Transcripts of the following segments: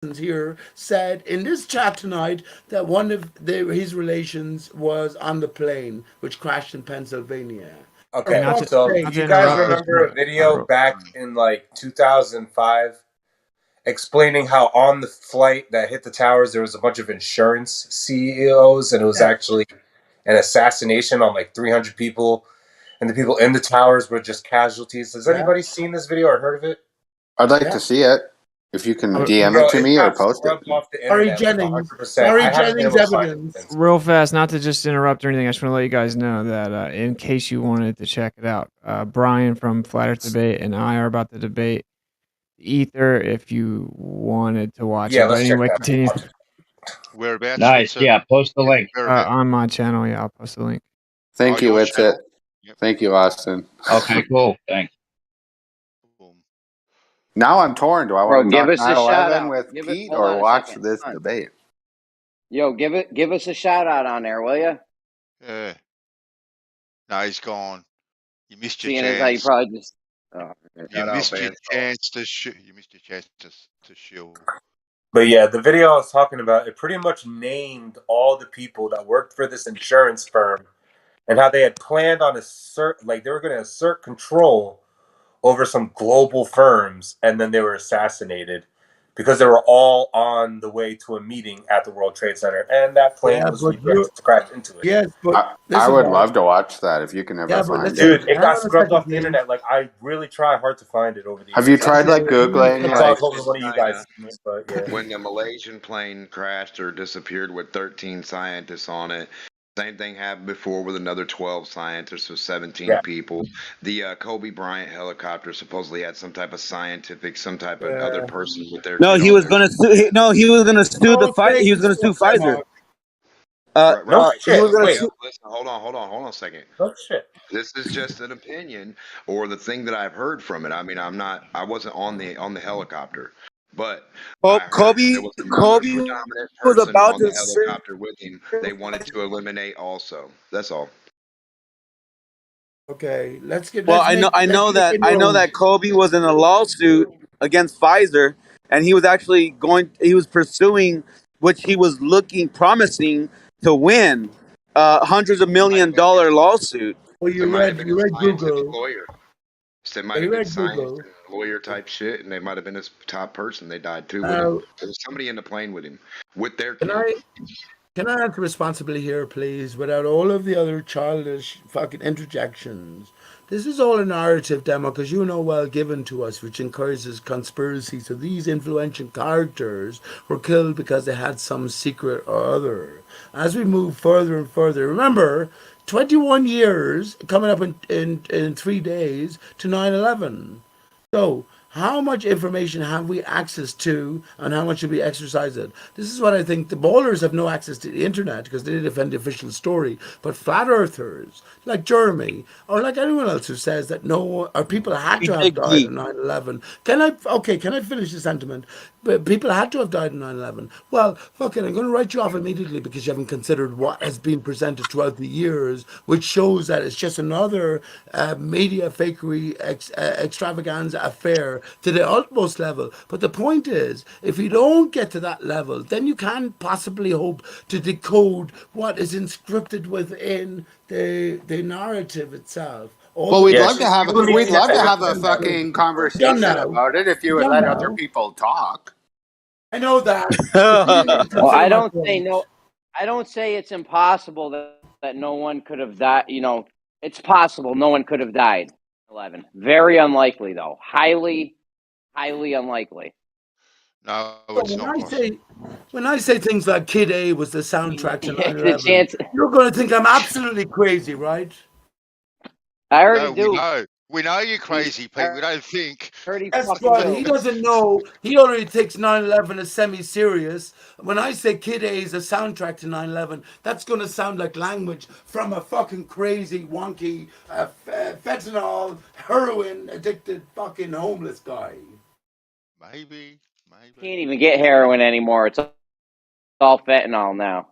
here said in this chat tonight that one of his relations was on the plane which crashed in Pennsylvania. Okay, For fuck's so sake. you guys remember a video back in like 2005 explaining how on the flight that hit the towers there was a bunch of insurance CEOs and it was actually an assassination on like 300 people and the people in the towers were just casualties. Has anybody seen this video or heard of it? I'd like to see it. If you can DM it to me or post it. Ari Jennings. Ari Jennings evidence. Real fast, not to just interrupt or anything, I just want to let you guys know that in case you wanted to check it out, Brian from Flat Earth Debate and I are about to debate Ether if you wanted to watch it. But anyway, continue. Whereabouts? Nice. Yeah, post the link. On my channel, yeah, I'll post the link. Thank you, it's it. Thank you, Austin. Okay, cool. Thanks. Now I'm torn. Do I want to give talk us a shout 9/11 out with give Pete it, or watch this debate? Yo, give us a shout out on there, will you? Yeah. No, he's gone. You missed your Seeing chance. as how you probably just. You missed your chance to You missed your chance to shield. But yeah, the video I was talking about, it pretty much named all the people that worked for this insurance firm and how they had planned on they were going to assert control over some global firms, and then they were assassinated because they were all on the way to a meeting at the World Trade Center, and that plane was crashed into it. Yes, but I would love to watch that if you can ever find it. Dude, it got scrubbed off the internet. Like, I really try hard to find it over the Have you tried like Googling? When the Malaysian plane crashed or disappeared with 13 scientists on it. Same thing happened before with another 12 scientists with 17 people. The Kobe Bryant helicopter supposedly had some type of scientific, some type of other person with their. No, he was going to sue. No, he was going to sue the fight. He was going to sue Pfizer. He was going to sue. Listen, hold on a second. Oh shit. This is just an opinion or the thing that I've heard from it. I mean, I wasn't on the helicopter. But Kobe was about to helicopter with him. They wanted to eliminate also. That's all. Okay, let's get. Well, I know that Kobe was in a lawsuit against Pfizer, and he was actually he was pursuing, which he was promising to win, hundreds of $1 million lawsuit. Well, you read Google. Lawyer. So it might have been science and lawyer type shit, and they might have been his top person. They died too. There was somebody in the plane with him, with their kid. Can I answer responsibly here, please, without all of the other childish fucking interjections? This is all a narrative demo, because you know well given to us, which encourages conspiracy. So these influential characters were killed because they had some secret or other. As we move further and further, remember, 21 years coming up in 3 days to 9/11. So how much information have we access to, and how much should we exercise it? This is what I think. The ballers have no access to the internet because they defend the official story. But flat earthers, like Jeremy, or like anyone else who says that people had to have died in 9/11. Can I finish the sentiment? But people had to have died in 9/11. Well, fuck it, I'm going to write you off immediately because you haven't considered what has been presented throughout the years, which shows that it's just another media fakery extravaganza affair to the utmost level. But the point is, if you don't get to that level, then you can't possibly hope to decode what is inscripted within the narrative itself. Well, we'd love to have a fucking conversation about it if you would let other people talk. I know that. Well, I don't say it's impossible that no one could have died. You know, it's possible no one could have died. 11. Very unlikely, though. Highly unlikely. No, it's not. When I say things like Kid A was the soundtrack to 9/11, you're going to think I'm absolutely crazy, right? I already do. We know you're crazy, Pete. We don't think. That's right. He doesn't know. He already takes 9/11 as semi-serious. When I say Kid A is a soundtrack to 9/11, that's going to sound like language from a fucking crazy, wonky, fentanyl, heroin-addicted fucking homeless guy. Maybe. Can't even get heroin anymore. It's all fentanyl now.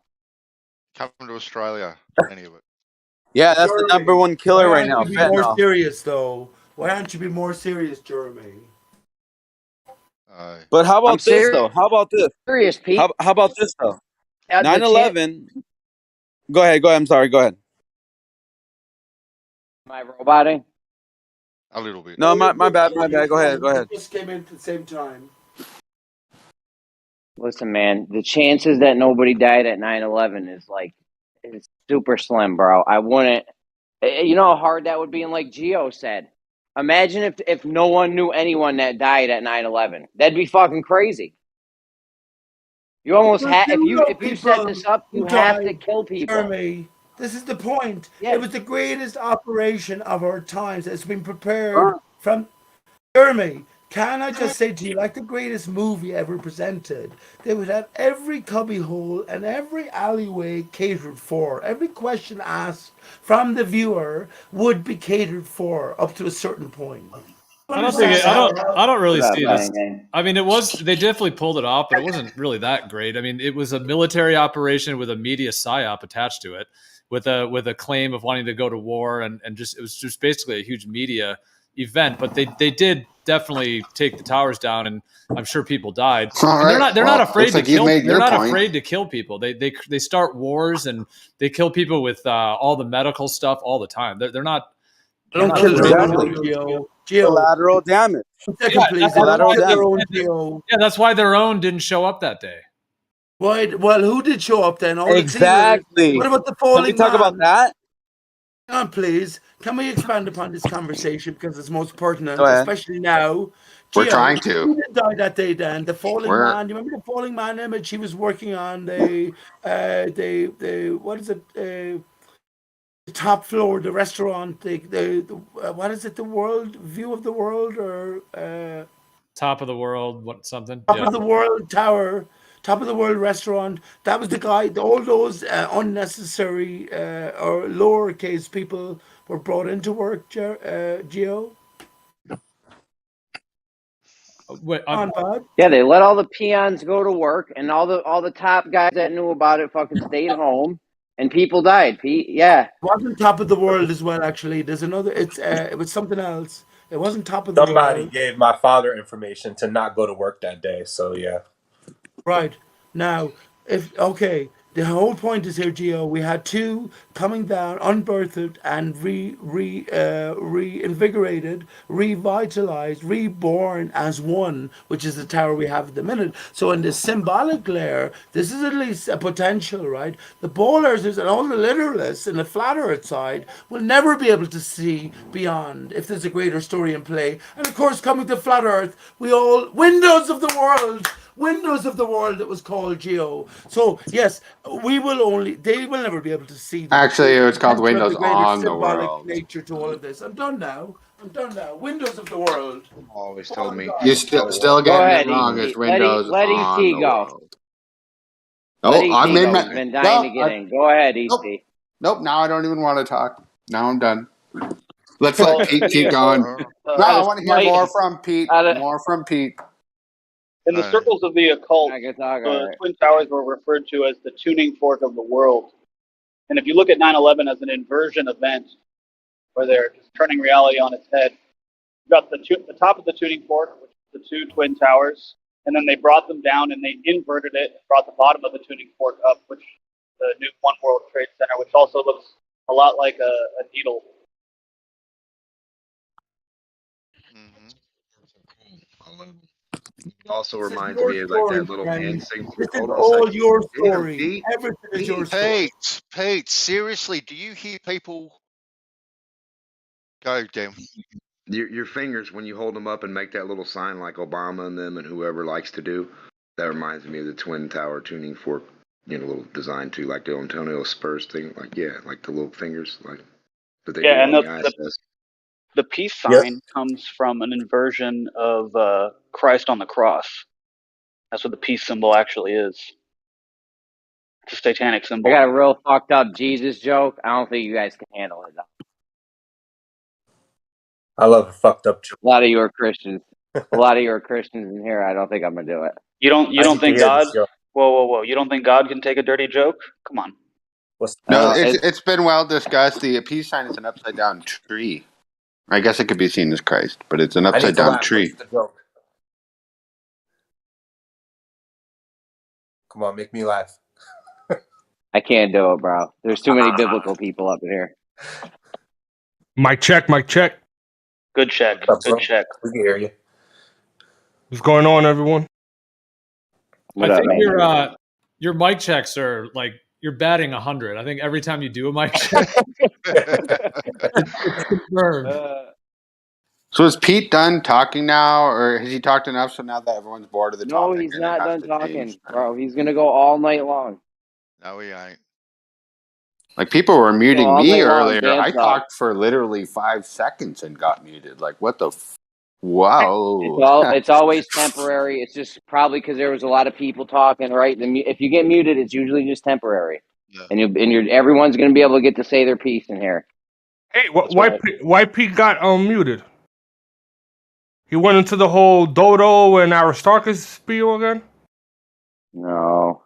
Coming to Australia, any of it. Yeah, that's the #1 killer right now. Why aren't you more serious, though? Why aren't you be more serious, Jeremy? But how I'm about this though? How about this? serious, Pete. How about this though? The 9/11. Go ahead. I'm sorry. Go ahead. Am I roboting? A little bit. No, my bad. Go ahead. Just came in at the same time. Listen, man, the chances that nobody died at 9/11 is like, it's super slim, bro. I wouldn't. You know how hard that would be? And like Gio said, imagine if no one knew anyone that died at 9/11. That'd be fucking crazy. You almost have if you set this up, you have to kill people. Jeremy, this is the point. Yeah. It was the greatest operation of our times. It's been prepared from Jeremy. Can I just say to you, like the greatest movie ever presented, they would have every cubbyhole and every alleyway catered for. Every question asked from the viewer would be catered for up to a certain point. I don't really see it as, I mean, they definitely pulled it off, but it wasn't really that great. I mean, it was a military operation with a media psyop attached to it, with a claim of wanting to go to war, and it was just basically a huge media event. But they did definitely take the towers down, and I'm sure people died. And they're not afraid to kill. They're not afraid to kill people. They start wars, and they kill people with all the medical stuff all the time. They're not. They don't kill people. Collateral damage. Collateral damage. Yeah, that's why their own didn't show up that day. Why? Well, who did show up then? Exactly. What about the falling man? Can we talk about that? Hang on, please. Can we expand upon this conversation because it's most pertinent, especially now? We're trying to. Who did die that day, Dan? The falling man. You remember the falling man image? He was working on the what is it? The top floor, the restaurant, the what is it? The world view of the world, or top of the world, what something? Top of the world tower, top of the world restaurant. That was the guy. All those unnecessary or lowercase people were brought into work. Gio. Wait, yeah, they let all the peons go to work, and all the top guys that knew about it fucking stayed home. And people died, Pete. Yeah, it wasn't top of the world as well. Actually, there's another. It was something else. It wasn't top of the world. Somebody gave my father information to not go to work that day. So yeah. Right now, the whole point is here, Gio. We had two coming down, unbirthed and reinvigorated, revitalized, reborn as one, which is the tower we have at the minute. So in the symbolic layer, this is at least a potential, right? The ballers and all the literalists in the flat earth side will never be able to see beyond if there's a greater story in play. And of course, coming to flat earth, windows of the world. Windows of the world, it was called, Geo. So yes, they will never be able to see. Actually, it was called Windows on the World. Nature to all of this. I'm done now. Windows of the world. Always told me. You still getting it wrong. It's Windows let on E.T. the go. world. Oh, I made my. Been dying to get in. Go ahead, E.T. Nope. Now I don't even want to talk. Now I'm done. Let's let Pete keep going. No, I want to hear more from Pete. More from Pete. In the circles of the occult, the Twin Towers were referred to as the tuning fork of the world. And if you look at 9/11 as an inversion event, where they're just turning reality on its head, you got the top of the tuning fork, which is the two Twin Towers, and then they brought them down and they inverted it and brought the bottom of the tuning fork up, which is the new One World Trade Center, which also looks a lot like a needle. Also reminds me of like that little hand signal. This is all your story. Everything is your story. Pete, seriously, do you hear people? Go, Jim. Your fingers, when you hold them up and make that little sign like Obama and them and whoever likes to do, that reminds me of the Twin Tower tuning fork, little design too, like the Antonio Spurs thing. Like, like the little fingers, like. But they and the peace sign comes from an inversion of Christ on the cross. That's what the peace symbol actually is. It's a satanic symbol. I got a real fucked up Jesus joke. I don't think you guys can handle it, though. I love a fucked up joke. A lot of you are Christians. A lot of you are Christians in here. I don't think I'm gonna do it. You don't think God? Whoa! You don't think God can take a dirty joke? Come on. No, it's been well discussed. The peace sign is an upside down tree. I guess it could be seen as Christ, but it's an upside down tree. Come on, make me laugh. I can't do it, bro. There's too many biblical people up in here. Mic check, mic check. Good check. Good check. We can hear you. What's going on, everyone? What I up, think man? your mic checks are like you're batting 100. I think every time you do a mic check, it's confirmed. So is Pete done talking now, or has he talked enough so now that everyone's bored of the No, topic? he's and it not has done to talking, change? bro. He's gonna go all night long. No, he ain't. Like, people were muting all me night long, earlier. dance I off. talked for literally 5 seconds and got muted. Like, what the wow. It's always temporary. It's just probably because there was a lot of people talking, right? If you get muted, it's usually just temporary, and everyone's gonna be able to get to say their piece in here. Hey, why Pete got muted? He went into the whole Dodo and Aristarchus spiel again? No.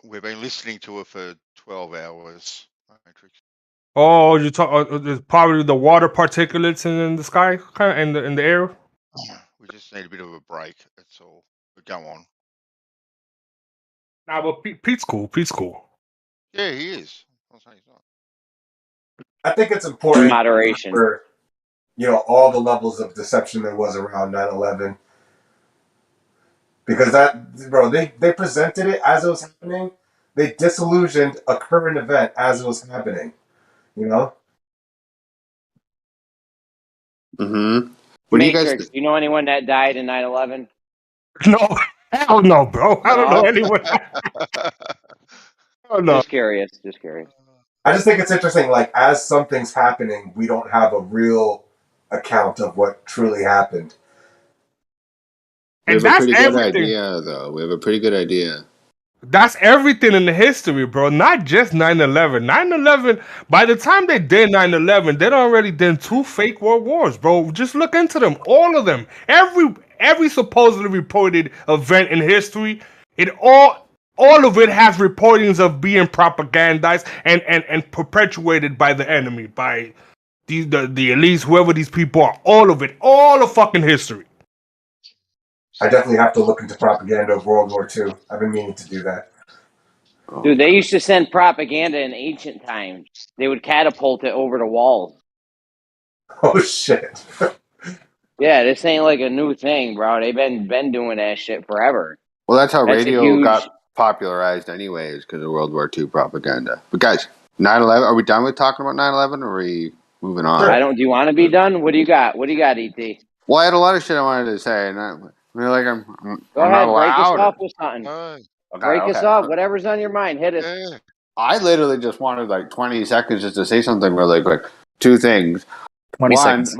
We've been listening to it for 12 hours. Oh, you talk probably the water particulates in the sky, kind of in the air. We just need a bit of a break. That's all. But go on. Nah, but Pete's cool. Pete's cool. Yeah, he is. I'm saying he's not. I think it's important moderation for all the levels of deception there was around 9/11, because they presented it as it was happening. They disillusioned a current event as it was happening. Mm-hmm. What do you guys? Matrix. Do you know anyone that died in 9/11? No, hell no, bro. I don't know anyone. Oh no. Just curious. Just curious. I just think it's interesting. Like, as something's happening, we don't have a real account of what truly happened. We have a pretty good idea, though. We have a pretty good idea. That's everything in the history, bro. Not just 9/11. 9/11, by the time they did 9/11, they'd already done 2 fake world wars, bro. Just look into them. All of them. Every supposedly reported event in history, all of it has reportings of being propagandized and perpetuated by the enemy, by the elites, whoever these people are. All of it. All of fucking history. I definitely have to look into propaganda of World War II. I've been meaning to do that. Dude, they used to send propaganda in ancient times. They would catapult it over the walls. Oh shit. Yeah, this ain't like a new thing, bro. They've been doing that shit forever. Well, that's how radio got popularized anyways, because of World War II propaganda. But guys, 9/11, are we done with talking about 9/11, or are we moving on? Do you want to be done? What do you got? What do you got, ET? Well, I had a lot of shit I wanted to say, and I'm Go ahead, not break us allowed. off with something. Break us off. Whatever's on your mind, hit us. I literally just wanted like 20 seconds just to say something really quick. 2 things. 20 seconds.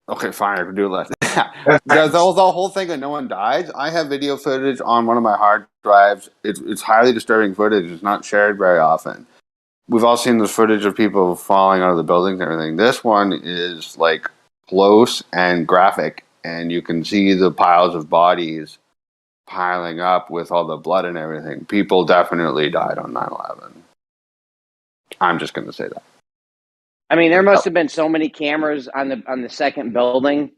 Okay, fine, I can do less. the whole thing of no one dies. I have video footage on one of my hard drives. It's highly disturbing footage. It's not shared very often. We've all seen the footage of people falling out of the buildings and everything. This one is like close and graphic, and you can see the piles of bodies piling up with all the blood and everything. People definitely died on 9/11. I'm just going to say that. I mean, there must have been so many cameras on the second building.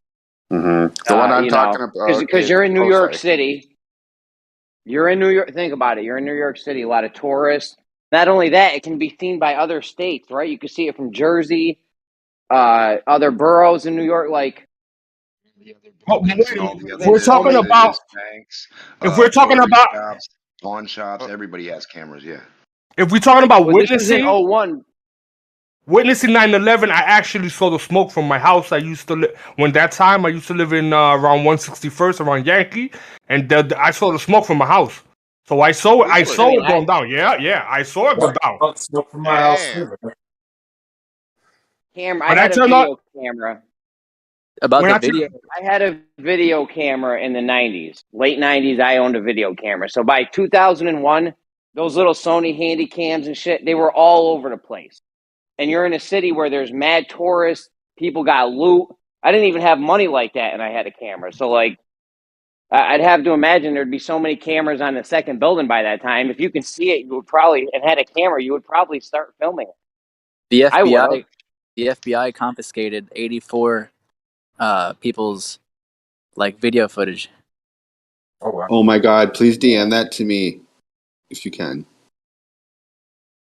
Mm-hmm. The one I'm talking about, because you're in New York City. You're in New York. Think about it. You're in New York City. A lot of tourists. Not only that, it can be seen by other states, right? You can see it from Jersey, other boroughs in New York, like. We're talking about banks. If we're talking about shops, pawn shops, everybody has cameras. Yeah. If we're talking about This was in 01. Witnessing 9/11, I actually saw the smoke from my house. I used to live I used to live in around 161st, around Yankee, and I saw the smoke from my house. So I saw it going down. Yeah, I saw it go down. Smoke from my house. Camera. I had a video camera. About the video. I had a video camera in the 90s. Late 90s, I owned a video camera. So by 2001, those little Sony handy cams and shit, they were all over the place. And you're in a city where there's mad tourists, people got loot. I didn't even have money like that, and I had a camera. So, like, I'd have to imagine there'd be so many cameras on the second building by that time. If you can see it, you would probably, and had a camera, you would probably start filming it. The FBI confiscated 84 people's like video footage. Oh wow! Oh my God! Please DM that to me. if you can.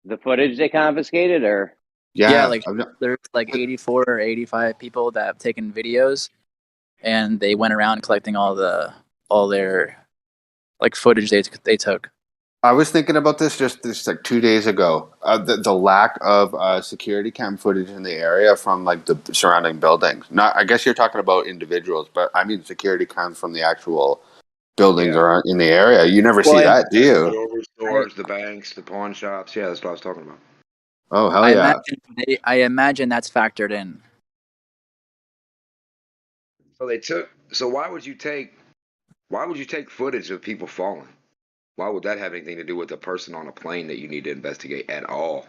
The footage they confiscated, or yeah, like there's like 84 or 85 people that have taken videos, and they went around collecting all their like footage they took. I was thinking about this just like 2 days ago. The lack of security cam footage in the area from like the surrounding buildings. Not, I guess you're talking about individuals, but I mean security cams from the actual buildings around in the area. You never see that, do you? The jewelry stores, the banks, the pawn shops. Yeah, that's what I was talking about. Oh hell yeah! I imagine that's factored in. So why would you take footage of people falling? Why would that have anything to do with a person on a plane that you need to investigate at all?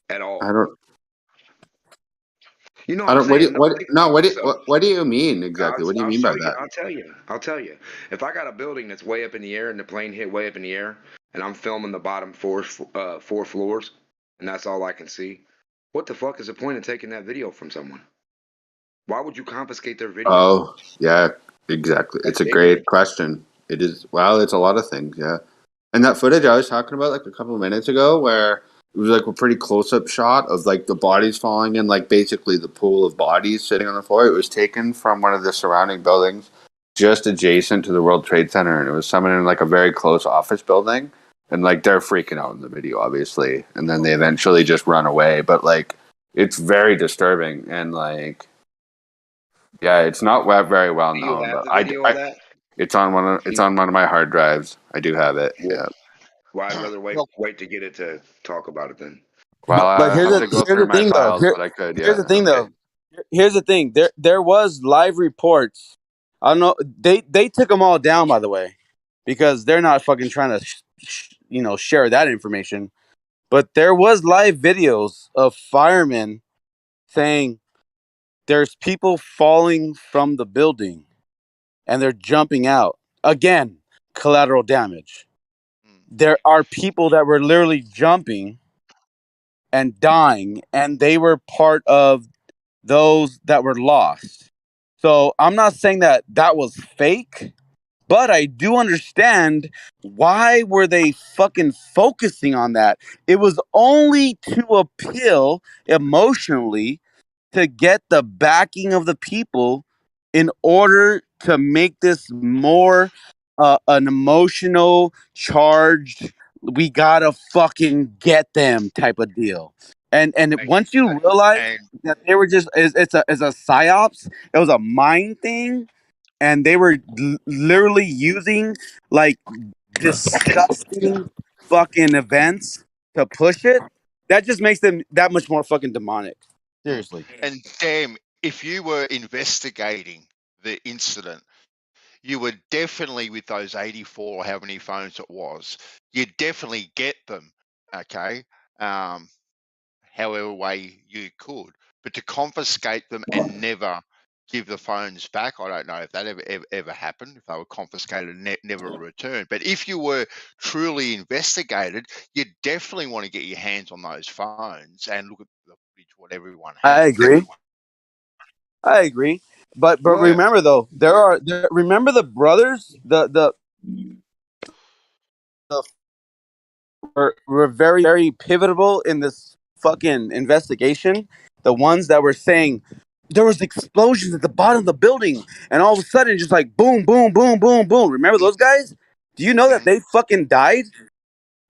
At all. I don't. You know I what don't. I'm saying? What do you mean exactly? What do you mean by that? I'll tell you. If I got a building that's way up in the air and the plane hit way up in the air, and I'm filming the bottom four floors, and that's all I can see, what the fuck is the point of taking that video from someone? Why would you confiscate their video? Oh yeah, exactly. It's a great question. It is. Well, it's a lot of things. Yeah, and that footage I was talking about like a couple of minutes ago, where it was like a pretty close-up shot of like the bodies falling in, like basically the pool of bodies sitting on the floor. It was taken from one of the surrounding buildings, just adjacent to the World Trade Center, and it was someone in like a very close office building, and like they're freaking out in the video, obviously, and then they eventually just run away. But like, it's very disturbing, and like, yeah, it's not very well known. But it's on one of my hard drives. I do have it. Yeah. Well, I'd rather wait to get it to talk about it then. Well, but here's the thing, though. Here's the thing, though. Here's the thing. There was live reports. I don't know. They took them all down, by the way, because they're not fucking trying to share that information. But there was live videos of firemen saying there's people falling from the building and they're jumping out. Again, collateral damage. There are people that were literally jumping and dying, and they were part of those that were lost. So I'm not saying that was fake, but I do understand why were they fucking focusing on that. It was only to appeal emotionally to get the backing of the people in order to make this more an emotional charged, we gotta fucking get them type of deal. And once you realize that they were just it's a psyops, it was a mind thing, and they were literally using like disgusting fucking events to push it, that just makes them that much more fucking demonic. Seriously. And damn, if you were investigating the incident, you would definitely, with those 84 or how many phones it was, you'd definitely get them, okay, however way you could. But to confiscate them and never give the phones back, I don't know if that ever happened, if they were confiscated and never returned. But if you were truly investigated, you definitely want to get your hands on those phones and look at the footage, what everyone has. I agree. But remember though, remember the brothers, the were very, very pivotal in this fucking investigation. The ones that were saying there was explosions at the bottom of the building, and all of a sudden, just like boom, boom, boom, boom, boom. Remember those guys? Do you know that they fucking died?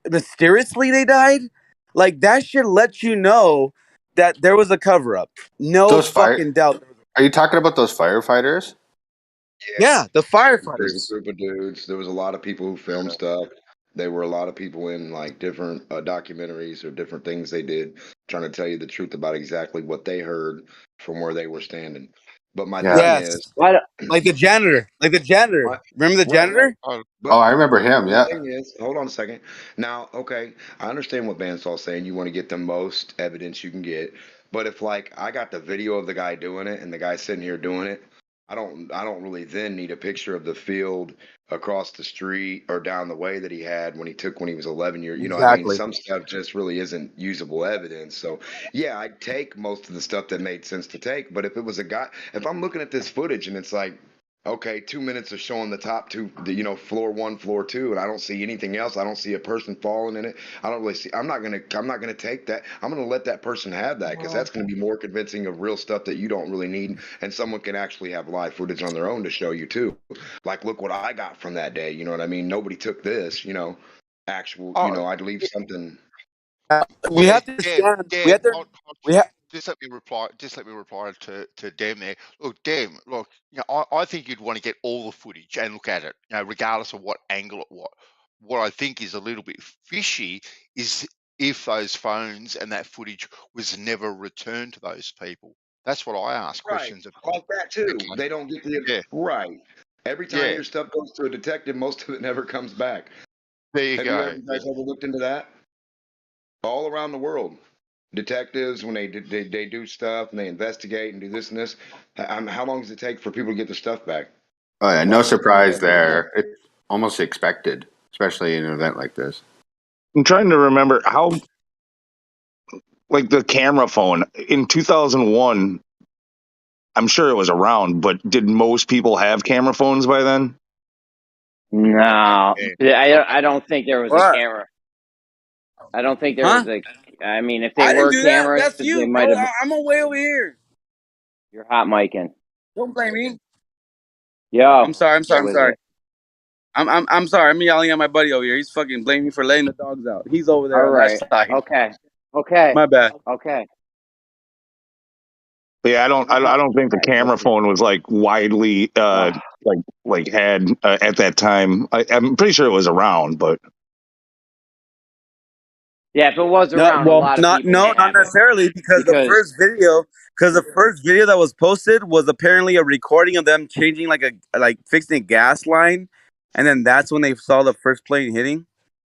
Mysteriously, they died. Like that should let you know that there was a cover up. No fucking doubt. Are you talking about those firefighters? Yeah, the firefighters. There's a group of dudes. There was a lot of people who filmed stuff. There were a lot of people in like different documentaries or different things they did, trying to tell you the truth about exactly what they heard from where they were standing. But my thing is, like the janitor, remember the janitor? Oh, I remember him. Yeah. The thing is, hold on a second. Now, okay, I understand what Bansall's saying. You want to get the most evidence you can get, but if like I got the video of the guy doing it and the guy sitting here doing it, I don't really then need a picture of the field across the street or down the way that he had when he was 11 years. You know, I mean, some stuff just really isn't usable evidence. So yeah, I'd take most of the stuff that made sense to take. But if it was a guy, if I'm looking at this footage and it's like okay, 2 minutes of showing the top two, floor 1, floor 2, and I don't see anything else. I don't see a person falling in it. I don't really see. I'm not gonna take that. I'm gonna let that person have that because that's gonna be more convincing of real stuff that you don't really need, and someone can actually have live footage on their own to show you too. Like, look what I got from that day. You know what I mean? Nobody took this. Actual. I'd leave something. We have to understand. We have to. We have. Just let me reply. Just let me reply to Dem there. Look, Dem. Look, I think you'd want to get all the footage and look at it. Regardless of what angle it was. What I think is a little bit fishy is if those phones and that footage was never returned to those people. That's what I ask questions about. Like that too. Okay. They don't get the right. Every time your stuff goes to a detective, most of it never comes back. There you go. Have you guys ever looked into that? All around the world, detectives, when they do stuff and they investigate and do this and this, how long does it take for people to get their stuff back? Oh yeah, no surprise there. It's almost expected, especially in an event like this. I'm trying to remember how, like the camera phone in 2001. I'm sure it was around, but did most people have camera phones by then? No, I don't think there was a camera. I don't think there was a. I mean, if they were cameras, That's you, they might bro. have. I'm way over here. You're hot micing. Don't blame me. Yo, I'm sorry. I'm sorry. I'm sorry. I'm yelling at my buddy over here. He's fucking blaming me for letting the dogs out. He's over there on that side. Okay. My bad. Okay. Yeah, I don't think the camera phone was like widely like had at that time. I'm pretty sure it was around, but yeah, if it was around, a lot of people. Not necessarily because the first video that was posted was apparently a recording of them changing like fixing a gas line, and then that's when they saw the first plane hitting.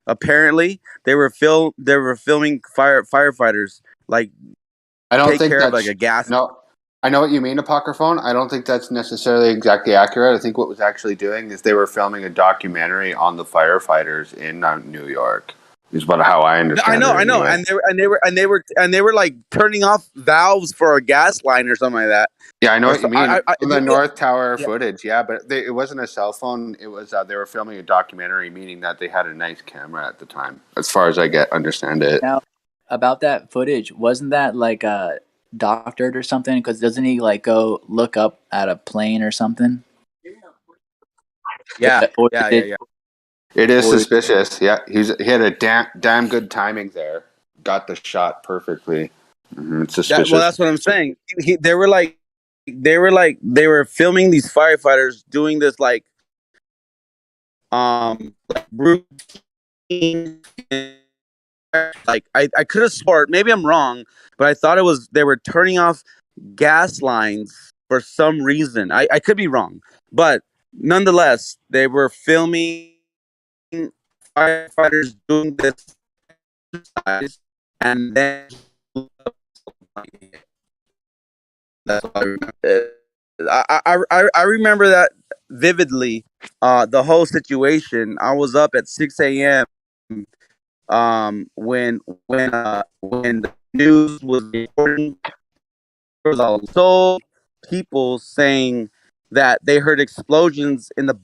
Apparently, they were filming firefighters like. I don't take think care that's of like a gas. No, I know what you mean, apocryphone. I don't think that's necessarily exactly accurate. I think what was actually doing is they were filming a documentary on the firefighters in New York. Is about how I understand. I know, anyway. and they were like turning off valves for a gas line or something like that. Yeah, I know what you mean. The North Tower yeah. footage, yeah, but it wasn't a cell phone. It was they were filming a documentary, meaning that they had a nice camera at the time, as far as I understand it. Now, about that footage, wasn't that like doctored or something? Because doesn't he like go look up at a plane or something? Yeah. It is suspicious. Yeah, he had a damn good timing there. Got the shot perfectly. It's suspicious. Well, that's what I'm saying. They were filming these firefighters doing this like routine. Like I could have swore, maybe I'm wrong, but I thought they were turning off gas lines for some reason. I could be wrong, but nonetheless, they were filming firefighters doing this exercise, and then that's what I remember. I remember that vividly. The whole situation. I was up at 6 a.m. When the news was reporting, there was also people saying that they heard explosions in the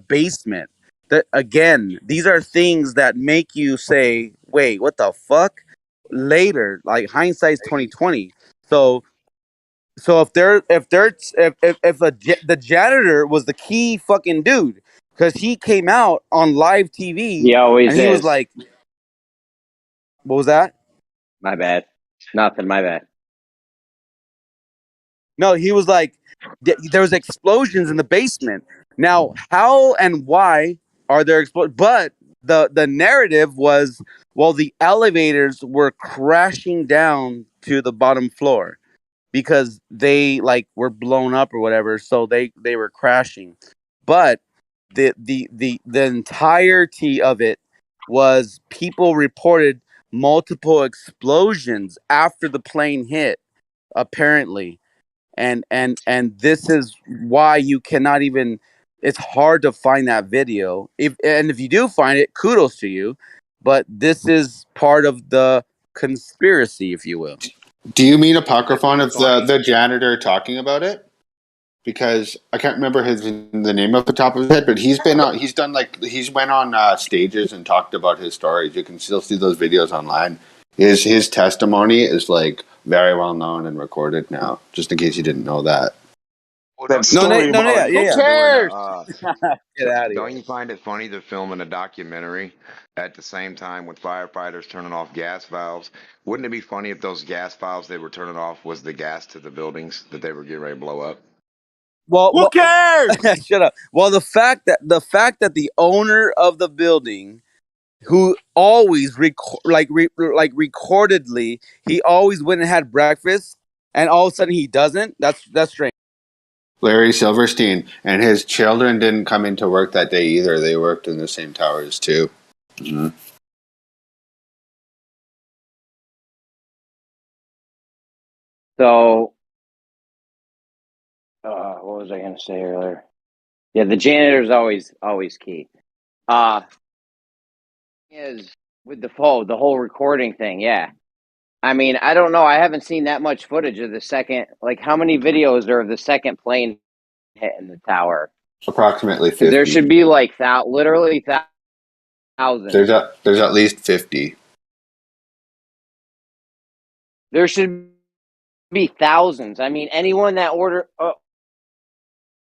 basement. That again, these are things that make you say, "Wait, what the fuck?" Later, like hindsight's 2020. So if the janitor was the key fucking dude, because he came out on live TV, he always and he was like, "What was that?" My bad. Nothing. My bad. No, he was like, there was explosions in the basement. Now, how and why are there explosions? But the narrative was, well, the elevators were crashing down to the bottom floor because they like were blown up or whatever, so they were crashing. But the entirety of it was people reported multiple explosions after the plane hit, apparently. And this is why you cannot even, it's hard to find that video. If you do find it, kudos to you, but this is part of the conspiracy, if you will. Do you mean apocryphon of the janitor talking about it? because I can't remember the name off the top of his head, but he's went on stages and talked about his stories. You can still see those videos online. His testimony is like very well known and recorded now. Just in case you didn't know that. That story about who cares? Get out of here. Don't you find it funny they're filming a documentary at the same time with firefighters turning off gas valves? Wouldn't it be funny if those gas valves they were turning off was the gas to the buildings that they were getting ready to blow up? Who cares? Shut up. Well, the fact that the owner of the building, who always recordedly, he always went and had breakfast, and all of a sudden he doesn't. That's strange. Larry Silverstein, and his children didn't come into work that day either. They worked in the same towers too. Mm-hmm. So, what was I going to say earlier? Yeah, the janitor's always key. Is with the whole recording thing. Yeah, I mean, I don't know. I haven't seen that much footage of the second. Like, how many videos are of the second plane hitting the tower? Approximately 50. There should be like literally thousands. There's at least 50. There should be thousands. I mean, anyone that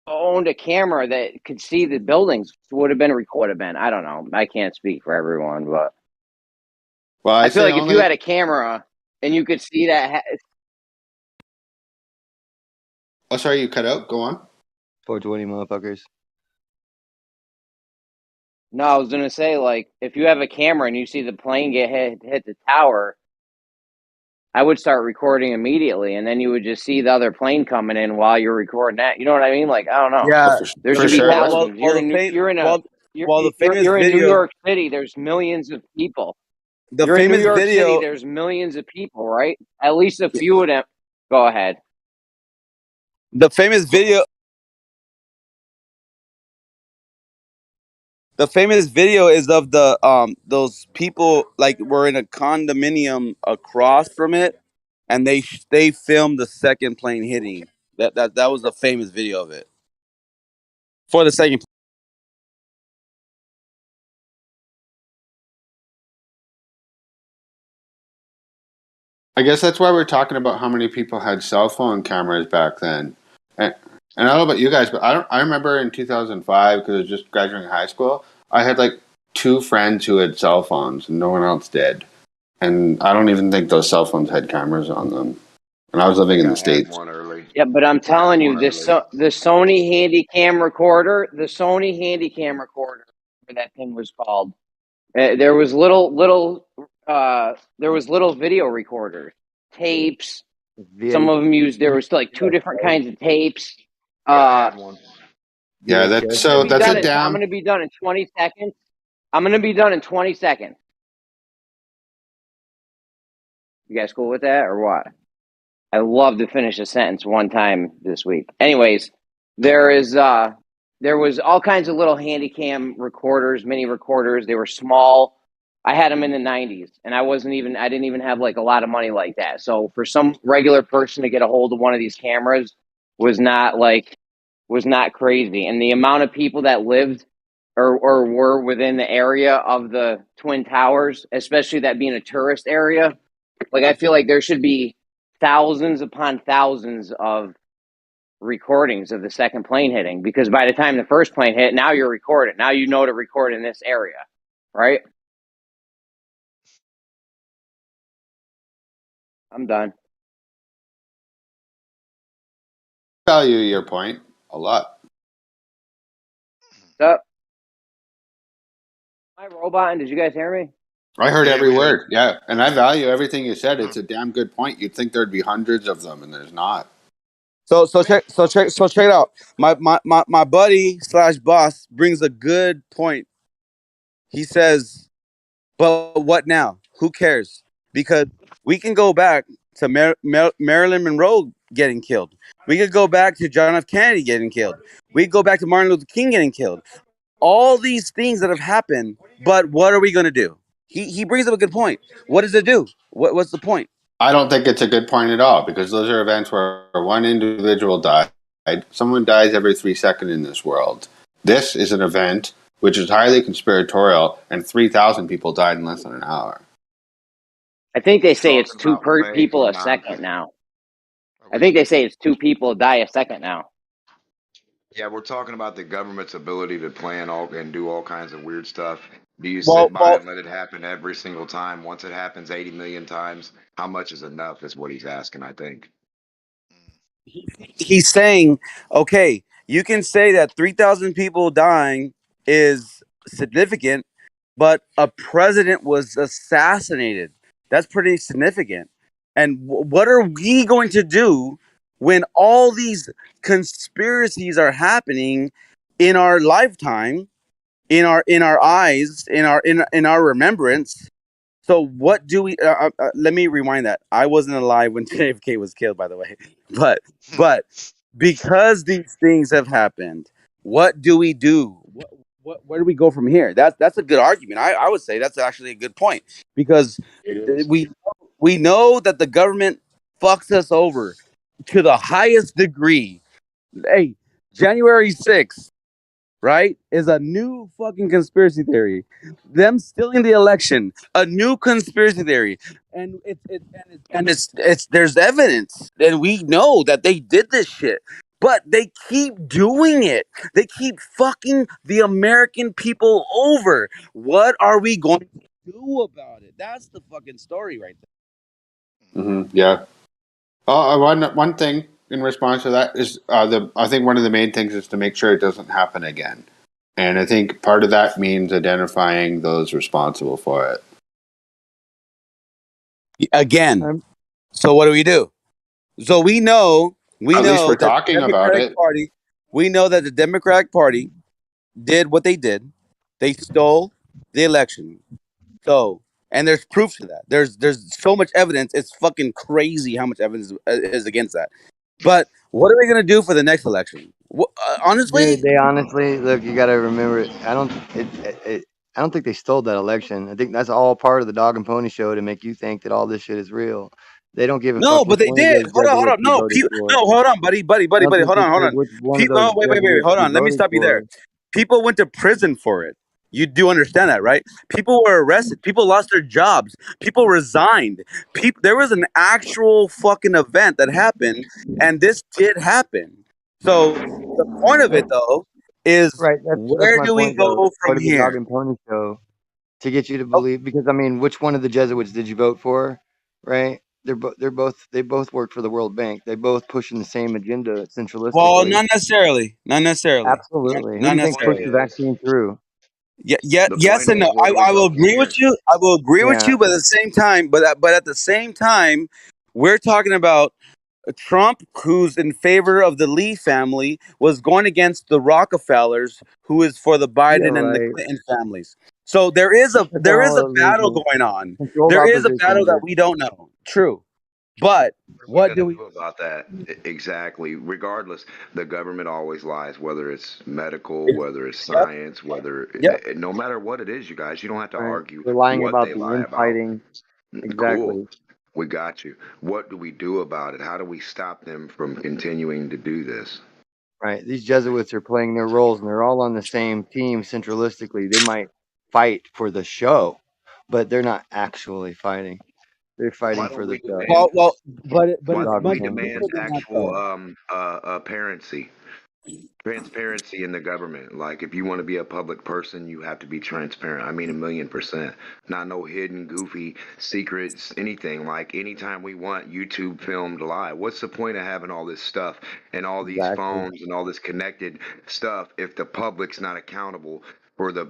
owned a camera that could see the buildings would have been recorded. I don't know. I can't speak for everyone, but I feel like if you had a camera and you could see that. Oh, sorry, you cut out. Go on. 420 motherfuckers. No, I was gonna say, like, if you have a camera and you see the plane get hit the tower, I would start recording immediately, and then you would just see the other plane coming in while you're recording that. You know what I mean? Like, I don't know. Yeah, there should be thousands. You're in New York City. There's millions of people. You're in New York City. There's millions of people, right? At least a few of them. Go ahead. The famous video. The famous video is of those people like were in a condominium across from it, and they filmed the second plane hitting. That was the famous video of it for the second. I guess that's why we're talking about how many people had cell phone cameras back then. And I don't know about you guys, but I remember in 2005, because I was just graduating high school, I had like 2 friends who had cell phones and no one else did. And I don't even think those cell phones had cameras on them. And I was living in the States. Yeah, but I'm telling you, the Sony Handycam recorder, whatever that thing was called, there was little video recorders, tapes. Some of them used. There was like 2 different kinds of tapes. Yeah, that's a damn. I'm going to be done in 20 seconds. I'm going to be done in 20 seconds. You guys cool with that or what? I love to finish a sentence one time this week. Anyways, there was all kinds of little Handycam recorders, mini recorders. They were small. I had them in the 90s, and I didn't even have like a lot of money like that. So for some regular person to get a hold of one of these cameras was not crazy. And the amount of people that lived or were within the area of the Twin Towers, especially that being a tourist area, like I feel like there should be thousands upon thousands of recordings of the second plane hitting, because by the time the first plane hit, now you're recording. Now you know to record in this area, right? I'm done. Value your point a lot. What's up? Am I roboting? Did you guys hear me? I heard every word. Yeah, and I value everything you said. It's a damn good point. You'd think there'd be hundreds of them, and there's not. So check it out. My buddy / boss brings a good point. He says, "But what now? Who cares? Because we can go back to Marilyn Monroe getting killed. We could go back to John F. Kennedy getting killed. We could go back to Martin Luther King getting killed. All these things that have happened. But what are we going to do?" He brings up a good point. What does it do? What's the point? I don't think it's a good point at all, because those are events where one individual died Someone dies every 3 seconds in this world. This is an event which is highly conspiratorial, and 3,000 people died in less than an hour. I think they say it's two people a second now. I think they say it's 2 people die a second now. Yeah, we're talking about the government's ability to plan all and do all kinds of weird stuff. Do you sit by and let it happen every single time? Once it happens 80 million times, how much is enough is what he's asking, I think. He's saying, okay, you can say that 3,000 people dying is significant, but a president was assassinated. That's pretty significant. And what are we going to do when all these conspiracies are happening in our lifetime, in our eyes, in our remembrance? So what do we? Let me rewind that. I wasn't alive when JFK was killed, by the way. But because these things have happened, what do we do? Where do we go from here? That's a good argument. I would say that's actually a good point, because we know that the government fucks us over to the highest degree. Hey, January 6th, right, is a new fucking conspiracy theory. Them stealing the election, a new conspiracy theory, and it's there's evidence, and we know that they did this shit, but they keep doing it. They keep fucking the American people over. What are we going to do about it? That's the fucking story right there. Mm-hmm. Yeah. One thing in response to that is I think one of the main things is to make sure it doesn't happen again. And I think part of that means identifying those responsible for it. Again, so what do we do? So we know At least we're talking about it. Party, we know that the Democratic Party did what they did. They stole the election. So, and there's proof to that. There's so much evidence. It's fucking crazy how much evidence is against that. But what are we gonna do for the next election? Honestly, Dude, they honestly look. You got to remember. I don't think they stole that election. I think that's all part of the dog and pony show to make you think that all this shit is real. They don't give a no, fuck. but they did. Hold on. No, hold on, buddy. Hold on. People, wait. Hold on. Let me stop you there. People went to prison for it. You do understand that, right? People were arrested. People lost their jobs. People resigned. There was an actual fucking event that happened, and this did happen. So the point of it, though, is right. where do we go from here? Dog here? and pony show to get you to believe, because I mean, which one of the Jesuits did you vote for? Right? They both worked for the World Bank. They both pushing the same agenda centralistically. Well, not necessarily. Absolutely. Who do you think pushed the vaccine through? Yeah, yes and no. I will agree with you. I will agree with you, but at the same time, at the same time, we're talking about Trump, who's in favor of the Lee family, was going against the Rockefellers, who is for the Biden and the Clinton families. So there is a battle going on. There is a battle that we don't know. True. But what do we do about that? Exactly. Regardless, the government always lies, whether it's medical, whether it's science, no matter what it is, you guys, you don't have to argue. They're lying what about they the lie infighting. about. Exactly. Cool. We got you. What do we do about it? How do we stop them from continuing to do this? Right. These Jesuits are playing their roles, and they're all on the same team centralistically. They might fight for the show, but they're not actually fighting. They're fighting for the show. But why don't we it's demand more than that, actual transparency in the government? Like, if you want to be a public person, you have to be transparent. I mean, 1,000,000%. Not no hidden, goofy secrets, anything. Like, anytime we want YouTube filmed live, what's the point of having all this stuff and all these phones and all this connected stuff if the public's not accountable for the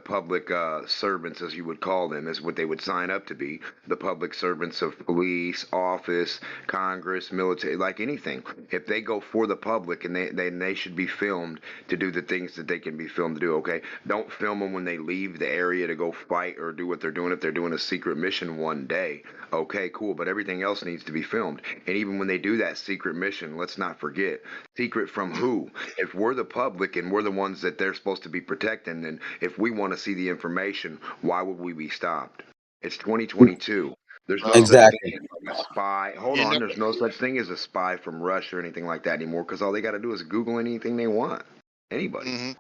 public servants, as you would call them, is what they would sign up to be, the public servants of police, office, Congress, military, like anything. If they go for the public, and they should be filmed to do the things that they can be filmed to do. Okay, don't film them when they leave the area to go fight or do what they're doing. If they're doing a secret mission one day, okay, cool, but everything else needs to be filmed. And even when they do that secret mission, let's not forget, secret from who? If we're the public and we're the ones that they're supposed to be protecting, then if we want to see the information, why would we be stopped? It's 2022. There's no Exactly. such thing as a spy. Hold on. There's no such thing as a spy from Russia or anything like that anymore because all they got to do is Google anything they want. Anybody. Mm-hmm.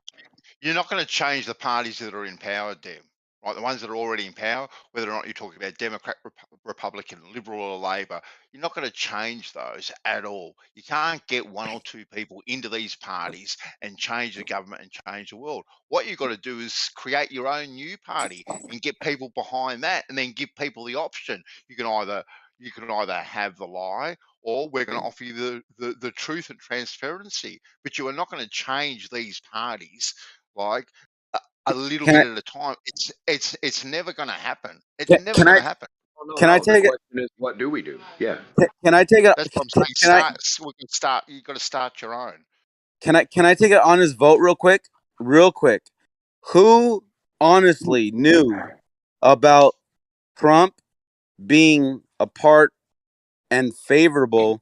You're not going to change the parties that are in power, Dem. Right, the ones that are already in power, whether or not you're talking about Democrat, Republican, Liberal, or Labor, you're not going to change those at all. You can't get one or two people into these parties and change the government and change the world. What you've got to do is create your own new party and get people behind that, and then give people the option. You can either have the lie, or we're going to offer you the truth and transparency. But you are not going to change these parties like a little Can I, bit at a time. It's never going to happen. It's never can going I to happen. Oh, no, can I no. The take it? question is, what do we do? Yeah. Can I take it? That's what I'm Can I saying. We can start. You've got to start your own. can I take an honest vote real quick? Real quick. Who honestly knew about Trump being a part and favorable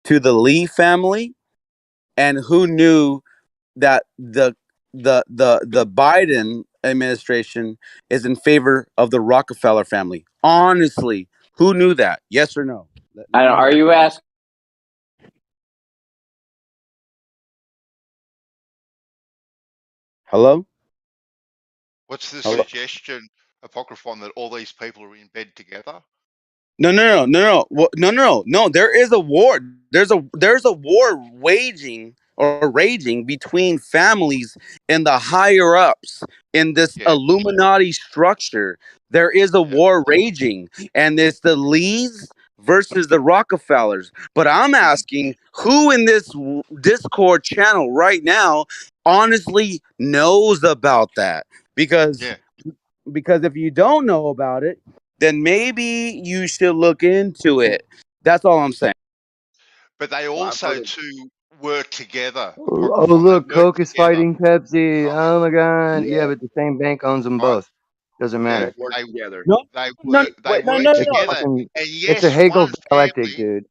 to the Lee family, and who knew that the Biden administration is in favor of the Rockefeller family? Honestly, who knew that? Yes or no? I don't, are you asking? Hello? What's the Hello? suggestion, Apocryphon, that all these people are in bed together? No. There is a war. There's a war raging between families and the higher ups in this Yeah. Illuminati structure. There is a war raging, and it's the Lees versus the Rockefellers. But I'm asking, who in this Discord channel right now honestly knows about that? Because Yeah. if you don't know about it, then maybe you should look into it. That's all I'm saying. But they also too work together. Oh, Apocryphon, look, they work Coke is together. fighting Pepsi. Oh my God. Yeah. Yeah, but the same bank owns them Right. both. Doesn't Yeah. matter. Work together. No, They no, work. They wait, no, work no, It's no, together. fucking, And it's a yes, Hegel one dialectic, family. dude.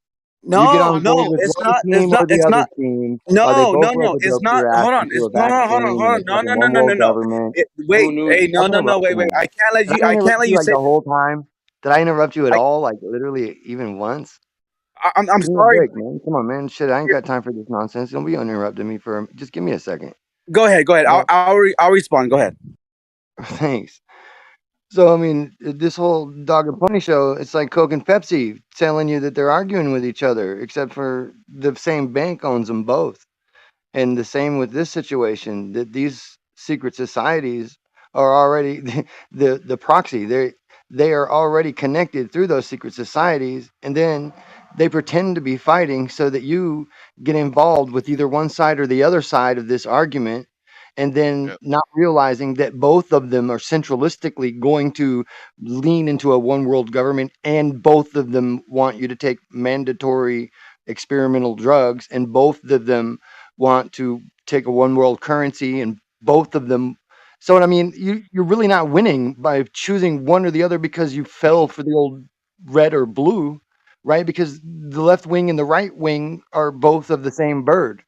You get no, on board no. with It's one not. It's team or not. the It's other not. team, or they No, both no, love no. to It's dope not. your ass Hold on. into It's a hold on. Hold on. vaccine Hold and on. a No, fucking no, no, one no, no, world no. government. Wait. Hey, Stop no, no, no. interrupting Wait. me. I can't let Did you. I I can't interrupt let you you like say. the whole time? Did I interrupt you at I. all? Like literally even once? I'm Give me a sorry. break, man. Come on, man. Shit, I ain't got time for this nonsense. Don't be uninterrupting me for just give me a second. Go ahead. Go ahead. Well, I'll respond. Go ahead. thanks. So I mean, this whole dog and pony show, it's like Coke and Pepsi telling you that they're arguing with each other, except for the same bank owns them both. And the same with this situation, that these secret societies are already the proxy. They are already connected through those secret societies, and then they pretend to be fighting so that you get involved with either one side or the other side of this argument, and then Yep. not realizing that both of them are centralistically going to lean into a one world government, and both of them want you to take mandatory experimental drugs, and both of them want to take a one world currency, and both of them. So I mean, you're really not winning by choosing one or the other because you fell for the old red or blue, right? Because the left wing and the right wing are both of the same bird.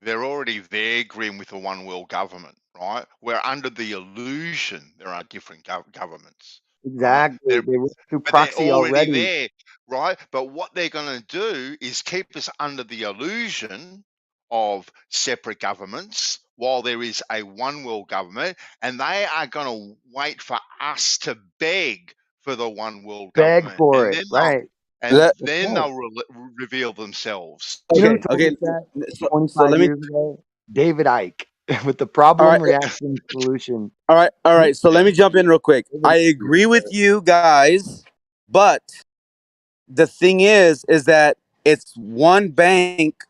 They're already there, Grim, with a one world government, right? We're under the illusion there are different governments, right? Exactly. They went through But they're proxy already already. there, right? But what they're going to do is keep us under the illusion of separate governments while there is a one world government, and they are going to wait for us to beg for the one world Beg government, for and it, then right? Let, they'll reveal themselves. You know who okay. told Okay. us that So 25 let me. years ago? David Icke with the All problem, right. reaction, solution. All right. So let me jump in real quick. David I Icke. agree with you guys, but the thing is that it's one bank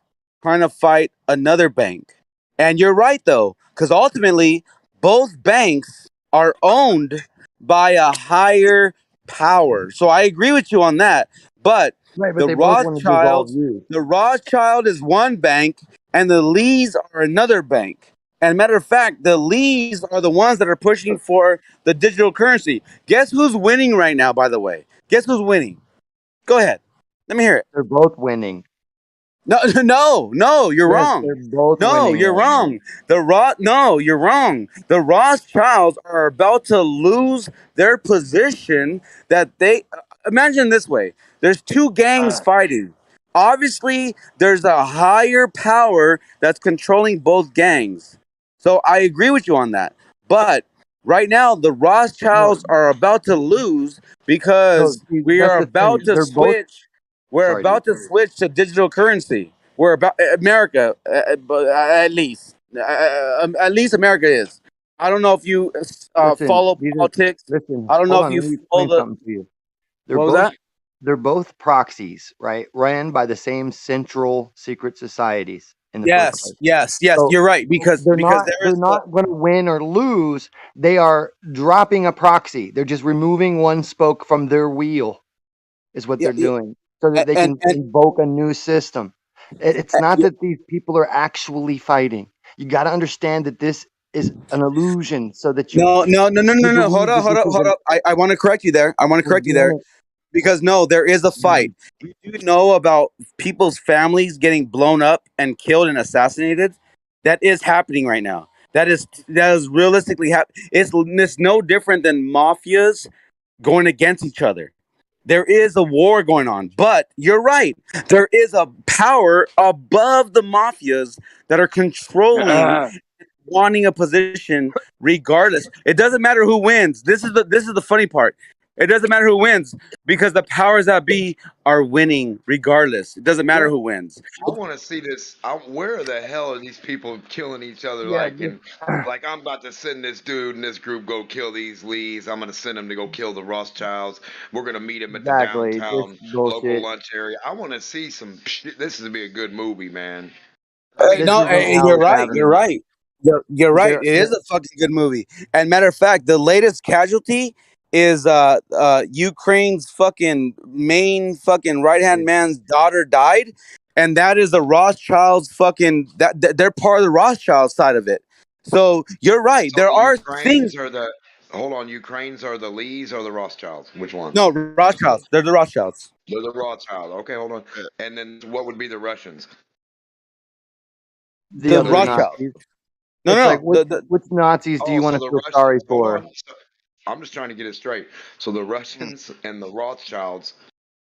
trying to fight another bank. And you're right though, because ultimately both banks are owned by a higher power. So I agree with you on that. But Right, but the they both want to dissolve Rothschilds, you. the Rothschild is one bank and the Lees are another bank. And matter of fact, the Lees are the ones that are pushing for the digital currency. Guess who's winning right now, by the way? Guess who's winning? Go ahead. Let me hear it. They're both winning. No, you're Yes, wrong. they're both No, winning you're right now. wrong. No, you're wrong. The Rothschilds are about to lose their position that they imagine this way: there's two gangs fighting. Obviously, there's a higher power that's controlling both gangs. So I agree with you on that. But right now, the Rothschilds are about to lose because see, we that's are the thing. about to They're both. switch. We're Sorry, dude. about to switch to digital currency. We're about America, but at least America is. I don't know if you Listen, follow these are. politics. Listen, I don't know hold if on. you Let me follow explain the. something to you. They're What was both. that? They're both proxies, right? Ran by the same central secret societies in the first Yes, place. yes. So You're right they're because not. there They're is the. not going to win or lose. They are dropping a proxy. They're just removing one spoke from their wheel. Is what Yeah, they're doing, so that they and can invoke a new system. It's not that these people are actually fighting. You got to understand that this is an illusion, so that you Hold believe up, that hold this up, is hold up. I want to correct you there. I want to correct you there organic. because no, there is a fight. You do know about people's families getting blown up and killed and assassinated? That is happening right now. That is realistically happening. It's no different than mafias going against each other. There is a war going on, but you're right. There is a power above the mafias that are controlling, wanting a position regardless. It doesn't matter who wins. This is the funny part. It doesn't matter who wins because the powers that be are winning regardless. It doesn't matter What who wins. I want to see this. Where the hell are these people killing each other? Yeah, Like, and like I'm about to send this dude and this group go kill these Lees. I'm gonna send them to go kill the Rothschilds. We're gonna meet them at the exactly. This downtown local bullshit. lunch area. I want to see some shit. This is gonna be a good movie, man. I need This some isn't real. how You're it's right. You're happening. right. You're right. They're, It they're is a fucking good movie. And matter of fact, the latest casualty is Ukraine's fucking main fucking right hand man's daughter died, and that is the Rothschilds fucking they're part of the Rothschild side of it. So you're right. So There the are things. Ukraines are the. Hold on, Ukraines are the Lees or the Rothschilds? Which one? No, Rothschilds. They're the Rothschilds. They're the Rothschild. Okay, hold on. And then what would be the Russians? the The other Rothschilds. Nazis. No, It's no, like no. which Nazis do Oh, you want so to the feel Russians. sorry Hold for? on. I'm just trying to get it straight. So the Russians and the Rothschilds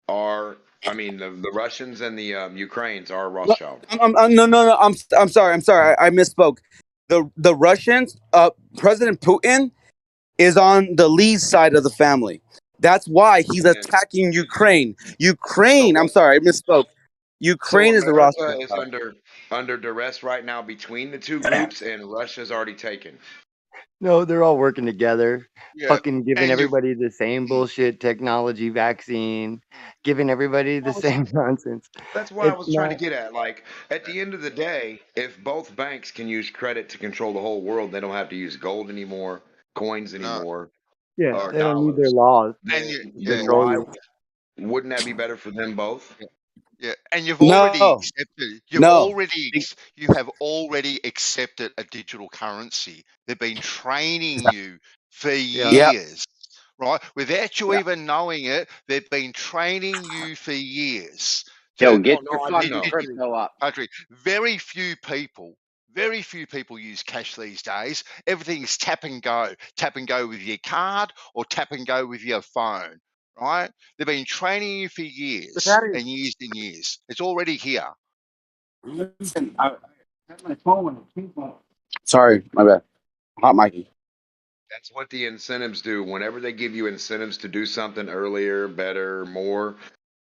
are. I mean, the Russians and the Ukrainians are No, Rothschild. no. I'm sorry. I'm sorry. I misspoke. The Russians. President Putin is on the Lee's side of the family. That's why he's And attacking Ukraine. so Ukraine. I'm what? sorry, I misspoke. So Ukraine is the America Rothschild is house. under duress right now between the two groups, and Russia's already taken. No, they're all working together, Yeah, fucking giving and you. everybody the same bullshit technology vaccine, giving everybody the same nonsense. That's what I It's was trying to not. get at. Like, at the end of the day, if both banks can use credit to control the whole world, they don't have to use gold anymore, coins No, anymore, Yeah, or they don't need their dollars. laws and Then, you. to Yeah, then control why you. wouldn't that be better for them both? yeah, yeah, and you've already No, accepted. no. You have already accepted a digital currency. They've been training you for Yeah, Yep. years, right? Without you Yeah. even knowing it, they've been training you for years Yo, to. get Oh your no, I do fucking know. crypto up. Country. Very few people use cash these days. Everything's tap and go. Tap and go with your card or tap and go with your phone, right? They've been training you for years and years and years. It's already here. Listen, I had my phone. Sorry, my bad. Hot Mikey. That's what the incentives do. Whenever they give you incentives to do something earlier, better, more,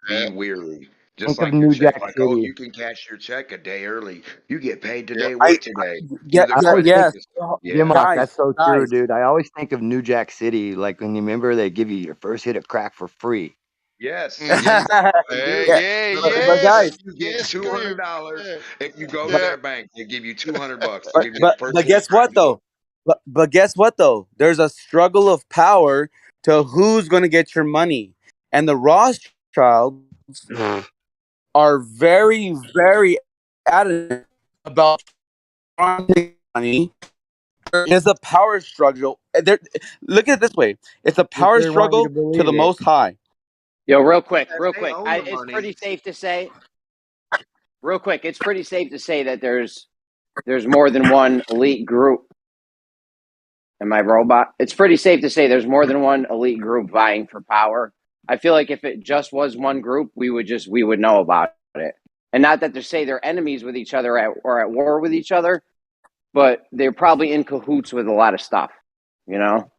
be Yeah, weary. Just think of like your New check. Jack Like, oh, City. you can cash your check a day early. You get paid yeah. today, I work today through yeah, the I always credit think, yes. system. Yeah. Jimok, Guys, that's so true, guys. dude. I always think of New Jack City, like when you remember they give you your first hit of crack for free. Yes, Mm-hmm. yes, they fucking do. Yeah, But yes, Let guys, you get yes, Grim. $200 Yeah, if you go to but yeah. their bank. They give you $200 to but give you the but, first but hit of guess crack. what though? But guess what though? There's a struggle of power to who's going to get your money, and the Rothschilds are very, very adamant about trying to take money. There is a power struggle. Look at it this way: it's a Which power they want you to struggle to believe the it. Most High. Yo, real quick, Yes, real they quick. own the It's money. pretty safe to say. Real quick, it's pretty safe to say that there's more than one elite group. Am I robot? It's pretty safe to say there's more than one elite group vying for power I feel like if it just was one group, we would know about it. And not that they say they're enemies with each other or at war with each other, but they're probably in cahoots with a lot of stuff, you know?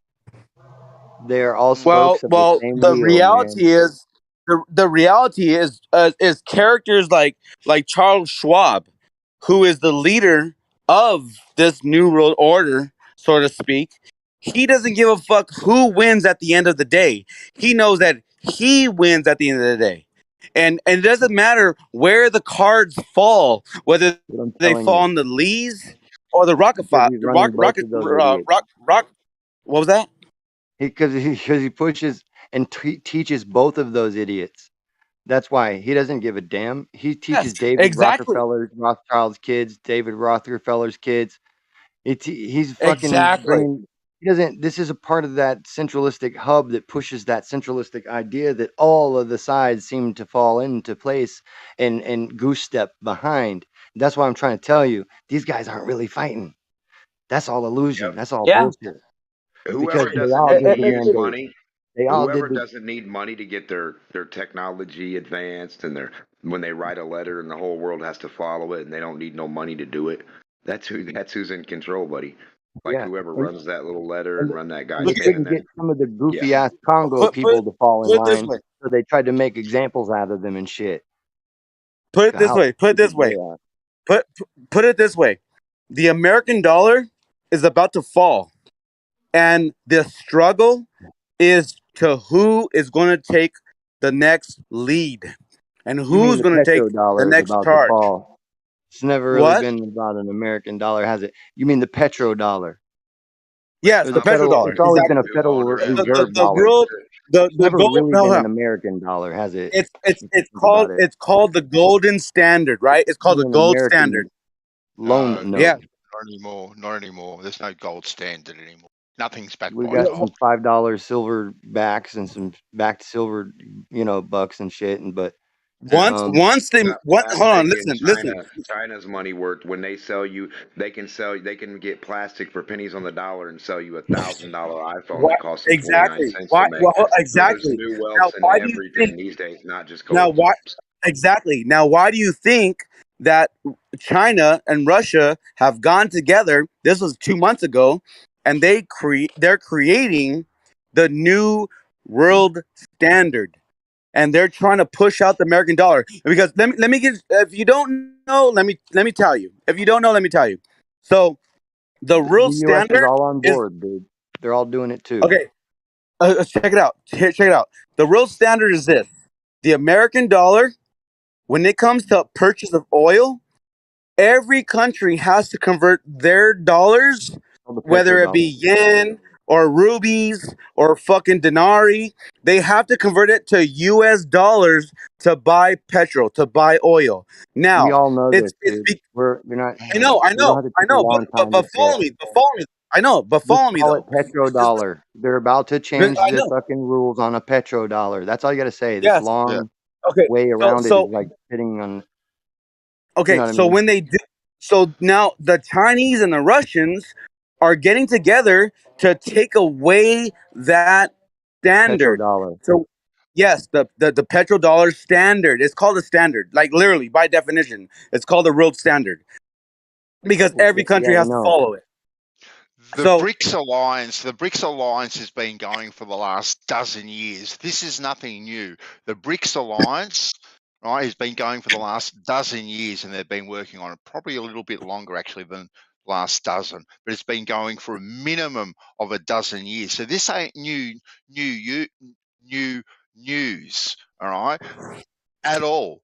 They're all Well, spokes of the same the wheel, reality man. is the reality is characters like Charles Schwab, who is the leader of this new world order, so to speak. He doesn't give a fuck who wins at the end of the day. He knows that he wins at the end of the day. And it doesn't matter where the cards fall, whether they fall on the Lees or the Because he's running both of those idiots. What was that? Because he pushes and teaches both of those idiots. That's why he doesn't give a damn. He teaches David Rockefeller's Rothschild's kids, David Rockefeller's kids. He's fucking bringing. He doesn't. This is a part of that centralistic hub that pushes that centralistic idea that all of the sides seem to fall into place and goose step behind. That's why I'm trying to tell you, these guys aren't really fighting. That's all illusion. That's all bullshit. Whoever doesn't need money to get their technology advanced, and when they write a letter and the whole world has to follow it, and they don't need no money to do it. That's who's in control, buddy. Like whoever runs that little letter and run that guy. They couldn't get some of the goofy ass Congo people to fall in line, so they tried to make examples out of them and shit. Put it this way. The American dollar is about to fall, and the struggle is to who is going to take the next lead and who's going to take the next charge. It's never really been about an American dollar, has it? You mean the petrodollar? Yes, the petrodollar. It's always been a Federal Reserve dollar. It's never really been an American dollar, has it? It's called the golden standard, right? It's called the gold standard. Loan note. Yeah. Not anymore. There's no gold standard anymore. Nothing's backed We by got some $5 silver backs and some backed silver, bucks and shit. But once they hold on, listen. China's money worked when they sell you. They can get plastic for pennies on the dollar and sell you $1,000 iPhone that costs them 49 cents to make. Exactly. So there's new wealth in everything these days, not just gold. Now why? Exactly. Now why do you think that China and Russia have gone together? This was 2 months ago, and they're creating the new world standard. And they're trying to push out the American dollar because let me get. If you don't know, let me tell you. If you don't know, let me tell you. So the real standard is all on board, dude. They're all doing it too. Okay, check it out. Check it out. The real standard is this: the American dollar, when it comes to purchase of oil, every country has to convert their dollars, whether it be yen or rubies or fucking denari. They have to convert it to US dollars to buy petrol, to buy oil. Now, we all know this, dude. You're not. I know. But follow me. I know, but follow me though. Call it petrodollar. They're about to change the fucking rules on a petrodollar. That's all you got to say. This long way around it is like sitting on. Okay, so when they do, so now the Chinese and the Russians are getting together to take away that standard. Petrodollar. So yes, the petrodollar standard. It's called a standard, like literally by definition, it's called the world standard because every country has to follow it. The BRICS alliance has been going for the last dozen years. This is nothing new. The BRICS alliance, right, has been going for the last dozen years, and they've been working on it probably a little bit longer actually than last dozen, but it's been going for a minimum of a dozen years. So this ain't new news, all right, at all,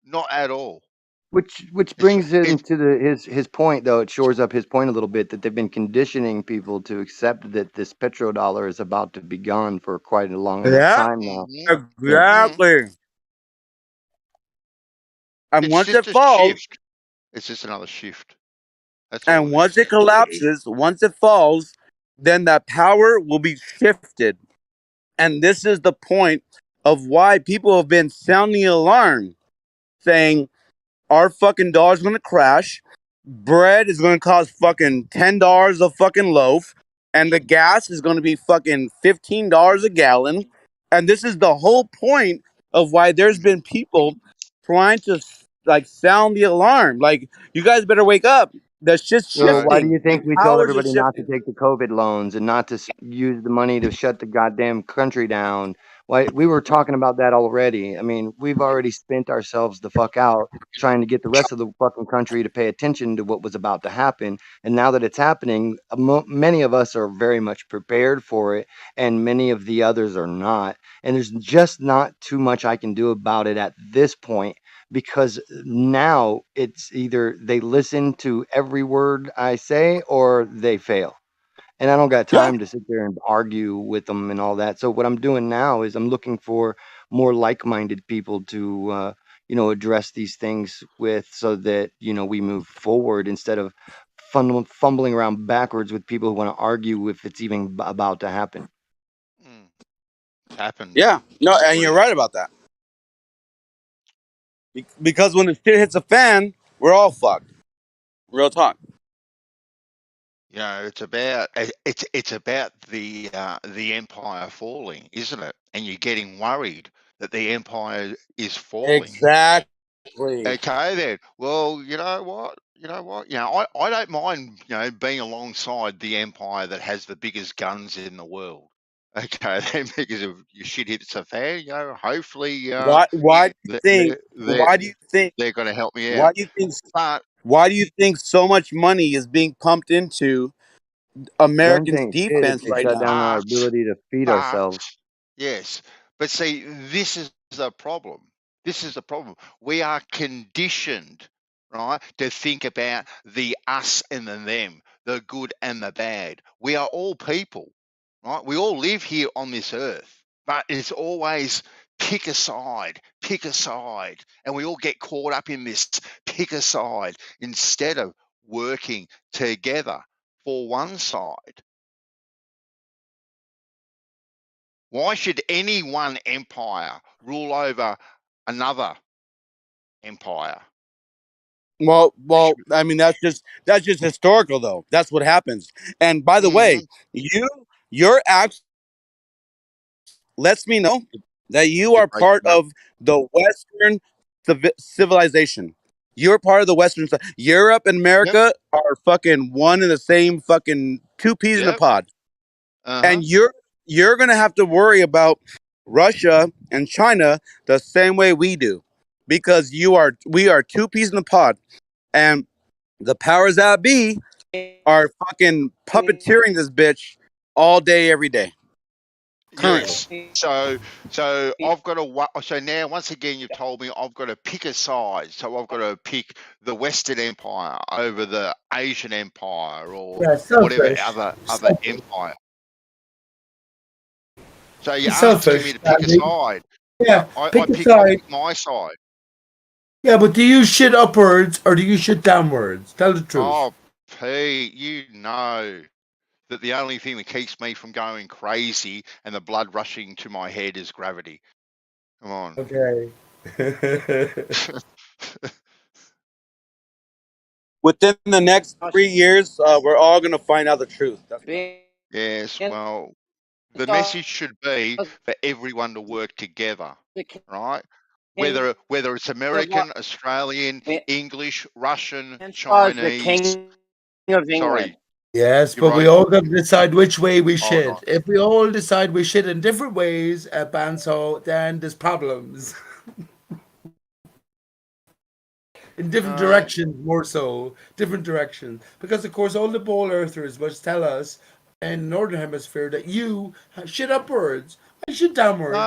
not at all. Which brings him to his point, though. It shores up his point a little bit that they've been conditioning people to accept that this petrodollar is about to be gone for quite a long time now. Exactly. And once it falls, it's just another shift. And once it collapses, once it falls, then that power will be shifted. And this is the point of why people have been sounding the alarm, saying our fucking dollar's going to crash, bread is going to cost fucking $10 a fucking loaf, and the gas is going to be fucking $15 a gallon, And this is the whole point of why there's been people trying to like sound the alarm. Like, you guys better wake up. The shit's Well, why do shifting. you think The we told powers are everybody not to shifting. take the COVID loans and not to use the money to shut the goddamn country down? Why we were talking about that already. I mean, we've already spent ourselves the fuck out trying to get the rest of the fucking country to pay attention to what was about to happen. And now that it's happening, many of us are very much prepared for it, and many of the others are not. And there's just not too much I can do about it at this point, because now it's either they listen to every word I say or they fail. And I don't got Yeah. time to sit there and argue with them and all that. So what I'm doing now is I'm looking for more like-minded people to, address these things with, so that, we move forward instead of fumbling around backwards with people who want to argue if it's even about to happen. It's happened. Yeah. No, and you're right about that. Because when the shit hits a fan, we're all fucked. Real talk. You know, it's about the empire falling, isn't it? And you're getting worried that the empire is falling. Exactly. Okay, then. Well, you know what? I don't mind, being alongside the empire that has the biggest guns in the world. Okay, then, because if your shit hits a fan, hopefully, Why do you think they're going to help me why out. do you think But why do you think so much money is being pumped into Guns Americans' ain't shit if defense they right shut now? down our ability to feed ourselves. Yes, but see, this is the problem. This is the problem. We are conditioned, right, to think about the us and the them, the good and the bad. We are all people, right? We all live here on this earth, but it's always pick a side, and we all get caught up in this pick a side instead of working together for one side. Why should any one empire rule over another empire? Well, I mean, that's just historical, though. That's what happens. And by the way, your act lets me know that you are part of the Western civilization. You're part of the Western. Europe and America are fucking one and the same, fucking two peas in a pod. And you're gonna have to worry about Russia and China the same way we do, because we are two peas in the pod, and the powers that be are fucking puppeteering this bitch all day, every day. Currently. Yes. So I've got to. So now, once again, you've told me I've got to pick a side. So I've got to pick the Western Empire over the Asian Empire or whatever other empire. So you're asking me to pick a side. Yeah, I pick a pick side. my side. Yeah, but do you shit upwards or do you shit downwards? Tell the truth. Oh, Pete, you know that the only thing that keeps me from going crazy and the blood rushing to my head is gravity. Come on. Okay. Within the next 3 years, we're all gonna find out the truth. Yes, well, the message should be for everyone to work together, right? Whether it's American, Australian, English, Russian, Chinese. Sorry. Yes, You're but we right. all got to decide which way we Hold shit. on. If we all decide we shit in different ways at Banso, then there's problems. In different directions, more so. Different directions. Because, of course, all the ball earthers must tell us in the Northern Hemisphere that you shit upwards. I shit downwards.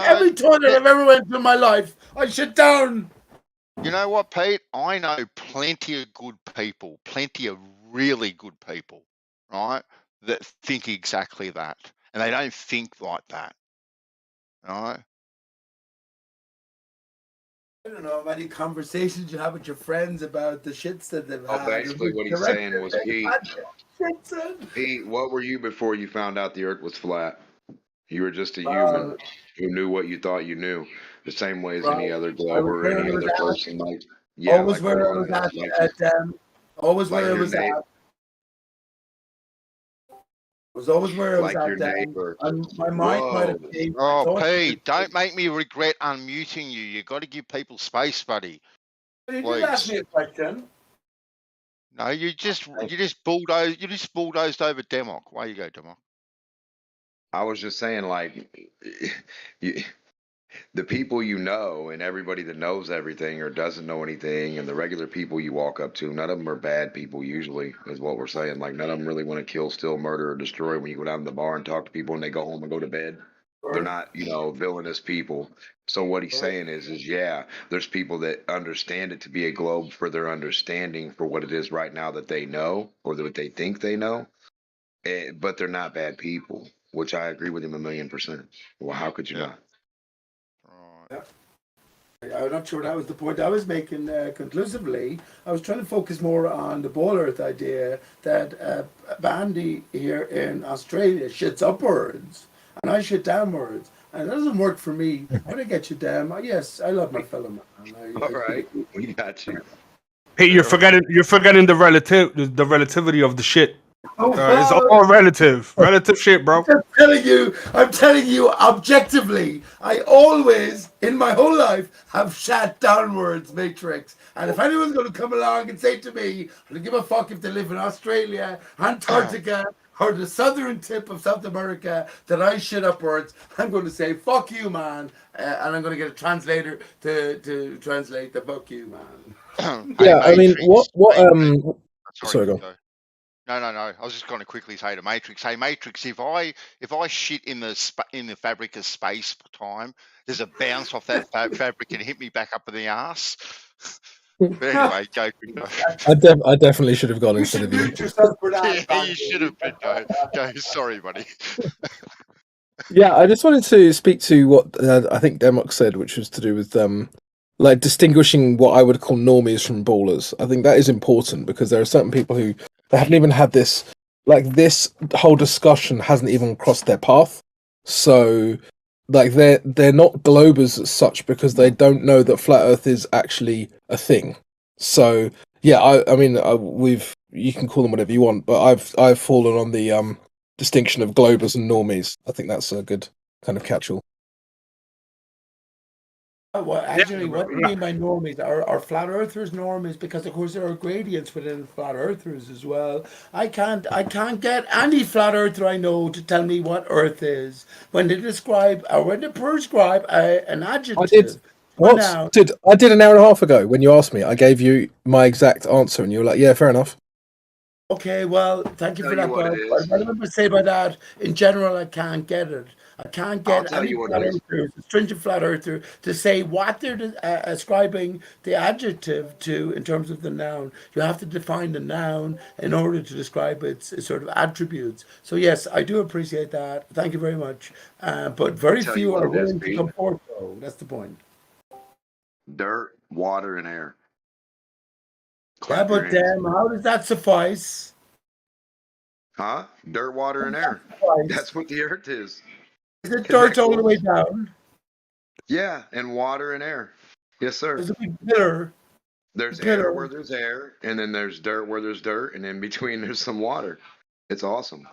Every toilet I've ever went to in my life, I shit down. You know what, Pete? I know plenty of good people, plenty of really good people, right, that think exactly that. And they don't think like that, right? I don't know, many conversations you have with your friends about the shits that they've had. Basically what he's saying was, Pete, what were you before you found out the earth was flat? You were just a human who knew what you thought you knew, the same way as any other glober or any other person. Like, yeah, always like where I was at always where I was at. was always where I was Like your at, Dan. neighbor. My mind might have Whoa. changed. Oh, Pete, don't make me regret unmuting you. You got to give people space, buddy. You did ask me a question. No, you just bulldozed over Demok. Why you go, Demok? I was just saying, like, you, the people you know and everybody that knows everything or doesn't know anything and the regular people you walk up to, none of them are bad people usually, is what we're saying. Like, none of them really want to kill, steal, murder, or destroy when you go down to the bar and talk to people and they go home and go to bed. They're not, villainous people. So what he's saying is yeah, there's people that understand it to be a globe for their understanding for what it is right now that they know or what they think they know. But they're not bad people, which I agree with him 1,000,000%. Well, how could you not? I'm not sure that was the point I was making conclusively. I was trying to focus more on the ball earth idea that Bandy here in Australia shits upwards and I shit downwards. And it doesn't work for me. How do I get you down? Yes, I love my fellow man. All right, we got you. Hey, you're forgetting the relativity of the shit. It's well, all relative shit, bro. I'm telling you objectively, I always, in my whole life, have shat downwards, Matrix. And if anyone's going to come along and say to me, I don't give a fuck if they live in Australia, Antarctica, or the southern tip of South America, that I shit upwards, I'm going to say, fuck you, man. And I'm going to get a translator to translate the fuck you, man. Yeah, I mean, sorry, go. No. I was just going to quickly say to Matrix, hey Matrix, if I shit in the fabric of space time, there's a bounce off that fabric and hit me back up in the ass. But anyway, go. I definitely should have gone instead of you. Yeah, you should have been. Go. Sorry, buddy. Yeah, I just wanted to speak to what I think Demok said, which was to do with like distinguishing what I would call normies from ballers. I think that is important because there are certain people who they haven't even had this whole discussion hasn't even crossed their path. So like they're not globers as such because they don't know that flat Earth is actually a thing. So yeah, I mean you can call them whatever you want, but I've fallen on the distinction of globers and normies. I think that's a good kind of catch-all. Well, actually, what do you mean by normies? Are flat earthers normies? Because of course there are gradients within flat earthers as well. I can't get any flat earther I know to tell me what Earth is when they describe or when they prescribe an adjective. I did. I did an hour and a half ago when you asked me. I gave you my exact answer, and you were like, "Yeah, fair enough." Okay, well, thank you for that. But I remember say by that in general, I can't get it. I can't get any flat earther, stringent flat earther, to say what they're ascribing the adjective to in terms of the noun. You have to define the noun in order to describe its sort of attributes. So yes, I do appreciate that. Thank you very much. But very few are willing to come forward, though. That's the point. Dirt, water, and air. Yeah, but how does that suffice? Huh? Dirt, water, and air. That's what the Earth is. Is it dirt all the way down? Yeah, and water and air. Yes, sir. There's a big pillar. There's air where there's air, and then there's dirt where there's dirt, and in between there's some water. It's awesome.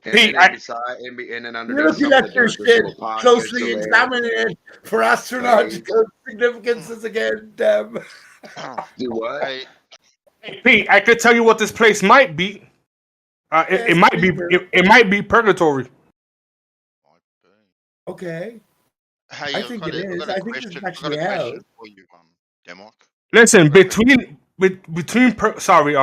And then under you're looking at your shit, closely examining it for astronautical significances again, damn. Do what? Hey, Pete, I could tell you what this place might be. It might be purgatory. Okay. Hey, I think it is. I think it's actually hell. Listen, between purgatory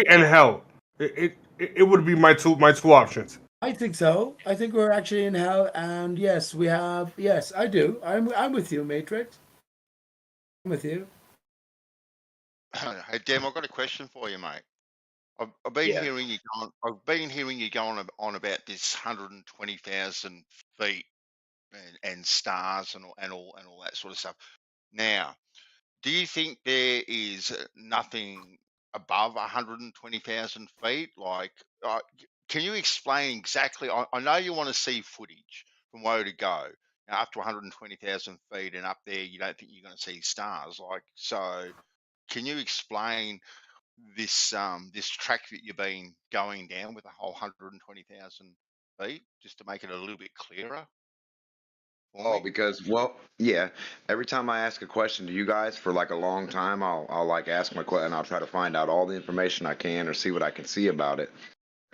and hell, it would be my two options. I think so. I think we're actually in hell, and yes, we have. Yes, I do. I'm with you, Matrix. I'm with you. Hey, Dem, I've got a question for you, mate. I've been hearing you going on about this 120,000 feet and stars and all that sort of stuff. Now, do you think there is nothing above 120,000 feet? Like, can you explain exactly? I know you want to see footage from where to go. Now, up to 120,000 feet and up there, you don't think you're going to see stars. Like, so can you explain this track that you've been going down with the whole 120,000 feet, just to make it a little bit clearer? Because, well, yeah, every time I ask a question to you guys for like a long time, I'll like ask my question and I'll try to find out all the information I can or see what I can see about it.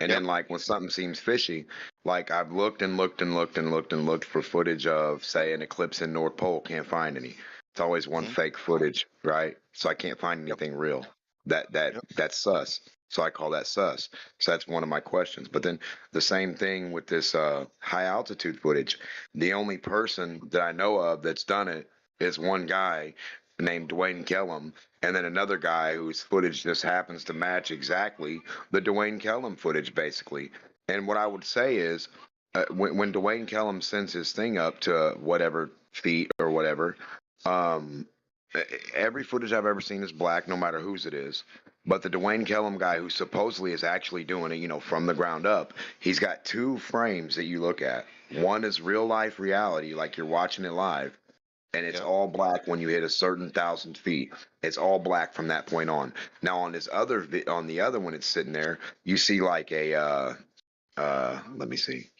And then like when something seems fishy, like I've looked and looked and looked and looked and looked for footage of, say, an eclipse in North Pole, can't find any. It's always one fake footage, right? So I can't find anything real. That's sus. So I call that sus. So that's one of my questions. But then the same thing with this high altitude footage. The only person that I know of that's done it is one guy named Dwayne Kellum, and then another guy whose footage just happens to match exactly the Dwayne Kellum footage, basically. And what I would say is, when Dwayne Kellum sends his thing up to whatever feet or whatever, every footage I've ever seen is black, no matter whose it is. But the Dwayne Kellum guy, who supposedly is actually doing it, from the ground up, he's got two frames that you look at. One is real life reality, like you're watching it live, and it's all black when you hit a certain 1,000 feet. It's all black from that point on. Now on the other one, it's sitting there. You see like a let me see.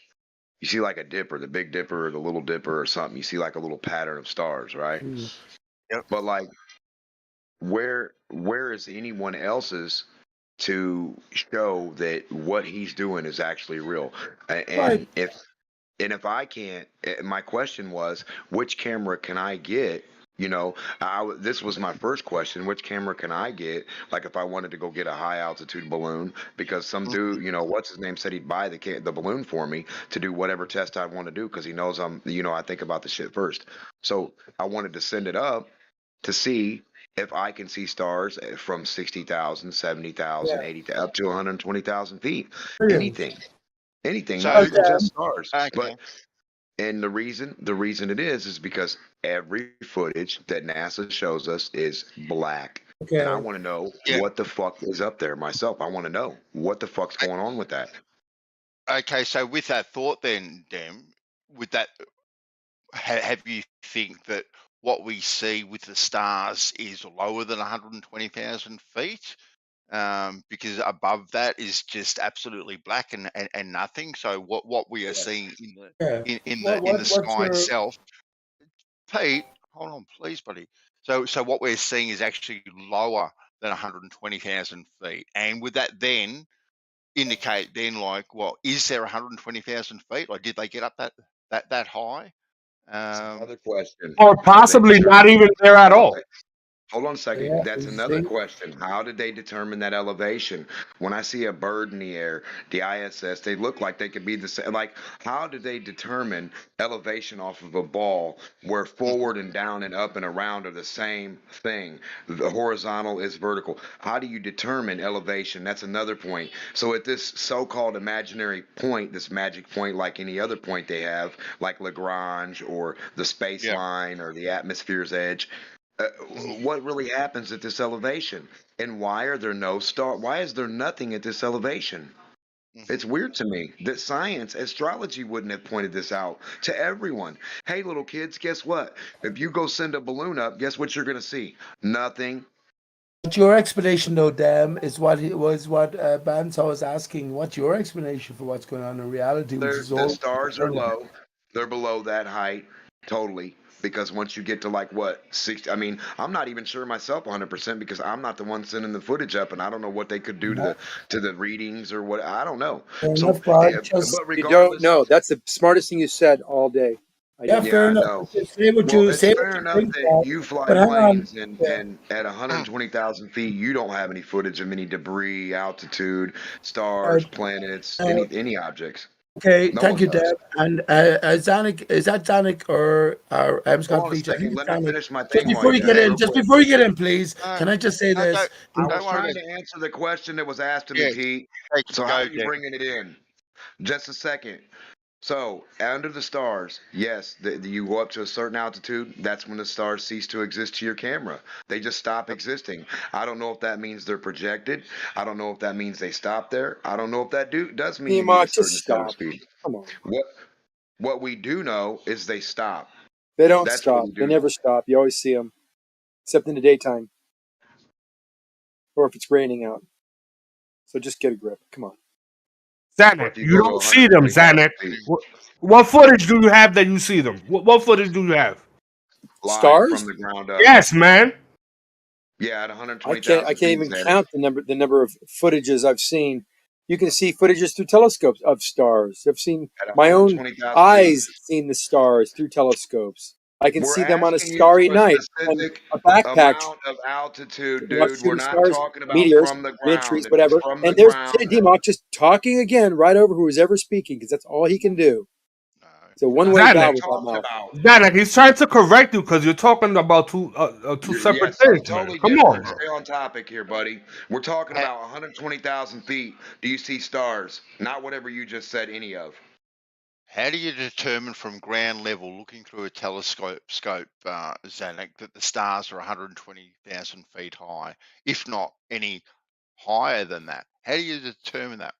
You see like a dipper, the Big Dipper or the Little Dipper or something. You see like a little pattern of stars, right? Yep. But like, where is anyone else's to show that what he's doing is actually real? And if I can't, my question was, which camera can I get? This was my first question. Which camera can I get? Like if I wanted to go get a high altitude balloon, because some dude, what's his name, said he'd buy the balloon for me to do whatever test I want to do, because he knows I think about the shit first. So I wanted to send it up to see if I can see stars from 60,000, 70,000, 80,000, up to 120,000 feet. Anything, not even just stars. But and the reason it is because every footage that NASA shows us is black. Okay. And I want to know what the fuck is up there myself. I want to know what the fuck's going on with that. Okay, so with that thought then, Dem, with that, have you think that what we see with the stars is lower than 120,000 feet? Because above that is just absolutely black and nothing. So what we are seeing in the sky itself, Pete, hold on, please, buddy. So what we're seeing is actually lower than 120,000 feet, and would that then indicate like, well, is there 120,000 feet? Like, did they get up that high? Another question. Or possibly not even there at all. Hold on a second. That's another question. How did they determine that elevation? When I see a bird in the air, the ISS, they look like they could be the same. Like, how did they determine elevation off of a ball where forward and down and up and around are the same thing? The horizontal is vertical. How do you determine elevation? That's another point. So at this so-called imaginary point, this magic point, like any other point they have, like Lagrange or the space line or the atmosphere's edge, what really happens at this elevation, and why are there no stars? Why is there nothing at this elevation? It's weird to me that science, astrology wouldn't have pointed this out to everyone. Hey, little kids, guess what? If you go send a balloon up, guess what you're going to see? Nothing. But your explanation, though, Dem, is what Bandsaw was asking. What's your explanation for what's going on in reality? The stars are low. They're below that height, totally. Because once you get to like what 60, I mean, I'm not even sure myself 100% because I'm not the one sending the footage up, and I don't know what they could do to the readings or what. I don't know. So, but regardless, you don't know. That's the smartest thing you said all day. Fair enough. Say what well, you it's say. Fair enough that you fly planes and at 120,000 feet, you don't have any footage of any debris, altitude, stars, planets, any objects. Okay, No thank you, one does. Deb. And Zanik, is that Zanik or I'm Hold on a second. Let me finish my thing. Just before you get in, please, can I just say this? I was trying to answer the question that was asked to me, Pete. So how are you bringing it in? Just a second. So, under the stars, yes, you go up to a certain altitude. That's when the stars cease to exist to your camera. They just stop existing. I don't know if that means they're projected. I don't know if that means they stop there. I don't know if that does mean you need a certain shutter speed. Come on. What we do know is they stop. They don't stop. They never stop. You always see them, except in the daytime. or if it's raining out. So just get a grip. Come on. Zanuck, you don't see them, Zanuck. What footage do you have that you see them? What footage do you have? Live Stars from the ground up. Yes, man. Yeah, at I 120,000 can't feet. even count the number of footages I've seen. You can see footages through telescopes of stars. I've seen my own eyes seen the stars through telescopes. I can see them on a starry night on a backpack. Amount of altitude, Watch dude. We're shooting not stars, talking about meteors, from the mid-trees, ground. If it's whatever. from And the there's ground, D-Mock just talking again right over who's ever speaking because that's all he can do. It's a one-way valve with that mouth. Zanuck, he's trying to correct you because you're talking about two separate things, totally man. Come different. on, bro. Stay on topic here, buddy. We're talking about 120,000 feet. Do you see stars? Not whatever you just said any of. How do you determine from ground level, looking through a telescope, Zanuck, that the stars are 120,000 feet high, if not any higher than that? How do you determine that?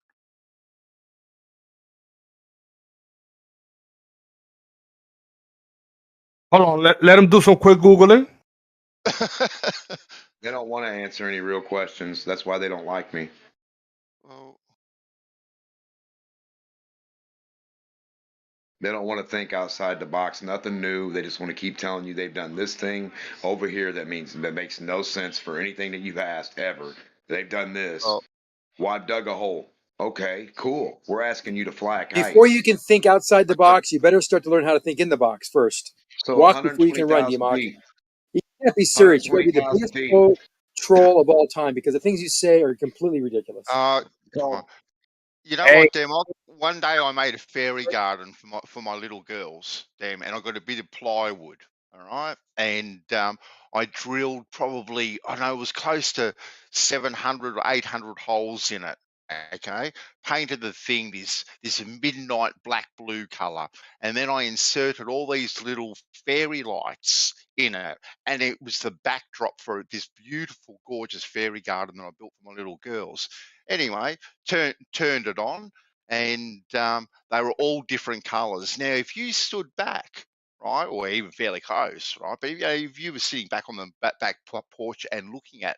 Hold on, let him do some quick Googling. They don't want to answer any real questions. That's why they don't like me. They don't want to think outside the box. Nothing new. They just want to keep telling you they've done this thing over here that makes no sense for anything that you've asked ever. They've done this. Well, I've dug a hole. Okay, cool. We're asking you to fly a kite. Before you can think outside the box, you better start to learn how to think in the box first. So Walk before you can run, 120,000 D-Mock. feet. You can't be serious. You got to be the 120,000 biggest troll of all time because the things you say are completely ridiculous. You know what, damn? One day I made a fairy garden for my little girls, damn, and I got a bit of plywood, all right, and I drilled probably, I know it was close to 700 or 800 holes in it. Okay, painted the thing this midnight black blue color, and then I inserted all these little fairy lights in it, and it was the backdrop for this beautiful, gorgeous fairy garden that I built for my little girls. Anyway, turned it on, and they were all different colors. Now, if you stood back, right, or even fairly close, right, but if you were sitting back on the back porch and looking at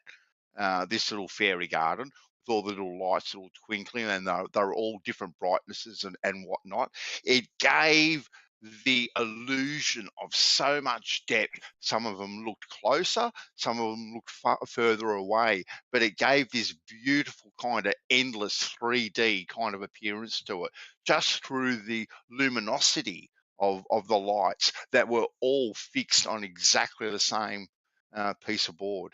this little fairy garden with all the little lights all twinkling, and they were all different brightnesses and whatnot, it gave the illusion of so much depth. Some of them looked closer, some of them looked further away, but it gave this beautiful kind of endless 3D kind of appearance to it, just through the luminosity of the lights that were all fixed on exactly the same piece of board.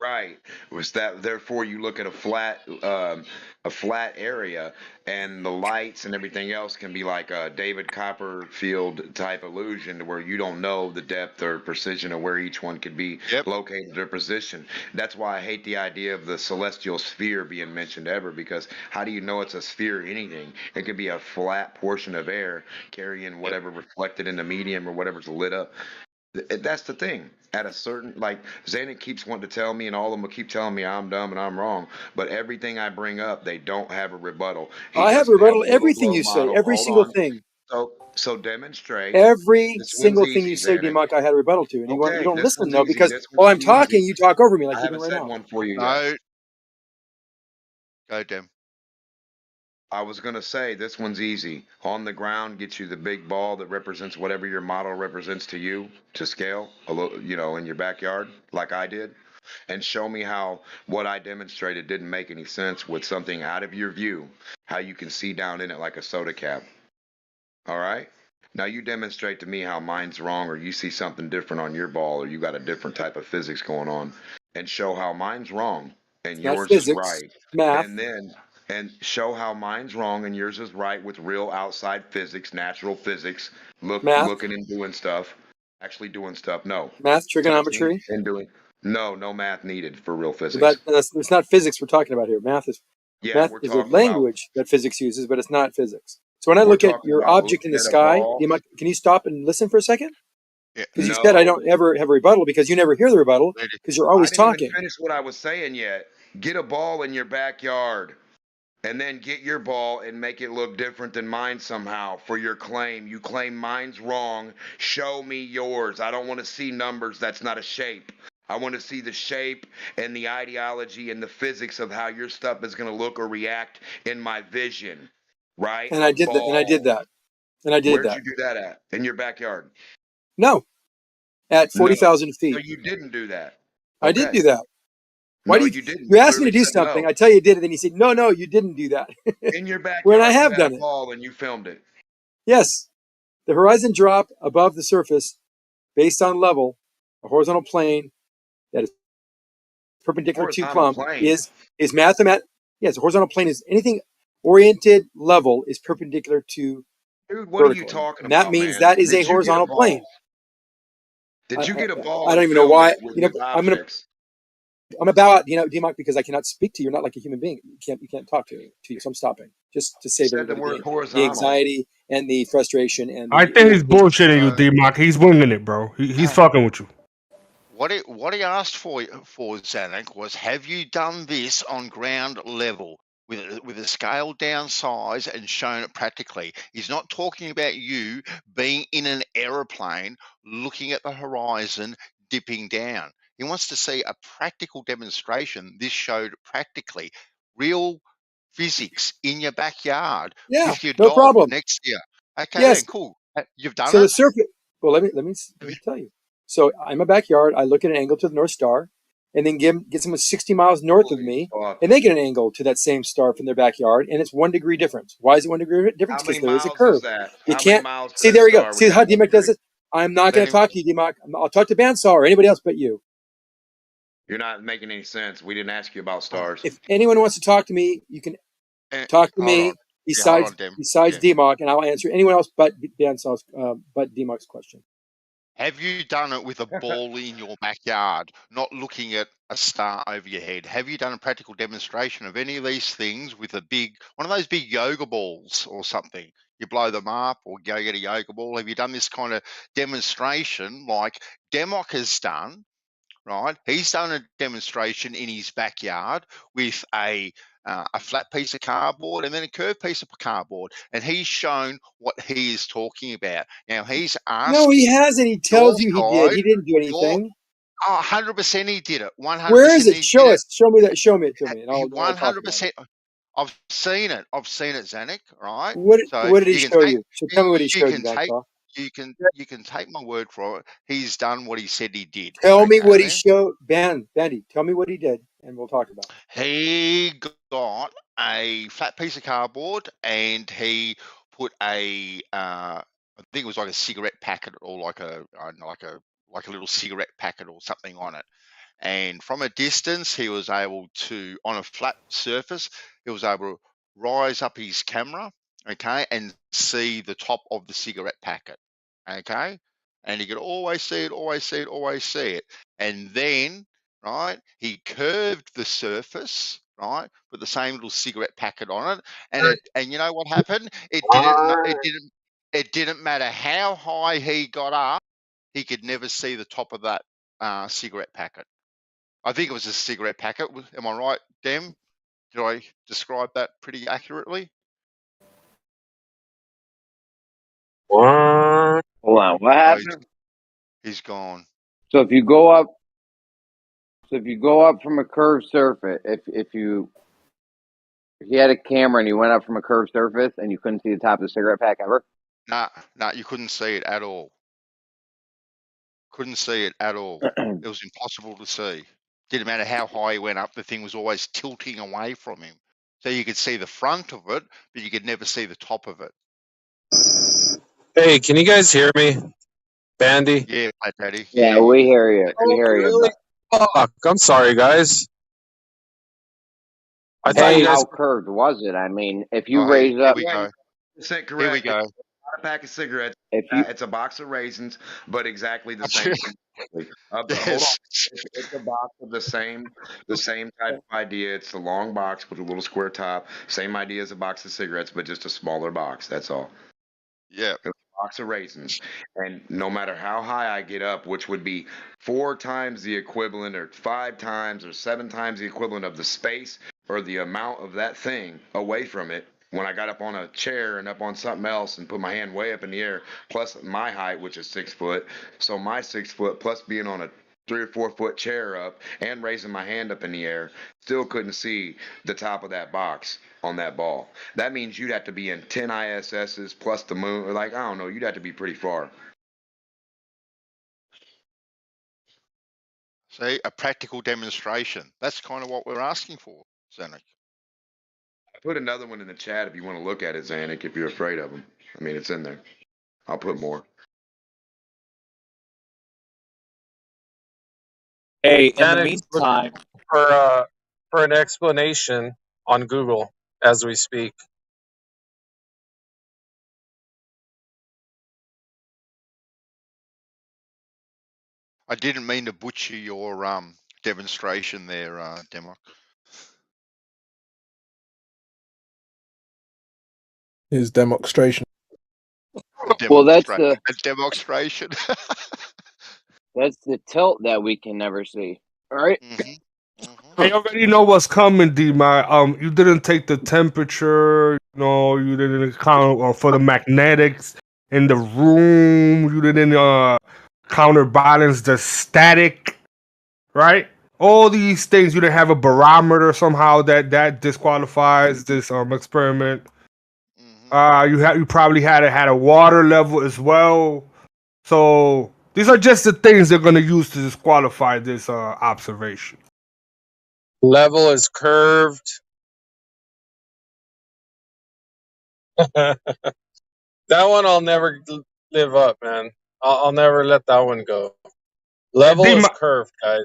Right. Was that therefore you look at a flat area and the lights and everything else can be like a David Copperfield type illusion where you don't know the depth or precision of where each one could be located or position. That's why I hate the idea of the celestial sphere being mentioned ever, because how do you know it's a sphere or anything? It could be a flat portion of air carrying whatever reflected in the medium or whatever's lit up. That's the thing. At a certain, like, Zanuck keeps wanting to tell me, and all of them will keep telling me I'm dumb and I'm wrong. But everything I bring up, they don't have a rebuttal. I have a rebuttal everything you say, every single thing. So demonstrate. Every This single one's thing easy, you say, Zanuck. D-Mock, I had a rebuttal to, and you Okay, don't this listen one's though easy. because This while one's I'm talking, easy. you talk over me like I you're doing haven't right said now. one for you No. yet. Go, Dem. I was going to say this one's easy. On the ground, get you the big ball that represents whatever your model represents to you to scale, a little, in your backyard, like I did, and show me how what I demonstrated didn't make any sense with something out of your view, how you can see down in it like a soda cap. All right? Now you demonstrate to me how mine's wrong, or you see something different on your ball, or you got a different type of physics going on, and show how mine's wrong and It's not yours is physics, right. math. And show how mine's wrong and yours is right with real outside physics, natural physics, Math. looking and doing stuff, actually doing stuff. No. Math, trigonometry. And doing. No math needed for real physics. It's not physics we're talking about here. Math is a talking language that physics uses, but it's not physics. So when I look at your object in the sky, can you stop and listen for a second? Because you said I don't ever have a rebuttal because you never hear the rebuttal because you're always I didn't talking. even finish what I was saying yet. Get a ball in your backyard. And then get your ball and make it look different than mine somehow for your claim. You claim mine's wrong. Show me yours. I don't want to see numbers. That's not a shape. I want to see the shape and the ideology and the physics of how your stuff is going to look or react in my vision, right? And I did that. And I did that. And I did Where'd that. you do that at? In your backyard? No, at 40,000 feet. So you didn't do that. I did do that. Why No, do you didn't. you asked me to Clearly do said something? no. I tell you did it, then you said no, you didn't do that. In your backyard, when I have you had done a it. ball and you filmed it. Yes, the horizon drop above the surface, based on level, a horizontal plane that is perpendicular to plumb is mathematical. Yes, a horizontal plane is anything oriented level is perpendicular to Dude, what vertical. are you talking and that about, means man? that is Did a you get a horizontal ball? plane. Did you get a ball? I don't even know why. I'm about, DMOC, because I cannot speak to you. You're not like a human being. You can't talk to you. So I'm stopping just to save everybody the anxiety and the frustration and I think he's bullshitting you, D-Mock. He's winging it, bro. He's fucking with you. What he asked for Zanuck was, have you done this on ground level with a scaled down size and shown it practically? He's not talking about you being in an aeroplane looking at the horizon dipping down. He wants to see a practical demonstration. This showed practically real physics in your backyard with your dog problem. next to you. Okay, Yes. then cool. You've done So it. the surface. Well, let me tell you. So I'm a backyard. I look at an angle to the North Star, and then get someone 60 miles north of me, and they get an angle to that same star from their backyard, and it's 1 degree difference. Why is it 1 degree difference? Because there is a curve. You can't see. There we go. See how DMOC does it. I'm not going to talk to you, DMOC. I'll talk to Bandsaw or anybody else but you. You're not making any sense. We didn't ask you about stars. If anyone wants to talk to me, you can talk to me. Besides DMOC, and I'll answer anyone else but Bansaw's but DMOC's question. Have you done it with a ball in your backyard, not looking at a star over your head? Have you done a practical demonstration of any of these things with one of those big yoga balls or something? You blow them up or go get a yoga ball. Have you done this kind of demonstration like DMOC has done? Right, he's done a demonstration in his backyard with a flat piece of cardboard and then a curved piece of cardboard, and he's shown what he is talking about. Now he's asking. No, he hasn't. He tells you he did. He didn't do anything. 100% he did it. 100%. Where is it? Show us. Show me that. Show me it to me. And I'll 100%. I've seen it. Zanuck. Right. What did he show you? So tell me what he showed you. You can take my word for it. He's done what he said he did. Tell me what he showed. Bandy, tell me what he did, and we'll talk about it. He got a flat piece of cardboard, and he put I think it was like a cigarette packet or like a little cigarette packet or something on it. And from a distance, he was able to, on a flat surface, he was able to rise up his camera, okay, and see the top of the cigarette packet, okay, and he could always see it. And then, right, he curved the surface, right, with the same little cigarette packet on it, and you know what happened? It didn't matter how high he got up, he could never see the top of that cigarette packet. I think it was a cigarette packet. Am I right, Dem? Did I describe that pretty accurately? What? Hold on. What happened? He's gone. So if you go up from a curved surface, if you had a camera and you went up from a curved surface and you couldn't see the top of the cigarette pack ever? Nah, you couldn't see it at all. It was impossible to see. Didn't matter how high he went up, the thing was always tilting away from him. So you could see the front of it, but you could never see the top of it. Hey, can you guys hear me? Bandy? Yeah, Daddy. Yeah, we hear you. We hear really? you. Fuck, I'm sorry, guys. I thought you guys... How curved was it? I mean, if you raise up... Correct. Here we go. Not a pack of cigarettes. It's a box of raisins, but exactly the same. Hold on. It's a box of the same type of idea. It's a long box with a little square top. Same idea as a box of cigarettes, but just a smaller box. That's all. Yeah. It's a box of raisins. And no matter how high I get up, which would be 4 times the equivalent or 5 times or 7 times the equivalent of the space or the amount of that thing away from it, when I got up on a chair and up on something else and put my hand way up in the air, plus my height, which is 6 foot, so my 6 foot plus being on a 3 or 4 foot chair up and raising my hand up in the air, still couldn't see the top of that box on that ball. That means you'd have to be in 10 ISSs plus the moon. Like, I don't know, you'd have to be pretty far. See, a practical demonstration. That's kind of what we're asking for, Zanuck. I put another one in the chat if you want to look at it, Zanuck, if you're afraid of them. I mean, it's in there. I'll put more. Hey, in the meantime, for an explanation on Google as we speak. I didn't mean to butcher your demonstration there, Democ. His demonstration. Well, that's the demonstration. that's the tilt that we can never see. All right. I already know what's coming, D-My. You didn't take the temperature, you didn't account for the magnetics in the room, you didn't counterbalance the static, right? All these things, you didn't have a barometer somehow that disqualifies this experiment. You probably had a water level as well. So these are just the things they're going to use to disqualify this observation. Level is curved. That one I'll never live up, man. I'll never let that one go. Level is curved, guys.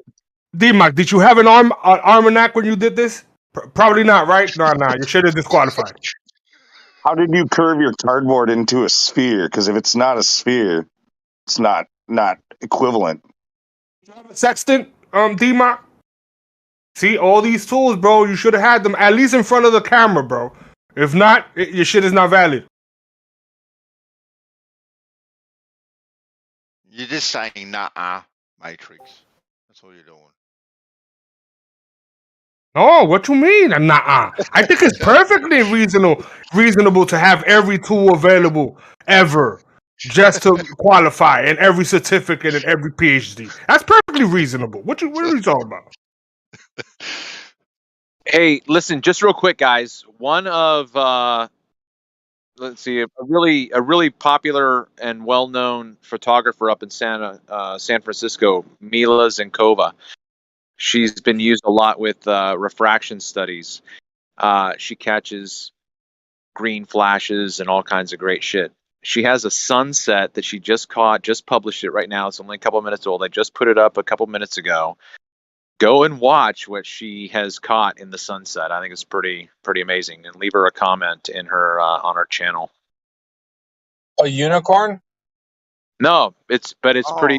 D-Mac, did you have an almanac when you did this? Probably not, right? No, you should have disqualified. How did you curve your cardboard into a sphere? Because if it's not a sphere, it's not equivalent. Sextant, D-Mac? See, all these tools, bro, you should have had them at least in front of the camera, bro. If not, your shit is not valid. You're just saying nah, Matrix. That's all you're doing. No, what you mean? Nah. I think it's perfectly reasonable to have every tool available ever just to qualify, and every certificate and every PhD. That's perfectly reasonable. What are you talking about? Hey, listen, just real quick, guys. One of let's see, a really popular and well-known photographer up in San Francisco, Mila Zankova. She's been used a lot with refraction studies. She catches green flashes and all kinds of great shit. She has a sunset that she just caught, just published it right now. It's only a couple minutes old. I just put it up a couple minutes ago. Go and watch what she has caught in the sunset. I think it's pretty amazing. And leave her a comment in her on her channel. A unicorn? No, it's pretty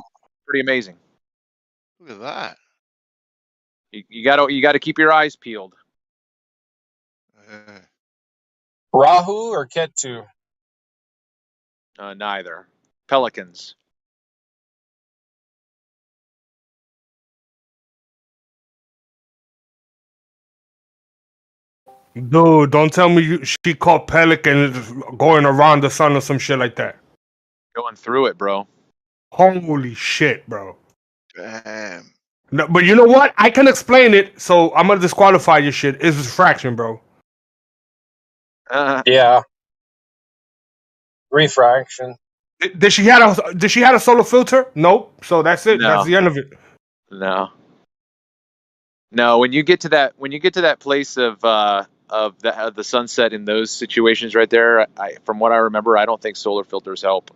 amazing. Look at that. You gotta keep your eyes peeled. Rahu or Ketu? Neither. Pelicans. Dude, don't tell me she caught pelicans going around the sun or some shit like that. Going through it, bro. Holy shit, bro. Damn. No, but you know what? I can explain it, so I'm gonna disqualify your shit. It's refraction, bro. Yeah. Refraction. Did she had a solar filter? Nope. So that's it. No. That's the end of it. No. When you get to that place of the sunset in those situations right there, from what I remember, I don't think solar filters help.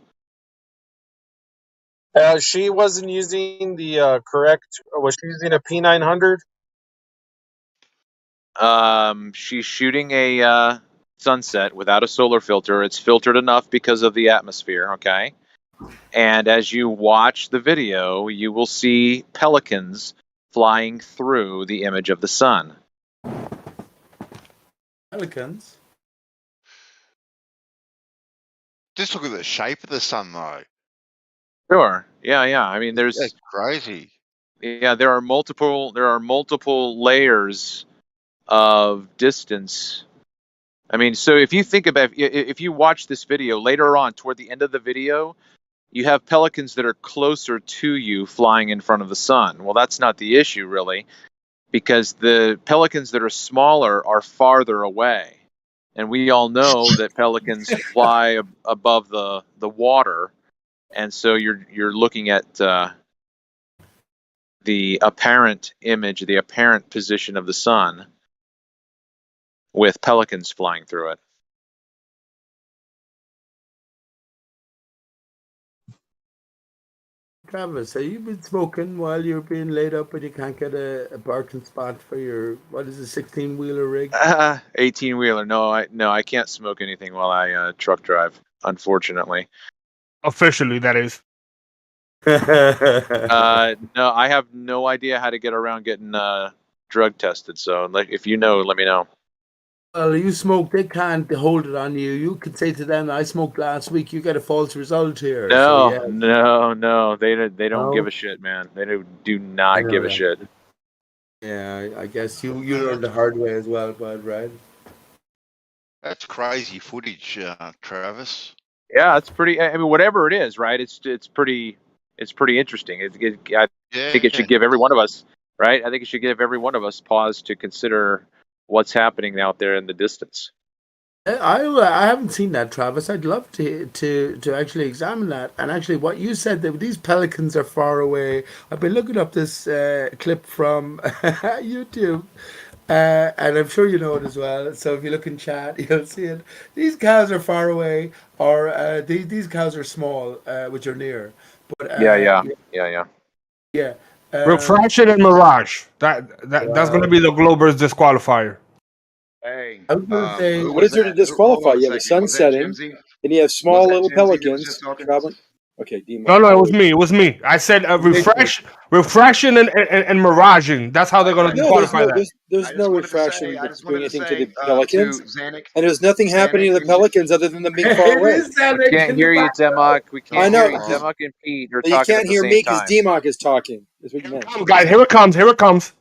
She wasn't using the correct. Was she using a P900? She's shooting a sunset without a solar filter. It's filtered enough because of the atmosphere. Okay. And as you watch the video, you will see pelicans flying through the image of the sun. Pelicans? Just look at the shape of the sun, though. Sure. Yeah. I mean, That's crazy. Yeah, there are multiple layers of distance. I mean, so if you think about if you watch this video later on toward the end of the video, you have pelicans that are closer to you flying in front of the sun. Well, that's not the issue really, because the pelicans that are smaller are farther away. And we all know that pelicans fly above the water, and so you're looking at the apparent image, the apparent position of the sun with pelicans flying through it. Travis, have you been smoking while you're being laid up and you can't get a parking spot for your, what is it, 16-wheeler rig? 18-wheeler. No, I can't smoke anything while I truck drive, unfortunately. Officially, that is. No, I have no idea how to get around getting drug tested. So, if you know, let me know. Well, you smoke, they can't hold it on you. You can say to them, I smoked last week, you get a false result here. No, so, yeah. no, they don't No? give a shit, man. They do not give a that. shit. Yeah, I guess you learned the hard way as well, bud, right? That's crazy footage, Travis. Yeah, it's pretty. I mean, whatever it is, right? It's pretty interesting. I think it should give every one of us, right? I think it should give every one of us pause to consider what's happening out there in the distance. I haven't seen that, Travis. I'd love to actually examine that. And actually, what you said, that these pelicans are far away. I've been looking up this clip from YouTube, and I'm sure you know it as well. So if you look in chat, you'll see it. These cows are far away, or these cows are small, which are near. But Yeah. Refraction and mirage. That's going to be the Glober's disqualifier. Hey, I was going to say, what is there to disqualify? You have the sun setting, and you have small little pelicans traveling. Okay, No, it was me. It was me. I said refraction and miraging. That's how they're going to disqualify that. There's no refraction that's doing anything to the pelicans, and there's nothing happening to the pelicans other than them being far away. We can't hear you, Demok. We can't hear you. Demok and Pete are talking at the same time. You can't hear me because Demok is talking. That's what you meant. Guys, here it comes. Here it comes.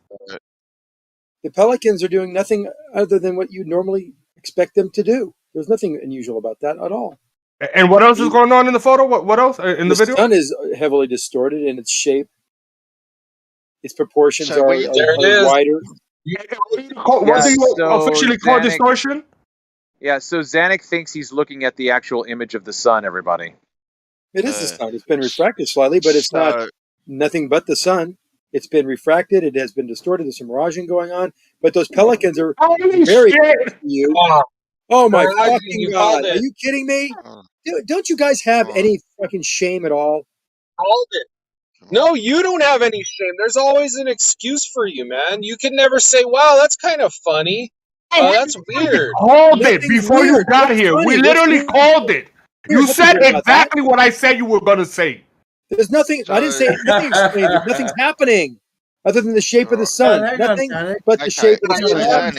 The pelicans are doing nothing other than what you normally expect them to do. There's nothing unusual about that at all. And what else is going on in the photo? What else in the video? The sun is heavily distorted in its shape. Its proportions are wider. What do you officially call distortion? Yeah, so Zanuck thinks he's looking at the actual image of the sun, everybody. It is the sun. It's been refracted slightly, but it's not nothing but the sun. It's been refracted. It has been distorted. There's some miraging going on. But those pelicans are very close to you. Oh, my fucking God. Are you kidding me? Don't you guys have any fucking shame at all? Called it. No, you don't have any shame. There's always an excuse for you, man. You can never say, wow, that's kind of funny. That's weird. Called it before you got here. We literally called it. You said exactly what I said you were going to say. There's nothing. I didn't say nothing. Nothing's happening other than the shape of the sun. Nothing but the shape of the sun.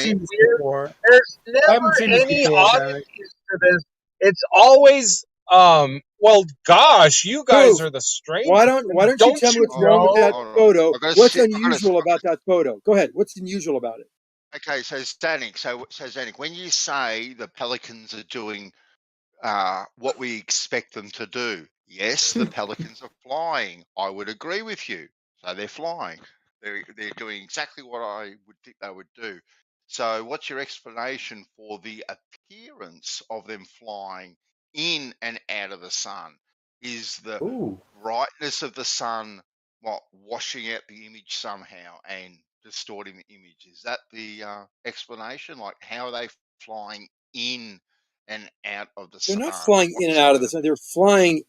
There's never any oddities to this. It's always well, gosh, you guys are the strangers. Why don't you tell me what's wrong with that photo? What's unusual about that photo? Go ahead. What's unusual about it? Okay, so Zanuck, when you say the pelicans are doing what we expect them to do, yes, the pelicans are flying. I would agree with you. So they're flying. They're doing exactly what I would think they would do. So what's your explanation for the appearance of them flying in and out of the sun? Is the brightness of the sun washing out the image somehow and distorting the image? Is that the explanation? Like, how are they flying in and out of the sun? They're not flying in and out of the sun. They're flying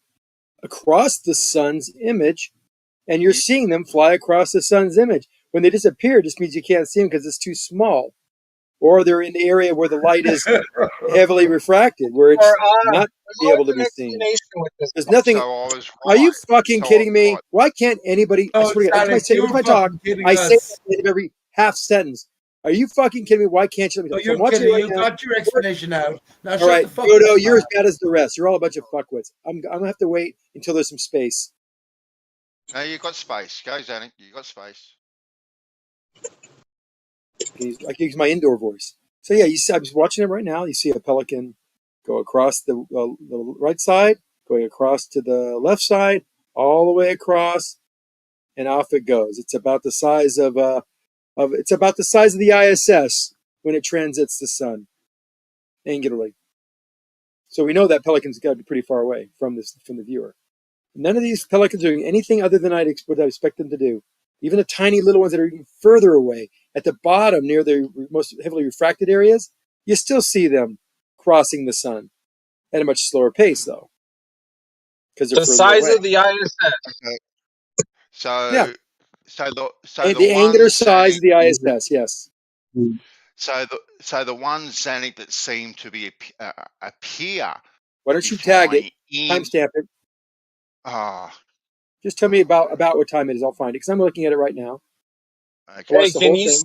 across the sun's image, and you're seeing them fly across the sun's image. When they disappear, it just means you can't see them because it's too small. Or they're in the area where the light is heavily refracted, where it's not able to be seen. There's nothing. Are you fucking kidding me? Why can't anybody? I swear to God, every time I talk, I say that at the end of every half sentence. Are you fucking kidding me? Why can't you let me talk? You're kidding. You got your explanation out. Now all right, Dodo, you're as bad as the rest. You're all a bunch of fuckwits. I'm gonna have to wait until there's some space. No, you got space. Go, Zanuck. You got space. I can use my indoor voice. So yeah, I'm just watching it right now. You see a pelican go across the right side, going across to the left side, all the way across, and off it goes. It's about the size of the ISS when it transits the sun angularly. So we know that pelican's got to be pretty far away from the viewer. None of these pelicans are doing anything other than what I expect them to do. Even the tiny little ones that are even further away, at the bottom near the most heavily refracted areas, you still see them crossing the sun at a much slower pace, though, because they're The further size away. of the ISS. Okay. So, Yeah, so the and the the angular ones size Zanik, of the ISS, yes. so the ones Zanik that seem to be appear Why to don't be you tag it, flying in. timestamp it? Just tell me about what time it is. I'll find it because I'm looking at it right now. Okay. I watched the whole thing.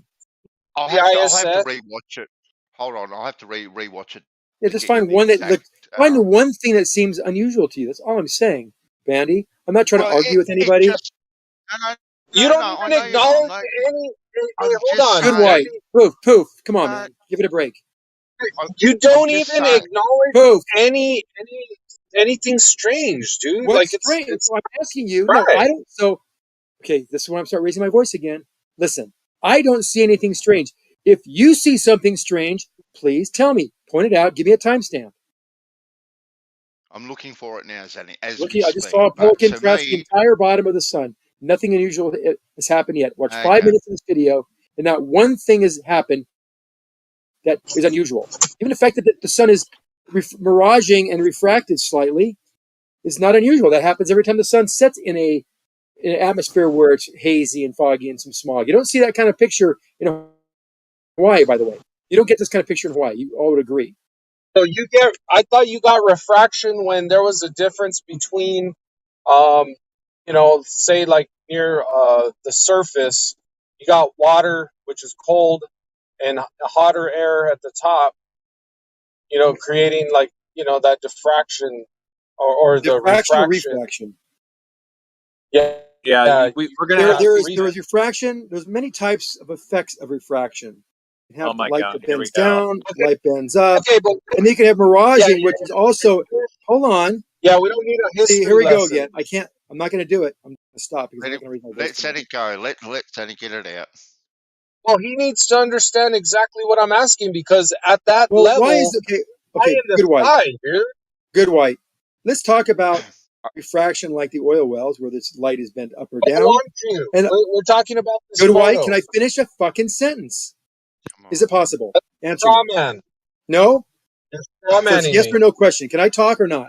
I'll the have to ISS? rewatch it. Hold on, I'll have to rewatch it Yeah, to just get you find the one exact. find the one thing that seems unusual to you. That's all I'm saying, Bandy. I'm not trying to Well, argue with it anybody. just no, You don't I even know you're not. acknowledge No, any. Hey, I'm hold just on. Good saying. white. Poof, poof. Come on, No, man. Give it a break. You I'm don't just even saying. acknowledge Poof. anything strange, dude. What's Like strange? it's So I'm asking you. No, right. I don't. So, okay, this is when I'm start raising my voice again. Listen, I don't see anything strange. If you see something strange, please tell me. Point it out. Give me a timestamp. I'm looking for it now, Zanny, as Look we here, I just saw speak. a But pelican to cross the me, entire bottom of the sun. Nothing unusual has happened yet. Watch 5 okay, minutes of this video, and not one thing has happened that is unusual. Even the fact that the sun is miraging and refracted slightly is not unusual. That happens every time the sun sets in an atmosphere where it's hazy and foggy and some smog. You don't see that kind of picture in Hawaii, by the way. You don't get this kind of picture in Hawaii. You all would agree. So I thought you got refraction when there was a difference between, say like near the surface, you got water which is cold and hotter air at the top, creating like that diffraction or the Diffraction or refraction. refraction? Yeah, Yeah, we're gonna have to. There is refraction. There's many types of effects of refraction. You can Oh have my light God! that Here we bends go. down, light bends up, Okay, but and then you can have miraging, which is also. Hold on. Yeah, we don't need a See, history here we go lesson. again. I'm not going to do it. I'm going to stop because I'm not going to raise my voice. let Zanny go. Let Zanny get it out. Well, he needs to understand exactly what I'm asking because at that Well, why level, is okay? high Okay, in the good white. sky, dude. Good white. Let's talk about refraction like the oil wells, where this light is bent up or I down. want you. And We're talking about this good white. photo. Can I finish a fucking sentence? Is it possible? Answer Straw me. man. No. You're straw So it's a manning yes me. or no question. Can I talk or not?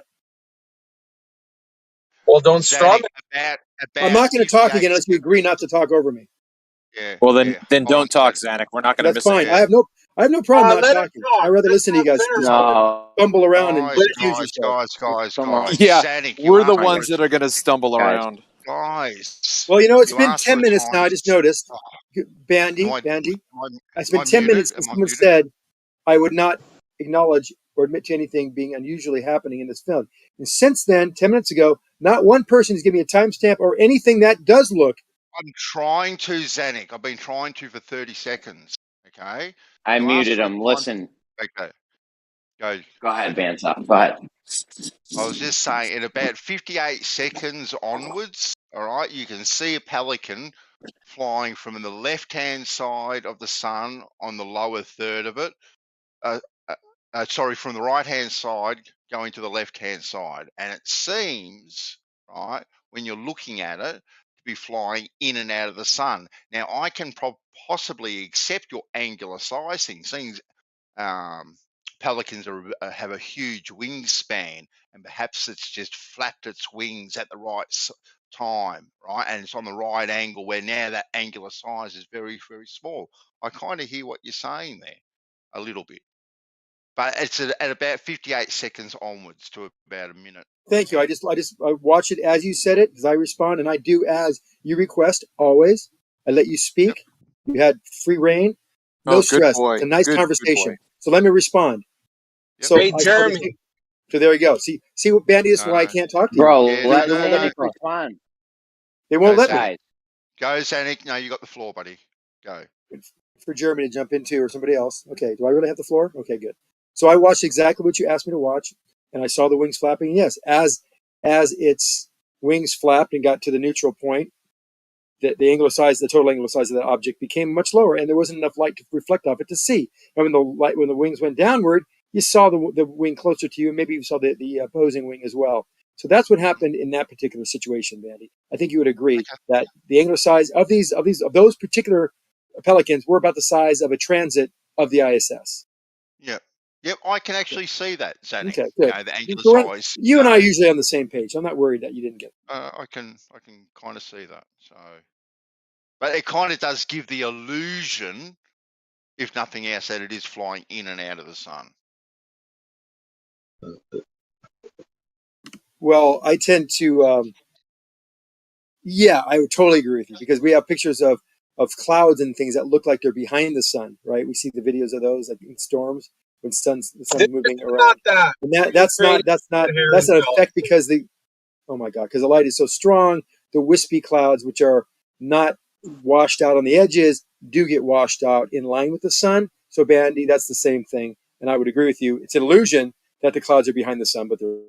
Well, don't straw Zanny, man. I'm not going to talk again unless you agree not to talk over me. Yeah. Well, then Hold on, don't talk, Zanuck. We're not gonna That's miss a fine. beat. I have no problem not Let him talking. talk. I'd rather That's listen to you not guys fair. just No. stumble around and confuse yourself. Guys. Yeah, Zanuck, you we're the asked me ones to. that are gonna stumble Guys. around. Guys, Well, it's you been asked for 10 a minutes now. time. I just noticed. Bandy. It's been 10 minutes and someone said I would not acknowledge or admit to anything being unusually happening in this film. And since then, 10 minutes ago, not one person has given me a timestamp or anything that does look. I'm trying to, Zanuck. I've been trying to for 30 seconds. Okay. I You asked muted for a him. time. Listen. Okay. Go. Go ahead, Bandsaw. Go ahead. I was just saying, in about 58 seconds onwards, all right, you can see a pelican flying from the left-hand side of the sun on the lower third of it. Sorry, from the right-hand side going to the left-hand side. And it seems, right, when you're looking at it, to be flying in and out of the sun. Now, I can possibly accept your angular sizing. Things pelicans have a huge wingspan, and perhaps it's just flapped its wings at the right time, right? And it's on the right angle where now that angular size is very, very small. I kind of hear what you're saying there a little bit, but it's at about 58 seconds onwards to about a minute. Thank you. I watch it as you said it because I respond and I do as you request always. I let you speak. You had free reign. No Oh, good stress. boy. It's a nice Good conversation. boy. So let me respond. So Hey, Jeremy. So there you go. See what Bandy is why I can't talk to you. Bro, Yeah, let They won't let me Zanuck talk. respond. They won't Go, let me. Zanuck. Go, Zanuck. No, you got the floor, buddy. Go. For Jeremy to jump into or somebody else. Okay, do I really have the floor? Okay, good. So I watched exactly what you asked me to watch, and I saw the wings flapping. Yes, as as its wings flapped and got to the neutral point, the total angular size of that object became much lower, and there wasn't enough light to reflect off it to see. And when the wings went downward, you saw the wing closer to you, and maybe you saw the opposing wing as well. So that's what happened in that particular situation, Bandy. I think you would agree that the angular size of those particular pelicans were about the size of a transit of the ISS. Yep. Yep, I can actually see that, Zanik. Okay, good. The angular So size. you and I are usually on the same page. I'm not worried that you didn't get it. I can kind of see that. So, but it kind of does give the illusion, if nothing else, that it is flying in and out of the sun. Well, I tend to, yeah, I would totally agree with you, because we have pictures of clouds and things that look like they're behind the sun, right? We see the videos of those, like in storms when the sun's moving around. And that's not an effect because because the light is so strong. The wispy clouds, which are not washed out on the edges, do get washed out in line with the sun. So, Bandy, that's the same thing. And I would agree with you. It's an illusion that the clouds are behind the sun, but they're.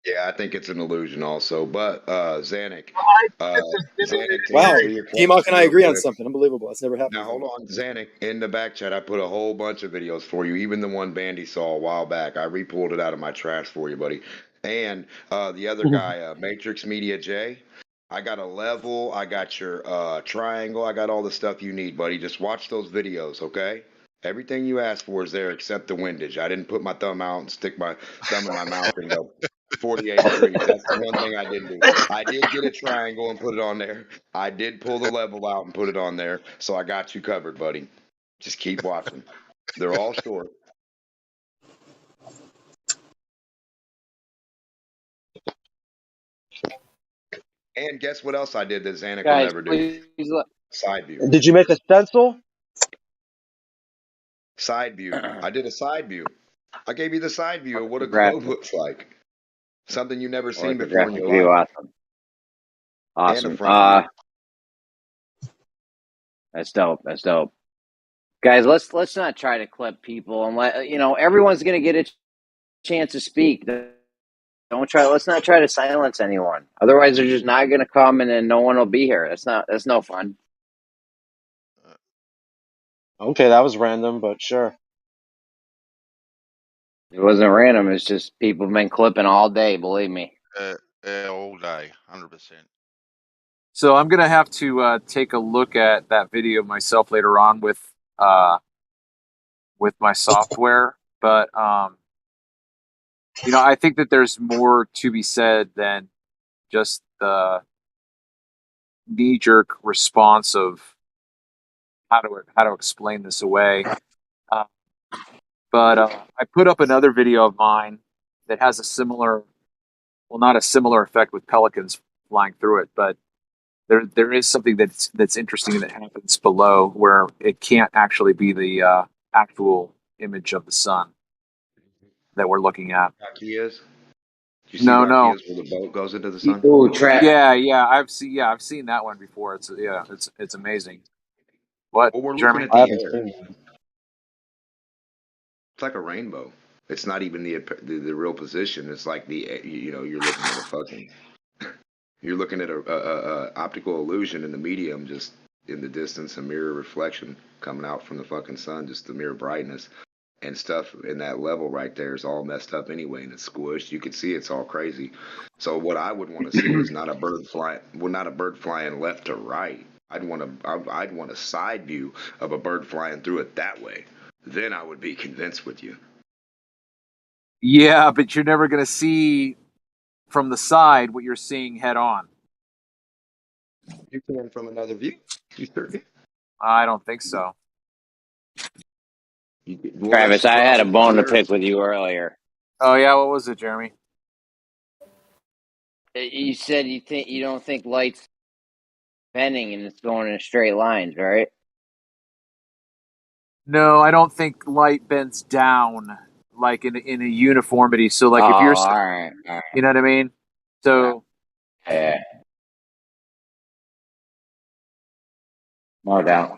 Yeah, I think it's an illusion also. But Zanik, to Wow, answer your T-Mock question and I real agree on quick. something. Unbelievable. That's never happened. Now hold on, Zanik. In the back chat, I put a whole bunch of videos for you. Even the one Bandy saw a while back, I re-pulled it out of my trash for you, buddy. And the other guy, Matrix Media J, I got a level. I got your triangle. I got all the stuff you need, buddy. Just watch those videos, okay? Everything you asked for is there except the windage. I didn't put my thumb out and stick my thumb in my mouth and go 48 degrees. That's the one thing I didn't do. I did get a triangle and put it on there. I did pull the level out and put it on there. So I got you covered, buddy. Just keep watching. They're all short. And guess what else I did that Zanik will never do? Side view. Did you make a stencil? Side view. I did a side view. I gave you the side view of what a globe looks like. Something you've never seen before in your life. Awesome. And a front view. That's dope. That's dope. Guys, let's not try to clip people and everyone's gonna get a chance to speak. Let's not try to silence anyone. Otherwise they're just not gonna come and then no one will be here. That's no fun. Okay, that was random, but sure. It wasn't random. It's just people have been clipping all day. Believe me. All day, 100%. So I'm gonna have to take a look at that video myself later on with my software, but I think that there's more to be said than just the knee-jerk response of how to explain this away. But I put up another video of mine that has a similar, well, not a similar effect with pelicans flying through it, but there is something that's interesting that happens below where it can't actually be the actual image of the sun that we're looking at. Rakias? Do you see No. Rakias where the boat goes into the sun? Yeah, I've seen that one before. It's amazing. What? Well, we're Jeremy? looking at the air. It's like a rainbow. It's not even the real position. It's like you're looking at a fucking, you're looking at a optical illusion in the medium, just in the distance, a mirror reflection coming out from the fucking sun, just the mirror brightness and stuff in that level right there is all messed up anyway, and it's squished. You can see it's all crazy. So what I would want to see is not a bird flying left to right. I'd want a side view of a bird flying through it that way. Then I would be convinced with you. Yeah, but you're never going to see from the side what you're seeing head on. You can from another view. You sure can. I don't think so. Travis, I had a bone to pick with you earlier. Oh yeah, what was it, Jeremy? You said you don't think light's bending and it's going in straight lines, right? No, I don't think light bends down like in a uniformity. So like if you're, all right. You know what I mean? So yeah, no doubt.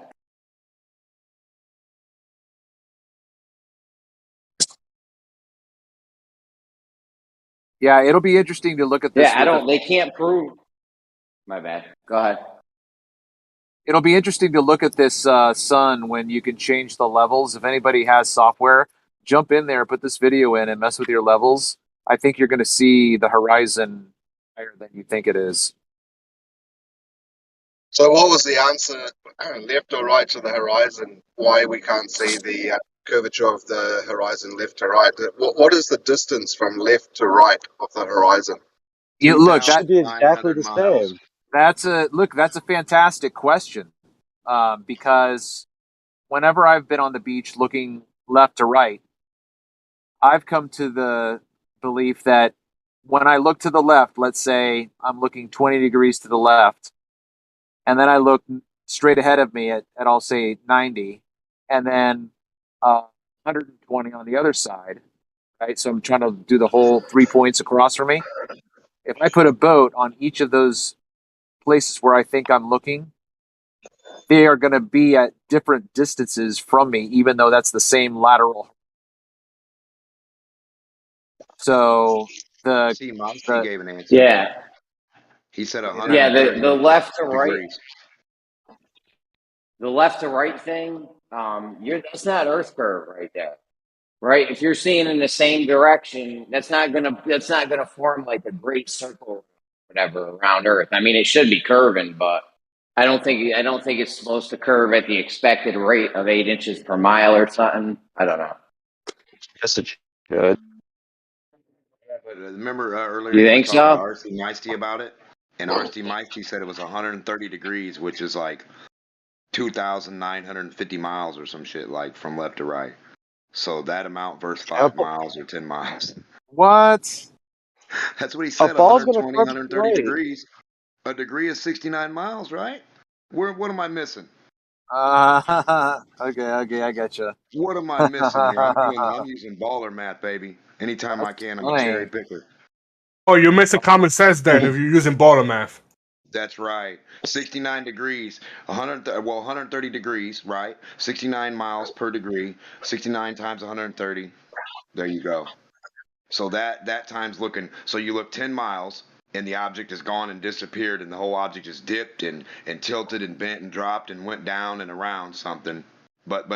Yeah, it'll be interesting to look at this. Yeah, they can't prove. My bad. Go ahead. It'll be interesting to look at this sun when you can change the levels. If anybody has software, jump in there, put this video in, and mess with your levels. I think you're going to see the horizon higher than you think it is. So what was the answer, left or right to the horizon? Why we can't see the curvature of the horizon left to right? What is the distance from left to right of the horizon? Look, that should be exactly the same. That's a fantastic question, because whenever I've been on the beach looking left to right, I've come to the belief that when I look to the left, let's say I'm looking 20 degrees to the left, and then I look straight ahead of me at I'll say 90, and then 120 on the other side, right? So I'm trying to do the whole 3 points across from me. If I put a boat on each of those places where I think I'm looking, they are going to be at different distances from me, even though that's the same lateral. So he gave an answer. Yeah. He said 100. Yeah, the left to right. degrees. The left to right thing, that's not Earth curve right there, right? If you're seeing in the same direction, that's not gonna form like a great circle, whatever, around Earth. I mean, it should be curving, but I don't think it's supposed to curve at the expected rate of 8 inches per mile or something. I don't know. Yes, it should. But remember earlier You you were think talking so? to RC Meisty about it, and RC Meisty said it was 130 degrees, which is like 2,950 miles or some shit, like from left to right. So that amount versus 5 miles or 10 miles. What? That's what he said. A ball's gonna 120, curve 130 right. degrees. A degree is 69 miles, right? What am I missing? Okay, I gotcha. What am I missing here? I'm using baller math, baby. Anytime I can, I'm a cherry picker. Oh, you're missing common sense then if you're using baller math. That's right. 69 degrees, 130 degrees, right? 69 miles per degree. 69 times 130. There you go. So that time's looking. So you look 10 miles, and the object is gone and disappeared, and the whole object is dipped and tilted and bent and dropped and went down and around something. But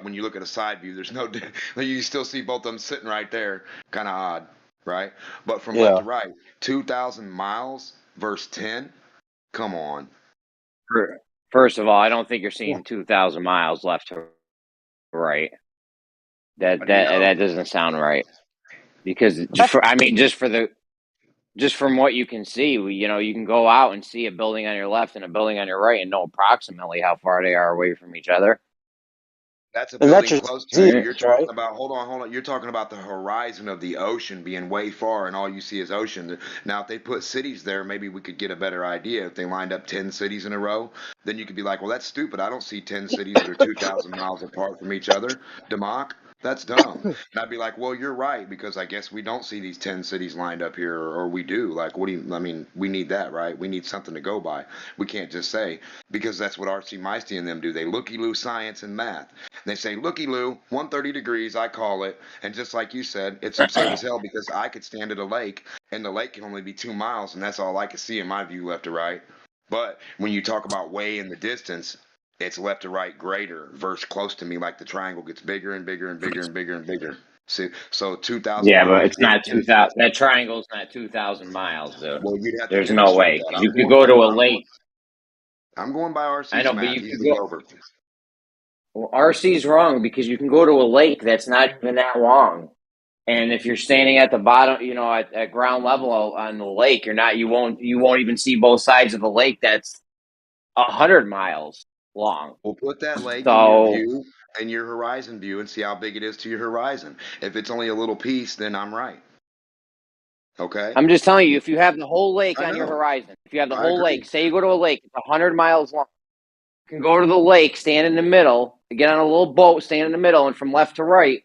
when you look at a side view, there's no. You still see both of them sitting right there. Kind of odd, right? But from left to right, 2,000 miles versus 10. Come on. First of all, I don't think you're seeing 2,000 miles left to right. That doesn't sound right. Because just from what you can see, you can go out and see a building on your left and a building on your right and know approximately how far they are away from each other. That's a building close to you. You're talking about, hold on. You're talking about the horizon of the ocean being way far and all you see is ocean. Now, if they put cities there, maybe we could get a better idea. If they lined up 10 cities in a row, then you could be like, well, that's stupid. I don't see 10 cities that are 2,000 miles apart from each other. Democ, that's dumb. And I'd be like, well, you're right, because I guess we don't see these 10 cities lined up here, or we do. Like, we need that, right? We need something to go by. We can't just say, because that's what RC Meisty and them do. They looky-loo science and math. They say, looky-loo, 130 degrees, I call it. And just like you said, it's absurd as hell, because I could stand at a lake, and the lake can only be 2 miles, and that's all I can see in my view left to right. But when you talk about way in the distance, it's left to right greater versus close to me, like the triangle gets bigger and bigger and bigger and bigger and bigger. See, so 2,000 Yeah, miles. but it's not 2,000. That triangle's not 2,000 miles, dude. Well, you'd have to There's no demonstrate way. that. You could go to a lake. I'm going by RC's I know, but math. you He's could the go. rover. Well, RC's wrong because you can go to a lake that's not even that long. And if you're standing at the bottom, at ground level on the lake, you won't even see both sides of the lake. That's 100 miles long. Well, put that lake in your view and your horizon view and see how big it is to your horizon. If it's only a little piece, then I'm right. Okay. I'm just telling you, if you have the whole lake on your horizon, if you have the whole lake, say you go to a lake, it's 100 miles long. You can go to the lake, stand in the middle, get on a little boat, stand in the middle, and from left to right,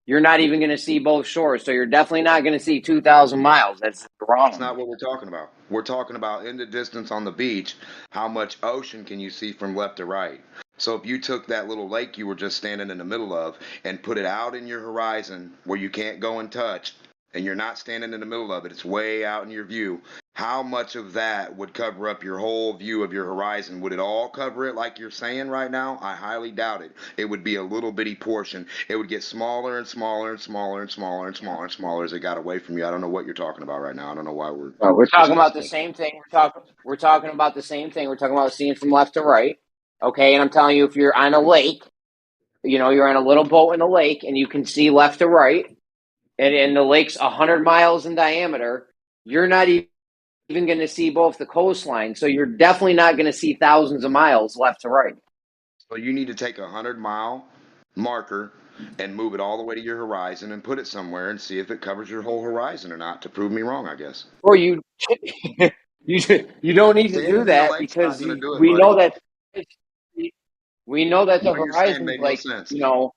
you're not even going to see both shores. So you're definitely not going to see 2,000 miles. That's wrong. That's not what we're talking about. We're talking about in the distance on the beach, how much ocean can you see from left to right? So if you took that little lake you were just standing in the middle of and put it out in your horizon where you can't go and touch, and you're not standing in the middle of it, it's way out in your view, how much of that would cover up your whole view of your horizon? Would it all cover it like you're saying right now? I highly doubt it. It would be a little bitty portion. It would get smaller and smaller and smaller and smaller and smaller and smaller as it got away from you. I don't know what you're talking about right now. I don't know why We're talking about the same thing. We're talking about the same thing. We're talking about seeing from left to right. Okay, and I'm telling you, if you're on a lake, you're on a little boat in a lake, and you can see left to right, and the lake's 100 miles in diameter, you're not even going to see both the coastline. So you're definitely not going to see thousands of miles left to right. So you need to take a 100-mile marker and move it all the way to your horizon and put it somewhere and see if it covers your whole horizon or not to prove me wrong, I guess. Or you don't need to do that because we know that the What you're saying horizon's made no sense. 3 All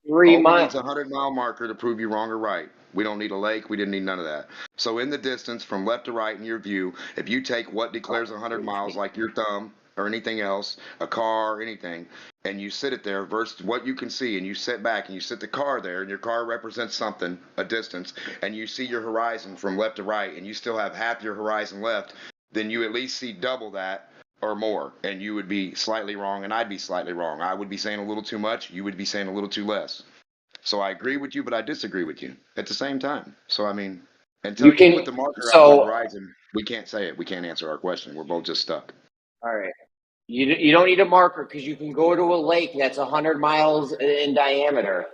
we need miles. is a 100-mile marker to prove you wrong or right. We don't need a lake. We didn't need none of that. So in the distance from left to right in your view, if you take what declares 100 miles, like your thumb or anything else, a car or anything, and you sit it there versus what you can see, and you sit back and you sit the car there, and your car represents something, a distance, and you see your horizon from left to right, and you still have half your horizon left, then you at least see double that or more, and you would be slightly wrong, and I'd be slightly wrong. I would be saying a little too much, you would be saying a little too less. So I agree with you, but I disagree with you at the same time. So I mean, until you put the marker out on the horizon, we can't say it. We can't answer our question. We're both just stuck. All right. You don't need a marker because you can go to a lake that's 100 miles in diameter,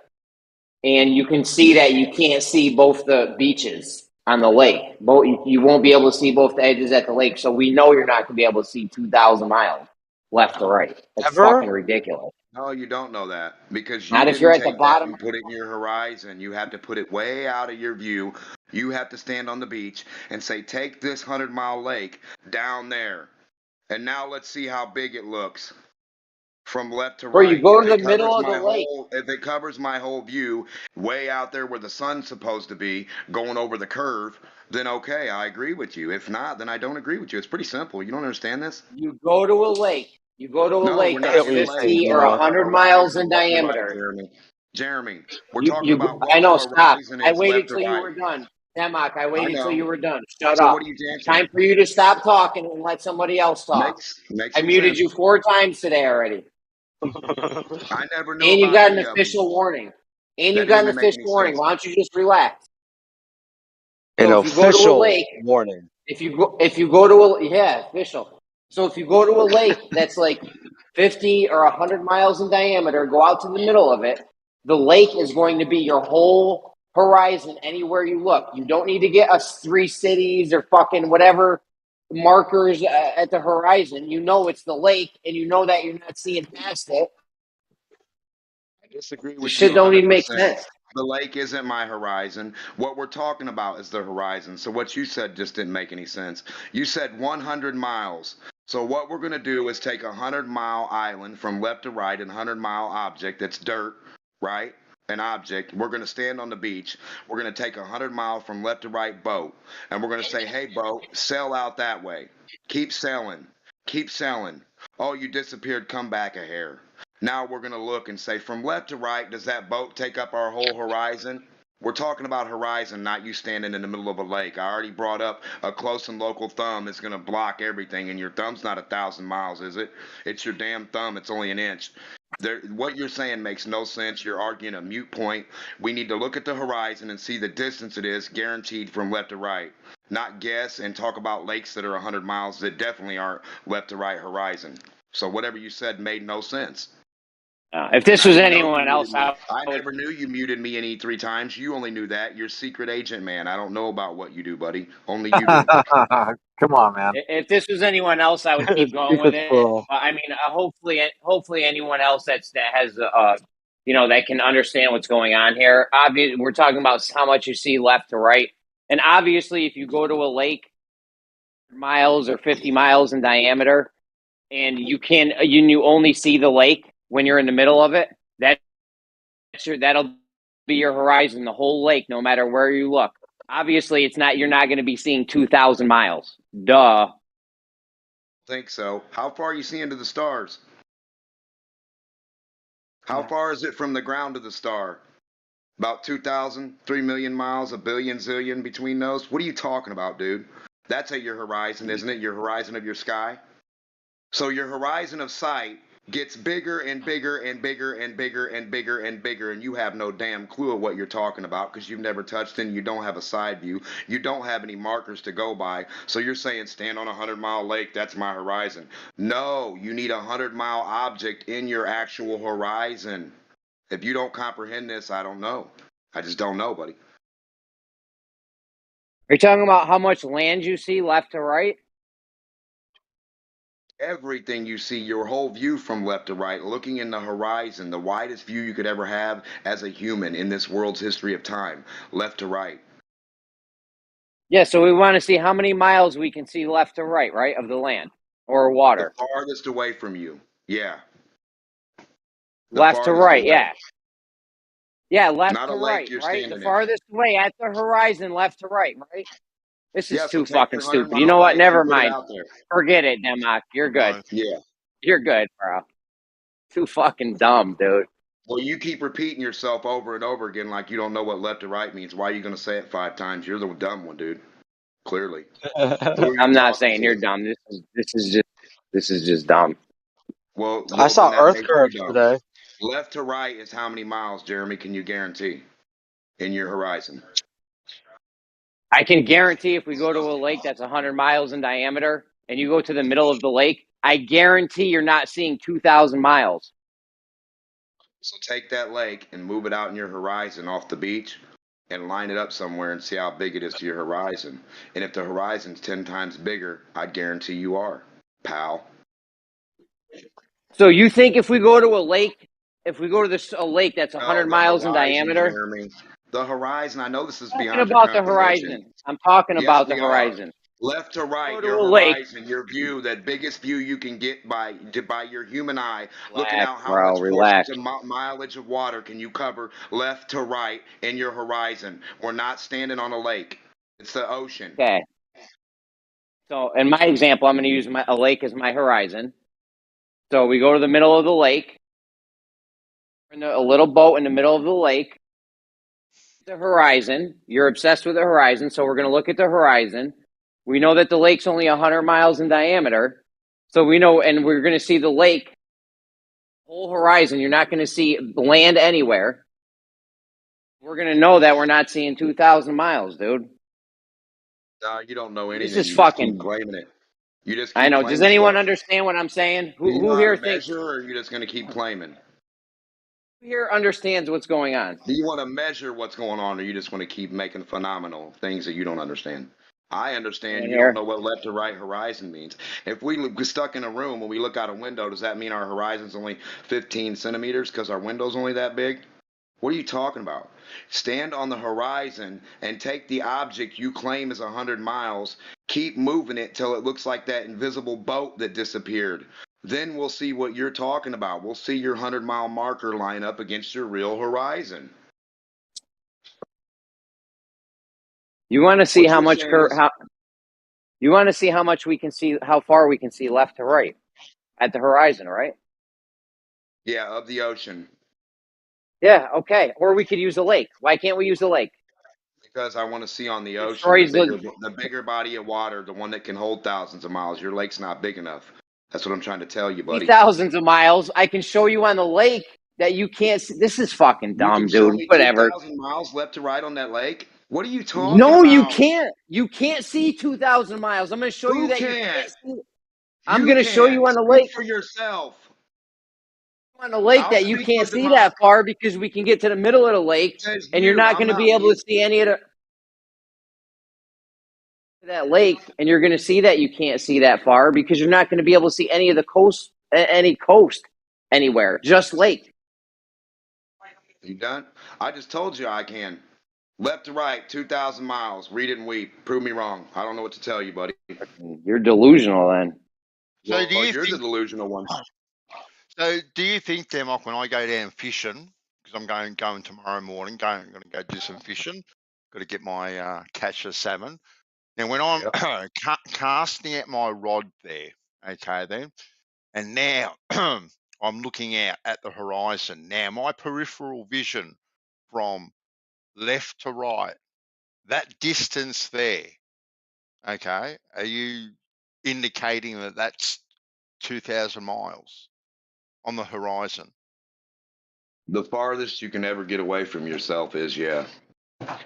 and you can see that you can't see both the beaches on the lake. You won't be able to see both the edges at the lake, so we know you're not going to be able to see 2,000 miles left to right. That's fucking ridiculous. No, you don't know that because you Not if didn't you're at the take that bottom. and put it in your horizon. You have to put it way out of your view. You have to stand on the beach and say, take this 100-mile lake down there, and now let's see how big it looks from left to Where right. you go to the middle of the lake. If it covers my whole view way out there where the sun's supposed to be going over the curve, then okay, I agree with you. If not, then I don't agree with you. It's pretty simple. You don't understand this? You go to a lake. You go to a lake we're not that's in a 50 lake. or We're talking 100 about miles horizon in left to right, diameter. Jeremy, we're talking about I what know, the stop. horizon I is waited left to till you right. were done. Demok, I waited till you were done. Shut So up. what are you dancing? Time for you to stop talking and let somebody else talk. Makes I muted you 4 times today already. I never knew And you about got an any of them. official warning. And you That got didn't an even make official any warning. sense. Why don't you just relax? An So if you go to a official lake, warning. if you go to a official. So if you go to a lake that's like 50 or 100 miles in diameter, go out to the middle of it, the lake is going to be your whole horizon anywhere you look. You don't need to get us 3 cities or fucking whatever markers at the horizon. You know it's the lake, and you know that you're not seeing past it. I disagree The with shit you don't even make 100%. sense. The lake isn't my horizon. What we're talking about is the horizon. So what you said just didn't make any sense. You said 100 miles. So what we're going to do is take a 100-mile island from left to right, and 100-mile object that's dirt, right? An object. We're going to stand on the beach. We're going to take a 100-mile from left to right boat, and we're going to say, hey, boat, sail out that way. Keep sailing. Keep sailing. Oh, you disappeared. Come back a hair. Now we're going to look and say, from left to right, does that boat take up our whole horizon? We're talking about horizon, not you standing in the middle of a lake. I already brought up a close and local thumb is going to block everything, and your thumb's not 1,000 miles, is it? It's your damn thumb. It's only an inch. What you're saying makes no sense. You're arguing a mute point. We need to look at the horizon and see the distance it is guaranteed from left to right, not guess and talk about lakes that are 100 miles that definitely aren't left to right horizon. So whatever you said made no sense. If this was anyone else, I never knew you muted me any 3 times. You only knew that. You're secret agent, man. I don't know about what you do, buddy. Only you do. Come on, man. If this was anyone else, I would keep going with it. I mean, hopefully anyone else that has that can understand what's going on here. Obviously, we're talking about how much you see left to right, and obviously, if you go to a lake, miles or 50 miles in diameter, and you only see the lake when you're in the middle of it, that'll be your horizon, the whole lake, no matter where you look. Obviously, you're not going to be seeing 2,000 miles. Duh. Think so. How far are you seeing to the stars? How far is it from the ground to the star? About 2,000, 3 million miles, a billion, zillion between those. What are you talking about, dude? That's at your horizon, isn't it? Your horizon of your sky. So your horizon of sight gets bigger and bigger and bigger and bigger and bigger and bigger, and you have no damn clue of what you're talking about because you've never touched it and you don't have a side view. You don't have any markers to go by. So you're saying stand on a 100-mile lake, that's my horizon. No, you need a 100-mile object in your actual horizon. If you don't comprehend this, I don't know. I just don't know, buddy. Are you talking about how much land you see left to right? Everything you see, your whole view from left to right, looking in the horizon, the widest view you could ever have as a human in this world's history of time, left to right. Yeah, so we want to see how many miles we can see left to right, right, of the land or water. The farthest away from you, yeah. Left to right, away. yeah. Yeah, left Not to a lake right, you're right? The standing in. farthest away at the horizon, left to right, right? This is Yeah, so too take fucking your stupid. 100-mile You know what? lake Never and put it mind. out there. Forget it, Demok. You're good. Yeah. You're good, bro. Too fucking dumb, dude. Well, you keep repeating yourself over and over again like you don't know what left to right means. Why are you going to say it 5 times? You're the dumb one, dude. Clearly. I'm not saying you're dumb. This is just dumb. Well, I saw then that Earth makes curves you dumb. today. Left to right is how many miles, Jeremy, can you guarantee in your horizon? I can guarantee if we go to a lake that's 100 miles in diameter and you go to the middle of the lake, I guarantee you're not seeing 2,000 miles. So take that lake and move it out in your horizon off the beach and line it up somewhere and see how big it is to your horizon. And if the horizon's 10 times bigger, I guarantee you are, pal. So you think if we go to a lake, a lake that's 100 miles in diameter? Jeremy. The horizon, I know this is I'm talking beyond your about the comprehension. horizon. I'm talking Yes, about the we are. horizon. Left to right, Go to your a lake. horizon, your view, that biggest view you can get by your human eye, looking Relax, out how bro, much relax. portions of mileage of water can you cover left to right in your horizon. We're not standing on a lake. It's the ocean. Okay. So in my example, I'm going to use a lake as my horizon. So we go to the middle of the lake. We're in a little boat in the middle of the lake. The horizon. You're obsessed with the horizon, so we're going to look at the horizon. We know that the lake's only 100 miles in diameter. So we know, and we're going to see the lake, whole horizon. You're not going to see land anywhere. We're going to know that we're not seeing 2,000 miles, dude. No, you don't know anything. This is You fucking. just keep claiming it. You just keep I know. claiming Does anyone stuff. understand what I'm saying? Do you know Who how here to thinks? measure, or are you just going to keep claiming? Who here understands what's going on? Do you want to measure what's going on, or you just want to keep making phenomenal things that you don't understand? I understand you don't know what left to right horizon means. If we look stuck in a room and we look out a window, does that mean our horizon's only 15 centimeters because our window's only that big? What are you talking about? Stand on the horizon and take the object you claim is 100 miles, keep moving it till it looks like that invisible boat that disappeared. Then we'll see what you're talking about. We'll see your 100-mile marker line up against your real horizon. You want to see how much you want to see how much we can see, how far we can see left to right at the horizon, right? Yeah, of the ocean. Yeah, okay. Or we could use a lake. Why can't we use a lake? Because I want to see on the ocean, the bigger body of water, the one that can hold thousands of miles. Your lake's not big enough. That's what I'm trying to tell you, buddy. Thousands of miles. I can show you on the lake that you can't see. This is fucking dumb, dude. Whatever. 2,000 miles left to right on that lake? What are you talking about? No, you can't. You can't see 2,000 miles. I'm going to show you that you can't see. I'm going to show you on the lake. For yourself. On the lake that you can't see that far because we can get to the middle of the lake and you're not going to be able to see any of that lake, and you're going to see that you can't see that far because you're not going to be able to see any of the coast, anywhere, just lake. You done? I just told you I can. Left to right, 2,000 miles. Read it and weep. Prove me wrong. I don't know what to tell you, buddy. You're delusional then. So well, you're the delusional one. So do you think, Demok, when I go down fishing, because I'm going tomorrow morning, I'm going to go do some fishing, got to get my catch of salmon. Now, when I'm casting out my rod there, okay, then, and now I'm looking out at the horizon. Now, my peripheral vision from left to right, that distance there, okay, are you indicating that that's 2,000 miles on the horizon? The farthest you can ever get away from yourself is, yeah.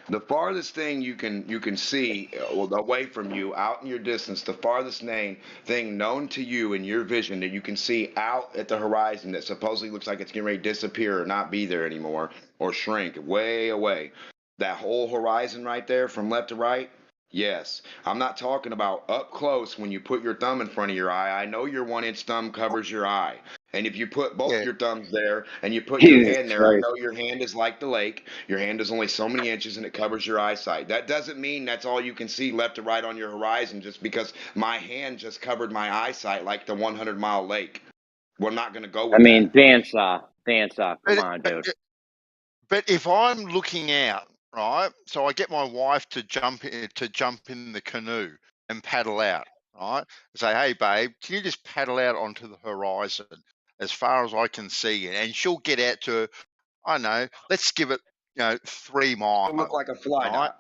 The farthest thing you can see away from you, out in your distance, the farthest thing known to you in your vision that you can see out at the horizon that supposedly looks like it's getting ready to disappear or not be there anymore or shrink way away. That whole horizon right there from left to right, yes. I'm not talking about up close when you put your thumb in front of your eye. I know your 1-inch thumb covers your eye. And if you put both your thumbs there and you put your hand there, I know your hand is like the lake. Your hand is only so many inches and it covers your eyesight. That doesn't mean that's all you can see left to right on your horizon just because my hand just covered my eyesight like the 100-mile lake. We're not going to go with I mean, that. bandsaw. Come on, dude. But if I'm looking out, right, so I get my wife to jump in the canoe and paddle out, right? I say, hey, babe, can you just paddle out onto the horizon as far as I can see? And she'll get out to, I don't know, let's give it, 3 miles. It'll look like a fly dot.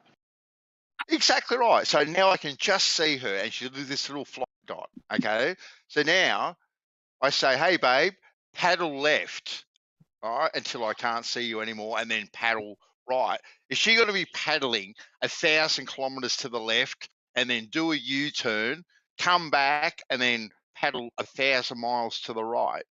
Exactly right. So now I can just see her and she'll do this little fly dot, okay? So now I say, hey, babe, paddle left. All right, until I can't see you anymore, and then paddle right. Is she going to be paddling 1,000 kilometers to the left and then do a U-turn, come back, and then paddle 1,000 miles to the right?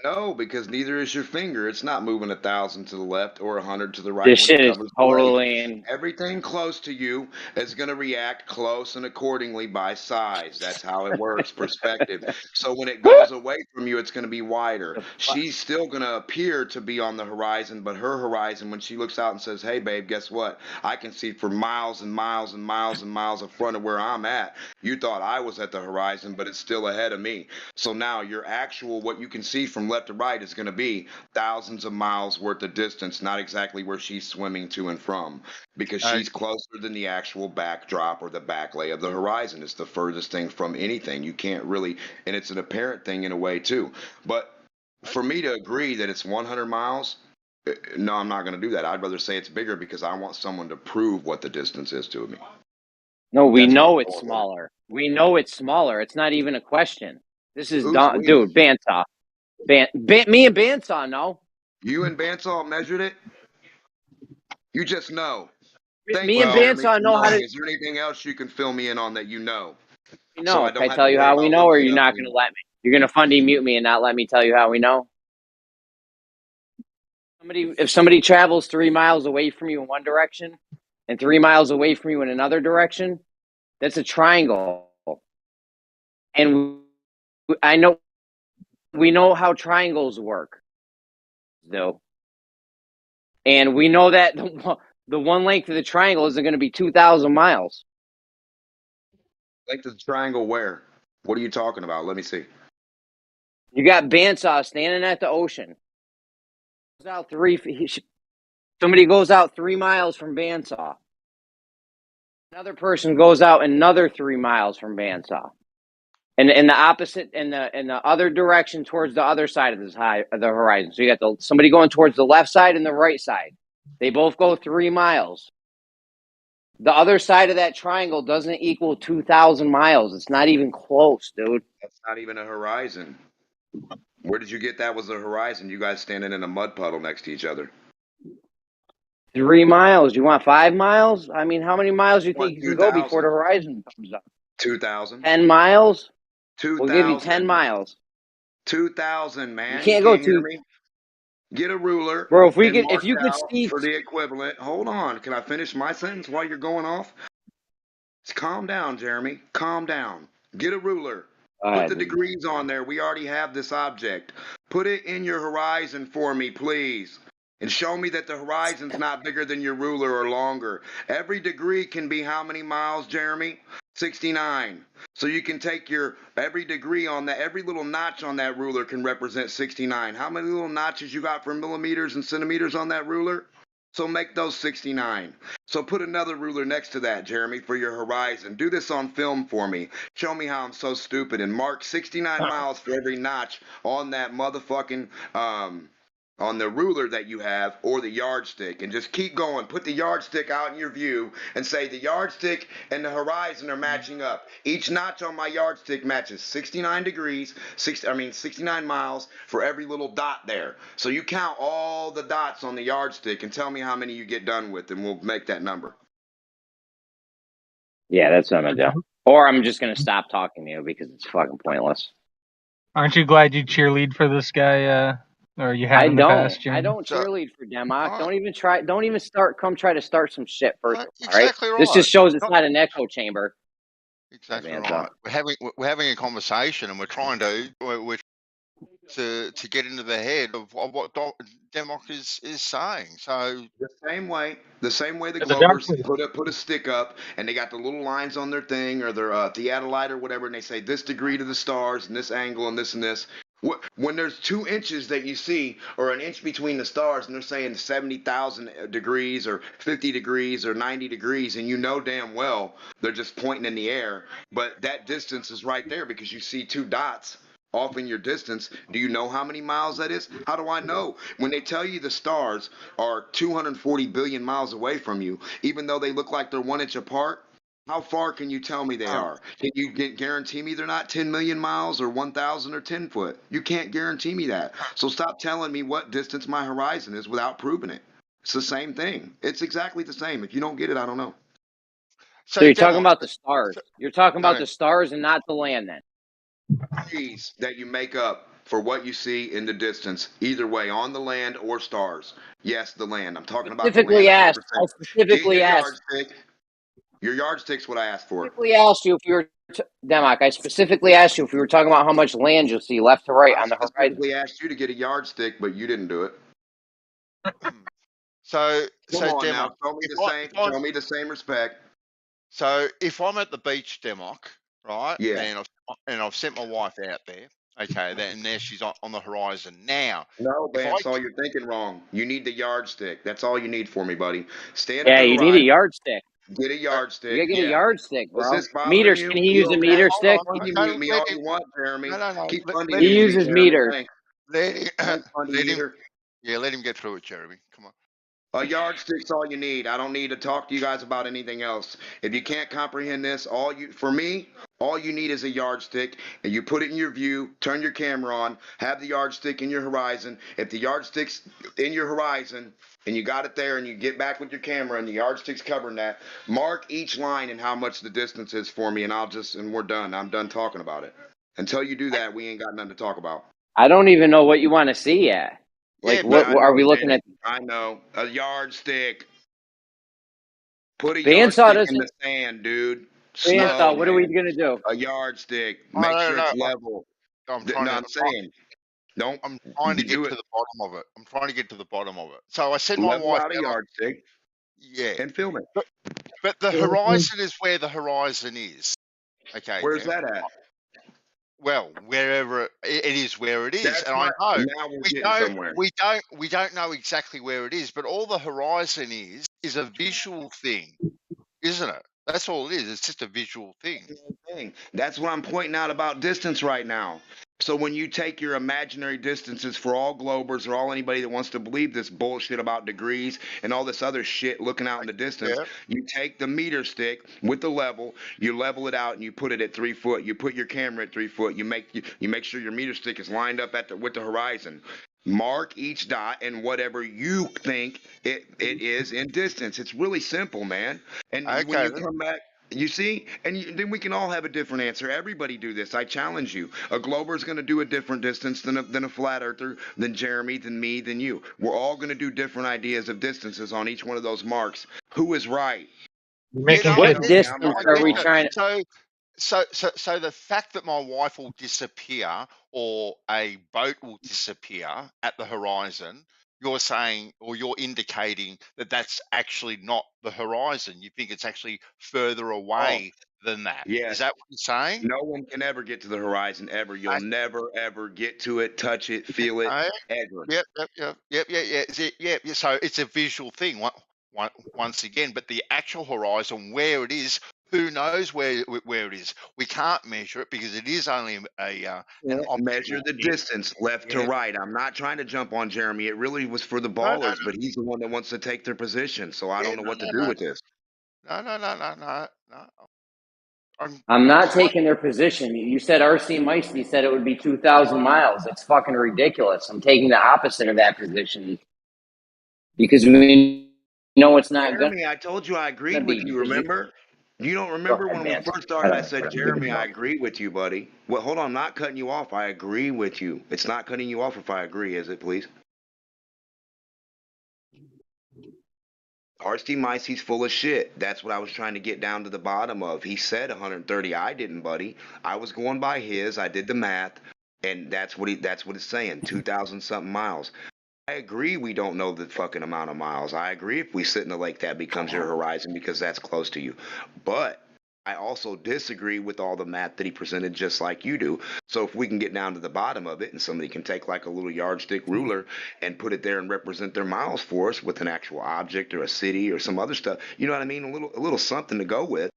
No, because neither is your finger. It's not moving 1,000 to the left or 100 to the right. This shit is totally. Everything close to you is going to react close and accordingly by size. That's how it works, perspective. So when it goes away from you, it's going to be wider. She's still going to appear to be on the horizon, but her horizon, when she looks out and says, "Hey, babe, guess what? I can see for miles and miles and miles and miles in front of where I'm at. You thought I was at the horizon, but it's still ahead of me." So now your actual, what you can see from left to right is going to be thousands of miles worth of distance, not exactly where she's swimming to and from, because she's closer than the actual backdrop or the backlay of the horizon. It's the furthest thing from anything. You can't really, and it's an apparent thing in a way too. But for me to agree that it's 100 miles, no, I'm not going to do that. I'd rather say it's bigger because I want someone to prove what the distance is to me. No, we know it's smaller. We know it's smaller. It's not even a question. This is dumb, dude. Bandsaw. Me and Bandsaw know. You and Bandsaw measured it? You just know. Me and Bandsaw know how to. Is there anything else you can fill me in on that you know? No, so can I tell you how we know, or you're not going to let me? You're going to fundy mute me and not let me tell you how we know? If somebody travels 3 miles away from you in one direction and 3 miles away from you in another direction, that's a triangle. And we know how triangles work, though. And we know that the one length of the triangle isn't going to be 2,000 miles. Length of the triangle where? What are you talking about? Let me see. You got Bandsaw standing at the ocean. Somebody goes out 3 miles from Bandsaw. Another person goes out another 3 miles from Bandsaw. And in the opposite, in the other direction towards the other side of the horizon. So you got somebody going towards the left side and the right side. They both go 3 miles. The other side of that triangle doesn't equal 2,000 miles. It's not even close, dude. That's not even a horizon. Where did you get that was a horizon? You guys standing in a mud puddle next to each other. 3 miles. You want 5 miles? I mean, how many miles do you think you can go before the horizon comes up? 2,000. 10 miles? 2,000. We'll give you 10 miles. 2,000, man. You can't go to. Get a ruler, bro. If you could see for the equivalent. Hold on, can I finish my sentence while you're going off? Calm down, Jeremy. Calm down. Get a ruler. Put the degrees on there. We already have this object. Put it in your horizon for me, please. And show me that the horizon's not bigger than your ruler or longer. Every degree can be how many miles, Jeremy? 69. So you can take every degree on that, every little notch on that ruler can represent 69. How many little notches you got for millimeters and centimeters on that ruler? So make those 69. So put another ruler next to that, Jeremy, for your horizon. Do this on film for me. Show me how I'm so stupid and mark 69 miles for every notch on that motherfucking on the ruler that you have or the yardstick, and just keep going. Put the yardstick out in your view and say the yardstick and the horizon are matching up. Each notch on my yardstick matches 69 degrees, 69 miles for every little dot there. So you count all the dots on the yardstick and tell me how many you get done with, and we'll make that number. Yeah, that's what I'm gonna do. Or I'm just gonna stop talking to you because it's fucking pointless. Aren't you glad you cheerlead for this guy? Or you have in the past, Jim? I don't cheerlead for Democ. Don't even try. Don't even come try to start some shit first. Exactly right? This just shows it's not an echo chamber. Exactly right. We're having a conversation, and we're trying to get into the head of what Democ is saying. So the same way the Globers put a stick up, and they got the little lines on their thing or their theodolite or whatever, and they say this degree to the stars and this angle and this and this. When there's 2 inches that you see, or an inch between the stars, and they're saying 70,000 degrees or 50 degrees or 90 degrees, and you know damn well they're just pointing in the air, but that distance is right there because you see 2 dots off in your distance. Do you know how many miles that is? How do I know? When they tell you the stars are 240 billion miles away from you, even though they look like they're 1 inch apart, how far can you tell me they are? Can you guarantee me they're not 10 million miles or 1,000 or 10 foot? You can't guarantee me that. So stop telling me what distance my horizon is without proving it. It's the same thing. It's exactly the same. If you don't get it, I don't know. So you're talking about the stars. You're talking about the stars and not the land then. Degrees that you make up for what you see in the distance, either way, on the land or stars. Yes, the land. I'm talking about the land. I specifically asked. Your yardstick's what I asked for. I specifically asked you if you were Democ. I specifically asked you if we were talking about how much land you'll see left to right on the horizon. I specifically asked you to get a yardstick, but you didn't do it. So Democ, now, show me the same respect. So if I'm at the beach, Democ, right? Yeah. And I've sent my wife out there. Okay, and there she's on the horizon now. No, Vance, all you're thinking wrong. You need the yardstick. That's all you need for me, buddy. Stand yeah, at the you horizon. need a yardstick. Get a yardstick. You gotta get a yardstick, bro. Is this Meters. you? Can he use a meter stick? You can mute me all you want, Jeremy. No. Keep funding He uses meters. Let him get through it, Jeremy. Come on. A yardstick's all you need. I don't need to talk to you guys about anything else. If you can't comprehend this, all you need is a yardstick, and you put it in your view, turn your camera on, have the yardstick in your horizon. If the yardstick's in your horizon and you got it there and you get back with your camera and the yardstick's covering that, mark each line and how much the distance is for me, and we're done. I'm done talking about it. Until you do that, we ain't got nothing to talk about. I don't even know what you want to see yet. Like, what are we looking at? I know. A yardstick. Put a Bandsaw yardstick in the sand, dude. Bandsaw, what are we going to do? A yardstick. Make sure it's level. I'm trying to get to the bottom of it. I'm trying to get to the bottom of it. So I sent my wife out a yardstick. Yeah. And film it. But the horizon is where the horizon is. Okay. Where's that at? Well, wherever it is, where it is, That's and I know now we're getting somewhere. we don't know exactly where it is, but all the horizon is a visual thing, isn't it? That's all it is. It's just a visual thing. That's what I'm pointing out about distance right now. So when you take your imaginary distances for all Globers or all anybody that wants to believe this bullshit about degrees and all this other shit looking out in the distance, you take the meter stick with the level, you level it out and you put it at 3 foot. You put your camera at 3 foot. You make sure your meter stick is lined up with the horizon. Mark each dot and whatever you think it is in distance. It's really simple, man. And when you come back, you see, and then we can all have a different answer. Everybody do this. I challenge you. A Glober is going to do a different distance than a flat earther, than Jeremy, than me, than you. We're all going to do different ideas of distances on each one of those marks. Who is right? What distance are we trying to? So the fact that my wife will disappear or a boat will disappear at the horizon, you're saying, or you're indicating that that's actually not the horizon. You think it's actually further away than that. Yes. Is that what you're saying? No one can ever get to the horizon ever. You'll never ever get to it, touch it, feel it, ever. Yep. So it's a visual thing once again, but the actual horizon, where it is, Who knows where it is? We can't measure it because it is only an measure the distance left to right. I'm not trying to jump on Jeremy. It really was for the ballers, but he's the one that wants to take their position. So I don't know what to do with this. No. I'm not taking their position. You said RC Meisty said it would be 2,000 miles. It's fucking ridiculous. I'm taking the opposite of that position because we know it's not good. Jeremy, I told you I agreed with you, remember? You don't remember when we first started, I said, Jeremy, I agree with you, buddy. Well, hold on, I'm not cutting you off. I agree with you. It's not cutting you off if I agree, is it, please? RC Mice, he's full of shit. That's what I was trying to get down to the bottom of. He said 130. I didn't, buddy. I was going by his. I did the math, and that's what it's saying. 2,000 something miles. I agree we don't know the fucking amount of miles. I agree if we sit in the lake that becomes your horizon because that's close to you. But I also disagree with all the math that he presented just like you do. So if we can get down to the bottom of it and somebody can take like a little yardstick ruler and put it there and represent their miles for us with an actual object or a city or some other stuff, you know what I mean? A little something to go with.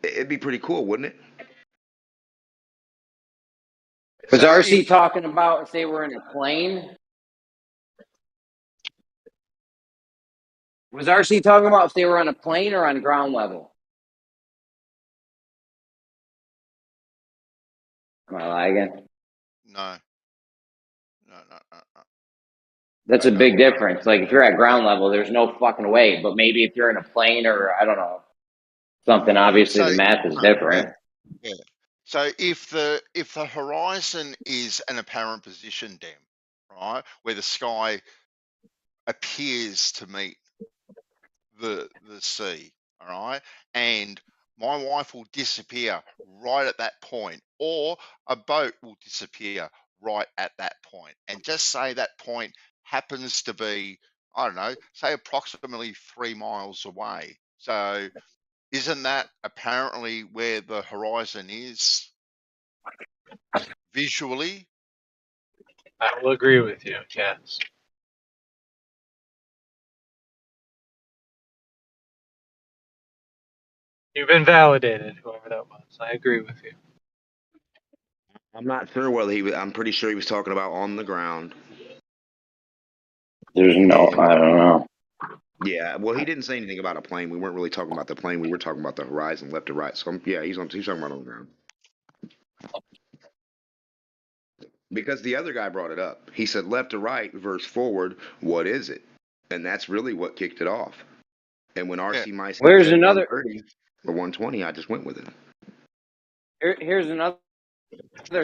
It'd be pretty cool, wouldn't it? Was RC talking about if they were in a plane? Was RC talking about if they were on a plane or on ground level? Am I lagging? No. That's a big difference. Like if you're at ground level, there's no fucking way. But maybe if you're in a plane or I don't know something, obviously the math is different. Yeah. So if the horizon is an apparent position, Dan, right, where the sky appears to meet the sea, all right, and my wife will disappear right at that point, or a boat will disappear right at that point, and just say that point happens to be, I don't know, say approximately 3 miles away. So isn't that apparently where the horizon is visually? I will agree with you, yes. You've been validated, whoever that was. I agree with you. I'm not sure whether I'm pretty sure he was talking about on the ground. There's no, I don't know. Yeah, well, he didn't say anything about a plane. We weren't really talking about the plane. We were talking about the horizon, left to right. So yeah, he's talking about on the ground. Because the other guy brought it up. He said left to right versus forward. What is it? And that's really what kicked it off. And when RC Mice Where's said another 130 or 120, I just went with it. Here's another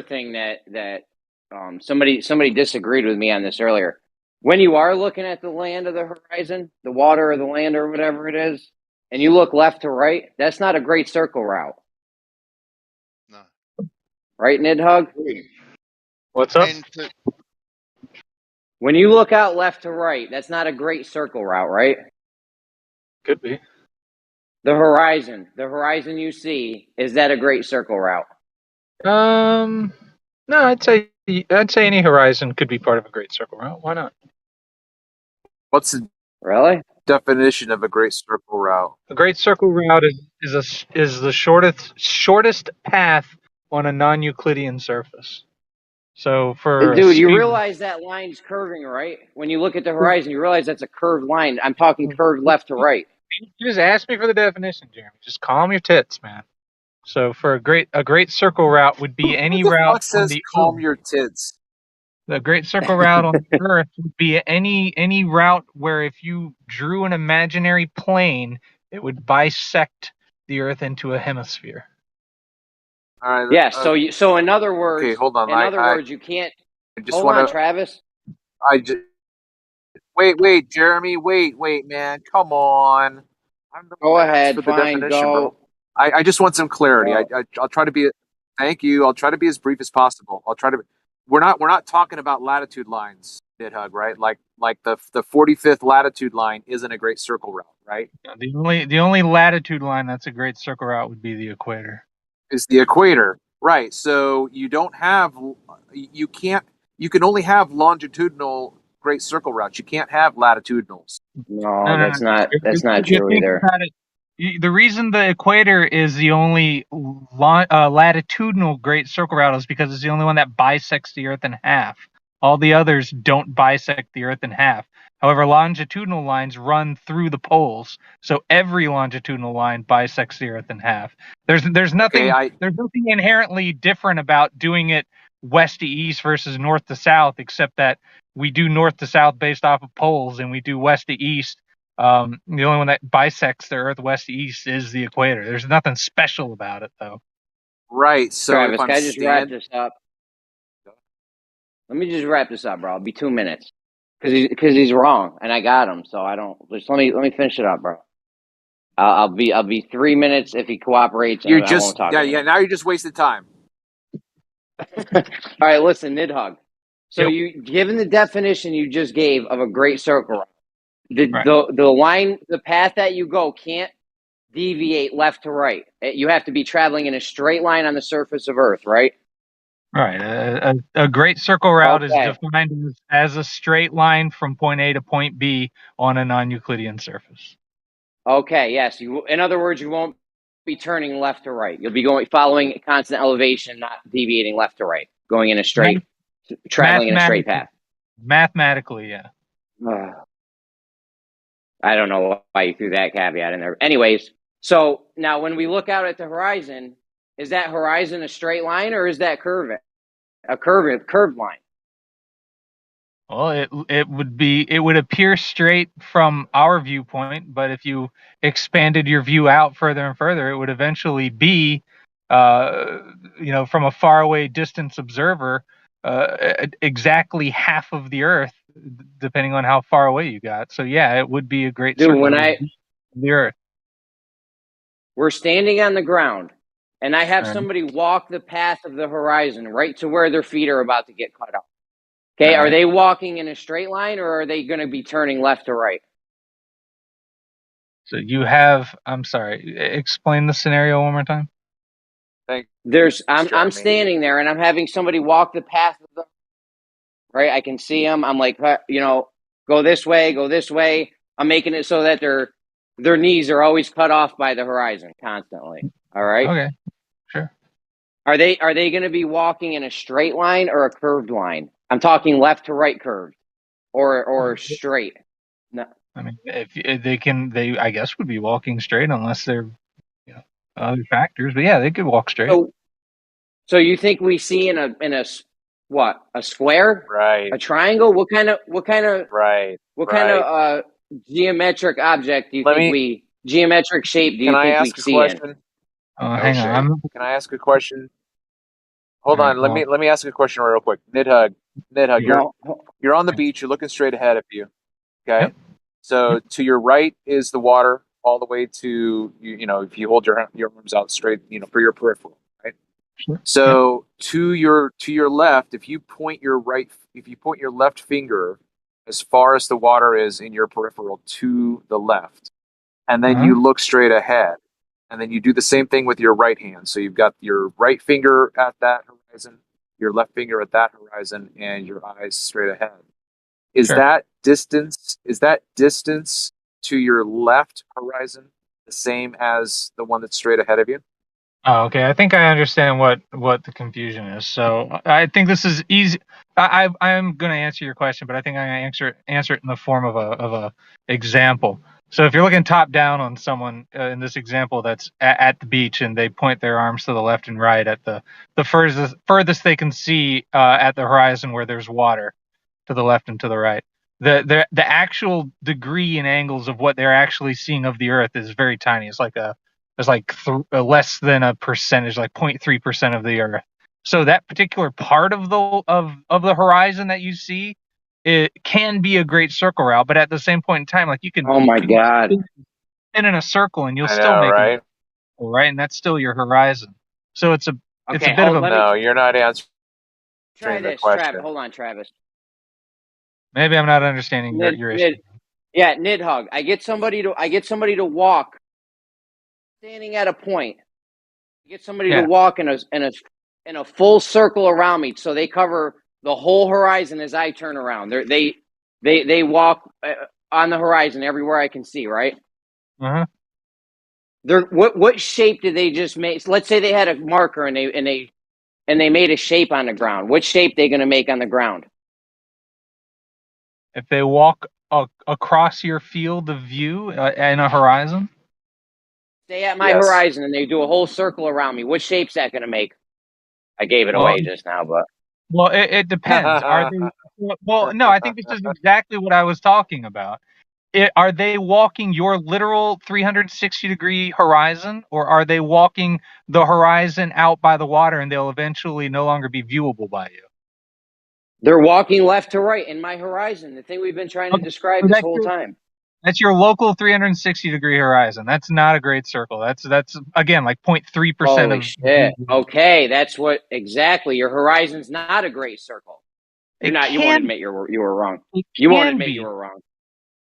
thing that somebody disagreed with me on this earlier. When you are looking at the land of the horizon, the water or the land or whatever it is, and you look left to right, that's not a great circle route. No. Right, Nidhug? What's up? When you look out left to right, that's not a great circle route, right? Could be. The horizon you see, is that a great circle route? No, I'd say any horizon could be part of a great circle route. Why not? What's the definition of a great circle route? A great circle route is the shortest path on a non-Euclidean surface. So for dude, you realize that line's curving, right? When you look at the horizon, you realize that's a curved line. I'm talking curved left to right. You just ask me for the definition, Jeremy. Just calm your tits, man. So for a great circle route would be any route on the calm your tits. The great circle route on the Earth would be any route where if you drew an imaginary plane, it would bisect the Earth into a hemisphere. All right. Yeah. So in other words, okay, hold on. In other words, you can't. Hold on, Travis. Wait, Jeremy. Wait, man. Come on. Go ahead. For the Fine. definition, Go. bro. I just want some clarity. I'll try to be. Thank you. I'll try to be as brief as possible. I'll try to. We're not talking about latitude lines, Nidhug, right? Like the 45th latitude line isn't a great circle route, right? The only latitude line that's a great circle route would be the equator. Is the equator, right? So you can only have longitudinal great circle routes. You can't have latitudinals. No, that's not true either. The reason the equator is the only latitudinal great circle route is because it's the only one that bisects the Earth in half. All the others don't bisect the Earth in half. However, longitudinal lines run through the poles, so every longitudinal line bisects the Earth in half. There's nothing there's nothing inherently different about doing it west to east versus north to south, except that we do north to south based off of poles, and we do west to east. The only one that bisects the Earth west to east is the equator. There's nothing special about it, though. Right. So Travis, if I'm can I just wrap this up? Let me just wrap this up, bro. It'll be 2 minutes because he's wrong, and I got him. So I don't. Just let me finish it up, bro. I'll be 3 minutes if he cooperates. You and I won't just talk. yeah. Now you just wasted time. All right, listen, Nidhug. So you, given the definition you just gave of a great circle, the line, the path that you go can't deviate left to right. You have to be traveling in a straight line on the surface of Earth, right? Right. A great circle route is defined as a straight line from point A to point B on a non-Euclidean surface. Okay. Yes. In other words, you won't be turning left to right. You'll be following a constant elevation, not deviating left to right, going in a straight, traveling in a straight path. Mathematically, yeah. I don't know why you threw that caveat in there. Anyways, so now when we look out at the horizon, is that horizon a straight line or is that a curved line? Well, it would appear straight from our viewpoint, but if you expanded your view out further and further, it would eventually be, from a faraway distance observer, exactly half of the Earth, depending on how far away you got. So yeah, it would be a great circle of the Earth. We're standing on the ground, and I have somebody walk the path of the horizon right to where their feet are about to get cut off. Okay, are they walking in a straight line, or are they going to be turning left to right? So you have, I'm sorry, explain the scenario one more time. I'm standing there, and I'm having somebody walk the path of the, right? I can see them. I'm like, go this way. I'm making it so that their knees are always cut off by the horizon constantly. All right. Okay. Sure. Are they going to be walking in a straight line or a curved line? I'm talking left to right curved, or straight. No. I mean, if they I guess would be walking straight unless they're other factors. But yeah, they could walk straight. So you think we see in a square? Right. A triangle? What kind of geometric object do you think geometric shape do you think we see in? Hang on. Can I ask a question? Hold on. Let me ask a question real quick. Nidhug, you're on the beach. You're looking straight ahead of you. Okay. Yep. So to your right is the water, all the way to if you hold your arms out straight, for your peripheral, right? Sure. So to your left, if you point your left finger as far as the water is in your peripheral to the left, and then you look straight ahead, and then you do the same thing with your right hand. So you've got your right finger at that horizon, your left finger at that horizon, and your eyes straight ahead. Is that distance to your left horizon the same as the one that's straight ahead of you? Oh, okay. I think I understand what the confusion is. So I think this is easy. I'm going to answer your question, but I think I'm going to answer it in the form of a example. So if you're looking top down on someone in this example that's at the beach and they point their arms to the left and right at the furthest they can see at the horizon where there's water, to the left and to the right. The actual degree and angles of what they're actually seeing of the Earth is very tiny. It's like less than a percentage, like 0.3% of the Earth. So that particular part of the horizon that you see, it can be a great circle route, but at the same point in time, like you can. Oh my God! Spin in a circle and you'll still make it right, and that's still your horizon. So it's a bit of a. No, you're not answering. Try this, Travis. Hold on, Travis. Maybe I'm not understanding your issue. Yeah, Nidhug. I get somebody to walk, standing at a point. I get somebody to walk in a full circle around me, so they cover the whole horizon as I turn around. They walk on the horizon everywhere I can see. Right. What shape did they just make? Let's say they had a marker and they made a shape on the ground. What shape they going to make on the ground? If they walk across your field of view in a horizon? Stay at my horizon and they do a whole circle around me. What shape's that going to make? I gave it away just now, but. Well, it depends. Are they? Well, no, I think this is exactly what I was talking about. Are they walking your literal 360-degree horizon, or are they walking the horizon out by the water and they'll eventually no longer be viewable by you? They're walking left to right in my horizon, the thing we've been trying to describe this whole time. That's your local 360-degree horizon. That's not a great circle. That's again like 0.3% of. Shit. Okay, that's what exactly. Your horizon's not a great circle. You won't admit you were wrong. You won't admit you were wrong.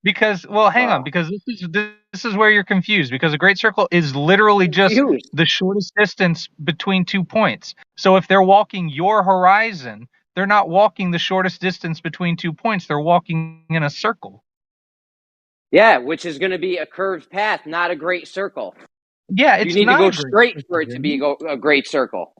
Because hang on, because this is where you're confused, because a great circle is literally just the shortest distance between 2 points. So if they're walking your horizon, they're not walking the shortest distance between 2 points. They're walking in a circle. Yeah, which is going to be a curved path, not a great circle. Yeah, it's you need not to go straight for it to be a great circle.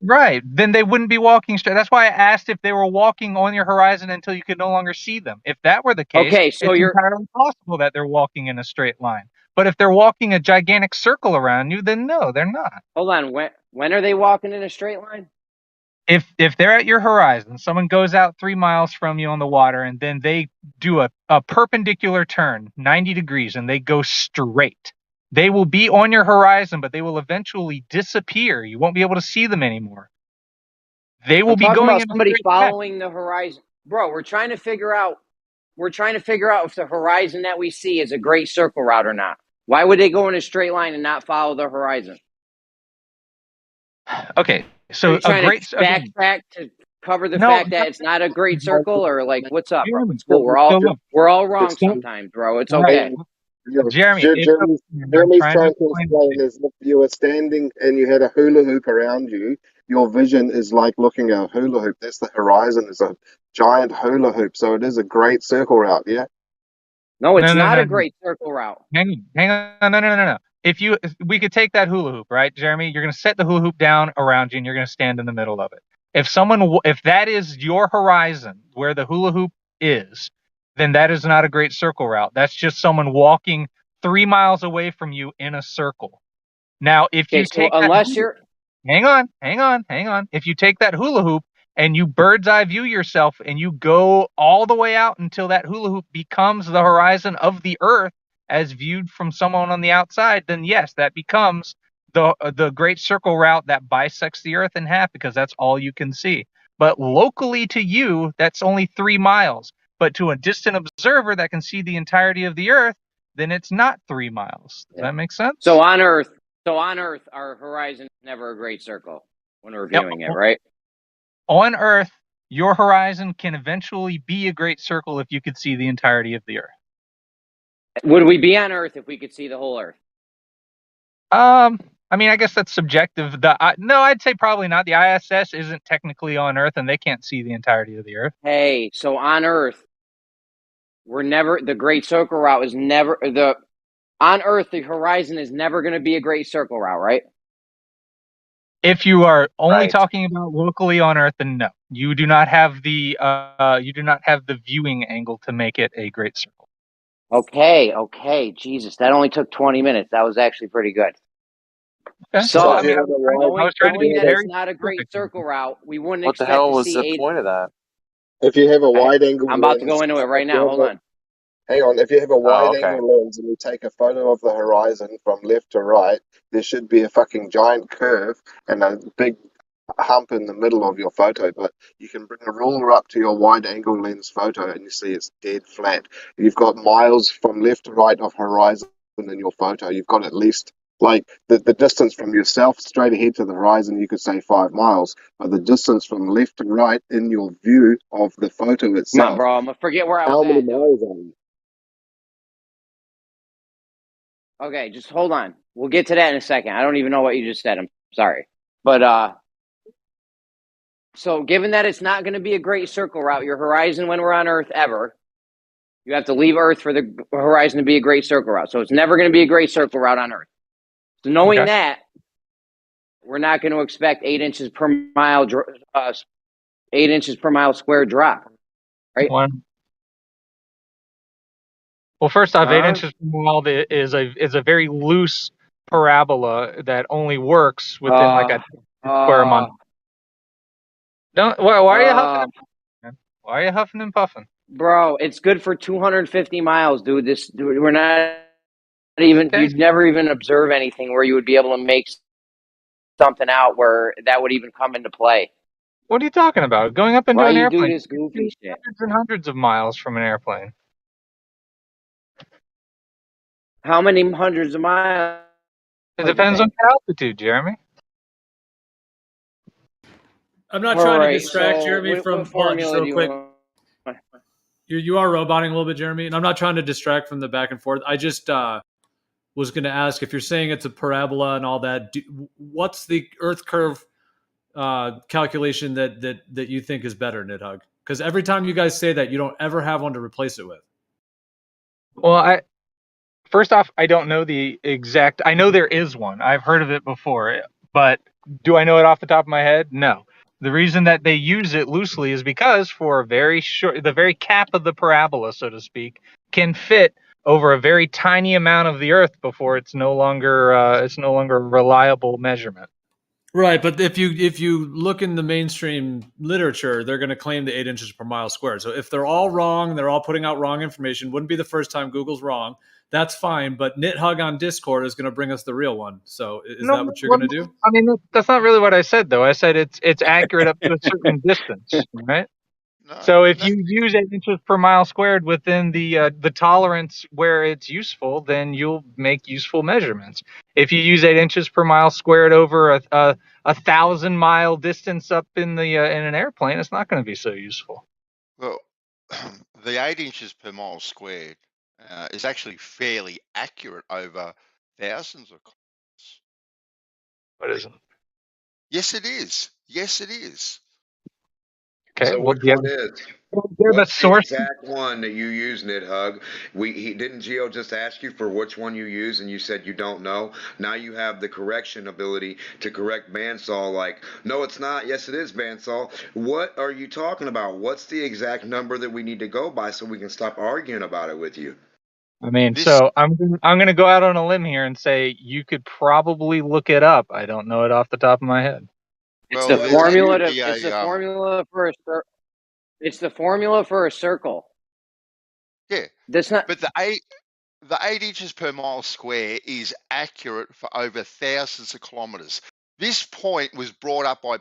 Right. Then they wouldn't be walking straight. That's why I asked if they were walking on your horizon until you could no longer see them. If that were the case, it's entirely possible that they're walking in a straight line. But if they're walking a gigantic circle around you, then no, they're not. Hold on. When are they walking in a straight line? If they're at your horizon, someone goes out 3 miles from you on the water, and then they do a perpendicular turn, 90 degrees, and they go straight. They will be on your horizon, but they will eventually disappear. You won't be able to see them anymore. They will be going about somebody following the horizon. Bro, we're trying to figure out if the horizon that we see is a great circle route or not. Why would they go in a straight line and not follow the horizon? Okay, so a great backtrack to cover the fact that it's not a great circle, or like, what's up, bro? It's cool. We're all wrong sometimes, bro. It's okay. Jeremy, Jeremy's trying to explain is if you were standing and you had a hula hoop around you, your vision is like looking at a hula hoop. That's the horizon, is a giant hula hoop. So it is a great circle route, yeah? No, it's not a great circle route. Hang on, no. If we could take that hula hoop, right, Jeremy? You're going to set the hula hoop down around you, and you're going to stand in the middle of it. If that is your horizon where the hula hoop is, then that is not a great circle route. That's just someone walking 3 miles away from you in a circle. Now, if you take hang on. If you take that hula hoop and you bird's eye view yourself and you go all the way out until that hula hoop becomes the horizon of the Earth as viewed from someone on the outside, then yes, that becomes the great circle route that bisects the Earth in half, because that's all you can see. But locally to you, that's only 3 miles. But to a distant observer that can see the entirety of the Earth, then it's not 3 miles. Does that make sense? So on Earth, our horizon is never a great circle when we're viewing it, right? On Earth, your horizon can eventually be a great circle if you could see the entirety of the Earth. Would we be on Earth if we could see the whole Earth? I mean, I guess that's subjective. No, I'd say probably not. The ISS isn't technically on Earth, and they can't see the entirety of the Earth. Hey, so on Earth, the great circle route is never on Earth, the horizon is never going to be a great circle route, right? If you are only talking about locally on Earth, then no, you do not have the viewing angle to make it a great circle. Okay, Jesus, that only took 20 minutes. That was actually pretty good. Okay. So I mean, knowing that it's not a great circle route, we wouldn't What expect the hell to was see the point of that? If you have a wide angle I'm about to go into it right now. Hold on. Hang on. If you have a wide angle lens and you take a photo of the horizon from left to right, there should be a fucking giant curve and a big hump in the middle of your photo. But you can bring a ruler up to your wide angle lens photo and you see it's dead flat. You've got miles from left to right of horizon in your photo. You've got at least, like, the distance from yourself straight ahead to the horizon, you could say 5 miles, but the distance from left to right in your view of the photo itself. Come on, bro, I'm gonna forget where I was How many at. miles are you? Okay, just hold on. We'll get to that in a second. I don't even know what you just said. I'm sorry. But so given that it's not going to be a great circle route, your horizon when we're on Earth ever, you have to leave Earth for the horizon to be a great circle route. So it's never going to be a great circle route on Earth. So knowing that, we're not going to expect 8 inches per mile, 8 inches per mile square drop, right? Well, first off, 8 inches per mile is a very loose parabola that only works within like a square mile. Don't. Why are you huffing and puffing? Why are you huffing and puffing? Bro, it's good for 250 miles, dude. We're not even. Okay. You'd never even observe anything where you would be able to make something out where that would even come into play. What are you talking about? Going up into an airplane. Why you do this goofy shit? Hundreds and hundreds of miles from an airplane. How many hundreds of miles? It depends on the altitude, Jeremy. I'm not trying to distract Jeremy from just real quick. You are roboting a little bit, Jeremy, and I'm not trying to distract from the back and forth. I just was going to ask, if you're saying it's a parabola and all that, what's the Earth curve calculation that you think is better, Nidhug? Because every time you guys say that, you don't ever have one to replace it with. Well, first off, I don't know the exact. I know there is one. I've heard of it before, but do I know it off the top of my head? No. The reason that they use it loosely is because for a very short, the very cap of the parabola, so to speak, can fit over a very tiny amount of the Earth before it's no longer a reliable measurement. Right, but if you look in the mainstream literature, they're going to claim the 8 inches per mile squared. So if they're all wrong, they're all putting out wrong information. Wouldn't be the first time Google's wrong. That's fine, but Nithug on Discord is going to bring us the real one. So is that what you're going to do? I mean, that's not really what I said, though. I said it's accurate up to a certain distance, right? So if you use 8 inches per mile squared within the tolerance where it's useful, then you'll make useful measurements. If you use 8 inches per mile squared over a 1,000-mile distance up in an airplane, it's not going to be so useful. Well, the 8 inches per mile squared is actually fairly accurate over thousands of kilometers. What is it? Yes, it is. Yes, it is. Okay. So which one is? What's the exact one that you use, Nidhug? Didn't Gio just ask you for which one you use, and you said you don't know. Now you have the correction ability to correct Bandsaw. Like, no, it's not. Yes, it is, Bandsaw. What are you talking about? What's the exact number that we need to go by so we can stop arguing about it with you? I mean, so I'm going to go out on a limb here and say you could probably look it up. I don't know it off the top of my head. It's the formula. It's the formula for a circle. It's the formula for a circle. Yeah, that's not. But the 8 inches per mile square is accurate for over thousands of kilometers. This point was brought up by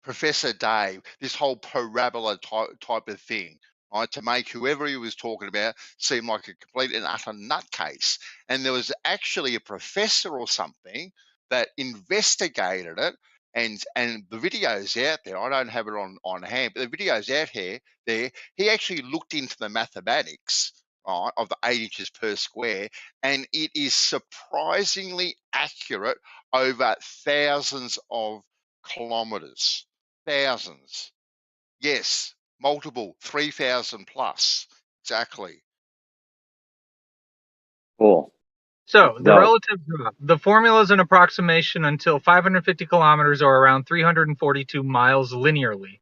Professor Dave. This whole parabola type of thing, right, to make whoever he was talking about seem like a complete and utter nutcase. And there was actually a professor or something that investigated it. And the video's out there. I don't have it on hand, but the video's out here. He actually looked into the mathematics of the 8 inches per square, and it is surprisingly accurate over thousands of kilometers. Thousands. Yes, multiple, 3,000 plus. Exactly. Cool. So the relative drop. The formula is an approximation until 550 kilometers or around 342 miles linearly.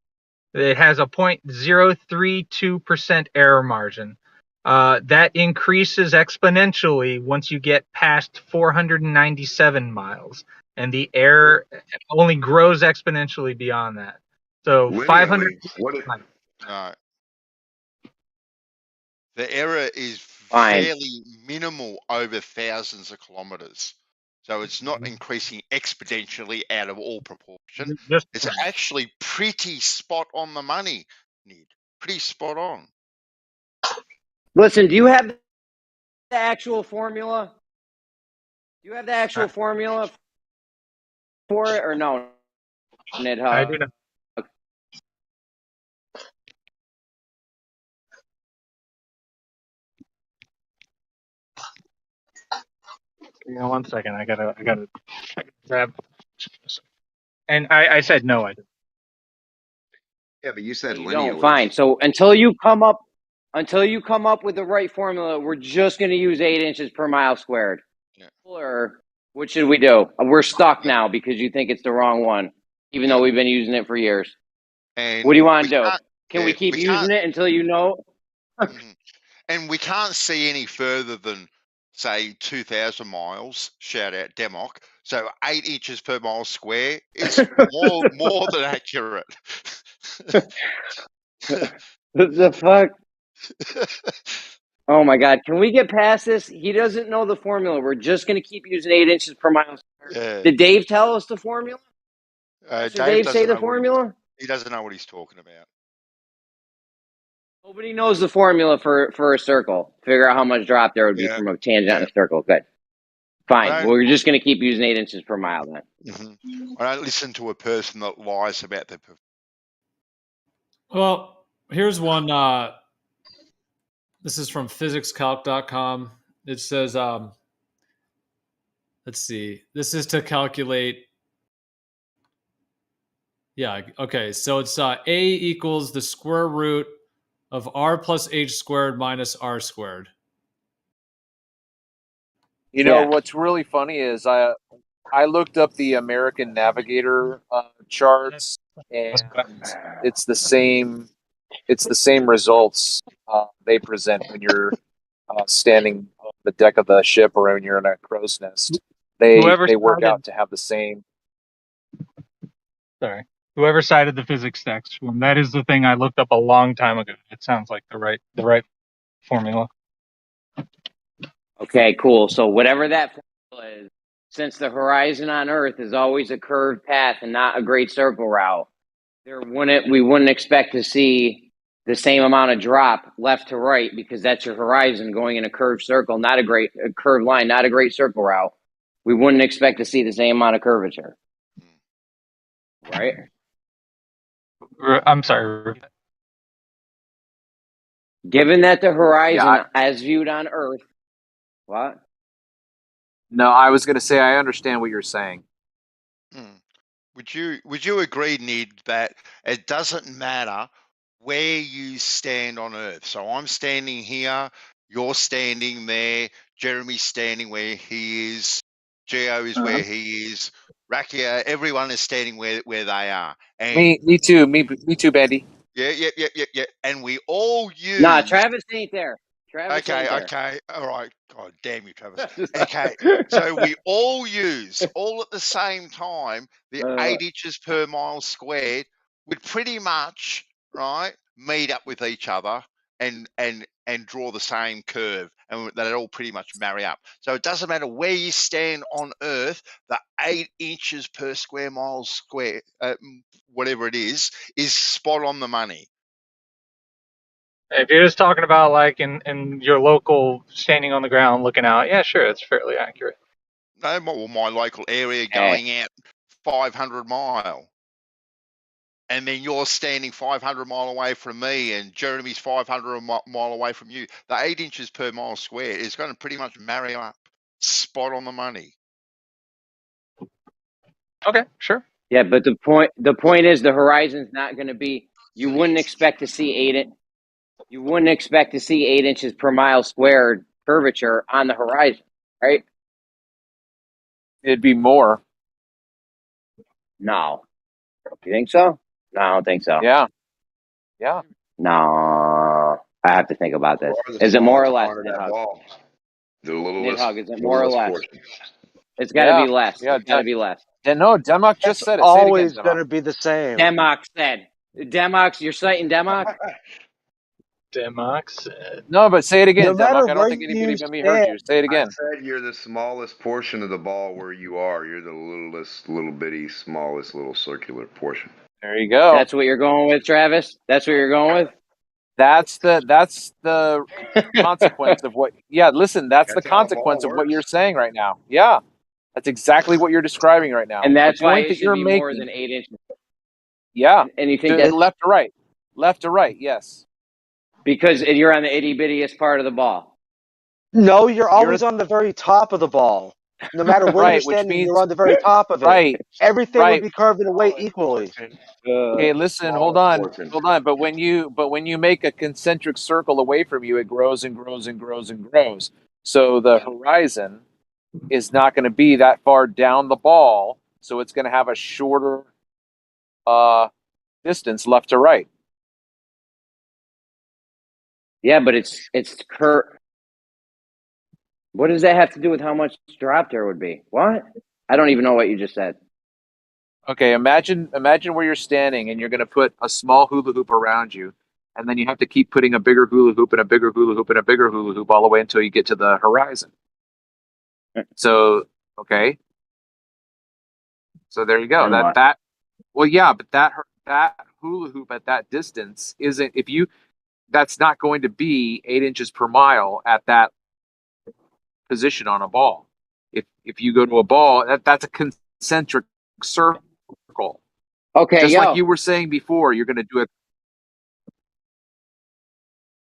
It has a 0.032% error margin. That increases exponentially once you get past 497 miles, and the error only grows exponentially beyond that. So 500. No. The error is fairly minimal over thousands of kilometers. So it's not increasing exponentially out of all proportion. It's actually pretty spot on the money, Nid. Pretty spot on. Listen, do you have the actual formula? Do you have the actual formula for it or no, Nid? I do not. Hang on 1 second. I gotta grab. And I said no. I didn't. Yeah, but you said you linear. Don't. Fine. So until you come up with the right formula, we're just going to use 8 inches per mile squared. Yeah. Or What should we do? We're stuck now because you think it's the wrong one, even though we've been using it for years. And what do you want to do? Can we yeah, keep we using can't- it until you know? And we can't see any further than, say, 2,000 miles. Shout out Democ. So 8 inches per mile square is more than accurate. The fuck? Oh my God! Can we get past this? He doesn't know the formula. We're just going to keep using 8 inches per mile. Yeah. Did Dave tell us the formula? Did Dave say the formula? He doesn't know what he's talking about. Nobody knows the formula for a circle. Figure out how much drop there would be from a tangent on a circle. Good. Fine. Well, we're just going to keep using 8 inches per mile then. I don't listen to a person that lies about their. Well, here's one. This is from physicscalc.com. It says, let's see. This is to calculate. Yeah. Okay. So it's A equals the square root of r plus h squared minus r squared. You know what's really funny is I looked up the American Navigator charts, and it's the same. It's the same results they present when you're standing on the deck of the ship or when you're in a crow's nest. They work out to have the same. Sorry. Whoever cited the physics text, that is the thing I looked up a long time ago. It sounds like the right formula. Okay, cool. So whatever that formula is, since the horizon on Earth is always a curved path and not a great circle route, we wouldn't expect to see the same amount of drop left to right because that's your horizon going in a curved circle, not a curved line, not a great circle route. We wouldn't expect to see the same amount of curvature. Right? I'm sorry. Given that the horizon, as viewed on Earth, what? No, I was going to say I understand what you're saying. Would you agree, Ned, that it doesn't matter where you stand on Earth? So I'm standing here, you're standing there, Jeremy's standing where he is, Geo is where he is, Rakia, everyone is standing where they are. And Me too, Bandy. Yeah. And we all use. Nah, Travis ain't there. Okay, all right. God damn you, Travis. Okay, so we all use, all at the same time, the 8 inches per mile squared would pretty much, right, meet up with each other and draw the same curve, and that all pretty much marry up. So it doesn't matter where you stand on Earth, the 8 inches per square mile square, whatever it is spot on the money. If you're just talking about like in your local standing on the ground looking out, yeah, sure, it's fairly accurate. No, my local area going out 500 mile. And then you're standing 500 mile away from me and Jeremy's 500 mile away from you. The 8 inches per mile square is going to pretty much marry up spot on the money. Okay, sure. Yeah, but the point is the horizon's not going to be, you wouldn't expect to see 8 inches per mile squared curvature on the horizon, right? It'd be more. No. You think so? No, I don't think so. Yeah. No. I have to think about this. Is it more or less? The littlest. Is it more or less? Portion. It's got to be less. It's got to be less. No, Democ just said it. Always going to be the same. Democ said. Democ, you're citing Democ? Democ said. No, but say it again, No Democ. I don't think anybody heard you. Say it again. I said you're the smallest portion of the ball where you are. You're the little bitty, smallest little circular portion. There you go. That's what you're going with, Travis? That's what you're going with? That's the consequence of what. Yeah, listen. That's the consequence of what you're saying right now. Yeah, that's exactly what you're describing right now. And that's the why point it that should you're be making, more than 8 inches. Yeah, and you think that's left to right, yes. Because you're on the itty bittiest part of the ball. No, you're always on the very top of the ball. No matter where you're standing, you're on the very top of it. Right. Everything would be curved away equally. Okay, listen, hold on. But when you make a concentric circle away from you, it grows and grows and grows and grows. So the horizon is not going to be that far down the ball, so it's going to have a shorter distance left to right. Yeah, but it's What does that have to do with how much drop there would be? What? I don't even know what you just said. Okay, imagine where you're standing and you're going to put a small hula hoop around you, and then you have to keep putting a bigger hula hoop and a bigger hula hoop and a bigger hula hoop all the way until you get to the horizon. So, okay. So there you go. Well, yeah, but that hula hoop at that distance isn't, that's not going to be 8 inches per mile at that position on a ball. If you go to a ball, that's a concentric circle. Okay, just like you were saying before, you're going to do it.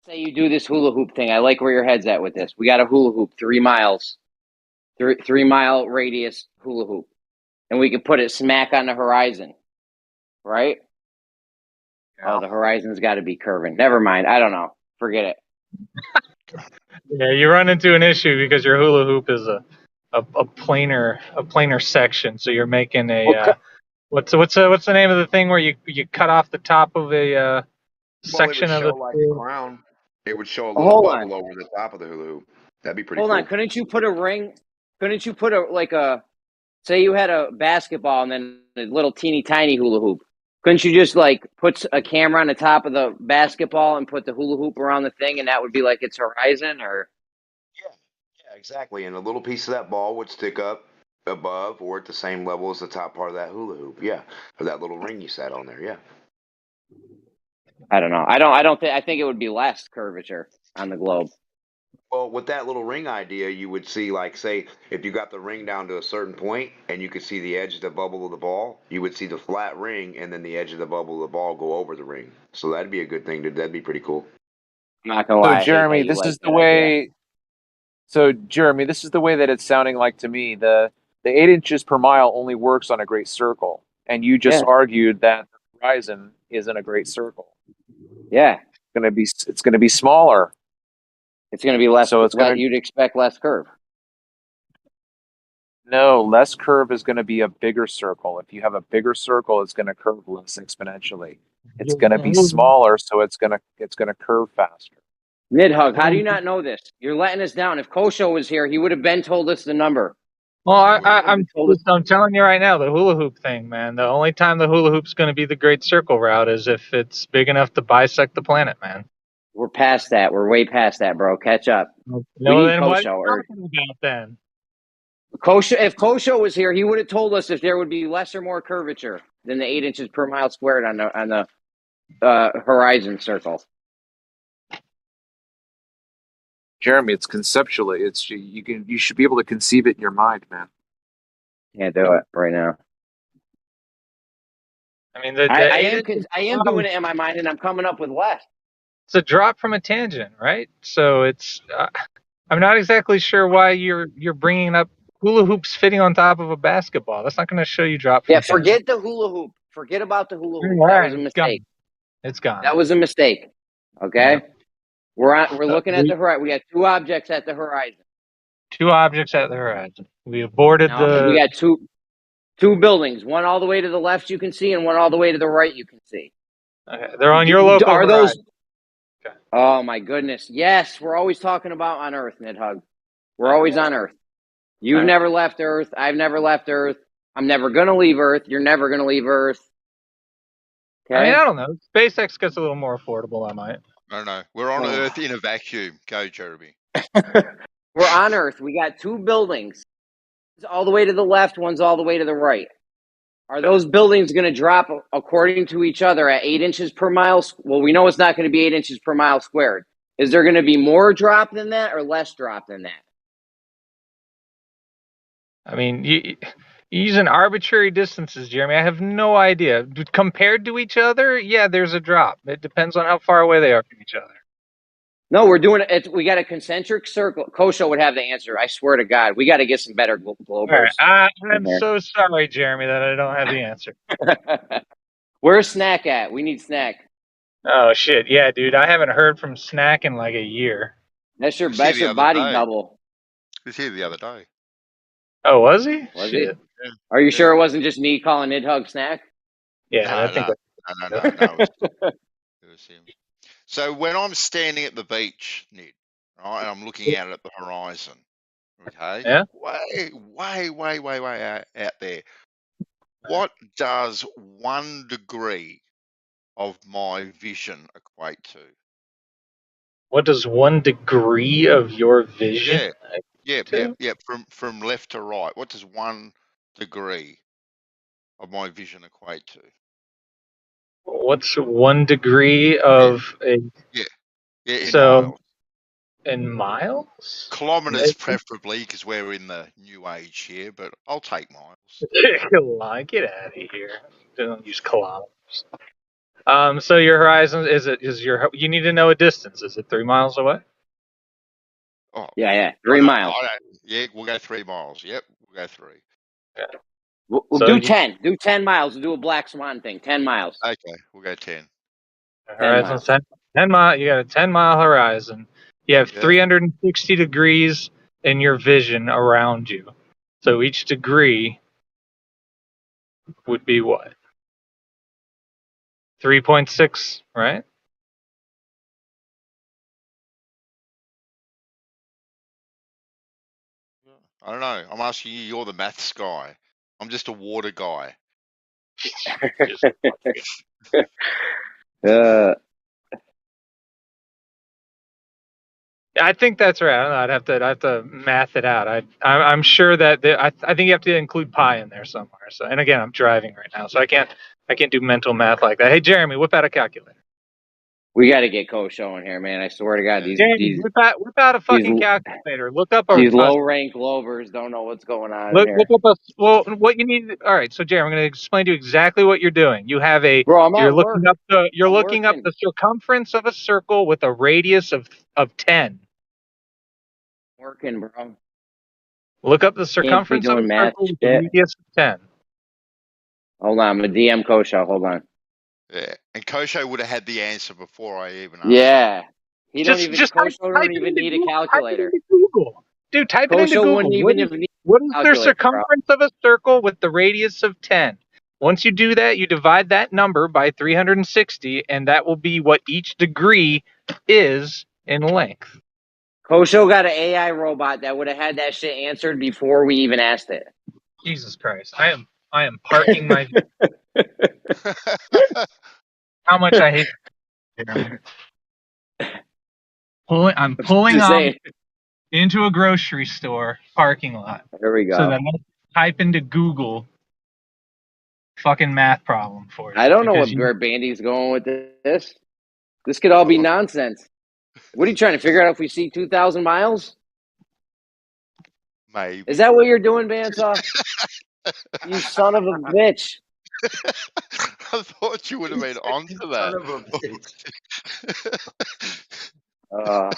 Say you do this hula hoop thing. I like where your head's at with this. We got a hula hoop, 3 miles, 3-mile radius hula hoop, and we could put it smack on the horizon, right? Yeah. Oh, the horizon's got to be curving. Never mind. I don't know. Forget it. Yeah, you run into an issue because your hula hoop is a planar section. So you're making a what's the name of the thing where you cut off the top of a section of it would show like a crown. It would show a little bubble over the top of the hula hoop. That'd be pretty cool. Hold on, couldn't you put a ring? Couldn't you put say you had a basketball and then a little teeny tiny hula hoop? Couldn't you just put a camera on the top of the basketball and put the hula hoop around the thing, and that would be like its horizon, or? Yeah, exactly. And a little piece of that ball would stick up above or at the same level as the top part of that hula hoop. Yeah, or that little ring you sat on there. Yeah. I don't know. I think it would be less curvature on the globe. Well, with that little ring idea, you would see, say, if you got the ring down to a certain point and you could see the edge of the bubble of the ball, you would see the flat ring and then the edge of the bubble of the ball go over the ring. So that'd be a good thing. That'd be pretty cool. I'm not gonna lie. So Jeremy, this is the way. So Jeremy, this is the way that it's sounding like to me. The 8 inches per mile only works on a great circle, and you just argued that the horizon isn't a great circle. Yeah, it's gonna be smaller. It's going to be less. So you'd expect less curve. No, less curve is going to be a bigger circle. If you have a bigger circle, it's going to curve less exponentially. It's going to be smaller, so it's going to curve faster. Nidhug, how do you not know this? You're letting us down. If Kosho was here, he would have been told us the number. Well, I'm telling you right now, the hula hoop thing, man. The only time the hula hoop's going to be the great circle route is if it's big enough to bisect the planet, man. We're past that. We're way past that, bro. Catch up. No, then what are you talking about then? If Kosho was here, he would have told us if there would be less or more curvature than the 8 inches per mile squared on the horizon circle. Jeremy, it's conceptually. You should be able to conceive it in your mind, man. Can't do it right now. I mean, I am doing it in my mind, and I'm coming up with less. It's a drop from a tangent, right? So it's. I'm not exactly sure why you're bringing up hula hoops fitting on top of a basketball. That's not going to show you drop. From forget the hula hoop. Forget about the hula hoop. That was a mistake. It's gone. That was a mistake. Okay. Yeah. We're looking at the horizon. We got 2 objects at the horizon. 2 objects at the horizon. We aborted We got two buildings. One all the way to the left you can see, and one all the way to the right you can see. Okay. They're on your local horizon. Those? Okay. Oh my goodness! Yes, we're always talking about on Earth, Nidhug. We're always on Earth. You've never left Earth. I've never left Earth. I'm never gonna leave Earth. You're never gonna leave Earth. Okay. I mean, I don't know. SpaceX gets a little more affordable. I might. I don't know. We're on Earth in a vacuum. Go, Jeremy. We're on Earth. We got 2 buildings. One's all the way to the left. One's all the way to the right. Are those buildings going to drop according to each other at 8 inches per mile? Well, we know it's not going to be 8 inches per mile squared. Is there going to be more drop than that or less drop than that? I mean, you using arbitrary distances, Jeremy. I have no idea. Compared to each other, yeah, there's a drop. It depends on how far away they are from each other. No, we're doing it. We got a concentric circle. Kosho would have the answer. I swear to God, we got to get some better globers. Right. I'm so sorry, Jeremy, that I don't have the answer. Where's Snack at? We need Snack. Oh shit, yeah, dude. I haven't heard from Snack in like a year. That's your body double. He was here the other day. Oh, was he? Was Shit. he? Are you sure it wasn't just me calling Nidhug snack? Yeah, No, I think. no. It was him. So when I'm standing at the beach, Nid, right, and I'm looking out at the horizon, okay, Yeah. way out there. What does 1 degree of my vision equate to? What does 1 degree of your vision? Yeah. From left to right, what does 1 degree of my vision equate to? What's 1 degree of a? Yeah, in So miles. in miles? Kilometers, preferably, because we're in the new age here. But I'll take miles. Get out of here! Don't use kilometers. So your horizon is your? You need to know a distance. Is it 3 miles away? Oh, yeah, 3 miles. Yeah, we'll go 3 miles. Yep, we'll go 3. Yeah. We'll do 10. Do 10 miles. We'll do a black swan thing. 10 miles. Okay, we'll go 10. Horizon's 10 mile. You got a 10-mile horizon. You have 360 degrees in your vision around you. So each degree would be what? 3.6, right? I don't know. I'm asking you. You're the maths guy. I'm just a water guy. I think that's right. I don't know. I'd have to math it out. I'm sure that I think you have to include pi in there somewhere. So, and again, I'm driving right now, so I can't do mental math like that. Hey, Jeremy, whip out a calculator. We got to get Kosho in here, man. I swear to God, Jeremy, whip out a fucking calculator. Look up these low rank Lovers don't know what's going on look here. up what you need. All right, so Jeremy, I'm going to explain to you exactly what you're doing. You have a you're looking up the circumference of a circle with a radius of 10. Working, bro. Look up the circumference of a circle with a radius of 10. Hold on, I'm a DM Kosho. Hold on. Yeah, and Kosho would have had the answer before I even asked. Yeah, Kosho don't even need a calculator. Google. Dude, type it into Google. What is the circumference of a circle with the radius of 10? Once you do that, you divide that number by 360, and that will be what each degree is in length. Kosho got an AI robot that would have had that shit answered before we even asked it. Jesus Christ. I am parking my how much I hate I'm pulling up into a grocery store parking lot. There we go. So then I type into Google fucking math problem for you. I don't know where Bandy's going with this. This could all be nonsense. What are you trying to figure out if we see 2,000 miles? Maybe. Is that what you're doing, Bandsaw? You son of a bitch. I thought you would have been onto that. Son of a bitch. All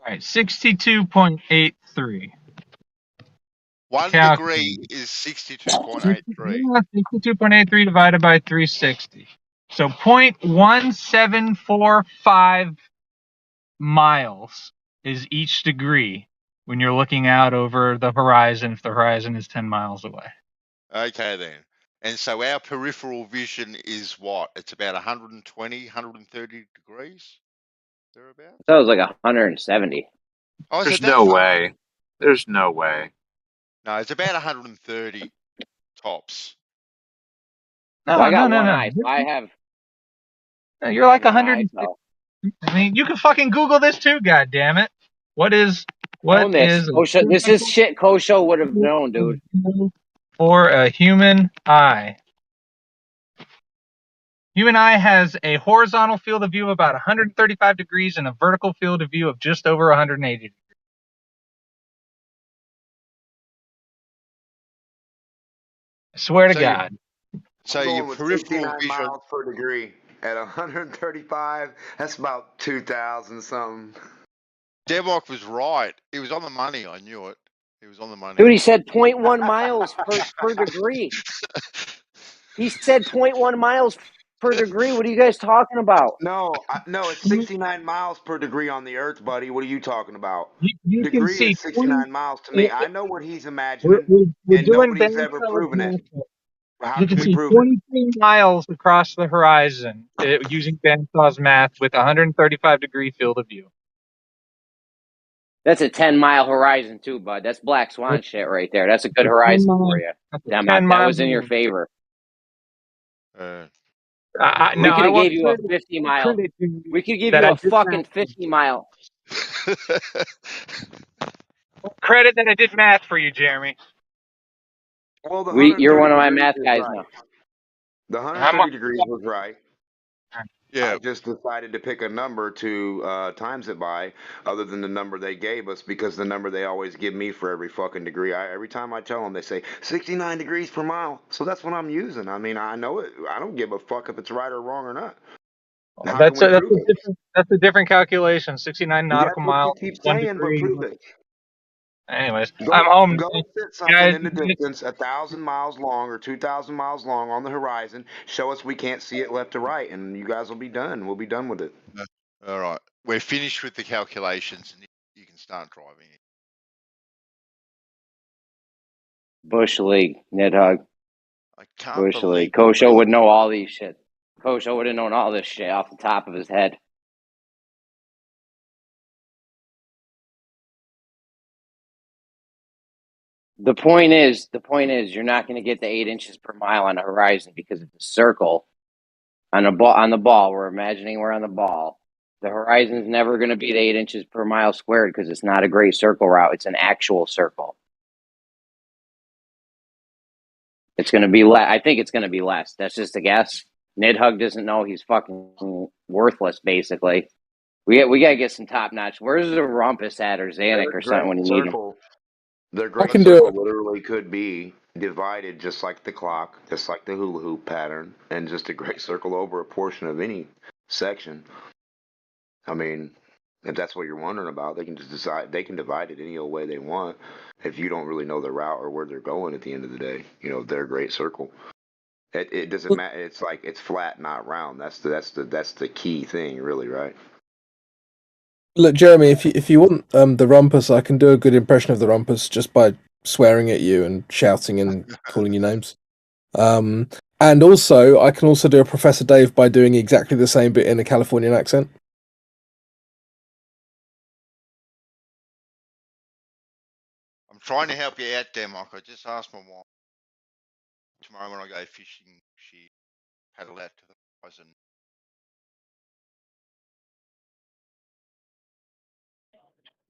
right, 62.83. 1 degree is 62.83. 62.83 divided by 360. So 0.1745 miles is each degree when you're looking out over the horizon if the horizon is 10 miles away. Okay, then. And so our peripheral vision is what? It's about 120, 130 degrees? Thereabouts? That was like 170. Oh, There's no way. There's no way. No, it's about 130 tops. No, I got one eye. So I have. No, you're like 100. I mean, you can fucking Google this too. God damn it! This is shit Kosho would have known, dude. For a human eye. Human eye has a horizontal field of view of about 135 degrees and a vertical field of view of just over 180 degrees. I swear to God. So your peripheral vision miles per degree at 135. That's about 2,000 something. Demok was right. He was on the money. I knew it. He was on the money. Dude, he said 0.1 miles per degree. He said 0.1 miles per degree. What are you guys talking about? No, it's 69 miles per degree on the Earth, buddy. What are you talking about? You can Degree see is 69 miles to me. I know what he's imagining, we're and doing nobody's ever Bandsaws proven it. math. How You can can we see prove it? 23 miles across the horizon using Bandsaws math with 135-degree field of view. That's a 10-mile horizon too, bud. That's black swan shit right there. That's a good horizon for you. That was in your favor. No, We could I have want gave you a 50-mile. We could give you a fucking 50-mile. Credit that I did math for you, Jeremy. Well, the You're 130 one of my degrees math is guys right. now. The 130 degrees was right. Yeah. I just decided to pick a number to times it by, other than the number they gave us, because the number they always give me for every fucking degree. Every time I tell them, they say 69 degrees per mile. So that's what I'm using. I mean, I know it. I don't give a fuck if it's right or wrong or not. How That's can we prove it? a different calculation. 69 nautical That's what you miles, keep 1 saying, but degree. prove it. Anyways, Go, I'm home. go sit something Guys, in the distance, 1,000 miles long or 2,000 miles long on the horizon. Show us we can't see it left to right, and you guys will be done. We'll be done with it. All right. We're finished with the calculations, and you can start driving it. Bush League, Nidhogg. I can't Bush believe League. Kosho would know all these shit. Kosho would have known all this shit off the top of his head. The point is, you're not going to get the 8 inches per mile on the horizon because it's a circle on a ball. On the ball, we're imagining we're on the ball. The horizon's never going to be the 8 inches per mile squared because it's not a great circle route. It's an actual circle. It's going to be less. I think it's going to be less. That's just a guess. Nidhogg doesn't know. He's fucking worthless, basically. We got to get some top notch. Where's the Rumpus at or Zanuck or something when you need him? Their great can do circle it. literally could be divided just like the clock, just like the hula hoop pattern, and just a great circle over a portion of any section. I mean, if that's what you're wondering about, they can just decide, they can divide it any old way they want. If you don't really know the route or where they're going at the end of the day, their great circle. It doesn't matter. It's like it's flat, not round. That's the key thing, really, right? Look, Jeremy, if you want the rumpus, I can do a good impression of the rumpus just by swearing at you and shouting and calling you names. And also, I can also do a Professor Dave by doing exactly the same bit in a Californian accent. I'm trying to help you out there, Mike. I just asked my wife. Tomorrow when I go fishing, she paddled out to the horizon.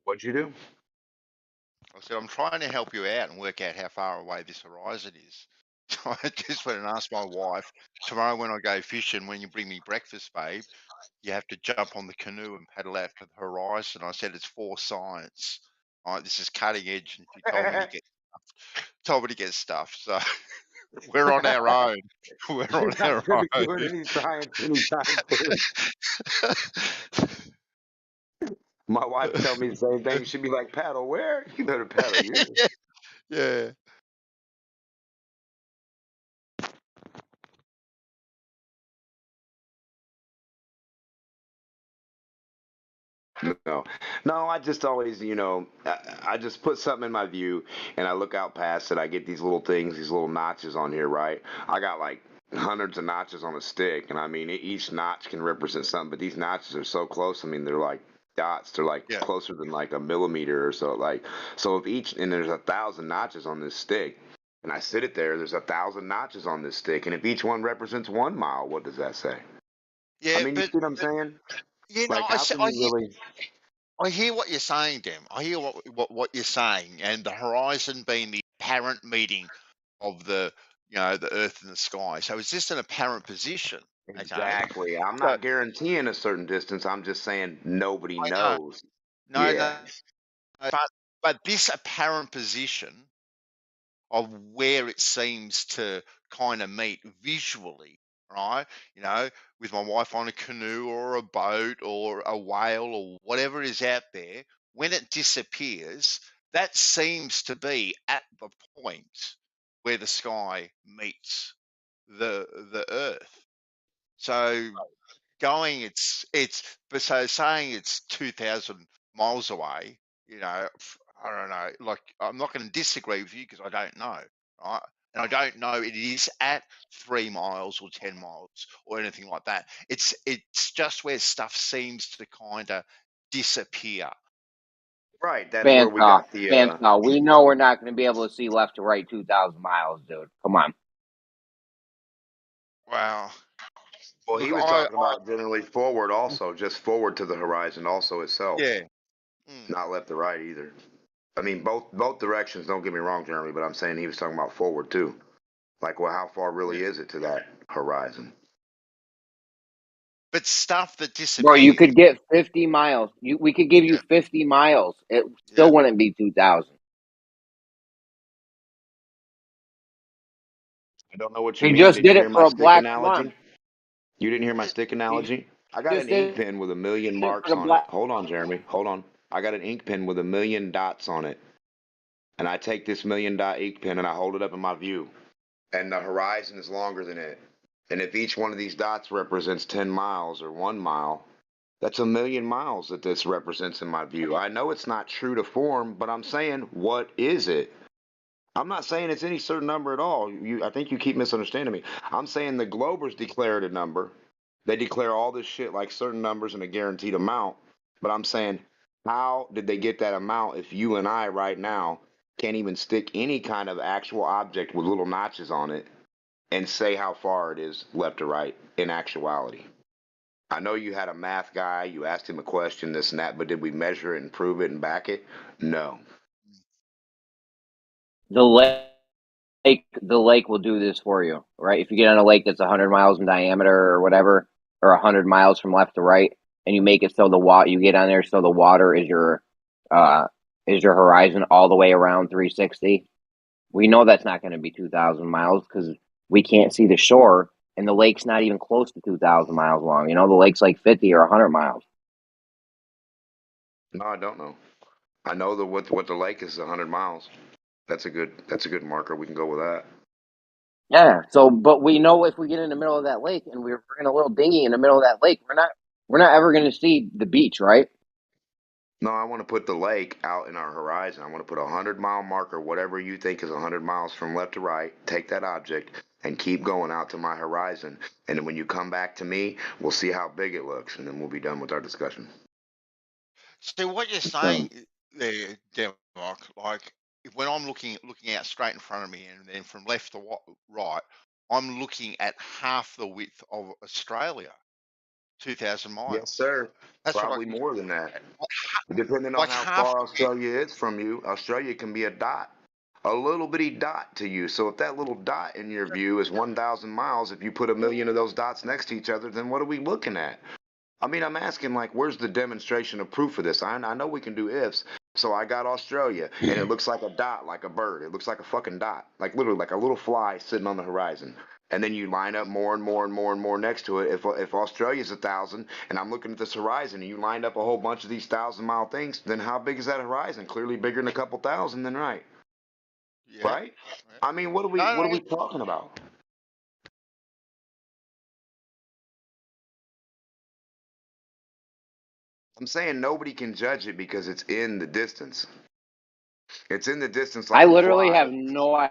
What'd you do? I said, I'm trying to help you out and work out how far away this horizon is. So I just went and asked my wife, tomorrow when I go fishing, when you bring me breakfast, babe, you have to jump on the canoe and paddle out to the horizon. I said, it's for science. All right, this is cutting edge. And she told me to get stuff. So we're on our own. We're on You're our not going to own. do any science anytime soon. My wife tell me the same thing. She'd be like, paddle where? You better paddle here. Yeah. No, I just always, I just put something in my view and I look out past it. I get these little things, these little notches on here, right? I got like hundreds of notches on a stick, and I mean, each notch can represent something, but these notches are so close. I mean, they're like dots. They're like closer than like a millimeter or so. So if and there's 1,000 notches on this stick, and I sit it there's 1,000 notches on this stick, and if each one represents 1 mile, what does that say? Yeah, I mean, you see what I'm saying? Like, how can you really? I hear what you're saying, Dem. I hear what you're saying, and the horizon being the apparent meeting of the the Earth and the sky. So it's just an apparent position. Okay? Exactly. I'm not guaranteeing a certain distance. I'm just saying nobody I know. knows. No. But this apparent position of where it seems to kind of meet visually, right? With my wife on a canoe or a boat or a whale or whatever is out there, when it disappears, that seems to be at the point where the sky meets the earth. So going, but so saying it's 2,000 miles away, I don't know. Like, I'm not going to disagree with you because I don't know, right? And I don't know it is at 3 miles or 10 miles or anything like that. It's just where stuff seems to kind of disappear. Right, that's where we got the. Bandsaw. We know we're not going to be able to see left to right 2,000 miles, dude. Come on. Wow. Well, he was talking about generally forward, also just forward to the horizon, also itself. Yeah. Not left to right either. I mean, both directions. Don't get me wrong, Jeremy, but I'm saying he was talking about forward too. Like, well, how far really is it to that horizon? But stuff that disappears. Bro, you could get 50 miles. We could give you 50 miles. It still wouldn't be 2,000. I don't know what He you mean. just Did did you it hear for my a stick black analogy? swan. You didn't hear my stick analogy? I got just an ink did pen with 1,000,000 marks for the on it. black. Hold on, Jeremy. Hold on. I got an ink pen with 1,000,000 dots on it. And I take this 1,000,000 dot ink pen and I hold it up in my view. And the horizon is longer than it. And if each one of these dots represents 10 miles or 1 mile, that's 1,000,000 miles that this represents in my view. I know it's not true to form, but I'm saying, what is it? I'm not saying it's any certain number at all. I think you keep misunderstanding me. I'm saying the Globers declared a number. They declare all this shit like certain numbers and a guaranteed amount. But I'm saying, how did they get that amount if you and I right now can't even stick any kind of actual object with little notches on it and say how far it is left to right in actuality? I know you had a math guy, you asked him a question, this and that, but did we measure it and prove it and back it? No. The lake will do this for you, right? If you get on a lake that's 100 miles in diameter or whatever, or 100 miles from left to right, and you make it so you get on there so the water is your horizon all the way around 360. We know that's not going to be 2,000 miles because we can't see the shore, and the lake's not even close to 2,000 miles long. The lake's like 50 or 100 miles. No, I don't know. I know what the lake is 100 miles. That's a good marker. We can go with that. Yeah. So, but we know if we get in the middle of that lake and we're in a little dinghy in the middle of that lake, we're not ever going to see the beach, right? No, I want to put the lake out in our horizon. I want to put a 100-mile marker, whatever you think is 100 miles from left to right. Take that object and keep going out to my horizon. And then when you come back to me, we'll see how big it looks, and then we'll be done with our discussion. So what you're saying there, Denmark, like when I'm looking out straight in front of me, and then from left to right, I'm looking at half the width of Australia, 2,000 miles. Yes, sir. That's Probably more than that. Depending on how far Australia is from you, Australia can be a dot, a little bitty dot to you. So if that little dot in your view is 1,000 miles, if you put 1,000,000 of those dots next to each other, then what are we looking at? I mean, I'm asking, like, where's the demonstration of proof of this? I know we can do ifs. So I got Australia, and it looks like a dot, like a bird. It looks like a fucking dot, like literally like a little fly sitting on the horizon. And then you line up more and more and more and more next to it. If Australia's 1,000, and I'm looking at this horizon, and you lined up a whole bunch of these 1,000-mile things, then how big is that horizon? Clearly bigger than a couple thousand, then right? Yeah. Right? I mean, what are we talking about? I'm saying nobody can judge it because it's in the distance. It's in the distance like I a literally fly. have no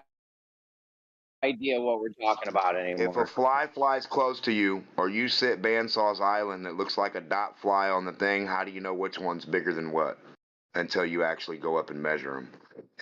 idea what we're talking about anymore. If a fly flies close to you, or you sit Bandsaw's Island that looks like a dot fly on the thing, how do you know which one's bigger than what? Until you actually go up and measure them.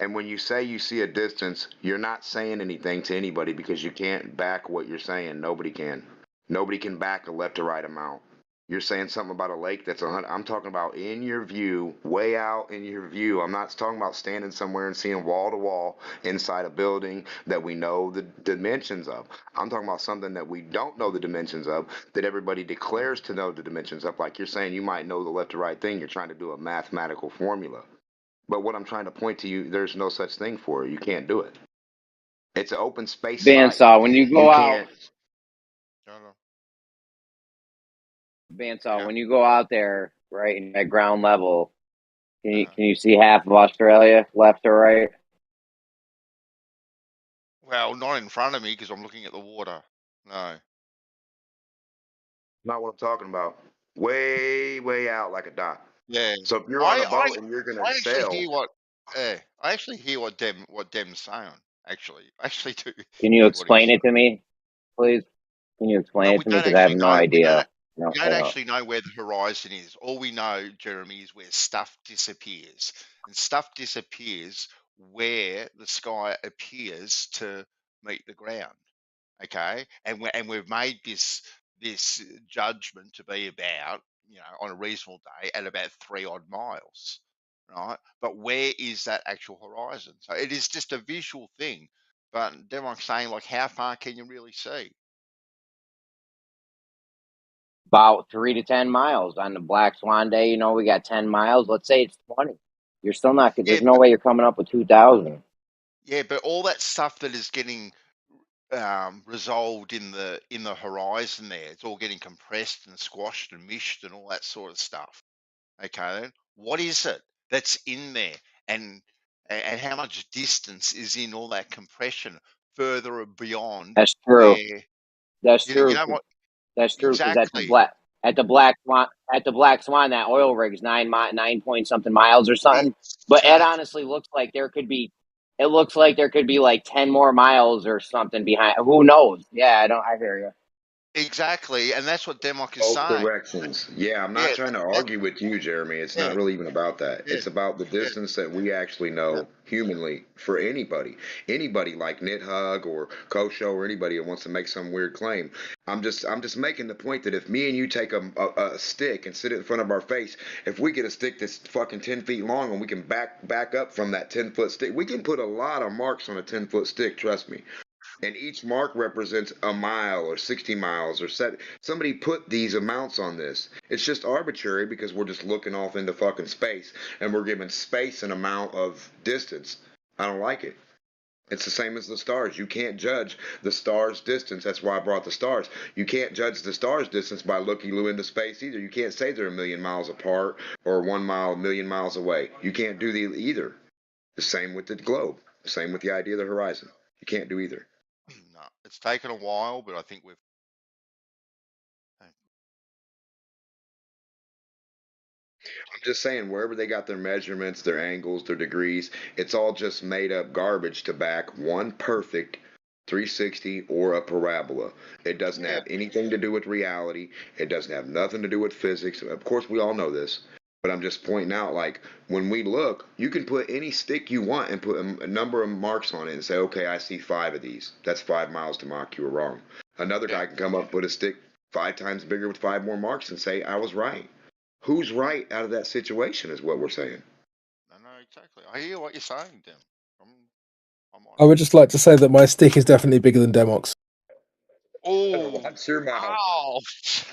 And when you say you see a distance, you're not saying anything to anybody because you can't back what you're saying. Nobody can. Nobody can back a left to right amount. You're saying something about a lake that's 100. I'm talking about in your view, way out in your view. I'm not talking about standing somewhere and seeing wall to wall inside a building that we know the dimensions of. I'm talking about something that we don't know the dimensions of, that everybody declares to know the dimensions of. Like you're saying, you might know the left to right thing. You're trying to do a mathematical formula. But what I'm trying to point to you, there's no such thing for it. You can't do it. It's an open space site. Bandsaw, when you go out. Bandsaw, when you go out there, right, at ground level, can you see half of Australia, left or right? Well, not in front of me because I'm looking at the water. No. Not what I'm talking about. Way, way out like a dot. Yeah. So if you're on a boat and you're gonna I actually sail, hear what I actually hear what Dem's saying. Actually, I actually do Can you hear what he's explain it saying. to me, please? Can you explain Well, it we to me? don't Because I have actually no know. idea. No, We don't actually know where the horizon is. All we know, Jeremy, is where stuff disappears, and stuff disappears where the sky appears to meet the ground. Okay, and we've made this judgment to be about, on a reasonable day at about 3 odd miles, right? But where is that actual horizon? So it is just a visual thing. But then I'm saying, like, how far can you really see? about 3 to 10 miles on the Black Swan Day. You know, we got 10 miles. Let's say it's 20. You're still not. Yeah, There's no way you're coming up with 2,000. yeah, but all that stuff that is getting resolved in the horizon there, it's all getting compressed and squashed and mished and all that sort of stuff. Okay, then what is it that's in there, and how much distance is in all that compression further beyond That's true. where That's you true. know what That's true. Because exactly? at the Black Swan, that oil rig is 9 point something miles or something. But it Exactly. honestly looks like there could be. It looks like there could be like 10 more miles or something behind. Who knows? Yeah, I hear you. Exactly, and that's what Demok is both saying. directions. Yeah, I'm Yeah, not trying to argue with you, Jeremy. It's yeah, not really even about that. yeah, It's about the yeah, distance that we actually know humanly for anybody. Anybody like NitHug or Kosho or anybody that wants to make some weird claim. I'm just making the point that if me and you take a stick and sit it in front of our face, if we get a stick that's fucking 10 feet long and we can back up from that 10-foot stick, we can put a lot of marks on a 10-foot stick, trust me. And each mark represents a mile or 60 miles or set. Somebody put these amounts on this. It's just arbitrary because we're just looking off into fucking space and we're giving space an amount of distance. I don't like it. It's the same as the stars. You can't judge the stars' distance. That's why I brought the stars. You can't judge the stars' distance by looking into space either. You can't say they're a million miles apart or 1 mile, a million miles away. You can't do either. The same with the globe. The same with the idea of the horizon. You can't do either. No, it's taken a while, but I think we've. I'm just saying, wherever they got their measurements, their angles, their degrees, it's all just made up garbage to back one perfect 360 or a parabola. It doesn't Yeah. have anything to do with reality. It doesn't have nothing to do with physics. Of course, we all know this. But I'm just pointing out, like, when we look, you can put any stick you want and put a number of marks on it and say, okay, I see 5 of these. That's 5 miles to Mach. You were wrong. Another guy can come up, put a stick 5 times bigger with 5 more marks and say, I was right. Who's right out of that situation is what we're saying. No, exactly. I hear what you're saying, Dem. I would just like to say that my stick is definitely bigger than Demok's. Oh, That's your mouth. Ouch!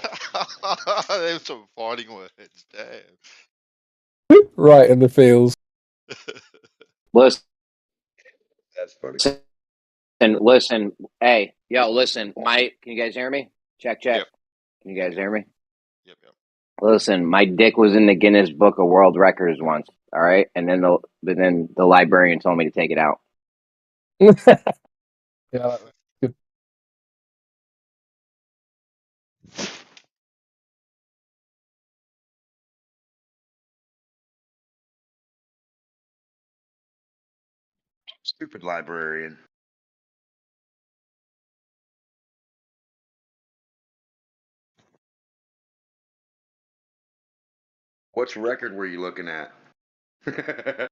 There's some fighting words. Damn. Right in the feels. Listen, That's funny. listen. Hey, yo, listen. Can you guys hear me? Check. Yep. Can you guys hear me? Yep. Listen, my dick was in the Guinness Book of World Records once. All right, and then the librarian told me to take it out. Yeah, good. Stupid librarian. Which record were you looking at? It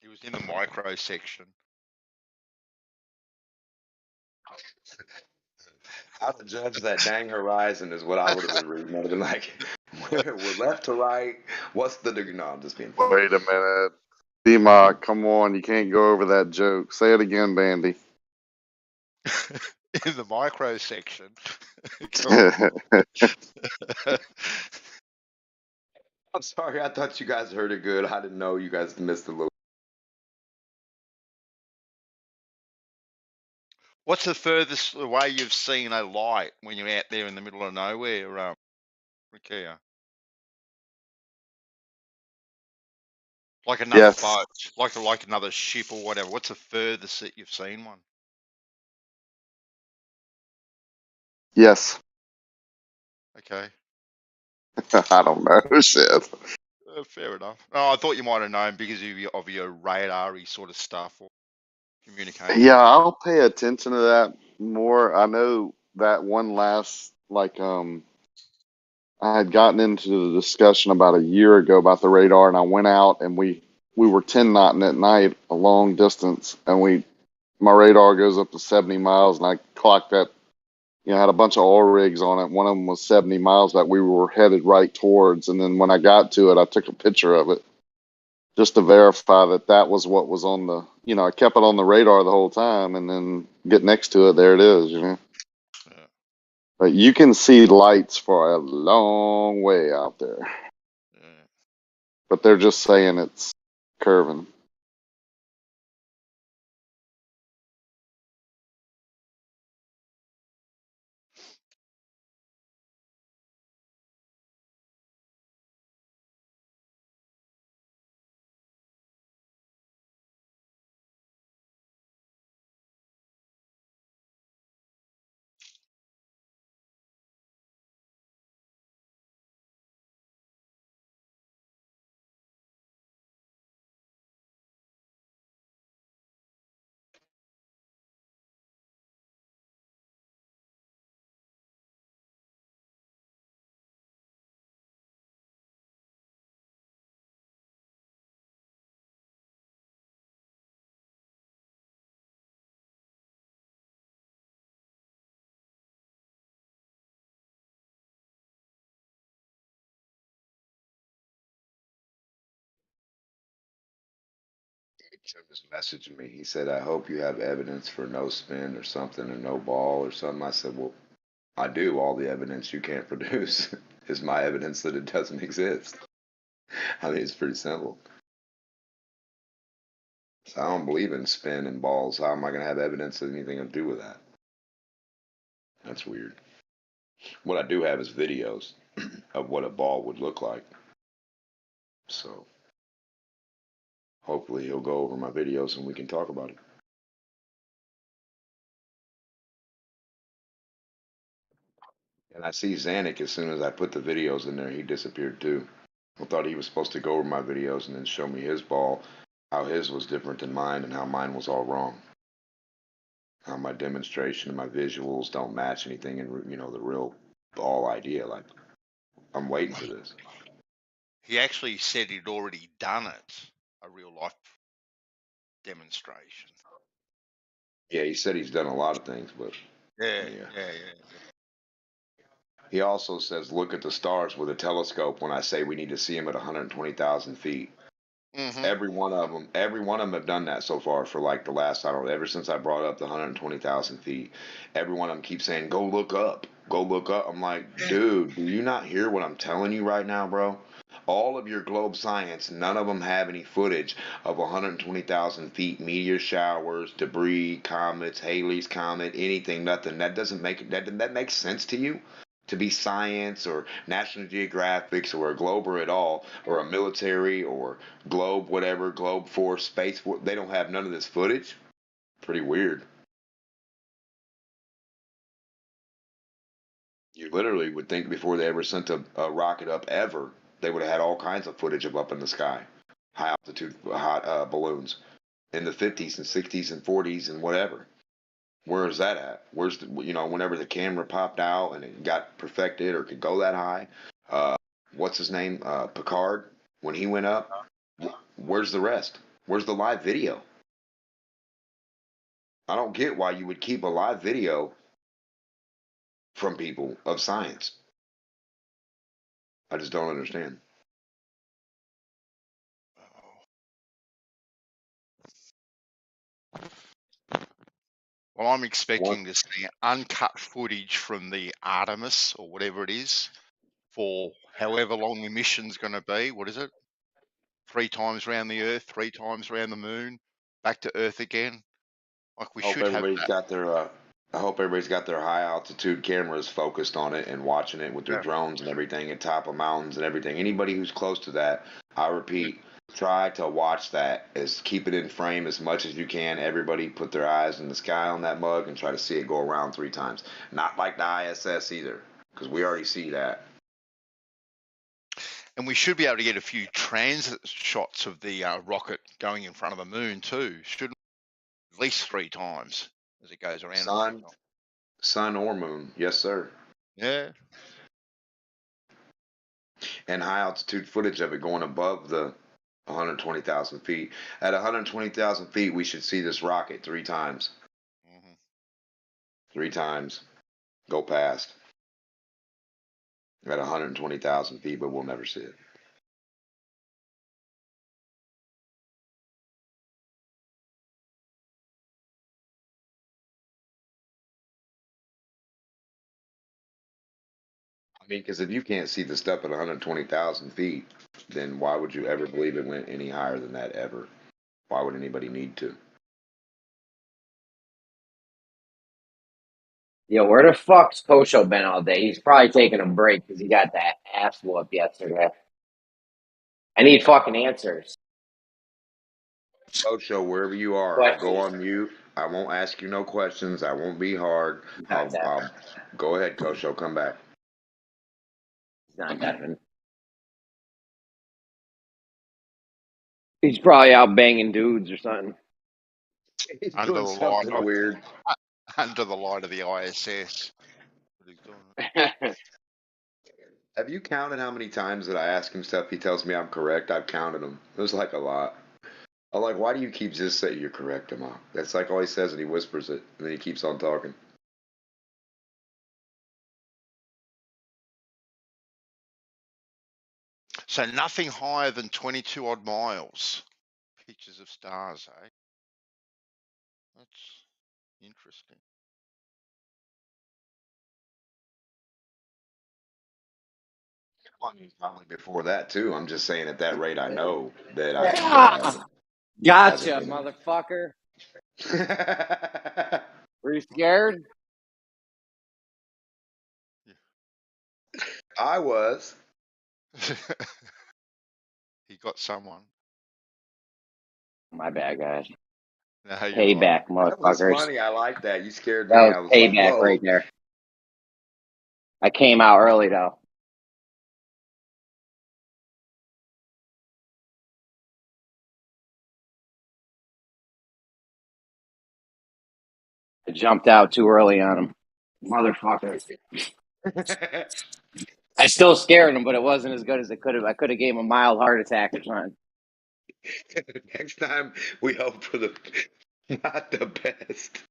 was in the micro section. How to judge that dang horizon is what I would have been reading. I'd have been like, we're left to right. What's the degree? No, I'm just being funny. Wait a minute. D-Mock, come on. You can't go over that joke. Say it again, Bandy. In the micro section. I'm sorry. I thought you guys heard it good. I didn't know you guys missed a little. What's the furthest away you've seen a light when you're out there in the middle of nowhere, Rikia? Like another boat, like another ship or whatever. What's the furthest that you've seen one? Yes. Okay. I don't know, shit. Fair enough. Oh, I thought you might have known because of your radar-y sort of stuff or communication. Yeah, I'll pay attention to that more. I know that one last, I had gotten into the discussion about a year ago about the radar, and I went out and we were 10 knotting at night a long distance, and my radar goes up to 70 miles, and I clocked that. Had a bunch of oil rigs on it. One of them was 70 miles that we were headed right towards, and then when I got to it, I took a picture of it just to verify that that was what was on the. I kept it on the radar the whole time, and then get next to it, there it is. Yeah. But you can see lights for a long way out there. Yeah. But they're just saying it's curving. Jim just messaged me. He said, "I hope you have evidence for no spin or something, or no ball or something." I said, "Well, I do. All the evidence you can't produce is my evidence that it doesn't exist." I mean, it's pretty simple. So I don't believe in spin and balls. How am I going to have evidence of anything to do with that? That's weird. What I do have is videos of what a ball would look like. So hopefully he'll go over my videos and we can talk about it. And I see Zanuck, as soon as I put the videos in there, he disappeared too. I thought he was supposed to go over my videos and then show me his ball, how his was different than mine and how mine was all wrong. How my demonstration and my visuals don't match anything in, the real ball idea. Like, I'm waiting for this. He actually said he'd already done it, a real life demonstration. Yeah, he said he's done a lot of things, but Yeah. He also says, look at the stars with a telescope when I say we need to see them at 120,000 feet. Mm-hmm. Every one of them have done that so far for like the last, I don't know, ever since I brought up the 120,000 feet. Every one of them keeps saying, go look up, go look up. I'm like, dude, do you not hear what I'm telling you right now, bro? All of your globe science, none of them have any footage of 120,000 feet, meteor showers, debris, comets, Halley's Comet, anything, nothing. That doesn't make that makes sense to you? To be science or National Geographics or a Glober at all, or a military or Globe, whatever, Globe Force, Space Force, they don't have none of this footage? Pretty weird. You literally would think before they ever sent a rocket up ever, they would have had all kinds of footage of up in the sky, high altitude hot balloons in the 50s and 60s and 40s and whatever. Where is that at? Where's the, whenever the camera popped out and it got perfected or could go that high? What's his name? Picard, when he went up, where's the rest? Where's the live video? I don't get why you would keep a live video from people of science. I just don't understand. Well, I'm expecting to see uncut footage from the Artemis or whatever it is for however long the mission's going to be. What is it? 3 times around the Earth, 3 times around the Moon, back to Earth again. Like we should have that. I hope everybody's got their high altitude cameras focused on it and watching it with their Yeah. drones and everything at top of mountains and everything. Anybody who's close to that, I repeat, Try to watch that. Keep it in frame as much as you can. Everybody put their eyes in the sky on that mug and try to see it go around 3 times. Not like the ISS either, because we already see that. And we should be able to get a few transit shots of the rocket going in front of the moon too. Shouldn't at least 3 times as it goes around. Sun or moon, yes sir. Yeah. And high altitude footage of it going above the 120,000 feet. At 120,000 feet, we should see this rocket 3 times. 3 times. Go past. At 120,000 feet, but we'll never see it. I mean, because if you can't see the stuff at 120,000 feet, then why would you ever believe it went any higher than that ever? Why would anybody need to? Yo, where the fuck's Kosho been all day? He's probably taking a break because he got that ass whoop yesterday. I need fucking answers. Kosho, wherever you are, I'll go on mute. I won't ask you no questions. I won't be hard. I'll go ahead, Kosho. Come back. He's not Devin. He's probably out banging dudes or something. He's under doing the light something of, weird. Under the light of the ISS. Have you counted how many times that I ask him stuff he tells me I'm correct? I've counted them. It was like a lot. I'm like, why do you keep just saying you're correct, Amok? That's like all he says and he whispers it, and then he keeps on talking. So nothing higher than 22 odd miles. Pictures of stars, eh? That's interesting. Probably before that too. I'm just saying at that rate, I know that I. Gotcha, motherfucker. Were you scared? I was. He got someone. My bad, guys. No, you're Payback, right. That was motherfuckers. funny. I like that. You scared me. That I was was like, payback whoa. right there. I came out early, though. I jumped out too early on him. Motherfuckers. I still scared him, but it wasn't as good as it could have. I could have gave him a mild heart attack or something. Next time, we hope for the not the best.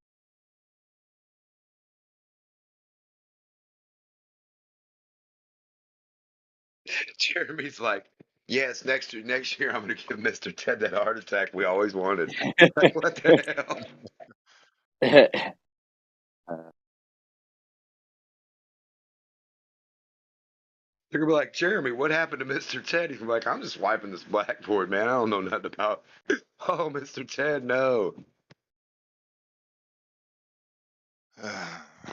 Jeremy's like, yes, next year I'm going to give Mr. Ted that heart attack we always wanted. Like, what the hell? They're gonna be like, Jeremy, what happened to Mr. Ted? He's like, I'm just wiping this blackboard, man. I don't know nothing about. Oh, Mr. Ted, no.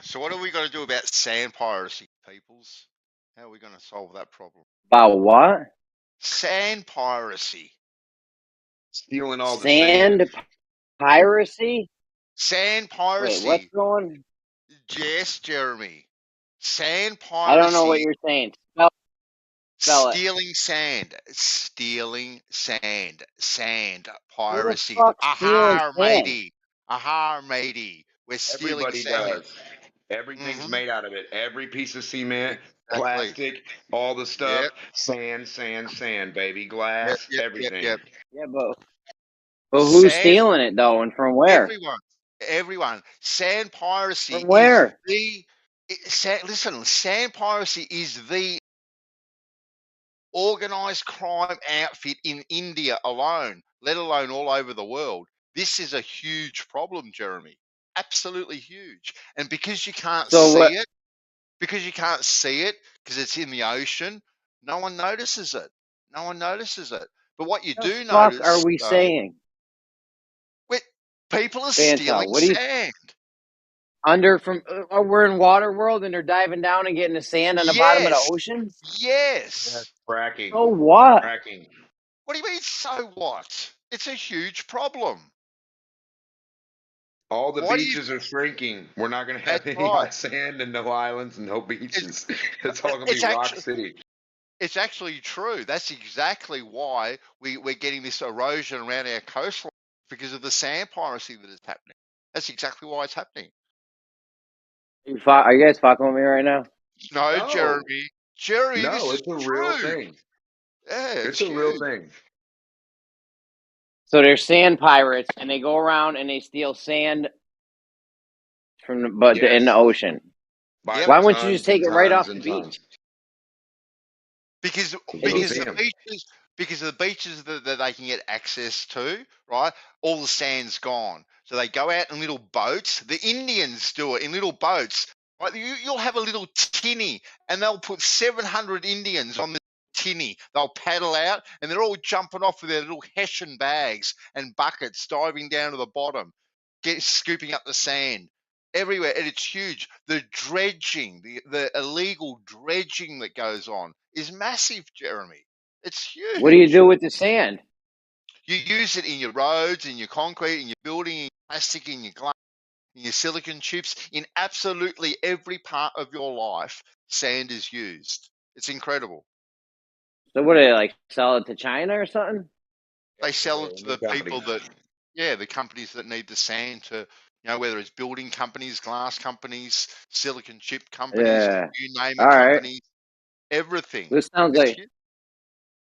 So what are we going to do about sand piracy, peoples? How are we going to solve that problem? About what? Sand piracy. Stealing all the sand piracy? Sand piracy. Wait, what's going? Yes, Jeremy. Sand piracy. I don't know what you're saying. Spell Stealing sand. Stealing sand. Sand piracy. Who the fuck's stealing Aha, sand? matey. Aha, matey. We're stealing Everybody sand. does. Everything's made out of it. Every piece of cement, plastic, all the stuff. Sand, sand, sand, baby. Glass, everything. Yeah, but who's stealing it though, and from where? Everyone. Sand piracy From where? listen, sand piracy is the organized crime outfit in India alone, let alone all over the world. This is a huge problem, Jeremy. Absolutely huge. And because you can't see it, because it's in the ocean, no one notices it. No one notices it. But what you do notice, What are we saying? People are Banta, stealing what do you, sand. We're in water world and they're diving down and getting the sand on the bottom of the ocean? Yes. Fracking. So what? Fracking. What do you mean, so what? It's a huge problem. All the Why do you? beaches are shrinking. We're not going to have That's any right. sand and no islands and no beaches. It's all going to It's be Rock actually City. it's actually true. That's exactly why we're getting this erosion around our coastline because of the sand piracy that is happening. That's exactly why it's happening. Are you guys fucking with me right now? No, No. Jeremy. Jeremy, this No, is it's a true. real thing. Yeah, It's it's a real huge. thing. So they're sand pirates, and they go around and they steal sand from in the ocean. By Why the wouldn't you just tons take and it right tons off the and beach? tons. Because They because see the 'em. beaches that they can get access to, right? All the sand's gone. So they go out in little boats. The Indians do it in little boats. Right? You'll have a little tinny, and they'll put 700 Indians on the tinny. They'll paddle out, and they're all jumping off with their little Hessian bags and buckets, diving down to the bottom, scooping up the sand everywhere, and it's huge. The dredging, the illegal dredging that goes on is massive, Jeremy. It's huge. What do you do with the sand? You use it in your roads, in your concrete, in your building, in your plastic, in your glass, in your silicon chips, in absolutely every part of your life. Sand is used. It's incredible. So what do they like? Sell it to China or something? They sell it to New the people companies. the companies that need the sand to, whether it's building companies, glass companies, silicon chip companies, Yeah. you name All it, right. companies, everything. This sounds It's like, huge.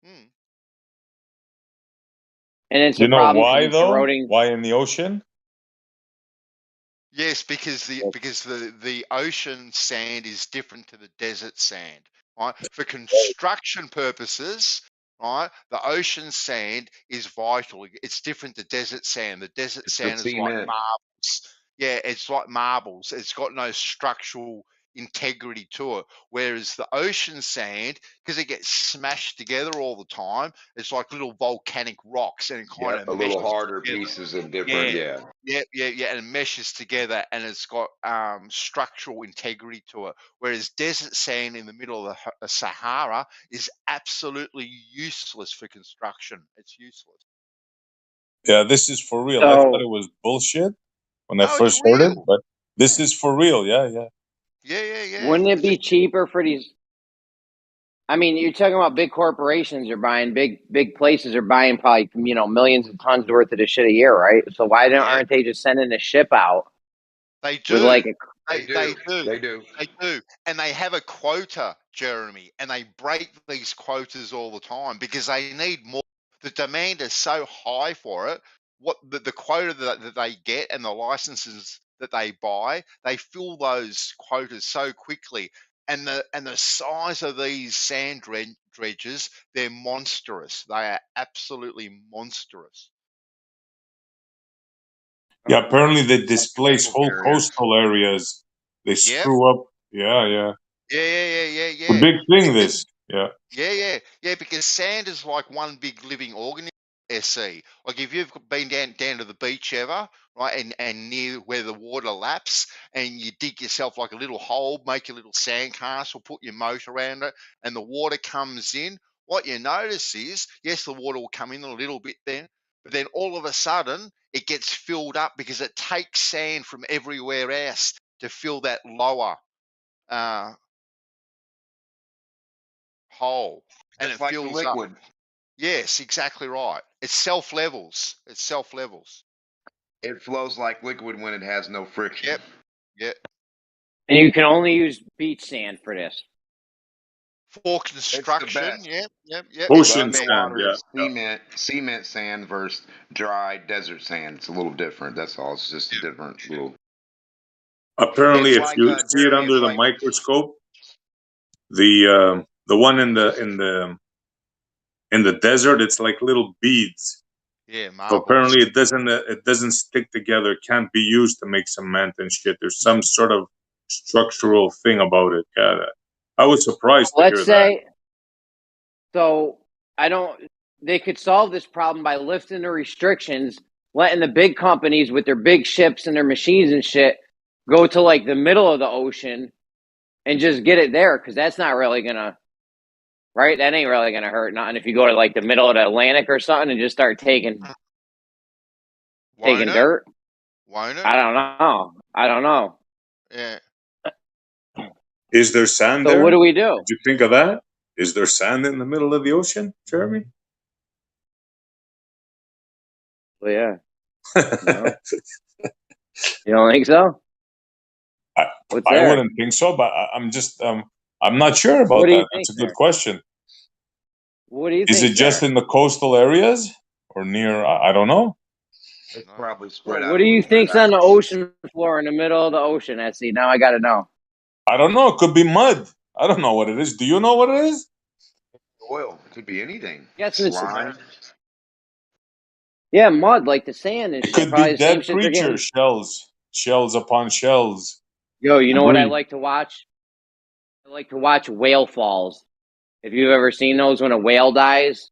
and it's You a know problem because why it's though? eroding. Why in the ocean? Yes, because the ocean sand is different to the desert sand, right? For construction purposes, right, the ocean sand is vital. It's different to desert sand. The desert It's the sand is like cement. marbles. Yeah, it's like marbles. It's got no structural integrity to it. Whereas the ocean sand, because it gets smashed together all the time, it's like little volcanic rocks, and it kind Yep, of a little meshes harder together. pieces of different. Yeah. Yeah, and it meshes together, and it's got structural integrity to it. Whereas desert sand in the middle of the Sahara is absolutely useless for construction. It's useless. Yeah, this is for real. I thought So it was bullshit when I No, it's first heard it, real. but this is for real. Yeah, yeah. Yeah. wouldn't it be cheaper for these? I mean, you're talking about big corporations are buying big places are buying probably millions of tons worth of this shit a year, right? So why aren't they just sending a ship out They with do. like a They do. They do. And they have a quota, Jeremy, and they break these quotas all the time because they need more. The demand is so high for it. What the quota that they get and the licenses that they buy, they fill those quotas so quickly. And the size of these sand dredges, they're monstrous. They are absolutely monstrous. Yeah, apparently they displace Cable whole carriers. coastal areas. They Yep. screw up. Yeah. Yeah. It's a big thing, this. Yeah. Yeah, because sand is like one big living organism, SC. Like if you've been down to the beach ever, right, and near where the water laps, and you dig yourself like a little hole, make a little sand castle, put your moat around it, and the water comes in, what you notice is, yes, the water will come in a little bit then, but then all of a sudden, it gets filled up because it takes sand from everywhere else to fill that lower hole, and Just it like the fills up. liquid. Yes, exactly right. It's self levels. It flows like liquid when it has no friction. Yep. and you can only use beach sand for this. For It's the construction, best. yep. The Ocean sand. underwater is Yeah. cement sand versus dry desert sand. It's a little different. That's all. It's just a different little. Apparently, It's if like you see it Jeremy. It's under the like microscope, the one in the desert, it's like little beads. Yeah, So marbles. apparently, it doesn't stick together. It can't be used to make cement and shit. There's some sort of structural thing about it. Yeah, I was surprised to Let's hear that. say, so they could solve this problem by lifting the restrictions, letting the big companies with their big ships and their machines and shit go to like the middle of the ocean and just get it there, because that's not really gonna right? That ain't really gonna hurt nothing if you go to like the middle of the Atlantic or something and just start taking dirt. Won't it? I don't know. I don't know. Yeah. Is there sand So there? what do we do? Did you think of that? Is there sand in the middle of the ocean, Jeremy? Well, yeah. No. You don't think so? What's I there? wouldn't think so, but I'm just I'm not sure about What do you that. think That's a good there? question. What do you Is think it just there? in the coastal areas or near? I don't know. It's probably Well, spread out. what do you think's on the ocean floor in the middle of the ocean, Essie? Now I gotta know. I don't know. It could be mud. I don't know what it is. Do you know what it is? Oil. Could be anything. Guessing it's Slime. yeah, mud like the sand and It shit. could Probably be the same dead shit they're getting. creatures, shells upon shells. Yo, you know what I Debris. like to watch? I like to watch whale falls. If you've ever seen those when a whale dies,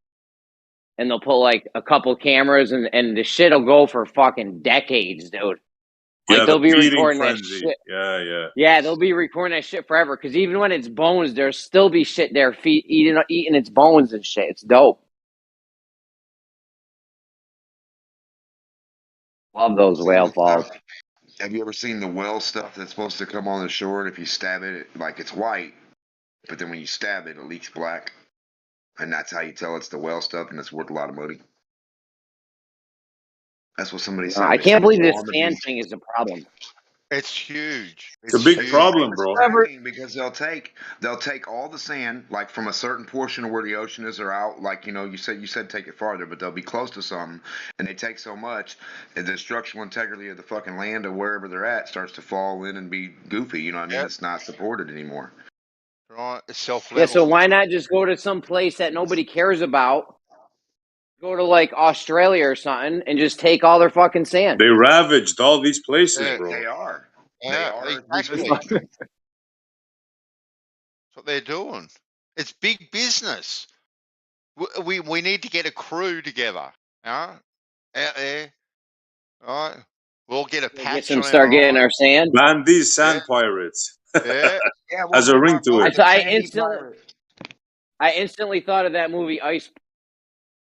and they'll put like a couple cameras and the shit'll go for fucking decades, dude. Like Yeah, they'll the be feeding recording that frenzy. shit. Yeah. Yeah, they'll be recording that shit forever. Because even when it's bones, there'll still be shit there, eating its bones and shit. It's dope. Love those whale falls. Have you ever seen the whale stuff that's supposed to come on the shore, and if you stab it, like it's white, but then when you stab it, it leaks black, and that's how you tell it's the whale stuff, and it's worth a lot of money. That's what somebody said. I They can't said believe this on the sand beach. thing is a problem. It's huge. It's a big problem, bro. Because they'll take all the sand, like from a certain portion of where the ocean is, or out, like you said take it farther, but they'll be close to something, and they take so much, and the structural integrity of the fucking land of wherever they're at starts to fall in and be goofy. You know what I mean? Yep. It's not supported anymore. Right. It's self-level. Yeah, so why not just go to some place that nobody cares about? Go to like Australia or something and just take all their fucking sand. They ravaged all these places, Yeah, bro. They are. Yeah, exactly. That's That's what they're doing. It's big business. We need to get a crew together. Out there. All right. We'll get a patch on Start our getting eye. our sand. Man, these sand pirates. Yeah. Has a ring to it. I instantly thought of that movie Ice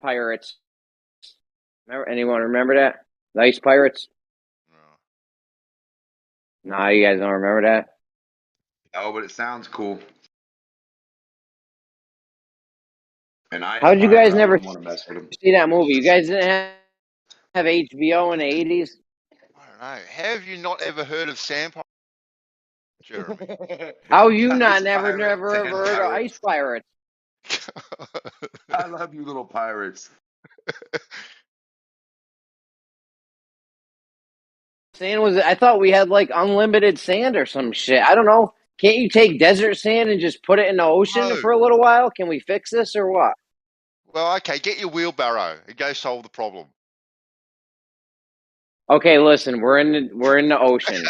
Pirates. Anyone remember that? The Ice Pirates? No, you guys don't remember that? Oh, but it sounds cool. And How'd you guys never want to mess with them. see that movie? You guys didn't have HBO in the 80s? I don't know. Have you not ever heard of Sand Pirates, Jeremy? How you never heard of Ice Pirates? I love you, little pirates. Sand I thought we had like unlimited sand or some shit. I don't know. Can't you take desert sand and just put it in the ocean for a little while? Can we fix this or what? Well, okay, get your wheelbarrow and go solve the problem. Okay, listen, we're in the ocean.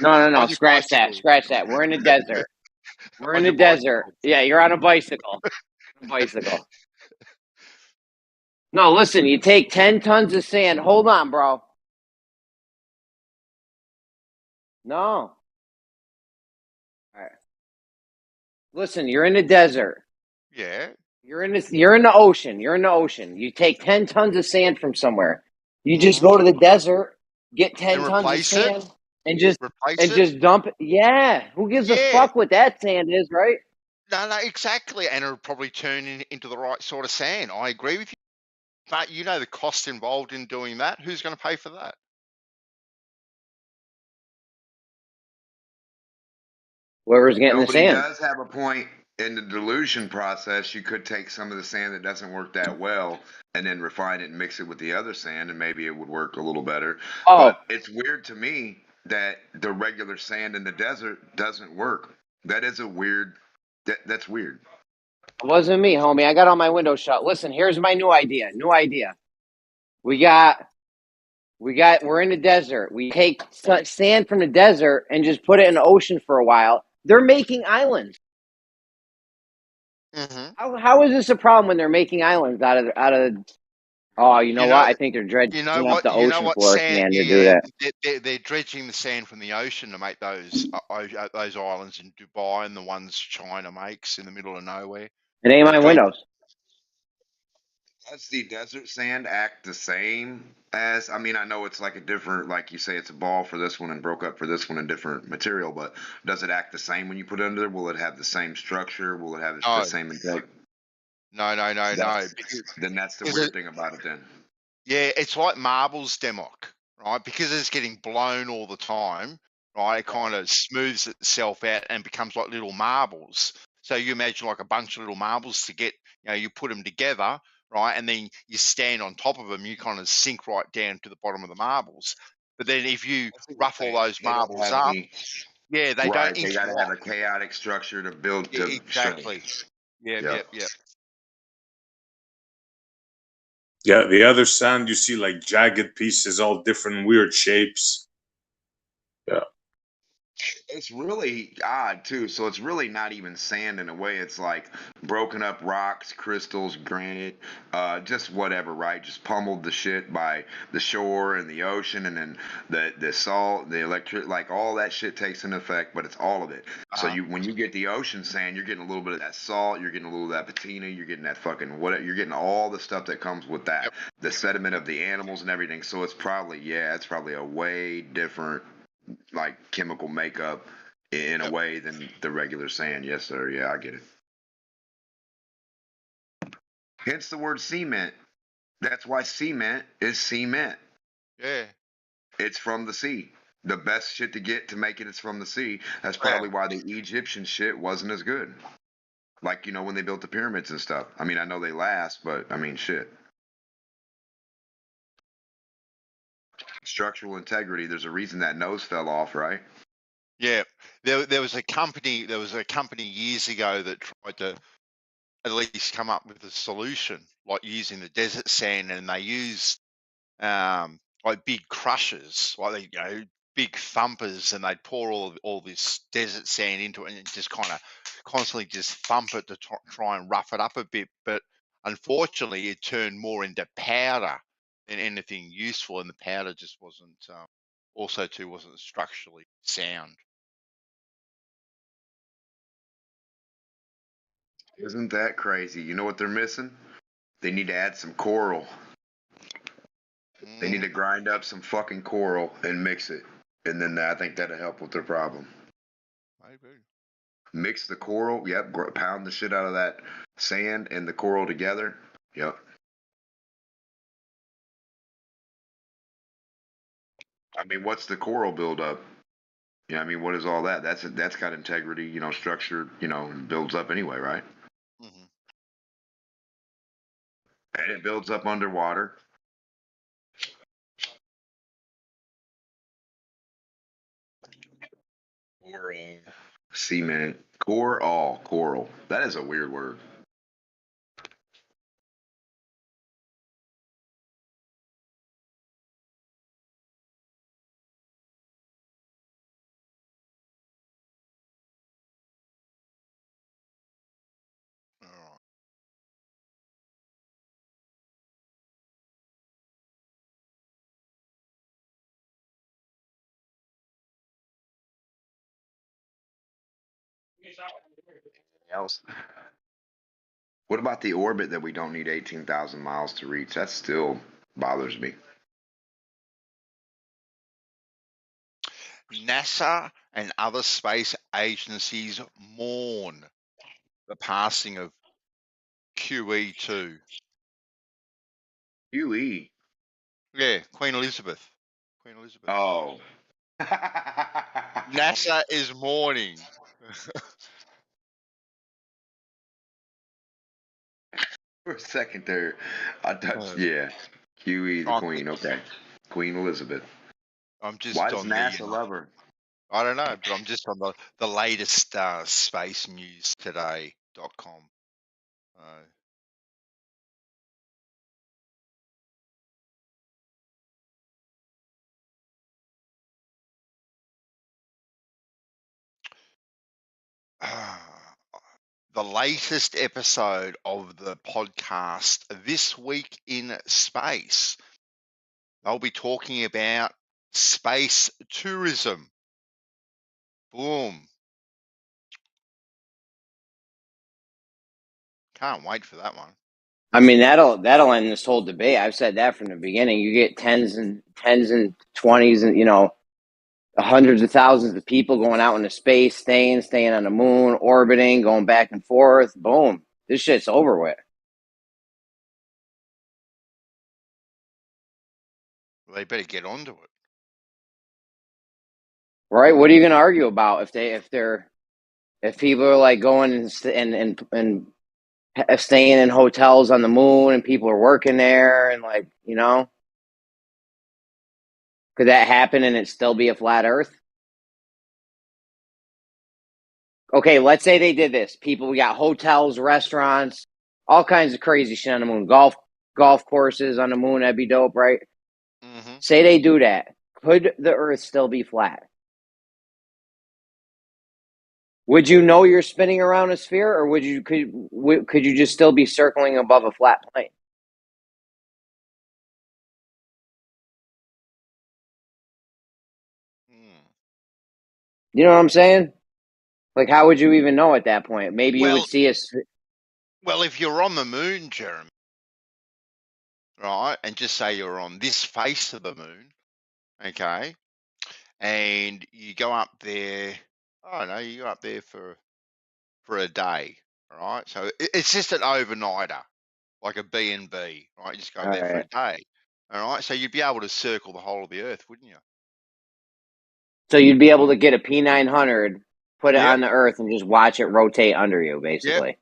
No, scratch that. We're in the desert. We're in the desert. Yeah, you're on a bicycle. No, listen, you take 10 tons of sand. Hold on, bro. No. All right. Listen, you're in the desert. Yeah. You're in the ocean. You take 10 tons of sand from somewhere. You just go to the desert, get 10 tons of sand, and just dump it. Yeah. Who gives a fuck what that sand is, right? No, exactly. And it'll probably turn into the right sort of sand. I agree with you. But you know the cost involved in doing that. Who's going to pay for that? Whoever's getting the sand. Nobody does have a point in the dilution process. You could take some of the sand that doesn't work that well and then refine it and mix it with the other sand, and maybe it would work a little better. Oh. But it's weird to me that the regular sand in the desert doesn't work. That is a weird. That's weird. It wasn't me, homie. I got all my windows shut. Listen, here's my new idea. We're in the desert. We take sand from the desert and just put it in the ocean for a while. They're making islands. Mm-hmm. How is this a problem when they're making islands out of? Oh, you know what? I think they're dredging up the ocean floor sand to do that. They're dredging the sand from the ocean to make those islands in Dubai and the ones China makes in the middle of nowhere. It ain't my windows. Does the desert sand act the same as? I mean, I know it's like a different, like you say, it's a ball for this one and broke up for this one in different material, but does it act the same when you put it under there? Will it have the same structure? Will it have the No, same integrity? no. Then that's the Because weird thing about it. Then yeah, it's like marbles, Democ, right? Because it's getting blown all the time, right? It kind of smooths itself out and becomes like little marbles. So you imagine like a bunch of little marbles to get, you put them together, right? And then you stand on top of them, you kind of sink right down to the bottom of the marbles. But then if you rough all those they don't marbles have up, any. yeah, they don't Right, they got to have a interlock. chaotic structure to build Yeah, to exactly. strength. Yep. Yeah, the other sand you see like jagged pieces, all different weird shapes. Yeah. It's really odd too. So it's really not even sand in a way. It's like broken up rocks, crystals, granite, just whatever, right? Just pummeled the shit by the shore and the ocean, and then the salt, the electric, like all that shit takes an effect, but it's all of it. So when you get the ocean sand, you're getting a little bit of that salt, you're getting a little of that patina, you're getting that fucking what, you're getting all the stuff that comes with that, the sediment of the animals and everything. So it's probably a way different like chemical makeup in a way than the regular sand. Yes, sir. Yeah, I get it. Hence the word cement. That's why cement is cement. Yeah. It's from the sea. The best shit to get to make it is from the sea. That's probably why the Egyptian shit wasn't as good. Like, when they built the pyramids and stuff. I mean, I know they last, but I mean, shit. Structural integrity. There's a reason that nose fell off, right? Yeah, there was a company years ago that tried to at least come up with a solution, like using the desert sand, and they used like big crushers, like big thumpers, and they'd pour all this desert sand into it and just kind of constantly just thump it to try and rough it up a bit. But unfortunately, it turned more into powder than anything useful, and the powder just wasn't wasn't structurally sound. Isn't that crazy? You know what they're missing? They need to add some coral. They need to grind up some fucking coral and mix it. And then I think that'll help with their problem. Maybe. Mix the coral. Yep. Pound the shit out of that sand and the coral together. Yep. I mean, what's the coral buildup? I mean, what is all that? That's got integrity, structure, builds up anyway, right? Mm-hmm. And it builds up underwater. Coral, cement, coral. That is a weird word. Else. What about the orbit that we don't need 18,000 miles to reach? That still bothers me. NASA and other space agencies mourn the passing of QE2. QE? Yeah, Queen Elizabeth. Oh. NASA is mourning. For a second there, I touched, QE, the Queen, okay. Queen Elizabeth. I'm just Why does on NASA love her? I don't know, but I'm just on the latest space news today.com. The latest episode of the podcast This Week in Space. They'll be talking about space tourism. Boom. Can't wait for that one. I mean, that'll end this whole debate. I've said that from the beginning. You get tens and 20s and hundreds of thousands of people going out into space, staying on the moon, orbiting, going back and forth. Boom. This shit's over with. Well, they better get onto it. Right? What are you going to argue about if people are like going and staying in hotels on the moon and people are working there and could that happen and it still be a flat Earth? Okay, let's say they did this. We got hotels, restaurants, all kinds of crazy shit on the moon. Golf courses on the moon, that'd be dope, right? Mm-hmm. Say they do that. Could the Earth still be flat? Would you know you're spinning around a sphere, or could you just still be circling above a flat plane? You know what I'm saying? Like, how would you even know at that point? Maybe you would see a. Well, if you're on the moon, Jeremy, right, and just say you're on this face of the moon, okay, and you go up there, I don't know, you go up there for a day, right? So it's just an overnighter, like a B&B, right? You just go there for a day, all right? So you'd be able to circle the whole of the Earth, wouldn't you? So you'd be able to get a P900, put it on the Earth, and just watch it rotate under you, basically. Yep.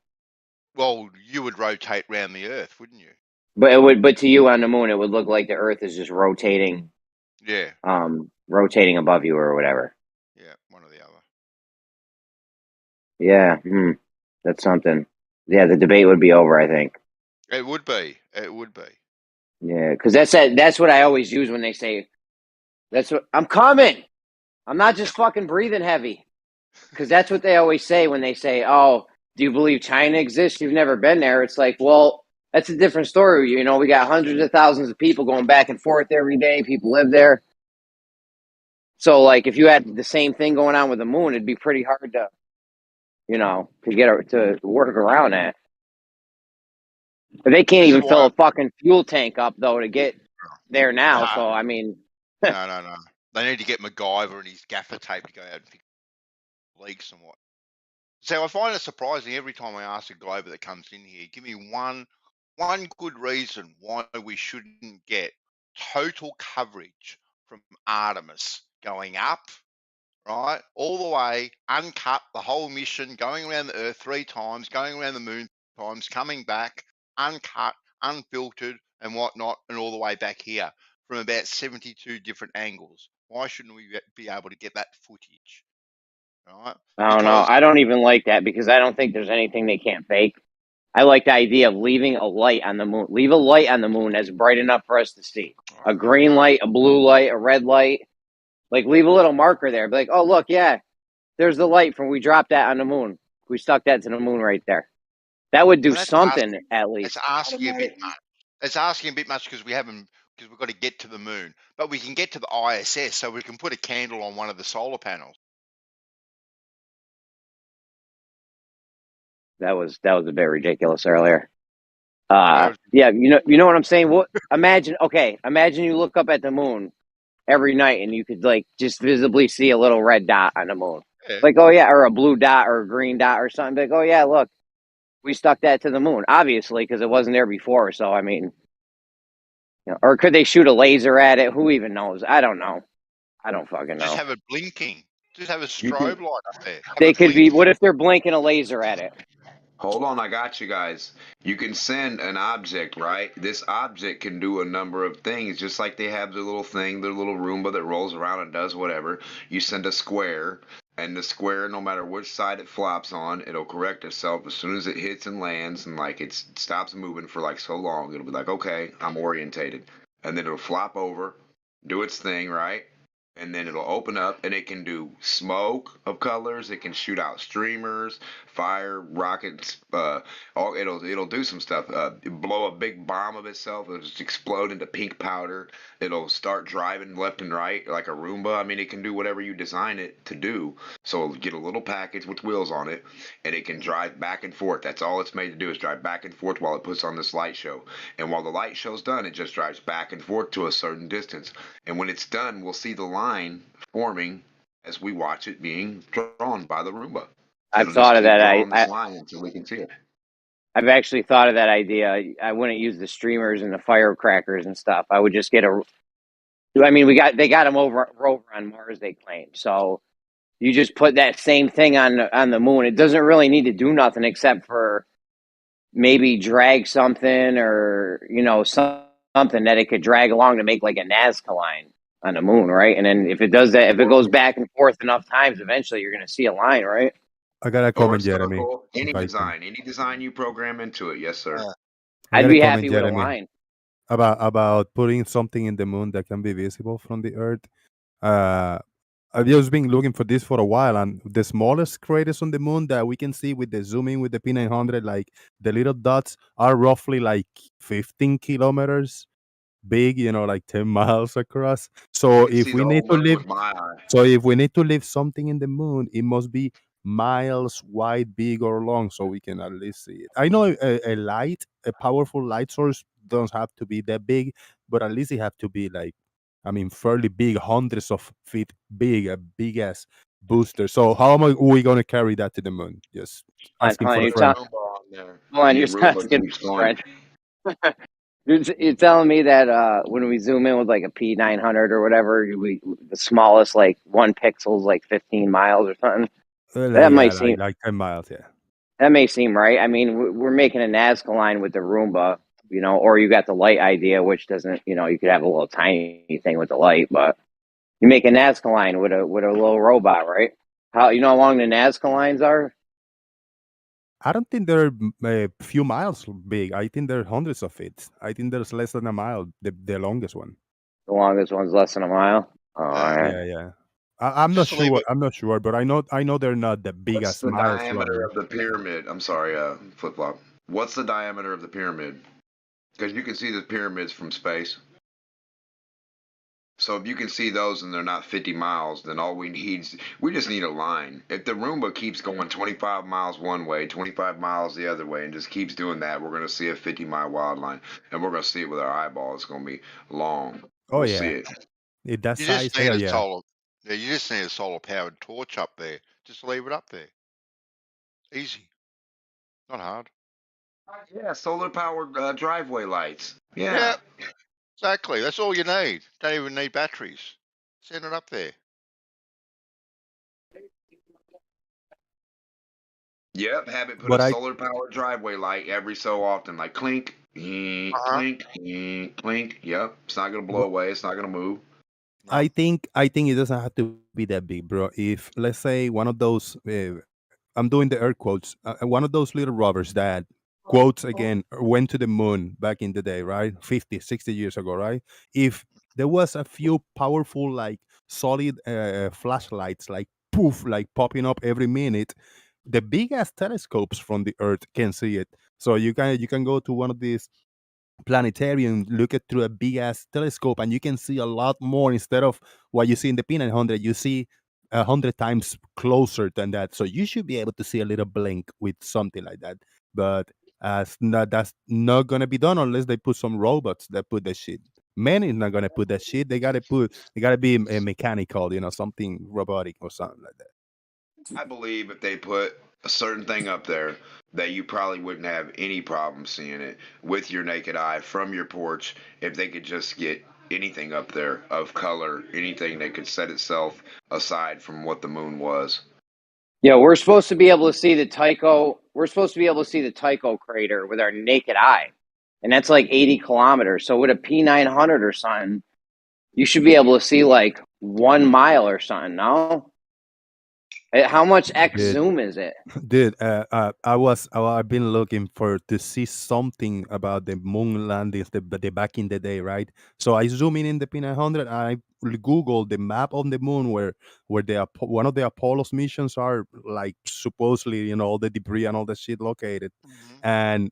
Well, you would rotate around the Earth, wouldn't you? But to you on the moon, it would look like the Earth is just rotating. Yeah. Rotating above you or whatever. Yeah, one or the other. Yeah, that's something. Yeah, the debate would be over, I think. It would be. It would be. Yeah, because that's what I always use when they say, I'm coming. I'm not just fucking breathing heavy. Because that's what they always say when they say, oh, do you believe China exists? You've never been there. It's like, well, that's a different story. We got hundreds of thousands of people going back and forth every day. People live there. So, like, if you had the same thing going on with the moon, it'd be pretty hard to, to work around that. But they can't even fill a fucking fuel tank up, though, to get there now. Nah. So, I mean. No. They need to get MacGyver and his gaffer tape to go out and fix leaks and what. So I find it surprising every time I ask a Glover that comes in here, give me one good reason why we shouldn't get total coverage from Artemis going up, right, all the way, uncut, the whole mission, going around the Earth 3 times, going around the moon times, coming back, uncut, unfiltered, and whatnot, and all the way back here from about 72 different angles. Why shouldn't we be able to get that footage? Right? I don't know. I don't even like that because I don't think there's anything they can't fake. I like the idea of leaving a light on the moon. Leave a light on the moon that's bright enough for us to see. A green light, a blue light, a red light. Like, leave a little marker there. Be like, oh, look, yeah, there's the light from we dropped that on the moon. We stuck that to the moon right there. That would do something at least. It's asking a bit much. It's asking a bit much because we've got to get to the moon. But we can get to the ISS, so we can put a candle on one of the solar panels. That was a bit ridiculous earlier. Yeah, you know what I'm saying? What imagine you look up at the moon every night and you could like just visibly see a little red dot on the moon. Yeah. Like, oh yeah, or a blue dot or a green dot or something. Like, oh yeah, look, we stuck that to the moon, obviously, because it wasn't there before. So I mean, or could they shoot a laser at it? Who even knows? I don't know. I don't fucking know. Just have it blinking. Just have a strobe light up there. They could be. What if they're blinking a laser at it? Hold on, I got you guys. You can send an object, right? This object can do a number of things, just like they have their little thing, their little Roomba that rolls around and does whatever. You send a square, and the square, no matter which side it flops on, it'll correct itself as soon as it hits and lands, and like it stops moving for like so long, it'll be like, okay, I'm orientated. And then it'll flop over, do its thing, right? and then it'll open up and it can do smoke of colors. It can shoot out streamers, fire, rockets. It'll do some stuff. Blow a big bomb of itself. It'll just explode into pink powder. It'll start driving left and right like a Roomba. I mean, it can do whatever you design it to do. So it'll get a little package with wheels on it, and it can drive back and forth. That's all it's made to do is drive back and forth while it puts on this light show. And while the light show's done, it just drives back and forth to a certain distance. And when it's done, we'll see the line forming as we watch it being drawn by the Roomba. I've thought of that. Line until we can see it. I've actually thought of that idea. I wouldn't use the streamers and the firecrackers and stuff. I would just get they got them over on Mars, they claim. So you just put that same thing on the moon. It doesn't really need to do nothing except for maybe drag something or something that it could drag along to make like a Nazca line on the moon, right? And then if it does that, if it goes back and forth enough times, eventually you're going to see a line, right? I got a comment, Jeremy. Any design you program into it, yes, sir. I'd be happy with a line. About putting something in the moon that can be visible from the Earth. I've just been looking for this for a while, and the smallest craters on the moon that we can see with the zooming with the P900, like the little dots, are roughly like 15 kilometers big, like 10 miles across. So if we need to live something in the moon, it must be miles wide, big or long, so we can at least see it. I know a powerful light source doesn't have to be that big, but at least it have to be fairly big, hundreds of feet big, a big ass booster. So how am we going to carry that to the moon? Just asking for a friend. You're telling me that when we zoom in with like a P900 or whatever, the smallest like 1 pixel is like 15 miles or something. That might seem like 10 miles. Yeah, that may seem right. I mean, we're making a Nazca line with the Roomba, or you got the light idea, which doesn't, you could have a little tiny thing with the light, but you make a Nazca line with a little robot, right? How long the Nazca lines are? I don't think they're a few miles big. I think they're hundreds of feet. I think there's less than a mile, the longest one. The longest one's less than a mile? Oh, all right. Yeah. I'm not sure. I'm not sure, but I know they're not the biggest. What's the diameter of the pyramid? I'm sorry, flip flop. What's the diameter of the pyramid? Because you can see the pyramids from space. So if you can see those and they're not 50 miles, then all we just need a line. If the Roomba keeps going 25 miles one way, 25 miles the other way, and just keeps doing that, we're going to see a 50-mile wild line. And we're going to see it with our eyeball. It's going to be long. Oh, we'll yeah. See it. That size, hell yeah. You just need a solar-powered torch up there. Just leave it up there. Easy. Not hard. Yeah, solar-powered driveway lights. Yeah. Exactly. That's all you need. Don't even need batteries. Send it up there. Yep, have it put a solar-powered driveway light every so often, like clink, clink, clink. Yep, it's not gonna blow away. It's not gonna move. I think it doesn't have to be that big, bro. If let's say one of those, I'm doing the air quotes, one of those little rovers that quotes again went to the moon back in the day, right? 50, 60 years ago, right? If there was a few powerful, like solid flashlights, like poof, like popping up every minute, the big ass telescopes from the Earth can see it. So you can go to one of these planetarium, look at through a big ass telescope, and you can see a lot more. Instead of what you see in the P900, you see 100 times closer than that. So you should be able to see a little blink with something like that. But that's not gonna be done unless they put some robots that put that shit. Man is not gonna put that shit. They gotta be a mechanical, something robotic or something like that. I believe if they put a certain thing up there, that you probably wouldn't have any problem seeing it with your naked eye from your porch if they could just get anything up there of color, anything that could set itself aside from what the moon was. Yeah, we're supposed to be able to see the Tycho. We're supposed to be able to see the Tycho crater with our naked eye, and that's like 80 kilometers. So with a P900 or something, you should be able to see like 1 mile or something. No. How much X Dude, zoom is it? dude, I've been looking to see something about the moon landings, the back in the day, right? So I zoom in the P900 and I Google the map on the moon where one of the Apollo's missions are, like, supposedly, all the debris and all the shit located. And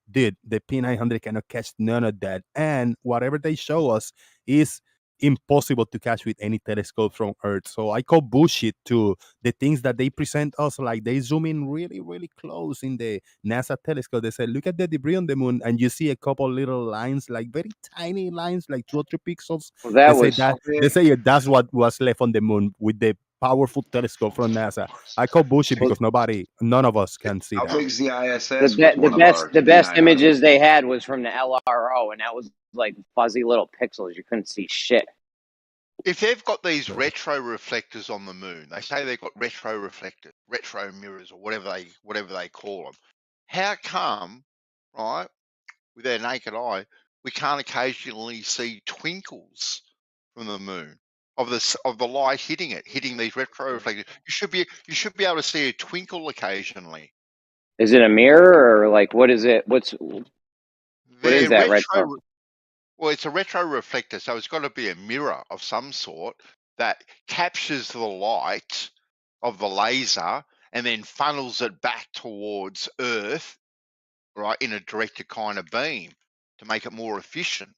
dude, the P900 cannot catch none of that, and whatever they show us is impossible to catch with any telescope from Earth. So I call bullshit to the things that they present us. Like, they zoom in really, really close in the NASA telescope. They say, look at the debris on the moon, and you see a couple little lines, like very tiny lines, like 2 or 3 pixels. Well, that They say was they say that's what was left on the moon with the powerful telescope from NASA. I call bullshit because none of us can see How that. big's the ISS the, with be- the one of best our the best P900s? images they had was from the LRO, and that was like fuzzy little pixels. You couldn't see shit. If they've got these retro reflectors on the moon, they say they've got retro reflectors, retro mirrors, or whatever they call them. How come, right, with our naked eye, we can't occasionally see twinkles from the moon of the light hitting these retro reflectors? You should be able to see a twinkle occasionally. Is it a mirror or like what is it? What is that retro? Well, it's a retro reflector, so it's got to be a mirror of some sort that captures the light of the laser and then funnels it back towards Earth, right, in a directed kind of beam to make it more efficient.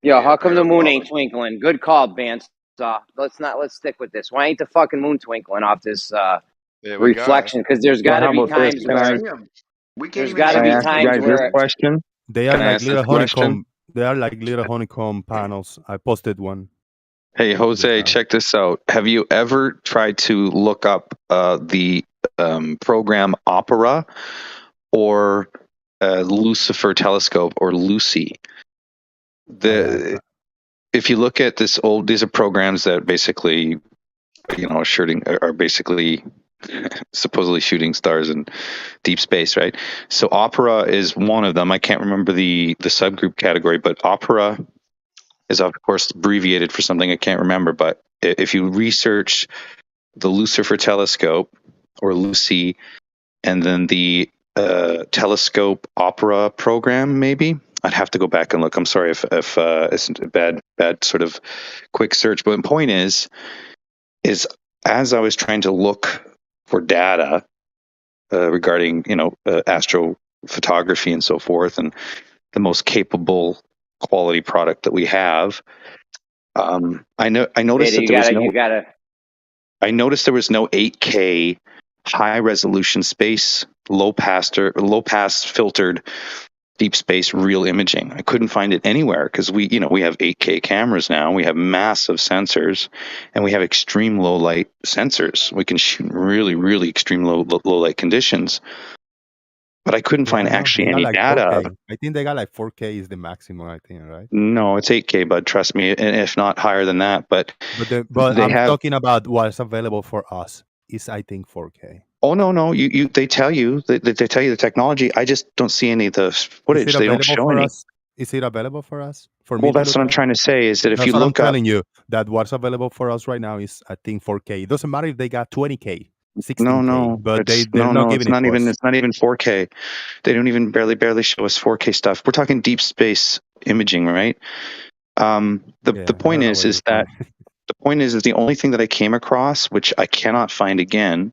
Yo, how come the moon ain't twinkling? Good call, Vance. Let's stick with this. Why ain't the fucking moon twinkling off this There we reflection? Because there's got to be times where there's got to be times where They are like little honeycomb. They are like little honeycomb panels. I posted one. Hey, Jose, check this out. Have you ever tried to look up the program Opera or Lucifer Telescope, or Lucy? If you look at these are programs that basically, are basically supposedly shooting stars in deep space, right? So Opera is one of them. I can't remember the subgroup category, but Opera is of course abbreviated for something I can't remember. But if you research the Lucifer Telescope, or Lucy, and then the Telescope Opera program, maybe I'd have to go back and look. I'm sorry if it's a bad sort of quick search. But the point is as I was trying to look for data regarding astrophotography and so forth, and the most capable quality product that we have, I noticed that I noticed there was no 8K high resolution space, low pass filtered deep space real imaging. I couldn't find it anywhere because we have 8K cameras now. We have massive sensors, and we have extreme low light sensors. We can shoot really, really extreme low light conditions. But I couldn't find actually any data. 4K. I think they got like 4K is the maximum, I think, right? No, it's 8K, bud. Trust me, and if not higher than that. But I'm talking about what's available for us is, I think, 4K. Oh no! They tell you they tell you the technology. I just don't see any of the footage. They don't show any. Is it available for us? Well, that's what I'm trying to say. Is that if you look up, I'm telling you that what's available for us right now is, I think, 4K. It doesn't matter if they got 20K, 16K. No, but they're not giving it's not even. It's not even 4K. They don't even barely show us 4K stuff. We're talking deep space imaging, right? The point is that the point is the only thing that I came across, which I cannot find again,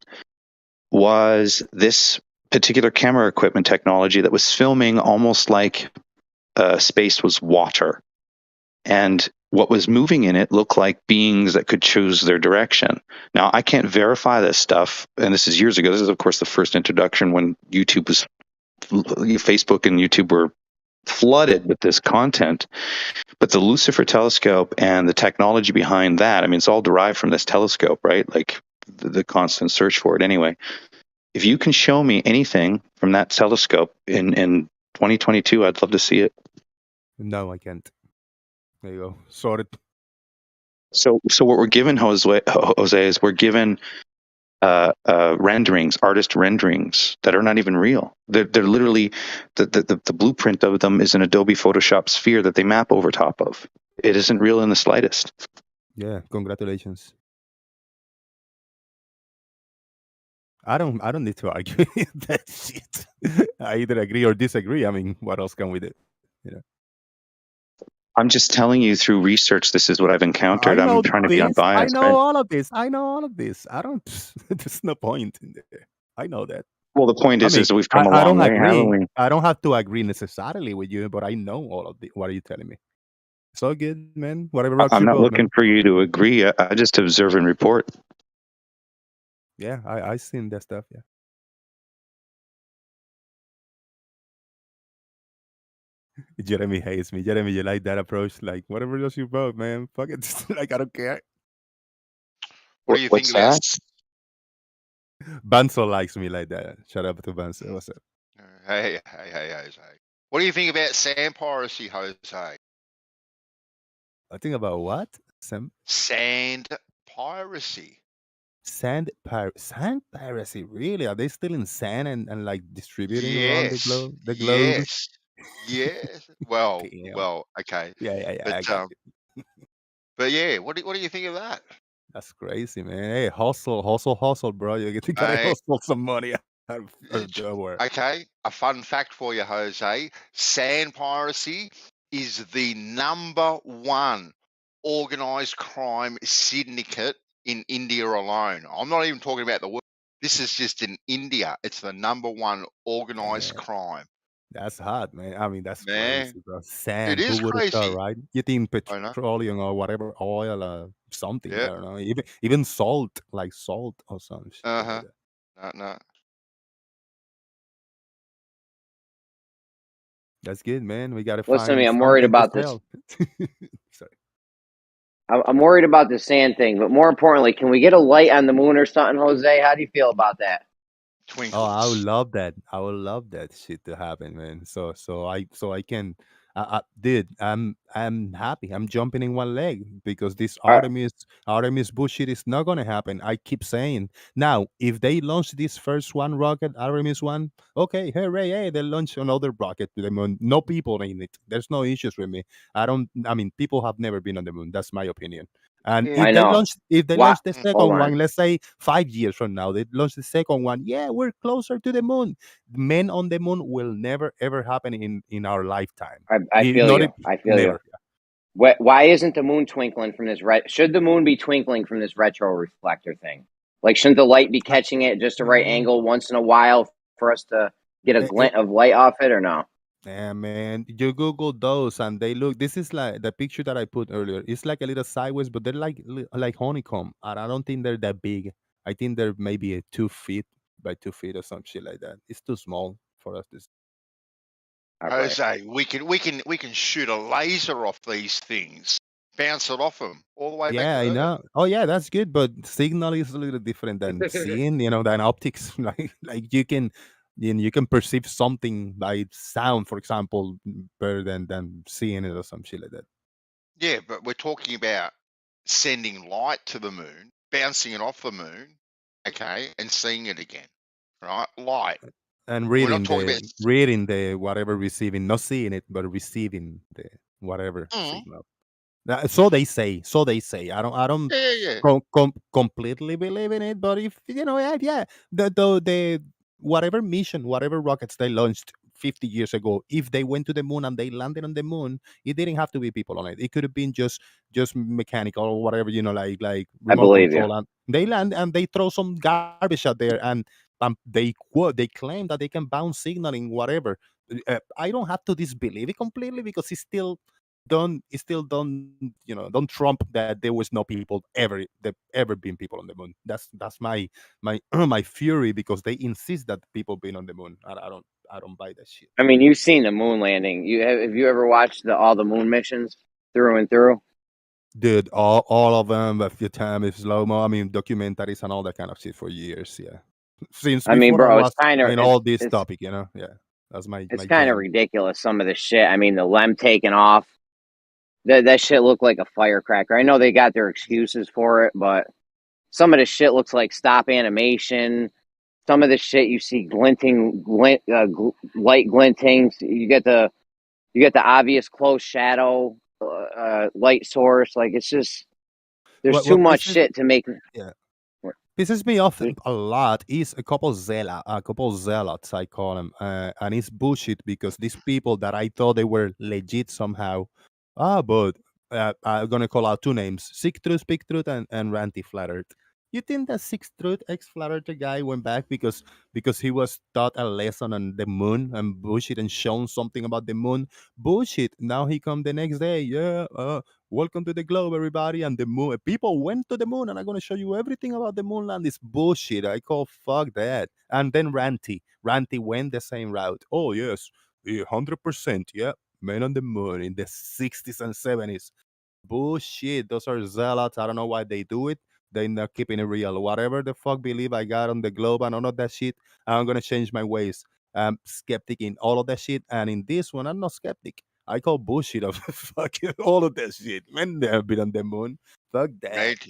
was this particular camera equipment technology that was filming almost like space was water, and what was moving in it looked like beings that could choose their direction. Now, I can't verify this stuff, and this is years ago. This is, of course, the first introduction when Facebook and YouTube were flooded with this content. But the Lucifer telescope and the technology behind that, I mean, it's all derived from this telescope, right? Like the constant search for it anyway. If you can show me anything from that telescope in 2022, I'd love to see it. No, I can't. There you go. Sorted. So what we're given, Jose, is we're given renderings, artist renderings that are not even real. They're literally the blueprint of them is an Adobe Photoshop sphere that they map over top of. It isn't real in the slightest. Yeah, congratulations. I don't need to argue that shit. I either agree or disagree. I mean, what else can we do? You know. I'm just telling you through research. This is what I've encountered. I I'm know trying to be this. I unbiased, know right? all of this. I know all of this. I don't. There's no point in there. I know that. Well, the point I is mean, that we've come a I long don't way, haven't agree. we? I don't have to agree necessarily with you, but I know all of the. What are you telling me? It's all good, man. Whatever rocks I'm your not boat, looking man. for you to agree. I just observe and report. Yeah, I seen that stuff. Yeah. Jeremy hates me. Jeremy, you like that approach? Like, whatever rocks your boat, man. Fuck it. Like, I don't care. What do you think What's about? that? Banso likes me like that. Shout out to Banso. What's up? Hey, Jose. What do you think about sand piracy, Jose? I think about what? Sand piracy. Sand piracy. Really? Are they still in sand and like distributing around the Yes, globe? The globe? yes, yes. Well, Damn. okay. Yeah. But I got you. but yeah, what do you think of that? That's crazy, man. Hey, hustle, bro. You gotta Hey, hustle some money out of nowhere. okay, a fun fact for you, Jose. Sand piracy is the #1 organized crime syndicate in India alone. I'm not even talking about the world. This is just in India. It's the #1 organized crime. That's hot, man. I mean, that's Man, crazy, bro. it Sand. Who is would have thought, crazy. right? You think I know. petroleum or whatever oil, something. I Yeah. don't know. Even salt, like salt or some shit like Uh-huh. that. No. That's good, man. We gotta Listen to me. find I'm worried something to about this. sell. Sorry. I'm worried about the sand thing, but more importantly, can we get a light on the moon or something, Jose? How do you feel about that? Oh, I would Twinkles. love that. I would love that shit to happen, man. So I can, dude. I'm happy. I'm jumping in one leg because this All right. Artemis bullshit is not gonna happen. I keep saying now, if they launch this first one rocket, Artemis one, okay, hooray! Hey, they launch another rocket to the moon. No people in it. There's no issues with me. I mean, people have never been on the moon. That's my opinion. And I know. if they Why? launch the Hold second on. one, let's say 5 years from now, they launch the second one. Yeah, we're closer to the moon. Men on the moon will never ever happen in our lifetime. I feel Not you. I feel you. never. Why isn't the moon twinkling from this should the moon be twinkling from this retro reflector thing? Like, shouldn't the light be catching it at just the right angle once in a while for us to get a glint of light off it, or no? Yeah, man. You Google those and they look. This is like the picture that I put earlier. It's like a little sideways, but they're like honeycomb. And I don't think they're that big. I think they're maybe 2 feet by 2 feet or some shit like that. It's too small for us to. Jose, we can shoot a laser off these things, bounce it off them all the way back Yeah, to I Earth. know. Oh, yeah, that's good. But signal is a little different than seeing. Than optics. Like you can perceive something by sound, for example, better than seeing it or some shit like that. Yeah, but we're talking about sending light to the moon, bouncing it off the moon, okay, and seeing it again, right? Light. And We're not talking about. reading the whatever receiving, not seeing it, but receiving the whatever signal. So they say. So they say. I don't Yeah. completely believe in it, but if yeah. The whatever mission, whatever rockets they launched 50 years ago, if they went to the moon and they landed on the moon, it didn't have to be people on it. It could have been just mechanical or whatever, like I remote believe control. you. And they land and they throw some garbage out there, and they claim that they can bounce signaling whatever. I don't have to disbelieve it completely because it's still don't don't trump that there was no people ever been people on the moon. That's my my fury because they insist that people been on the moon. I don't buy that shit. I mean, you've seen the moon landing. Have you ever watched all the moon missions through and through? Dude, all of them, a few times slow mo. I mean, documentaries and all that kind of shit for years. Yeah, since I mean, before I bro, it's was kind of in all this it's topic. Yeah, that's my kind of jam. ridiculous. Some of the shit. I mean, the LEM taking off. That shit looked like a firecracker. I know they got their excuses for it, but some of the shit looks like stop animation. Some of the shit you see light glintings. You get the obvious close shadow light source. Like, it's just there's too What much this is shit to make. yeah. pisses me off a lot is a couple zealots, I call them, and it's bullshit because these people that I thought they were legit somehow, but I'm gonna call out two names: Sick Truth, Speak Truth, and Ranty Flat Earth. You think that Six Truth, ex Flat Earth guy, went back because he was taught a lesson on the moon and bullshit and shown something about the moon? Bullshit. Now he come the next day, yeah. Welcome to the globe, everybody, and the moon. People went to the moon, and I'm gonna show you everything about the moon land. It's bullshit. I call fuck that. And then Ranty went the same route. Oh yes, 100%. Yeah, men on the moon in the 60s and 70s. Bullshit. Those are zealots. I don't know why they do it. They're not keeping it real. Whatever the fuck belief I got on the globe and all of that shit, I'm gonna change my ways. I'm skeptic in all of that shit, and in this one, I'm not skeptic. I call bullshit of fucking all of that shit. Men never been on the moon. Fuck that.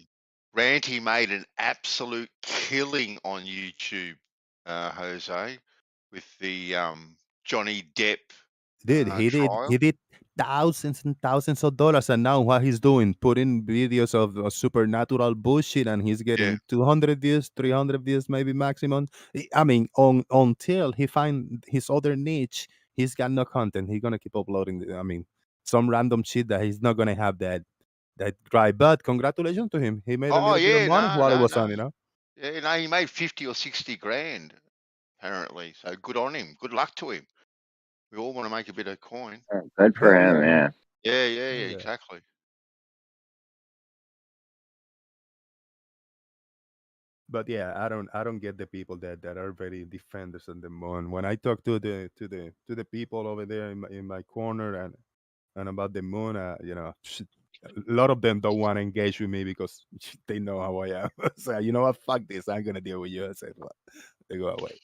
Ranty made an absolute killing on YouTube, Jose, with the Johnny Depp Dude, he trial. did thousands and thousands of dollars, and now what he's doing, putting videos of supernatural bullshit, and he's getting 200 views, 300 views, maybe maximum. I mean, until he find his other niche, he's got no content. He's gonna keep uploading. I mean, some random shit that he's not gonna have that drive. But congratulations to him. He made a Oh little bit of yeah, money while it was no. on, you know. Yeah, no, he made 50 or 60 grand apparently. So good on him. Good luck to him. We all want to make a bit of coin. Good for Hell him, yeah, yeah. man. Yeah, Hell yeah. exactly. But yeah, I don't get the people that are very defenders on the moon. When I talk to the people over there in my corner and about the moon, you know, a lot of them don't want to engage with me because they know how I am. So you know what? Fuck this. I'm gonna deal with you. I said, well, they go away.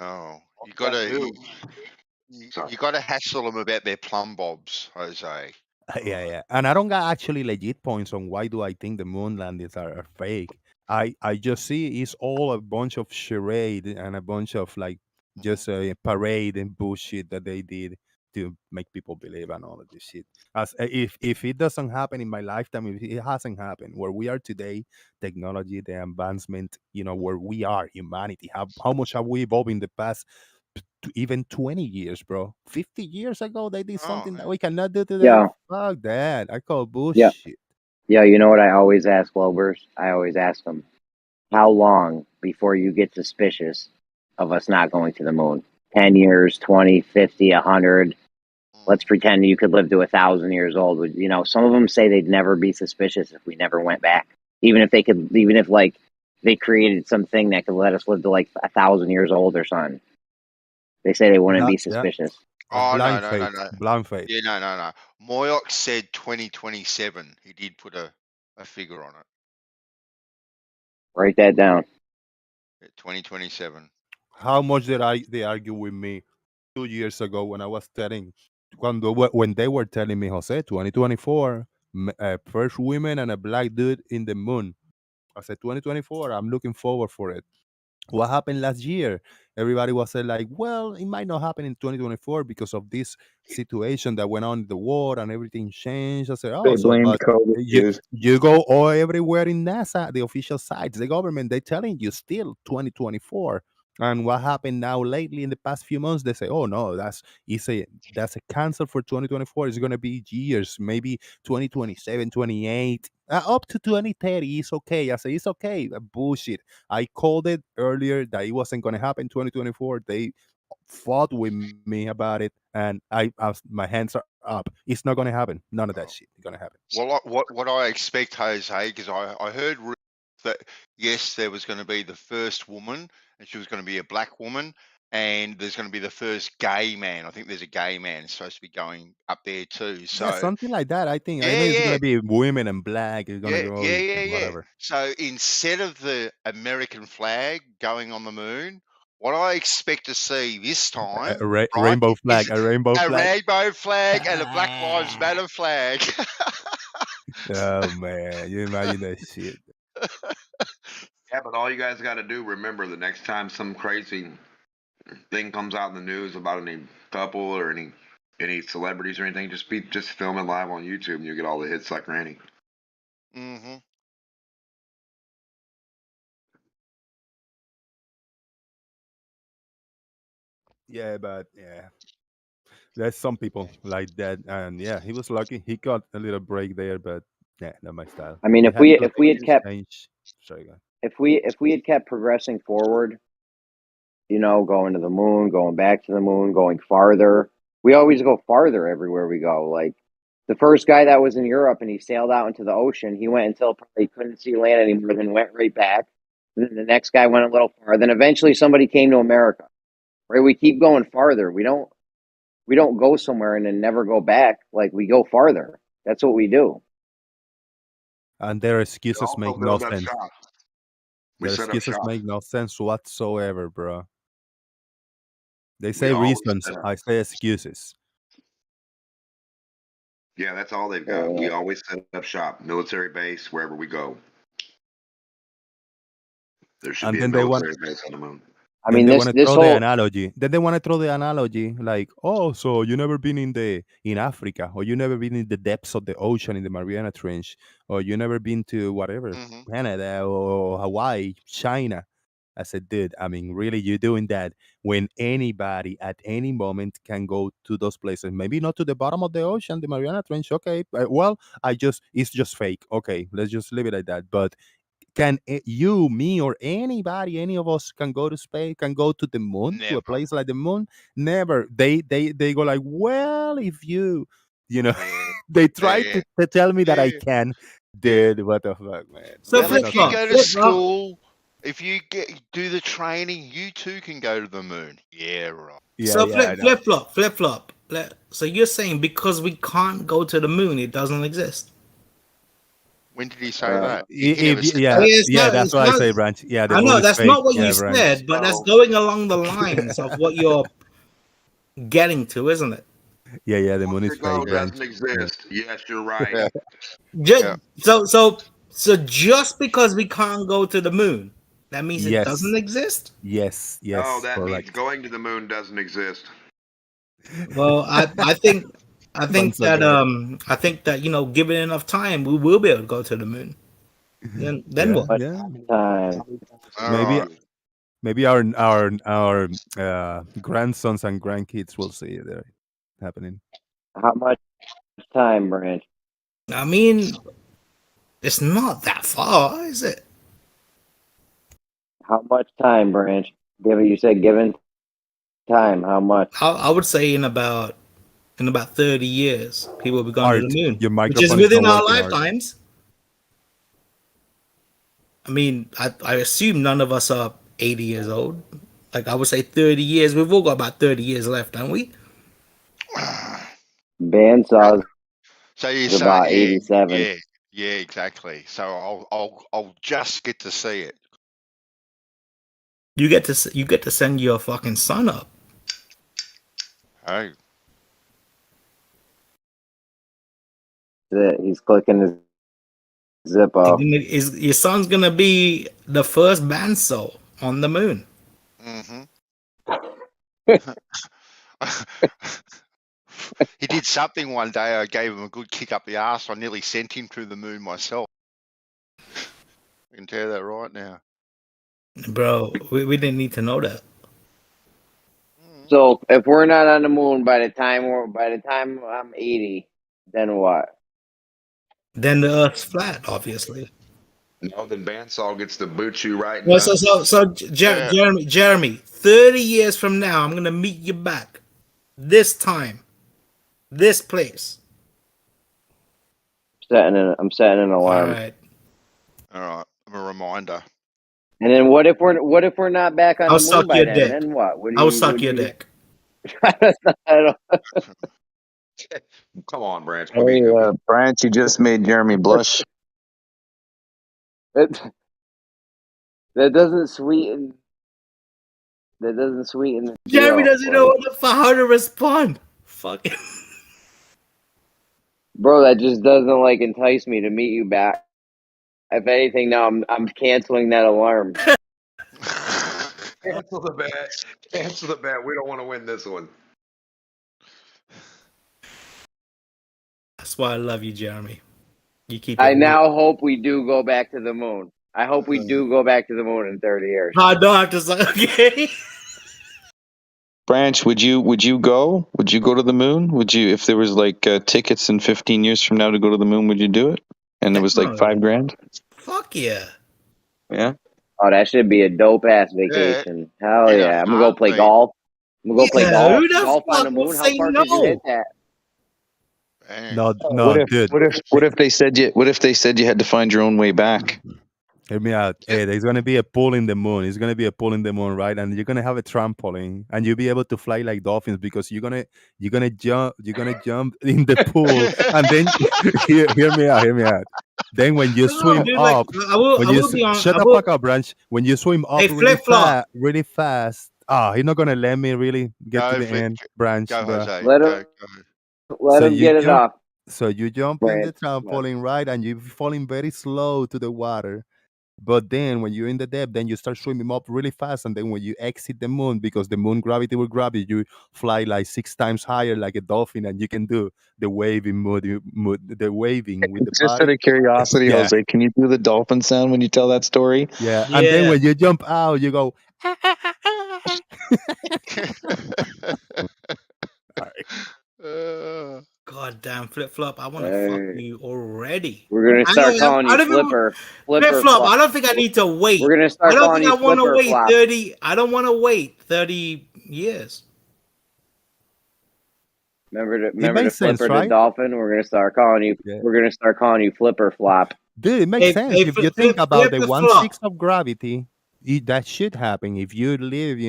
Oh, you gotta you gotta hassle them about their plumb bobs, Jose. Yeah. And I don't got actually legit points on why do I think the moon landings are fake. I just see it's all a bunch of charade and a bunch of like just a parade and bullshit that they did to make people believe and all of this shit. As if it doesn't happen in my lifetime, if it hasn't happened where we are today, technology, the advancement, you know, where we are, humanity, how much have we evolved in the past even 20 years, bro. 50 years ago, they did something that we cannot do today. Yeah. Fuck that. I call Yeah. bullshit. Yeah, you know what I always ask Lobers? I always ask them, how long before you get suspicious of us not going to the moon? 10 years, 20, 50, 100. Let's pretend you could live to 1,000 years old. You know, some of them say they'd never be suspicious if we never went back. Even if like they created something that could let us live to like 1,000 years old or something. They say they wouldn't be suspicious. Oh no. Blind faith. Yeah, no. Moyox said 2027. He did put a figure on it. Write that down. 2027. How much did they argue with me 2 years ago when I was telling when they were telling me, Jose, 2024, first women and a black dude in the moon. I said 2024. I'm looking forward for it. What happened last year? Everybody was like, well, it might not happen in 2024 because of this situation that went on in the war and everything changed. I said, oh, They so blamed but COVID. you go all everywhere in NASA, the official sites, the government, they're telling you still 2024. And what happened now lately in the past few months? They say, oh no, that's a cancel for 2024. It's gonna be years, maybe 2027, 28, up to 2030. It's okay. I say it's okay. Bullshit. I called it earlier that it wasn't going to happen 2024. They fought with me about it, and my hands are up. It's not going to happen. None of that shit is going to happen. Well, what I expect, Jose, because I heard that yes, there was going to be the first woman, and she was going to be a black woman, and there's going to be the first gay man. I think there's a gay man supposed to be going up there too. So Yeah, something like that. I think yeah. it's going to be women and black. It's going to go whatever. So instead of the American flag going on the moon, what I expect to see this time, Rainbow flag, a rainbow a flag. rainbow flag and a Black Lives Matter flag. Oh man, you imagine that shit. Yeah, but all you guys got to do, remember, the next time some crazy thing comes out in the news about any couple or any celebrities or anything, just film it live on YouTube and you get all the hits like Randy. Mm-hmm. Yeah, but yeah, there's some people like that, and yeah, he was lucky. He got a little break there, but yeah, not my style. I mean, He if had good we had videos, kept change. Sorry, go on. if we had kept progressing forward, you know, going to the moon, going back to the moon, going farther. We always go farther everywhere we go. Like the first guy that was in Europe and he sailed out into the ocean, he went until probably couldn't see land anymore, then went right back. And then the next guy went a little farther. Then eventually somebody came to America. Right? We keep going farther. We don't go somewhere and then never go back. Like we go farther. That's what we do. And their We excuses also make no build up sense. shop. We Their set up excuses shop. make no sense whatsoever, bro. They We say always reasons. set up. I say excuses. Yeah, that's all they've got. We always set up shop, military base, wherever we go. There should And be a then they want. military base on the moon. I Then mean, they this want to this throw the whole analogy. Then they want to throw the analogy like, oh, so you never been in Africa, or you never been in the depths of the ocean in the Mariana Trench, or you never been to whatever Canada or Hawaii, China. I said, dude, I mean, really, you're doing that when anybody at any moment can go to those places. Maybe not to the bottom of the ocean, the Mariana Trench. Okay, well, it's just fake. Okay, let's just leave it at that. But can you, me, or anybody, any of us can go to space, can go to the moon, to a Never. place like the moon? Never. They go like, well, if you know, Yeah. they try Yeah. to tell me that I Yeah. can. Dude, what the fuck, man? So Well, Makes if no you sense. go to school, if you do the training, you too can go to the moon. Yeah, right. Yeah, So yeah, I know. flip flop. So you're saying because we can't go to the moon, it doesn't exist? When did he say that? He If, never said yeah, that. yeah, that's It's what I not. say, Branch. Yeah, the I moon know is that's fake. not what Yeah, you Branch. said, but that's going along the lines of what you're getting to, isn't it? Yeah, the moon is Go fake, Branch. doesn't exist. Yes, you're right. So just because we can't go to the moon, that means it Yes, doesn't exist? yes, No, yes, that means correct. going to the moon doesn't exist. Well, I think Man's so good. I think that, you know, given enough time, we will be able to go to the moon. Then Yeah, what? yeah. Maybe our grandsons and grandkids will see it there happening. How much time, Branch? I mean, it's not that far, is it? How much time, Branch? You said given time. How much? I would say in about 30 years, people will be going to Art, the moon, your which is microphone is within not our working, Art. lifetimes. I mean, I assume none of us are 80 years old. Like I would say 30 years. We've all got about 30 years left, don't we? Bandsaws. So you is say, about 87. yeah, exactly. So I'll just get to see it. You get to send your fucking son up. Oh. He's clicking his Zippo. Your son's gonna be the first bandsaw on the moon. Mm-hmm. He did something one day. I gave him a good kick up the arse. I nearly sent him to the moon myself. I can tell you that right now. Bro, we didn't need to know that. So if we're not on the moon by the time I'm 80, then what? Then the Earth's flat, obviously. No, then Bandsaw gets to boot you right Well, nuts. Jeremy, 30 years from now, I'm gonna meet you back. This time, this place. I'm setting an alarm. All right. I'm a reminder. And then what if we're not back on I'll the moon suck by your then? dick. Then what? I'll suck your dick. Come on, Branch. Hey, Branch, you just made Jeremy blush. That doesn't sweeten. The Jeremy deal, doesn't know how to respond. Fuck it. bro. That just doesn't entice me to meet you back. If anything, now I'm canceling that alarm. Cancel the bet. Cancel the bet. We don't want to win this one. That's why I love you, Jeremy. You keep. I now hope we do go back to the moon. I hope we do go back to the moon in 30 years. I don't have to suck. Okay. Branch, would you go? Would you go to the moon? Would you, if there was like tickets in 15 years from now to go to the moon, would you do it? And it was like $5,000. Fuck yeah. Yeah. Oh, that should be a dope ass vacation. Hell yeah! I'm gonna go play golf. I'm gonna go play golf. Who the Golf on fuck the will moon. How say far could you hit no? that? No, dude. What if they said you had to find your own way back? Hear me out. Hey, there's gonna be a pool in the moon. It's gonna be a pool in the moon, right? And you're gonna have a trampoline, and you'll be able to fly like dolphins because you're gonna jump in the pool, and then hear me out. Then when you swim dude, up, I will be on. shut I the will, fuck up, Branch. When you swim up Hey, flip-flop. really fast. He's not gonna let me really get to the end, Branch. Go, Bruh. Jose. Let Go, him. go. Let him get it off. So you jump in the trampoline, right? And you're falling very slow to the water. But then when you're in the depth, then you start swimming up really fast. And then when you exit the moon, because the moon gravity will grab you, you fly like 6 times higher like a dolphin, and you can do the waving the waving with the Just body. out of curiosity, Yeah. Jose, can you do the dolphin sound when you tell that story? Yeah. And then when you jump out, you go. God damn, flip flop! I want to fuck you already. We're gonna start calling you Flipper. Flip flop. I don't think I need to wait. We're gonna start I don't calling think I you want to Flipper wait Flop. 30. I don't want to wait 30 years. Remember the makes sense, Flipper right? the dolphin? We're gonna start calling you. Yeah. We're gonna start calling you Flipper Flop. Dude, it makes sense. If you think about the flip 1/6 of gravity, that should happen. If you live,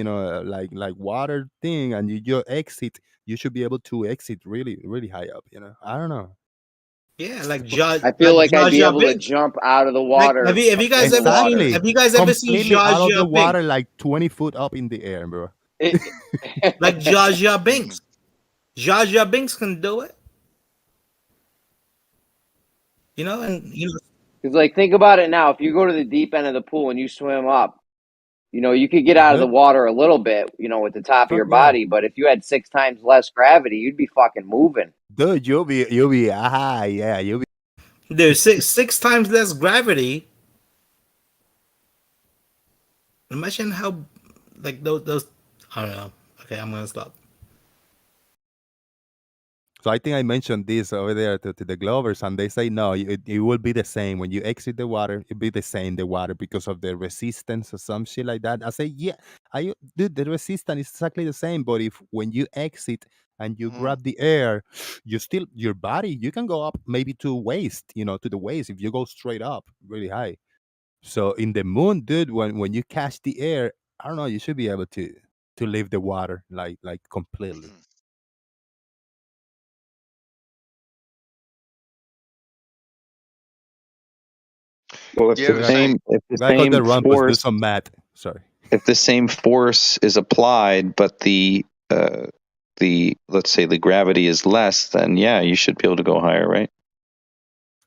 like water thing, and you exit, you should be able to exit really, really high up. I don't know. Yeah, like Jar. I feel like I'd be Jar able to Binks. jump out of the water. Have you guys ever seen? Exactly. Have you guys ever seen Completely Jar out of the Jar water, Binks? like 20 foot up in the air, bro. Like Jar Jar Binks. Jar Jar Binks can do it. Because like think about it now. If you go to the deep end of the pool and you swim up, you could get out of the water a little bit, with the top of your body. But if you had 6 times less gravity, you'd be fucking moving. Dude, you'll be you'll be There's six times less gravity. Imagine how, like those. I don't know. Okay, I'm gonna stop. So I think I mentioned this over there to the Glovers, and they say no, it will be the same when you exit the water. It'll be the same, the water, because of the resistance or some shit like that. I say, yeah, dude, the resistance is exactly the same. But if when you exit and you grab the air, your body, you can go up maybe to waist, to the waist if you go straight up really high. So in the moon, dude, when you catch the air, I don't know, you should be able to leave the water like completely. Well, if the same do force, some math. Sorry. If the same force is applied, but the let's say the gravity is less, then yeah, you should be able to go higher, right?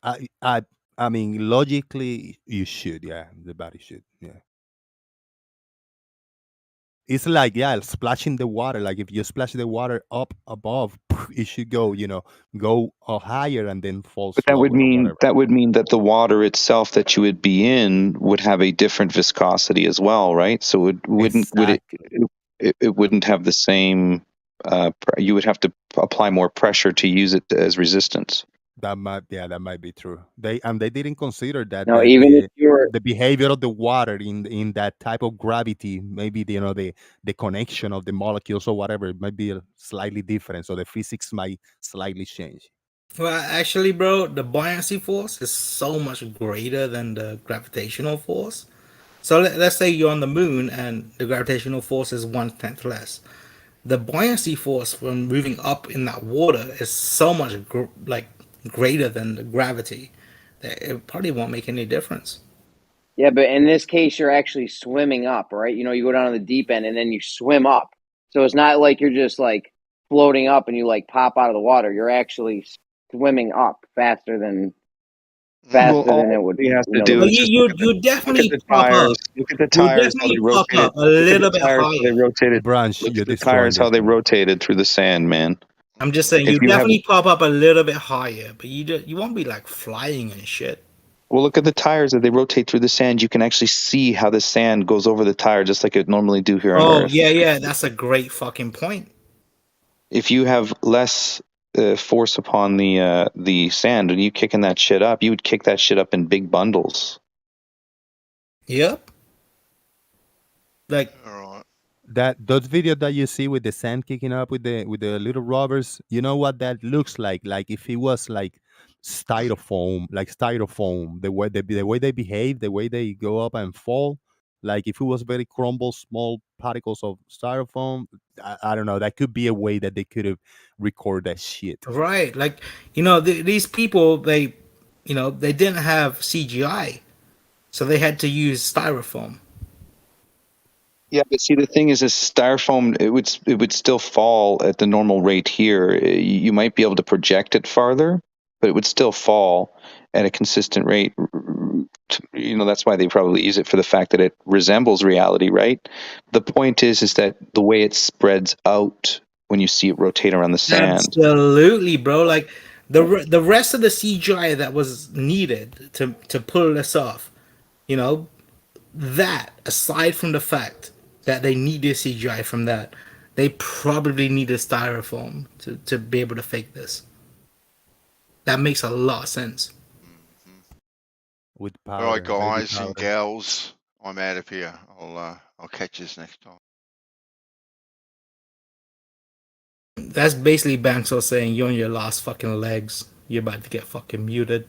I mean, logically, you should. Yeah, the body should. Yeah. It's like, splashing the water. Like if you splash the water up above, it should go, go higher and then fall But slower. that would mean that the water itself that you would be in would have a different viscosity as well, right? So it wouldn't have the same. You would have to apply more pressure to use it as resistance. That might be true. They didn't consider that. No, even if you're the behavior of the water in that type of gravity, maybe the connection of the molecules or whatever, it might be slightly different. So the physics might slightly change. Well, actually, bro, the buoyancy force is so much greater than the gravitational force. So let's say you're on the moon and the gravitational force is 1/10 less. The buoyancy force from moving up in that water is so much greater than the gravity that it probably won't make any difference. Yeah, but in this case, you're actually swimming up, right? You go down to the deep end and then you swim up. So it's not like you're just like floating up and you like pop out of the water. You're actually swimming up faster than it would. You have to do is you definitely pop up. Look at the tires, how they rotated. A little bit higher. They rotated. Branch, look at the tires, how they rotated through the sand, man. I'm just saying, you definitely pop up a little bit higher, but you won't be like flying and shit. Well, look at the tires as they rotate through the sand. You can actually see how the sand goes over the tire just like it normally do here on Earth. Yeah, that's a great fucking point. If you have less force upon the sand, when you kicking that shit up, you would kick that shit up in big bundles. Yep. Like those videos that you see with the sand kicking up with the little rubbers, you know what that looks like? Like if it was like styrofoam, the way they behave, the way they go up and fall. Like if it was very crumbled, small particles of styrofoam, I don't know. That could be a way that they could have recorded that shit. Right, like these people, they didn't have CGI, so they had to use styrofoam. Yeah, but see, the thing is, this styrofoam, it would still fall at the normal rate here. You might be able to project it farther, but it would still fall at a consistent rate. That's why they probably use it, for the fact that it resembles reality, right? The point is that the way it spreads out when you see it rotate around the sand. Absolutely, bro. Like the rest of the CGI that was needed to pull this off, that aside from the fact that they needed CGI from that, they probably needed styrofoam to be able to fake this. That makes a lot of sense. With All right, guys and gals, I'm out of here. I'll catch you next time. That's basically Banksel saying you're on your last fucking legs. You're about to get fucking muted.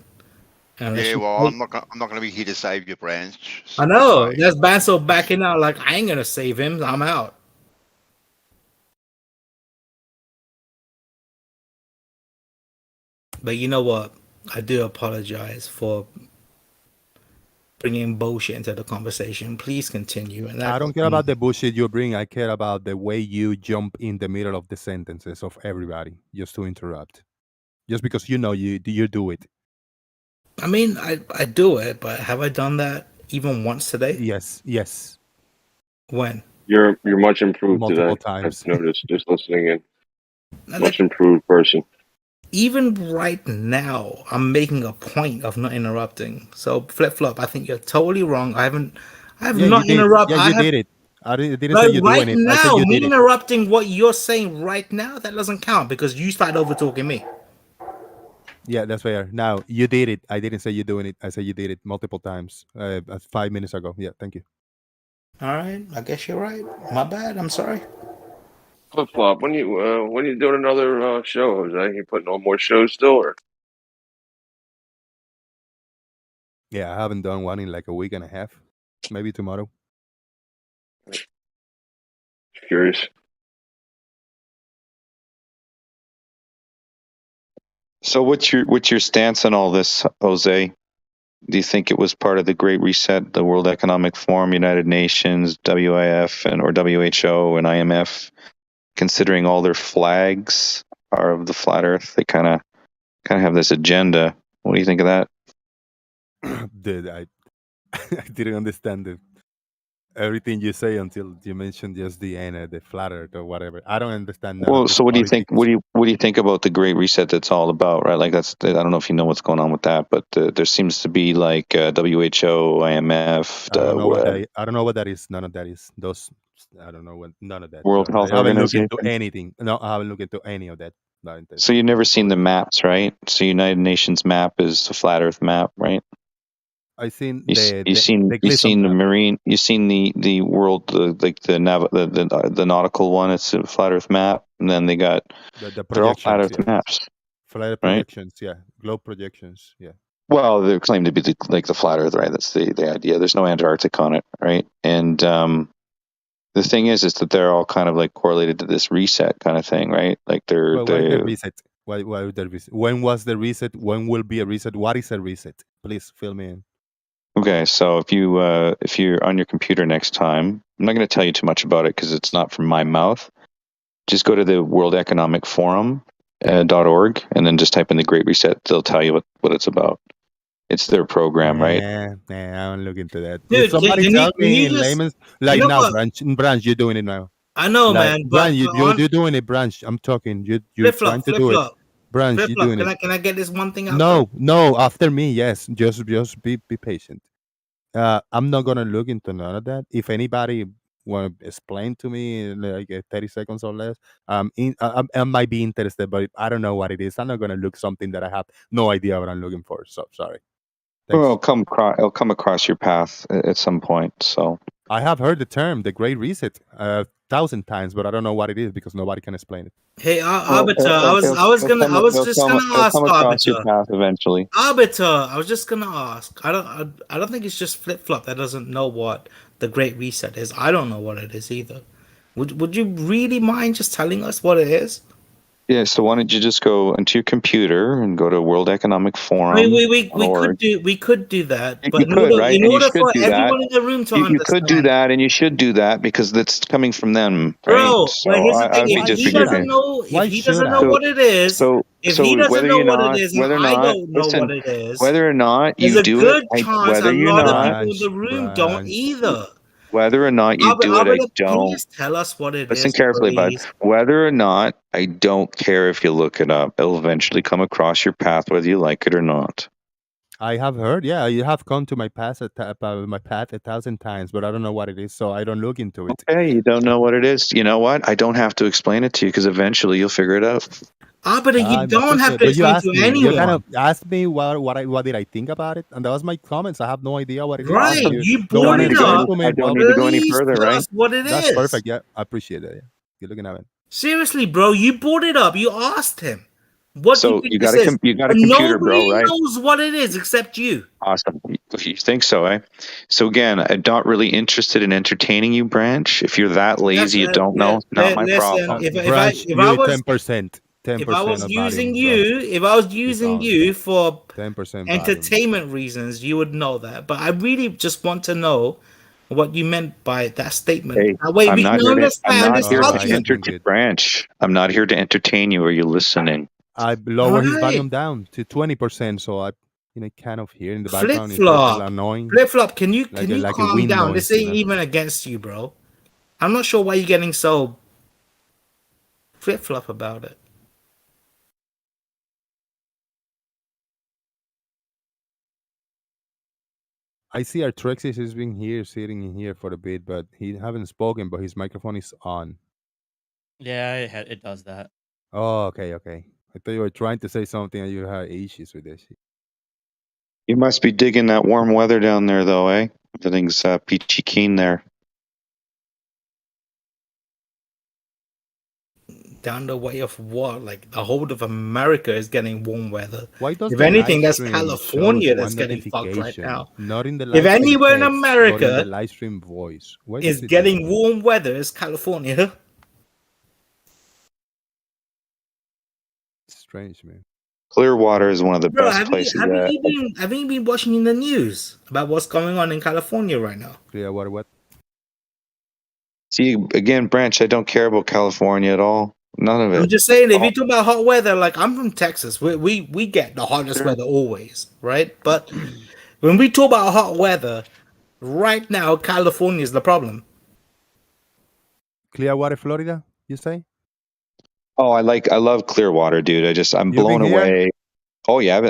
Yeah, well, I'm not gonna be here to save your branch. I know. That's Banksel backing out. Like, I ain't gonna save him. I'm out. But you know what? I do apologize for bringing bullshit into the conversation. Please continue. And I don't care about the bullshit you bring. I care about the way you jump in the middle of the sentences of everybody just to interrupt. Just because you do it. I mean, I do it, but have I done that even once today? Yes. When? You're much improved multiple today. times. I've noticed just listening in. Much improved person. Even right now, I'm making a point of not interrupting. So Flip Flop, I think you're totally wrong. I have not interrupted. Yeah, you did it. I didn't say you're right doing it. Now, I said you me did it. interrupting what you're saying right now, that doesn't count because you started over talking me. Yeah, that's fair. Now, you did it. I didn't say you're doing it. I said you did it multiple times 5 minutes ago. Yeah, thank you. All right. I guess you're right. My bad. I'm sorry. Flip Flop, when you doing another show, Jose? You putting on more shows still, or? Yeah, I haven't done one in like a week and a half. Maybe tomorrow. Curious. So what's your stance on all this, Jose? Do you think it was part of the Great Reset, the World Economic Forum, United Nations, WIF, or WHO and IMF, considering all their flags are of the flat Earth? They kind of have this agenda. What do you think of that? Dude, I didn't understand everything you say until you mentioned just the end, the flat Earth or whatever. I don't understand. Well, so what do you think? What do you think about the Great Reset? That's all about, right? Like I don't know if you know what's going on with that, but there seems to be like WHO, IMF. I don't know what that is. None of that is those. I don't know what none of that. World Health I haven't Organization. looked into anything. No, I haven't looked into any of that. So you've never seen the maps, right? So United Nations map is a flat Earth map, right? I've seen you've seen the marine, you've seen the world, the nautical one. It's a flat Earth map, and then they got they're all flat Earth maps. Flat Earth projections, yeah, globe projections, yeah. Well, they're claimed to be the flat Earth, right? That's the idea. There's no Antarctic on it, right? And the thing is that they're all kind of like correlated to this reset kind of thing, right? Like they're why the reset? Why the reset? When was the reset? When will be a reset? What is a reset? Please fill me in. Okay, so if you're on your computer next time, I'm not going to tell you too much about it because it's not from my mouth. Just go to the World Economic Forum .org and then just type in the Great Reset. They'll tell you what it's about. It's their program, right? Yeah, I don't look into that. Dude, somebody tell me in layman's like now, Branch, you're doing it now. I know, like, man. Branch, you're doing it, Branch. I'm talking. You're trying to do it. Branch, Flip you're flop. doing it. Can I get this one thing out? No, after me, yes. Just be patient. I'm not gonna look into none of that. If anybody want to explain to me in like 30 seconds or less, I might be interested, but I don't know what it is. I'm not gonna look something that I have no idea what I'm looking for. So sorry. Well, it'll come across your path at some point. So I have heard the term the Great Reset 1,000 times, but I don't know what it is because nobody can explain it. Hey, Arbiter, I was just gonna ask come across your Arbiter. path eventually. Arbiter, I was just gonna ask. I don't think it's just Flip Flop that doesn't know what the Great Reset is. I don't know what it is either. Would you really mind just telling us what it is? Yeah, so why don't you just go into your computer and go to World Economic Forum? We could do that, but You could, right? in And you order should for do that. everyone in the room to You understand. could do that, and you should do that because that's coming from them, right? Bro, So but here's the I thing: would be if he doesn't know, what it is, if he doesn't know what it is, and I don't know what it is, whether or not there's you a do good it, chance whether a you're lot of not, people in the room don't either. whether or not you do it, I Arbiter, can you don't. just tell us what it Listen is, carefully, please? bud. Whether or not, I don't care if you look it up. It'll eventually come across your path, whether you like it or not. I have heard, yeah, you have come to my path 1,000 times, but I don't know what it is, so I don't look into it. Hey, you don't know what it is. You know what? I don't have to explain it to you because eventually you'll figure it out. Arbiter, you don't have to But you explain asked to me, anyone. you kind of asked me what did I think about it, and that was my comments. I have no idea what it is. Right, So you don't brought want to it explain up. to me. I don't need to go any Please further, tell right? us what it That's is. perfect. Yeah, I appreciate that. Yeah, you're looking at it. Seriously, bro, you brought it up. You asked him. What do So you think you got this is? you got a And computer, bro, nobody right? knows what it is except you. Awesome. If you think so, eh? So again, I'm not really interested in entertaining you, Branch. If you're that lazy, you don't know, not my problem. Branch, if I you was 10%. 10% if I was of using volume, you, if I was using you for 10% volume. entertainment reasons, you would know that. But I really just want to know what you meant by that statement. Hey, That way I'm we not can here to. I'm understand not this here to argument. entertain Branch. I'm not here to entertain you. Are you listening? I lower his Alright. volume down to 20%, so I, kind of hear in the Flip background. It's a little flop. annoying. Flip flop. Can you like a calm wind down? noise, This ain't even against you, bro. I'm not sure why you're getting so flip flop about it. I see Artrexis has been here, sitting in here for a bit, but he haven't spoken, but his microphone is on. Yeah, it does that. Oh, okay. I thought you were trying to say something and you had issues with this. You must be digging that warm weather down there, though, eh? Everything's peachy keen there. Down the way of what? Like the whole of America is getting warm weather. Why does If the anything, that's Livestream California shows that's one getting fucked right notification? now. Not in the If Livestream anywhere in text, but in America the Livestream voice. Why does is it do getting that? warm weather, it's California. Strange, man. Clearwater is one of the Bro, best places. haven't you been watching the news about what's going on in California right now? Clearwater, what? See, again, Branch, I don't care about California at all. None of it. I'm just saying, if you talk about hot weather, like I'm from Texas, we get the hottest weather always, right? But when we talk about hot weather, right now California is the problem. Clearwater, Florida, you say? Oh, I love Clearwater, dude. I'm You blown been here? away. Oh yeah,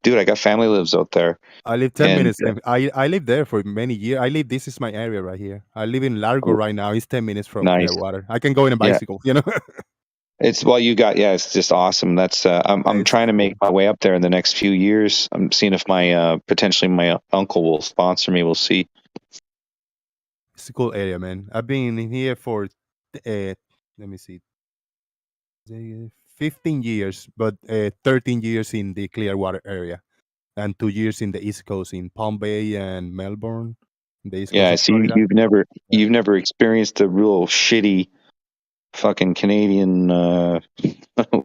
dude, I got family lives out there. I live 10 And, minutes. I live there for many years. This is my area right here. I live in Largo right now. It's 10 minutes from Nice. Clearwater. I can go in a Yeah. bicycle, It's it's just awesome. That's I'm trying to make my way up there in the next few years. I'm seeing if my potentially my uncle will sponsor me. We'll see. It's a cool area, man. I've been in here for, let me see, 15 years, but 13 years in the Clearwater area, and 2 years in the East Coast, in Palm Bay and Melbourne. The East Coast Yeah, of see, Florida. you've never experienced the real shitty fucking Canadian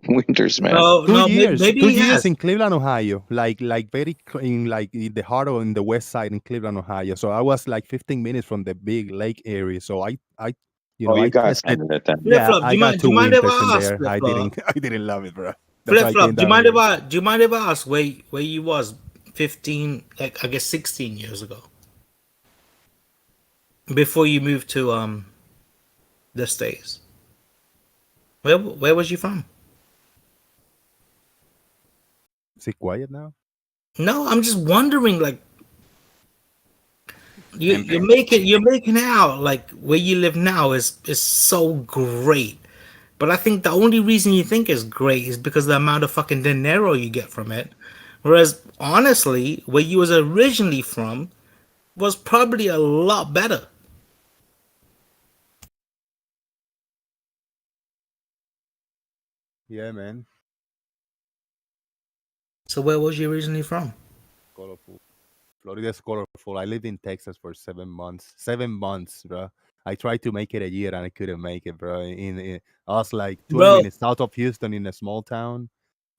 winters, man. No, 2 years. maybe 2 he years has. in Cleveland, Ohio. Like very in the heart of in the west side in Cleveland, Ohio. So I was like 15 minutes from the big lake area. So I You I got tested. some of it then. Yeah, Flip-flop, I got do 2 you mind if winters in I ask, there. I Flip-flop? didn't love it, bro. That's Flip why I flop. came Do you down mind here. if I ask where you was 15, like I guess 16 years ago, before you moved to the States? Where was you from? Is it quiet now? No, I'm just wondering, like, you're making out like where you live now is so great. But I think the only reason you think it's great is because of the amount of fucking dinero you get from it. Whereas, honestly, where you was originally from was probably a lot better. Yeah, man. So where was you originally from? Colorful. Florida's colorful. I lived in Texas for 7 months. 7 months, bro. I tried to make it a year and I couldn't make it, bro. I was like 20 Bro. minutes south of Houston in a small town,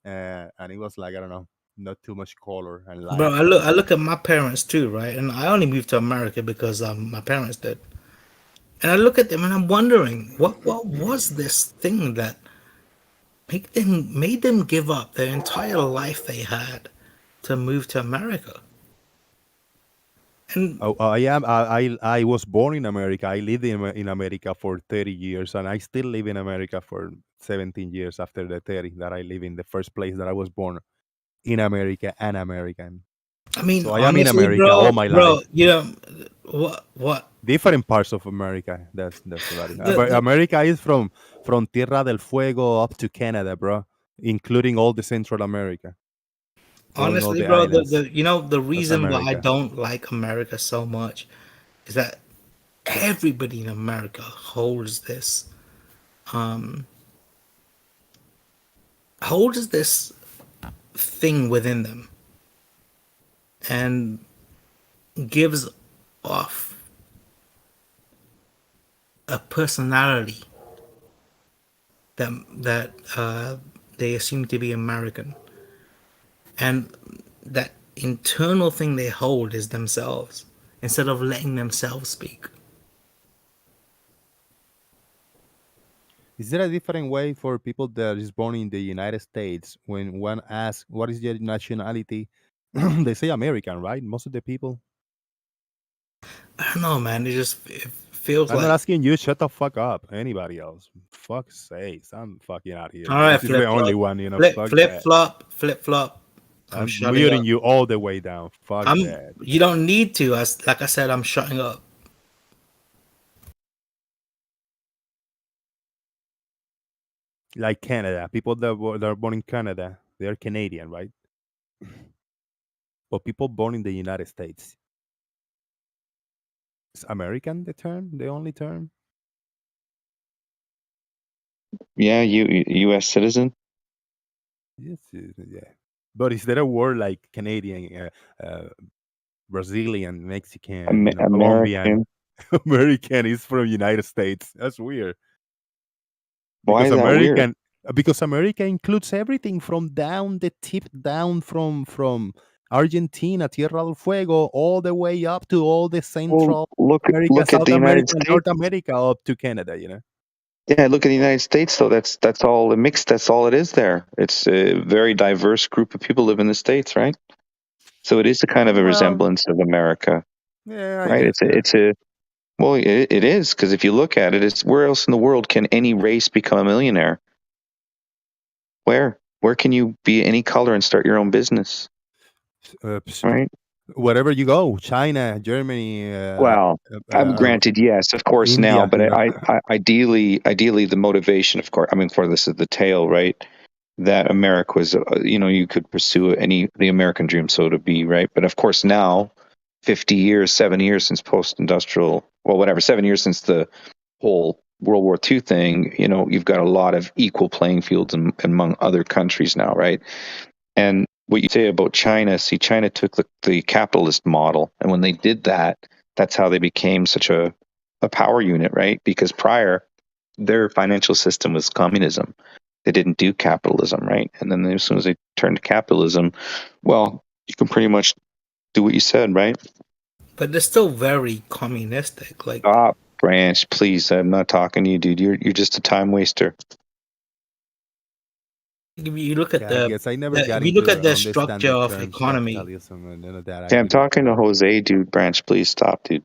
and it was like, I don't know, not too much color and light. Bro, I look at my parents too, right? And I only moved to America because my parents did. And I look at them and I'm wondering, what was this thing that made them give up their entire life they had to move to America? And I was born in America. I lived in America for 30 years, and I still live in America for 17 years after the 30 that I live in the first place that I was born in America and American. I mean, so I am in honestly, America bro, all my life. you know, what? Different parts of America. That's about it. But America is from Tierra del Fuego up to Canada, bro, including all the Central America. Honestly, the bro, islands. the reason why I America. don't like America so much is that everybody in America holds this thing within them and gives off a personality that they assume to be American, and that internal thing they hold is themselves instead of letting themselves speak. Is there a different way for people that is born in the United States when one asks what is your nationality? They say American, right? Most of the people. I don't know, man. It feels I'm like. not asking you. Shut the fuck up. Anybody else? Fuck's sakes. I'm fucking out here. All right, This is the only one, you know. Fuck that. Flip flop. I'm shutting muting up. you all the way down. Fuck that. You don't need to. Like I said, I'm shutting up. Like Canada. People that are born in Canada, they're Canadian, right? But people born in the United States. Is American the term? The only term? Yeah, U.S. citizen. Yes, yeah. But is there a word like Canadian, Brazilian, Mexican, Colombian? American is from United States. That's weird. Why is that weird? Because America includes everything from down the tip down from Argentina, Tierra del Fuego, all the way up to all the Central America, look South at the America, United States. North America, up to Canada. You know. Yeah, look at the United States, though. That's all a mix. That's all it is there. It's a very diverse group of people live in the States, right? So it is a kind of a resemblance of America, yeah, right? It is, because if you look at it, it's where else in the world can any race become a millionaire? Where can you be any color and start your own business? Right. Wherever you go, China, Germany. Well, granted, yes, of course, India, now, but ideally, the motivation, of course, I mean, for this is the tale, right? That America was, you could pursue the American dream, so to be, right? But of course, now, 7 years since post-industrial, 7 years since the whole World War II thing, you've got a lot of equal playing fields among other countries now, right? And what you say about China, China took the capitalist model, and when they did that, that's how they became such a power unit, right? Because prior, their financial system was communism. They didn't do capitalism, right? And then as soon as they turned to capitalism, well, you can pretty much do what you said, right? But they're still very communistic. Like, stop, Branch, please. I'm not talking to you, dude. You're just a time waster. if you look at the structure of economy. Okay, I'm talking to Jose, dude. Branch, please stop, dude.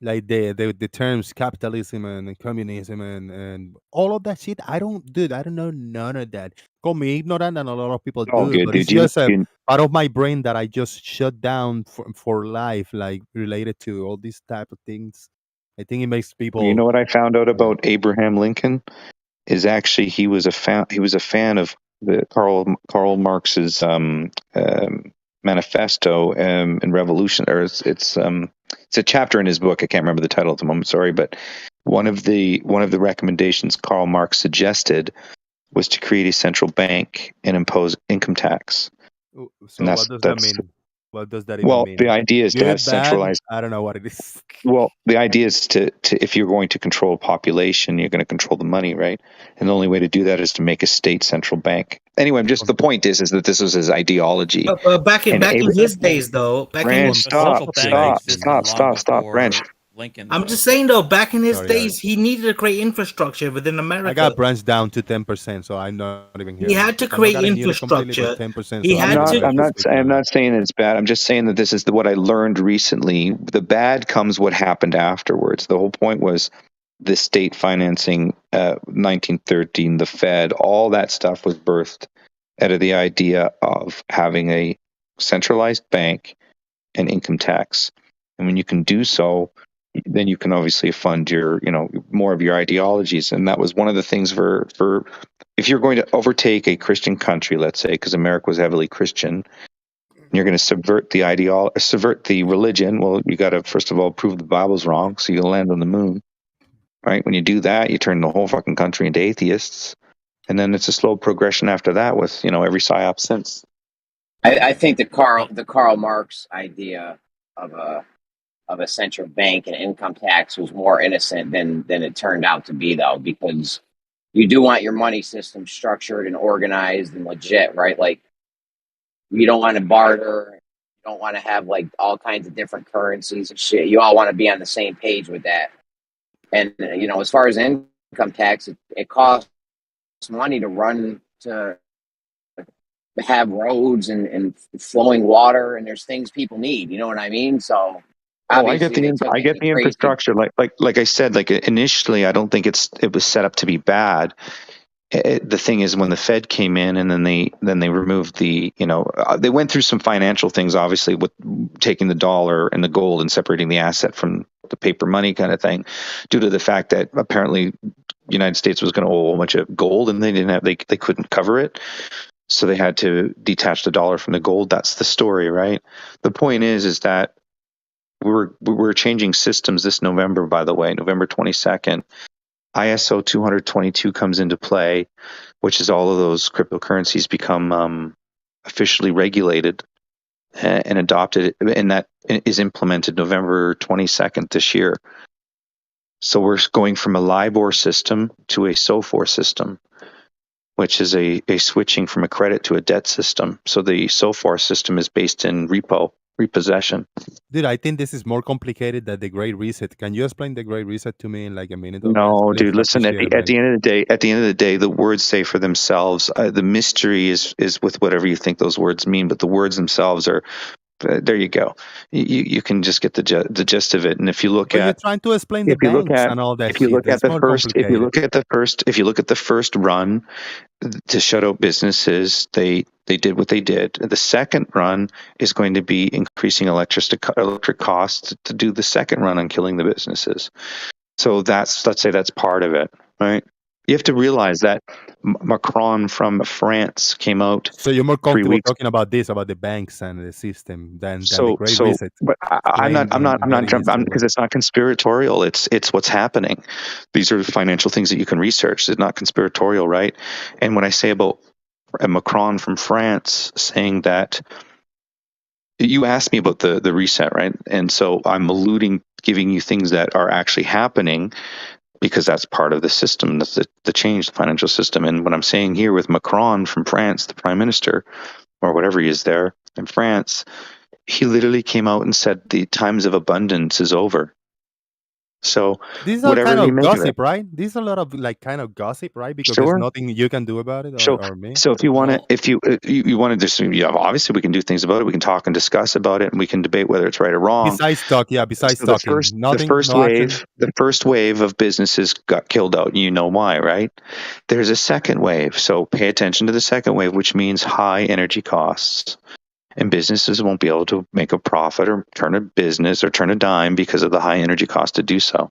like the terms capitalism and communism and all of that shit. I don't know none of that. Call me ignorant, and a lot of people All do, good, but it's dude. just a part of my brain that I just shut down for life, like related to all these type of things. I think it makes You people. know what I found out about Abraham Lincoln is actually he was a fan of the Karl Marx's manifesto and revolution, or it's a chapter in his book. I can't remember the title at the moment. Sorry, but one of the recommendations Karl Marx suggested was to create a central bank and impose income tax. So what does that mean? What does that even Well, mean? the idea is to have Good, bad? centralized. I don't know what it is. Well, the idea is to if you're going to control a population, you're going to control the money, right? And the only way to do that is to make a state central bank. Anyway, the point is that this was his ideology. Back in his days, though, Branch, stop, Branch. Lincoln. I'm just saying though, back in his days, he needed to create infrastructure within America. I got branched down to 10%, so I'm not even here. He had to create infrastructure. 10%. He So had I'm not saying it's bad. I'm just saying that this is what I learned recently. The bad comes what happened afterwards. The whole point was the state financing, 1913, the Fed, all that stuff was birthed out of the idea of having a centralized bank and income tax. And when you can do so, then you can obviously fund your, more of your ideologies. And that was one of the things for if you're going to overtake a Christian country, let's say, because America was heavily Christian, you're going to subvert the religion. Well, you got to first of all prove the Bible's wrong, so you'll land on the moon, right? When you do that, you turn the whole fucking country into atheists, and then it's a slow progression after that with every psyop since. I think the Karl Marx idea of a central bank and income tax was more innocent than it turned out to be, though, because you do want your money system structured and organized and legit, right? Like, you don't want to barter. You don't want to have like all kinds of different currencies and shit. You all want to be on the same page with that. And as far as income tax, it costs money to run to have roads and flowing water, and there's things people need. You know what I mean? So. I get the infrastructure. Like I said, like initially, I don't think it was set up to be bad. The thing is, when the Fed came in and then they removed they went through some financial things, obviously, with taking the dollar and the gold and separating the asset from the paper money kind of thing, due to the fact that apparently the United States was going to owe a bunch of gold and they couldn't cover it. So they had to detach the dollar from the gold. That's the story, right? The point is that we're changing systems this November, by the way, November 22nd. ISO 222 comes into play, which is all of those cryptocurrencies become officially regulated and adopted, and that is implemented November 22nd this year. So we're going from a LIBOR system to a SOFR system, which is a switching from a credit to a debt system. So the SOFR system is based in repossession. Dude, I think this is more complicated than the Great Reset. Can you explain the Great Reset to me in like a minute? No, dude. Listen. At the end of the day, the words say for themselves. The mystery is with whatever you think those words mean, but the words themselves are. There you go. You can just get the gist of it. And if you look you're trying to explain the banks and all that. If you look at the first run to shut out businesses, they did what they did. The second run is going to be increasing electric costs to do the second run on killing the businesses. So let's say that's part of it, right? You have to realize that Macron from France came out. So you're more comfortable talking about the banks and the system than the Great Reset. But I'm not jumping because it's not conspiratorial. It's what's happening. These are financial things that you can research. It's not conspiratorial, right? And when I say about Macron from France saying that, you asked me about the reset, right? And so I'm giving you things that are actually happening, because that's part of the system, that's the change, the financial system. And what I'm saying here with Macron from France, the prime minister, or whatever he is there in France, he literally came out and said the times of abundance is over. So These are whatever kind you of make of it. gossip, right? These are a lot of like kind of gossip, right? Because there's Sure. nothing you can do about it, So, or me. so if you want to, if you want to just, obviously we can do things about it. We can talk and discuss about it, and we can debate whether it's right or wrong. Besides talk, yeah. Besides So talking, nothing, no action. the first wave of businesses got killed out. You know why, right? There's a second wave. So pay attention to the second wave, which means high energy costs. And businesses won't be able to make a profit or turn a business or turn a dime because of the high energy cost to do so.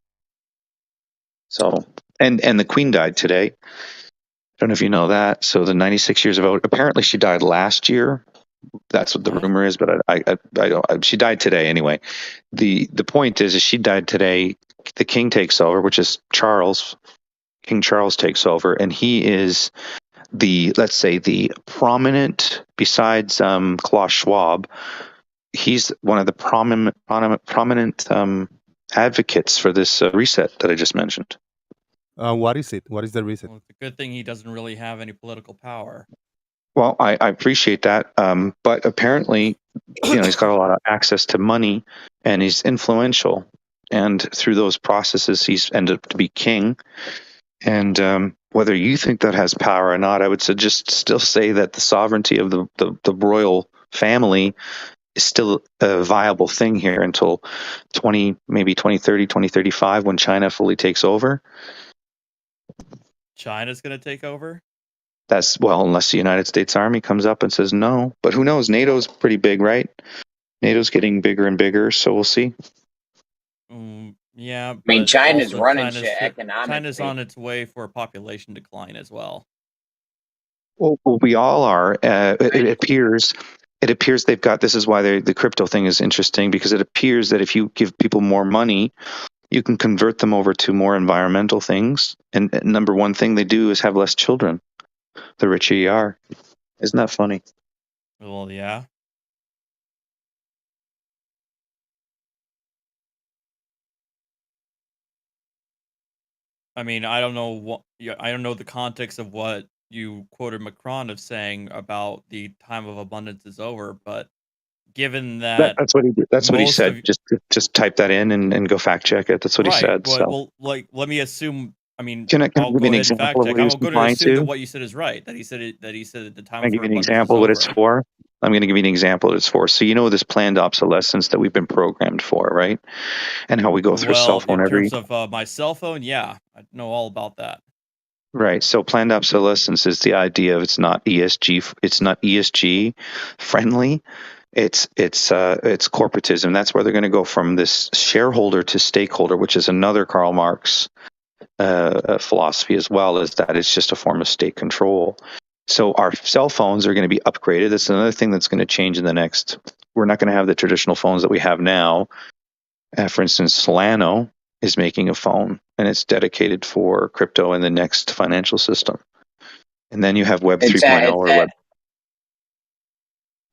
So, and the Queen died today. I don't know if you know that. So the 96 years of age, apparently she died last year. That's what the rumor is, but I don't. She died today anyway. The point is she died today. The king takes over, which is Charles. King Charles takes over, and he is let's say the prominent, besides Klaus Schwab, he's one of the prominent advocates for this reset that I just mentioned. What is it? What is the reason? Well, it's a good thing he doesn't really have any political power. Well, I appreciate that, but apparently, he's got a lot of access to money, and he's influential, and through those processes, he's ended up to be king. And whether you think that has power or not, I would still say that the sovereignty of the royal family is still a viable thing here until 2030, 2035, when China fully takes over. China's going to take over? Unless the United States Army comes up and says no. But who knows? NATO's pretty big, right? NATO's getting bigger and bigger, so we'll see. Yeah. I mean, China's also running shit economically. China's on its way for a population decline as well. Well, we all are. It appears they've got. This is why the crypto thing is interesting, because it appears that if you give people more money, you can convert them over to more environmental things. And number one thing they do is have less children. The richer you are. Isn't that funny? Well, yeah. I mean, I don't know I don't know the context of what you quoted Macron of saying about the time of abundance is over, but given That's what he did. That's what he said. Just type that in and go fact check it. That's what he said. But, So. well, let me assume. I mean, Can I I'll give go you an ahead and fact example check. of what he was I'm going to complying assume that to? what you said is right. That he said at the time. Can I give you an example of what it's for? I'm going to give you an example of what it's for. So you know this planned obsolescence that we've been programmed for, right? And how we go through a cell phone in terms of my cell phone, yeah, I know all about that. Right. So planned obsolescence is the idea of it's not ESG friendly. It's corporatism. That's where they're going to go from this shareholder to stakeholder, which is another Karl Marx philosophy as well, is that it's just a form of state control. So our cell phones are going to be upgraded. That's another thing that's going to change in the next. We're not going to have the traditional phones that we have now. For instance, Solano is making a phone, and it's dedicated for crypto and the next financial system. And then you have Web 3.0 or Web.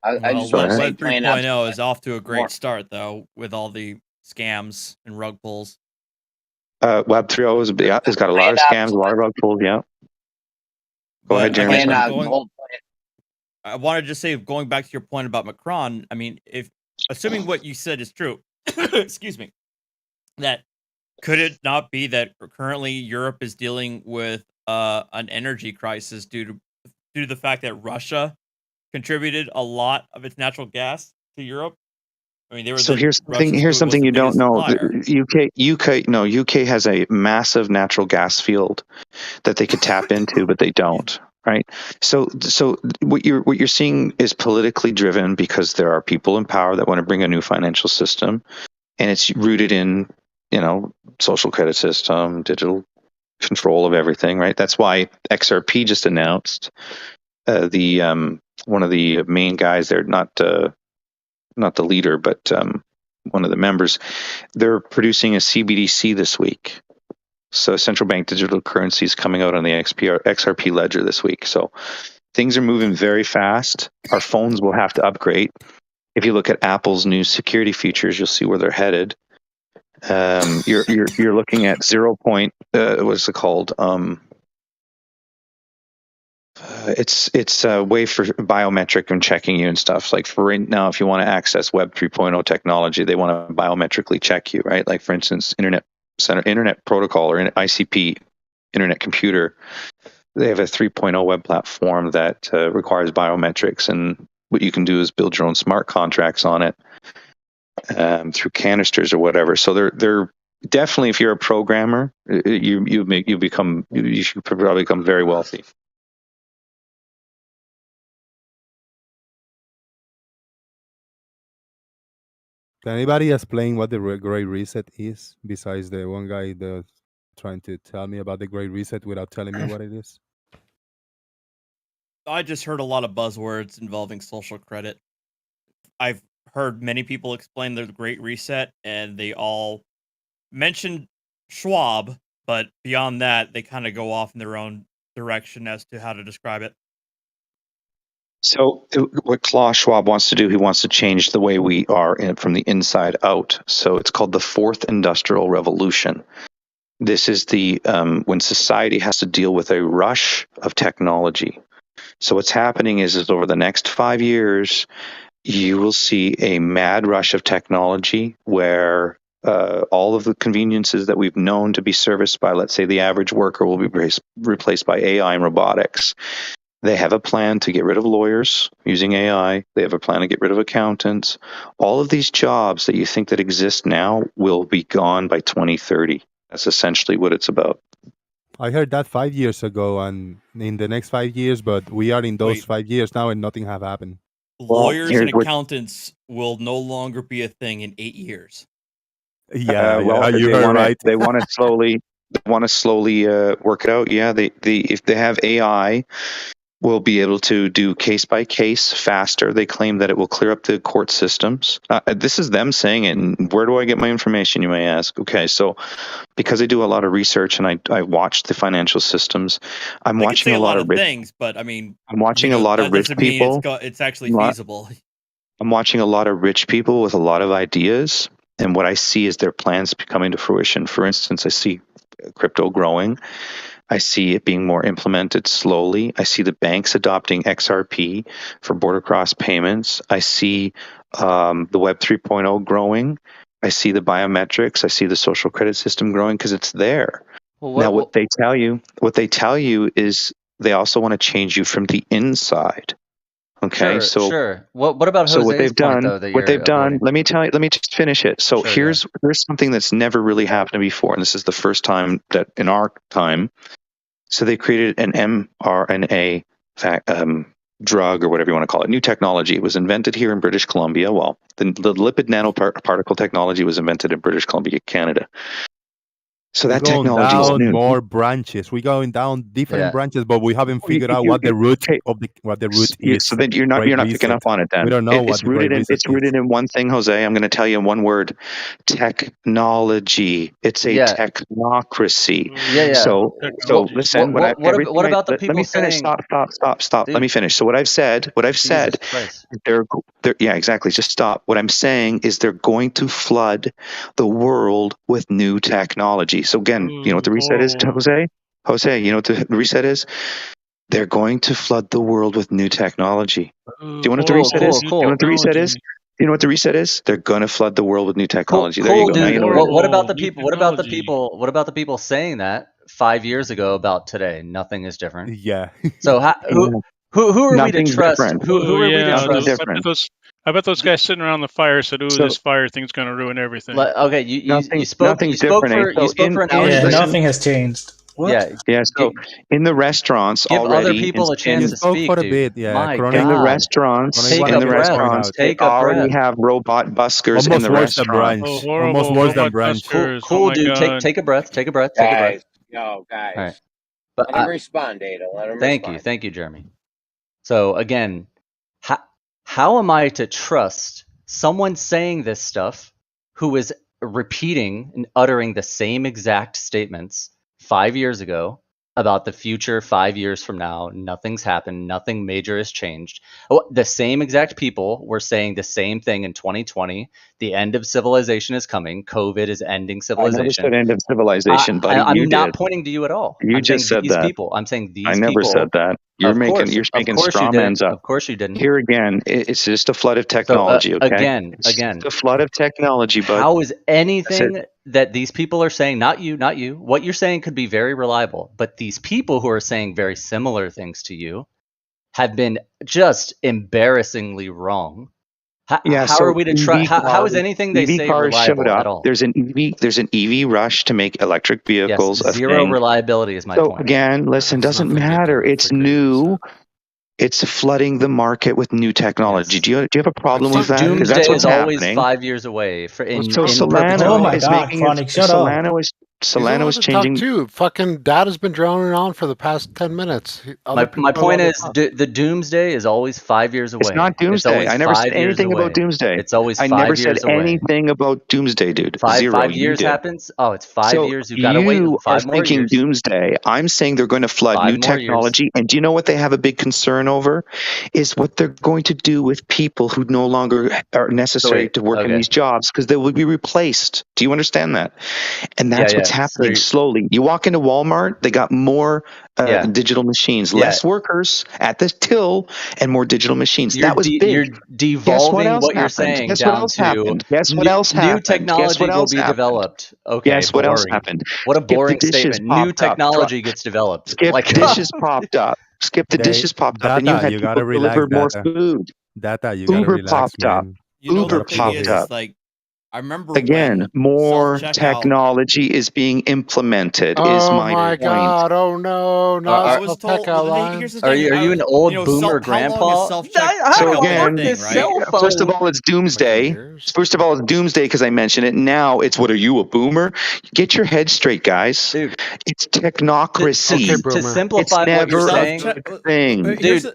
Web 3.0 is off to a great start, though, with all the scams and rug pulls. Web 3.0 has got a lot of scams, a lot of rug pulls. Yeah. Go ahead, Jeremy. I wanted to just say, going back to your point about Macron, I mean, assuming what you said is true, excuse me, that could it not be that currently Europe is dealing with an energy crisis due to the fact that Russia contributed a lot of its natural gas to Europe? I mean, here's something you don't know. UK has a massive natural gas field that they could tap into, but they don't. Right. So what you're seeing is politically driven because there are people in power that want to bring a new financial system, and it's rooted in, social credit system, digital control of everything. Right. That's why XRP just announced one of the main guys there, not the leader, but one of the members. They're producing a CBDC this week. So central bank digital currency is coming out on the XRP ledger this week. So things are moving very fast. Our phones will have to upgrade. If you look at Apple's new security features, you'll see where they're headed. You're looking at 0. What's it called? It's a way for biometric and checking you and stuff. Like for right now, if you want to access Web 3.0 technology, they want to biometrically check you, right? Like for instance, internet center internet protocol or ICP internet computer. They have a 3.0 web platform that requires biometrics, and what you can do is build your own smart contracts on it through canisters or whatever. So they're definitely, if you're a programmer, you should probably become very wealthy. Can anybody explain what the Great Reset is, besides the one guy that's trying to tell me about the Great Reset without telling me what it is? I just heard a lot of buzzwords involving social credit. I've heard many people explain the Great Reset, and they all mentioned Schwab, but beyond that, they kind of go off in their own direction as to how to describe it. So what Klaus Schwab wants to do, he wants to change the way we are from the inside out. So it's called the Fourth Industrial Revolution. This is the when society has to deal with a rush of technology. So what's happening is over the next 5 years, you will see a mad rush of technology where all of the conveniences that we've known to be serviced by, let's say, the average worker will be replaced by AI and robotics. They have a plan to get rid of lawyers using AI. They have a plan to get rid of accountants. All of these jobs that you think that exist now will be gone by 2030. That's essentially what it's about. I heard that 5 years ago, and in the next 5 years, but we are in those 5 years now, and nothing have happened. Lawyers and accountants will no longer be a thing in 8 years. Yeah, you heard right. They want to slowly work it out. Yeah, if they have AI, will be able to do case by case faster. They claim that it will clear up the court systems. This is them saying it. And where do I get my information, you may ask? Okay, so because I do a lot of research and I watch the financial systems, I'm watching a lot of things, but I mean, I'm watching a lot of rich people. It's actually feasible. I'm watching a lot of rich people with a lot of ideas, and what I see is their plans coming to fruition. For instance, I see crypto growing. I see it being more implemented slowly. I see the banks adopting XRP for border cross payments. I see the Web 3.0 growing. I see the biometrics. I see the social credit system growing because it's there. Now, what they tell you is they also want to change you from the inside. Okay, sure. What about Jose's what they've point, done? though, that What they've done? avoiding? Let me just finish it. So here's something that's never really happened before, and this is the first time that in our time. So they created an mRNA drug, or whatever you want to call it, new technology. It was invented here in British Columbia. Well, the lipid nanoparticle technology was invented in British Columbia, Canada. So that technology is new. More branches. We're going down different branches, but we haven't figured out what the root is. So then you're not picking up on it. Then we don't know it's rooted in one thing, Jose. I'm going to tell you in one word: technology. It's a technocracy. So listen. What about the people saying? Stop. Let me finish. So what I've said. They're exactly. Just stop. What I'm saying is they're going to flood the world with new technology. So again, you know what the reset is, Jose? Jose, you know what the reset is? They're going to flood the world with new technology. Do you know what the reset is? Do you know what the reset is? You know what the reset is? They're going to flood the world with new technology. There you go. Dude. You know What about the people? What about the people saying that 5 years ago about today? Nothing is different. Yeah. So who are we to trust? Who are we to trust? I bet those guys sitting around the fire said, "Ooh, this fire thing's going to ruin everything." Okay, you spoke for an hour. Yeah, nothing has changed. What? Yeah. So in the restaurants, give already, other people a chance to speak. For a bit, My God. In the restaurants, they already have robot buskers in the restaurants. Almost worse than branch. Cool, dude. Take a breath. Take a breath. Guys. All right. But let him respond, Data. Let him respond. Thank you, Jeremy. So again, how am I to trust someone saying this stuff who is repeating and uttering the same exact statements 5 years ago about the future 5 years from now? Nothing's happened. Nothing major has changed. The same exact people were saying the same thing in 2020. The end of civilization is coming. COVID is ending civilization. I never said end of civilization, buddy. I'm not pointing to you at all. You just said that. I'm saying these I never said that. You're Of making course you straw didn't. mans up. Of course you didn't. Here again, it's just a flood of So technology. Okay, again, it's just a flood of technology, bud. how is That's it. anything that these people are saying, not you, what you're saying could be very reliable, but these people who are saying very similar things to you have been just embarrassingly wrong. Yeah. How So are we to try? How is anything they say cars showed reliable up. at all? There's an EV rush to make electric Yes, vehicles a zero thing. reliability is my So point. again, listen, doesn't matter. It's new. It's flooding the market with new technology. Yes. Do you have a problem with that? Because Doomsday that's what's is always happening. 5 years away. So In Solana Oh my is God, making Chronic, shut up. Solana is changing. Too. Fucking dad has been droning on for the past 10 minutes. My point is, the doomsday is always 5 years away. It's not doomsday. always I never said 5 years anything away. about doomsday. It's always I 5 never years said away. anything about doomsday, dude. Zero. 5 You years did. happens. Oh, it's 5 So years. You've got to wait you are 5 more thinking years. doomsday. I'm saying they're going to flood 5 new more years. technology. And do you know what they have a big concern over? Is what they're going to do with people who no longer are necessary to work in these jobs, because they will be replaced. Do you understand that? And that's what's happening slowly. You walk into Walmart, they got more digital machines, less workers at the till, and more digital machines. That was big. You're Guess what devolving else what you're happened? saying Guess what down else to happened? Guess what else new happened? Guess technology what will else be happened? developed. Okay, Guess what else boring. happened? What a Skip the boring dishes statement. New popped up. technology gets developed. Skip Like dishes popped up. Skip the dishes popped up, and you Data, had you people gotta relax, deliver more Data. food. Data, you gotta Uber relax, popped up. man. You know, Uber the thing popped is, up. like, I remember Again, when more self-checkout. technology is being implemented. Is Oh my my point. God! Oh no! Not I was told. self-checkout Here's the lines. thing. Are you an old you know, boomer how long grandpa? is self-check How So do I checkout work been a again, thing, this right? cell phone? first of all, it's doomsday. First of all, it's doomsday because I mentioned it. Now it's what are you, a boomer? Get your head straight, guys. Dude, it's technocracy. To simplify it's what you're never saying, a good thing. dude,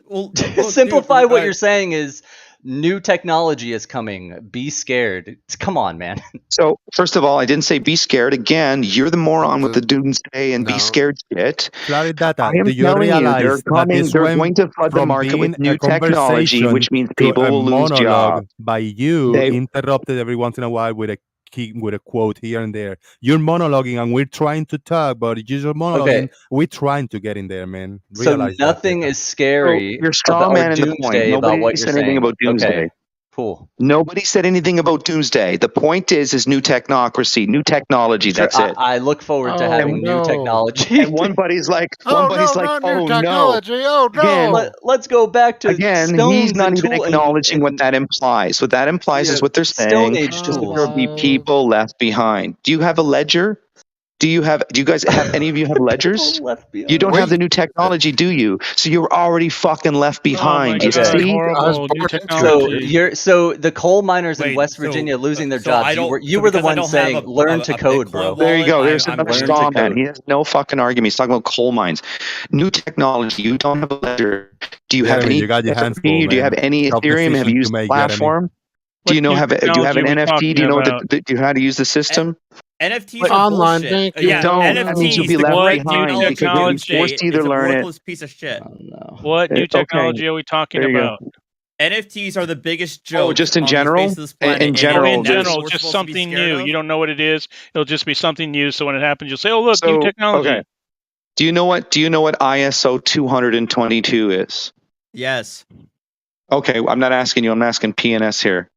simplify what you're saying is new technology is coming. Be scared. Come on, man. So first of all, I didn't say be scared. Again, you're the moron with the doomsday and be scared shit. Flooded Data, I am do you telling you, realize they're that coming. this They're went going to flood the from market with being a new technology, conversation which means to people a will lose monologue jobs. by you, They- interrupted every once in a while with a quote here and there? You're monologuing and we're trying to talk, but you're monologuing. We're trying to get in there, man. So Realize that, nothing Data. is scary You're straw about or man in the point. doomsday about Nobody what you're said anything saying. about doomsday. Okay, cool. Nobody said anything about doomsday. The point is new technocracy, new technology. Sure, That's it. I look forward to having new technology. And one buddy's like, not new technology. Oh no! Again, let's go back to again, stones he's not and even tool acknowledging what that implies. What that implies is what they're Stone saying Age is that tools. there'll be people left behind. Do you have a ledger? Do you guys have any of you have ledgers? You don't have the new technology, do you? So you're already fucking left behind. You God, see? horrible new technology. So the coal miners in West Virginia losing their jobs. You were the one saying learn to code, bro. There you go. There's another learn straw to man. code. He has no fucking argument. He's talking about coal mines. New technology. You don't have a ledger. Do you have Jeremy, any you got your hands XRP? full, Do you have man. any Tough Ethereum? Have decisions you used to the make, Jeremy. platform? Do you What know new have do you have technology an are we NFT? Do you talking know about? do you know how to use the system? NFTs But are online bullshit. banking. Yeah, Don't. That means you'll NFTs, be the left great behind technology because you'll be doomsday, forced to either is a learn it. worthless piece of shit. What new Okay. technology are we talking There you go. about? NFTs are the biggest joke. Oh, just in on general? the face of this planet. In and general, In that's what general, we're just supposed to be something scared new. of? You don't know what it is. It'll just be something new. So when it happens, you'll say, "Oh, look, new technology." Okay. Do you know what ISO 222 is? Yes. Okay, I'm not asking you. I'm asking PNS here.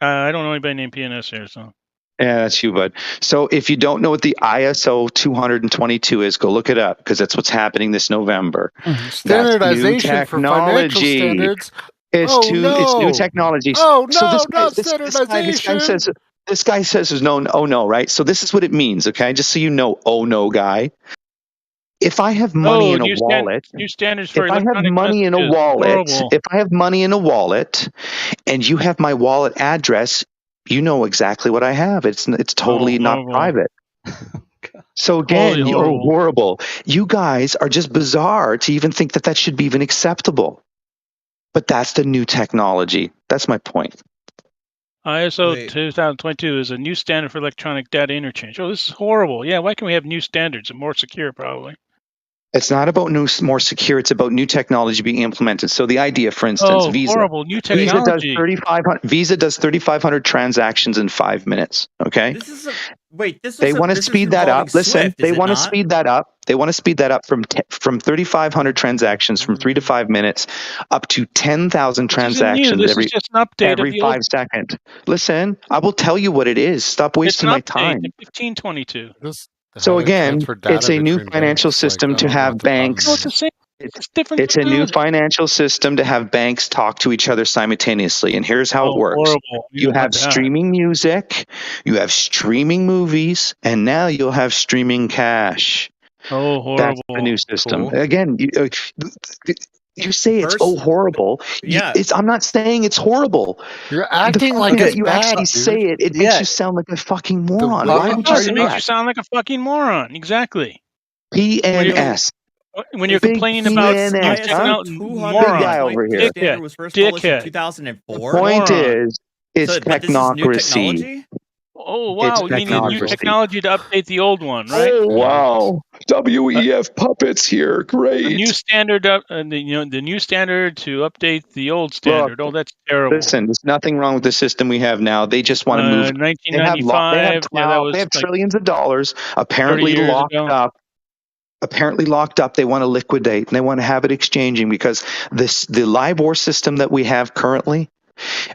I don't know anybody named PNS here, so. Yeah, that's you, bud. So if you don't know what the ISO 222 is, go look it up because that's what's happening this November. Standardization for financial standards. It's new technology. Oh So no, this not guy standardization. this guy says there's no oh no, right? So this is what it means, okay? Just so you know, oh no guy. If I have money in a wallet, new standards for if I have electronic money in a messages. wallet, Horrible. if I have money in a wallet, and you have my wallet address, you know exactly what I have. It's totally not horrible. private. So again, Totally you're horrible. You guys are just bizarre to even think that should be even acceptable. But that's the new technology. That's my point. ISO 2022 is a new standard for electronic data interchange. Oh, this is horrible. Yeah, why can't we have new standards and more secure, probably? It's not about more secure. It's about new technology being implemented. So the idea, for instance, Oh, horrible new Visa does technology. 3,500 transactions in 5 minutes. Okay. This is a wait. This They was want to this is speed that involving up. Listen, Swift, they is it want to not? speed that up. They want to speed that up from 3,500 transactions from 3 to 5 minutes up to 10,000 This isn't new. transactions This is just an update of every the old. 5 seconds. Listen, I will tell you what it is. Stop It's wasting an my update time. to 1522. So again, it's a new financial system to have No, it's banks. the same. It's different. It's a new financial system to have banks talk to each other simultaneously. And here's how it works. Horrible. You have streaming music, you have streaming movies, and now you'll have streaming cash. Oh, horrible. That's the new system. Again, you say it's horrible. Yeah. I'm not saying it's horrible. You're acting the like fact it's that you bad, actually dude. say it, it makes you sound like a fucking moron. Why would you It say makes that? you sound like a fucking moron. Exactly. PNS. When you're Big complaining about PNS, new huh? technology, Big moron. guy over here. Standard was first published in Dickhead. 2004. Point is, it's So, but this is new technocracy. technology? Oh wow! You mean the new technocracy. technology to update the old one, right? Oh wow! WEF puppets here, great. The new standard, the new standard to update the old standard. Oh, that's terrible. Listen, there's nothing wrong with the system we have now. They just want to move. 1995. They have trillions of dollars apparently 30 years locked ago. up. Apparently locked up. They want to liquidate and they want to have it exchanging because the LIBOR system that we have currently,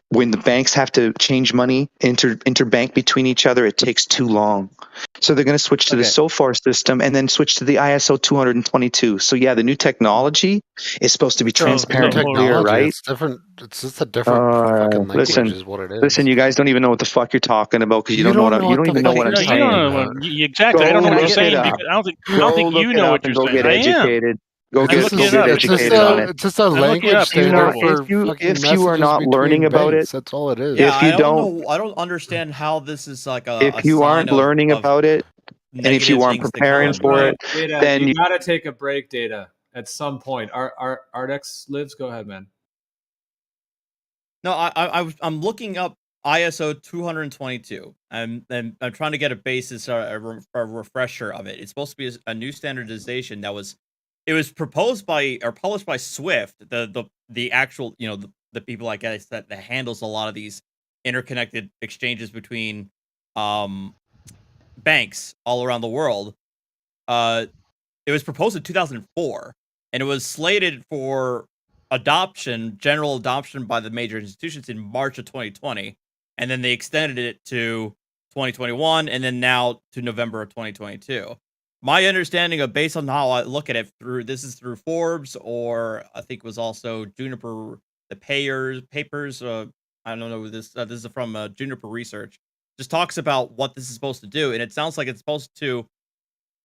when the banks have to change money interbank between each other, it takes too long. So they're going to switch to the SOFR system and then switch to the ISO 222. So yeah, the new technology is supposed to be transparent and clear, right? It's different. It's just a different fucking language, is what it is. Listen, you guys don't even know what the fuck you're talking about because you don't know what you don't even know what I'm saying. Exactly. I don't know what you're saying Go because I don't think you know what you're saying. Get educated. Go get educated on it. It's just a language standard for if you are not learning about it, that's all it is. Yeah, if you I don't understand how this is like a. If you aren't learning about it, and if you aren't preparing for it, then you gotta take a break, Data, at some point. Our next lives. Go ahead, man. No, I'm looking up ISO 222, and I'm trying to get a basis, a refresher of it. It's supposed to be a new standardization that was. It was proposed by or published by Swift, the actual, the people, I guess, that handles a lot of these interconnected exchanges between banks all around the world. It was proposed in 2004, and it was slated for general adoption by the major institutions in March of 2020, and then they extended it to 2021, and then now to November of 2022. My understanding of, based on how I look at it through Forbes, or I think it was also Juniper, the papers. I don't know this. This is from Juniper Research. Just talks about what this is supposed to do, and it sounds like it's supposed to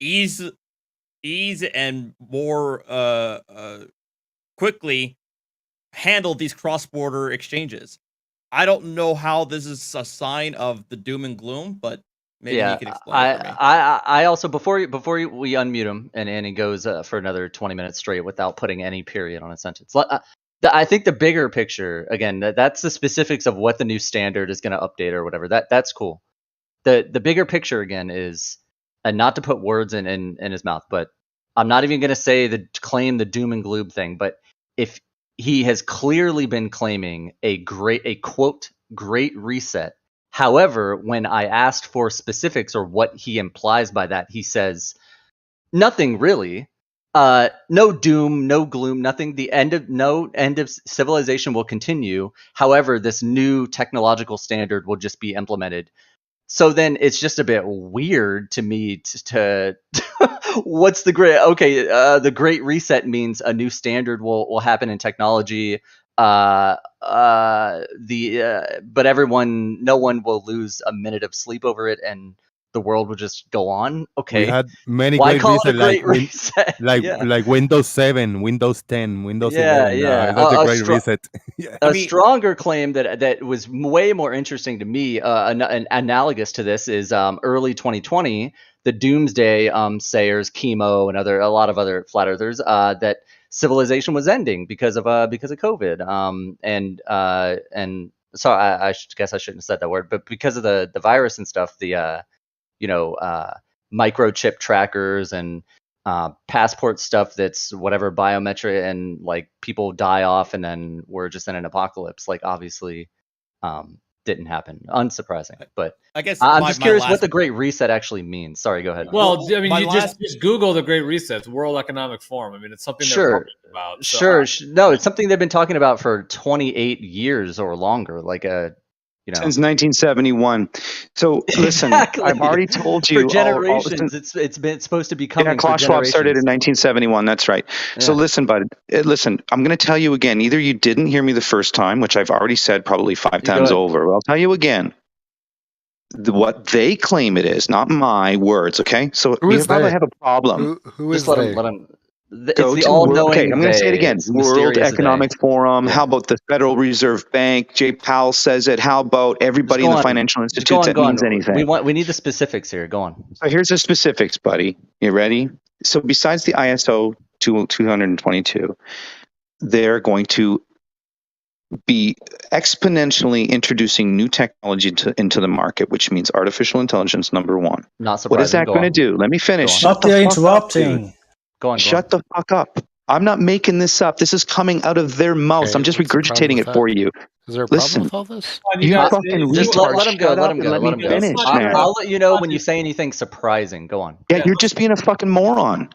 ease and more quickly handle these cross-border exchanges. I don't know how this is a sign of the doom and gloom, but. Maybe you can explain it for me. I also before we unmute him and he goes for another 20 minutes straight without putting any period on a sentence. I think the bigger picture, again, that's the specifics of what the new standard is going to update or whatever. That's cool. The bigger picture again is, and not to put words in his mouth, but I'm not even going to claim the doom and gloom thing. But if he has clearly been claiming a quote great reset. However, when I asked for specifics or what he implies by that, he says nothing really. No doom, no gloom, nothing. No end of civilization will continue. However, this new technological standard will just be implemented. So then it's just a bit weird to me to what's the great? Okay, the great reset means a new standard will happen in technology. But no one will lose a minute of sleep over it, and the world will just go on. Okay, we had many why great call it a reset, great reset? like Windows 7, Windows 10, Windows 11. Yeah. That's a great reset. A stronger claim that was way more interesting to me, an analogous to this, is early 2020, the doomsday sayers, chemo, and a lot of other flat earthers that civilization was ending because of COVID. And so I guess I shouldn't have said that word, but because of the virus and stuff, the microchip trackers and passport stuff that's whatever biometric and like people die off and then we're just in an apocalypse. Like obviously didn't happen. Unsurprising. But I guess I'm my- just my curious last- what the Great Reset actually means. Sorry, go ahead. Well, I mean, my you last- just Google the Great Reset, the World Economic Forum. I mean, it's something they're Sure. public about. So Sure. No, it's something they've been talking about for 28 years or longer. Like Since 1971. So listen, Exactly. I've already told you for generations. It's been supposed to be coming. Yeah, Klaus for Schwab started in generations. 1971. That's right. So Yeah. listen, bud. Listen, I'm going to tell you again. Either you didn't hear me the first time, which I've already said probably 5 times ahead. over. I'll tell you again. What they claim it is, not my words. Okay. So Who you is probably they? have a problem. Who Just is let they? him. It's Go the to all-knowing. okay, I'm going to say it they. again. It's World mysterious Economic they. Forum. Yeah. How about the Federal Reserve Bank? Jay Powell says it. How about everybody in the financial Just go institutes on. that Go means on. anything? We need the specifics here. Go on. So here's the specifics, buddy. You ready? So besides the ISO 222, they're going to be exponentially introducing new technology into the market, which means artificial intelligence, number one. Not What is surprising. that Go going to on. do? Let me finish. Go on. Shut Stop the the fuck up, interrupting. dude. Go on. Go Shut the fuck up. I'm not making this up. This is coming out of their mouths. Okay, I'm just what's the problem regurgitating with it for that? you. Is there a problem Listen, with all this? you you guys, fucking Just retard. let him go. Shut Let up him and go. let Let me him go. finish, man. I'll let you know when you say anything surprising. Go on. Yeah, you're just being a fucking moron.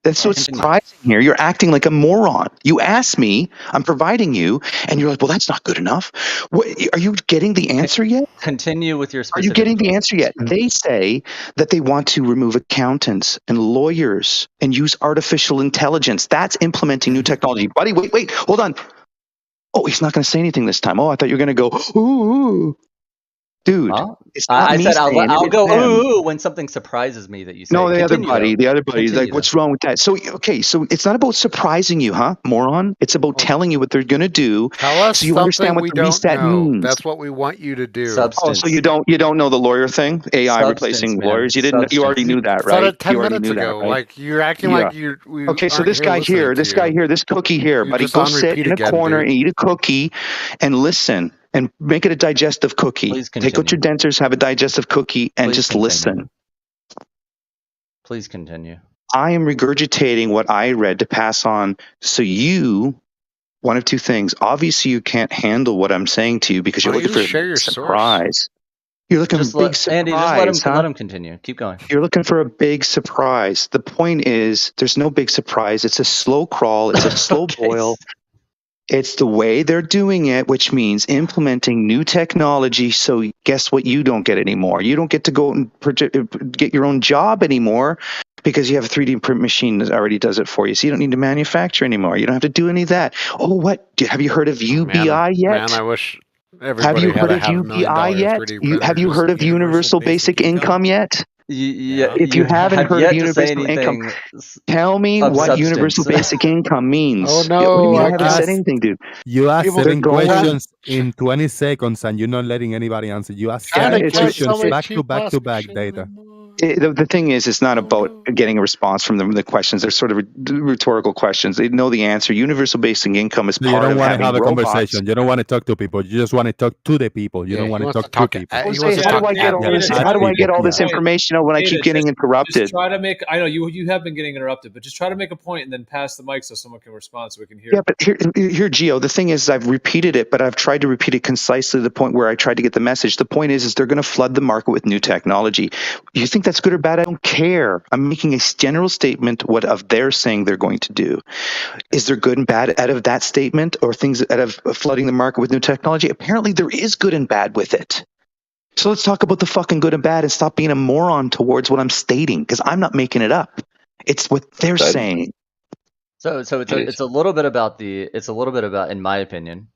That's what's Continue. surprising here. You're acting like a moron. You asked me, I'm providing you, and you're like, well, that's not good enough. What, are you getting the answer yet? Continue with your Are specifics. you getting the answer yet? They say that they want to remove accountants and lawyers and use artificial intelligence. That's implementing new technology. Buddy, wait, hold on. Oh, he's not going to say anything this time. Oh, I thought you were going to go, ooh. Dude, Huh? it's not I me said saying it, I'll it's go them. ooh when something surprises me that you say. No, the other Continue, buddy, is like, what's wrong with that? So, okay, so it's not about surprising you, huh, moron? It's about telling you what they're going to do, Tell us so you understand something what we the don't reset know. means. That's what we want you to do. Oh, so you don't know the lawyer thing? AI replacing man. lawyers? You already knew that, You said right? it 10 You already minutes knew that, ago. right? Like you're acting Yeah. like we Okay, so aren't this guy listening here, to you. this cookie here, You're buddy, just go on sit repeat in a again, corner dude. and eat a cookie and listen and make it a digestive cookie. Please Take out your continue. dentures, have a digestive cookie, and Please just continue. listen. Please continue. I am regurgitating what I read to pass on. So you, one of two things. Obviously, you can't handle what I'm saying to you because you're Why don't looking you for share a your surprise. You're looking Just for a big let Andy. Just let him. surprise, huh? Let him continue. Keep going. You're looking for a big surprise. The point is, there's no big surprise. It's a slow crawl. It's a slow boil. It's the way they're doing it, which means implementing new technology. So guess what? You don't get anymore. You don't get to go and get your own job anymore because you have a 3D print machine that already does it for you. So you don't need to manufacture anymore. You don't have to do any of that. Oh, what? Have you heard of UBI yet? Man, I wish Have everybody you had heard a of $500,000 UBI yet? 3D printer. Have you heard of universal basic income yet? If you haven't have heard of yet to say universal income, anything tell me of what substance. universal basic income means. Oh, What do you no, mean I you haven't said can't. anything, dude? You asked People 7 don't- questions in 20 seconds and you're not letting anybody answer. You asked Trying 7 to get questions somebody back cheap to back to plastic back, Data. The thing is, it's not about getting a response from them. The questions, they're sort of rhetorical questions. They know the answer. Universal basic income is So you part don't of want to having have a robots. conversation. You don't want to talk to people. You just want to talk to the people. You Yeah, don't want he to wants talk to to talk. people. He wants to How do talk I get all at this? people. How do I get all this Yeah. information out when I keep getting interrupted? Just try to make. I know you have been getting interrupted, but just try to make a point and then pass the mic so someone can respond, so we can hear. Yeah, but here, Gio, the thing is, I've repeated it, but I've tried to repeat it concisely to the point where I tried to get the message. The point is they're going to flood the market with new technology. You think that's good or bad? I don't care. I'm making a general statement what of they're saying they're going to do. Is there good and bad out of that statement or things out of flooding the market with new technology? Apparently there is good and bad with it. So let's talk about the fucking good and bad and stop being a moron towards what I'm stating because I'm not making it up. It's what they're saying. So it's a little bit about in my opinion,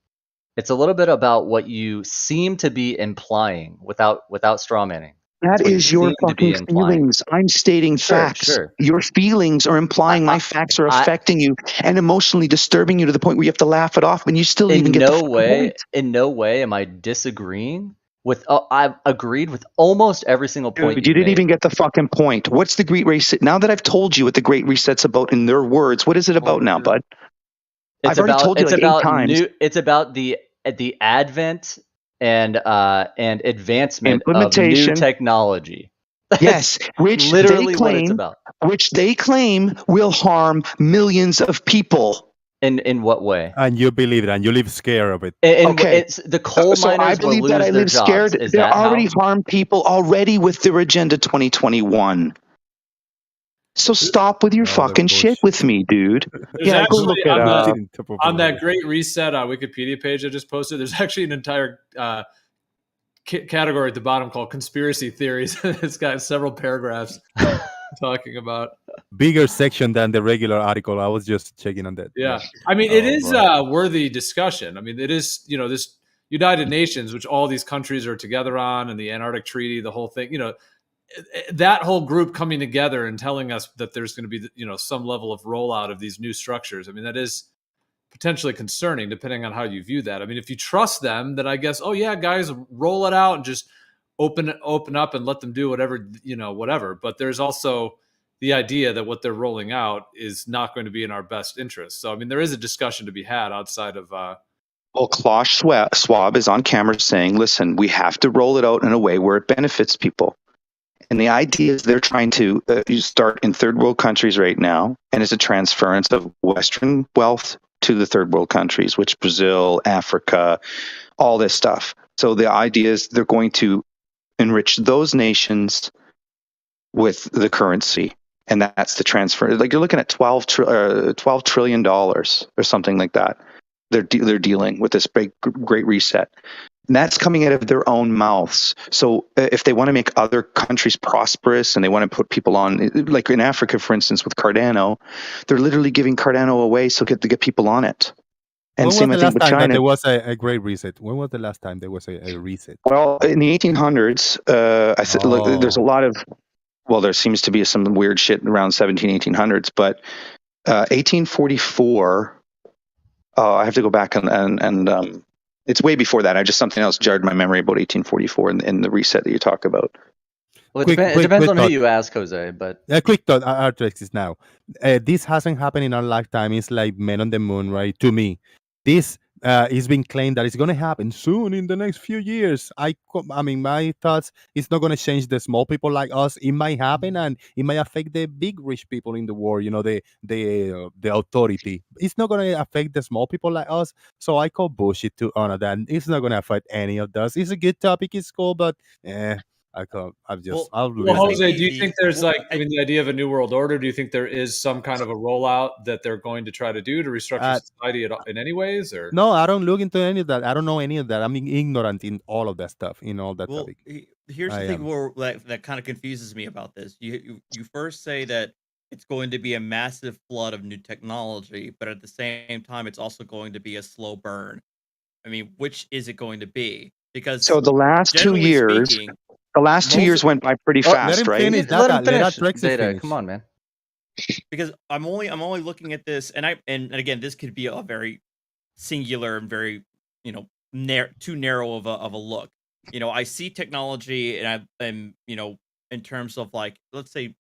it's a little bit about what you seem to be implying without strawmanning. That is your fucking feelings. I'm stating facts. Sure. Your feelings are implying my facts are affecting you and emotionally disturbing you to the point where you have to laugh it off, and you still even get the fucking point. In no way am I disagreeing with. I've agreed with almost every single point. Dude, you didn't even get the fucking point. What's the Great Reset? Now that I've told you what the Great Reset's about in their words, what is it about now, bud? I've already told you like 8 times. It's about the advent and advancement of new Implementation. technology. Yes, literally what it's about. Which they claim will harm millions of people. In what way? And you believe it, and you live scared of it. Okay. It's the coal So I miners will believe that lose I their live jobs. scared. Is They that already how? harm people already with their Agenda 2021. So stop with your fucking shit with me, dude. There's Yeah, go actually look it up. on that great reset Wikipedia page I just posted. There's actually an entire category at the bottom called conspiracy theories. It's got several paragraphs talking about. Bigger section than the regular article. I was just checking on that. Yeah. I mean, it is worthy discussion. I mean, it is, this United Nations, which all these countries are together on, and the Antarctic Treaty, the whole thing, that whole group coming together and telling us that there's going to be, some level of rollout of these new structures. I mean, that is potentially concerning depending on how you view that. I mean, if you trust them, then I guess, oh yeah, guys, roll it out and just open up and let them do whatever, whatever. But there's also the idea that what they're rolling out is not going to be in our best interest. So, I mean, there is a discussion to be had outside of. Well, Klaus Schwab is on camera saying, listen, we have to roll it out in a way where it benefits people. And the idea is they're trying to start in third world countries right now, and it's a transference of Western wealth to the third world countries, which Brazil, Africa, all this stuff. So the idea is they're going to enrich those nations with the currency. And that's the transfer. Like you're looking at $12 trillion or something like that. They're dealing with this big, great reset. And that's coming out of their own mouths. So if they want to make other countries prosperous and they want to put people on, like in Africa, for instance, with Cardano, they're literally giving Cardano away to get people on it. And When same was I the think last with time that China. there was a great reset? When was the last time there was a reset? Well, in the 1800s, I said, look, there's a lot of, well, there seems to be some weird shit around 1800s, but 1844, I have to go back and it's way before that. Something else jarred my memory about 1844 and the reset that you talk about. Well, it depends on who you ask, Jose. But a quick thought, Artrix now. This hasn't happened in our lifetime. It's like Men on the Moon, right? To me, this is being claimed that it's going to happen soon in the next few years. I mean, my thoughts, it's not going to change the small people like us. It might happen, and it might affect the big rich people in the world. The authority. It's not going to affect the small people like us. So I call bullshit to honor that. It's not going to affect any of us. It's a good topic. It's cool, but Well, Jose, do you think there's the idea of a new world order? Do you think there is some kind of a rollout that they're going to try to do to restructure society in any ways? Or no, I don't look into any of that. I don't know any of that. I'm ignorant in all of that stuff. In all that topic. Here's the thing that kind of confuses me about this. You first say that it's going to be a massive flood of new technology, but at the same time, it's also going to be a slow burn. I mean, which is it going to be? Because so the last 2 years. Speaking, the last 2 years went by pretty fast, right? Let him finish. Data. Come on, man. Because I'm only looking at this, and again, this could be a very singular and very too narrow of a look. I see technology, and I'm in terms of like, let's say,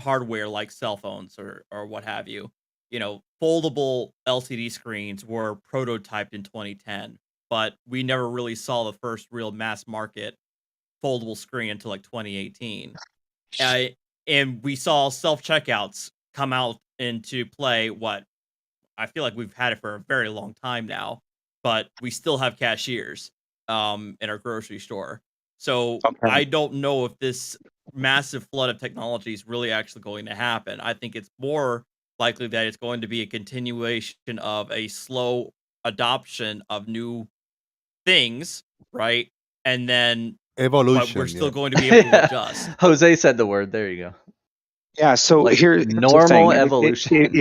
hardware like cell phones or what have you. Foldable LCD screens were prototyped in 2010, but we never really saw the first real mass market foldable screen until like 2018. And we saw self-checkouts come out into play. I feel like we've had it for a very long time now, but we still have cashiers in our grocery store. So I don't know if this massive flood of technology is really actually going to happen. I think it's more likely that it's going to be a continuation of a slow adoption of new things, right? And then evolution. But we're still going to be able to adjust. Jose said the word. There you go. Yeah. So here, normal evolution.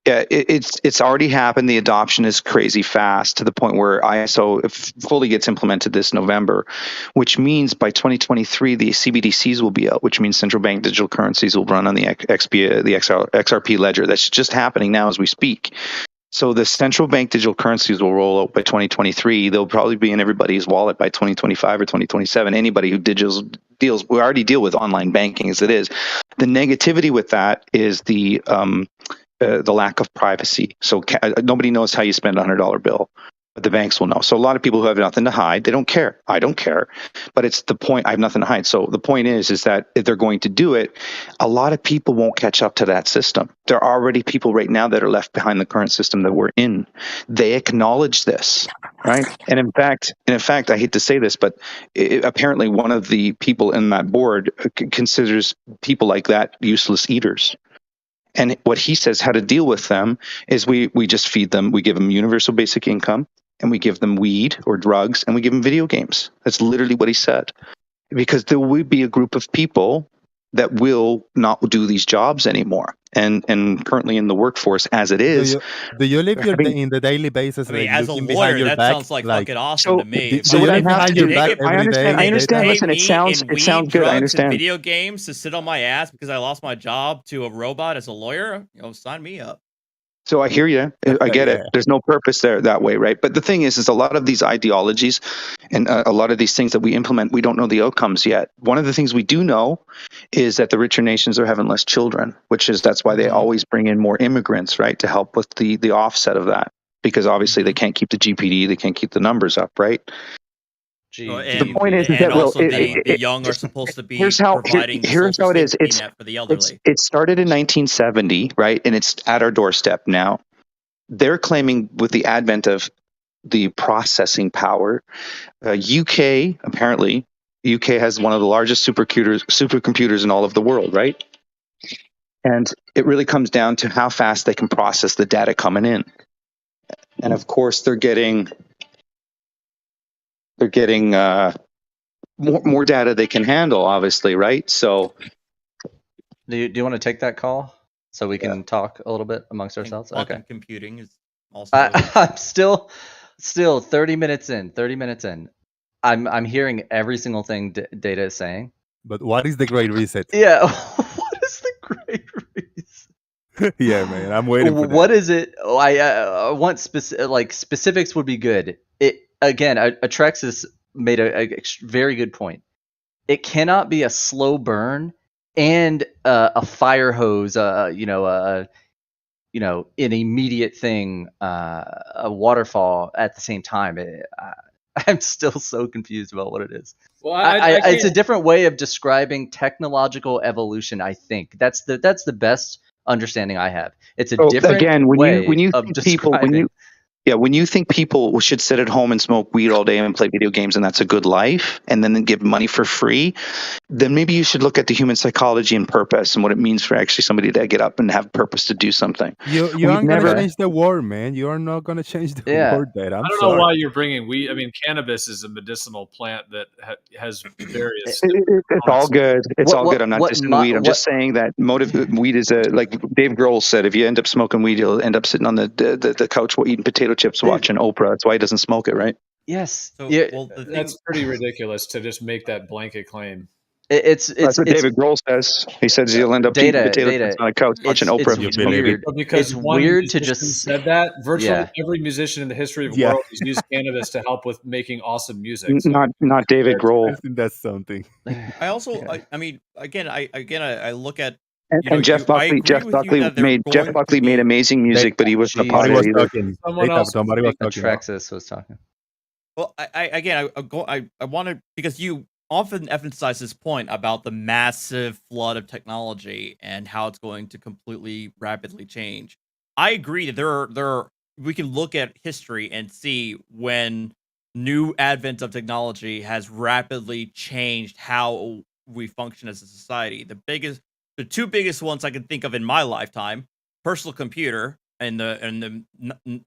It's already happened. The adoption is crazy fast to the point where ISO fully gets implemented this November, which means by 2023 the CBDCs will be out, which means central bank digital currencies will run on the XRP ledger. That's just happening now as we speak. So the central bank digital currencies will roll out by 2023. They'll probably be in everybody's wallet by 2025 or 2027. Anybody who deals, we already deal with online banking as it is. The negativity with that is the lack of privacy. So nobody knows how you spend a $100 bill. but the banks will know. So a lot of people who have nothing to hide, they don't care. I don't care, but it's the point. I have nothing to hide. So the point is that if they're going to do it, a lot of people won't catch up to that system. There are already people right now that are left behind the current system that we're in. They acknowledge this, right? And in fact, I hate to say this, but apparently one of the people in that board considers people like that useless eaters. And what he says how to deal with them is we just feed them. We give them universal basic income, and we give them weed or drugs, and we give them video games. That's literally what he said. Because there will be a group of people that will not do these jobs anymore. And currently in the workforce as it is. Do you live in the daily basis? I mean, like, as a looking behind lawyer, your that back, sounds like fucking awesome to me. Do you live behind your back I every day? understand. Listen, it sounds good. I understand. Video games to sit on my ass because I lost my job to a robot as a lawyer. Sign me up. So I hear you. I get it. There's no purpose there that way, right? But the thing is a lot of these ideologies and a lot of these things that we implement, we don't know the outcomes yet. One of the things we do know is that the richer nations are having less children, that's why they always bring in more immigrants, right, to help with the offset of that, because obviously they can't keep the GPD, they can't keep the numbers up, right? The point is that also the young are supposed to be providing here's how it is. For the elderly. It started in 1970, right? And it's at our doorstep now. They're claiming with the advent of the processing power, UK has one of the largest supercomputers in all of the world, right? And it really comes down to how fast they can process the data coming in. And of course, they're getting more data they can handle, obviously, right? So, do you want to take that call so we can talk a little bit amongst ourselves? Quantum computing is also. I'm still 30 minutes in. 30 minutes in. I'm hearing every single thing Data is saying. But what is the Great Reset? Yeah, what is the Great Reset? Yeah, man, I'm waiting for that. What is it? I want specifics would be good. Again, Atrexis made a very good point. It cannot be a slow burn and a fire hose, an immediate thing, a waterfall at the same time. I'm still so confused about what it is. Well, it's a different way of describing technological evolution. I think that's the best understanding I have. It's a different way of describing. When you think people should sit at home and smoke weed all day and play video games and that's a good life, and then give money for free, then maybe you should look at the human psychology and purpose and what it means for actually somebody to get up and have purpose to do something. You aren't going to change the world, man. You are not going to change the world, Dad. I don't know why you're bringing weed. I mean, cannabis is a medicinal plant that has various. It's all good. It's all good. I'm not dissing weed. I'm just saying that weed is like Dave Grohl said, if you end up smoking weed, you'll end up sitting on the couch eating potato chips watching Oprah. That's why he doesn't smoke it, right? Yes. So, that's pretty ridiculous to just make that blanket claim. That's what David Grohl says. He says you'll end up eating potato chips on a couch watching Oprah. It's weird. Because it's weird to just said that. Virtually every musician in the history of the world has used cannabis to help with making awesome music. So. Not David Grohl. I think that's something. I also, I mean, I look at. And Jeff Buckley made amazing music, but he wasn't a part of it either. Somebody was talking. Atrexis was talking. Well, I want to, because you often emphasize this point about the massive flood of technology and how it's going to completely rapidly change. I agree that we can look at history and see when new advent of technology has rapidly changed how we function as a society. The two biggest ones I can think of in my lifetime: personal computer and the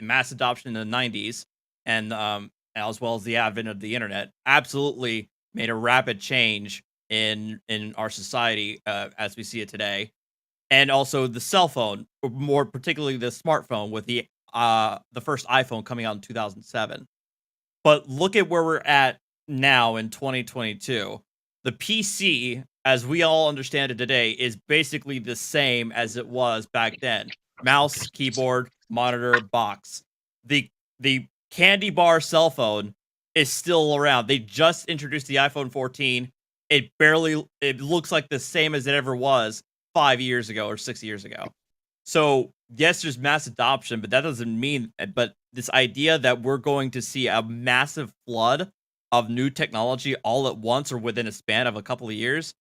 mass adoption in the 90s, and as well as the advent of the internet, absolutely made a rapid change in our society as we see it today. And also the cell phone, more particularly the smartphone, with the first iPhone coming out in 2007. But look at where we're at now in 2022. The PC, as we all understand it today, is basically the same as it was back then. Mouse, keyboard, monitor, box. The candy bar cell phone is still around. They just introduced the iPhone 14. It looks like the same as it ever was 5 years ago or 6 years ago. So yes, there's mass adoption, but that doesn't mean. But this idea that we're going to see a massive flood of new technology all at once or within a span of a couple of years,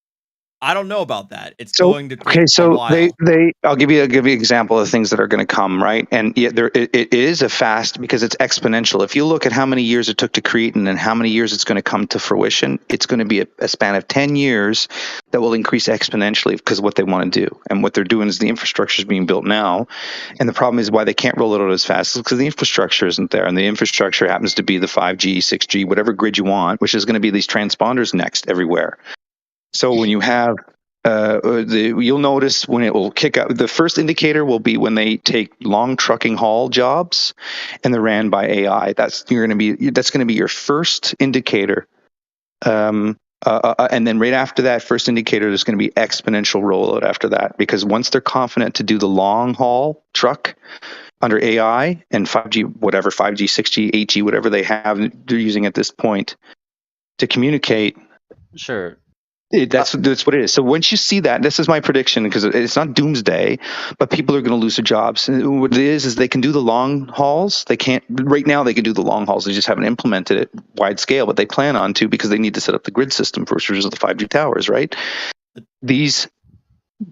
I don't know about that. It's going to take a while. I'll give you an example of things that are going to come, right? And yet it is a fast because it's exponential. If you look at how many years it took to create and how many years it's going to come to fruition, it's going to be a span of 10 years that will increase exponentially because of what they want to do. And what they're doing is the infrastructure is being built now. And the problem is why they can't roll it out as fast is because the infrastructure isn't there. And the infrastructure happens to be the 5G, 6G, whatever grid you want, which is going to be these transponders next everywhere. So when you have you'll notice when it will kick out, the first indicator will be when they take long trucking haul jobs and they're ran by AI. That's going to be your first indicator. And then right after that first indicator, there's going to be exponential rollout after that, because once they're confident to do the long haul truck under AI and 5G, whatever, 5G, 6G, 8G, whatever they have, they're using at this point to communicate. Sure. That's what it is. So once you see that, this is my prediction, because it's not doomsday, but people are going to lose their jobs. And what it is they can do the long hauls. They can't right now. They can do the long hauls. They just haven't implemented it wide scale, but they plan on to, because they need to set up the grid system first, which is the 5G towers, right? These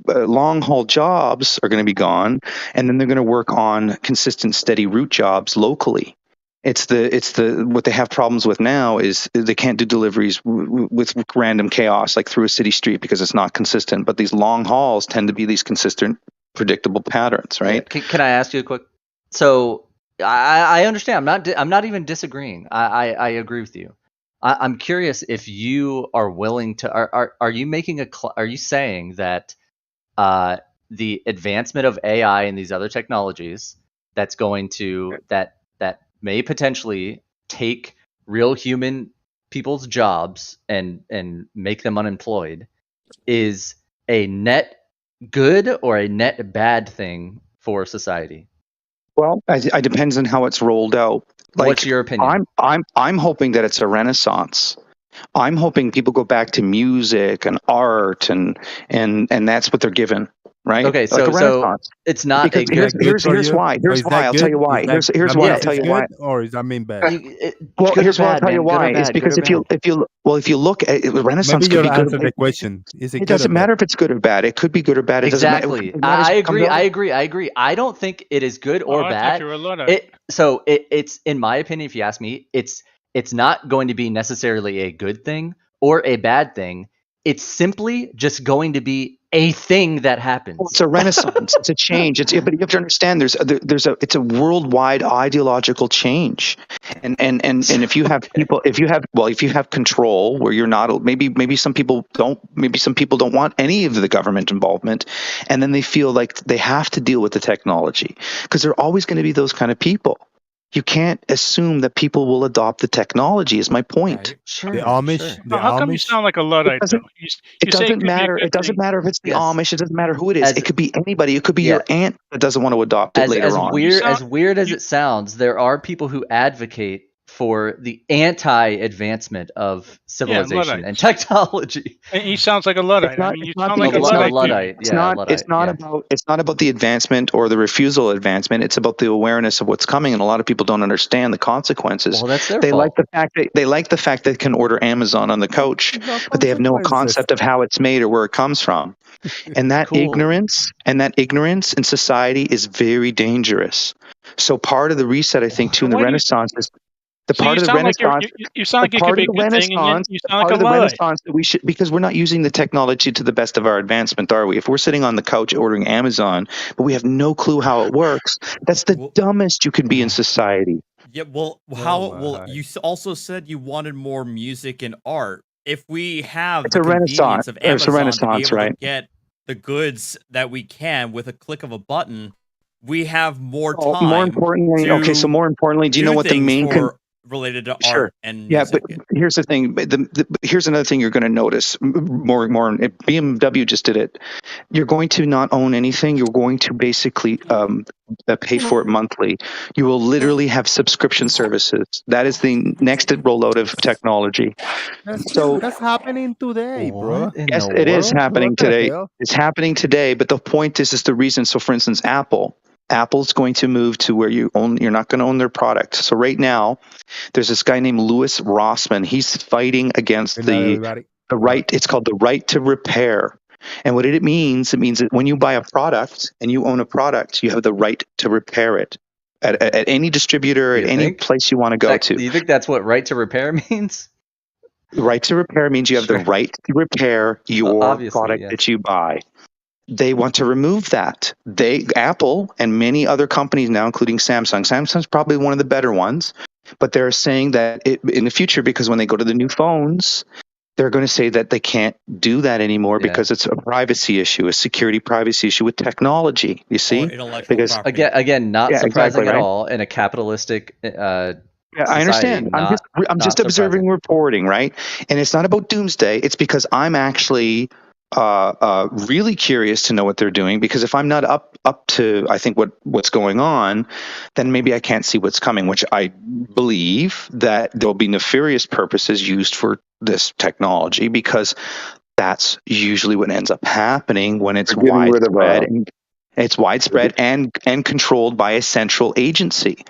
long haul jobs are going to be gone, and then they're going to work on consistent, steady route jobs locally. It's what they have problems with now is they can't do deliveries with random chaos, like through a city street, because it's not consistent. But these long hauls tend to be these consistent, predictable patterns, right? Can I ask you a quick? So I understand. I'm not even disagreeing. I agree with you. I'm curious if you are willing to. Are you making are you saying that the advancement of AI and these other technologies that's going to that may potentially take real human people's jobs and make them unemployed is a net good or a net bad thing for society? Well, it depends on how it's rolled out. What's your opinion? I'm hoping that it's a renaissance. I'm hoping people go back to music and art and that's what they're given. Right. Okay. So it's not because here's why. Here's why. I'll tell you why. Here's why. I'll tell you why. Or does that mean bad? Well, here's why. I'll tell you why. It's because if you look at Renaissance, maybe could be good. Answer the question. It doesn't matter if it's good or bad. It could be good or bad. Exactly. I agree. I don't think it is good or bad. It's in my opinion, if you ask me, it's not going to be necessarily a good thing or a bad thing. It's simply just going to be a thing that happens. Well, it's a renaissance. It's a change. But you have to understand it's a worldwide ideological change. And if you have people, if you have control where you're not, maybe some people don't want any of the government involvement, and then they feel like they have to deal with the technology, because there are always going to be those kind of people. You can't assume that people will adopt the technology, is my point. Right. Sure. The Amish. Sure. The How come you Amish. sound like a Luddite, though? It doesn't matter. It doesn't matter if it's the Amish. It doesn't matter who it is. It could be anybody. It could be your aunt that doesn't want to adopt it later on. As weird as it sounds, there are people who advocate for the anti-advancement of civilization and technology. And he sounds like a Luddite. You sound like a Luddite. It's not about the advancement or the refusal of advancement. It's about the awareness of what's coming, and a lot of people don't understand the consequences. Well, that's their they fault. like the fact they can order Amazon on the couch, but they have no concept of how it's made or where it comes from. And that ignorance in society is very dangerous. So part of the reset, I think, too, in the Renaissance is the part of the Renaissance. You sound like it could be a good thing, and you sound like a Renaissance that we should, because we're not using the technology to the best of our advancement, are we? If we're sitting on the couch ordering Amazon, but we have no clue how it works, that's the dumbest you can be in society. Yeah. Well, you also said you wanted more music and art. If we have It's the a renaissance. convenience of It's a Amazon renaissance, to be able right? to get the goods that we can with a click of a button, we have more time. More importantly, do you know what the main related to Sure. art and yeah, music? but here's the thing. Here's another thing you're going to notice. More. BMW just did it. You're going to not own anything. You're going to basically pay for it monthly. You will literally have subscription services. That is the next rollout of technology. That's happening today, bro. Yes, it is happening today. It's happening today. But the point is the reason. So, for instance, Apple Apple's going to move to where you're not going to own their product. So right now, there's this guy named Louis Rossmann. He's fighting against the right. It's called the right to repair. And what it means that when you buy a product and you own a product, you have the right to repair it at any distributor, at any place you want to go to. Do you think that's what right to repair means? Right to repair means you have the right to repair your product that you buy. They want to remove that. Apple and many other companies now, including Samsung. Samsung's probably one of the better ones, but they're saying that in the future, because when they go to the new phones, they're going to say that they can't do that anymore because it's a privacy issue, a security privacy issue with technology. You see, because again, not surprising exactly, at right? all in a capitalistic. Yeah, I understand. I'm just observing reporting, right? And it's not about doomsday. It's because I'm actually really curious to know what they're doing. Because if I'm not up to, I think what's going on, then maybe I can't see what's coming. Which I believe that there will be nefarious purposes used for this technology, because that's usually what ends up happening when it's widespread. It's widespread and controlled by a central agency.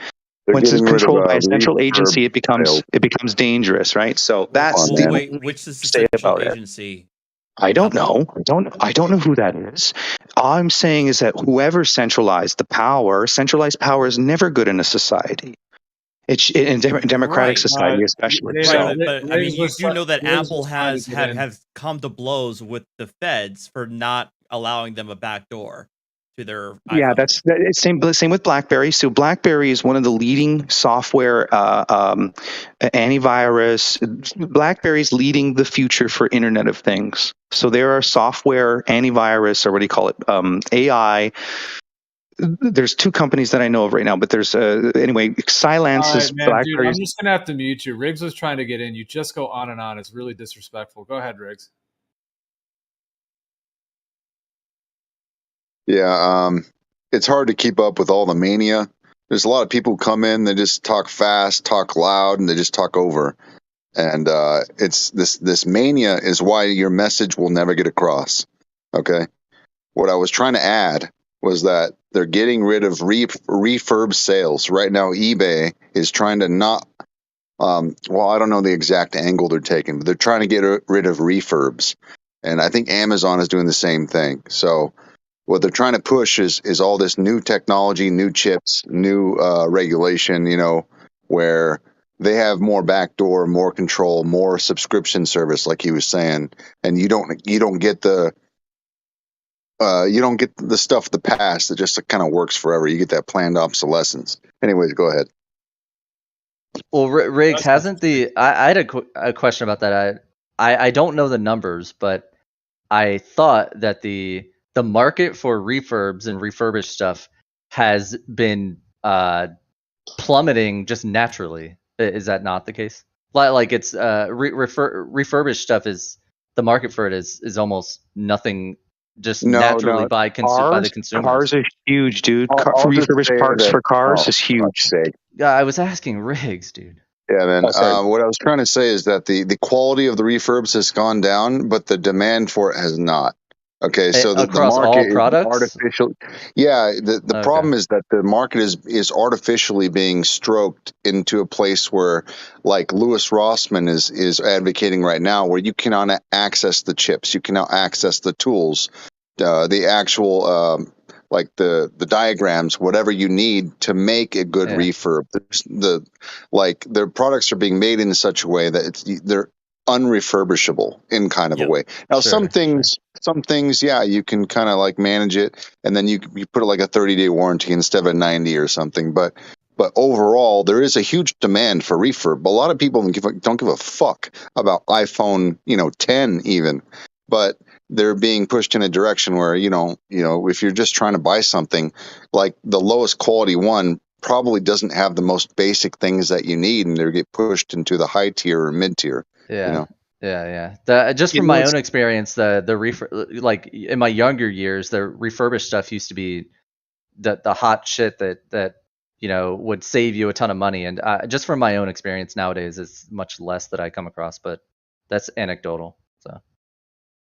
Once it's controlled by a central agency, it becomes dangerous, right? So that's which is the central agency? I don't know. I don't know who that is. All I'm saying is that whoever centralized power is never good in a society. It's in democratic society, especially. Right, but I mean, you do know that Apple has come to blows with the feds for not allowing them a back door to their iPhone. Yeah, that's same with BlackBerry. So BlackBerry is one of the leading software antivirus. BlackBerry's leading the future for Internet of Things. So there are software antivirus, or what do you call it, AI. There's two companies that I know of right now, but there's anyway. Cylance is BlackBerry. Dude, I'm just gonna have to mute you. Riggs was trying to get in. You just go on and on. It's really disrespectful. Go ahead, Riggs. Yeah, it's hard to keep up with all the mania. There's a lot of people who come in, they just talk fast, talk loud, and they just talk over. And it's this mania is why your message will never get across. Okay, what I was trying to add was that they're getting rid of refurb sales right now. eBay is trying to not. Well, I don't know the exact angle they're taking, but they're trying to get rid of refurbs, and I think Amazon is doing the same thing. So what they're trying to push is all this new technology, new chips, new regulation, where they have more backdoor, more control, more subscription service, like he was saying, and you don't get the stuff of the past that just kind of works forever. You get that planned obsolescence. Anyways, go ahead. Well, Riggs, hasn't I had a question about that. I don't know the numbers, but I thought that the market for refurbs and refurbished stuff has been plummeting just naturally. Is that not the case? Like it's refurbished stuff is the market for it is almost nothing, just naturally by the consumers. Cars are huge, dude. Refurbished parts for cars is huge. Yeah, I was asking Riggs, dude. Yeah, man. What I was trying to say is that the quality of the refurbs has gone down, but the demand for it has not. Okay, so the market is artificial. Yeah, the problem is that the market is artificially being stroked into a place where, like Louis Rossmann is advocating right now, where you cannot access the chips, you cannot access the tools, the actual like the diagrams, whatever you need to make a good refurb. Their products are being made in such a way that they're unrefurbishable in kind of a way. Now, some things, yeah, you can kind of like manage it, and then you put it like a 30-day warranty instead of a 90 or something. But overall, there is a huge demand for refurb. A lot of people don't give a fuck about iPhone, 10 even, but they're being pushed in a direction where if you're just trying to buy something, like the lowest quality one probably doesn't have the most basic things that you need, and they get pushed into the high tier or mid tier. Yeah. Just from my own experience, like in my younger years, the refurbished stuff used to be the hot shit that would save you a ton of money. And just from my own experience nowadays, it's much less that I come across, but that's anecdotal. So,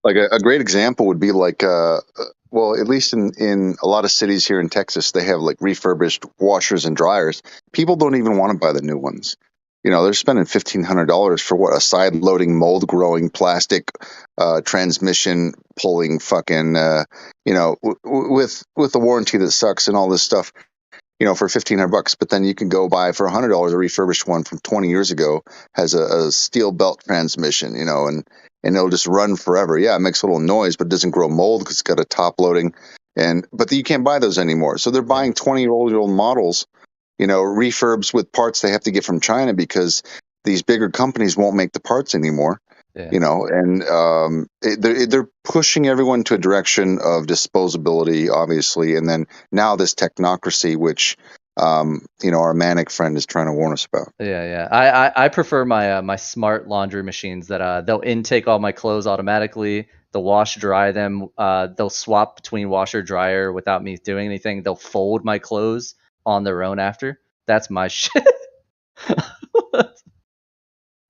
Like a great example would be like, well, at least in a lot of cities here in Texas, they have like refurbished washers and dryers. People don't even want to buy the new ones. You know, they're spending $1,500 for what, a side loading, mold growing plastic transmission pulling fucking with the warranty that sucks and all this stuff. You know, for $1,500, but then you can go buy for $100 a refurbished one from 20 years ago, has a steel belt transmission, you know, and it'll just run forever. Yeah, it makes a little noise, but it doesn't grow mold because it's got a top loading, but you can't buy those anymore. So they're buying 20-year-old models, you know, refurbs with parts they have to get from China because these bigger companies won't make the parts anymore. Yeah. You know, and they're pushing everyone to a direction of disposability, obviously, and then now this technocracy, which you know, our manic friend is trying to warn us about. Yeah. I prefer my my smart laundry machines that they'll intake all my clothes automatically. They'll wash dry them. They'll swap between washer dryer without me doing anything. They'll fold my clothes on their own after. That's my shit.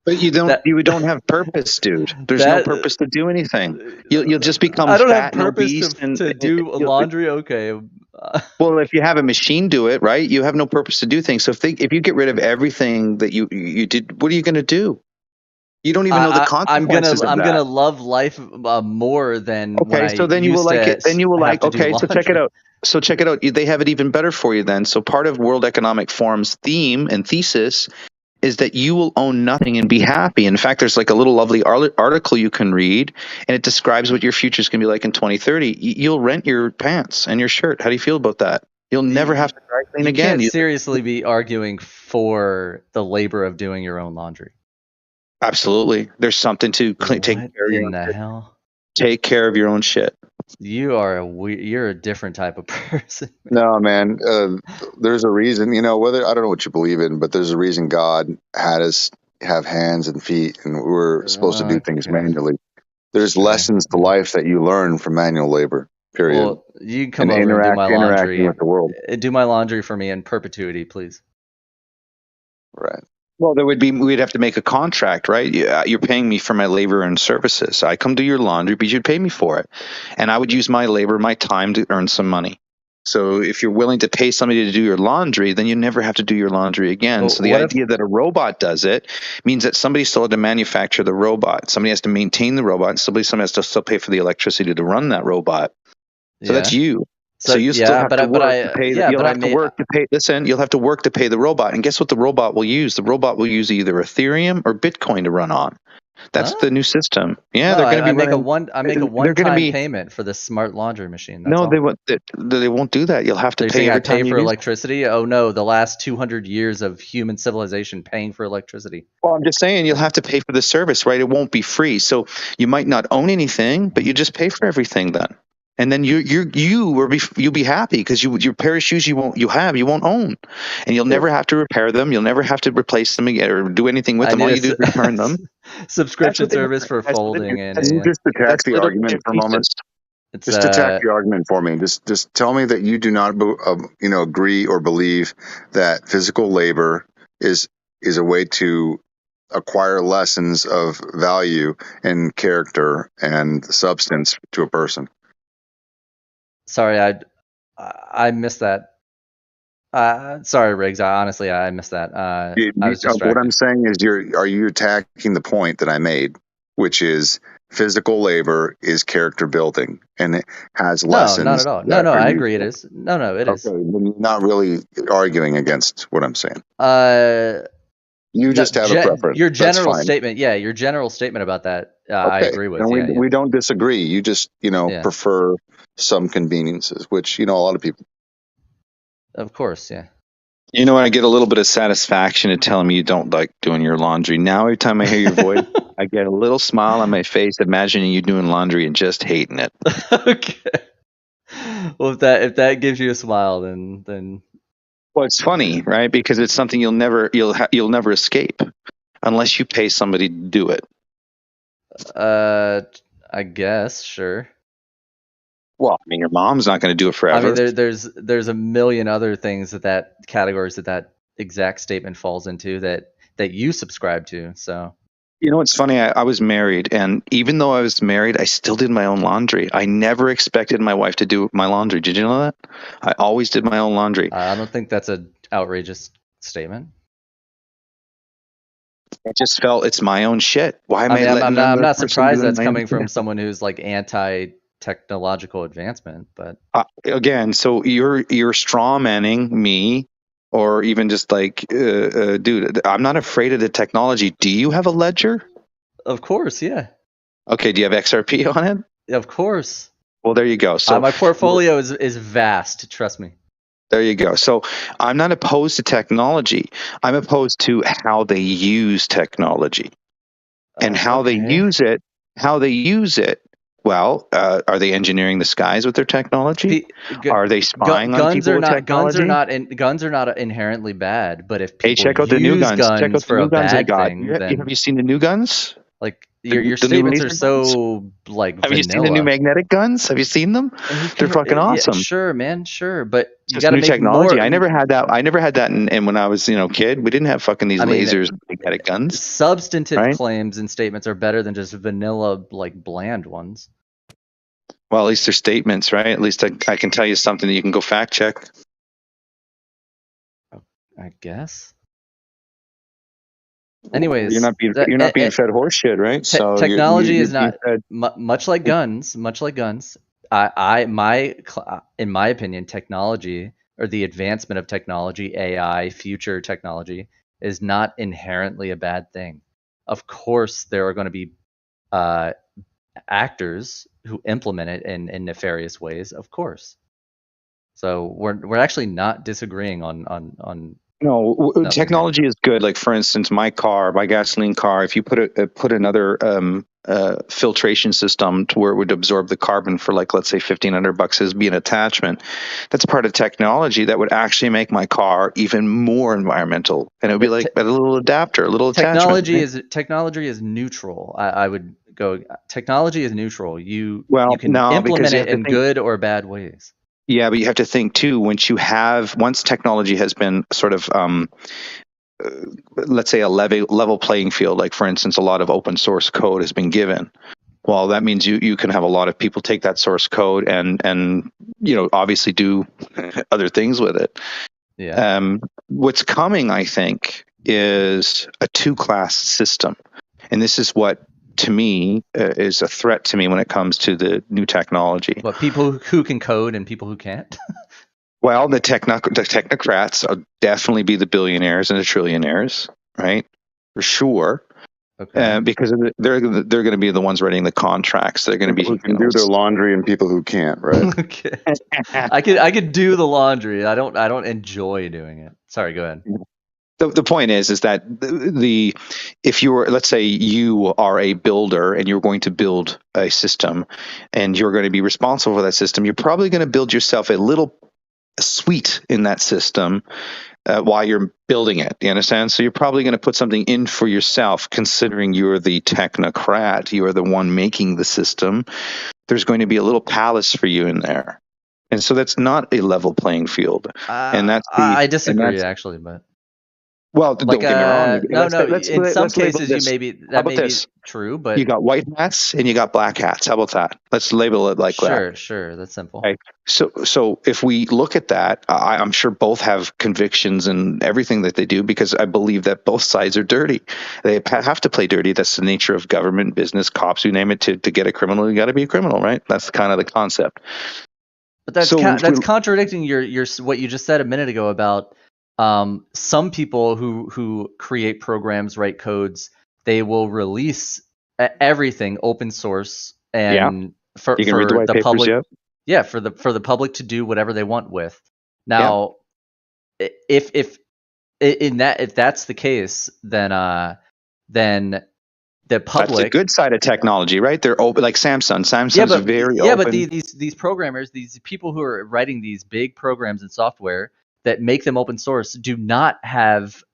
But you don't have purpose, dude. There's no purpose to do anything. You'll just become I don't fat have and purpose obese to do laundry. Okay. Well, if you have a machine do it, right, you have no purpose to do things. So if you get rid of everything that you did, what are you going to do? You don't even know the consequences of that. I'm gonna love life more than when okay. So then you will like it. Then you will like. Okay. So check it out. So check it out. They have it even better for you then. So part of World Economic Forum's theme and thesis is that you will own nothing and be happy. In fact, there's like a little lovely article you can read, and it describes what your future is going to be like in 2030. You'll rent your pants and your shirt. How do you feel about that? You'll never have to dry clean again. You can't seriously be arguing for the labor of doing your own laundry. Absolutely. There's something to take care of your own shit. Hell? Take care of your own shit. You're a different type of person. No, man. There's a reason, you know, I don't know what you believe in, but there's a reason God had us have hands and feet, and we're supposed to do things manually. There's lessons to life that you learn from manual labor. Period. Well, you can come over and do my laundry. With the world. Do my laundry for me in perpetuity, please. Right. Well, we'd have to make a contract, right? You're paying me for my labor and services. I come do your laundry, but you'd pay me for it. And I would use my labor, my time to earn some money. So if you're willing to pay somebody to do your laundry, then you never have to do your laundry again. Well, so the idea that a robot does it means that somebody still had to manufacture the robot. Somebody has to maintain the robot. And somebody has to still pay for the electricity to run that robot. So that's you. So you still have to work to pay. You'll have to work to pay. Listen, you'll have to work to pay the robot. And guess what the robot will use? The robot will use either Ethereum or Bitcoin to run on. That's the new system. Yeah, they're going to be I make a one-time payment for this smart laundry machine. No, they won't do that. You'll have to pay. I pay for electricity. Oh no, the last 200 years of human civilization paying for electricity. Well, I'm just saying you'll have to pay for the service, right? It won't be free. So you might not own anything, but you just pay for everything then. And then you'll be happy because your pair of shoes you won't own, and you'll never have to repair them. You'll never have to replace them again or do anything with them. All you do is return them. Subscription service for folding. You just attack the argument for a moment. Just attack the argument for me. Just tell me that you do not, agree or believe that physical labor is a way to acquire lessons of value and character and substance to a person. Sorry, I missed that. Sorry, Riggs. I missed that. I was distracted. What I'm saying is, are you attacking the point that I made, which is physical labor is character building and it has lessons? No, not at all. No, I agree. It is. No, it is. Then you're not really arguing against what I'm saying. You just have a preference. Your general statement, your general statement about that, I agree with. And we don't disagree. You just, prefer some conveniences, which, a lot of people. Of course, yeah. You know, I get a little bit of satisfaction at telling me you don't like doing your laundry. Now, every time I hear your voice, I get a little smile on my face, imagining you doing laundry and just hating it. Okay. Well, if that gives you a smile, then. Well, it's funny, right? Because it's something you'll never escape unless you pay somebody to do it. I guess, sure. Well, I mean, your mom's not going to do it forever. I mean, there's a million other things that categories that exact statement falls into that you subscribe to. So You know what's funny? I was married, and even though I was married, I still did my own laundry. I never expected my wife to do my laundry. Did you know that? I always did my own laundry. I don't think that's an outrageous statement. I just felt it's my own shit. Why am I mean, letting I'm another not person surprised doing that's my own coming from shit? someone who's like anti-technological advancement, but Again, so you're straw manning me, or even just like, dude, I'm not afraid of the technology. Do you have a ledger? of course, yeah, Okay, do you have XRP on it? of course. Well, there you go. So My portfolio is vast. Trust me. there you go. So I'm not opposed to technology. I'm opposed to how they use technology and how they use it. How they use it. Well, are they engineering the skies with their technology? Are they spying on people with technology? Guns are not inherently bad, but if Hey, people check out the new use guns. Check out the for a new guns they bad got. thing, then Have you seen the new guns? like The your new statements are laser guns? so like Have you seen the new vanilla. magnetic guns? Have you seen them? They're fucking Yeah, awesome. sure, man, sure, but you Just got to new make technology. more. I never had that. I never had that. And when I was, kid, we didn't have fucking these I mean, lasers and magnetic guns, substantive right? claims and statements are better than just vanilla, like bland ones. Well, at least they're statements, right? At least I can tell you something that you can go fact check. I guess. Anyways, you're not being fed horse shit, right? So technology you're is not much like guns. Much like guns, in my opinion, technology or the advancement of technology, AI, future technology, is not inherently a bad thing. Of course, there are going to be actors who implement it in nefarious ways. Of course. So we're actually not disagreeing on. No, nothing technology is good. Like for instance, my gasoline car, if you put another filtration system to where it would absorb the carbon for like, let's say $1,500 as be an attachment, that's part of technology that would actually make my car even more environmental. And it would be like a little adapter, a little attachment. Technology is neutral. I would go. Technology is neutral. You can no, implement it in good or bad ways. Yeah, but you have to think too, once technology has been sort of, let's say a level playing field, like for instance, a lot of open source code has been given. Well, that means you can have a lot of people take that source code and obviously do other things with it. Yeah. What's coming, I think, is a 2-class system. And this is what, to me, is a threat to me when it comes to the new technology. But people who can code and people who can't? Well, the technocrats will definitely be the billionaires and the trillionaires, right? For sure. Okay. Because they're going to be the ones writing the contracts. They're going to be who can do their laundry and people who can't, right? Okay. I could do the laundry. I don't enjoy doing it. Sorry, go ahead. The point is that if you were, let's say you are a builder and you're going to build a system and you're going to be responsible for that system, you're probably going to build yourself a suite in that system while you're building it. You understand? So you're probably going to put something in for yourself, considering you're the technocrat, you are the one making the system. There's going to be a little palace for you in there. And so that's not a level playing field. And that's I disagree, actually, but. Well, don't get me wrong. No. In some cases, that may be true, but you got white hats and you got black hats. How about that? Let's label it like that. Sure, that's simple. Okay. So if we look at that, I'm sure both have convictions and everything that they do, because I believe that both sides are dirty. They have to play dirty. That's the nature of government, business, cops, you name it. To get a criminal, you got to be a criminal, right? That's kind of the concept. But that's contradicting your what you just said a minute ago about. Some people who create programs, write codes, they will release everything open source and for the public. Yeah, for the public to do whatever they want with. Now, if that's the case, then the public. That's the good side of technology, right? They're open, like Samsung. Samsung's very open. Yeah, but these programmers, these people who are writing these big programs and software that make them open source do not have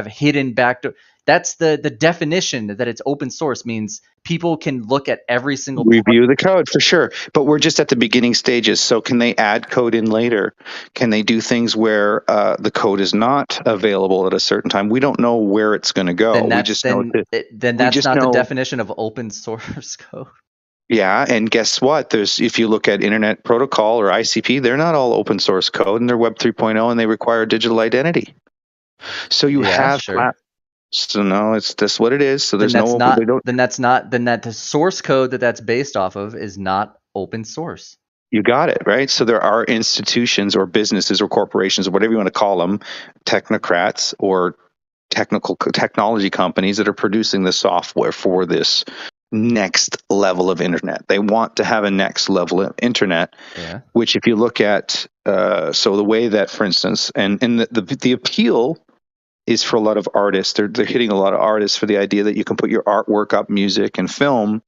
hidden backdoor. That's the definition that it's open source means people can look at every single review the code for sure. But we're just at the beginning stages. So can they add code in later? Can they do things where the code is not available at a certain time? We don't know where it's going to go. Then We that's just know then that's not the definition of open source code. Yeah, and guess what? If you look at Internet Protocol or ICP, they're not all open source code, and they're Web 3.0, and they require digital identity. So you have sure. So no, it's just what it is. So there's then no the source code that's based off of is not open source. You got it, right? So there are institutions or businesses or corporations or whatever you want to call them, technocrats or technology companies that are producing the software for this next level of internet. They want to have a next level of internet, which if you look at, so the way that, for instance, and the appeal is for a lot of artists. They're hitting a lot of artists for the idea that you can put your artwork up, music and film,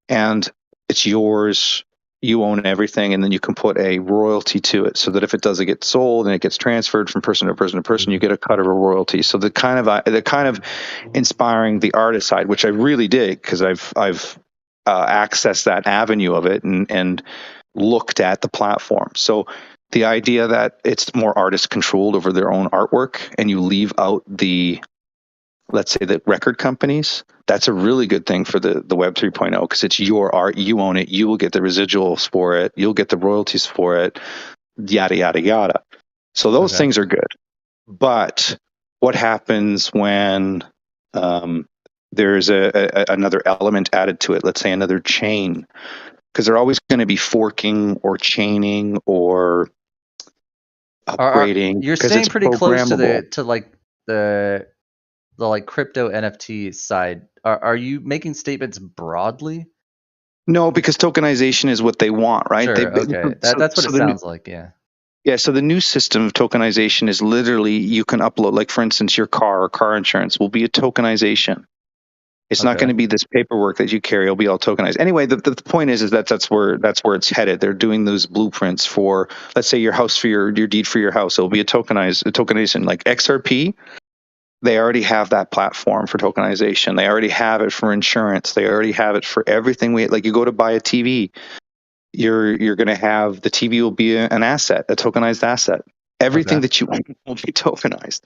and it's yours. You own everything, and then you can put a royalty to it, so that if it doesn't get sold and it gets transferred from person to person to person, you get a cut of a royalty. So they're kind of inspiring the artist side, which I really dig because I've accessed that avenue of it and looked at the platform. So the idea that it's more artist controlled over their own artwork, and you leave out let's say the record companies, that's a really good thing for the Web 3.0 because it's your art, you own it, you will get the residuals for it, you'll get the royalties for it, yada, yada, yada. So those things are good. But what happens when there's another element added to it, let's say another chain? Because they're always going to be forking or chaining or upgrading. You're staying pretty close to the like crypto NFT side. Are you making statements broadly? No, because tokenization is what they want, right? Sure, okay. That's what it sounds like, yeah. Yeah, so the new system of tokenization is literally you can upload, like for instance, your car or car insurance will be a tokenization. It's not going to be this paperwork that you carry; it'll be all tokenized. Anyway, the point is that that's where it's headed. They're doing those blueprints for, let's say, your house for your deed for your house. It'll be a tokenization like XRP. They already have that platform for tokenization. They already have it for insurance. They already have it for everything. Like you go to buy a TV, you're going to have the TV will be an asset, a tokenized asset. Everything that you own will be tokenized,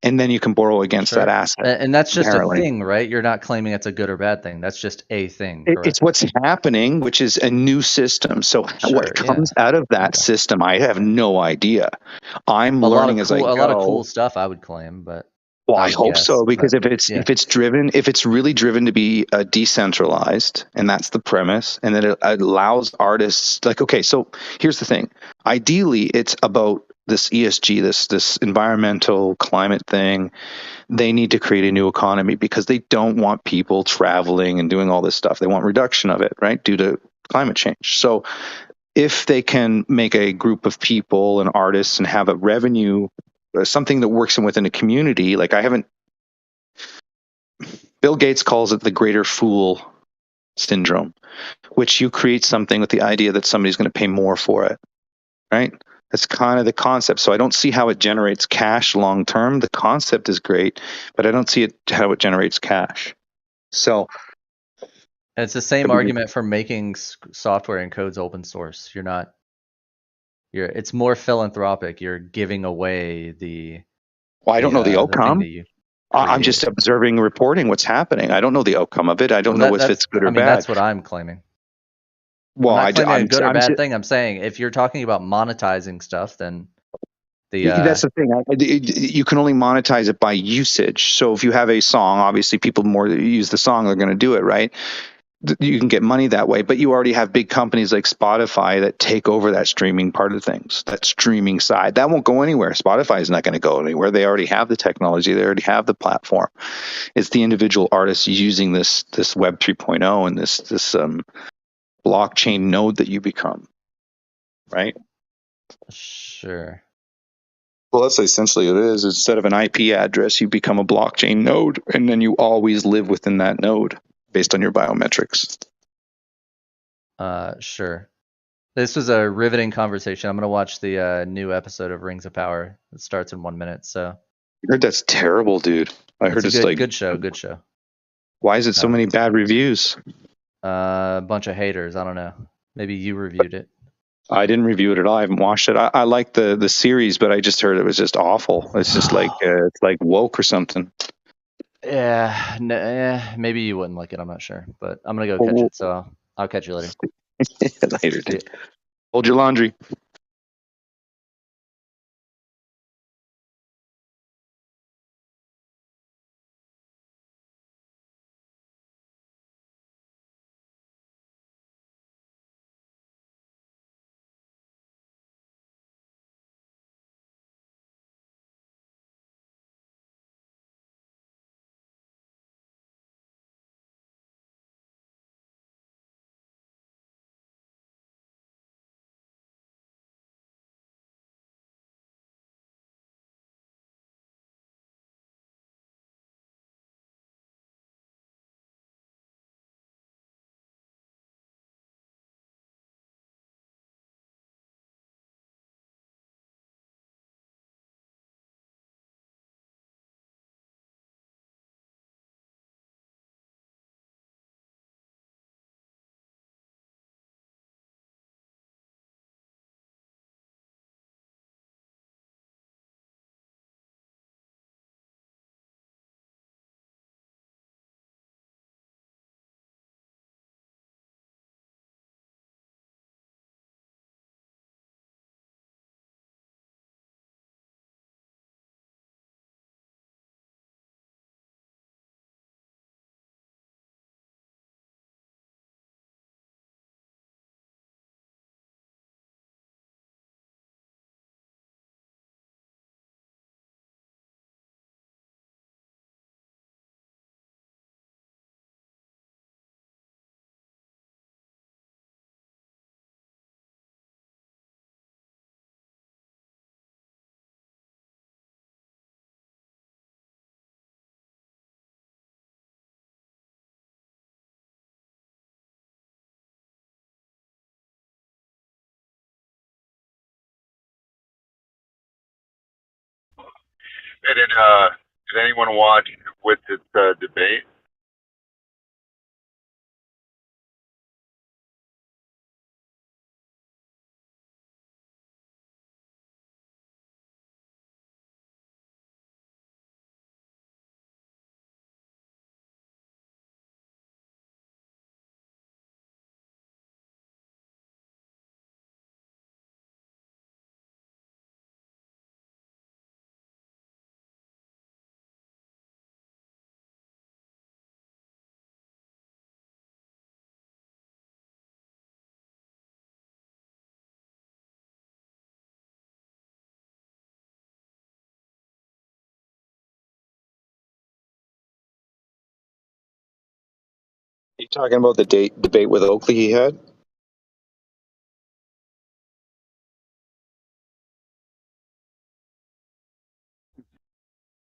and then you can borrow against that asset. And that's just a thing, right? You're not claiming it's a good or bad thing. That's just a thing. It's what's happening, which is a new system. So what comes out of that system, I have no idea. I'm learning as I go. A lot of cool stuff, I would claim, but. Well, I hope so, because if it's really driven to be decentralized, and that's the premise, and that it allows artists okay. So here's the thing: ideally, it's about this ESG, this environmental climate thing. They need to create a new economy because they don't want people traveling and doing all this stuff. They want reduction of it, right, due to climate change. So if they can make a group of people and artists and have a revenue. Something that works within a community, Bill Gates calls it the greater fool syndrome, which you create something with the idea that somebody's going to pay more for it, right? That's kind of the concept. So I don't see how it generates cash long term. The concept is great, but I don't see how it generates cash. So it's the same argument for making software and codes open source. It's more philanthropic. You're giving away the. Well, I don't know the outcome. I'm just observing, reporting what's happening. I don't know the outcome of it. I don't know if it's good or bad. That's what I'm claiming. Well, I'm not claiming a good or bad thing. I'm saying if you're talking about monetizing stuff, then that's the thing. You can only monetize it by usage. So if you have a song, obviously people more use the song, they're going to do it, right? You can get money that way, but you already have big companies like Spotify that take over that streaming part of things, that streaming side. That won't go anywhere. Spotify is not going to go anywhere. They already have the technology. They already have the platform. It's the individual artists using this Web 3.0 and this blockchain node that you become, right? Sure. Well, that's essentially what it is. Instead of an IP address, you become a blockchain node, and then you always live within that node. Based on your biometrics. Sure. This was a riveting conversation. I'm going to watch the new episode of Rings of Power. It starts in 1 minute. So heard that's terrible, dude. I heard it's like good show. Good show. Why is it so many bad reviews? A bunch of haters. I don't know. Maybe you reviewed it. I didn't review it at all. I haven't watched it. I like the series, but I just heard it was just awful. It's just like it's like woke or something. Yeah, maybe you wouldn't like it. I'm not sure, but I'm gonna go catch it. So I'll catch you later. Later, dude. Hold your laundry. Hey, did anyone watch with this debate? You talking about the debate with Oakley he had?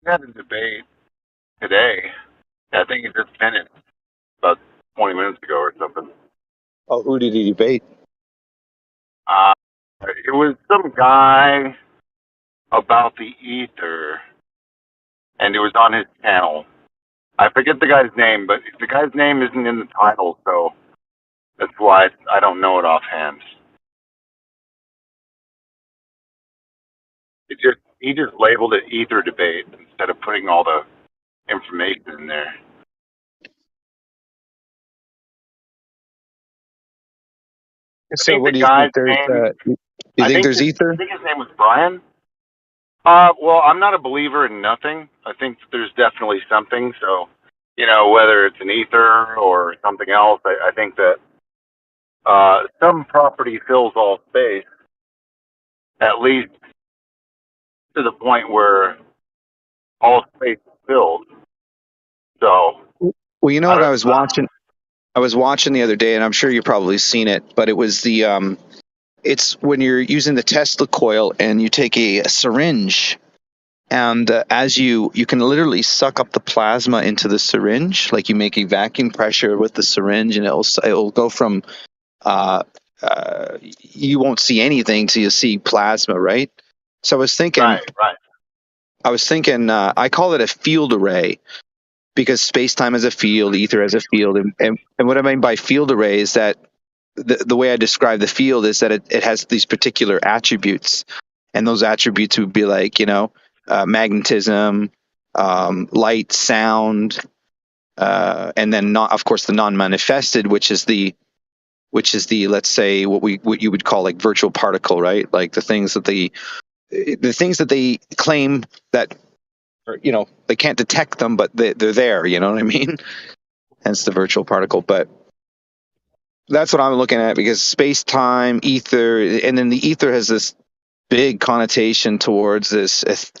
We had a debate today. I think it just finished about 20 minutes ago or something. Oh, who did he debate? It was some guy about the ether, and it was on his channel. I forget the guy's name, but the guy's name isn't in the title, so that's why I don't know it offhand. He just labeled it ether debate instead of putting all the information in there. So, what do you think? There's you think there's ether? I think his name was Brian. Well, I'm not a believer in nothing. I think that there's definitely something. So, whether it's an ether or something else, I think that some property fills all space, at least to the point where all space is filled. So, Well, you know what I was watching? I was watching the other day, and I'm sure you've probably seen it, but it was the it's when you're using the Tesla coil and you take a syringe, and as you can literally suck up the plasma into the syringe, like you make a vacuum pressure with the syringe, and it'll go from you won't see anything till you see plasma, right? So I was thinking, right. I was thinking, I call it a field array because space time is a field, ether as a field, and what I mean by field array is that the way I describe the field is that it has these particular attributes, and those attributes would be like magnetism, light, sound, and then of course the non-manifested, which is the let's say what you would call like virtual particle, right? Like the things that they claim that they can't detect them, but they're there. You know what I mean? Hence the virtual particle. But that's what I'm looking at because space, time, ether, and then the ether has this big connotation towards this, this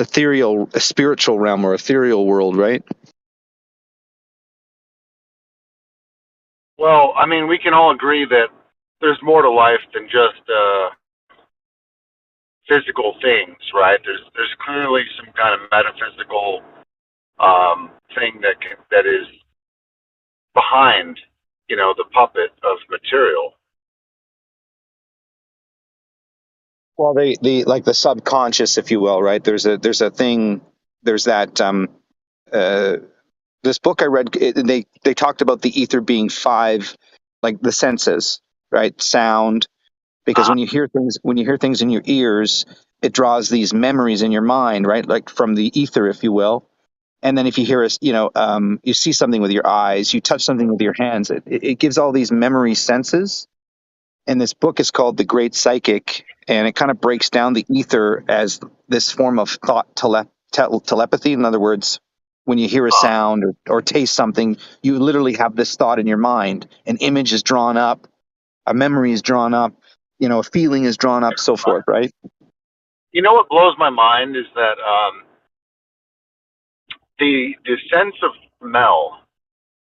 ethereal, a spiritual realm or ethereal world, right? Well, I mean, we can all agree that there's more to life than just physical things, right? There's clearly some kind of metaphysical thing that is behind, the puppet of material. Well, they like the subconscious, if you will, right? There's a thing. There's that. This book I read, they talked about the ether being 5, like the senses, right? Sound, because when you hear things in your ears, it draws these memories in your mind, right? Like from the ether, if you will. And then if you hear you see something with your eyes, you touch something with your hands, it gives all these memory senses. And this book is called The Great Psychic, and it kind of breaks down the ether as this form of thought telepathy. In other words, when you hear a sound or taste something, you literally have this thought in your mind. An image is drawn up, a memory is drawn up, a feeling is drawn up, so forth, right? You know what blows my mind is that the sense of smell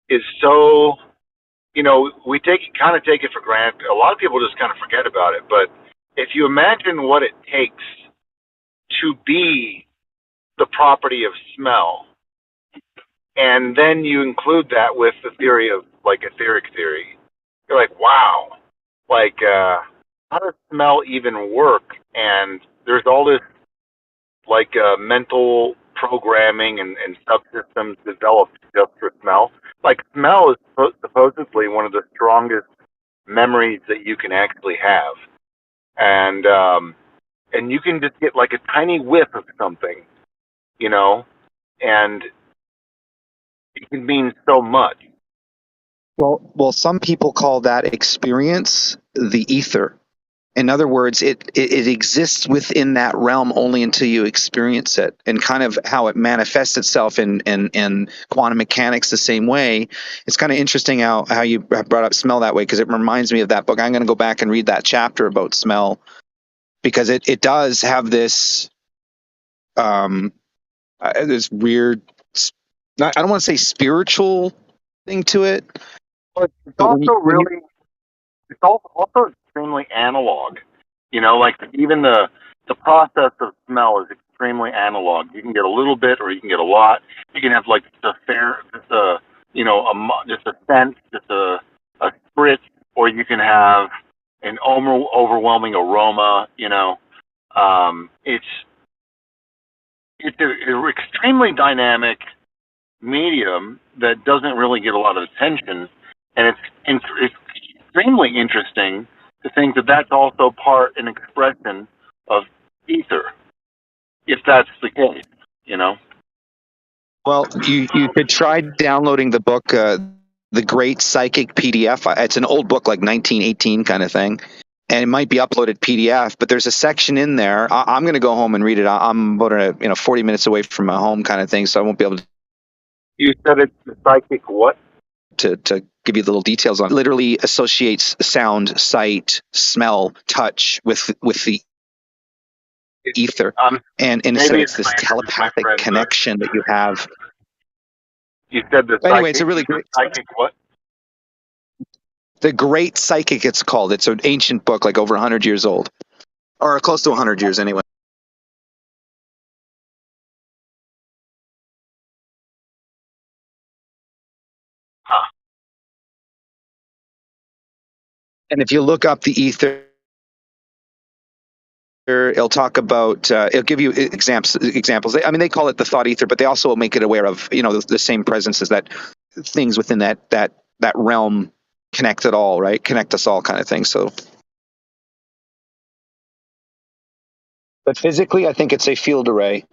is so, we kind of take it for granted. A lot of people just kind of forget about it. But if you imagine what it takes to be the property of smell, and then you include that with the theory of like etheric theory, you're like, wow, like how does smell even work? And there's all this like mental programming and subsystems developed just for smell. Like smell is supposedly one of the strongest memories that you can actually have, and you can just get like a tiny whiff of something, and it can mean so much. Well, some people call that experience the ether. In other words, it exists within that realm only until you experience it, and kind of how it manifests itself in quantum mechanics the same way. It's kind of interesting how you brought up smell that way, because it reminds me of that book. I'm going to go back and read that chapter about smell, because it does have this this weird, I don't want to say spiritual thing to it. But it's also it's also extremely analog. Like even the process of smell is extremely analog. You can get a little bit, or you can get a lot. You can have like just a scent, just a spritz, or you can have an overwhelming aroma. It's an extremely dynamic medium that doesn't really get a lot of attention, and it's extremely interesting to think that that's also an expression of ether, if that's the case, Well, you could try downloading the book, The Great Psychic PDF. It's an old book, like 1918 kind of thing, and it might be uploaded PDF. But there's a section in there. I'm going to go home and read it. I'm about 40 minutes away from my home, kind of thing, so I won't be able to. You said it's the psychic what? To give you the little details on it. Literally associates sound, sight, smell, touch with the ether, and it's this telepathic connection that you have. You said the anyway, it's a really great psychic what? The Great Psychic, it's called. It's an ancient book, like over 100 years old, or close to 100 years anyway. Huh. And if you look up the ether It'll talk about. It'll give you examples. I mean, they call it the thought ether, but they also make it aware of the same presences that things within that realm connect it all, right? Connect us all, kind of thing. So, but physically, I think it's a field array.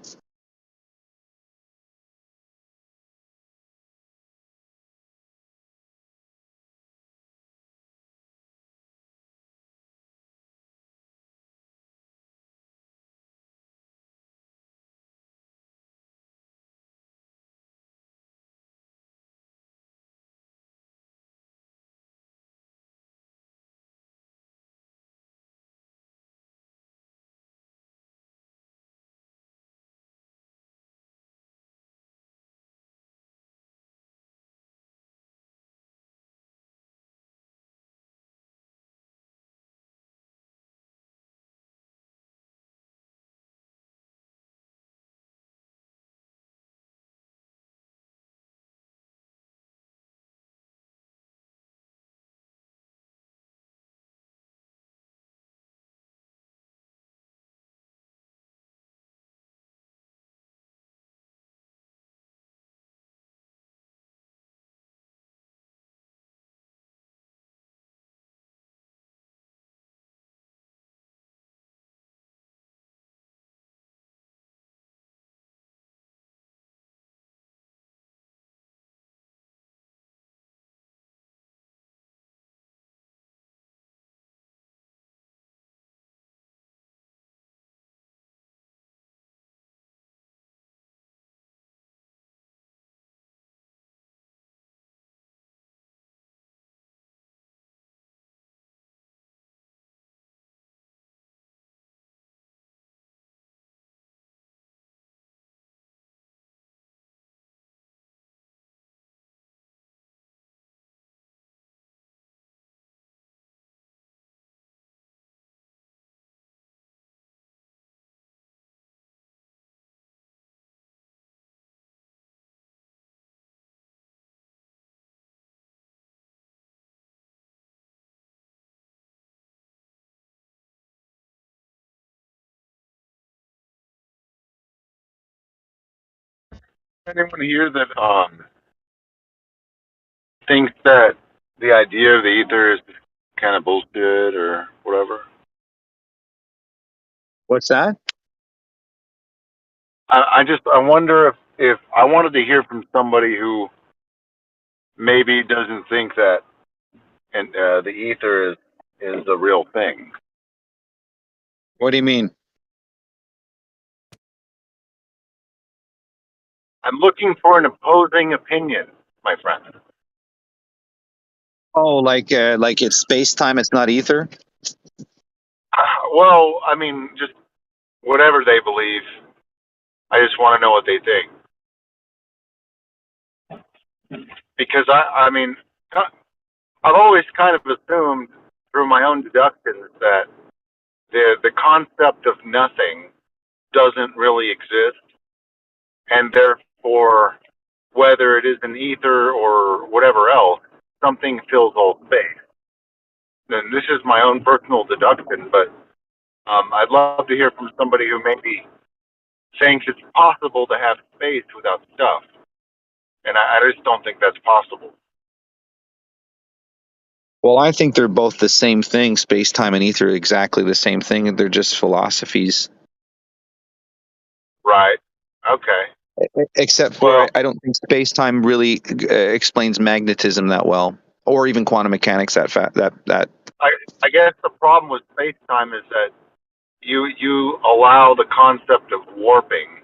Anyone here that thinks that the idea of the ether is kind of bullshit or whatever? What's that? I wonder if I wanted to hear from somebody who maybe doesn't think that the ether is a real thing. What do you mean? I'm looking for an opposing opinion, my friend. Oh, like it's space time. It's not ether. Well, I mean, just whatever they believe. I just want to know what they think. Because I mean, I've always kind of assumed through my own deductions that the concept of nothing doesn't really exist, and therefore, whether it is an ether or whatever else, something fills all space. And this is my own personal deduction, but I'd love to hear from somebody who maybe thinks it's possible to have space without stuff, and I just don't think that's possible. Well, I think they're both the same thing. Space time and ether are exactly the same thing. They're just philosophies. Right. Okay. Except for I don't think space time really explains magnetism that well, or even quantum mechanics. That. I guess the problem with space time is that you allow the concept of warping,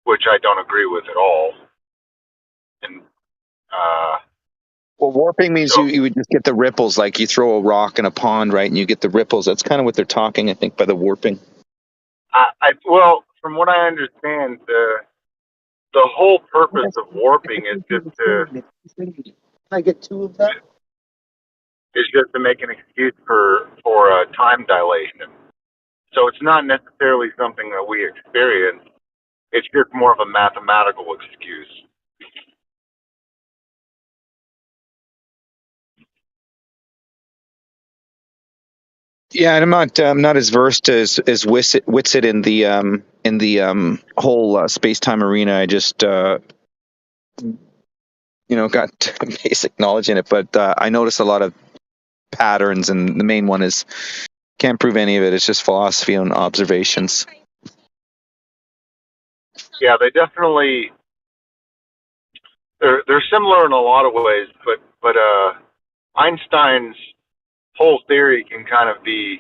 which I don't agree with at all. And well, warping means you would just get the ripples, like you throw a rock in a pond, right, and you get the ripples. That's kind of what they're talking, I think, by the warping. Well, from what I understand, the whole purpose of warping is just to. Can I get 2 of that? Is just to make an excuse for time dilation. So it's not necessarily something that we experience. It's just more of a mathematical excuse. Yeah, and I'm not as versed as Witsit in the whole space time arena. I just got basic knowledge in it, but I notice a lot of patterns, and the main one is can't prove any of it. It's just philosophy and observations. Yeah, they definitely they're similar in a lot of ways, but Einstein's whole theory can kind of be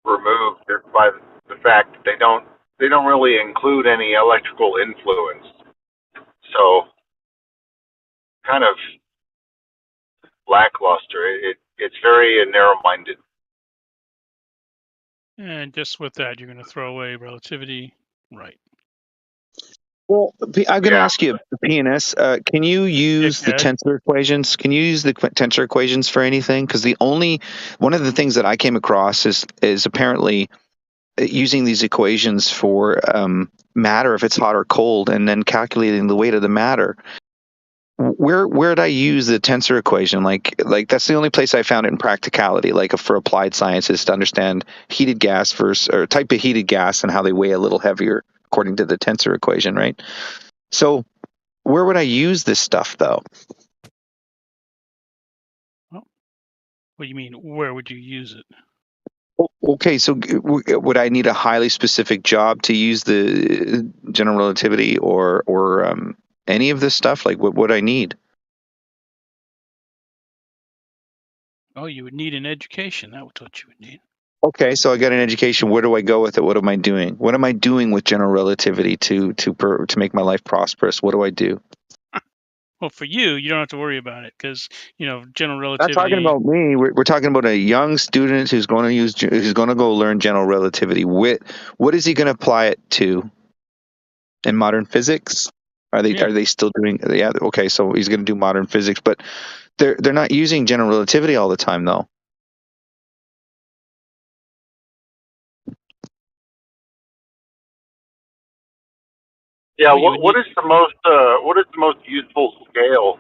removed by the fact that they don't really include any electrical influence. So kind of lackluster. It's very narrow-minded. And just with that, you're going to throw away relativity, right? Well, I'm going to ask you, PNS, can you use the Okay. tensor equations? Can you use the tensor equations for anything? Because one of the things that I came across is apparently using these equations for matter, if it's hot or cold, and then calculating the weight of the matter. Where'd I use the tensor equation? Like that's the only place I found it in practicality, like for applied sciences, to understand heated gas or type of heated gas and how they weigh a little heavier according to the tensor equation, right? So where would I use this stuff though? What do you mean? Where would you use it? Okay, so would I need a highly specific job to use the general relativity or any of this stuff? Like, what would I need? Oh, you would need an education. That's what you would need. Okay, so I got an education. Where do I go with it? What am I doing? What am I doing with general relativity to make my life prosperous? What do I do? Well, for you, you don't have to worry about it because general Not talking relativity. about me. We're talking about a young student who's going to go learn general relativity. What is he going to apply it to? In modern physics? Are they still doing? Yeah. Okay, so he's going to do modern physics, but they're not using general relativity all the time, though. Yeah, what is the most useful scale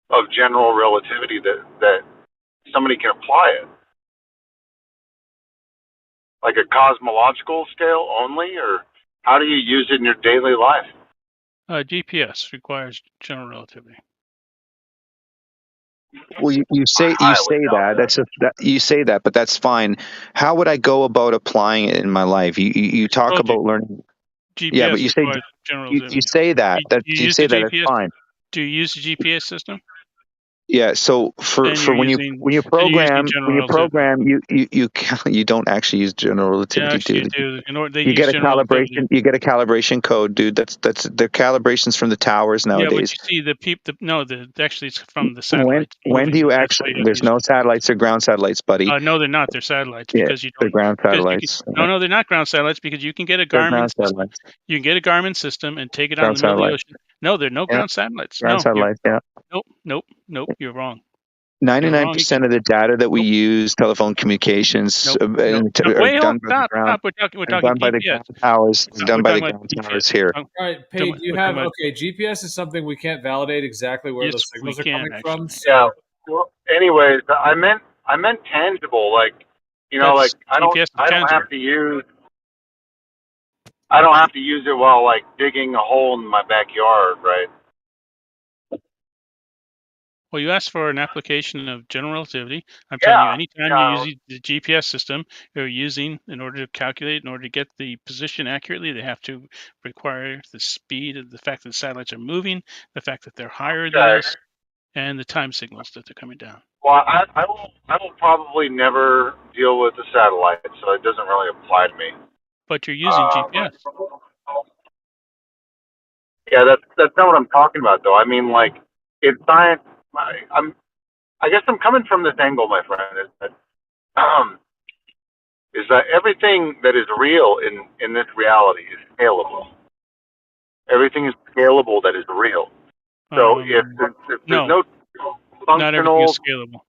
of general relativity that somebody can apply it? Like a cosmological scale only, or how do you use it in your daily life? GPS requires general relativity. Well, you say that. That's you say that, but that's fine. How would I go about applying it in my life? You talk about learning. GPS Yeah, but you say requires general relativity. you say that. You use Say the that. It's GPS. fine. Do you use the GPS system? Yeah, so for when you program you don't actually use general relativity, Yeah, dude. do. They You use get a general relativity. calibration. You get a calibration code, dude. That's the calibrations from the towers Yeah, but nowadays. you see actually it's from the satellites. When do you That's actually? why you There's no satellites or ground satellites, buddy. no, they're not. They're satellites Yeah, because you they're don't. ground Because satellites. no, they're not ground satellites because you can get a They're Garmin ground system. satellites. You can get a Garmin system and take it out in Ground the middle of the satellites. ocean. No, they're no Yeah, ground satellites. ground No, satellites. Yeah. Nope. You're wrong. 99% of the data that we use, telephone communications, are Wait, done by the ground. stop. We're Are talking done by the GPS. ground towers. Done We're by the talking about ground GPS. towers here. All right, Paige, you have GPS is something we can't validate exactly where those signals are coming from. So. Yeah. Well, anyways, I meant tangible. Like, That's I don't GPS have to use it while like digging a hole in my backyard, right? Well, you asked for an application of general relativity. I'm telling you, anytime you're using the GPS system, you're using in order to calculate, in order to get the position accurately, they have to require the speed of the fact that the satellites are moving, the fact that they're higher than us, and the time signals that they're coming down. Well, I will probably never deal with the satellite, so it doesn't really apply to me. But you're using GPS. Yeah, that's not what I'm talking about, though. I mean, like, in science, I guess I'm coming from this angle, my friend, is that everything that is real in this reality is scalable. Everything is scalable that is real. So if there's no functional, not everything is scalable.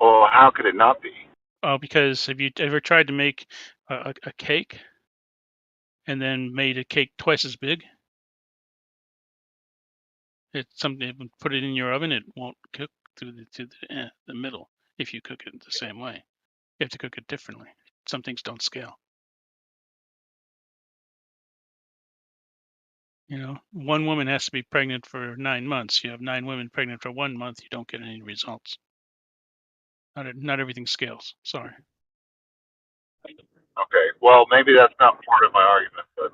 Well, how could it not be? Because have you ever tried to make a cake and then made a cake twice as big? It's something. Put it in your oven, it won't cook to the middle if you cook it the same way. You have to cook it differently. Some things don't scale. You know, one woman has to be pregnant for 9 months. You have 9 women pregnant for 1 month. You don't get any results. Not everything scales. Sorry. Okay, well, maybe that's not part of my argument, but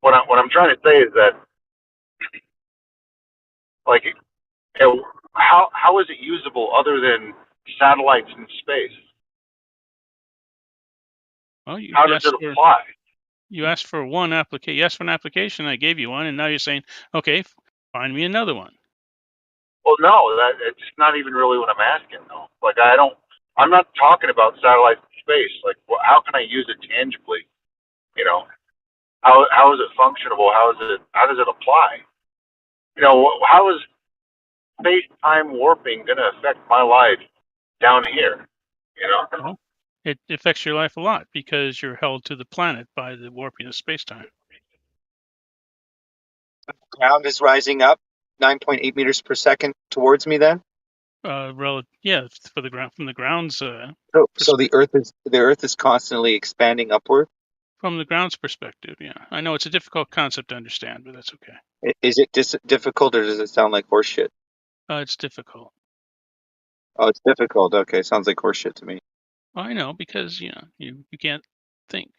what I'm trying to say is that, like, you know, how is it usable other than satellites in space? Well, you How does asked it for apply? you asked for one application. You asked for an application. I gave you one, and now you're saying, okay, find me another one. Well, no, it's not even really what I'm asking, though. Like, I'm not talking about satellites in space. Like, how can I use it tangibly? You know, how is it functionable? How does it apply? You know, how is space-time warping going to affect my life down here? You know, Well, it affects your life a lot because you're held to the planet by the warping of space-time. Ground is rising up 9.8 meters per second towards me. Then, Yeah, for the ground from the ground's so perspective. the Earth is constantly expanding upward. From the ground's perspective, yeah. I know it's a difficult concept to understand, but that's okay. Is it difficult, or does it sound like horseshit? It's difficult. Oh, it's difficult. Okay, sounds like horseshit to me. I know because you can't think.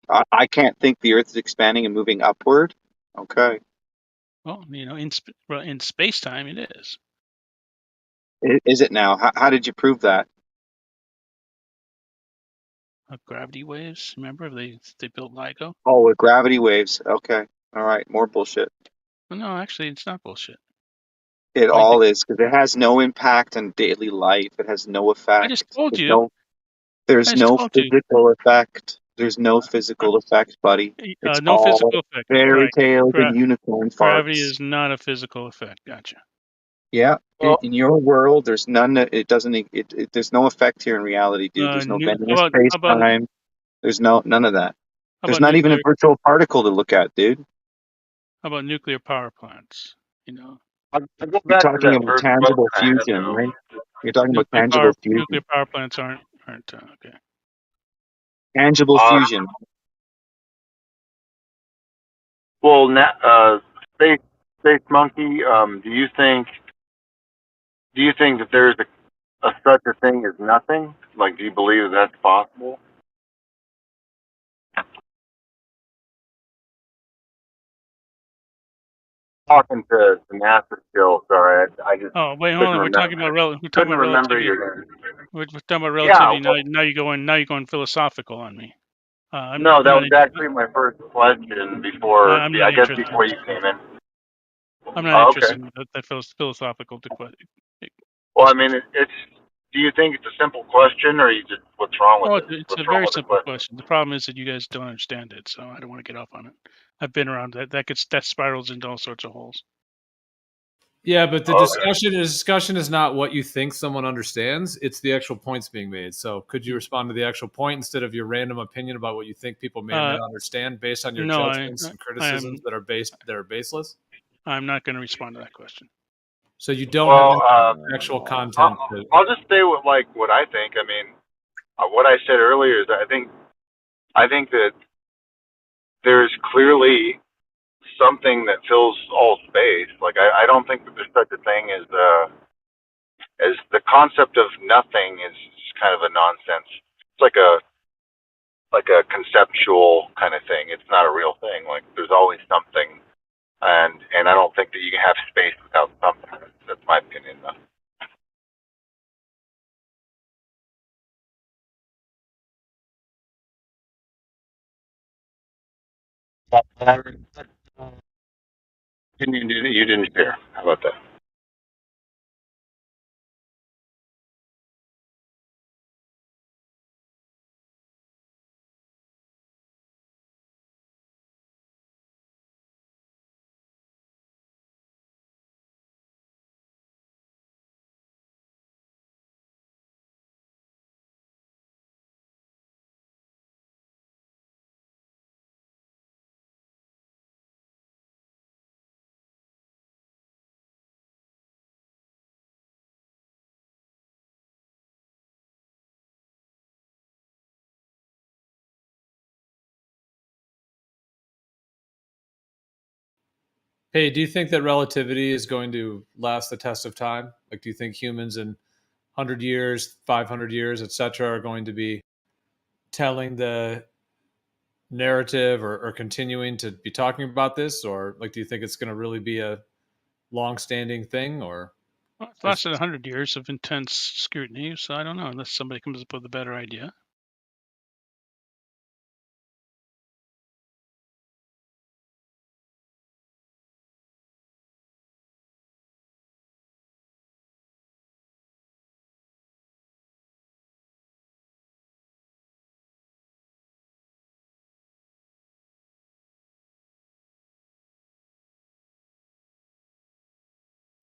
I can't think the Earth is expanding and moving upward. Okay. Well, in space time, it is. Is it now? How did you prove that? Gravity waves. Remember, they built LIGO. Oh, with gravity waves. Okay. All right. More bullshit. Well, no, actually, it's not bullshit. It all is, because it has no impact on daily life. It has no effect. I just told you. There's no physical effect. There's no physical effect, buddy. It's No all physical effect. fairy Right. tales and unicorn Gravity farts. is not a physical effect. Gotcha. Yeah. In your world, there's none. It doesn't. There's no effect here in reality, dude. There's no bending of space time. There's none of that. There's not even a virtual particle to look at, dude. How about nuclear power plants? You know. You're talking about tangible fusion, right? You're talking about tangible fusion. Nuclear power plants aren't okay. Tangible fusion. Well, space monkey. Do you think that there's a such a thing as nothing? Like, do you believe that's possible? Talking to NASA still. Sorry, I just. Oh wait, hold on. We're talking about relativity. We're talking about relativity. Yeah, now you're going philosophical on me. No, that was actually my first question before. I'm not I guess interested. before you came in. I'm not interested Okay. in that philosophical question. Well, I mean, it's. Do you think it's a simple question, or what's wrong with it? It's a very simple question. The problem is that you guys don't understand it, so I don't want to get off on it. I've been around that spirals into all sorts of holes. Yeah, but the discussion is not what you think someone understands. It's the actual points being made. So could you respond to the actual point instead of your random opinion about what you think people may or may not understand based on your judgments and criticisms that are baseless? I'm not going to respond to that question. So you don't have any actual content. I'll just stay with what I think. I mean, what I said earlier is that I think that there's clearly something that fills all space. Like, I don't think that there's such a thing as the concept of nothing is kind of a nonsense. It's like a conceptual kind of thing. It's not a real thing. Like, there's always something, and I don't think that you can have space without something. That's my opinion, though. You didn't share. How about that? Hey, do you think that relativity is going to last the test of time? Like, do you think humans in 100 years, 500 years, etc., are going to be telling the narrative or continuing to be talking about this? Or, like, do you think it's going to really be a long-standing thing? Or Well, it's lasted 100 years of intense scrutiny, so I don't know, unless somebody comes up with a better idea.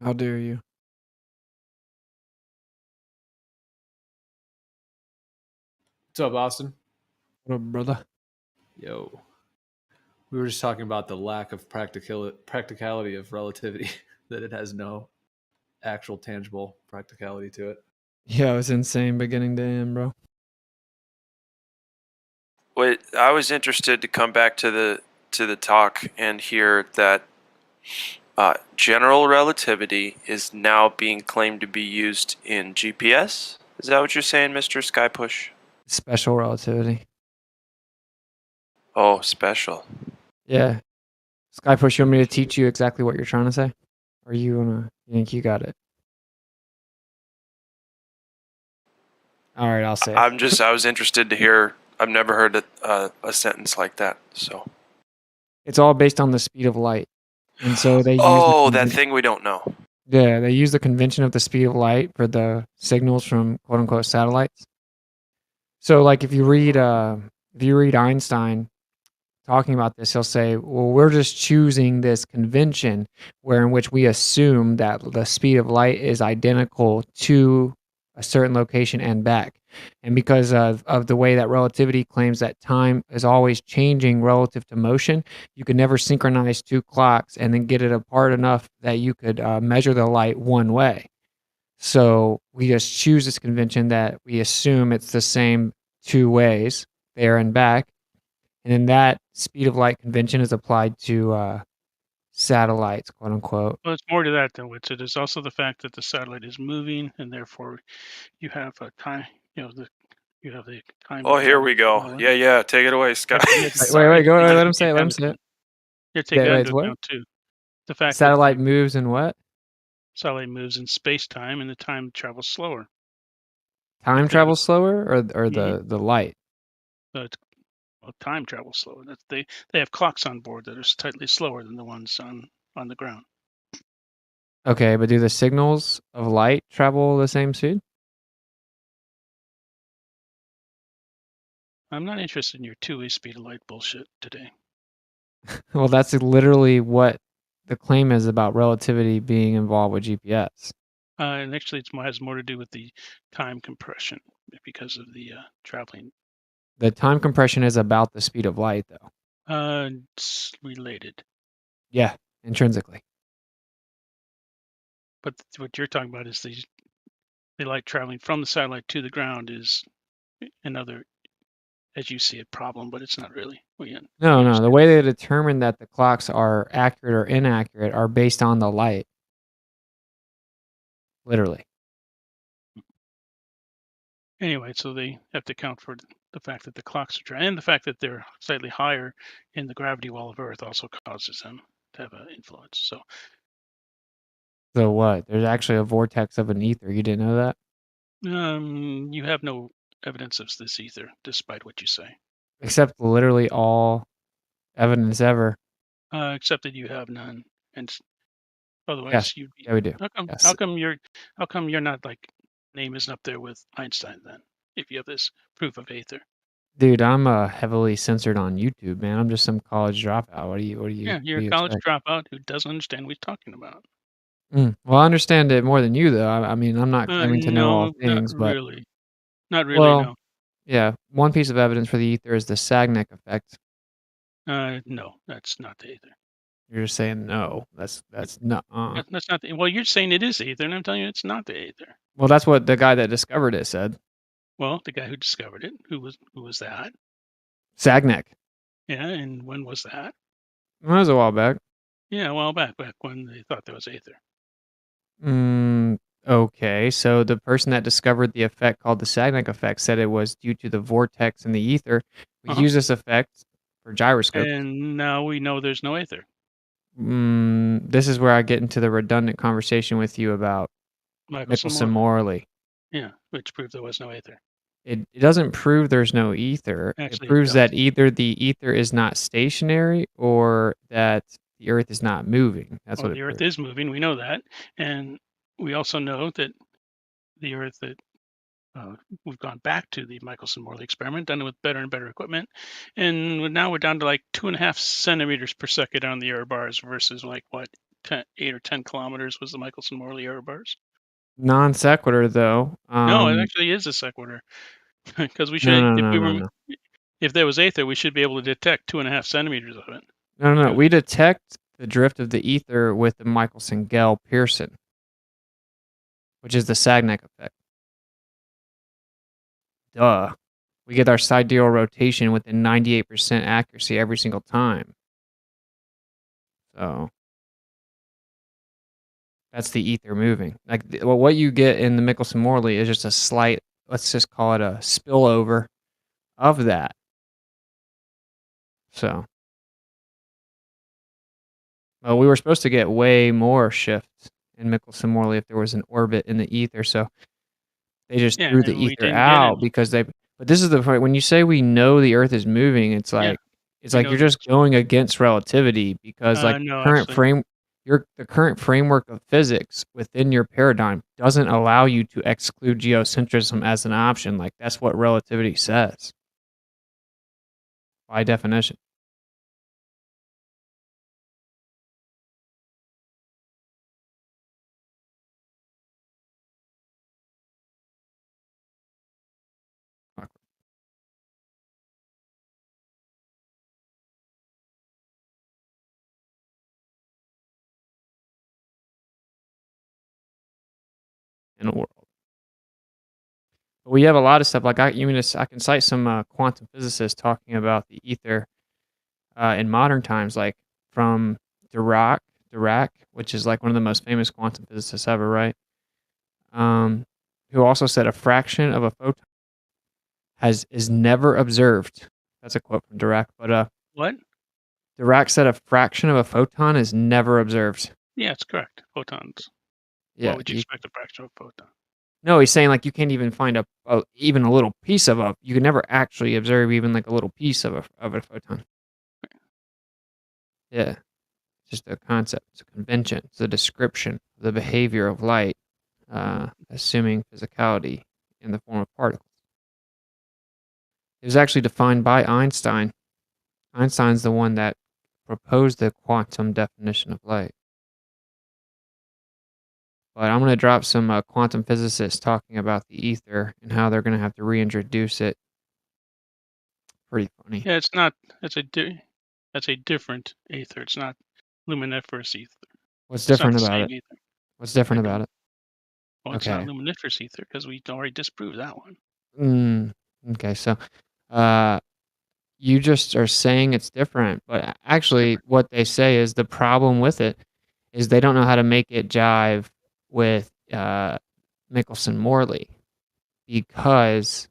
How dare you? what's up, Austin? What up, brother? Yo. We were just talking about the lack of practicality of relativity, that it has no actual tangible practicality to it. Yeah, it was insane beginning to end, bro. Wait, I was interested to come back to the talk and hear that general relativity is now being claimed to be used in GPS. Is that what you're saying, Mr. Skypush? Special relativity. Oh, special. Yeah. Skypush, you want me to teach you exactly what you're trying to say? Or you think you got it? All right, I'll say it. I was interested to hear. I've never heard a sentence like that. So. It's all based on the speed of light. And so they use that thing we don't know. Yeah, they use the convention of the speed of light for the signals from quote unquote satellites. So like if you read Einstein talking about this, he'll say, well, we're just choosing this convention in which we assume that the speed of light is identical to a certain location and back. And because of the way that relativity claims that time is always changing relative to motion, you could never synchronize two clocks and then get it apart enough that you could measure the light one way. So we just choose this convention that we assume it's the same two ways, there and back. And then that speed of light convention is applied to satellites, quote unquote. Well, it's more to that than Witz. It is also the fact that the satellite is moving, and therefore you have a time. You have the time. Oh, here we go. Yeah. Take it away, Scott. Wait. Go ahead. Let him say it. You take that into account too. The fact satellite moves in what? Satellite moves in space time, and the time travels slower. Time travels slower, or the light. Time travels slower. They have clocks on board that are slightly slower than the ones on the ground. Okay, but do the signals of light travel the same speed? I'm not interested in your two-way speed of light bullshit today. Well, that's literally what the claim is about relativity being involved with GPS. And actually, it has more to do with the time compression because of the traveling. The time compression is about the speed of light, though. It's related. Yeah, intrinsically. But what you're talking about is the light traveling from the satellite to the ground is another, as you see it, problem, but it's not really. No. The way they determine that the clocks are accurate or inaccurate are based on the light. Literally. Anyway, so they have to account for the fact that the clocks are and the fact that they're slightly higher in the gravity wall of Earth also causes them to have an influence. So what? There's actually a vortex of an ether. You didn't know that? You have no evidence of this ether, despite what you say. Except literally all evidence ever. Except that you have none, and otherwise yes. you'd be. Yeah, we do. How come you're not like name isn't up there with Einstein then? If you have this proof of ether. Dude, I'm heavily censored on YouTube, man. I'm just some college dropout. What do you? Yeah, you're a college dropout who doesn't understand what he's talking about. Well, I understand it more than you, though. I mean, I'm not claiming to know all things, not but really. Not really. Well, no. Yeah, one piece of evidence for the ether is the Sagnac effect. No, that's not the ether. You're just saying no. That's not. That's not. Well, you're saying it is ether, and I'm telling you it's not the ether. Well, that's what the guy that discovered it said. Well, the guy who discovered it, who was that? Sagnac. Yeah, and when was that? Well, that was a while back. Yeah, a while back when they thought there was ether. Okay, so the person that discovered the effect called the Sagnac effect said it was due to the vortex in the ether. We use this effect for gyroscopes. And now we know there's no ether. This is where I get into the redundant conversation with you about Michelson Morley. Yeah, which proved there was no ether. It doesn't prove there's no ether. Actually, it proves that either the ether is not stationary or that the Earth is not moving. That's what the it Earth proves. is moving. We know that, and we also know that the Earth that we've gone back to the Michelson-Morley experiment, done it with better and better equipment, and now we're down to like 2.5 centimeters per second on the error bars versus like what 8 or 10 kilometers was the Michelson-Morley error bars. Non sequitur, though. No, it actually is a sequitur because we should. No. If there was ether, we should be able to detect 2.5 centimeters of it. No. We detect the drift of the ether with the Michelson-Gell-Pearson, which is the Sagnac effect. Duh. We get our sidereal rotation within 98% accuracy every single time. So that's the ether moving. Like what you get in the Michelson-Morley is just a slight, let's just call it a spillover of that. So, well, we were supposed to get way more shift in Michelson-Morley if there was an orbit in the ether. So they just threw the ether out because they. But this is the point when you say we know the Earth is moving. It's like you're just going against relativity because like the current framework of physics within your paradigm doesn't allow you to exclude geocentrism as an option. Like that's what relativity says by definition. In a world. But we have a lot of stuff like I can cite some quantum physicists talking about the ether in modern times, like from Dirac, which is like one of the most famous quantum physicists ever, right? Who also said a fraction of a photon is never observed. That's a quote from Dirac. But what? Dirac said a fraction of a photon is never observed. Yeah, it's correct. Photons. Yeah. What would you expect a fraction of a photon? No, he's saying like you can't even find even a little piece of you can never actually observe even like a little piece of a photon. Yeah. It's just a concept, it's a convention, it's a description of the behavior of light, assuming physicality in the form of particles. It was actually defined by Einstein. Einstein's the one that proposed the quantum definition of light. But I'm going to drop some quantum physicists talking about the ether and how they're going to have to reintroduce it. Pretty funny. Yeah, it's not. That's a different ether. It's not luminiferous ether. What's different about it? Ether. What's different about it? Well, it's not luminiferous ether because we already disproved that one. Okay, so you just are saying it's different, but actually what they say is the problem with it is they don't know how to make it jive with Michelson-Morley because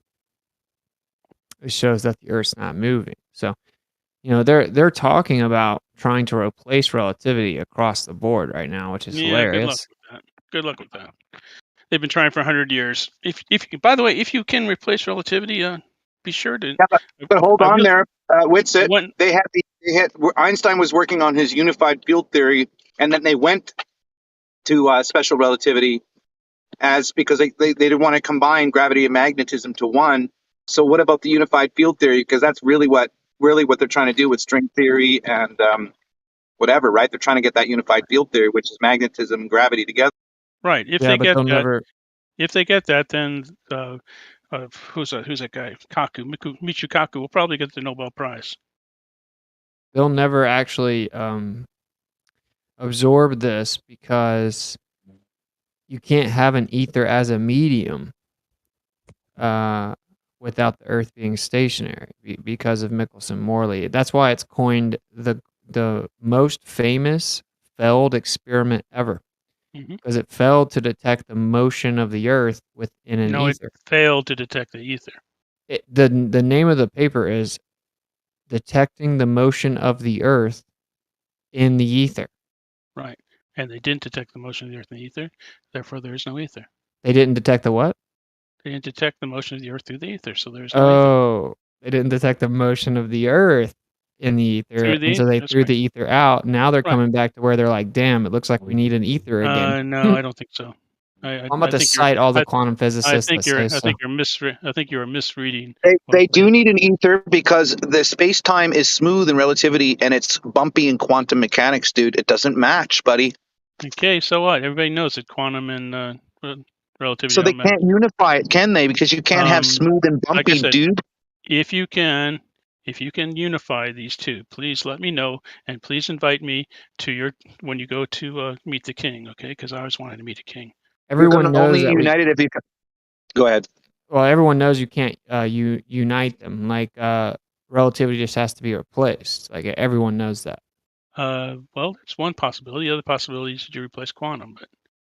it shows that the Earth's not moving. So, they're talking about trying to replace relativity across the board right now, which is hilarious. Good luck with that. They've been trying for 100 years. If by the way, if you can replace relativity, be sure to. Yeah, but hold on there, Whitsitt. Einstein was working on his unified field theory, and then they went to special relativity because they didn't want to combine gravity and magnetism to one. So what about the unified field theory? Because that's really what they're trying to do with string theory and whatever, right? They're trying to get that unified field theory, which is magnetism and gravity together. Right. If they get that, if they get that, then who's that guy? Michio Kaku will probably get the Nobel Prize. They'll never actually absorb this because you can't have an ether as a medium without the Earth being stationary because of Michelson-Morley. That's why it's coined the the most famous failed experiment ever Mhm. because it failed to detect the motion of the Earth within an No, it ether. failed to detect the ether. The name of the paper is Detecting the Motion of the Earth in the Ether. Right. And they didn't detect the motion of the Earth in the ether. Therefore, there is no ether. They didn't detect the what? They didn't detect the motion of the Earth through the ether, so there is no ether. Oh, they didn't detect the motion of the Earth in the ether, Through the and so ether, they that's threw right. the ether out. Now they're Right. coming back to where they're like, "Damn, it looks like we need an ether again." No, I don't think so. I'm about to cite all the quantum physicists that say so. I think you're misreading. They do need an ether because the space time is smooth in relativity and it's bumpy in quantum mechanics, dude. It doesn't match, buddy. Okay, so what? Everybody knows that quantum and relativity So they don't match. can't unify it, can they? Because you can't have smooth and Like I bumpy, said, dude. if you can unify these two, please let me know, and please invite me to when you go to meet the king, okay? Because I always wanted to meet a king. Everyone knows only that united if you can. Go ahead. Well, everyone knows you can't unite them. Like relativity just has to be replaced. Like everyone knows that. Well, it's one possibility. The other possibility is that you replace quantum,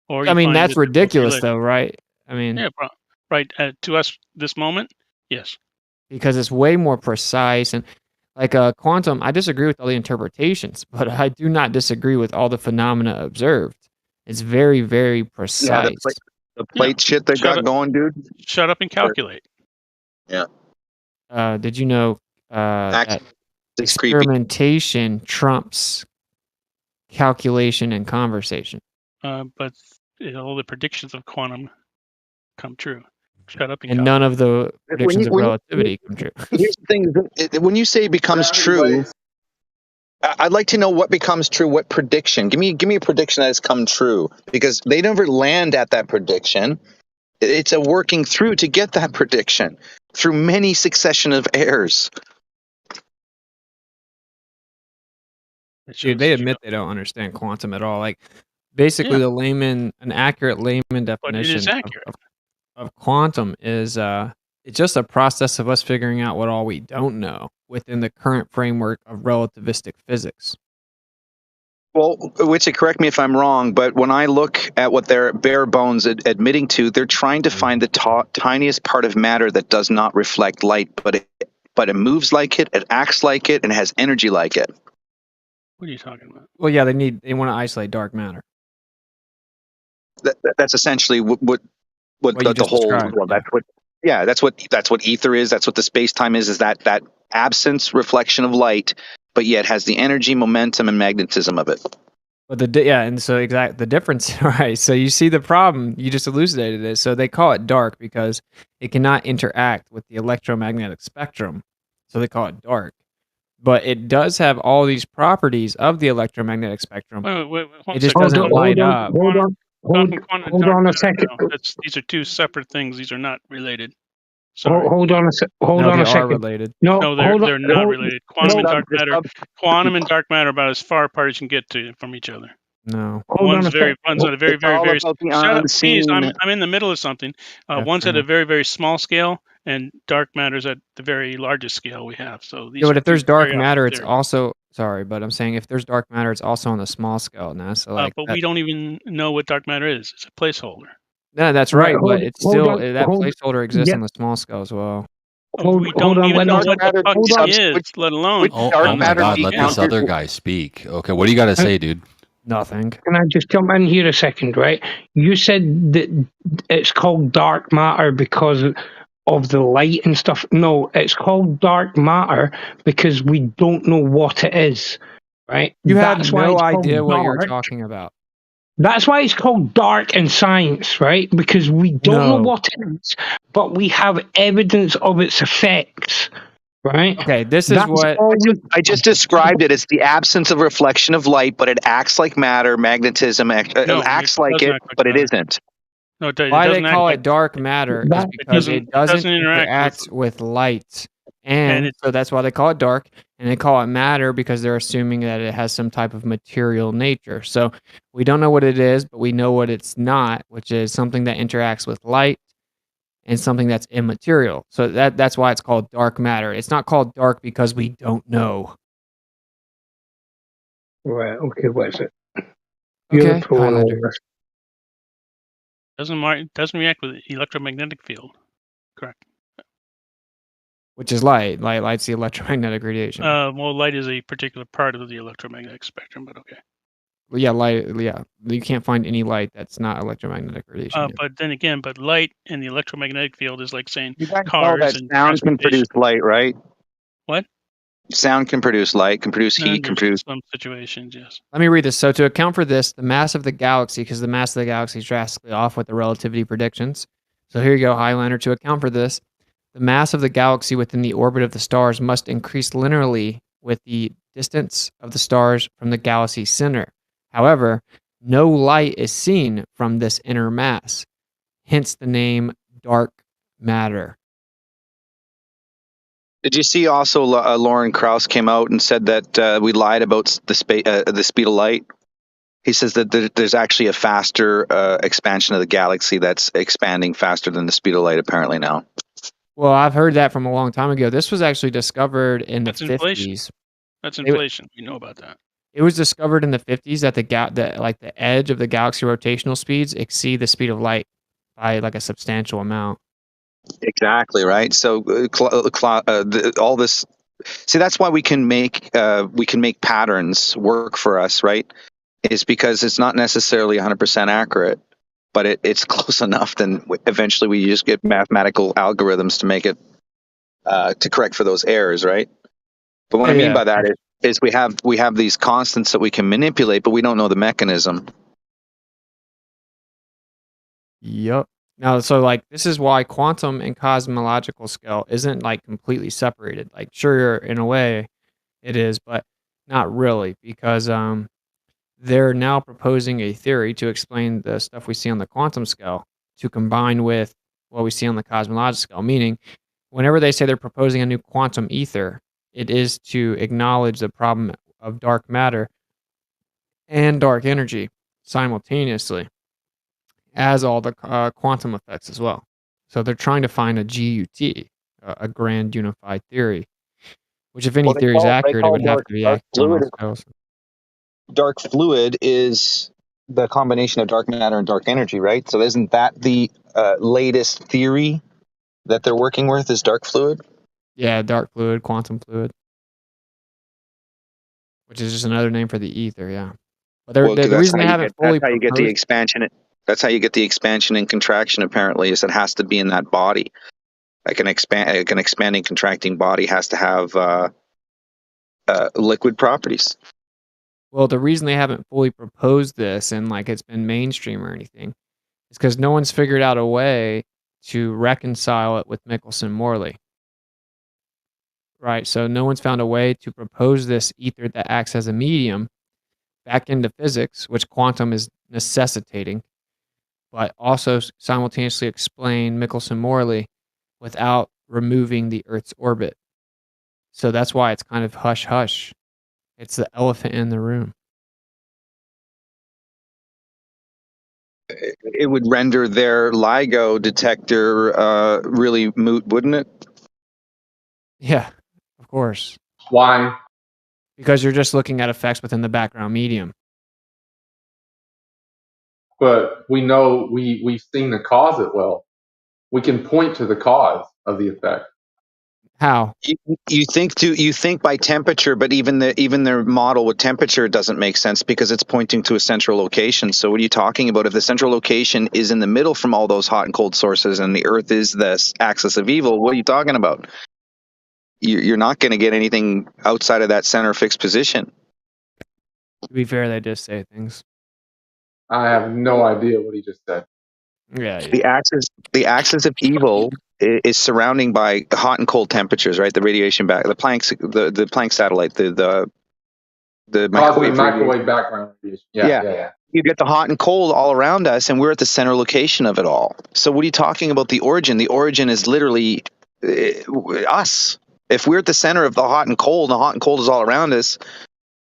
or I you mean, find that's that they're both ridiculous, related. though, right? I mean, Yeah, right. To us, this moment, yes. because it's way more precise and like quantum. I disagree with all the interpretations, but I do not disagree with all the phenomena observed. It's very, very precise. The plate shit they got going, dude. Shut up and calculate. Yeah. Did you know that it's creepy. experimentation trumps calculation and conversation? But all the predictions of quantum come true. Shut up and And calculate. none of the predictions of relativity come true. Here's the thing: when you say it becomes true, I'd like to know what becomes true. What prediction? Give me a prediction that has come true, because they never land at that prediction. It's a working through to get that prediction through many succession of errors. Dude, they admit they don't understand quantum at all. Like, basically, an accurate layman definition of quantum is it's just a process of us figuring out what all we don't know within the current framework of relativistic physics. Well, Witsit, correct me if I'm wrong, but when I look at what they're bare bones admitting to, they're trying to find the tiniest part of matter that does not reflect light, but it moves like it acts like it, and it has energy like it. What are you talking about? Well, yeah, they want to isolate dark matter. That's essentially what the whole. Well, that's what ether is. That's what the space time is that absence reflection of light, but yet has the energy, momentum, and magnetism of it. But and so the difference, right? So you see the problem. You just elucidated it. So they call it dark because it cannot interact with the electromagnetic spectrum. So they call it dark. But it does have all these properties of the electromagnetic spectrum. It just doesn't light up. Hold on a second. These are two separate things. These are not related. Sorry. Hold on a second. Related. No, they're not related. Quantum and dark matter are about as far apart as you can get from each other. No. One's on a very shut up, please. I'm in the middle of something. One's at a very, very small scale, and dark matter's at the very largest scale we have. So these but if there's dark very matter, it's opposite. also but I'm saying if there's dark matter, it's also on the small scale now. So but we don't even know what dark matter is. It's a placeholder. No, that's right, but it's still that placeholder exists on the small scale as well. We don't even know what the fuck it is, let alone. Oh my God! Let this other guy speak. Okay, what do you got to say, dude? Nothing. Can I just jump in here a second, right? You said that it's called dark matter because of the light and stuff. No, it's called dark matter because we don't know what it is, right? You have no idea what you're talking about. That's why it's called dark in science, right? Because we don't know what it is, but we have evidence of its effects, right? Okay, this is what I just described it. It's the absence of reflection of light, but it acts like matter, magnetism. It acts like it, but it isn't. No, why they call it dark matter is because it doesn't interact with light. And so that's why they call it dark, and they call it matter because they're assuming that it has some type of material nature. So we don't know what it is, but we know what it's not, which is something that interacts with light and something that's immaterial. So that's why it's called dark matter. It's not called dark because we don't know. Right. Okay. What is it? Okay, Highlander. Doesn't react with electromagnetic field. Correct. Which is light. Light's the electromagnetic radiation. Well, light is a particular part of the electromagnetic spectrum, but okay. Well, yeah, light. Yeah, you can't find any light that's not electromagnetic radiation. But then again, light and the electromagnetic field is like saying You guys know cars that and sound can produce light, right? What? Sound can produce light, can produce heat, can produce. Some situations, yes. Let me read this. So to account for this, the mass of the galaxy, because the mass of the galaxy is drastically off with the relativity predictions. So here you go, Highlander. To account for this, the mass of the galaxy within the orbit of the stars must increase linearly with the distance of the stars from the galaxy center. However, no light is seen from this inner mass, hence the name dark matter. Did you see also Lauren Krauss came out and said that we lied about the speed of light? He says that there's actually a faster expansion of the galaxy that's expanding faster than the speed of light apparently now. Well, I've heard that from a long time ago. This was actually discovered in the inflation. 50s. That's inflation. You know about that. It was discovered in the 50s that the edge of the galaxy rotational speeds exceed the speed of light by like a substantial amount. Exactly right. So all this. See, that's why we can make patterns work for us, right? Is because it's not necessarily 100% accurate, but it's close enough. Then eventually we just get mathematical algorithms to make it to correct for those errors, right? But what I mean by that is we have these constants that we can manipulate, but we don't know the mechanism. Yep. Now, so like this is why quantum and cosmological scale isn't like completely separated. Like, sure, in a way, it is, but not really, because they're now proposing a theory to explain the stuff we see on the quantum scale to combine with what we see on the cosmological scale. Meaning, whenever they say they're proposing a new quantum ether, it is to acknowledge the problem of dark matter and dark energy simultaneously, as all the quantum effects as well. So they're trying to find a GUT, a grand unified theory, which if any theory is accurate, it would have to be accurate on all scales. Dark fluid is the combination of dark matter and dark energy, right? So isn't that the latest theory that they're working with is dark fluid? Yeah, dark fluid, quantum fluid, which is just another name for the ether, yeah. But the reason they haven't fully that's how you get the expansion. That's how you get the expansion and contraction. Apparently, is it has to be in that body. Like an expanding, contracting body has to have liquid properties. Well, the reason they haven't fully proposed this and like it's been mainstream or anything is because no one's figured out a way to reconcile it with Michelson-Morley. Right, so no one's found a way to propose this ether that acts as a medium back into physics, which quantum is necessitating, but also simultaneously explain Michelson-Morley without removing the Earth's orbit. So that's why it's kind of hush-hush. It's the elephant in the room. It would render their LIGO detector really moot, wouldn't it? Yeah, of course. Why? Because you're just looking at effects within the background medium. But we know we've seen the cause it well. We can point to the cause of the effect. How? You think by temperature, but even their model with temperature doesn't make sense because it's pointing to a central location. So what are you talking about? If the central location is in the middle from all those hot and cold sources and the Earth is the axis of evil, what are you talking about? You're not going to get anything outside of that center fixed position. To be fair, they just say things. I have no idea what he just said. Yeah. The axis of evil is surrounding by hot and cold temperatures, right? The radiation back, the Planck satellite, the microwave background radiation. Yeah. You get the hot and cold all around us, and we're at the center location of it all. So what are you talking about the origin? The origin is literally us. If we're at the center of the hot and cold is all around us,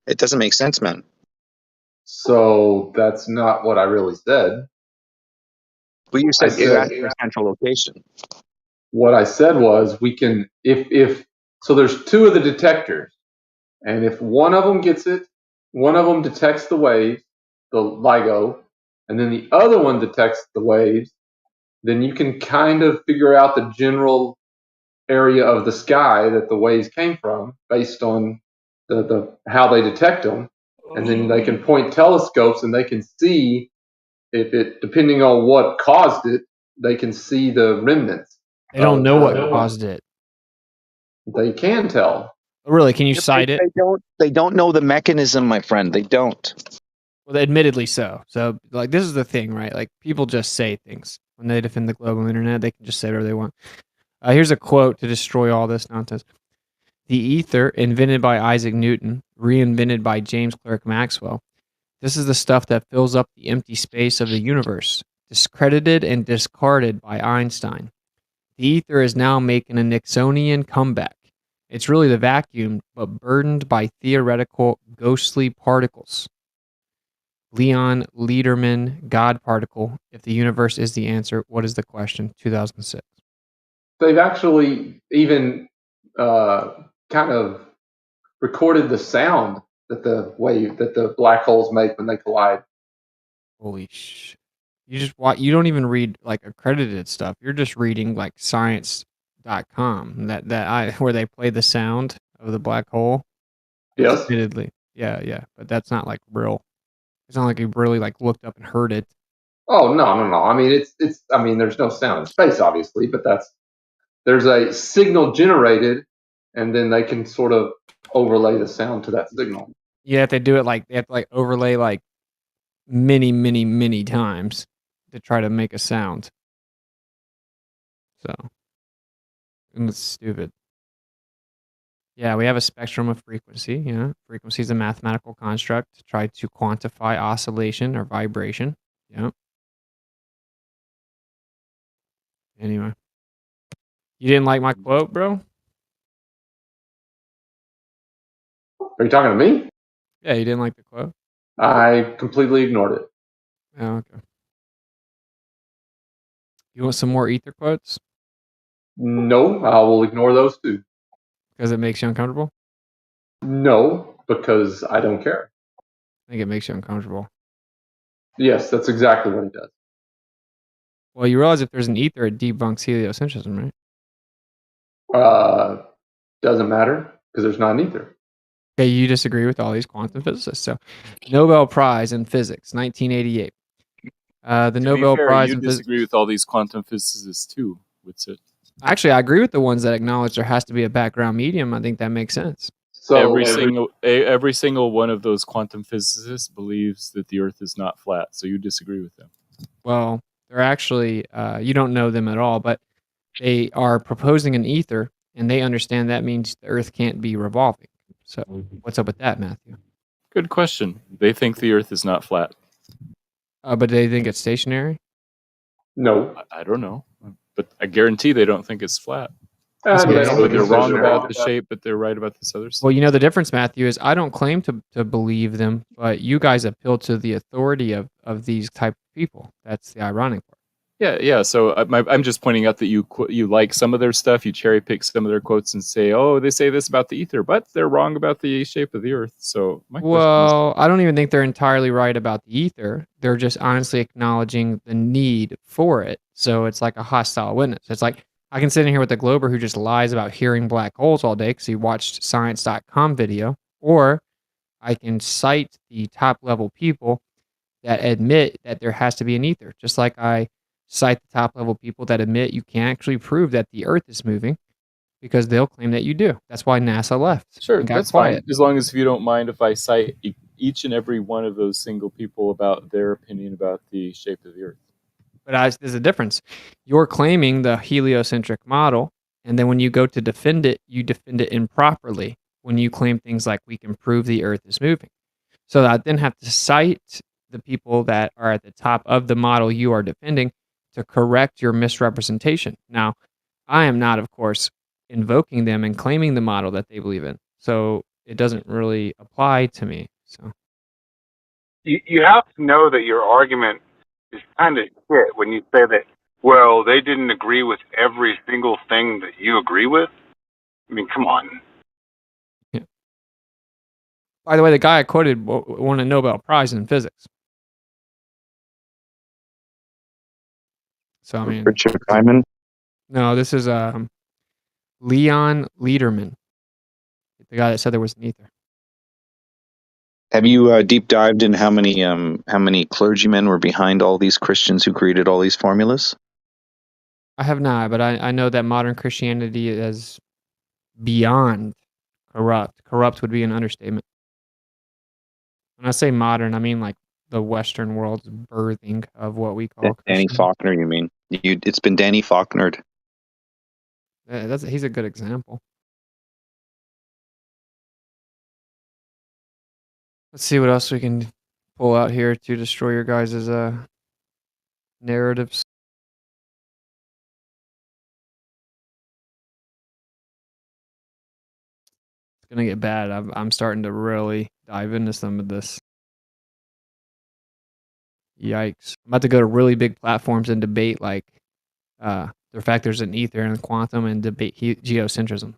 it doesn't make sense, man. So that's not what I really said. Well, you said you're at a central location. What I said was we can, if so there's two of the detectors, and if one of them gets it, one of them detects the waves, the LIGO, and then the other one detects the waves, then you can kind of figure out the general area of the sky that the waves came from based on the how they detect them, and then they can point telescopes and they can see if it, depending on what caused it, they can see the remnants. They don't know what caused it. They can tell. Really? Can you cite it? They don't know the mechanism, my friend. They don't. Well, admittedly so. So, like, this is the thing, right? Like, people just say things when they defend the global internet. They can just say whatever they want. Here's a quote to destroy all this nonsense. The ether, invented by Isaac Newton, reinvented by James Clerk Maxwell. This is the stuff that fills up the empty space of the universe, discredited and discarded by Einstein. The ether is now making a Nixonian comeback. It's really the vacuum, but burdened by theoretical ghostly particles. Leon Lederman, God particle. If the universe is the answer, what is the question? 2006. They've actually even kind of recorded the sound that the black holes make when they collide. Holy sh! You just you don't even read like accredited stuff. You're just reading like science.com where they play the sound of the black hole. Yes. Admittedly. Yeah. But that's not like real. It's not like you really like looked up and heard it. Oh no. I mean it's I mean there's no sound in space obviously, but there's a signal generated and then they can sort of overlay the sound to that signal. Yeah, if they do it like they have to like overlay like many times to try to make a sound. So, and it's stupid. Yeah, we have a spectrum of frequency. Yeah, frequency is a mathematical construct to try to quantify oscillation or vibration. Yeah. Anyway, you didn't like my quote, bro? Are you talking to me? Yeah, you didn't like the quote? I completely ignored it. Oh, okay. You want some more ether quotes? No, I will ignore those too. Because it makes you uncomfortable? No, because I don't care. I think it makes you uncomfortable. Yes, that's exactly what it does. Well, you realize if there's an ether, it debunks heliocentrism, right? Doesn't matter because there's not an ether. Okay, you disagree with all these quantum physicists. So, Nobel Prize in Physics, 1988. The Nobel Prize you in Physics. disagree with all these quantum physicists too. What's it? Actually, I agree with the ones that acknowledge there has to be a background medium. I think that makes sense. So every single one of those quantum physicists believes that the Earth is not flat. So you disagree with them. Well, they're actually you don't know them at all, but they are proposing an ether, and they understand that means the Earth can't be revolving. So, what's up with that, Matthew? Good question. They think the Earth is not flat. But they think it's stationary? No. I don't know. But I guarantee they don't think it's flat. So they're wrong about the shape, but they're right about this other stuff. Well, you know, the difference, Matthew, is I don't claim to believe them, but you guys appeal to the authority of these type of people. That's the ironic part. Yeah. So I'm just pointing out that you like some of their stuff. You cherry pick some of their quotes and say, "Oh, they say this about the ether, but they're wrong about the shape of the Earth." So I don't even think they're entirely right about the ether. They're just honestly acknowledging the need for it. So it's like a hostile witness. It's like I can sit in here with a Glober who just lies about hearing black holes all day because he watched science.com video, or I can cite the top level people that admit that there has to be an ether, just like I cite the top level people that admit you can't actually prove that the Earth is moving because they'll claim that you do. That's why NASA left. Sure, that's fine. As long as you don't mind if I cite each and every one of those single people about their opinion about the shape of the Earth. But there's a difference. You're claiming the heliocentric model, and then when you go to defend it, you defend it improperly when you claim things like we can prove the Earth is moving. So I then have to cite the people that are at the top of the model you are defending to correct your misrepresentation. Now, I am not, of course, invoking them and claiming the model that they believe in. So it doesn't really apply to me. So You have to know that your argument is kind of shit when you say that, well, they didn't agree with every single thing that you agree with. I mean, come on. By the way, the guy I quoted won a Nobel Prize in physics. So I mean, Richard Feynman. no, this is Leon Lederman, the guy that said there was an ether. Have you deep dived in how many clergymen were behind all these Christians who created all these formulas? I have not, but I know that modern Christianity is beyond corrupt. Corrupt would be an understatement. When I say modern, I mean like the Western world's birthing of what we call Danny Christianity. Faulkner, you mean? It's been Danny Faulknered. He's a good example. Let's see what else we can pull out here to destroy your guys' narratives. It's gonna get bad. I'm starting to really dive into some of this. Yikes! I'm about to go to really big platforms and debate like the fact there's an ether and quantum, and debate geocentrism.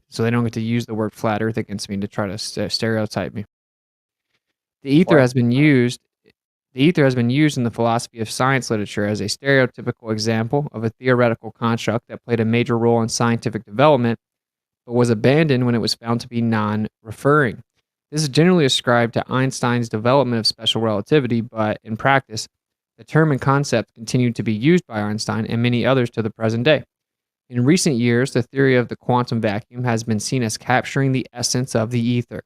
So they don't get to use the word flat Earth against me to try to stereotype me. The ether has been used. The ether has been used in the philosophy of science literature as a stereotypical example of a theoretical construct that played a major role in scientific development, but was abandoned when it was found to be non-referring. This is generally ascribed to Einstein's development of special relativity, but in practice, the term and concept continued to be used by Einstein and many others to the present day. In recent years, the theory of the quantum vacuum has been seen as capturing the essence of the ether,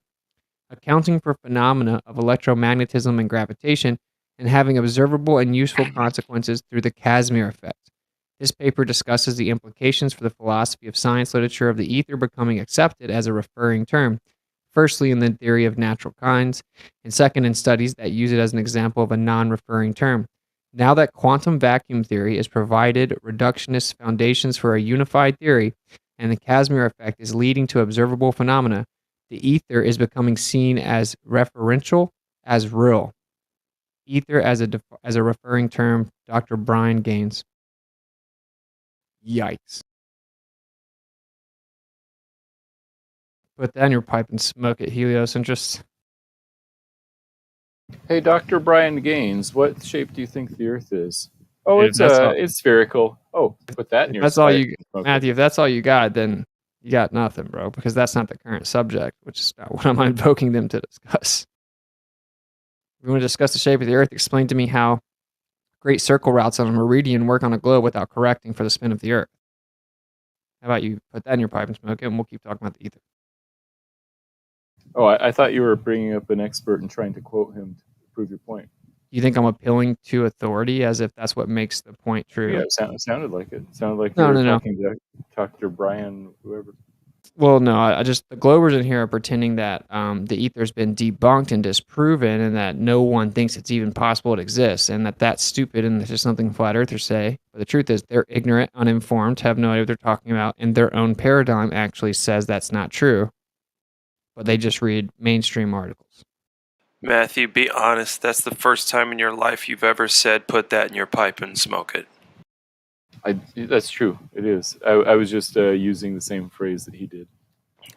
accounting for phenomena of electromagnetism and gravitation, and having observable and useful consequences through the Casimir effect. This paper discusses the implications for the philosophy of science literature of the ether becoming accepted as a referring term, firstly in the theory of natural kinds, and second in studies that use it as an example of a non-referring term. Now that quantum vacuum theory is provided reductionist foundations for a unified theory, and the Casimir effect is leading to observable phenomena, the ether is becoming seen as referential, as real. Ether as a referring term, Dr. Brian Gaines. Yikes. Put that in your pipe and smoke it, heliocentrist. Hey, Dr. Brian Gaines, what shape do you think the Earth is? Oh, it's spherical. Oh, put that in your That's all pipe you, and smoke it. Matthew. If that's all you got, then you got nothing, bro. Because that's not the current subject, which is not what I'm invoking them to discuss. If you want to discuss the shape of the Earth, explain to me how great circle routes on a meridian work on a globe without correcting for the spin of the Earth. How about you put that in your pipe and smoke it, and we'll keep talking about the ether. Oh, I thought you were bringing up an expert and trying to quote him to prove your point. You think I'm appealing to authority as if that's what makes the point true? Yeah, it sounded like it. It sounded like No, you were no. talking to Dr. Brian, whoever. Well, no, I just, the Globers in here are pretending that the ether's been debunked and disproven, and that no one thinks it's even possible it exists, and that that's stupid and it's just something flat earthers say. But the truth is, they're ignorant, uninformed, have no idea what they're talking about, and their own paradigm actually says that's not true. But they just read mainstream articles. Matthew, be honest. That's the first time in your life you've ever said, put that in your pipe and smoke it. That's true. It is. I was just using the same phrase that he did.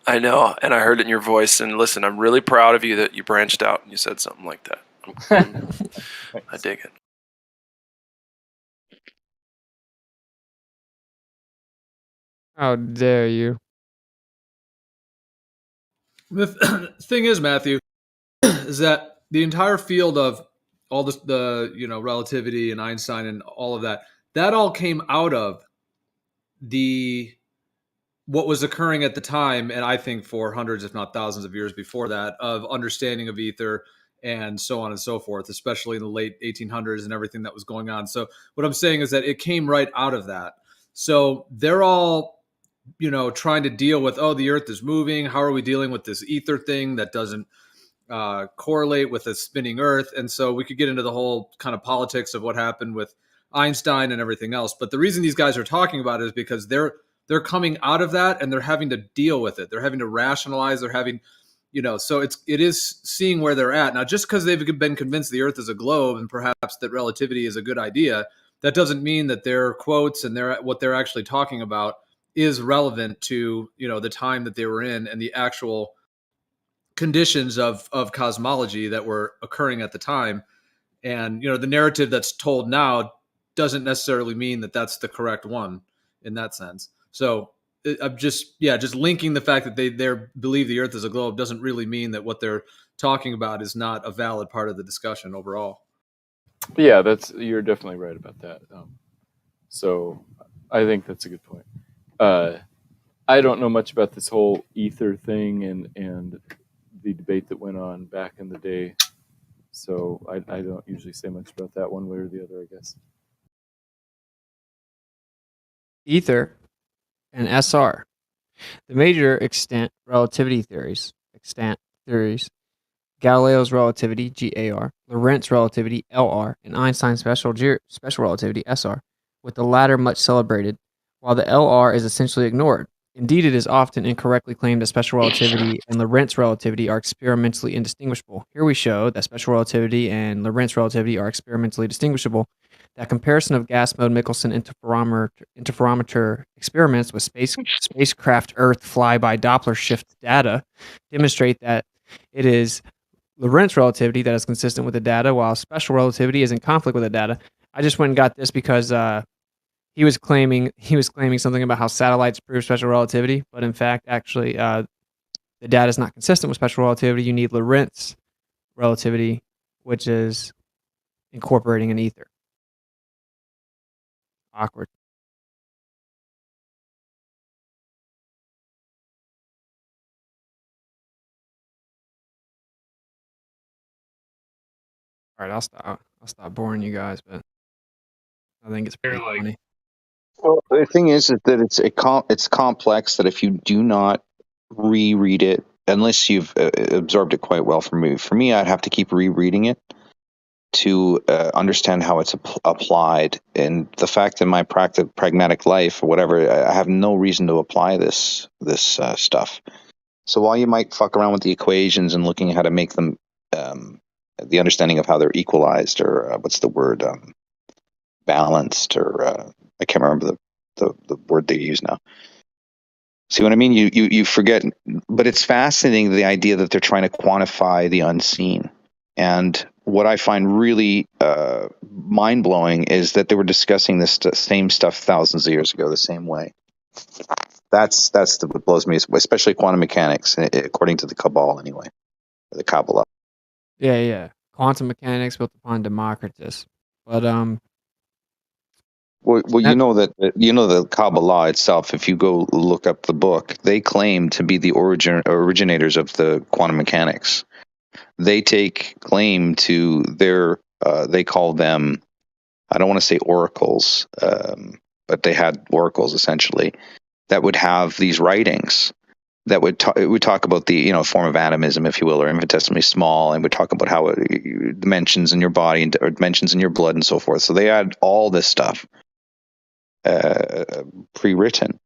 I know, and I heard it in your voice. And listen, I'm really proud of you that you branched out and you said something like that. I dig it. How dare you? The thing is, Matthew, is that the entire field of all this, the relativity and Einstein and all of that all came out of what was occurring at the time, and I think for hundreds, if not thousands of years before that, of understanding of ether and so on and so forth, especially in the late 1800s and everything that was going on. So what I'm saying is that it came right out of that. So they're all, trying to deal with, the Earth is moving. How are we dealing with this ether thing that doesn't correlate with a spinning Earth? And so we could get into the whole kind of politics of what happened with Einstein and everything else. But the reason these guys are talking about it is because they're coming out of that and they're having to deal with it. They're having to rationalize. They're having, so it is seeing where they're at. Now, just because they've been convinced the Earth is a globe and perhaps that relativity is a good idea, that doesn't mean that their quotes and what they're actually talking about is relevant to, the time that they were in and the actual conditions of cosmology that were occurring at the time. And, you know, the narrative that's told now doesn't necessarily mean that that's the correct one in that sense. So I'm just linking the fact that they believe the Earth is a globe doesn't really mean that what they're talking about is not a valid part of the discussion overall. Yeah, you're definitely right about that. So I think that's a good point. I don't know much about this whole ether thing and the debate that went on back in the day. So I don't usually say much about that one way or the other, I guess. Ether and SR. The major extant relativity theories, Galileo's relativity, GAR, Lorentz relativity, LR, and Einstein's special relativity, SR, with the latter much celebrated, while the LR is essentially ignored. Indeed, it is often incorrectly claimed that special relativity and Lorentz relativity are experimentally indistinguishable. Here we show that special relativity and Lorentz relativity are experimentally distinguishable. That comparison of gas mode Michelson interferometer experiments with spacecraft Earth flyby Doppler shift data demonstrate that it is Lorentz relativity that is consistent with the data, while special relativity is in conflict with the data. I just went and got this because he was claiming something about how satellites prove special relativity, but in fact, actually, the data is not consistent with special relativity. You need Lorentz relativity, which is incorporating an ether. Awkward. All right, I'll stop boring you guys, but I think it's pretty funny. Well, the thing is that it's complex. That if you do not reread it, unless you've absorbed it quite well, for me, I'd have to keep rereading it to understand how it's applied. And the fact in my pragmatic life or whatever, I have no reason to apply this stuff. So while you might fuck around with the equations and looking at how to make them, the understanding of how they're equalized, or what's the word, balanced, or I can't remember the word they use now. See what I mean? You forget, but it's fascinating, the idea that they're trying to quantify the unseen. And what I find really mind-blowing is that they were discussing this same stuff thousands of years ago the same way. That's what blows me, especially quantum mechanics, according to the Kabbalah anyway, or the Kabbalah. Yeah. Quantum mechanics built upon Democritus. But Well, you know the Kabbalah itself. If you go look up the book, they claim to be the originators of the quantum mechanics. They take claim to their. They call them. I don't want to say oracles, but they had oracles essentially that would have these writings that would talk about the form of atomism, if you will, or infinitesimally small, and would talk about how dimensions in your body or dimensions in your blood and so forth. So they had all this stuff pre-written.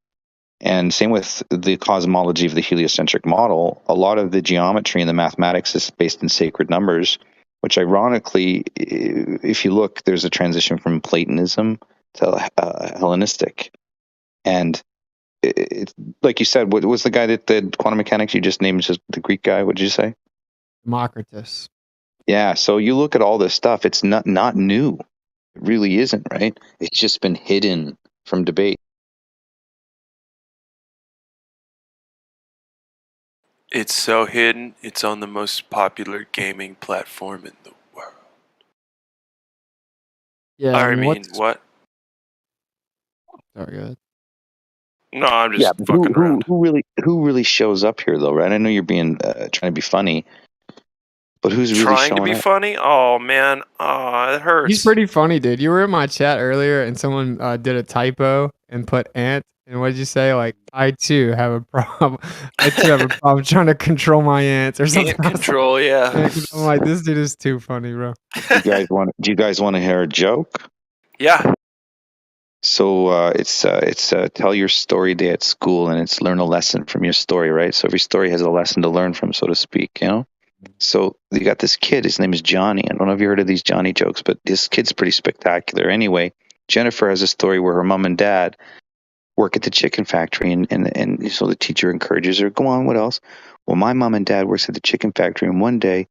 And same with the cosmology of the heliocentric model. A lot of the geometry and the mathematics is based in sacred numbers, which ironically, if you look, there's a transition from Platonism to Hellenistic. And it's like you said, what was the guy that did quantum mechanics? You just named just the Greek guy. What did you say? Democritus. Yeah. So you look at all this stuff. It's not new. It really isn't, right? It's just been hidden from debate. It's so hidden, it's on the most popular gaming platform in the world. Yeah, I mean, what? Sorry, go ahead. No, I'm just fucking around. Who really shows up here, though, right? I know you're being trying to be funny, but who's really Trying to showing be up? funny? Oh man, it hurts. He's pretty funny, dude. You were in my chat earlier, and someone did a typo and put ant. And what did you say? Like, I too have a problem. I too have a problem trying to control my ants or something. Ant control, yeah. I'm like, this dude is too funny, bro. Do you guys want to hear a joke? Yeah. So it's tell your story day at school, and it's learn a lesson from your story, right? So every story has a lesson to learn from, so to speak, So you got this kid, his name is Johnny. I don't know if you heard of these Johnny jokes, but this kid's pretty spectacular. Anyway, Jennifer has a story where her mom and dad work at the chicken factory, and so the teacher encourages her, go on, what else? Well, my mom and dad works at the chicken factory, and one day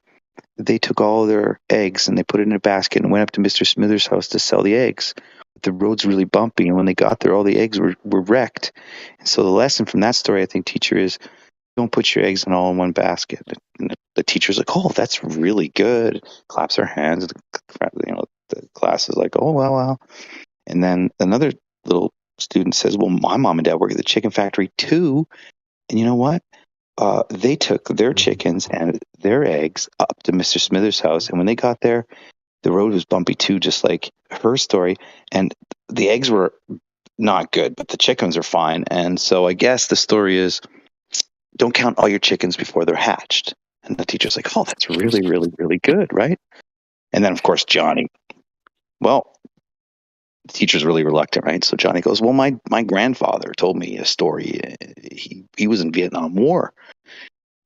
they took all their eggs and they put it in a basket and went up to Mr. Smithers' house to sell the eggs. The road's really bumpy, and when they got there, all the eggs were wrecked. And so the lesson from that story, I think, teacher, is don't put your eggs all in one basket. And the teacher's like, oh, that's really good. Claps her hands. The class is like, oh, wow. And then another little student says, well, my mom and dad work at the chicken factory too. And you know what? They took their chickens and their eggs up to Mr. Smithers' house. And when they got there, the road was bumpy too, just like her story. And the eggs were not good, but the chickens are fine. And so I guess the story is, don't count all your chickens before they're hatched. And the teacher's like, oh, that's really, really, really good, right? And then, of course, Johnny, well, the teacher's really reluctant, right? So Johnny goes, well, my grandfather told me a story. He was in Vietnam War,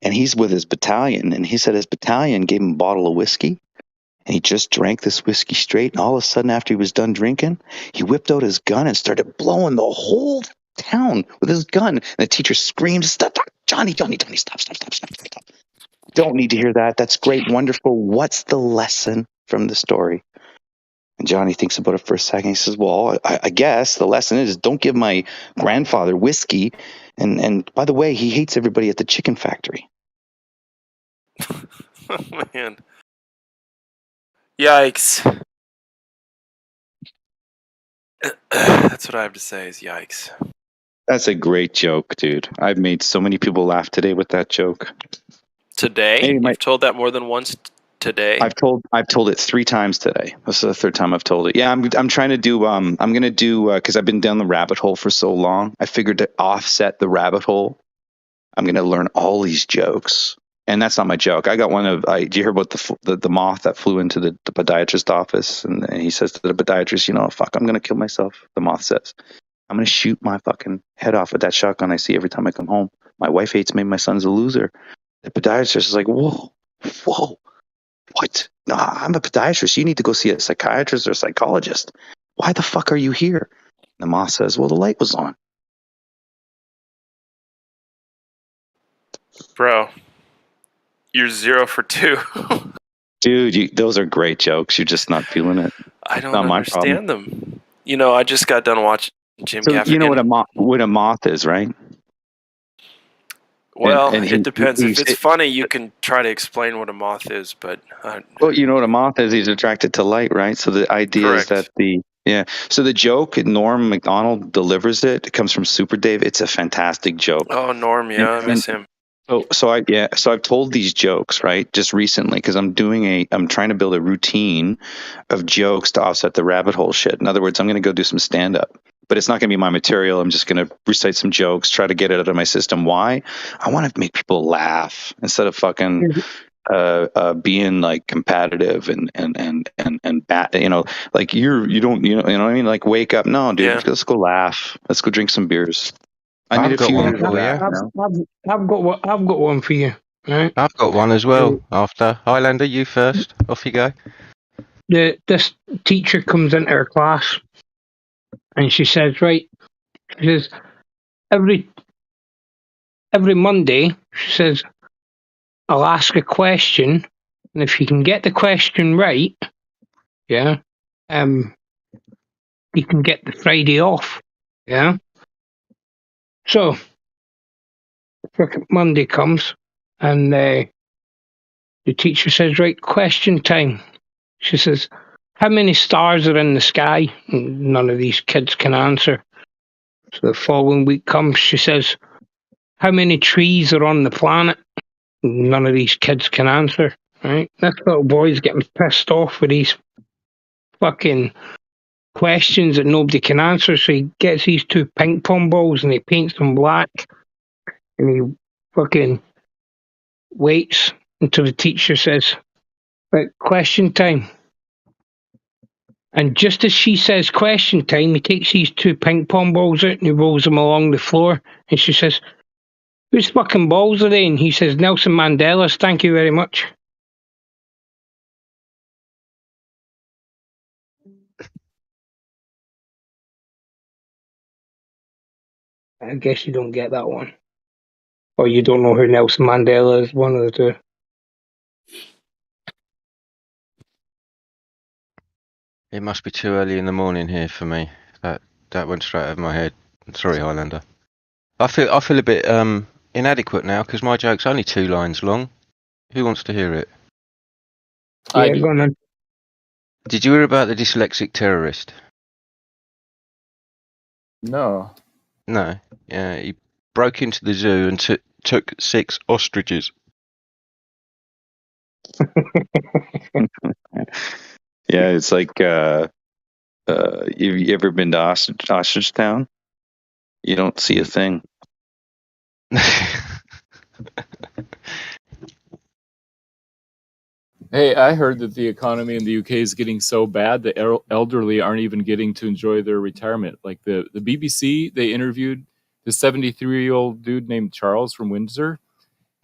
and he's with his battalion, and he said his battalion gave him a bottle of whiskey, and he just drank this whiskey straight, and all of a sudden, after he was done drinking, he whipped out his gun and started blowing the whole town with his gun. And the teacher screamed, stop, Johnny, stop. Don't need to hear that. That's great, wonderful. What's the lesson from the story? And Johnny thinks about it for a second. He says, well, I guess the lesson is don't give my grandfather whiskey. And by the way, he hates everybody at the chicken factory. Oh, man. Yikes. That's what I have to say is yikes. That's a great joke, dude. I've made so many people laugh today with that joke. Today? Hey, You've told that more than once today? I've told it 3 times today. This is the 3rd time I've told it. Yeah, I'm trying to do I'm gonna do because I've been down the rabbit hole for so long. I figured to offset the rabbit hole, I'm gonna learn all these jokes. And that's not my joke. I got one of. Did you hear about the moth that flew into the podiatrist office? And he says to the podiatrist, fuck, I'm gonna kill myself. The moth says, I'm gonna shoot my fucking head off with that shotgun I see every time I come home. My wife hates me. My son's a loser. The podiatrist is like, whoa. What? No, I'm a podiatrist. You need to go see a psychiatrist or a psychologist. Why the fuck are you here? The moth says, well, the light was on. Bro, you're 0 for 2. Dude, those are great jokes. You're just not feeling it. I don't not understand them. I just got done watching Jim Gaffigan. You know what a moth is, right? Well, it depends. If it's funny, you can try to explain what a moth is, but... well, you know what a moth is? He's attracted to light, right? So the idea is that so the joke, Norm Macdonald delivers it. It comes from Super Dave. It's a fantastic joke. Oh, Norm, yeah, I miss him. So I've told these jokes, right, just recently, because I'm trying to build a routine of jokes to offset the rabbit hole shit. In other words, I'm going to go do some stand-up. But it's not going to be my material. I'm just going to recite some jokes, try to get it out of my system. Why? I want to make people laugh instead of fucking being like competitive and bad. Like you don't what I mean? Like wake up. No, dude, let's go laugh. Let's go drink some beers. I need a few. I've got one for you. Right? I've got one as well. After Highlander, you first. Off you go. This teacher comes into her class. And she says, every Monday, she says, I'll ask a question, and if you can get the question right, you can get the Friday off, yeah? So, Monday comes, and the teacher says, right, question time. She says, how many stars are in the sky? And none of these kids can answer. So the following week comes, she says, how many trees are on the planet? None of these kids can answer, right? This little boy's getting pissed off with these fucking questions that nobody can answer, so he gets these 2 ping pong balls and he paints them black, and he fucking waits until the teacher says, right, question time. And just as she says question time, he takes these 2 ping pong balls out and he rolls them along the floor. And she says, whose fucking balls are they? And he says, Nelson Mandela's, thank you very much. I guess you don't get that one. Or you don't know who Nelson Mandela is, one of the two. It must be too early in the morning here for me. That went straight over my head. Sorry, Highlander. I feel a bit inadequate now because my joke's only 2 lines long. Who wants to hear it? Yeah, go on then. Did you hear about the dyslexic terrorist? No. No. Yeah, he broke into the zoo and took 6 ostriches. Yeah, it's like have you ever been to Ostrich Town? You don't see a thing. Hey, I heard that the economy in the UK is getting so bad that elderly aren't even getting to enjoy their retirement. Like the BBC, they interviewed the 73-year-old dude named Charles from Windsor,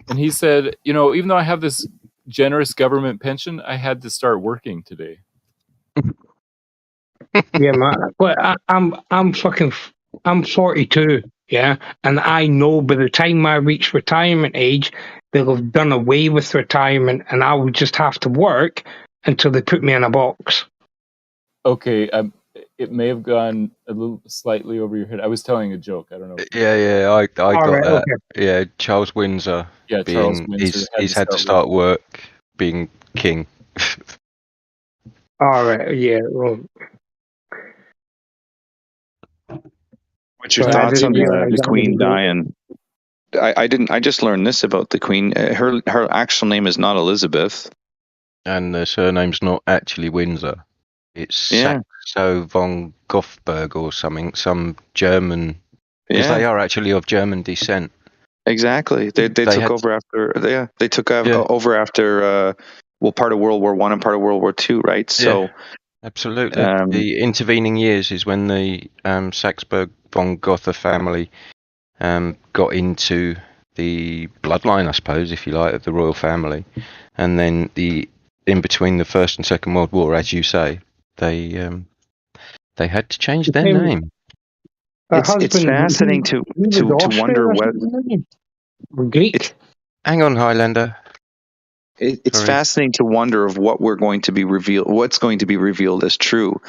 and he said, even though I have this generous government pension, I had to start working today. Yeah, man. But I'm 42, yeah, and I know by the time I reach retirement age, they'll have done away with retirement, and I would just have to work until they put me in a box. Okay, it may have gone a little slightly over your head. I was telling a joke. I don't know. Yeah, I got right, that. okay. Yeah, Charles Windsor. Yeah, Charles Windsor he's had to start work being king. All right, yeah. Well, What's your thoughts on the Queen dying? I just learned this about the Queen. Her actual name is not Elizabeth, and the surname's not actually Windsor. It's Saxo von Gothberg or something, some German. Because they are actually of German descent. Exactly. They took over after. They took over after. Part of World War I and part of World War II, right? So, absolutely. The intervening years is when the Saxberg von Gotha family got into the bloodline, I suppose, if you like, of the royal family, and then in between the First and Second World War, as you say, they had to change their name. It's fascinating to wonder what. Greek. Hang on, Highlander. It's fascinating to wonder of what we're going to be revealed. What's going to be revealed as true,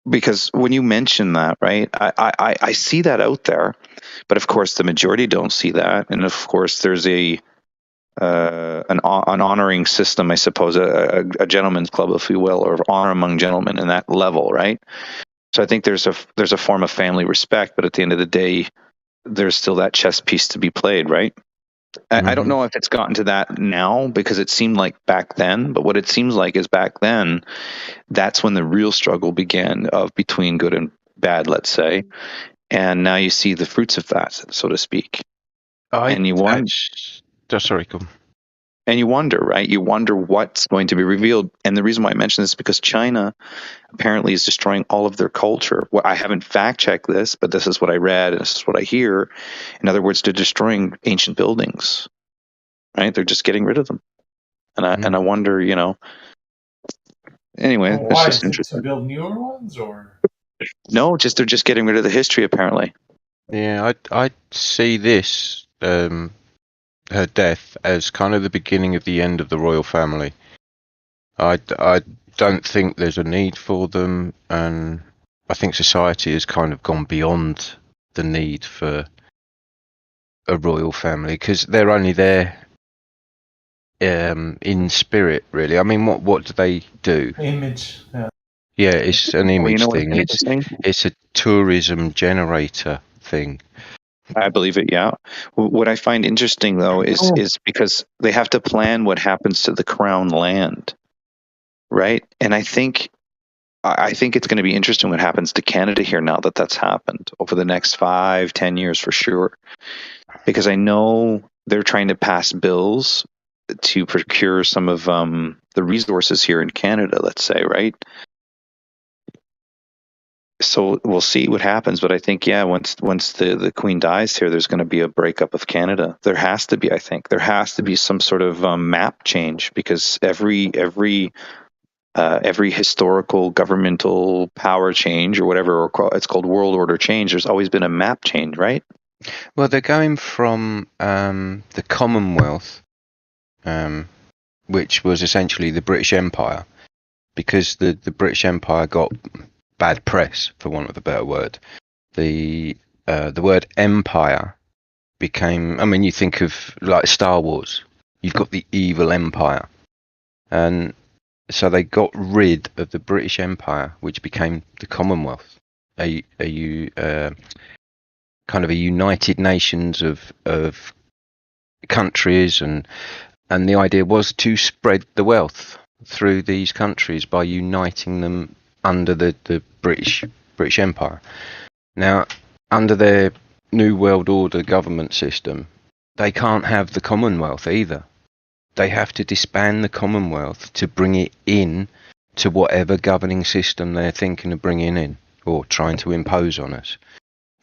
because when you mention that, right, I see that out there, but of course the majority don't see that, and of course there's an honoring system, I suppose, a gentleman's club, if you will, or honor among gentlemen in that level, right? So I think there's a form of family respect, but at the end of the day, there's still that chess piece to be played, right? I don't know if it's gotten to that now, because it seemed like back then, but what it seems like is back then, that's when the real struggle began between good and bad, let's say. And now you see the fruits of that, so to speak. And you wonder, and you wonder, right? You wonder what's going to be revealed. And the reason why I mention this is because China apparently is destroying all of their culture. Well, I haven't fact checked this, but this is what I read, and this is what I hear. In other words, they're destroying ancient buildings, right? They're just getting rid of them. And I wonder, anyway, Well, it's why? just interesting. To build newer ones, or No, they're just getting rid of the history, apparently. Yeah, I see this her death as kind of the beginning of the end of the royal family. I don't think there's a need for them, and I think society has kind of gone beyond the need for a royal family, because they're only there in spirit, really. I mean, what do they do? image. Yeah, it's an image what's thing. interesting? It's a tourism generator thing. I believe it, yeah. What I find interesting, though, is because they have to plan what happens to the crown land, right? And I think it's going to be interesting what happens to Canada here now that that's happened over the next 5-10 years for sure. Because I know they're trying to pass bills to procure some of the resources here in Canada, let's say, right? So we'll see what happens, but I think once the Queen dies here, there's going to be a breakup of Canada. There has to be, I think, some sort of map change, because every historical governmental power change or whatever, or it's called world order change, there's always been a map change, right? Well, they're going from the Commonwealth, which was essentially the British Empire, because the British Empire got bad press, for want of a better word. The word empire became, I mean, you think of like Star Wars, you've got the evil empire, and so they got rid of the British Empire, which became the Commonwealth, kind of a United Nations of countries, and the idea was to spread the wealth through these countries by uniting them under the British Empire. Now, under their New World Order government system, they can't have the Commonwealth either. They have to disband the Commonwealth to bring it in to whatever governing system they're thinking of bringing in or trying to impose on us.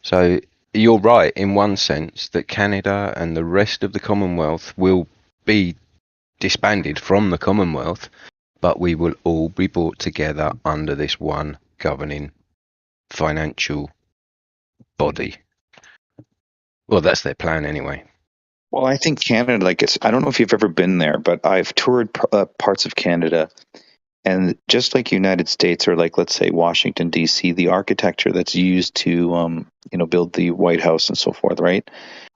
So you're right in one sense that Canada and the rest of the Commonwealth will be disbanded from the Commonwealth, but we will all be brought together under this one governing financial body. Well, that's their plan anyway. Well, I think Canada, like I don't know if you've ever been there, but I've toured parts of Canada, and just like United States or like, let's say, Washington, D.C., the architecture that's used to, build the White House and so forth, right?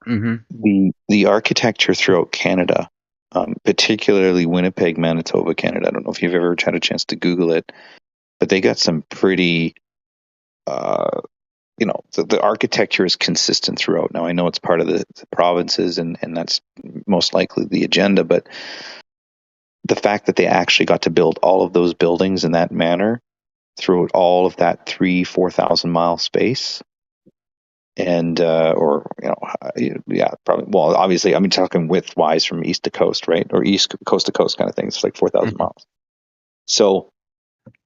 Mm-hmm. The architecture throughout Canada, particularly Winnipeg, Manitoba, Canada. I don't know if you've ever had a chance to Google it, but they got some pretty, the architecture is consistent throughout. Now, I know it's part of the provinces, and that's most likely the agenda, but the fact that they actually got to build all of those buildings in that manner throughout all of that 3,000-4,000 mile space, and probably. Well, obviously, I mean, talking width-wise from east to coast, right, or east coast to coast kind of thing. It's like 4,000 miles. So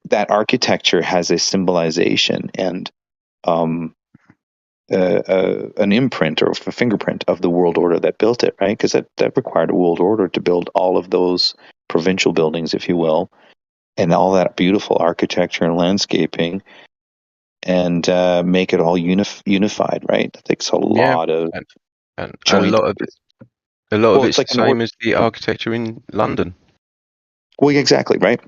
that architecture has a symbolization and an imprint or a fingerprint of the world order that built it, right? Because that required a world order to build all of those provincial buildings, if you will, and all that beautiful architecture and landscaping, and make it all unified, right? It takes a lot of and a lot of it. A lot of it's like the same as the architecture in London. Well, exactly, right.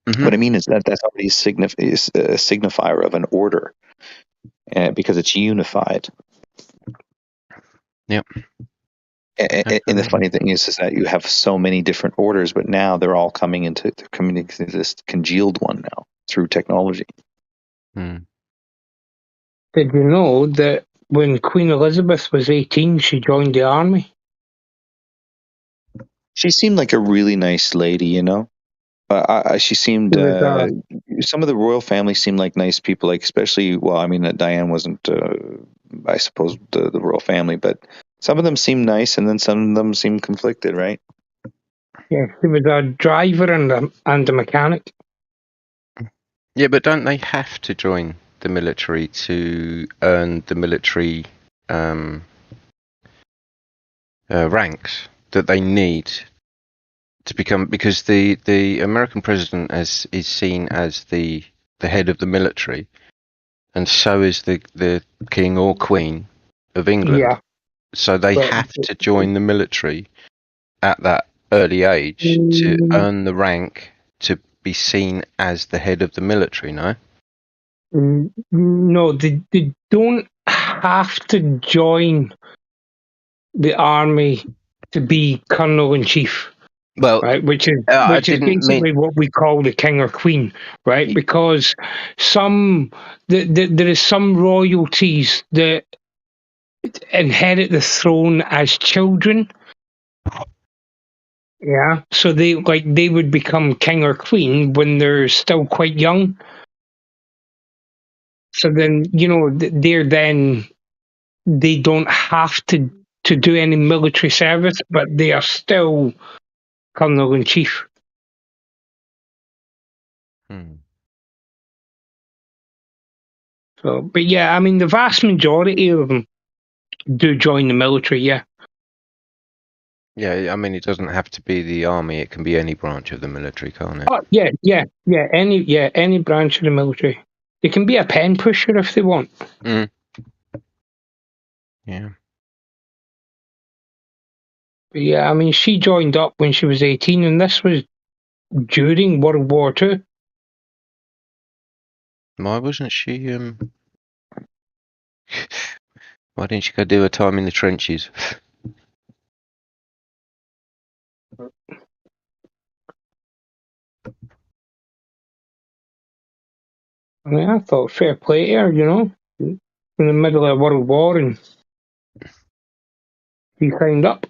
Mm-hmm. What I mean is that's already a signifier of an order, because it's unified. Yep. And the funny thing is that you have so many different orders, but now they're all coming into this congealed one now through technology. Hmm. Did you know that when Queen Elizabeth was 18, she joined the army? She seemed like a really nice lady, she seemed. Some of the royal family seemed like nice people, like especially. Well, I mean, Diane wasn't, I suppose, the royal family, but some of them seemed nice, and then some of them seemed conflicted, right? Yeah, she was a driver and a mechanic. Yeah, but don't they have to join the military to earn the military ranks that they need to become? Because the American president is seen as the head of the military, and so is the king or queen of England. Yeah. So they have to join the military at that early age to earn the rank to be seen as the head of the military, no? No, they don't have to join the army to be colonel in chief. Well, right, which is basically what we call the king or queen, right? Because there is some royalties that inherit the throne as children. Yeah, so they would become king or queen when they're still quite young. So then, they don't have to do any military service, but they are still colonel in chief. So, but yeah, I mean, the vast majority of them do join the military. Yeah. Yeah, I mean, it doesn't have to be the army; it can be any branch of the military, can't it? Oh, any branch of the military. They can be a pen pusher if they want. Mm. Yeah. But yeah, I mean, she joined up when she was 18, and this was during World War II. Why wasn't she? Why didn't she go do her time in the trenches? I mean, I thought fair play to her, you know, in the middle of World War, and she signed up.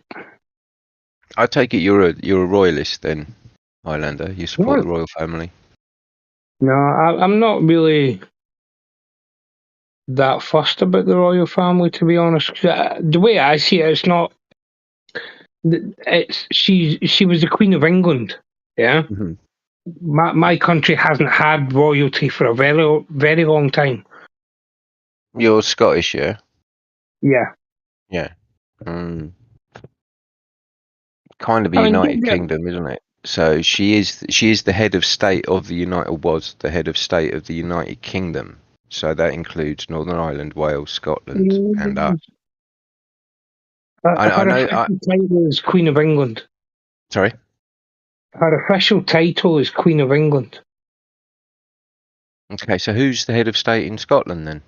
I take it you're a royalist then, Highlander. You support No, the royal family. no, I'm not really that fussed about the royal family, to be honest. 'Cause, the way I see it, it's not. It's she was the Queen of England, yeah. Mm-hmm. My country hasn't had royalty for a very long time. You're Scottish, yeah. Yeah. Yeah. Kind of a I mean, United Kingdom, isn't it? So she is the head of state of the was the head of state of the United Kingdom. So that includes Northern Ireland, Wales, Scotland, and us. Her official title is Queen of England. Sorry? Her official title is Queen of England. Okay, so who's the head of state in Scotland then?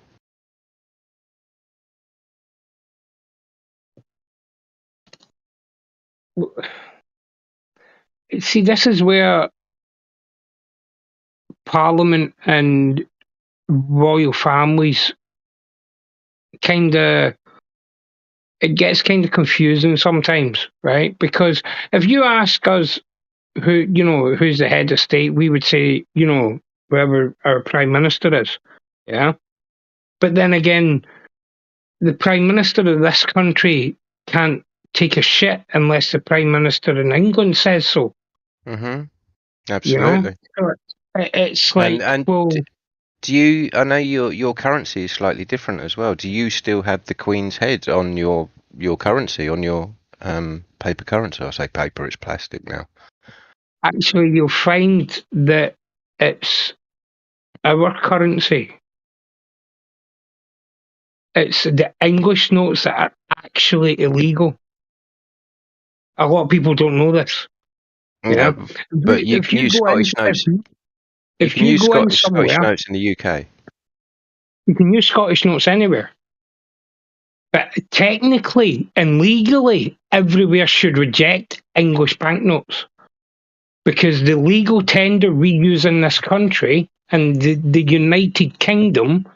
See, this is where Parliament and royal families it gets kind of confusing sometimes, right? Because if you ask us who's the head of state, we would say, whoever our prime minister is, yeah. But then again, the prime minister of this country can't take a shit unless the prime minister in England says so. Mm-hmm. Absolutely. It's like, do you? I know your currency is slightly different as well. Do you still have the Queen's head on your currency, on your paper currency? I say paper; it's plastic now. Actually, you'll find that it's our currency. It's the English notes that are actually illegal. A lot of people don't know this. Yeah, but you can use Scottish notes. If you go in somewhere, Scottish notes in the UK. You can use Scottish notes anywhere. But technically and legally, everywhere should reject English banknotes. Because the legal tender we use in this country and the United Kingdom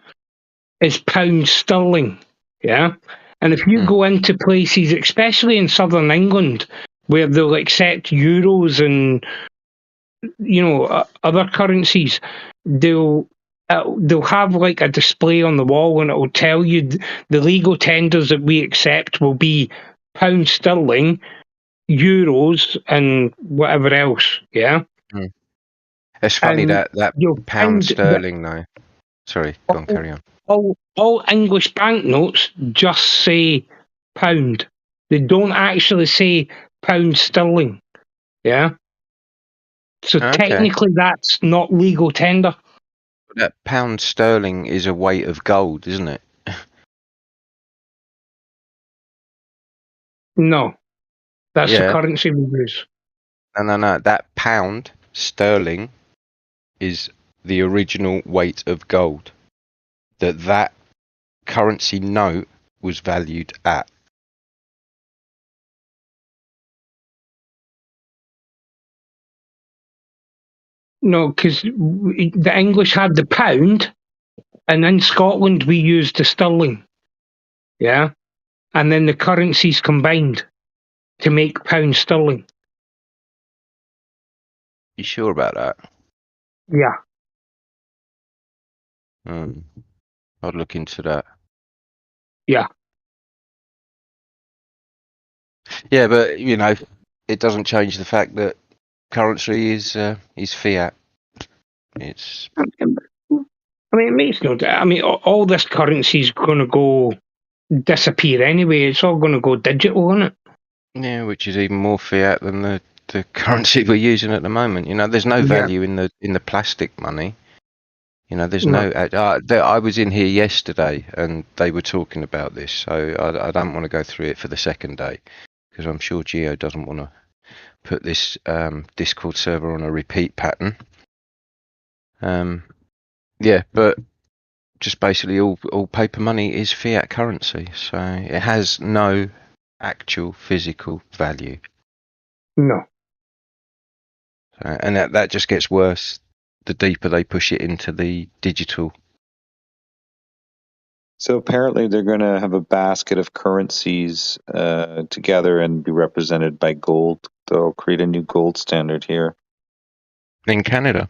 is pound sterling. Yeah? And if you go into places, especially in southern England, where they'll accept euros and other currencies, they'll have like a display on the wall and it will tell you the legal tenders that we accept will be pound sterling, euros, and whatever else. Yeah. It's funny that pound sterling though. Sorry, go on, carry on. All English banknotes just say pound. They don't actually say pound sterling. Yeah. So technically, that's not legal tender. That pound sterling is a weight of gold, isn't it? No, that's the currency we use. No. That pound sterling is the original weight of gold that currency note was valued at. No, because the English had the pound, and in Scotland we used the sterling. Yeah, and then the currencies combined to make pound sterling. You sure about that? Yeah. I'd look into that. Yeah. Yeah, but it doesn't change the fact that currency is fiat. It's. I mean, it makes no doubt. I mean, all this currency is going to go disappear anyway. It's all going to go digital, isn't it? Yeah, which is even more fiat than the currency we're using at the moment. There's no value in the plastic money. There's no. I was in here yesterday, and they were talking about this, so I don't want to go through it for the second day. because I'm sure Geo doesn't want to put this Discord server on a repeat pattern. Yeah, but just basically all paper money is fiat currency, so it has no actual physical value. No. And that just gets worse the deeper they push it into the digital. So apparently they're going to have a basket of currencies together and be represented by gold. They'll create a new gold standard here. In Canada?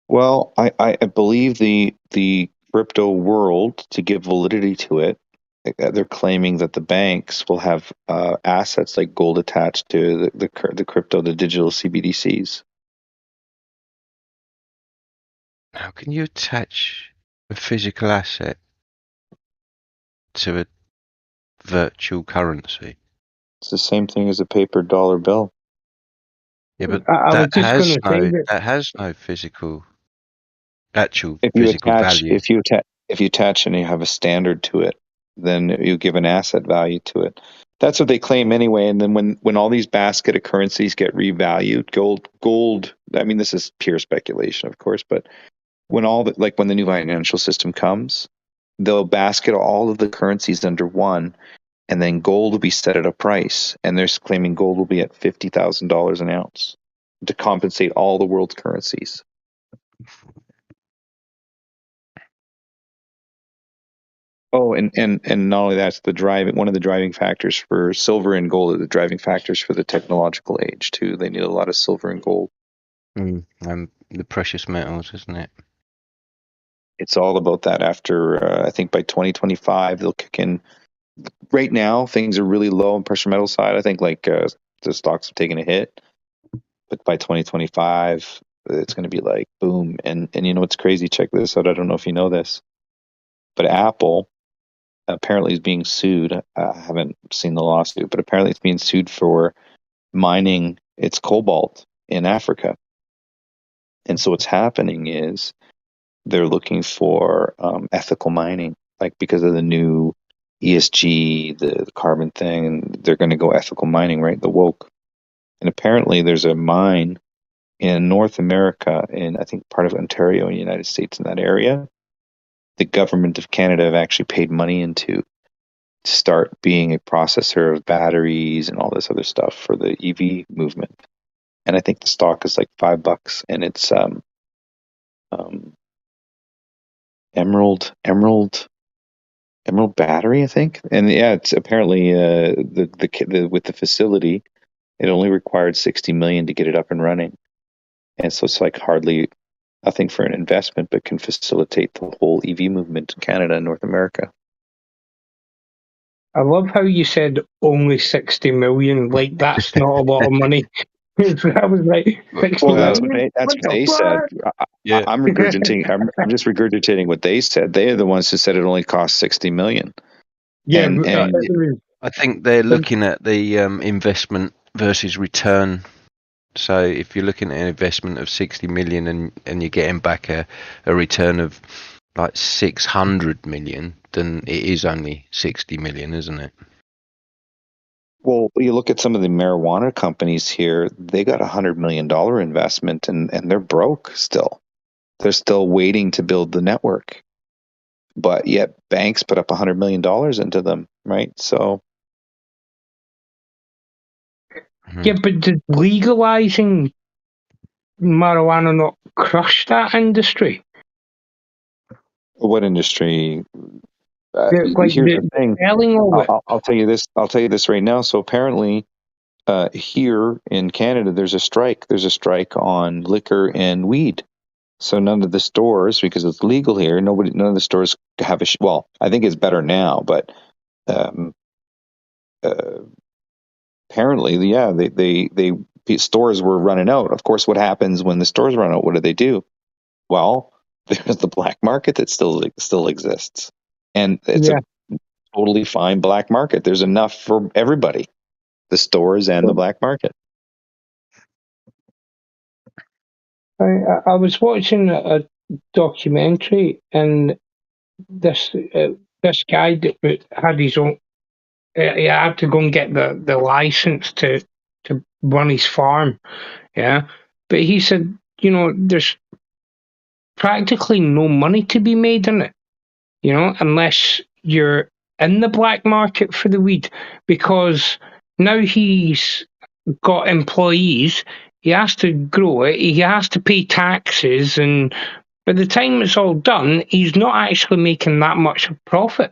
Well, I believe the crypto world, to give validity to it, they're claiming that the banks will have assets like gold attached to the crypto, the digital CBDCs. How can you attach a physical asset to a virtual currency? It's the same thing as a paper dollar bill. Yeah, but I was that just has going to say that has no actual If you physical attach, value. if you attach and you have a standard to it, then you give an asset value to it. That's what they claim anyway. And then when all these basket of currencies get revalued, gold. I mean, this is pure speculation, of course, but when when the new financial system comes, they'll basket all of the currencies under one, and then gold will be set at a price. And they're claiming gold will be at $50,000 an ounce to compensate all the world's currencies. Oh, and not only that's one of the driving factors for silver and gold are the driving factors for the technological age too. They need a lot of silver and gold. And the precious metals, isn't it? It's all about that. After I think by 2025 they'll kick in. Right now things are really low on precious metal side. I think the stocks have taken a hit, but by 2025 it's going to be like boom. And you know what's crazy? Check this out. I don't know if you know this, but Apple apparently is being sued. I haven't seen the lawsuit, but apparently it's being sued for mining its cobalt in Africa. And so what's happening is they're looking for ethical mining, like because of the new ESG, the carbon thing, and they're going to go ethical mining, right? The woke. And apparently there's a mine in North America, in I think part of Ontario in the United States, in that area. The government of Canada have actually paid money into to start being a processor of batteries and all this other stuff for the EV movement. And I think the stock is like $5, and it's Emerald battery, I think. And yeah, it's apparently with the facility, it only required $60 million to get it up and running, and so it's like hardly nothing for an investment, but can facilitate the whole EV movement in Canada and North America. I love how you said only 60 million. Like that's not a lot of money. I was like, 60 well, that's million? what they said. I'm regurgitating. I'm just regurgitating what they said. They are the ones who said it only cost $60 million. Yeah, and I think they're looking at the investment versus return. So if you're looking at an investment of 60 million and you're getting back a return of like 600 million, then it is only 60 million, isn't it? Well, you look at some of the marijuana companies here, they got $100 million investment and they're broke still. They're still waiting to build the network. But yet banks put up $100 million into them, right? So. Yeah, but did legalizing marijuana not crush that industry? What industry? Like here's the thing. Of it. I'll tell you this. I'll tell you this right now. So apparently, here in Canada, there's a strike. There's a strike on liquor and weed. So none of the stores, because it's legal here, none of the stores have a. Well, I think it's better now, but apparently, yeah, they stores were running out. Of course, what happens when the stores run out? What do? Well, there's the black market that still exists, and it's a totally fine black market. There's enough for everybody, the stores and the black market. I was watching a documentary, and this guy that had his own He had to go and get the license to run his farm. Yeah, but he said, there's practically no money to be made in it. Unless you're in the black market for the weed, because now he's got employees. He has to grow it. He has to pay taxes, and by the time it's all done, he's not actually making that much of profit.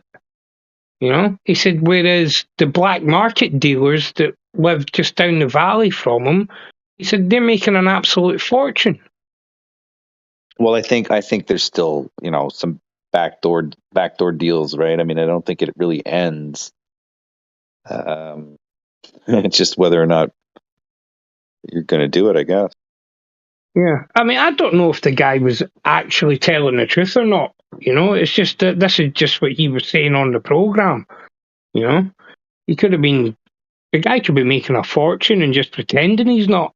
He said, whereas the black market dealers that live just down the valley from him, he said they're making an absolute fortune. Well, I think there's still, some backdoor deals, right? I mean, I don't think it really ends. It's just whether or not you're going to do it, I guess. Yeah, I mean, I don't know if the guy was actually telling the truth or not. It's just that this is just what he was saying on the program. He could have been, the guy could be making a fortune and just pretending he's not.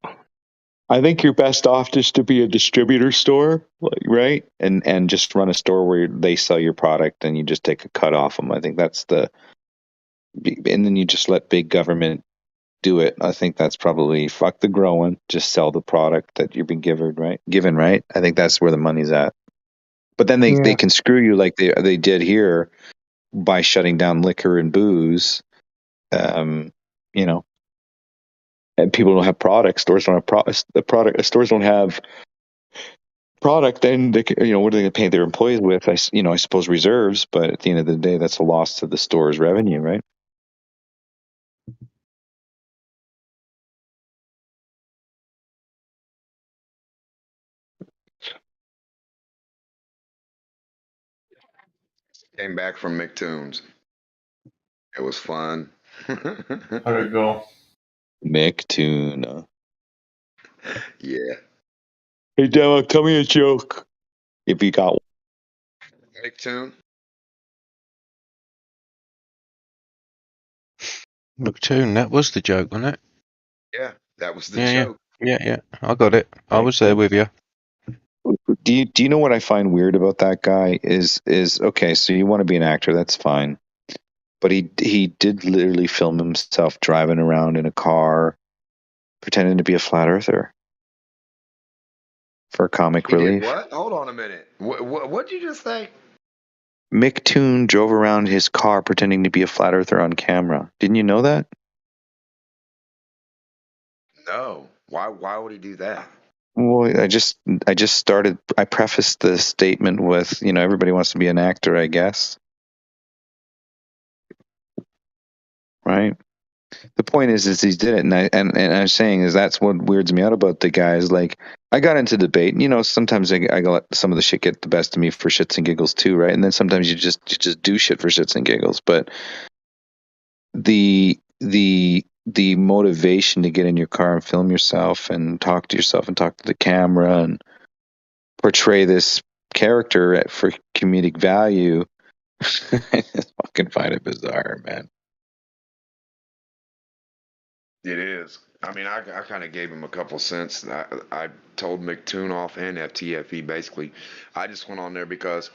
I think you're best off just to be a distributor store, right? And just run a store where they sell your product and you just take a cut off them. I think that's and then you just let big government do it. I think that's probably fuck the growing, just sell the product that you've been given, right? I think that's where the money's at. But then they can screw you like they did here by shutting down liquor and booze. And people don't have products. Stores don't have stores don't have product. Then they, what are they going to pay their employees with? I suppose reserves. But at the end of the day, that's a loss to the store's revenue, right? Came back from McToon's. It was fun. How'd it go? McToon. Yeah. Hey, Demo, tell me a joke if you got one. McToon. McToon, that was the joke, wasn't it? Yeah, that was the joke. Yeah. I got it. I was there with you. Do you know what I find weird about that guy is okay, so you want to be an actor, that's fine. But he did literally film himself driving around in a car pretending to be a flat earther for comic relief. What? Hold on a minute. What'd you just say? McToon drove around his car pretending to be a flat earther on camera. Didn't you know that? No. Why would he do that? Well, I just started. I prefaced the statement with, everybody wants to be an actor, I guess. Right. The point is he did it, and I'm saying is that's what weirds me out about the guy is like I got into debate. Sometimes I let some of the shit get the best of me for shits and giggles too, right? And then sometimes you just do shit for shits and giggles. But the motivation to get in your car and film yourself and talk to yourself and talk to the camera and portray this character for comedic value, I just fucking find it bizarre, man. It is. I mean, I kind of gave him a couple cents. I told McToon off and FTFE basically. I just went on there because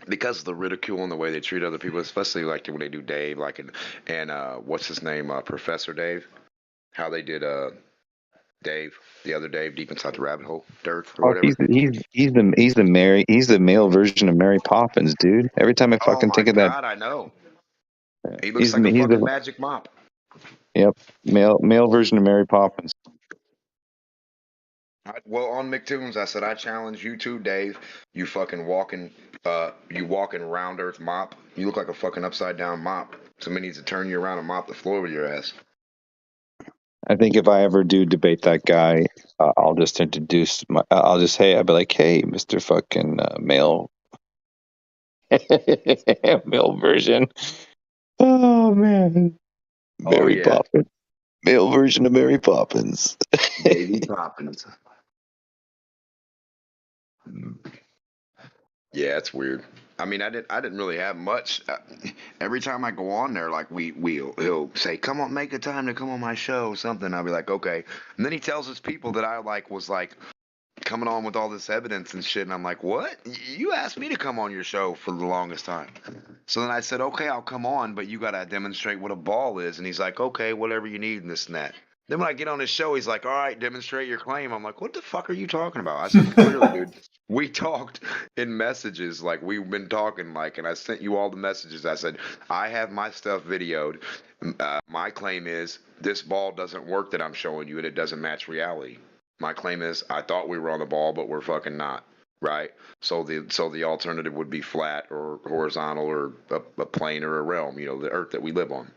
of the ridicule and the way they treat other people, especially like when they do Dave, like and what's his name, Professor Dave, how they did Dave, the other Dave, deep inside the rabbit hole, Dirt or whatever. He's the male version of Mary Poppins, dude. Every time I fucking think of that, God, I know. He looks like a fucking magic mop. Yep, male version of Mary Poppins. Well, on McToons, I said I challenge you too, Dave. You fucking walking round earth mop. You look like a fucking upside down mop. Somebody needs to turn you around and mop the floor with your ass. I think if I ever do debate that guy, I'll just introduce I'll be like, hey, Mr. fucking male, male version. Oh man, Mary Poppins, male version of Mary Poppins. Baby Poppins. Yeah, it's weird. I mean, I didn't really have much. Every time I go on there, like he'll say, "Come on, make a time to come on my show," something. I'll be like, "Okay," and then he tells his people that I was like coming on with all this evidence and shit. And I'm like, what? You asked me to come on your show for the longest time. So then I said, okay, I'll come on, but you got to demonstrate what a ball is. And he's like, okay, whatever you need and this and that. Then when I get on his show, he's like, all right, demonstrate your claim. I'm like, what the fuck are you talking about? I said, clearly, dude, we talked in messages like we've been talking like, and I sent you all the messages. I said, I have my stuff videoed. My claim is this ball doesn't work that I'm showing you and it doesn't match reality. My claim is I thought we were on the ball, but we're fucking not. Right? So the alternative would be flat or horizontal or a plane or a realm, you know, the earth that we live on.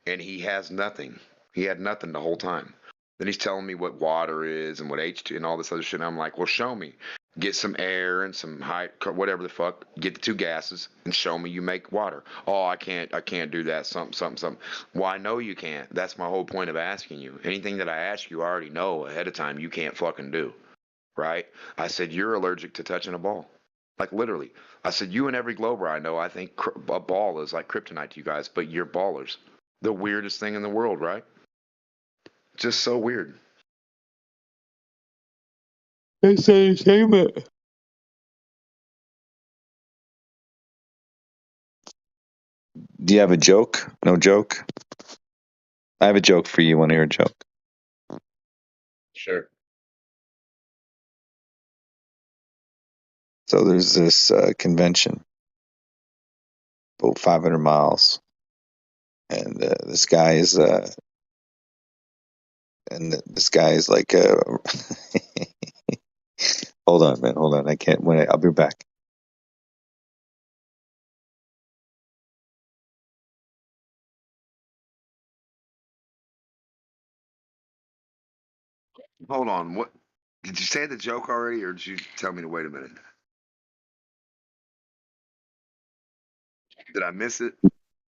And he has nothing. He had nothing the whole time. Then he's telling me what water is and what H2 and all this other shit. And I'm like, well, show me. Get some air and some high, whatever the fuck. Get the two gases and show me you make water. Oh, I can't do that. Something. Well, I know you can't. That's my whole point of asking you. Anything that I ask you, I already know ahead of time you can't fucking do. Right? I said, you're allergic to touching a ball. Like literally. I said, you and every Glober I know, I think a ball is like kryptonite to you guys, but you're ballers. The weirdest thing in the world, right? Just so weird. It's entertainment. Do you have a joke? No joke? I have a joke for you. Want to hear a joke? Sure. So there's this convention, about 500 miles, and this guy is like, hold on, man, hold on, I can't. I'll be back. Hold on. What did you say the joke already, or did you tell me to wait a minute? Did I miss it?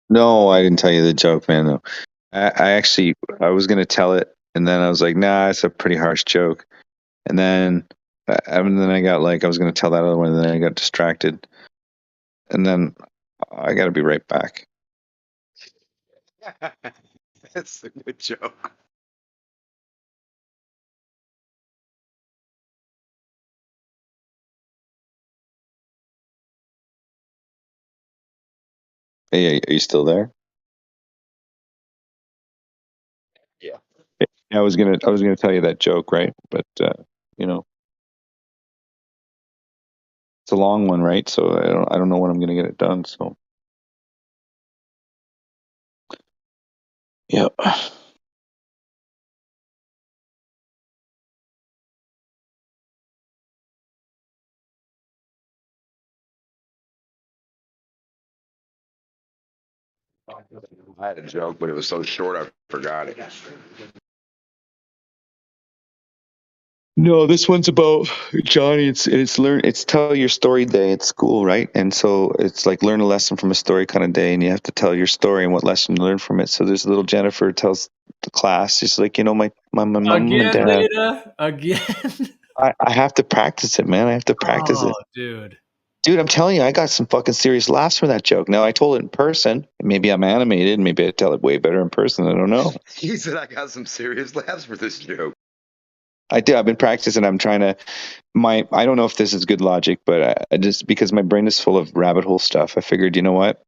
No, I didn't tell you the joke, man. No. I was gonna tell it, and then I was like, nah, it's a pretty harsh joke. And then I got like, I was gonna tell that other one, and then I got distracted, and then I got to be right back. That's a good joke. Hey, are you still there? Yeah. I was gonna tell you that joke, right? But you know, it's a long one, right? So I don't know when I'm gonna get it done. So yeah. I had a joke, but it was so short I forgot it. No, this one's about Johnny. It's tell your story day at school, right? And so it's like learn a lesson from a story kind of day, and you have to tell your story and what lesson you learned from it. So there's little Jennifer tells the class, she's like, you know, my mom and dad. Leda, again. I have to practice it, man. I have to practice it. Dude, I'm telling you, I got some fucking serious laughs from that joke. Now I told it in person. Maybe I'm animated. Maybe I tell it way better in person. I don't know. He said I got some serious laughs for this joke. I do. I've been practicing. I'm trying to. I don't know if this is good logic, but I just because my brain is full of rabbit hole stuff, I figured, you know what?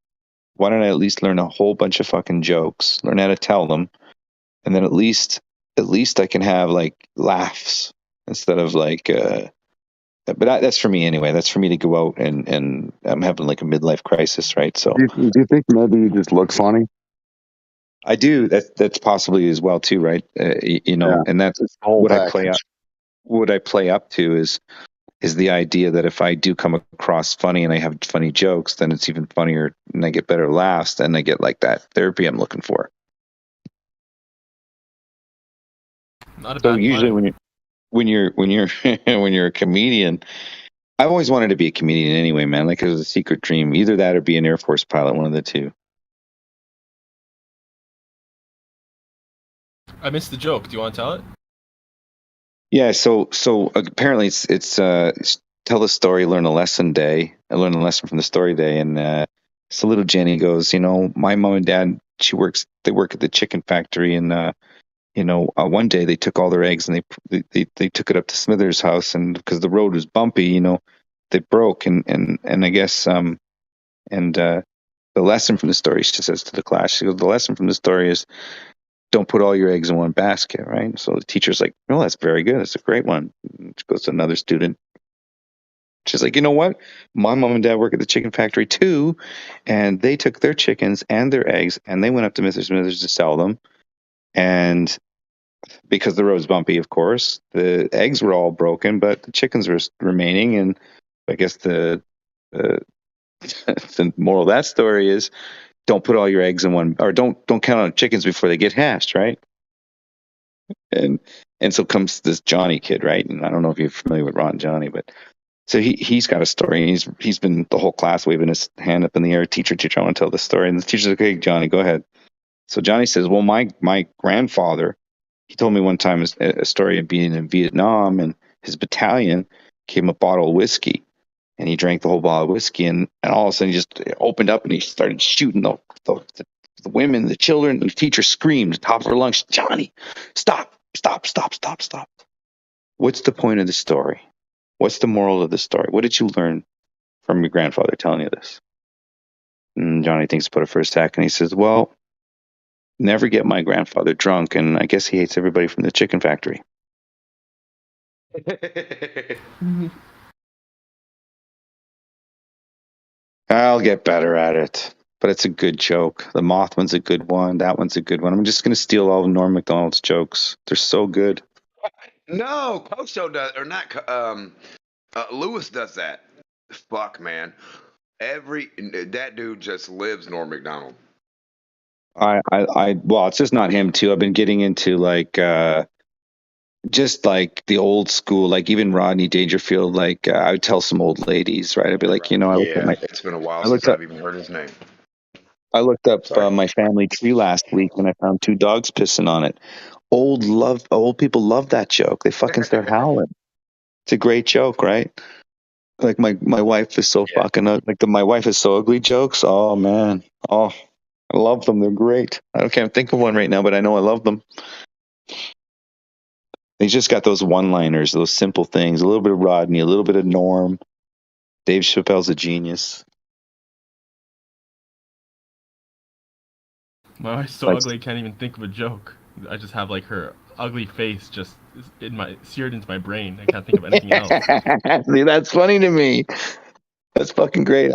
Why don't I at least learn a whole bunch of fucking jokes, learn how to tell them, and then at least I can have like laughs instead of like. But that's for me anyway. That's for me to go out and I'm having like a midlife crisis, right? So Do you think maybe you just look funny? I do. That's possibly as well too, right? You know, Yeah, and that's it's the whole what I package. play up. What I play up to is the idea that if I do come across funny and I have funny jokes, then it's even funnier and I get better laughs and I get like that therapy I'm looking for. Not a So bad usually plan. when you're when you're a comedian, I always wanted to be a comedian anyway, man. Like it was a secret dream. Either that or be an Air Force pilot, one of the two. I missed the joke. Do you want to tell it? Yeah, so apparently it's tell the story, learn a lesson day. I learned a lesson from the story day, and so little Jenny goes, you know, my mom and dad, they work at the chicken factory, and one day they took all their eggs and they took it up to Smithers' house, and because the road was bumpy, they broke, and I guess the lesson from the story, she says to the class, she goes, the lesson from the story is don't put all your eggs in one basket, right? So the teacher's like, no, that's very good. That's a great one. And she goes to another student. She's like, you know what? My mom and dad work at the chicken factory too, and they took their chickens and their eggs and they went up to Mr. Smithers to sell them. And because the road's bumpy, of course, the eggs were all broken, but the chickens were remaining. And I guess the moral of that story is don't put all your eggs in one, or don't count on chickens before they get hatched, right? And so comes this Johnny kid, right? And I don't know if you're familiar with Ron Johnny, but so he's got a story. And he's been the whole class waving his hand up in the air, teacher, I want to tell the story. And the teacher's like, okay, Johnny, go ahead. So Johnny says, well, my grandfather, he told me one time a story of being in Vietnam, and his battalion gave him a bottle of whiskey. And he drank the whole bottle of whiskey, and all of a sudden he just opened up and he started shooting the women, the children. And the teacher screamed at the top of her lungs, Johnny, stop. What's the point of the story? What's the moral of the story? What did you learn from your grandfather telling you this? And Johnny thinks about it for a second. He says, well, never get my grandfather drunk, and I guess he hates everybody from the chicken factory. I'll get better at it, but it's a good joke. The moth one's a good one. That one's a good one. I'm just going to steal all of Norm Macdonald's jokes. They're so good. No, Cocho does, or not. Lewis does that. Fuck, man. That dude just lives Norm Macdonald. Well, it's just not him too. I've been getting into just like the old school, like even Rodney Dangerfield. Like I would tell some old ladies, right? I'd be like, It's been a while since I've even heard his name. I looked up my family tree last week and I found 2 dogs pissing on it. Old people love that joke. They fucking start howling. It's a great joke, right? Like my wife is so fucking my wife is so ugly jokes. Oh man, I love them. They're great. I can't think of one right now, but I know I love them. They just got those one-liners, those simple things. A little bit of Rodney, a little bit of Norm. Dave Chappelle's a genius. My wife's so ugly I can't even think of a joke. I just have like her ugly face just seared into my brain. I can't think of anything else. See, that's funny to me. That's fucking great.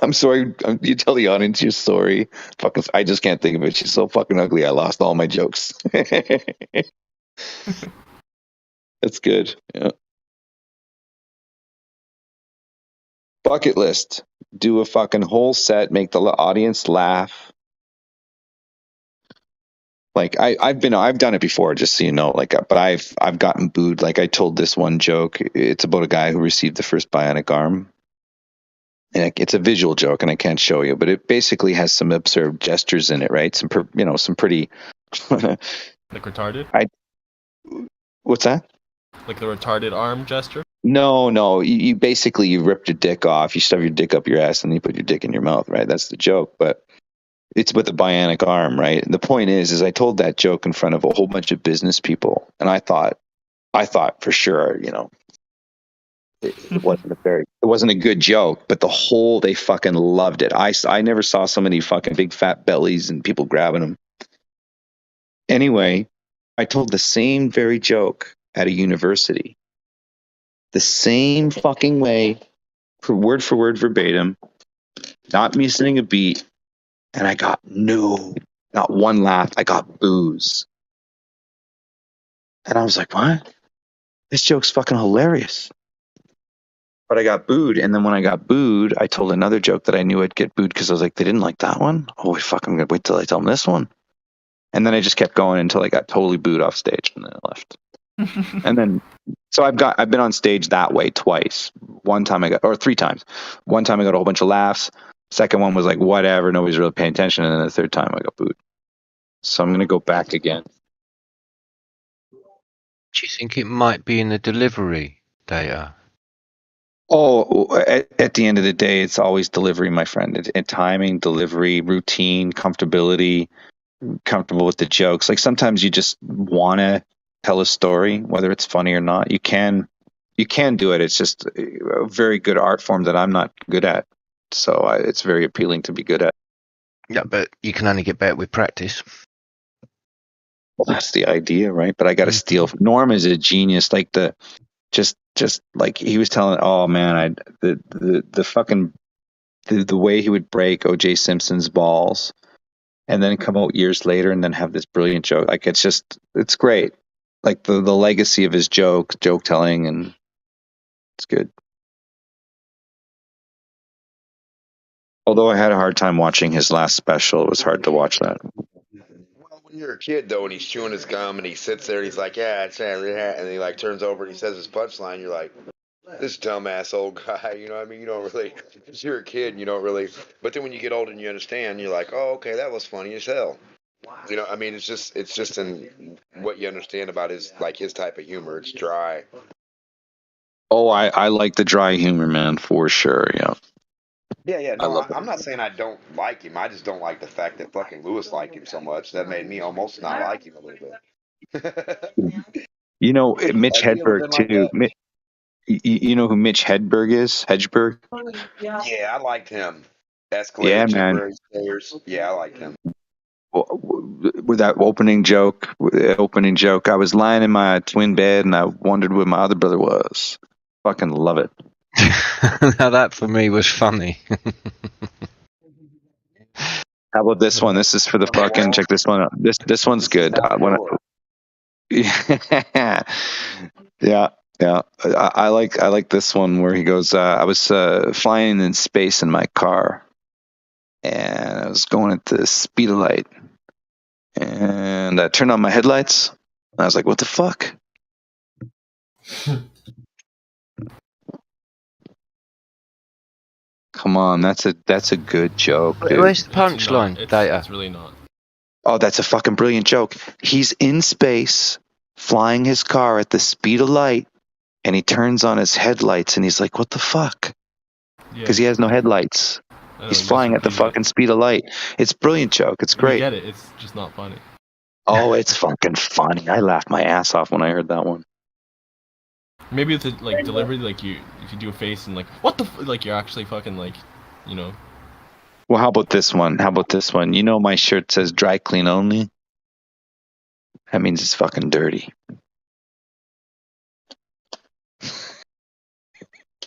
I'm sorry. You tell the audience you're sorry. I just can't think of it. She's so fucking ugly. I lost all my jokes. That's good. Yeah. Bucket list. Do a fucking whole set. Make the audience laugh. Like I've done it before, just so you know. Like, but I've gotten booed. Like I told this one joke. It's about a guy who received the first bionic arm. And it's a visual joke, and I can't show you, but it basically has some absurd gestures in it, right? Some pretty. Like retarded. What's that? Like the retarded arm gesture. No. You basically you ripped your dick off. You shove your dick up your ass, and you put your dick in your mouth, right? That's the joke, but. It's with a bionic arm, right? And the point is I told that joke in front of a whole bunch of business people, and I thought for sure, it wasn't a good joke, but they fucking loved it. I never saw so many fucking big fat bellies and people grabbing them. Anyway, I told the same very joke at a university, the same fucking way, for word verbatim, not missing a beat. And I got not one laugh. I got boos. And I was like, what? This joke's fucking hilarious. But I got booed. And then when I got booed, I told another joke that I knew I'd get booed because I was like, they didn't like that one? Oh, fuck, I'm going to wait till I tell them this one. And then I just kept going until I got totally booed off stage and then I left. And then, so I've been on stage that way twice. 3 times. One time I got a whole bunch of laughs. Second one was like, whatever, nobody's really paying attention. And then the third time I got booed. So I'm going to go back again. Do you think it might be in the delivery data? Oh, at the end of the day, it's always delivery, my friend. Timing, delivery, routine, comfortability. comfortable with the jokes. Like sometimes you just want to tell a story, whether it's funny or not. You can do it. It's just a very good art form that I'm not good at. So it's very appealing to be good at. Yeah, but you can only get better with practice. Well, that's the idea, right? But I got to steal. Norm is a genius. Like just like he was telling. Oh man, the fucking the way he would break O.J. Simpson's balls, and then come out years later and then have this brilliant joke. Like it's great. Like the legacy of his joke telling, and it's good. Although I had a hard time watching his last special, it was hard to watch that. Well, when you're a kid though, and he's chewing his gum, and he sits there, and he's like, yeah, and he like turns over and he says his punchline. You're like, this dumbass old guy. You know what I mean? You don't really, because you're a kid, and you don't really. But then when you get older and you understand, you're like, oh, okay, that was funny as hell. You know, I mean, it's just in what you understand about his type of humor. It's dry. Oh, I like the dry humor, man, for sure. Yeah. Yeah. No, I'm not saying I don't like him. I just don't like the fact that fucking Lewis liked him so much. That made me almost not like him a little bit. You know, Mitch Have you ever Hedberg been too. like You know who Mitch Hedberg is? Hedberg? Yeah, I liked him. Yeah, Escalator, man. temporary stairs. Yeah, I liked him. With that opening joke, I was lying in my twin bed and I wondered where my other brother was. Fucking love it. Now that for me was funny. How about this one? This is for the fucking. Check this one out. This one's good. Yeah. I like this one where he goes. I was flying in space in my car, and I was going at the speed of light, and I turned on my headlights. And I was like, "What the fuck?" Come on, that's a good joke, dude. Where's the punchline, Data? It's really not. Oh, that's a fucking brilliant joke. He's in space, flying his car at the speed of light, and he turns on his headlights, and he's like, "What the fuck?" Because he has no headlights. He's flying at the fucking speed of light. It's a brilliant joke. It's great. I get it. It's just not funny. Oh, it's fucking funny. I laughed my ass off when I heard that one. Maybe it's like delivery, like you do a face and like what the like you're actually fucking like, you know. Well, how about this one? You know my shirt says dry clean only? That means it's fucking dirty.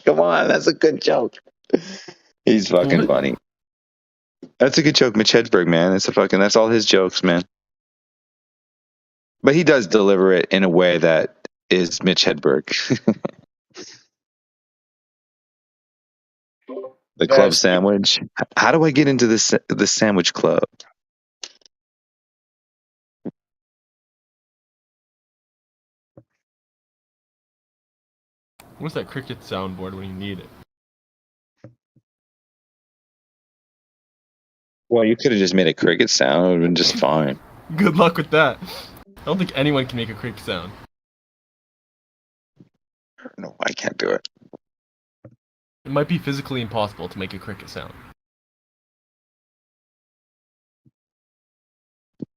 Come on, that's a good joke. He's fucking funny. That's a good joke, Mitch Hedberg, man. That's all his jokes, man. But he does deliver it in a way that is Mitch Hedberg. The club sandwich. How do I get into the sandwich club? What's that cricket soundboard when you need it? Well, you could have just made a cricket sound. It would have been just fine. Good luck with that. I don't think anyone can make a cricket sound. No, I can't do it. It might be physically impossible to make a cricket sound.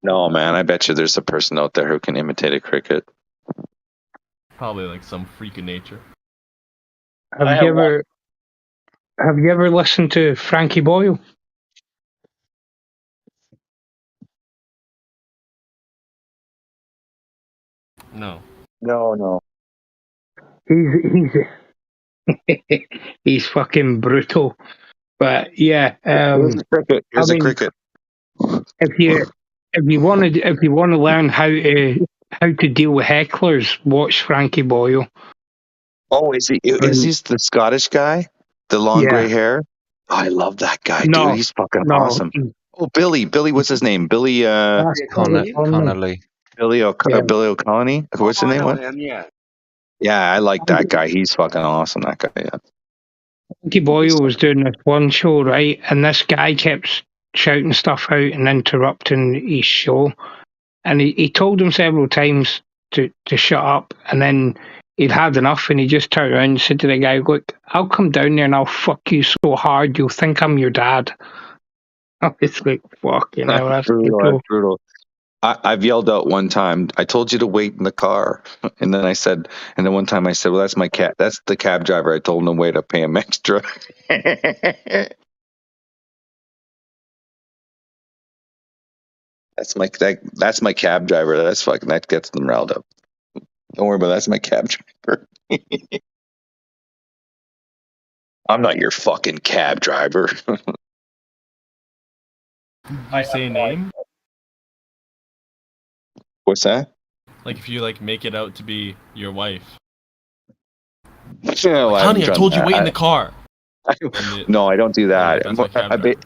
No, man, I bet you there's a person out there who can imitate a cricket. Probably like some freak of nature. Have you ever listened to Frankie Boyle? No. No. He's fucking brutal. But yeah, Here's a cricket. Cricket. If you want to learn how to deal with hecklers, watch Frankie Boyle. Oh, is he the Scottish guy? The long gray hair? Oh, I love that guy, dude. He's fucking awesome. Oh, Billy, what's his name? Billy Connolly. Billy O'Connolly. What's his name? Yeah, I like that guy. He's fucking awesome, that guy, yeah. Frankie Boyle was doing this one show, right? And this guy kept shouting stuff out and interrupting his show. And he told him several times to shut up. And then he'd had enough and he just turned around and said to the guy, "Look, I'll come down there and I'll fuck you so hard you'll think I'm your dad." It's like, fucking hell, that's brutal. brutal. That's brutal. I've yelled out one time, I told you to wait in the car. And then one time I said, well, that's my cat. That's the cab driver. I told him to wait, I'll pay him extra. That's my cab driver. That gets them riled up. Don't worry about it. That's my cab driver. I'm not your fucking cab driver. I say a name. What's that? Like if you like make it out to be your wife. Yeah, well, Honey, I told you that. wait in the car. No, I don't do that. That's my cab driver.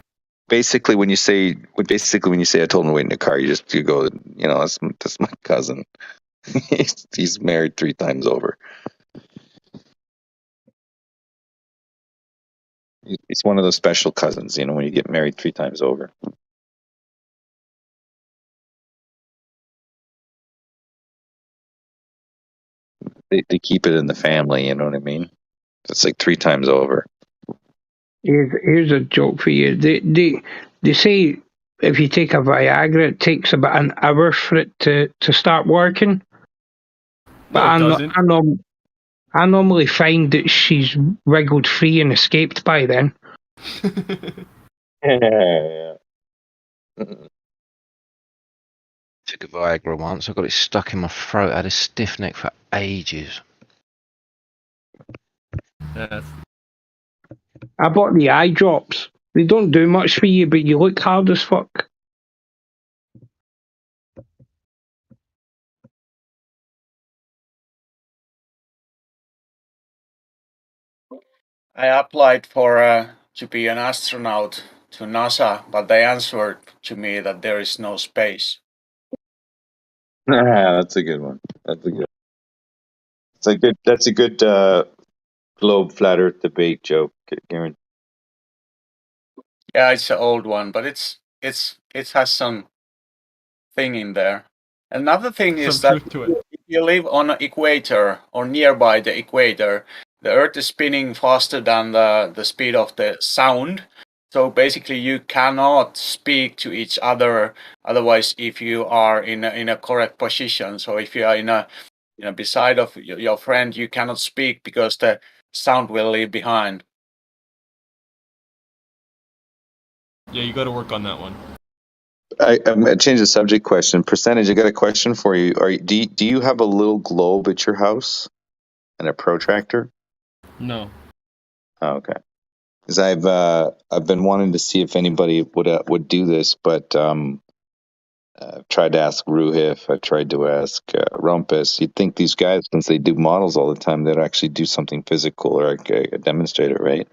Basically, when you say I told him to wait in the car, you go, that's my cousin. He's married 3 times over. It's one of those special cousins, when you get married 3 times over. They keep it in the family, you know what I mean? It's like 3 times over. Here's a joke for you. They say if you take a Viagra, it takes about an hour for it to start working. But I normally find that she's wriggled free and escaped by then. Yeah. Took a Viagra once. I got it stuck in my throat. I had a stiff neck for ages. Yes. I bought the eye drops. They don't do much for you, but you look hard as fuck. I applied for to be an astronaut to NASA, but they answered to me that there is no space. That's a good one. That's a good globe flat Earth debate joke, Karen. Yeah, it's an old one, but it has some thing in there. Another thing is that if you live on the equator or nearby the equator, the Earth is spinning faster than the speed of the sound. So basically, you cannot speak to each other. Otherwise, if you are in a correct position, so if you are in a beside of your friend, you cannot speak because the sound will leave behind. Yeah, you got to work on that one. I'm gonna change the subject question. Percentage. I got a question for you. Do you have a little globe at your house and a protractor? No. Oh, okay. Because I've been wanting to see if anybody would do this, but I've tried to ask Ruhif. I've tried to ask Rumpus. You'd think these guys, since they do models all the time, they'd actually do something physical or demonstrate it, right?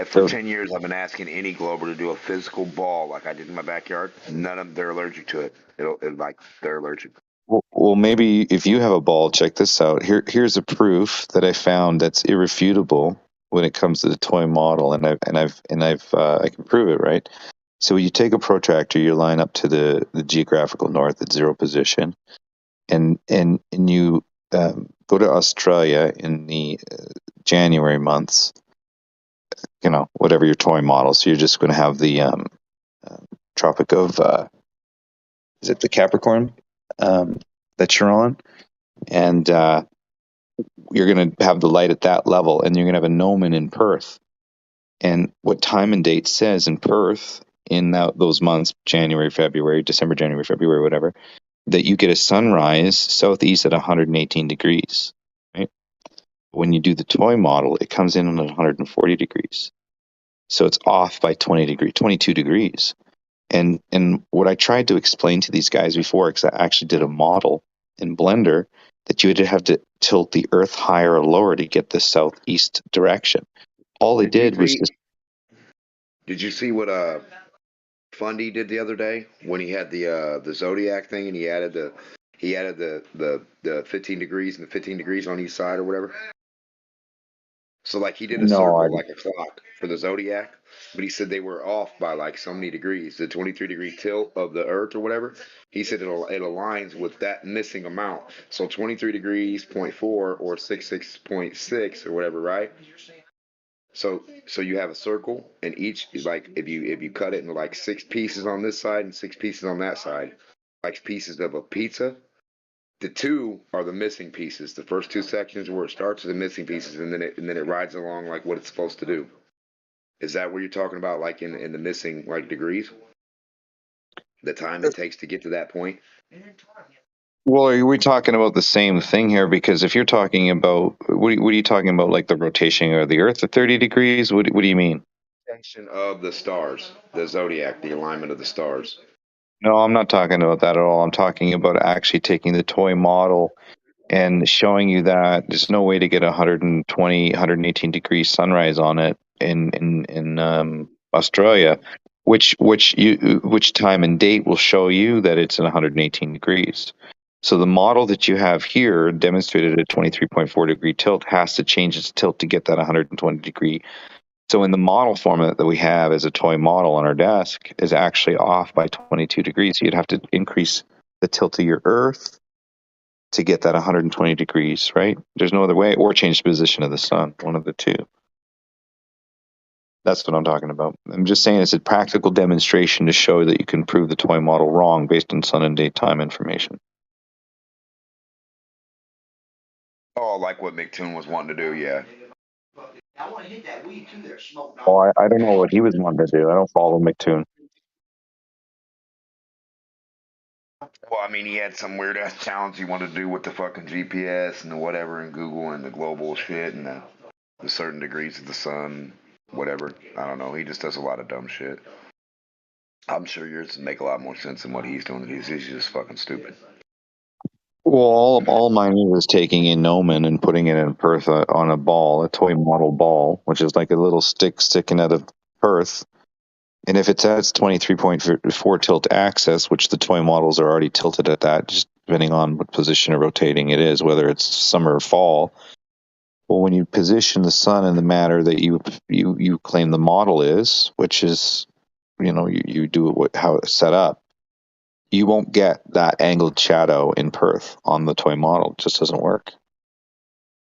For 10 years, I've been asking any Glober to do a physical ball like I did in my backyard. None of them, they're allergic to it. They're allergic. Well, maybe if you have a ball, check this out. Here's a proof that I found that's irrefutable when it comes to the toy model, and I can prove it, right? So you take a protractor, you line up to the geographical north at 0 position, and you go to Australia in the January months. Whatever your toy model. So you're just going to have the Tropic of, is it the Capricorn that you're on? And you're going to have the light at that level, and you're going to have a gnomon in Perth. And what time and date says in Perth, in those months, January, February, December, January, February, whatever, that you get a sunrise southeast at 118 degrees. Right? When you do the toy model, it comes in at 140 degrees. So it's off by 22 degrees. And what I tried to explain to these guys before, because I actually did a model in Blender, that you would have to tilt the Earth higher or lower to get the southeast direction. All they did was just... Did you see what Fundy did the other day when he had the zodiac thing and he added the 15 degrees and the 15 degrees on each side or whatever? So like he did a circle like a clock for the zodiac, but he said they were off by like so many degrees, the 23-degree tilt of the Earth or whatever. He said it aligns with that missing amount. So 23 degrees, 0.4 or 66.6 or whatever, right? So you have a circle, and each is like if you cut it into like 6 pieces on this side and 6 pieces on that side, like pieces of a pizza. The 2 are the missing pieces. The first 2 sections where it starts with the missing pieces, and then it rides along like what it's supposed to do. Is that what you're talking about, like in the missing like degrees? The time it takes to get to that point? Well, are we talking about the same thing here? Because if you're talking about, what are you talking about, like the rotation of the Earth at 30 degrees? What do you mean? Rotation of the stars, the zodiac, the alignment of the stars. No, I'm not talking about that at all. I'm talking about actually taking the toy model and showing you that there's no way to get 120, 118 degree sunrise on it in Australia, which time and date will show you that it's in 118 degrees. So the model that you have here demonstrated at 23.4 degree tilt has to change its tilt to get that 120 degree. So in the model format that we have as a toy model on our desk is actually off by 22 degrees. You'd have to increase the tilt of your Earth to get that 120 degrees, right? There's no other way, or change the position of the sun, one of the two. That's what I'm talking about. I'm just saying it's a practical demonstration to show that you can prove the toy model wrong based on sun and daytime information. Oh, like what McToon was wanting to do, yeah. Well, I don't know what he was wanting to do. I don't follow McToon. Well, I mean, he had some weird ass challenge he wanted to do with the fucking GPS and the whatever and Google and the global shit and the certain degrees of the sun, whatever. I don't know. He just does a lot of dumb shit. I'm sure yours would make a lot more sense than what he's doing. He's just fucking stupid. Well, all mine is taking in Nomen and putting it in Perth on a ball, a toy model ball, which is like a little stick sticking out of Perth. And if it's at its 23.4 tilt axis, which the toy models are already tilted at that, just depending on what position of rotating it is, whether it's summer or fall. Well, when you position the sun in the manner that you claim the model is, which is, you do it how it's set up, you won't get that angled shadow in Perth on the toy model. It just doesn't work.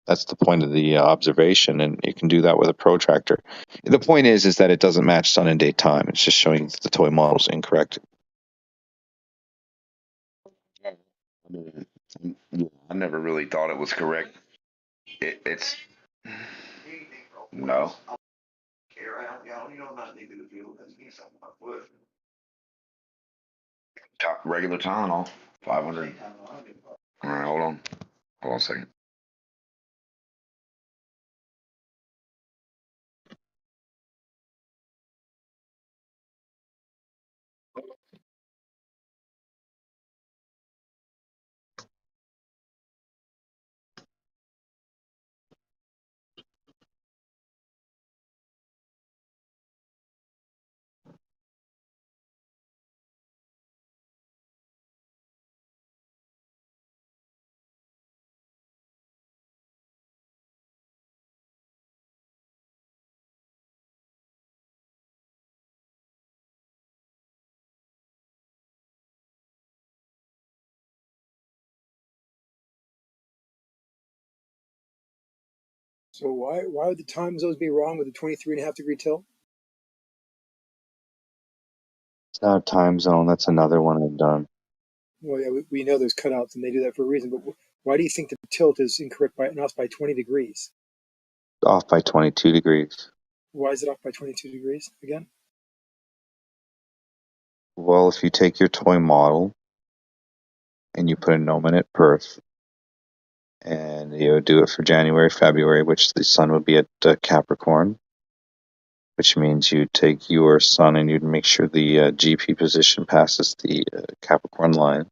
That's the point of the observation, and you can do that with a protractor. The point is that it doesn't match sun and daytime. It's just showing that the toy model's incorrect. I never really thought it was correct. It's no. Regular Tylenol, 500. All right, hold on a second. So why would the time zones be wrong with a 23.5 degree tilt? It's not a time zone. That's another one I've done. Well, yeah, we know there's cutouts and they do that for a reason, but why do you think the tilt is incorrect by 20 degrees? Off by 22 degrees. Why is it off by 22 degrees again? Well, if you take your toy model and you put a Nomen at Perth, and you would do it for January, February, which the sun would be at Capricorn, which means you take your sun and you'd make sure the GP position passes the Capricorn line.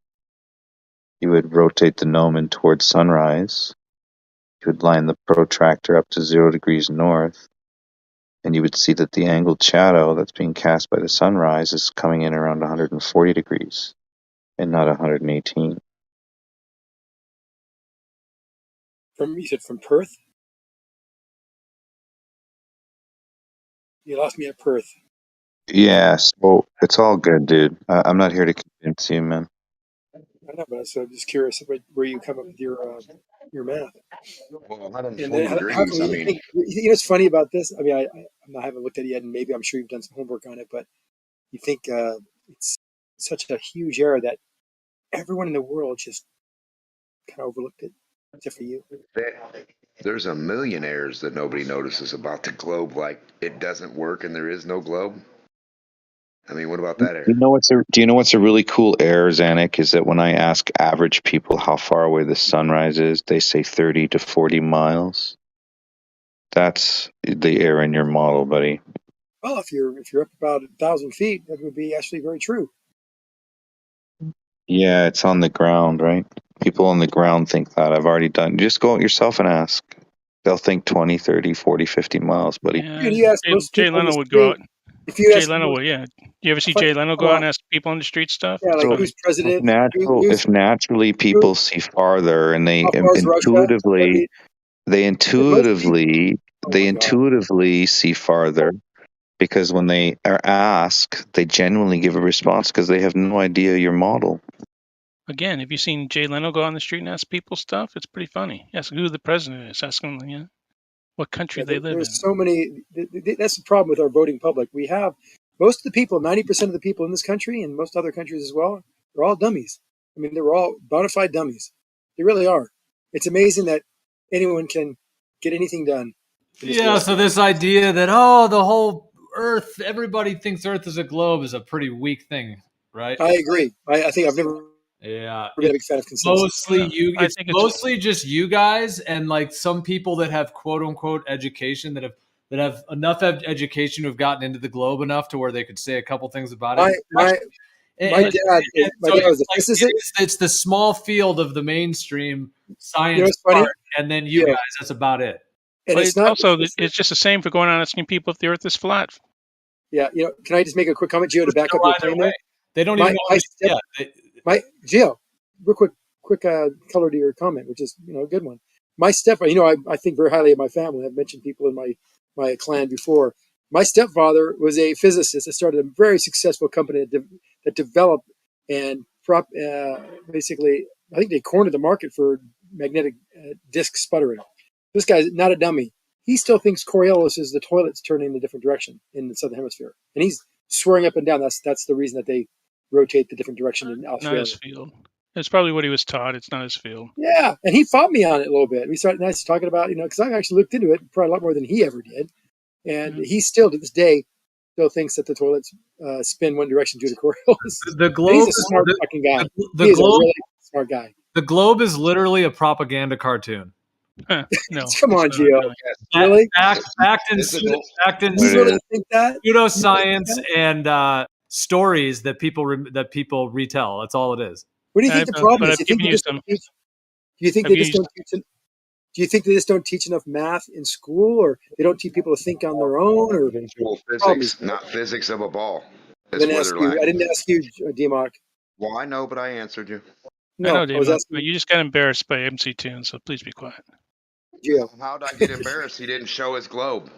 You would rotate the Nomen towards sunrise. You would line the protractor up to 0 degrees north, and you would see that the angled shadow that's being cast by the sunrise is coming in around 140 degrees and not 118. You said from Perth? You lost me at Perth. Yes, well, it's all good, dude. I'm not here to convince you, man. I know, but so I'm just curious where you come up with your your math. Well, And 120 then how degrees. can I you mean, think? You know what's funny about this? I mean, I haven't looked at it yet, and maybe I'm sure you've done some homework on it. But you think it's such a huge error that everyone in the world just kind of overlooked it, except for you. there's a million errors that nobody notices about the globe, like it doesn't work and there is no globe. I mean, what about that error? Do you know what's a really cool error, Zanuck? Is that when I ask average people how far away the sunrise is, they say 30 to 40 miles. That's the error in your model, buddy. Well, if you're up about 1,000 feet, that would be actually very true. Yeah, it's on the ground, right? People on the ground think that. I've already done. Just go out yourself and ask. They'll think 20, 30, 40, 50 miles, buddy. Yeah, Dude, you ask most Jay people on the Leno would go out. street. If you Jay ask Leno most, would, yeah. You ever see if I, Jay Leno go out and ask people on the street stuff? yeah, It's like So who's funny. president? if naturally people see farther and they How far is Russia? I mean, they most people. intuitively see farther, because when they are asked, they genuinely give a response because they have no idea your model. Again, have you seen Jay Leno go on the street and ask people stuff? It's pretty funny. Ask who the president is. Ask them, what country they live in. There's so many. That's the problem with our voting public. We have most of the people, 90% of the people in this country and most other countries as well, they're all dummies. I mean, they're all bona fide dummies. They really are. It's amazing that anyone can get anything done. Yeah, so this idea that, the whole Earth, everybody thinks Earth is a globe is a pretty weak thing, right? I agree. I think I've never been a big fan of consensus. It's mostly just you guys and like some people that have quote unquote education that have enough education to have gotten into the globe enough to where they could say a couple things about it. My dad was a physicist. It's the small field of the mainstream science You know what's funny? part, and then you guys, that's about it. And But it's not also, it's just the same for going on asking people if the Earth is flat. Yeah, can I just make a quick comment, Gio, to back up your claim there? They don't even know. Gio, real quick color to your comment, which is a good one. My stepfather, I think very highly of my family. I've mentioned people in my clan before. My stepfather was a physicist that started a very successful company that developed and basically, I think they cornered the market for magnetic disc sputtering. This guy's not a dummy. He still thinks Coriolis is the toilets turning in a different direction in the southern hemisphere, and he's swearing up and down that's the reason that they rotate the different direction in Australia. Not his field. It's probably what he was taught. It's not his field. Yeah, and he fought me on it a little bit. We started talking about because I actually looked into it probably a lot more than he ever did, and he still to this day still thinks that the toilets spin one direction due to Coriolis. The globe. He's a smart fucking guy. He's a really smart guy. The globe is literally a propaganda cartoon. No, come on, Gio. Really? Backed in pseudoscience and stories that people retell. That's all it is. What do you think the problem is? Do you think they just don't teach? Do you think they just don't teach enough math in school, or they don't teach people to think on their own, or physics, not physics of a ball? I didn't ask you, D-Mock. Well, I know, but I answered you. No, I know, Dave, but you just got embarrassed by MC Toon, so please be quiet. Gio. How'd I get embarrassed? He didn't show his globe.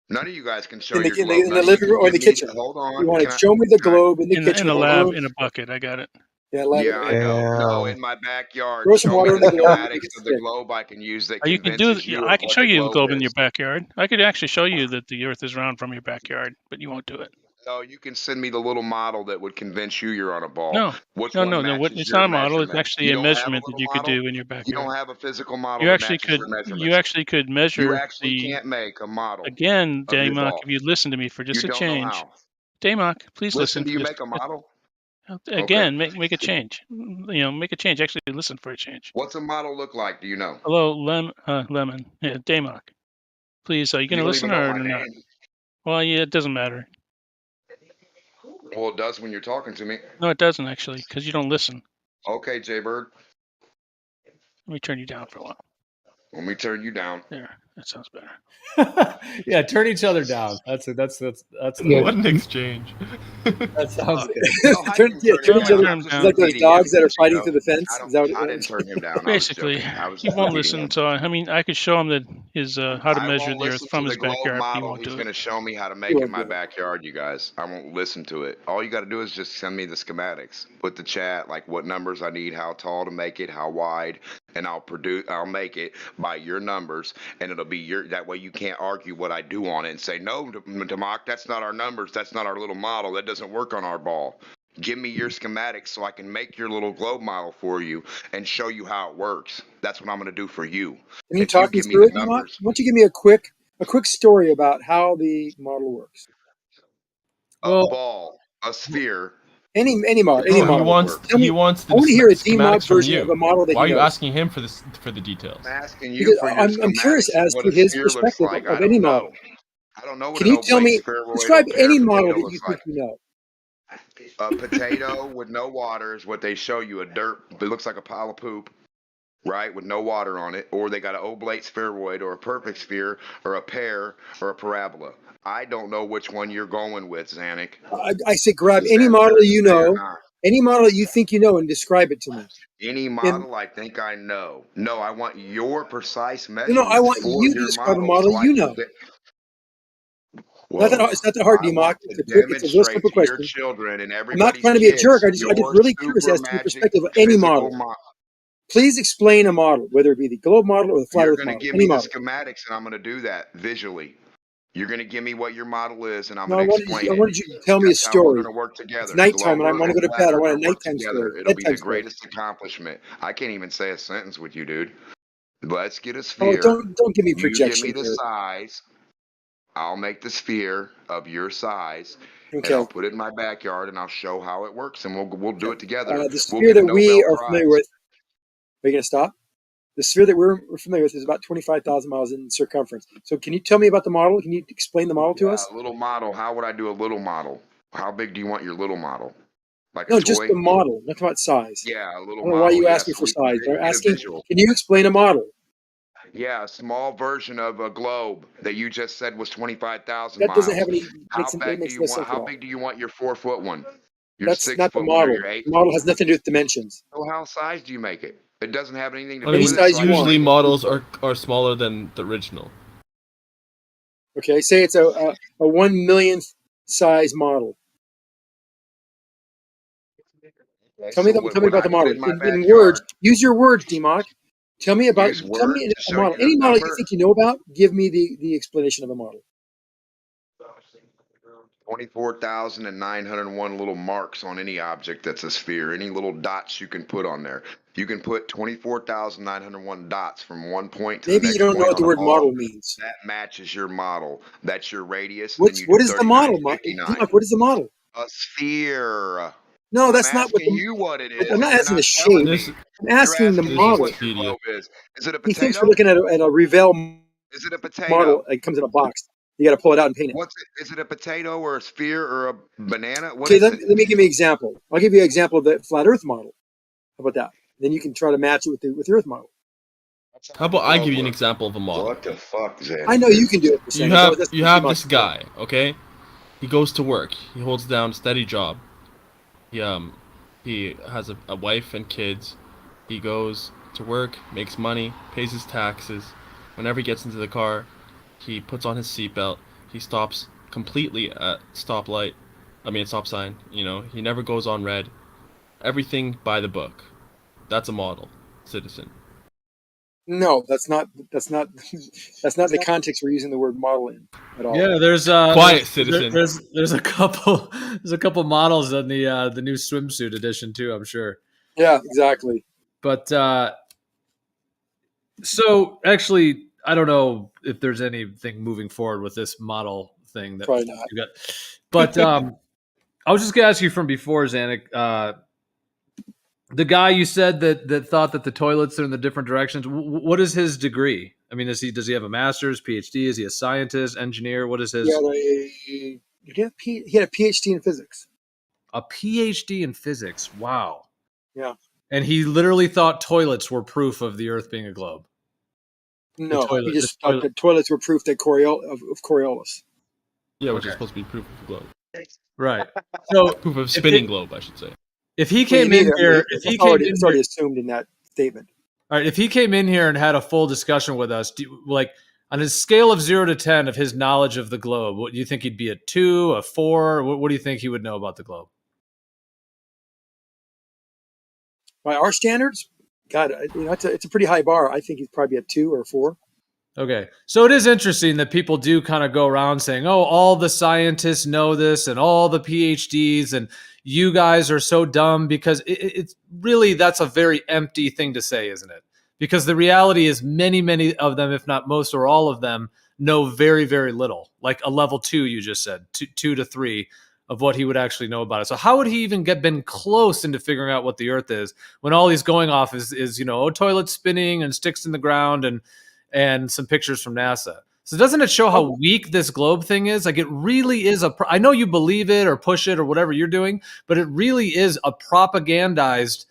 None of you guys can show your globe. In the living room or the kitchen. Hold on. You want to show me the globe in the kitchen? In the lab, in a bucket. I got it. Yeah, I know. No, in my backyard. Throw some water in the globe. Schematics of the globe I can use that You can do. I can show you the globe in your backyard. I could actually show you that the Earth is round from your backyard, but you won't do it. No, you can send me the little model that would convince you you're on a ball. No, no. It's not a model. It's actually a measurement that you could do in your backyard. You don't have a physical model. You actually could measure. You actually can't make a model. Again, Daymok, if you listen to me for just a change. Daymok, please listen. Do you make a model? Again, make a change. Make a change. Actually, listen for a change. What's a model look like? Do you know? Hello, Lemon. Yeah, Daymok. Please, are you going to listen or not? Well, yeah, it doesn't matter. Well, it does when you're talking to me. No, it doesn't actually, because you don't listen. Okay, Jaybird. Let me turn you down for a while. Let me turn you down. There, that sounds better. Yeah, turn each other down. That's what an exchange. That sounds good. Turn each other down. It's like those dogs that are fighting through the fence. I didn't turn him down. Basically, he won't listen. So I could show him that his how to measure the Earth from his backyard. But he won't do it. He's going to show me how to make it in my backyard. You guys, I won't listen to it. All you got to do is just send me the schematics. Put the chat, like what numbers I need, how tall to make it, how wide. and I'll make it by your numbers, and it'll be that way you can't argue what I do on it and say, no, Democ, that's not our numbers, that's not our little model, that doesn't work on our ball. Give me your schematics so I can make your little globe model for you and show you how it works. That's what I'm going to do for you. Can you If talk me give me through the it, Democ? numbers, Why don't you give me a quick story about how the model works? a ball, a sphere. Any model, No, he model. wants Tell me, he wants I the want to hear a schematics demod from version of you. a model that Why are he you knows. asking him for the details? I'm asking you Because for your I'm curious schematics of as what to a his sphere looks perspective like. of I any don't model. know. I don't know what Can an you tell oblate me, spheroid describe or pear any model potato that you looks think like. you know? A potato with no water is what they show you. It looks like a pile of poop, right, with no water on it. Or they got an oblate spheroid or a perfect sphere or a pear or a parabola. I don't know which one you're going with, Zanuck. I say grab Is any that model fair to you say or know, not? any model that you think you know, and describe it to me. Any model I think I know. No, I want your precise No, I measurements want for you to your describe a model model so I you can. know. Well, It's not that hard, I Democ. want to It's a real demonstrate simple to your question. children and I'm not everybody's trying to be a jerk. kids I just your really curious super as to your magic perspective of any physical model. Please explain a model, whether it be the globe model or the flat You're Earth going to model. give Any me the model. schematics, and I'm going to do that visually. You're going to give me what your model is, and I'm No, going I to explain it. wanted you to tell me a That's how we're going story. to work It's together. nighttime and I Glober want to and go to flat bed. I want a earther work nighttime together. story. It'll be Bedtime the story. greatest accomplishment. I can't even say a sentence with you, dude. Let's get a Oh, sphere. don't give me You give me projection the here. size. I'll make the sphere of your size, and Okay. I'll put it in my backyard, and I'll show how it works, and we'll do it together. The We'll sphere get a that we Nobel are Prize. familiar with. Are you going to stop? The sphere that we're familiar with is about 25,000 miles in circumference. So can you tell me about the model? Can you explain the model to us? A little model. How would I do a little model? How big do you want your little model? Like No, a just toy? the model. Not about size. Yeah, a I little don't know why model. you Yeah, asked me so for we can size. But I'm get a asking, visual. can you explain a model? Yeah, a small version of a globe that you just said was 25,000 That doesn't miles. have any. How That big do makes you no want? sense at How all. big do you want your 4-foot one? Your That's not the 6-foot one or model. your 8? The model has nothing to do with dimensions. So how size do you make it? It doesn't have anything to I do mean, with it. So I can usually make it. models are smaller than the original. Okay, say it's a 1 millionth size model. Okay, Tell me so about when the I put model it in my in words. backyard, Use your words, Democ. Tell me use words to a show model. you the Any model you number. think you know about. Give me the explanation of a model. 24,901 little marks on any object that's a sphere, any little dots you can put on there. You can put 24,901 dots from one point to the Maybe you next don't know point what on the a word ball. model means. That matches your model. That's your radius, and then you do What is the model? 3959. Democ, what is the model? A sphere. No, I'm that's not what asking you what it I'm is, not and you're asking the not telling shape. me. I'm You're asking the asking me model. what your globe is. Is it a He thinks we're potato? looking at a Revell Is it a model. potato? It comes in a box. You got to pull it out and paint it. What's it? Is it a potato or a sphere or a banana? What Okay, is let it? me give you an example. I'll give you an example of the flat Earth model. How about that? Then you can try to match it with the Earth model. How about I give you an example of a model? What the fuck, Zan? I know you can do it. You have this guy, okay? He goes to work. He holds down a steady job. He has a wife and kids. He goes to work, makes money, pays his taxes. Whenever he gets into the car, he puts on his seatbelt. He stops completely at stop sign. He never goes on red. Everything by the book. That's a model citizen. No, that's not the context we're using the word model in at all. Yeah, there's Quiet citizen. There's a couple models in the new swimsuit edition too, I'm sure. Yeah, exactly. But so actually, I don't know if there's anything moving forward with this model thing that Probably not. you got. But I was just gonna ask you from before, Zanuck. The guy you said that thought that the toilets are in the different directions. What is his degree? I mean, does he have a master's, PhD? Is he a scientist, engineer? What is his? He had a PhD in physics. A PhD in physics. Wow. Yeah. And he literally thought toilets were proof of the Earth being a globe. No, he just thought that toilets were proof that of Coriolis. Yeah, which is supposed to be proof of the globe. Right. So proof of spinning globe, I should say. If he came in here, it's already assumed in that statement. All right, if he came in here and had a full discussion with us, on his scale of 0 to 10 of his knowledge of the globe, what do you think he'd be, a 2, a 4? What do you think he would know about the globe? By our standards, God, it's a pretty high bar. I think he's probably at 2 or 4. Okay. So it is interesting that people do kind of go around saying, oh, all the scientists know this and all the PhDs and you guys are so dumb, because it's really, that's a very empty thing to say, isn't it? Because the reality is many of them, if not most or all of them, know very, very little, like a level 2, you just said, 2 to 3 of what he would actually know about it. So how would he even been close into figuring out what the Earth is when all he's going off is toilet spinning and sticks in the ground and some pictures from NASA. So doesn't it show how weak this globe thing is? Like, it really is I know you believe it or push it or whatever you're doing, but it really is a propagandized,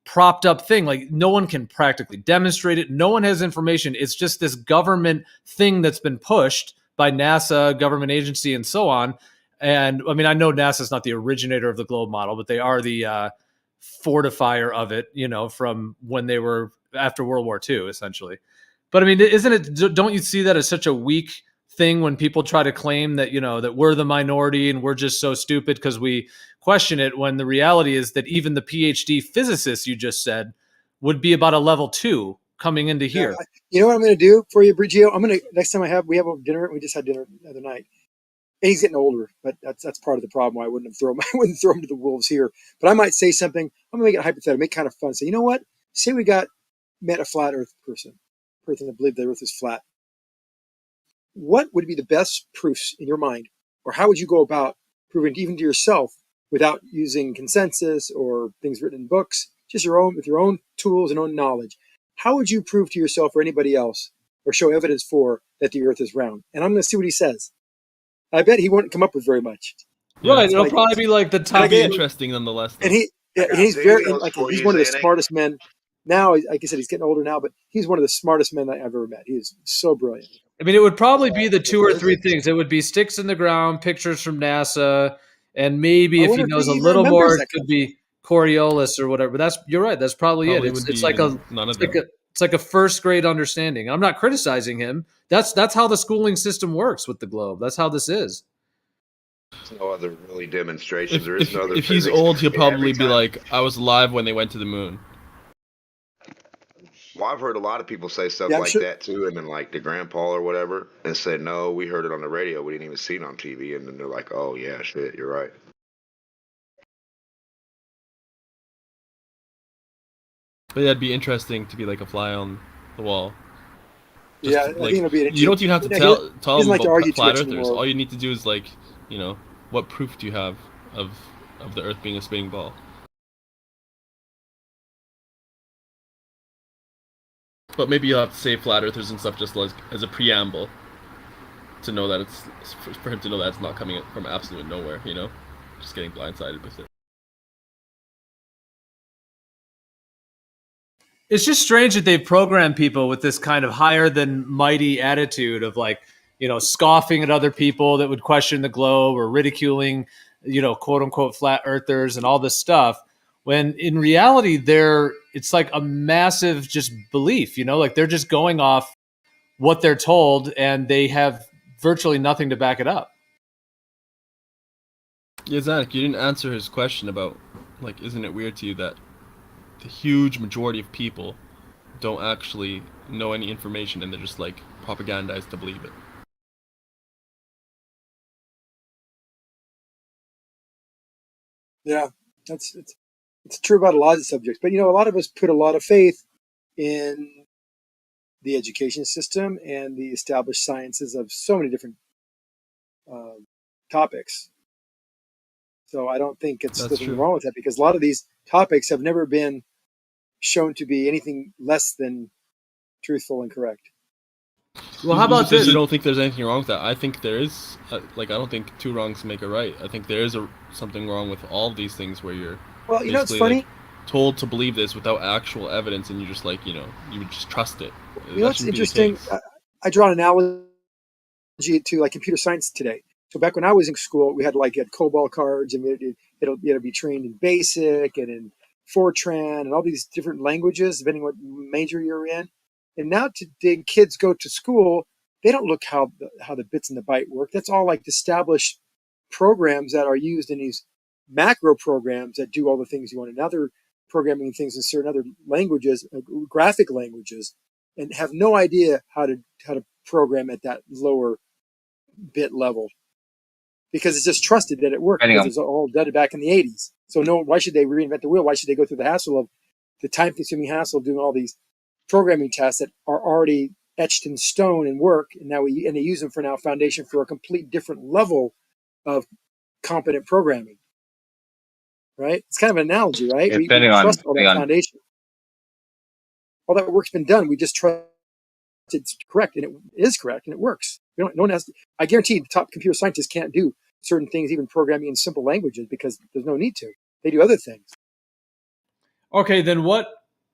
propped up thing. Like, no one can practically demonstrate it. No one has information. It's just this government thing that's been pushed by NASA, government agency, and so on. And I mean, I know NASA's not the originator of the globe model, but they are the fortifier of it, from when they were after World War II, essentially. But I mean, don't you see that as such a weak thing when people try to claim that, that we're the minority and we're just so stupid because we question it, when the reality is that even the PhD physicists you just said would be about a level 2 coming into here. You know what I'm going to do for you, Brigio? Next time we have a dinner, we just had dinner the other night. And he's getting older, but that's part of the problem. I wouldn't throw him to the wolves here. But I might say something. I'm going to make it hypothetical, make it kind of fun. Say, you know what? Say we met a flat Earth person that believed the Earth is flat. What would be the best proofs in your mind, or how would you go about proving even to yourself without using consensus or things written in books, just with your own tools and own knowledge? How would you prove to yourself or anybody else, or show evidence for, that the Earth is round? And I'm going to see what he says. I bet he won't come up with very much. Right, it'll probably be like the top. Interesting nonetheless. And he's very he's one of the smartest men. Now, like I said, he's getting older now, but he's one of the smartest men I've ever met. He is so brilliant. I mean, it would probably be the 2 or 3 things. It would be sticks in the ground, pictures from NASA, and maybe if he knows a little more, it could be Coriolis or whatever. But you're right. That's probably it. It's like a first grade understanding. I'm not criticizing him. That's how the schooling system works with the globe. That's how this is. There's no other really demonstrations. There is no other. If he's old, he'll probably be like, "I was alive when they went to the moon." Well, I've heard a lot of people say stuff like that too, and then like the grandpa or whatever, and said, "No, we heard it on the radio. We didn't even see it on TV." And then they're like, "Oh yeah, shit, you're right." But that'd be interesting to be like a fly on the wall. Just I think it'll be. You don't even have to tell them about flat earthers. All you need to do is what proof do you have of the Earth being a spinning ball? But maybe you'll have to say flat earthers and stuff just as a preamble to know that for him to know that it's not coming from absolute nowhere, just getting blindsided with it. It's just strange that they've programmed people with this kind of higher than mighty attitude of scoffing at other people that would question the globe or ridiculing, quote unquote flat earthers and all this stuff. When in reality, it's like a massive just belief, like they're just going off what they're told and they have virtually nothing to back it up. Yeah, Zach, you didn't answer his question about, isn't it weird to you that the huge majority of people don't actually know any information and they're just propagandized to believe it? Yeah, it's true about a lot of subjects, but a lot of us put a lot of faith in the education system and the established sciences of so many different topics. So I don't think it's nothing wrong with that, because a lot of these topics have never been shown to be anything less than truthful and correct. Well, how about this? You don't think there's anything wrong with that? I think there is. I don't think 2 wrongs make a right. I think there is something wrong with all of these things where you're it's funny. Told to believe this without actual evidence, and you just you would just trust it. It's interesting. I draw an analogy to computer science today. So back when I was in school, we had COBOL cards, and it'll be trained in BASIC and in Fortran and all these different languages, depending what major you're in. And now today, kids go to school, they don't look how the bits and the byte work. That's all established programs that are used in these macro programs that do all the things you want. And now programming things in certain other languages, graphic languages, and have no idea how to program at that lower bit level, because it's just trusted that it worked, because it's all done back in the 80s. So why should they reinvent the wheel? Why should they go through the hassle of the time-consuming hassle of doing all these programming tests that are already etched in stone and work, and they use them for now foundation for a complete different level of competent programming, right? It's kind of an analogy, right? We trust all that foundation. All that work's been done. We just trust it's correct, and it is correct, and it works. No one has to, I guarantee the top computer scientists can't do certain things, even programming in simple languages, because there's no need to. They do other things. Okay, then what?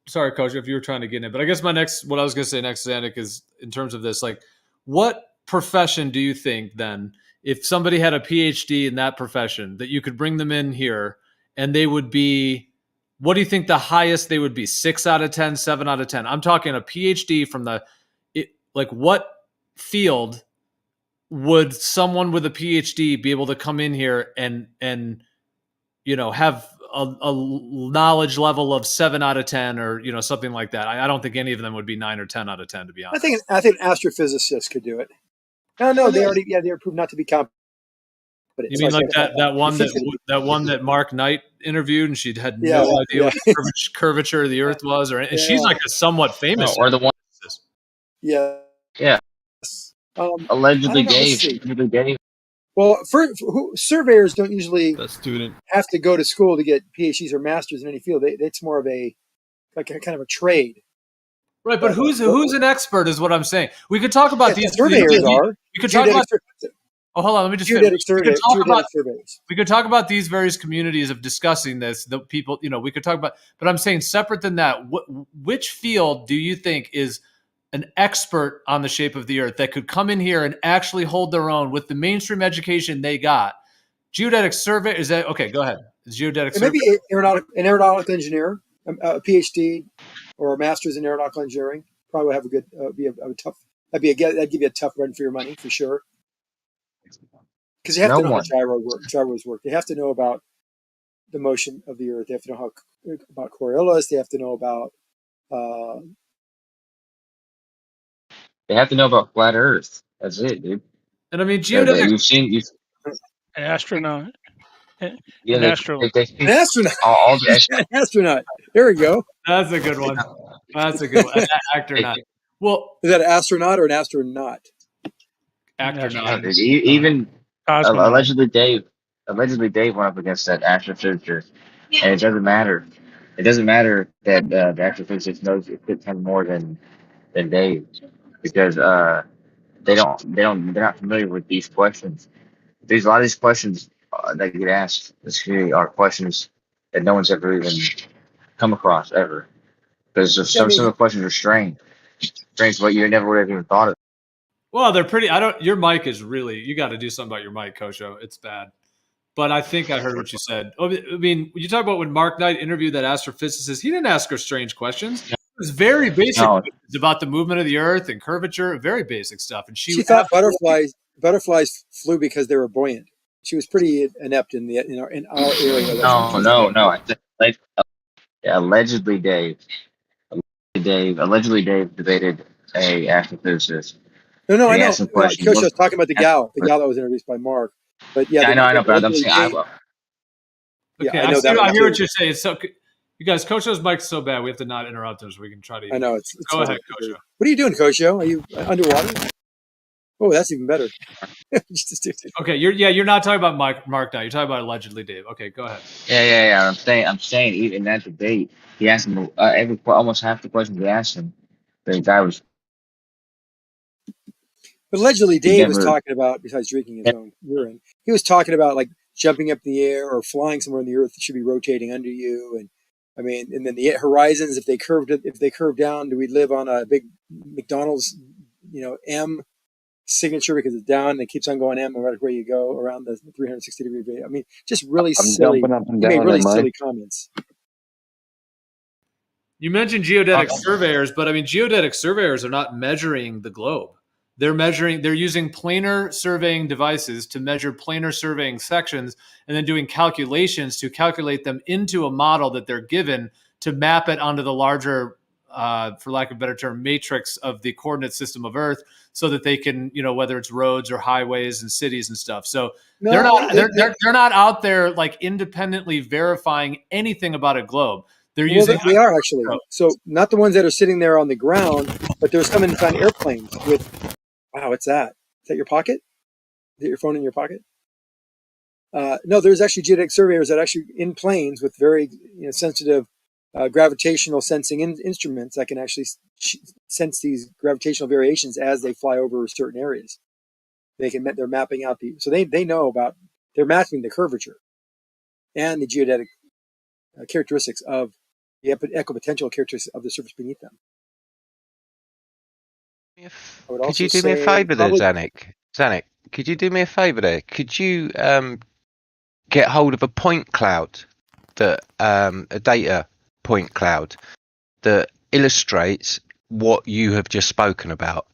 Sorry, Coach, if you were trying to get in it, but I guess what I was going to say next, Zanuck, is in terms of this, like, what profession do you think then, if somebody had a PhD in that profession, that you could bring them in here and they would be, what do you think the highest they would be? 6 out of 10, 7 out of 10? I'm talking a PhD from like, what field would someone with a PhD be able to come in here and have a knowledge level of 7 out of 10, or something like that? I don't think any of them would be 9 or 10 out of 10, to be honest. I think astrophysicists could do it. No, they were proved not to be competent. You mean like that one that Mark Knight interviewed, and she had no idea what the curvature of the Earth was, and she's like a somewhat famous. Or the one. Yeah. Yeah. Allegedly Dave. Well, surveyors don't usually have to go to school to get PhDs or masters in any field. It's more of a kind of a trade. Right, but who's an expert is what I'm saying. We could talk about these surveyors are. We could talk about. Oh, hold on. Let me just finish. We could talk about these various communities of discussing this. The people, we could talk about. But I'm saying, separate than that, which field do you think is an expert on the shape of the Earth that could come in here and actually hold their own with the mainstream education they got? Geodetic survey, is that okay? Go ahead. Is geodetic survey? Maybe an aeronautical engineer, a PhD or a master's in aeronautical engineering probably would have that'd give you a tough run for your money for sure. Because you have to know how gyros work. They have to know about the motion of the Earth. They have to know about Coriolis. They have to know about. They have to know about flat Earth. That's it, dude. And I mean, geodetic. An astronaut. An astronaut. An astronaut. There we go. That's a good one. An actor. Well, is that an astronaut or an astronaut? Actor. Even allegedly Dave went up against that astrophysicist, and it doesn't matter. It doesn't matter that the astrophysicist knows it fits him more than Dave, because they're not familiar with these questions. There's a lot of these questions that get asked in this community are questions that no one's ever even come across ever, because some of the questions are strange, what you never would have even thought of. Well, they're pretty. Your mic is really. You got to do something about your mic, Kosho. It's bad. But I think I heard what you said. I mean, you talk about when Mark Knight interviewed that astrophysicist, he didn't ask her strange questions. It was very basic questions about the movement of the Earth and curvature, very basic stuff. And she thought butterflies flew because they were buoyant. She was pretty inept in our area. No. Allegedly Dave debated a astrophysicist. No, I know. Kosho was talking about the gal that was introduced by Mark. But I know. But I'm saying I will. Okay, I hear what you're saying. So, you guys, Kosho's mic's so bad we have to not interrupt him so we can try to. I know it's go ahead, Kosho. What are you doing, Kosho? Are you underwater? Oh, that's even better. Okay, you're not talking about Mark now. You're talking about allegedly Dave. Okay, go ahead. Yeah. I'm saying even in that debate, he asked him almost half the questions he asked him. The guy was. But allegedly, Dave was talking about, besides drinking his own urine, he was talking about like jumping up in the air or flying somewhere in the Earth that should be rotating under you. And I mean, and then the horizons, if they curve down, do we live on a big McDonald's, M signature because it's down and it keeps on going M no matter where you go around the 360-degree radius? I mean, just really silly. He made really silly comments. You mentioned geodetic surveyors, but I mean, geodetic surveyors are not measuring the globe. They're using planar surveying devices to measure planar surveying sections and then doing calculations to calculate them into a model that they're given to map it onto the larger, for lack of a better term, matrix of the coordinate system of Earth, so that they can, whether it's roads or highways and cities and stuff. So they're not out there like independently verifying anything about a globe. They're using. They are actually. So not the ones that are sitting there on the ground, but there's some on airplanes with. Wow, what's that? Is that your pocket? Is that your phone in your pocket? No, there's actually geodetic surveyors that actually in planes with very sensitive gravitational sensing instruments that can actually sense these gravitational variations as they fly over certain areas. They're mapping out so they know about, they're mapping the curvature and the geodetic characteristics of the equipotential characteristics of the surface beneath them. Could you do me a favour there, Zanik? Zanik, could you do me a favour there? Could you get hold of a point cloud, that a data point cloud that illustrates what you have just spoken about?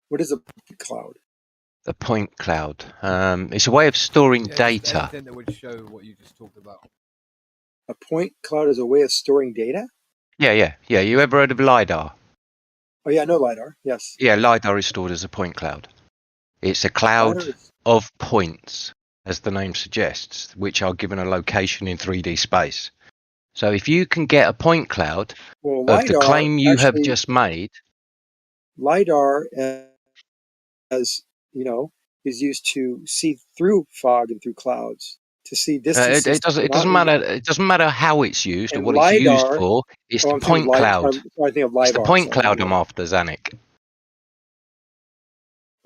What is a cloud? A point cloud. It's a way of storing data. Anything that would show what you just talked about. A point cloud is a way of storing data? Yeah. You ever heard of LiDAR? Oh yeah, I know LiDAR, yes. Yeah, LiDAR is stored as a point cloud. It's a cloud of points, as the name suggests, which are given a location in 3D space. So if you can get a point cloud of the claim you have just made. LiDAR, as is used to see through fog and through clouds, to see distances. It doesn't matter. It doesn't matter how it's used or what LiDAR, it's used for. It's the point cloud. I think of LiDAR. It's the point cloud I'm after, Zanik.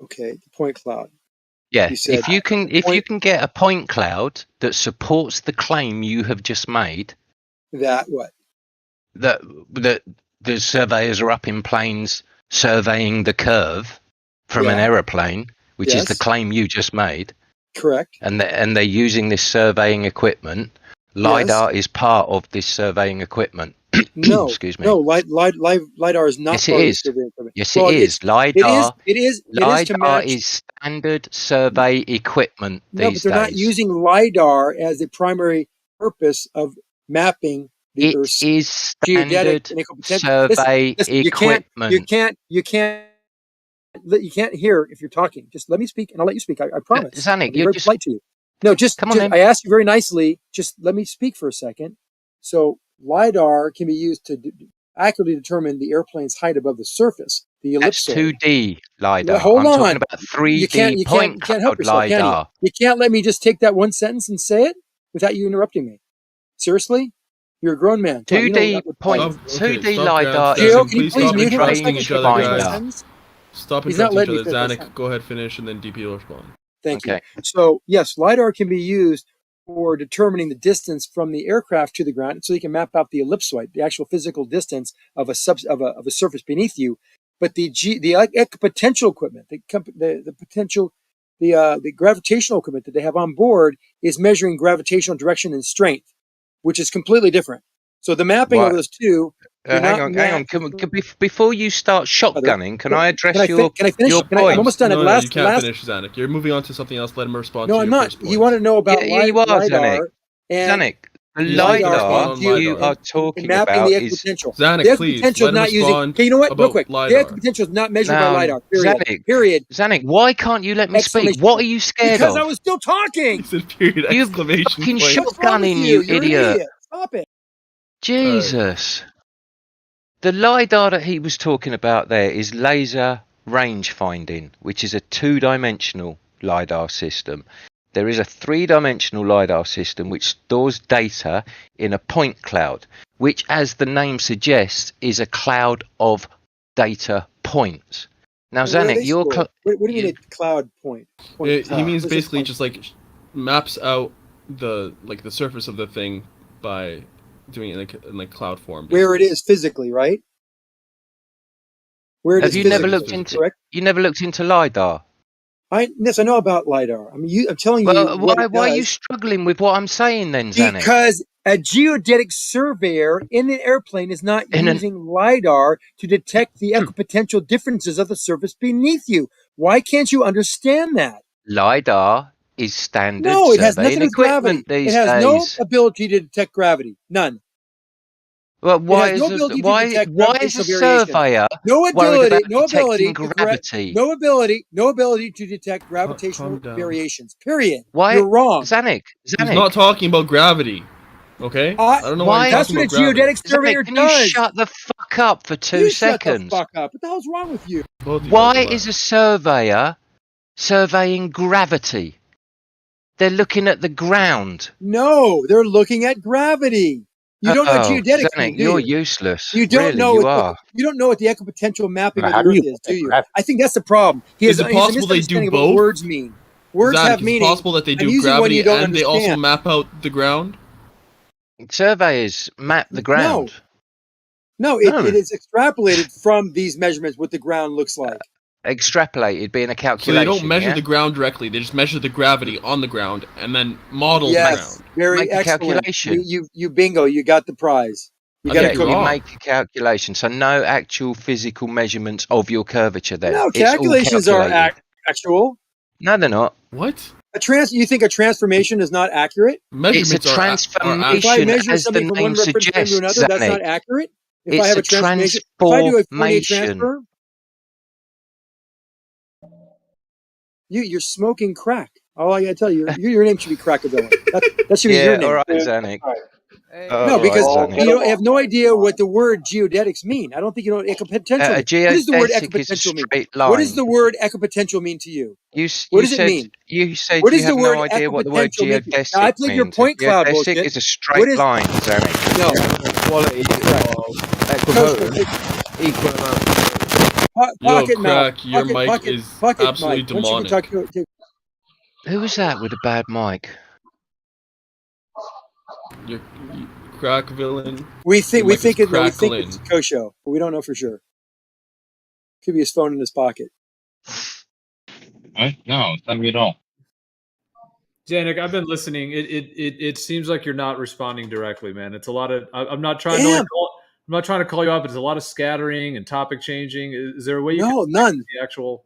Okay, the point cloud. Yeah, if you can get a point cloud that supports the claim you have just made. That what? That the surveyors are up in planes surveying the curve from an aeroplane, which is the claim you just made. Correct. And they're using this surveying equipment. LiDAR is part of this surveying equipment. No, excuse me. No, LiDAR is not. Yes, it is. Yes, it is. LiDAR. LiDAR is standard survey equipment these days. No, but they're not using LiDAR as the primary purpose of mapping the Earth's standard survey equipment. You can't hear if you're talking. Just let me speak, and I'll let you speak. I promise. Zanik, you're just polite to you. No, come on. I asked you very nicely. Just let me speak for a second. So LiDAR can be used to accurately determine the airplane's height above the surface. The ellipsoid. That's 2D LiDAR. Well, hold on. I'm talking about 3D point cloud LiDAR. You can't let me just take that one sentence and say it without you interrupting me. Seriously? You're a grown man. 2D LiDAR is Gio, a can you please mute for a range second? finder. Stop interrupting each other. Zanik, go ahead, finish, and then DP will respond. Thank you. So, yes, LiDAR can be used for determining the distance from the aircraft to the ground, so you can map out the ellipsoid, the actual physical distance of a surface beneath you. But the equipotential equipment, the gravitational equipment that they have on board is measuring gravitational direction and strength, which is completely different. So the mapping of those two. Hang on. Before you start shotgunning, can I address your point? I'm almost done. No, you can't finish, Zanik. You're moving on to something else. Let him respond. No, I'm not. You want to know about LiDAR? Zanik, the LiDAR you are talking about is Zanik, please. Let him respond. Okay, you know what? Real quick, the equipotential is not measured by LiDAR. Period. Zanik, why can't you let me speak? What are you scared because of? I was still talking. You're fucking shotgunning, you idiot. Stop it. Jesus. The LiDAR that he was talking about there is laser range finding, which is a 2-dimensional LiDAR system. There is a 3-dimensional LiDAR system which stores data in a point cloud, which, as the name suggests, is a cloud of data points. Now, Zanik, what do you mean a cloud point? He means basically just like maps out the surface of the thing by doing it in cloud form. Basically. Where it is physically, right? Have you never looked into? Correct? You never looked into LiDAR. Yes, I know about LiDAR. I'm telling you. Why are you struggling with what I'm saying then, Zanik? Because a geodetic surveyor in an airplane is not using LiDAR to detect the equipotential differences of the surface beneath you. Why can't you understand that? LiDAR is standard. No, it has nothing to do with gravity. It has no ability to detect gravity. None. Well, why it has no is ability a, to detect why is gravitational a variation. surveyor No worried ability, about no ability, detecting gravity? no ability to detect gravitational down. variations. Period. Why, You're wrong. Zanuck? He's not talking about gravity. Okay? I don't know why you're That's talking what a about gravity. geodetic surveyor Zanuck, can you does. shut the fuck up for 2 You shut the seconds? fuck up. What the hell's wrong with you? Why is a surveyor surveying gravity? They're looking at the ground. No, they're looking at gravity. You don't know what geodetics Zanuck, mean, do you're you? useless. You don't Really, know you what are. you don't know what the equipotential mapping But of how the do you Earth is, do detect you? gravity? I think that's the problem. Is it He has a possible they do misunderstanding of what both? words mean. Words Zanuck, have is it meaning. possible that they I'm do using one you gravity don't and they also understand. map out the ground? Surveyors map the ground. No, it is extrapolated from these measurements what the ground looks like. Extrapolated being a So calculation. they don't measure yeah? the ground directly, they just measure the gravity on the ground and then model the Yes, ground. very Make a excellent. calculation. You bingo. You got the prize. You got Yeah, a you cookie. make a calculation. So no actual physical measurements of your curvature then. No, It's all calculations are calculated. actual. No, they're not. What? You think a transformation is not accurate? It's a If I transformation, measure as the something from one name reference frame to suggests, another, that's not Zanuck. accurate. If I It's have a a transformation, if I do a Fourier transformation. transfer, you're smoking crack. All I gotta tell you, your name should be Crackavilla. That should be your Yeah, name. all right, Zanuck. No, because Zanuck. you have no idea what the word geodetics mean. I don't think you know what equipotential A means. What does the word geodetic is a equipotential mean? straight What does line. the word equipotential mean to you? You What you does it said mean? you said What you does the have word no idea what the word equipotential mean to you? Now, I geodesic played your means. A point cloud geodesic bullshit. is a What straight is line, Zanuck. no? Quality equal amount. Pocket mouth. Crack, your mic is Pocket absolutely mic. Once you can talk demonic. to Who was that with a bad mic? Your crack villain. we think Your mic is it's crackling. Kosho, but we don't know for sure. Could be his phone in his pocket. What? No, it's not me at all. Janik, I've been listening. It seems like you're not responding directly, man. It's a lot of. I'm not trying Damn. I'm not trying to call you up. It's a lot of scattering and topic changing. Is there a way you No, can none. the actual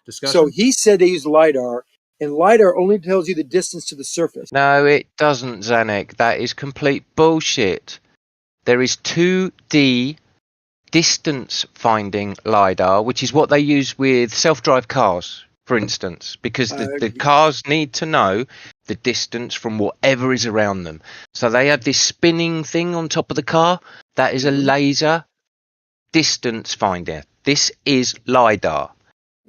discussion? So he said they use LiDAR, and LiDAR only tells you the distance to the surface. No, it doesn't, Zanuck. That is complete bullshit. There is 2D distance finding LiDAR, which is what they use with self-drive cars, for instance, because the cars need to know the distance from whatever is around them. So they have this spinning thing on top of the car. That is a laser distance finder. This is LiDAR.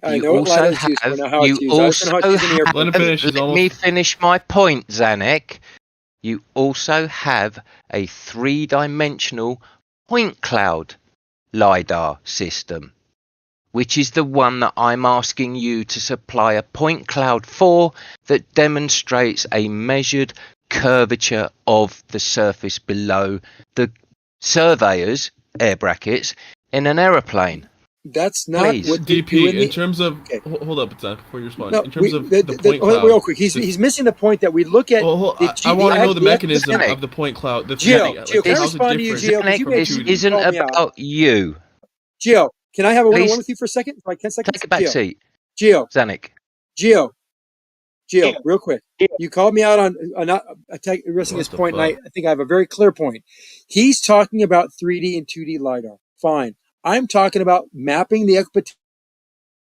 I You know what also LiDAR is used for, not how it's used. I just don't know how it's used in the airplane. let me finish my point, Zanuck. You also have a 3-dimensional point cloud LiDAR system, which is the one that I'm asking you to supply a point cloud for, that demonstrates a measured curvature of the surface below the surveyor's air brackets in an aeroplane. That's not Please. what they do DP, in in the. terms of Okay. hold up, Zach, before you respond. No, in terms of the point cloud, real quick, he's missing the point that we look at. I want to know the mechanism of the point cloud. The 3D. Gio, can I how's it respond to you, different Gio? from This 2D? Isn't about you. Gio, can I have a one-on-one Please. with you for a second? For like 10 seconds? Take a back seat. Gio. Zanuck. Gio, real quick. You called me out on not addressing his point, and I think I have a very clear point. He's talking about 3D and 2D LiDAR. Fine. I'm talking about mapping the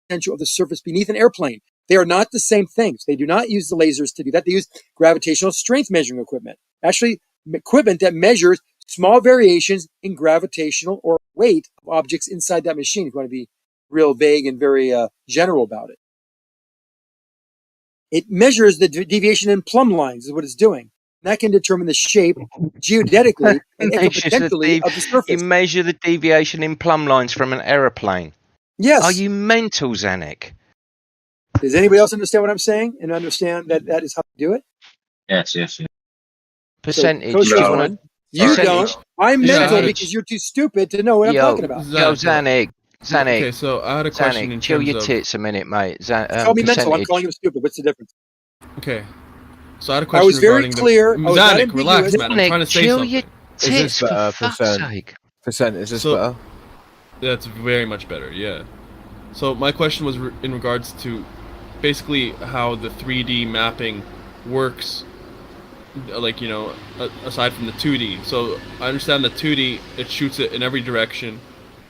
potential of the surface beneath an airplane. They are not the same things. They do not use the lasers to do that. They use gravitational strength measuring equipment. Actually, equipment that measures small variations in gravitational or weight of objects inside that machine. If you want to be real vague and very general about it. It measures the deviation in plumb lines is what it's doing. That can determine the shape geodetically and equipotentially of the surface. You measure the deviation in plumb lines from an aeroplane. Yes. Are you mental, Zanuck? Does anybody else understand what I'm saying and understand that that is how to do it? Yes. Percentage. So, you don't. I'm mental because you're too stupid to know what I'm talking about. Yo, Zanuck. Okay, so I had a question. Zanuck, chill your tits a minute, mate. Call me mental. I'm calling him stupid. What's the difference? Okay. So I had a question. I was very clear. Zanuck, relax, man. I'm trying to say chill something. your tits, for fuck's sake. Percent, is this better? That's very much better, yeah. So my question was in regards to basically how the 3D mapping works like, you know, aside from the 2D. So I understand the 2D, it shoots it in every direction,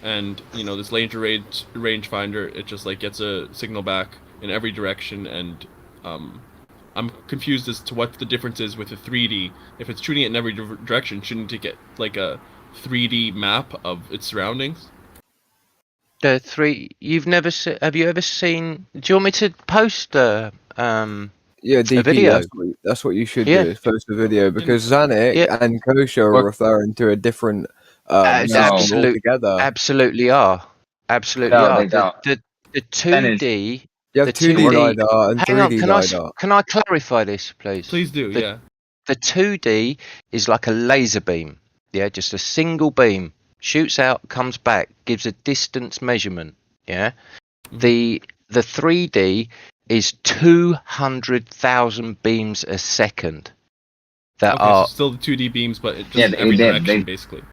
and you know, this rangefinder, it just like gets a signal back in every direction, and I'm confused as to what the difference is with the 3D. If it's shooting it in every direction, shouldn't it get like a 3D map of its surroundings? The three you've never seen? Have you ever seen? Do you want me to post Yeah, a DP. video? That's what you should Yeah. do. Is post a video because Zanuck and Kosha are referring to a different system altogether. Absolutely are. Absolutely No, are. they don't. The 2D. You have the 2D LiDAR and Hang on, 3D can I clarify this, please? Please do. Yeah. The 2D is like a laser beam. Yeah, just a single beam shoots out, comes back, gives a distance measurement. Yeah. The 3D is 200,000 beams a second. That So still the 2D beams, but it just every direction basically.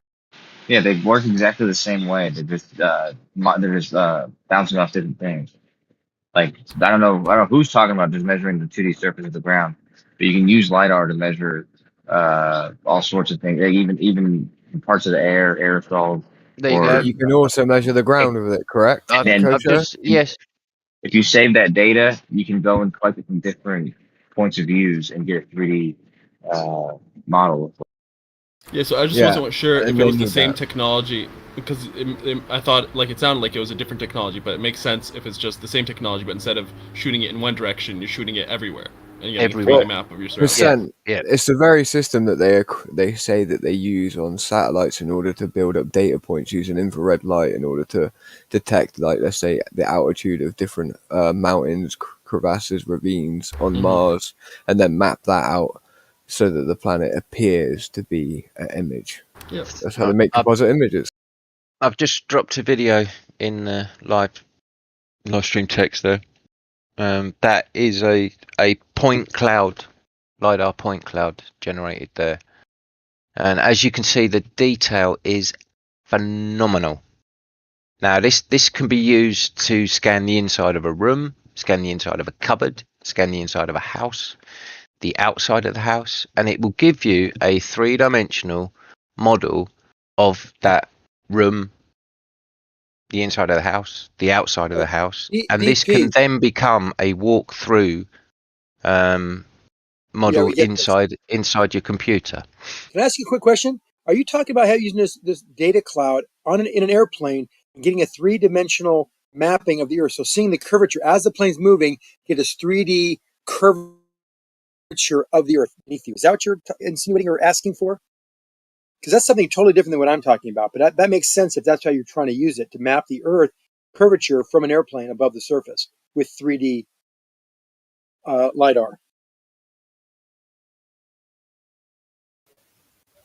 Yeah, they work exactly the same way. They're just bouncing off different things. Like I don't know who's talking about just measuring the 2D surface of the ground, but you can use LiDAR to measure all sorts of things, like even parts of the air, aerosols. You can also measure the ground with it, correct? Yes. If you save that data, you can go and collect it from different points of views and get a 3D model. Yeah, so I just wasn't sure if it was the same technology, because I thought like it sounded like it was a different technology, but it makes sense if it's just the same technology, but instead of shooting it in one direction, you're shooting it everywhere, and you get a 3D map of your surroundings. It's the very system that they say that they use on satellites in order to build up data points using infrared light in order to detect, like, let's say, the altitude of different mountains, crevasses, ravines on Mars, and then map that out so that the planet appears to be an image. Yeah. That's how they make composite images. I've just dropped a video in live stream text there. That is a point cloud, LiDAR point cloud generated there. And as you can see, the detail is phenomenal. Now this can be used to scan the inside of a room, scan the inside of a cupboard, scan the inside of a house, the outside of the house, and it will give you a 3-dimensional model of that room, the inside of the house, the outside of the house, and this can then become a walk-through model inside your computer. Can I ask you a quick question? Are you talking about how using this data cloud in an airplane and getting a 3-dimensional mapping of the Earth? So seeing the curvature as the plane's moving, get this 3D curvature of the Earth beneath you. Is that what you're insinuating or asking for? Because that's something totally different than what I'm talking about. But that makes sense if that's how you're trying to use it, to map the Earth curvature from an airplane above the surface with 3D LiDAR.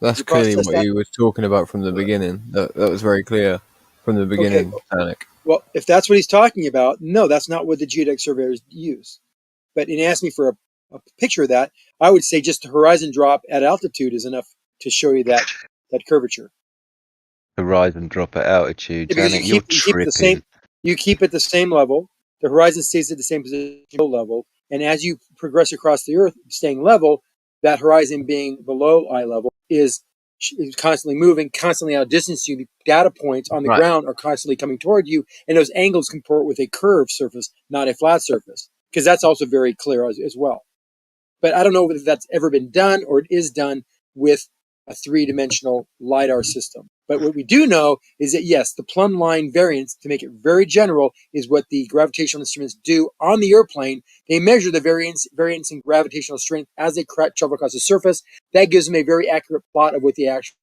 That's clearly what he was talking about from the beginning. That was very clear from the beginning, Panic. Well, if that's what he's talking about, no, that's not what the geodetic surveyors use. But in asking me for a picture of that, I would say just the horizon drop at altitude is enough to show you that curvature. Horizon drop at altitude. Yeah, because you keep it the same level. The horizon stays at the same position level, and as you progress across the Earth, staying level, that horizon being below eye level is constantly moving, constantly outdistancing you. The data points on the ground are constantly coming toward you, and those angles comport with a curved surface, not a flat surface, because that's also very clear as well. But I don't know whether that's ever been done or it is done with a 3-dimensional LiDAR system. But what we do know is that, yes, the plumb line variance, to make it very general, is what the gravitational instruments do on the airplane. They measure the variance in gravitational strength as they travel across the surface. That gives them a very accurate plot of what the actual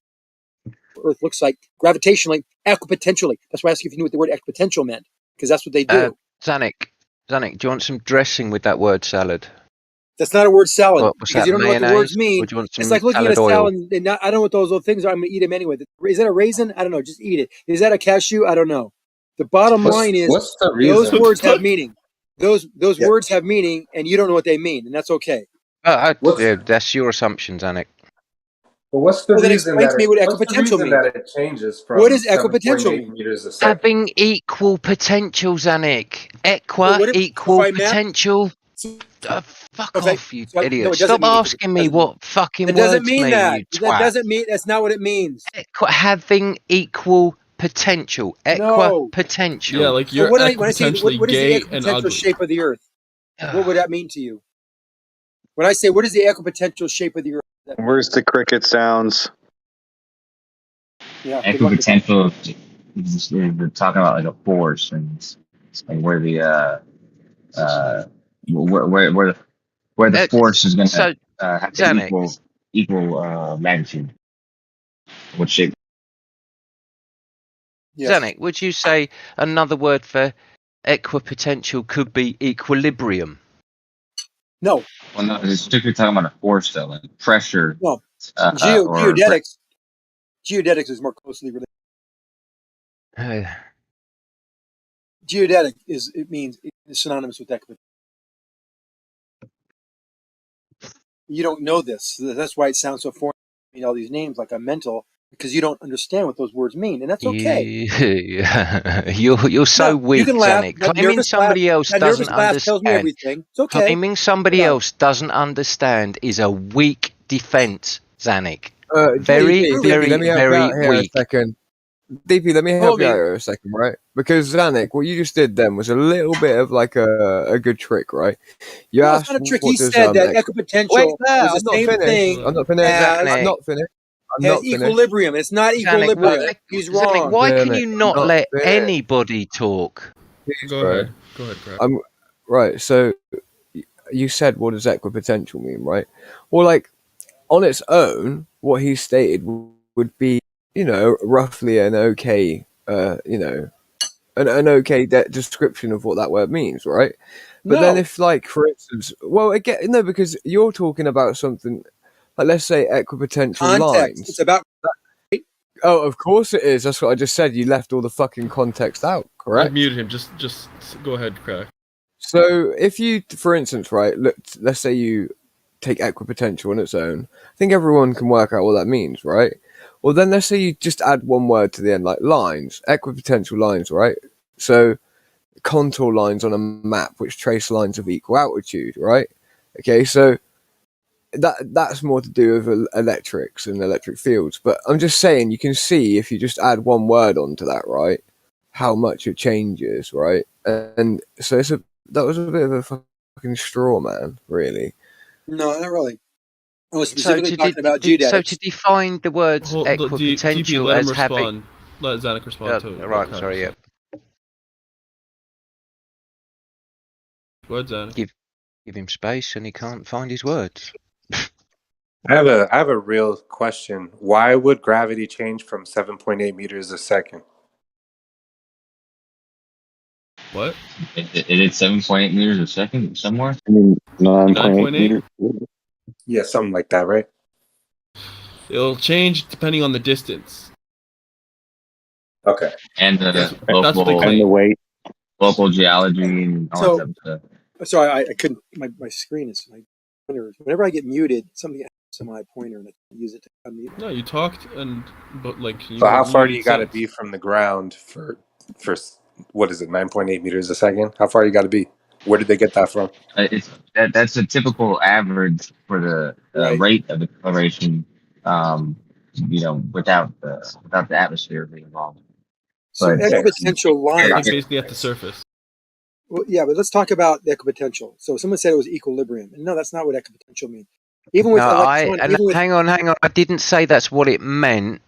Earth looks like gravitationally, equipotentially. That's why I asked you if you knew what the word equipotential meant, because that's what they do. Zanuck, do you want some dressing with that word salad? That's not a word salad, because you don't know what the words mean. It's like looking at a salad and I don't know what those little things are. I'm going to eat them anyway. Is that a raisin? I don't know. Just eat it. Is that a cashew? I don't know. The bottom line is those words have meaning. Those words have meaning, and you don't know what they mean, and that's okay. That's your assumption, Zanuck. But what's the reason that it changes from what does equipotential mean? Meters a second? Having equal potential, Zanuck. Equal potential. Fuck Okay, off, you so, idiot. no, it doesn't Stop mean it. asking me what fucking It doesn't words mean mean, that. you That twat. doesn't mean. That's not what it means. Having equal potential. No. Potential. Yeah, like So you're when I say potentially what is the gay and equipotential ugly. shape of the Earth? What would that mean to you? When I say what is the equipotential shape of the Earth? Where's the cricket sounds? Yeah, Equipotential is we're talking about like a force and like where the where the force is going to have the Zanik. equal magnitude. What shape? Yes. Zanik, would you say another word for equipotential could be equilibrium? No. Well, no, it's strictly talking about a force, though, like pressure. Well, or geodetics is more closely related. Geodetic is synonymous with equipotential. You don't know this. That's why it sounds so foreign. I mean, all these names like I'm mental because you don't understand what those words mean, and that's okay. You're so weak, you can laugh. Zanik. Claiming somebody else doesn't laugh tells me understand. everything. It's okay. Claiming somebody else doesn't understand is a weak defense, Zanik. Very, DP, very, let me help you very out here weak. a second. DP, let me help you out here a second, right? Because Zanik, what you just did then was a little bit of like a good trick, right? You No, asked, it's not a trick. what He does, said that Wait equipotential there, is the same thing I'm not finished. as I'm not finished. has equilibrium. It's not Zanik, equilibrium. He's wrong. why can you not let anybody talk? Go ahead. Go ahead, Craig. Right, so you said, what does equipotential mean, right? Well, like, on its own, what he stated would be, roughly an okay, an okay description of what that word means, right? But then if, like, for instance, well, again, no, because you're talking about something, like, let's say equipotential Context. lines. It's about. Oh, of course it is. That's what I just said. You left all the fucking context out, correct? I muted him. Just go ahead, Craig. So if you, for instance, right, let's say you take equipotential on its own, I think everyone can work out what that means, right? Well, then let's say you just add one word to the end, like lines, equipotential lines, right? So contour lines on a map which trace lines of equal altitude, right? Okay, so that's more to do with electrics and electric fields. But I'm just saying, you can see if you just add one word onto that, right, how much it changes, right? And so that was a bit of a fucking straw man, really. No, not really. I was specifically talking about geodetics. So to define the words equipotential DP, let him as having... respond. Let Zanik respond to it. Right, sorry, yeah. Go ahead, Zanik. Give him space and he can't find his words. I have a real question. Why would gravity change from 7.8 meters a second? What? It is 7.8 meters a second somewhere. 9.8 meters. Yeah, something like that, right? It'll change depending on the distance. Okay. And that's what they claim. And the weight. Local geology and all that stuff. Sorry, I couldn't. My screen is my pointer. Whenever I get muted, something happens to my pointer, and I can't use it to unmute. No, you talked but like. So how far do you got to be from the ground for what is it, 9.8 meters a second? How far you got to be? Where did they get that from? That's a typical average for the rate of acceleration. Without the atmosphere being involved. So equipotential lines. Basically at the surface. Well, yeah, but let's talk about the equipotential. So someone said it was equilibrium, and no, that's not what equipotential means. Even with hang on. I didn't say that's what it meant.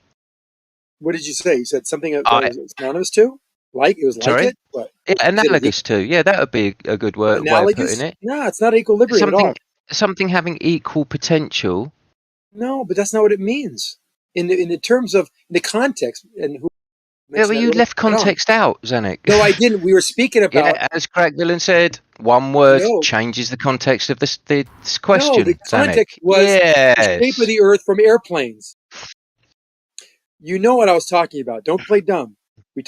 What did you say? You said something that was synonymous to, like it was like it. What? Analogous to? Yeah, that would be a good way of putting it. No, it's not equilibrium at all. Something having equal potential. No, but that's not what it means in the terms of the context and who. Yeah, but you left context out, Zanik. No, I didn't. We were speaking about. Yeah, as Craig Dillon said, one word changes the context of this question. No, the context was the shape of the Earth from airplanes. You know what I was talking about. Don't play dumb.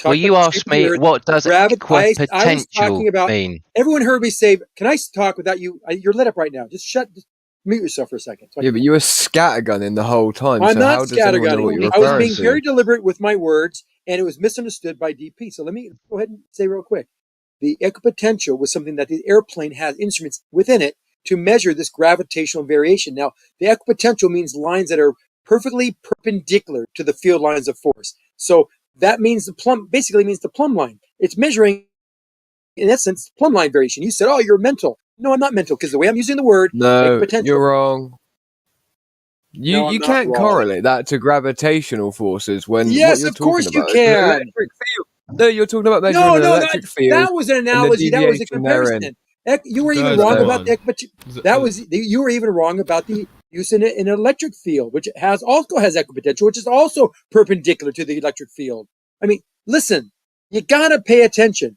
Well, you asked me what does equipotential mean. Everyone heard me say, "Can I talk without you?" You're lit up right now. Just mute yourself for a second. Yeah, but you were scattergunning the whole time. I'm so not how does anyone know what scattergunning. you're I was being referring very to? deliberate with my words, and it was misunderstood by DP. So let me go ahead and say real quick. The equipotential was something that the airplane has instruments within it to measure this gravitational variation. Now, the equipotential means lines that are perfectly perpendicular to the field lines of force. So that means basically means the plumb line. It's measuring, in essence, plumb line variation. You said, oh, you're mental. No, I'm not mental, because the way I'm using the word, No, equipotential. you're wrong. No, I'm You not can't wrong. correlate that to gravitational forces when what Yes, you're of course talking you about is an can. electric field. No, you're talking about measuring No, an no, electric field that was an and the analogy. That was a deviation therein. comparison. You were even Guys, wrong come about on. the equipotential. You were even wrong about the use in an electric field, which also has equipotential, which is also perpendicular to the electric field. I mean, listen, you gotta pay attention.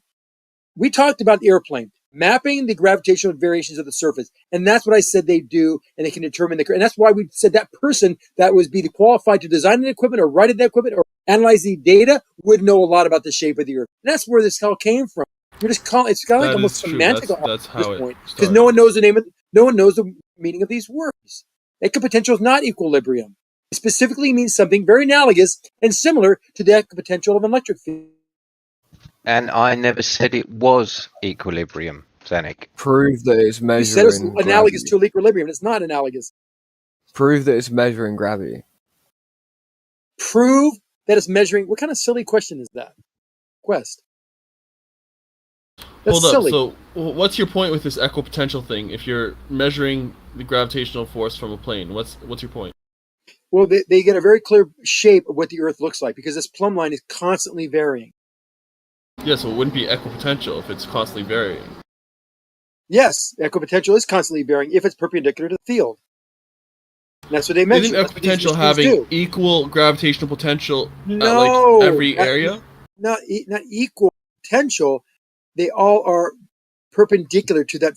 We talked about the airplane mapping the gravitational variations of the surface, and that's what I said they do, and they can determine and that's why we said that person that was be qualified to design an equipment or write an equipment or analyze the data would know a lot about the shape of the Earth. And that's where this all came from. You're just calling it's kind of like That almost is true. semantic That's at how this it point, because started. no one knows the meaning of these words. Equipotential is not equilibrium. It specifically means something very analogous and similar to the equipotential of an electric field. And I never said it was equilibrium, Zanik. Prove that it's You said it's measuring analogous gravity. to equilibrium. It's not analogous. Prove that it's measuring gravity. Prove that it's measuring. What kind of silly question is that? Quest. That's Hold up. silly. So, what's your point with this equipotential thing? If you're measuring the gravitational force from a plane, what's your point? Well, they get a very clear shape of what the Earth looks like because this plumb line is constantly varying. Yeah, so it wouldn't be equipotential if it's constantly varying. Yes, equipotential is constantly varying if it's perpendicular to the field. And that's what they measure. Isn't equipotential having equal gravitational potential at like every area? Not equal potential. They all are perpendicular to that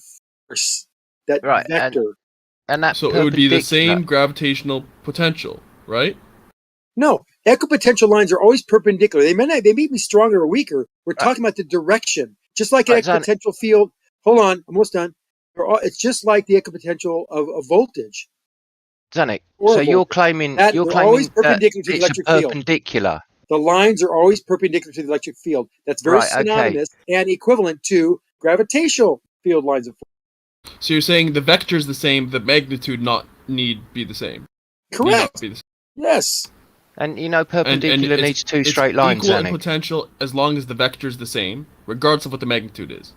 force, that vector. And that so it would be the same gravitational potential, right? No, equipotential lines are always perpendicular. They may be stronger or weaker. We're talking about the direction, just like an equipotential field. Hold on, almost done. It's just like the equipotential of a voltage. Zanik, so you're claiming they're always perpendicular to the it's electric perpendicular. field. The lines are always perpendicular to the electric field. That's very synonymous and equivalent to gravitational field lines of force. So you're saying the vector is the same, the magnitude not need be the same. Correct. Yes. And you know, perpendicular needs two straight lines. Equal in potential as long as the vector is the same, regardless of what the magnitude is.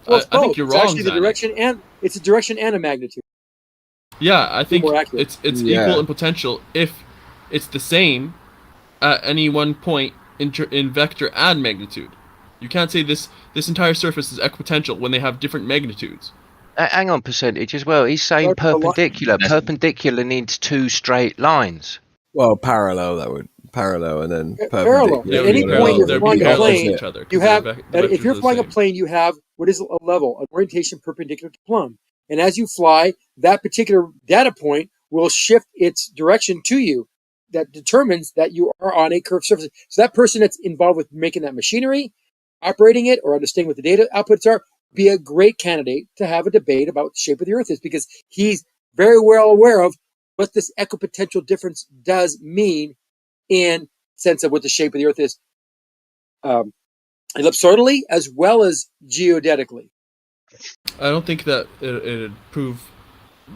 Well, I think you're wrong. Actually, the direction and it's a direction and a magnitude. Yeah, I think it's equal in potential if it's the same at any one point in vector and magnitude. You can't say this entire surface is equipotential when they have different magnitudes. Hang on, percentage as well. He's saying perpendicular. Perpendicular needs two straight lines. Well, parallel, that would parallel and then parallel. perpendicular. At any point you're flying a plane, you have if you're flying a same. plane, you have what is a level, an orientation perpendicular to plumb. And as you fly, that particular data point will shift its direction to you. That determines that you are on a curved surface. So that person that's involved with making that machinery, operating it, or understanding what the data outputs are, be a great candidate to have a debate about what the shape of the Earth is, because he's very well aware of what this equipotential difference does mean in sense of what the shape of the Earth is, ellipsoidally as well as geodetically. I don't think that it'd prove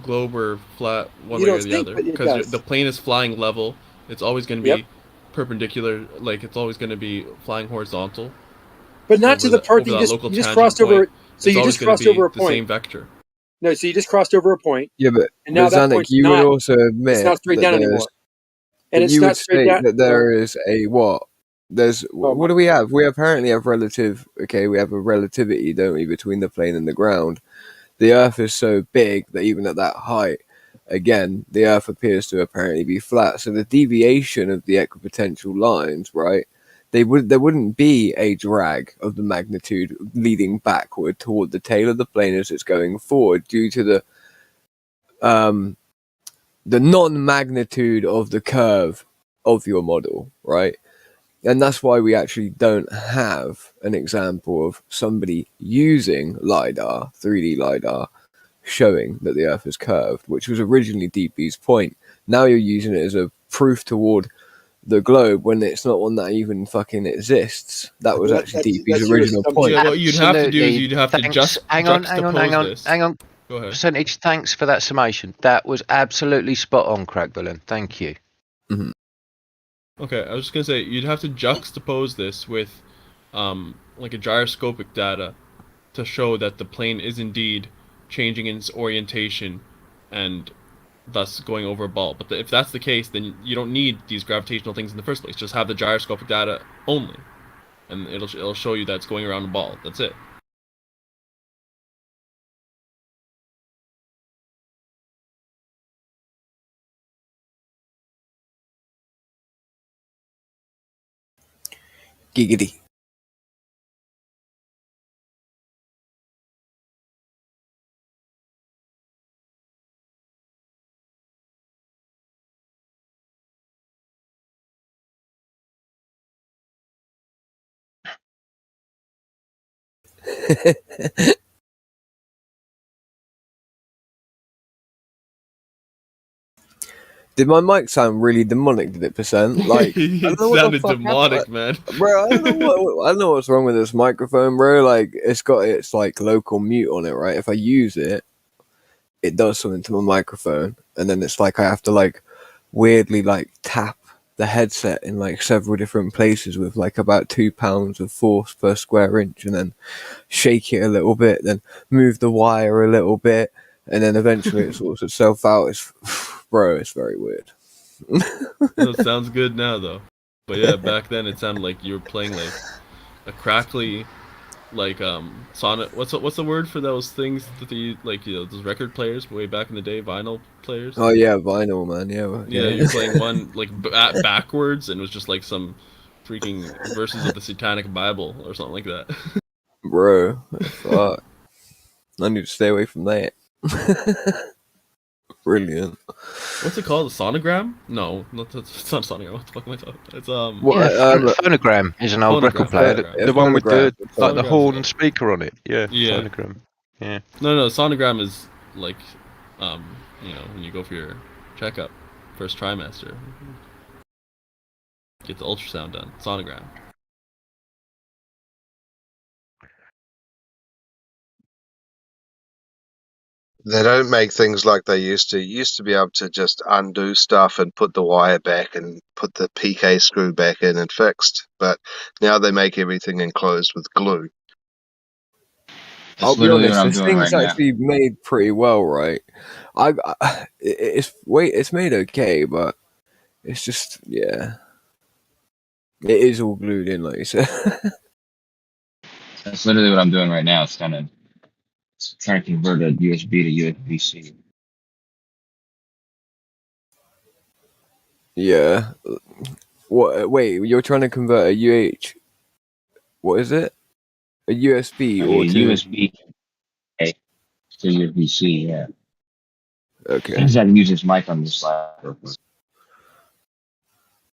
globe or flat one way or the other, because the plane is flying level. It's always going to be perpendicular, like it's always going to be flying horizontal. But not to the part that you just crossed over. So you just crossed over a point. The same vector. No, so you just crossed over a point. Yeah, but Zanik, you would also admit it's not straight down anymore. And it's you not would straight state down. that there is a what? There's what do we have? We apparently have relative. Okay, we have a relativity, don't we, between the plane and the ground? The Earth is so big that even at that height, again, the Earth appears to apparently be flat. So the deviation of the equipotential lines, right? There wouldn't be a drag of the magnitude leading backward toward the tail of the plane as it's going forward due to the non-magnitude of the curve of your model, right? And that's why we actually don't have an example of somebody using LiDAR, 3D LiDAR, showing that the Earth is curved, which was originally DP's point. Now you're using it as a proof toward the globe when it's not one that even fucking exists. That was actually DP's original point. Yeah, what you'd have to do is Absolutely. you'd have to just Hang on. juxtapose this. Go ahead. Percentage, thanks for that summation. That was absolutely spot on, Crack Villain. Thank you. Mm-hmm. Okay, I was just gonna say you'd have to juxtapose this with, like a gyroscopic data, to show that the plane is indeed changing in its orientation, and thus going over a ball. But if that's the case, then you don't need these gravitational things in the first place. Just have the gyroscopic data only, and it'll show you that it's going around a ball. That's it. Giggity. Did my mic sound really demonic? Did it percent? Like it sounded demonic, man. Bro, I don't know what's wrong with this microphone, bro. Like it's got its like local mute on it, right? If I use it, it does something to my microphone, and then it's like I have to like weirdly like tap the headset in like several different places with like about 2 pounds of force per square inch, and then shake it a little bit, then move the wire a little bit, and then eventually it sorts itself out. It's bro, it's very weird. It sounds good now though, but yeah, back then it sounded like you were playing like a crackly, like Sonic. What's the word for those things that they like? You know, those record players way back in the day, vinyl players. Oh yeah, vinyl, man. Yeah. You're playing one like backwards, and it was just like some freaking verses of the Satanic Bible or something like that. Bro, fuck. I need to stay away from that. Brilliant. What's it called? A sonogram? No, it's not a sonogram. What the fuck am I talking about? It's Phonogram is an old record player. The one with the horn speaker on it. Yeah. Phonogram. Yeah. No, sonogram is like, you know, when you go for your checkup, first trimester, get the ultrasound done. Sonogram. They don't make things like they used to. You used to be able to just undo stuff and put the wire back and put the PK screw back in and fixed. But now they make everything enclosed with glue. I'll be honest, this thing's actually made pretty well, right? It's made okay, but it's just it is all glued in, like you said. That's literally what I'm doing right now. It's trying to convert a USB to USB-C. Yeah. What? Wait, you're trying to convert a what is it? A USB or USB to USB-C, yeah. Okay. I can use this mic on this laptop.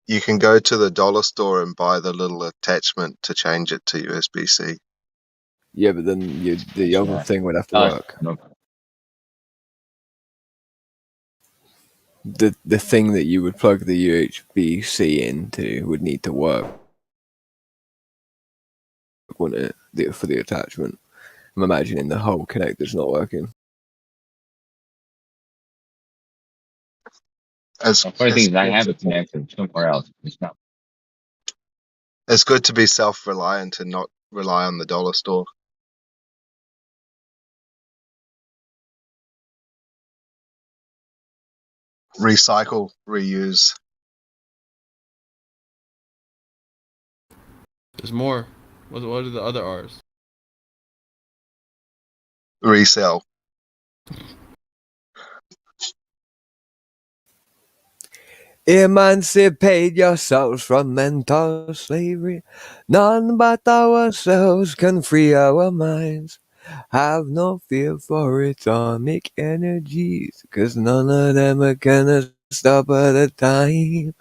You can go to the dollar store and buy the little attachment to change it to USB-C. Yeah, but then the other thing would have to work. No. The thing that you would plug the USB-C into would need to work, wouldn't it? For the attachment. I'm imagining the whole connector's not working. Funny thing is, I have a connector somewhere else. It's not. It's good to be self-reliant and not rely on the dollar store. Recycle, reuse. There's more. What are the other R's? Resell. Emancipate yourselves from mental slavery. None but ourselves can free our minds. Have no fear for atomic energies, 'cause none of them are gonna stop at a time.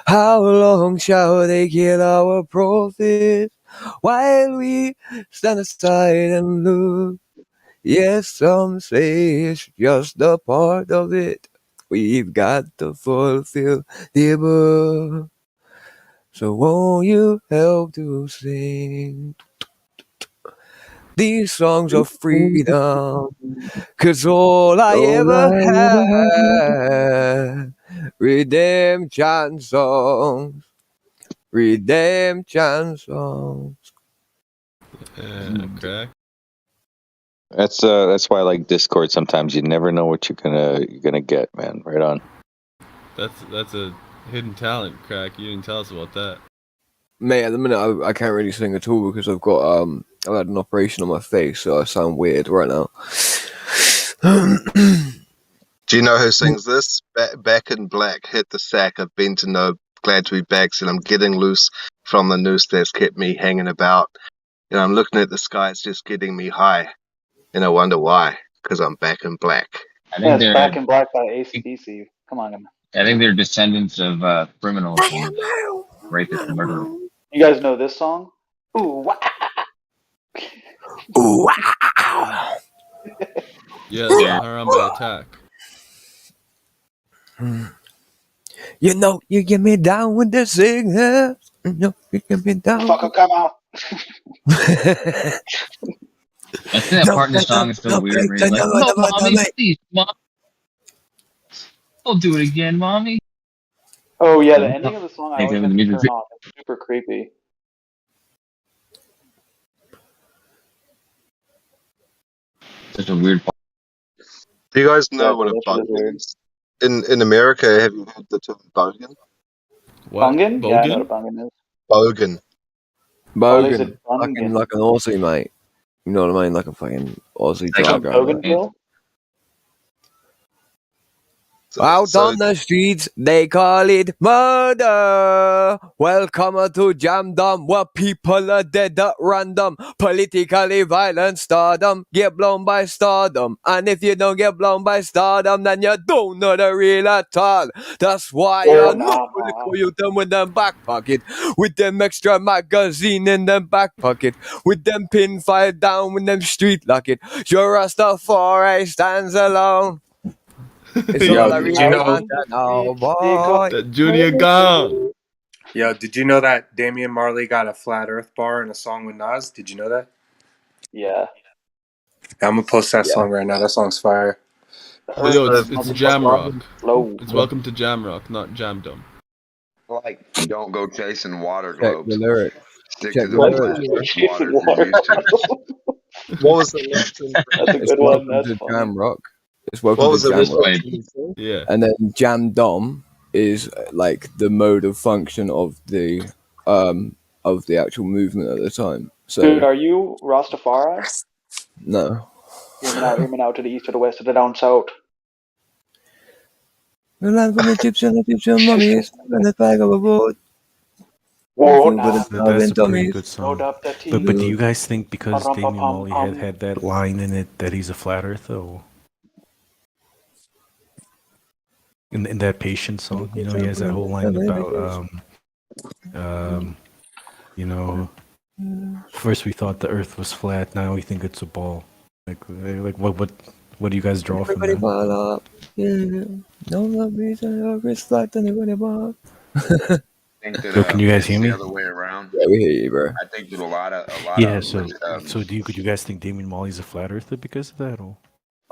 How long shall they kill our prophets while we stand aside and look? Yes, some say it's just a part of it. We've got to fulfill the above. So won't you help to sing these songs of freedom? 'Cause all I ever had, redemption songs, redemption songs. Crack. That's why I like Discord. Sometimes you never know what you're gonna get, man. Right on. That's a hidden talent, Crack. You didn't tell us about that. Mate, at the minute I can't really sing at all because I've got I've had an operation on my face, so I sound weird right now. Do you know who sings this? Back in Black, hit the sack. I've been to know, glad to be back, and I'm getting loose from the noose that's kept me hanging about. And I'm looking at the sky, it's just getting me high. And I wonder why, because I'm back in black. I think they're Back in Black by AC/DC. Come on. I think they're descendants of criminals and rapists and murderers. You guys know this song? Ooh, wow. Ooh, wow. Yeah, the Harambe attack. You know, you get me down with the signal. You know, you get me down. Fucker, come out. I think that part in the song is so weird. Where he's like, "No, mommy, please, mom, don't do it again, mommy." Oh yeah, the ending of the song I Hey, always David, have the to music- turn off. It's super creepy. Such a weird part. Do you guys know Yeah, what a that shit is bogan weird. is? In America, have you heard the term bogan? What? Bungin? Yeah, I know what a bungin is. Bogan. Oh, they Bogan. said bungin. Like an Aussie, mate. You know what I mean? Like a fucking Aussie Like a jargon. Bougainville? Out on the streets, they call it murder. Welcome to Jamdom, where people are dead at random. Politically violent stardom, get blown by stardom. And if you don't get blown by stardom, then you don't know the real at all. That's why you're not political, you them with them back pocket, with them extra magazine in them back pocket, with them pin file down with them street locket. Your Rastafari stands alone. It's Yo, all I did really you know? want to know, boy. That Junior gone. Yo, did you know that Damian Marley got a flat Earth bar in a song with Nas? Did you know that? Yeah. I'm gonna post that song right now. That song's fire. But yo, it's Jam Rock. Slow. It's welcome to Jam Rock, not Jamdom. Like, don't go chasing water Check globes. the lyrics. Stick Check to the the flat lyrics. Earth waters you're used to. What was the next thing? That's a It's good one. welcome That's to funny. Jam Rock. It's welcome What was to the Jam Rock. original? Yeah. And then Jam Dom is like the mode of function of the actual movement at the time. So Dude, are you Rastafari? no. Hear me now to the east, to the west, to the down south. The land from Egyptian mummies and the flag of a boat. Whoa, nah. That's a pretty good song. Load up the But do you tea. guys think because Damian Marley Ba-rum-pa-pum-pum. had that line in it that he's a flat earther? Or in that Patient song, you know, he has that whole line about you know, first we thought the earth was flat, now we think it's a ball. Like what do you guys draw from Everybody that? ball up. Yeah. No love reason or respect anybody ball. I think that, So can you guys it's hear me? the other way around. Yeah, we hear you, bro. I think that a lot of Yeah, so could you guys think Damian Marley's a flat earther because of that? Or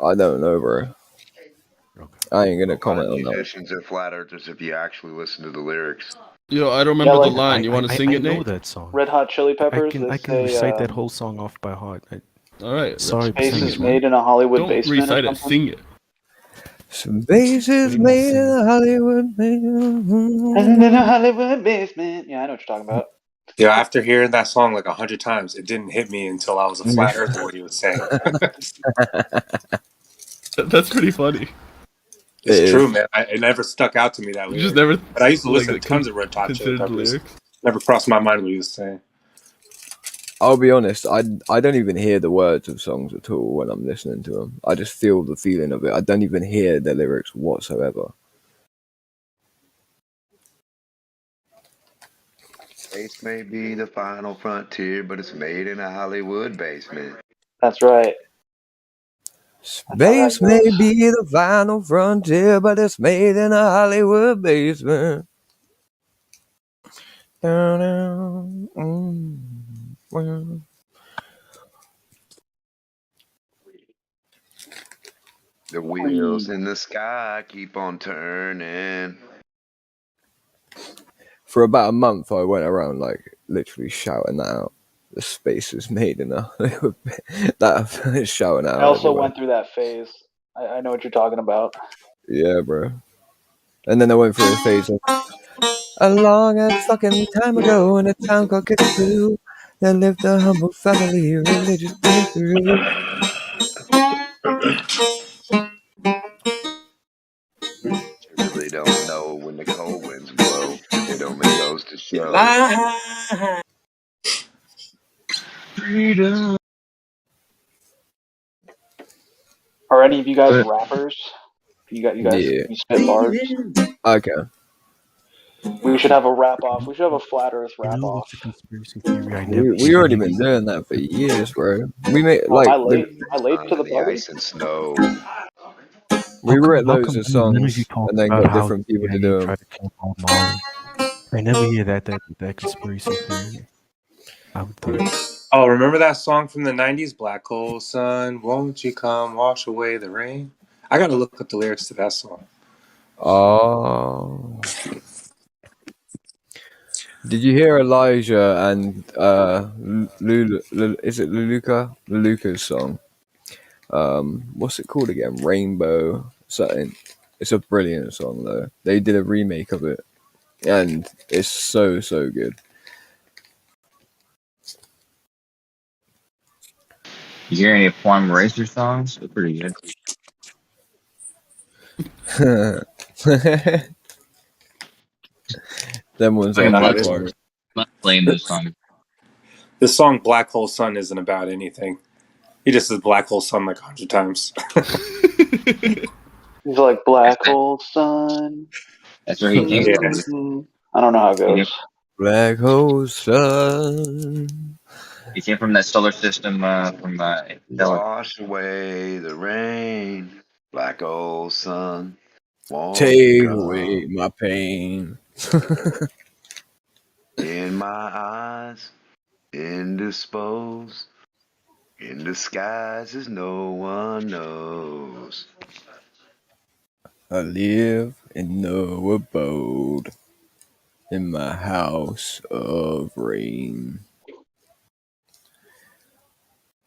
I don't know, bro. I ain't gonna comment on that. musicians are flat earthers if you actually listen to the lyrics. Yo, I don't remember like- the line. You want to sing it, I know Nate? that song. Red Hot Chili Peppers. I they can say, recite that whole song off by heart. All right. Sorry, Space sing is it, man. made in a Hollywood Don't basement. recite or it. something. Sing it. Some bases made in a Hollywood. And in a Hollywood basement. Yeah, I know what you're talking about. Yo, after hearing that song like 100 times, it didn't hit me until I was a flat earther what he was saying. That's pretty funny. It's true, man. It never stuck out to me that way. You just never. But I used to like, listen to tons of Red Hot Chili considered the Peppers. lyrics. Never crossed my mind what he was saying. I'll be honest, I don't even hear the words of songs at all when I'm listening to them. I just feel the feeling of it. I don't even hear the lyrics whatsoever. Space may be the final frontier, but it's made in a Hollywood basement. That's right. Space may be the final frontier, but it's made in a Hollywood basement. The wheels in the sky keep on turning. For about a month, I went around like literally shouting that out. The space is made enough. That shouting out. I also everywhere. went through that phase. I know what you're talking about. Yeah, bro. And then I went through a phase of a long and fucking time ago in a town called Kickapoo, there lived a humble family, religious through. They really don't know when the cold winds blow. They don't make those to show. Freedom. Are any of you guys rappers? You guys Yeah. you spit bars? Okay. We should have a rap off. We should have a flat Earth You rap know off. what's a conspiracy theory I never We already believed been in? doing that for years, bro. We made Oh, am like I late? Am I late to the The party? ice and snow. we wrote How loads come of none of you songs talk and then about got how different people to CIA do them. tried to kill Bob Marley? I never hear that conspiracy theory out there. Oh, remember that song from the 90s? Black Hole Sun, won't you come wash away the rain? I gotta look up the lyrics to that song. Oh. Did you hear Elijah and is it Luluka's song? What's it called again? Rainbow something. It's a brilliant song though. They did a remake of it, and it's so good. You hear any Form Racer songs? They're pretty good. Them ones I'm are not, hard. I'm not playing those songs. This song Black Hole Sun isn't about anything. He just says Black Hole Sun like 100 times. He's like Black Hole Sun. That's where he came Yes. from. I don't know how it goes. Black hole sun. He came from that solar system from Wash away the rain. Black old sun. Won't you Take come away my pain. in my eyes, indisposed, in disguises no one knows. I live in no abode, in my house of rain.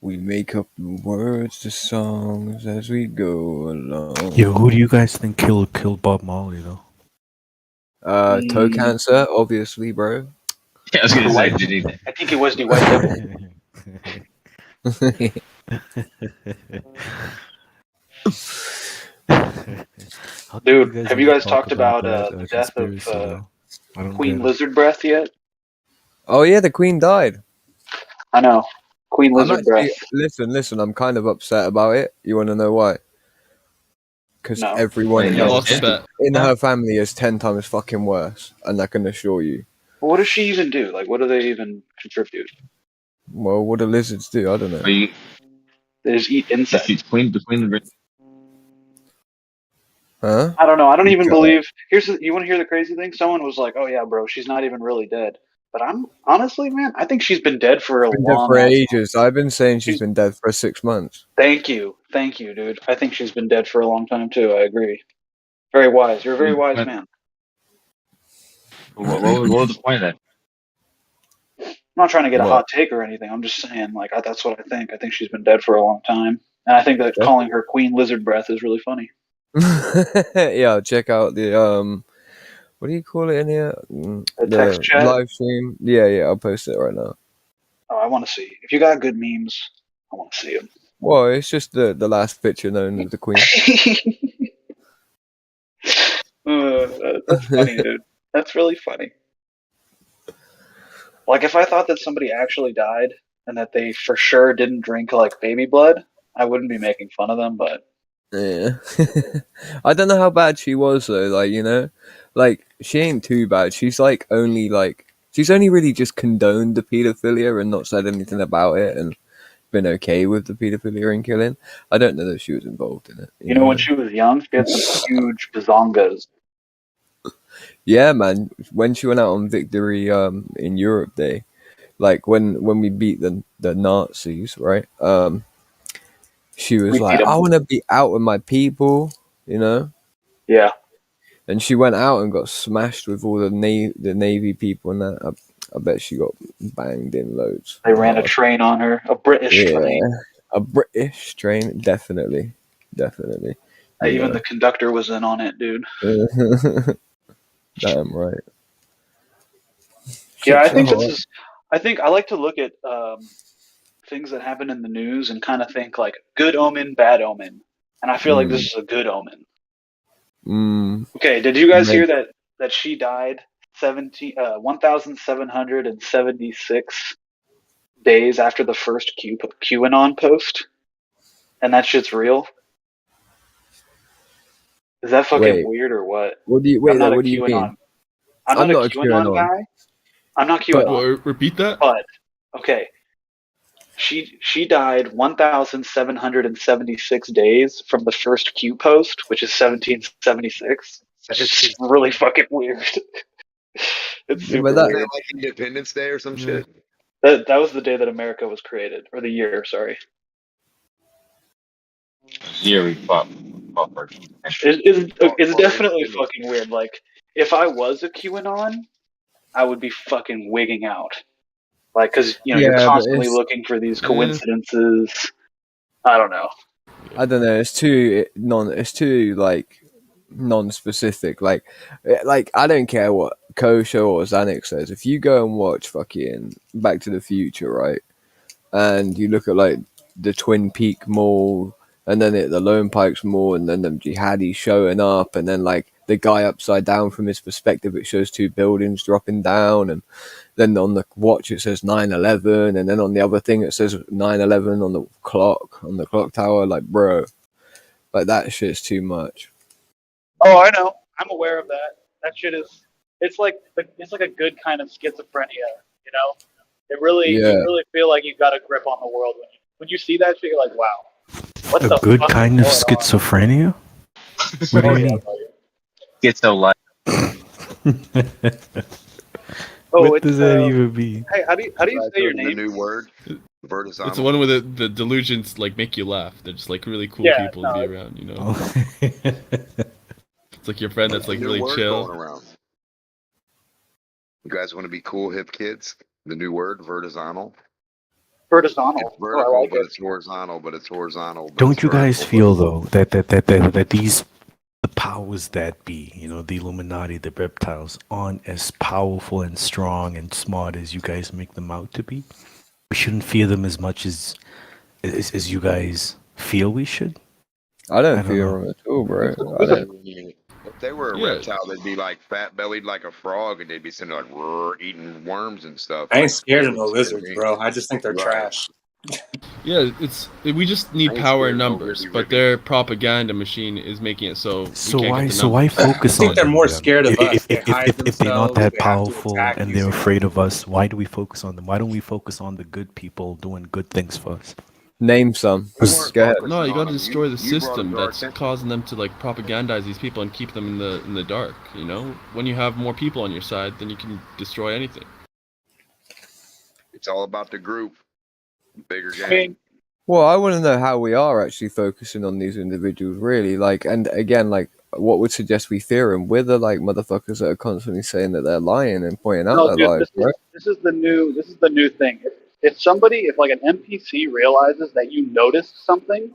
We make up the words to songs as we go along. Yo, who do you guys think killed Bob Marley though? Toe cancer, obviously, bro. Yeah, I was gonna say, I think it was the White Devil. Dude, have you guys talked about the death of Queen Lizard Breath yet? Oh yeah, the Queen died. I know. Queen Lizard Breath. Listen, I'm kind of upset about it. You want to know why? Because everyone else in her family is 10 times fucking worse, and I can assure you. Well, what does she even do? Like, what do they even contribute? Well, what do lizards do? I don't know. They just eat insects. She's Queen Huh? I don't know. I don't even believe. You want to hear the crazy thing? Someone was like, "Oh yeah, bro, she's not even really dead." But I'm honestly, man, I think she's been dead for a Been long dead for time. ages. I've been saying she's been dead for 6 months. Thank you, dude. I think she's been dead for a long time too. I agree. Very wise. You're a very wise man. What was the point of that? I'm not trying to get a What? hot take or anything. I'm just saying, like, that's what I think. I think she's been dead for a long time, and I think that calling her Queen Lizard Breath is really funny. Yeah, check out the what do you call it in here? The text chat? live stream. Yeah, I'll post it right now. Oh, I want to see. If you got good memes, I want to see them. Well, it's just the last picture known as the Queen. That's funny, dude. That's really funny. Like, if I thought that somebody actually died and that they for sure didn't drink like baby blood, I wouldn't be making fun of them. But Yeah. I don't know how bad she was though, like, you know? Like, she ain't too bad. She's only really just condoned the pedophilia and not said anything about it and been okay with the pedophilia and killing. I don't know that she was involved in it. you know, when she was young, she had some huge bazongas. Yeah, man. When she went out on victory in Europe Day, like when we beat the Nazis, right? She was We beat like, I them. want to be out with my people, you know. Yeah. And she went out and got smashed with all the Navy people and that. I bet she got banged in loads. They ran a train on her, a British train. A British train, definitely. You Even know. the conductor was in on it, dude. Damn right. Yeah, I Shit's think so this hot. is. I think I like to look at things that happen in the news and kind of think like good omen, bad omen, and I feel like this is a good omen. Okay, did you guys hear that she died 1,776 days after the first QAnon post, and that shit's real? Is that fucking weird or what? What do you I'm not a what do you QAnon. mean? I'm not a QAnon guy. I'm not QAnon. Repeat that. But okay, she died 1,776 days from the first Q post, which is 1776. That's just really fucking weird. It's super Isn't weird. that like Independence Day or some shit? That was the day that America was created, or the year. Sorry. Year we fought It's definitely fucking weird. Like, if I was a QAnon, I would be fucking wigging out. Like, because you're Yeah, but constantly looking for these coincidences. I don't know. I don't know. It's too like non-specific. Like I don't care what Kosho or Zanuck says. If you go and watch fucking Back to the Future, right, and you look at like the Twin Peak Mall, and then the Lone Pikes Mall, and then the jihadis showing up, and then like the guy upside down from his perspective, it shows two buildings dropping down, and then on the watch it says 9/11, and then on the other thing it says 9/11 on the clock tower. Like, bro, like that shit's too much. Oh, I know. I'm aware of that. That shit is. It's like a good kind of schizophrenia. You know, you really feel like you've got a grip on the world when you see that shit. You're like, wow, what the good fuck kind is of going on? schizophrenia? What do you mean? Schizo-like. What does that even mean? Hey, how do you say your The name? new word, It's the one where the delusions like make you laugh. They're just like really cool people to be around, you know. It's like your friend that's like New really word chill. going around. You guys want to be cool, hip kids? The new word, vertizonal. Vertizonal. It's vertical, I like but it. it's horizontal. But it's horizontal. But Don't it's you guys vertical, feel though that these the powers that be, you know, the Illuminati, the reptiles, aren't as powerful and strong and smart as you guys make them out to be? We shouldn't fear them as much as you guys feel we should. I don't fear them at all, bro. If they were a reptile, they'd be like fat bellied like a frog, and they'd be sitting like eating worms and stuff. I ain't like scared of no squid, lizards, squid bro. meat. I just think they're Right. trash. Yeah, we just need I ain't power scared in of no numbers, ribby but ribby. their propaganda machine is making it so we can't get the why numbers. focus I think on they're them more then? scared of us. They hide If they're not themselves, that they have to powerful attack and you they're so afraid of us, why do we focus on them? Why don't we focus on the good people doing good things for us? Name some. Go ahead. No, you got to destroy the You brought system them to our that's attention. causing them to like propagandize these people and keep them in the dark. You know, when you have more people on your side, then you can destroy anything. It's all about the group, bigger gang. I mean, Well, I want to know how we are actually focusing on these individuals, really. Like, and again, like, what would suggest we fear them? We're the like motherfuckers that are constantly saying that they're lying and pointing out no, their dude, lies, right? this is the new thing. If like an NPC realizes that you noticed something,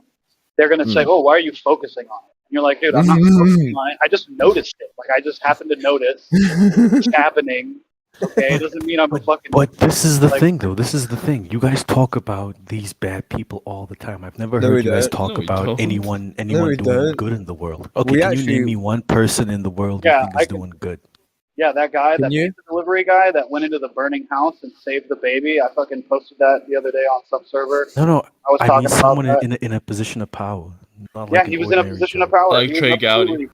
they're gonna say, "Oh, why are you focusing on it?" And you're like, "Dude, I'm not focusing on it. I just noticed it. Like, I just happened to notice it's happening. Okay, it doesn't mean I'm fucking." But this is the like, thing, though. This is the thing. You guys talk about these bad people all the time. I've never No, we heard you guys don't. talk No, we about don't. anyone No, we doing don't. good in the world. Okay, We can you actually- name me one person in the world you Yeah, think I is can- doing good? Yeah, that guy, Can that you? pizza delivery guy that went into the burning house and saved the baby. I fucking posted that the other day on some server. No. I was I talking mean about someone that. in a position of power. Not Yeah, like he an was in a ordinary position of Joe. power. Like He was Trey Gowdy. absolutely-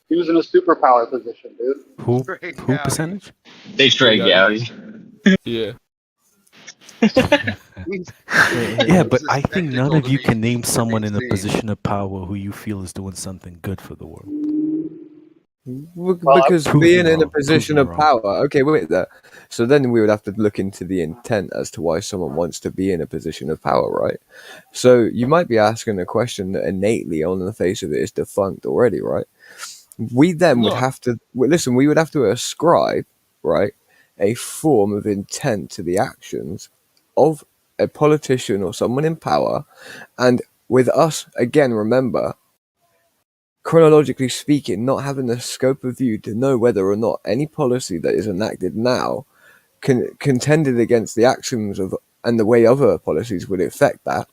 He was in a superpower position, dude. Who Great who howdy. percentage? They straight Gowdy. Yeah. Yeah, but I think none Technical of you to can be- name to someone be in a seen. position of power who you feel is doing something good for the world. Because being in a position of power. Okay, wait there. So then we would have to look into the intent as to why someone wants to be in a position of power, right? So you might be asking a question that innately, on the face of it, is defunct already, right? We then would have to listen. We would have to ascribe, right, a form of intent to the actions of a politician or someone in power, and with us again, remember, chronologically speaking, not having the scope of view to know whether or not any policy that is enacted now contended against the actions of and the way other policies would affect that.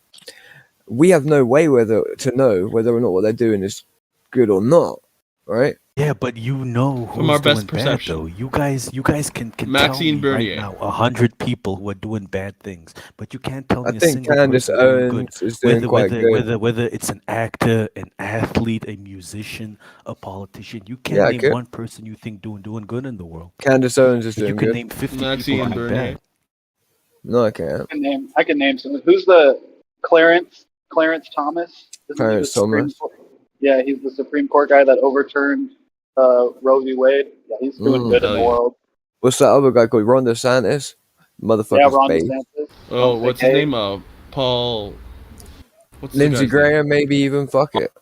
We have no way to know whether or not what they're doing is good or not, right? Yeah, but you know From who's our best doing bad perception. though. You guys can Maxine tell me Bernier. right now 100 people who are doing bad things, but you can't tell I me a think single Candace person doing good. Owens is doing quite good. Whether it's an actor, an athlete, a musician, a politician, you can't Yeah, name good. one person you think doing good in the world. Candace Owens is But you doing can good. name 50 Maxine people doing Bernier. bad. No, I can't. I can name some. Who's the Clarence Thomas? Isn't he the Clarence Supreme Thomas. Court? Yeah, he's the Supreme Court guy that overturned Roe v. Wade. Yeah, he's doing good in the world. What's that other guy called? Ron DeSantis? Yeah, Motherfucker's Ron base. DeSantis. Oh, what's his name? Paul. What's the Lindsey guy's Graham, maybe even. Fuck it.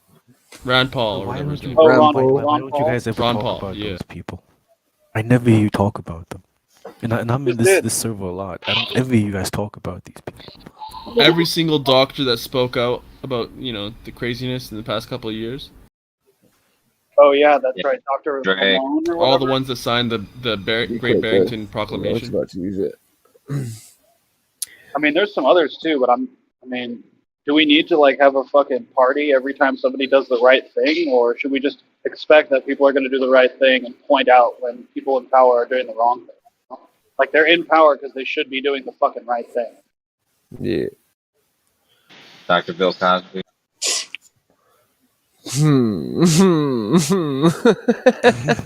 Rand Paul. Or Why whatever don't his you? name. Why, Ron why, Paul. why don't you guys ever Ron talk Paul, about yeah. those people? I never hear you talk about them. And I'm in this server a lot. I don't ever hear you guys talk about these people. Every single doctor that spoke out about the craziness in the past couple of years. Oh yeah, that's right, Dr. Dre. Malone or All whatever. the ones that signed the Great Barrington Proclamation. I was about to use it. I mean, there's some others too, but do we need to have a fucking party every time somebody does the right thing, or should we just expect that people are going to do the right thing and point out when people in power are doing the wrong thing? Like they're in power because they should be doing the fucking right thing. Yeah. Dr. Bill Cosby.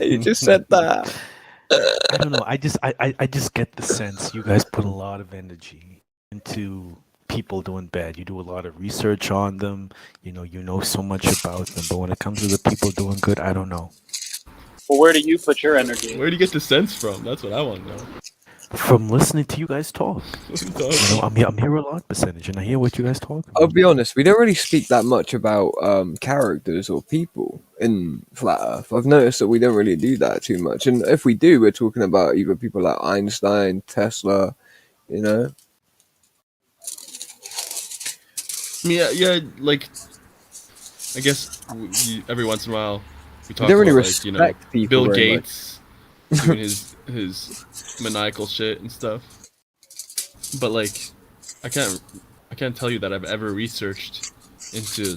You just said that. I don't know. I just get the sense you guys put a lot of energy into people doing bad. You do a lot of research on them. You know so much about them. But when it comes to the people doing good, I don't know. Well, where do you put your energy? Where do you get the sense from? That's what I want to know. From listening to you guys talk. What are you talking about? I'm here a lot percentage, and I hear what you guys talk about. I'll be honest, we don't really speak that much about characters or people in Flat Earth. I've noticed that we don't really do that too much. And if we do, we're talking about either people like Einstein, Tesla, I mean, yeah, I guess every once in a while we talk don't really about respect people Bill very Gates doing his maniacal shit and stuff. But I can't tell you that I've ever researched into.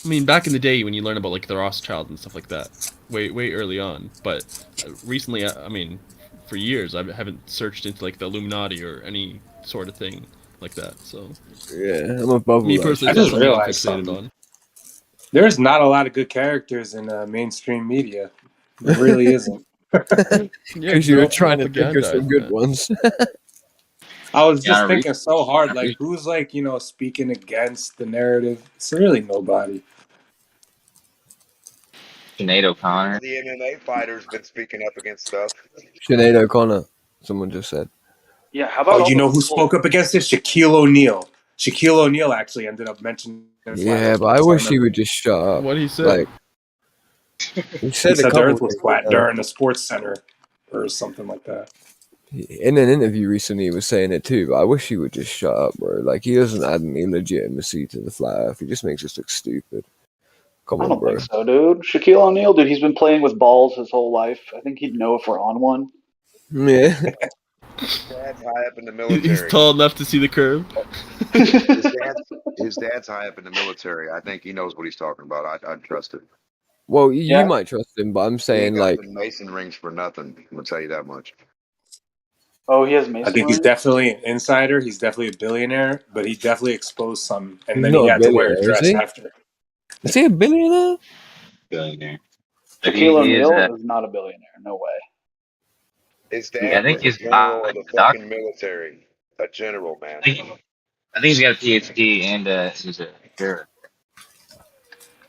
I mean, back in the day when you learn about the Rothschild and stuff like that, way early on. But recently, I mean, for years I haven't searched into the Illuminati or any sort of thing like that. So yeah, I'm above me that. personally, I just that's something I'm realized fixated something. on. There's not a lot of good characters in mainstream media. There really isn't. Because you were trying to think of some good ones. I was just Keanu thinking Reeves. so hard, who's speaking against the narrative? It's really nobody. Sinead O'Connor. The MMA fighters been speaking up against stuff. Sinead O'Connor, someone just said. Yeah, how about Oh, you know who spoke up against it? Shaquille O'Neal. Shaquille O'Neal actually ended up mentioning. Yeah, but I wish he would just shut up. What he said? He said the couple Earth was things, flat during the Sports Center or something like that. In an interview recently, he was saying it too, but I wish he would just shut up, bro. He doesn't add any legitimacy to the flat Earth. He just makes us look stupid. Come I on, don't bro. think so, dude. Shaquille O'Neal, dude, he's been playing with balls his whole life. I think he'd know if we're on one. Yeah. His dad's high up in the military. He's tall enough to see the curve. His dad's high up in the military. I think he knows what he's talking about. I'd trust it. Well, you might trust him, but I'm saying He ain't got the Mason rings for nothing. I'm gonna tell you that much. Oh, he has Mason I think he's rings? definitely an insider. He's definitely a billionaire, but he definitely exposed some, and He's then not he a had to wear a billionaire, is dress he? after. Is he a billionaire? Billionaire. Shaquille He is O'Neal is not a billionaire. No way. His Yeah, I dad think was a he's general of the a doc- fucking military. A general, man. I think he's got a PhD and he's a juror.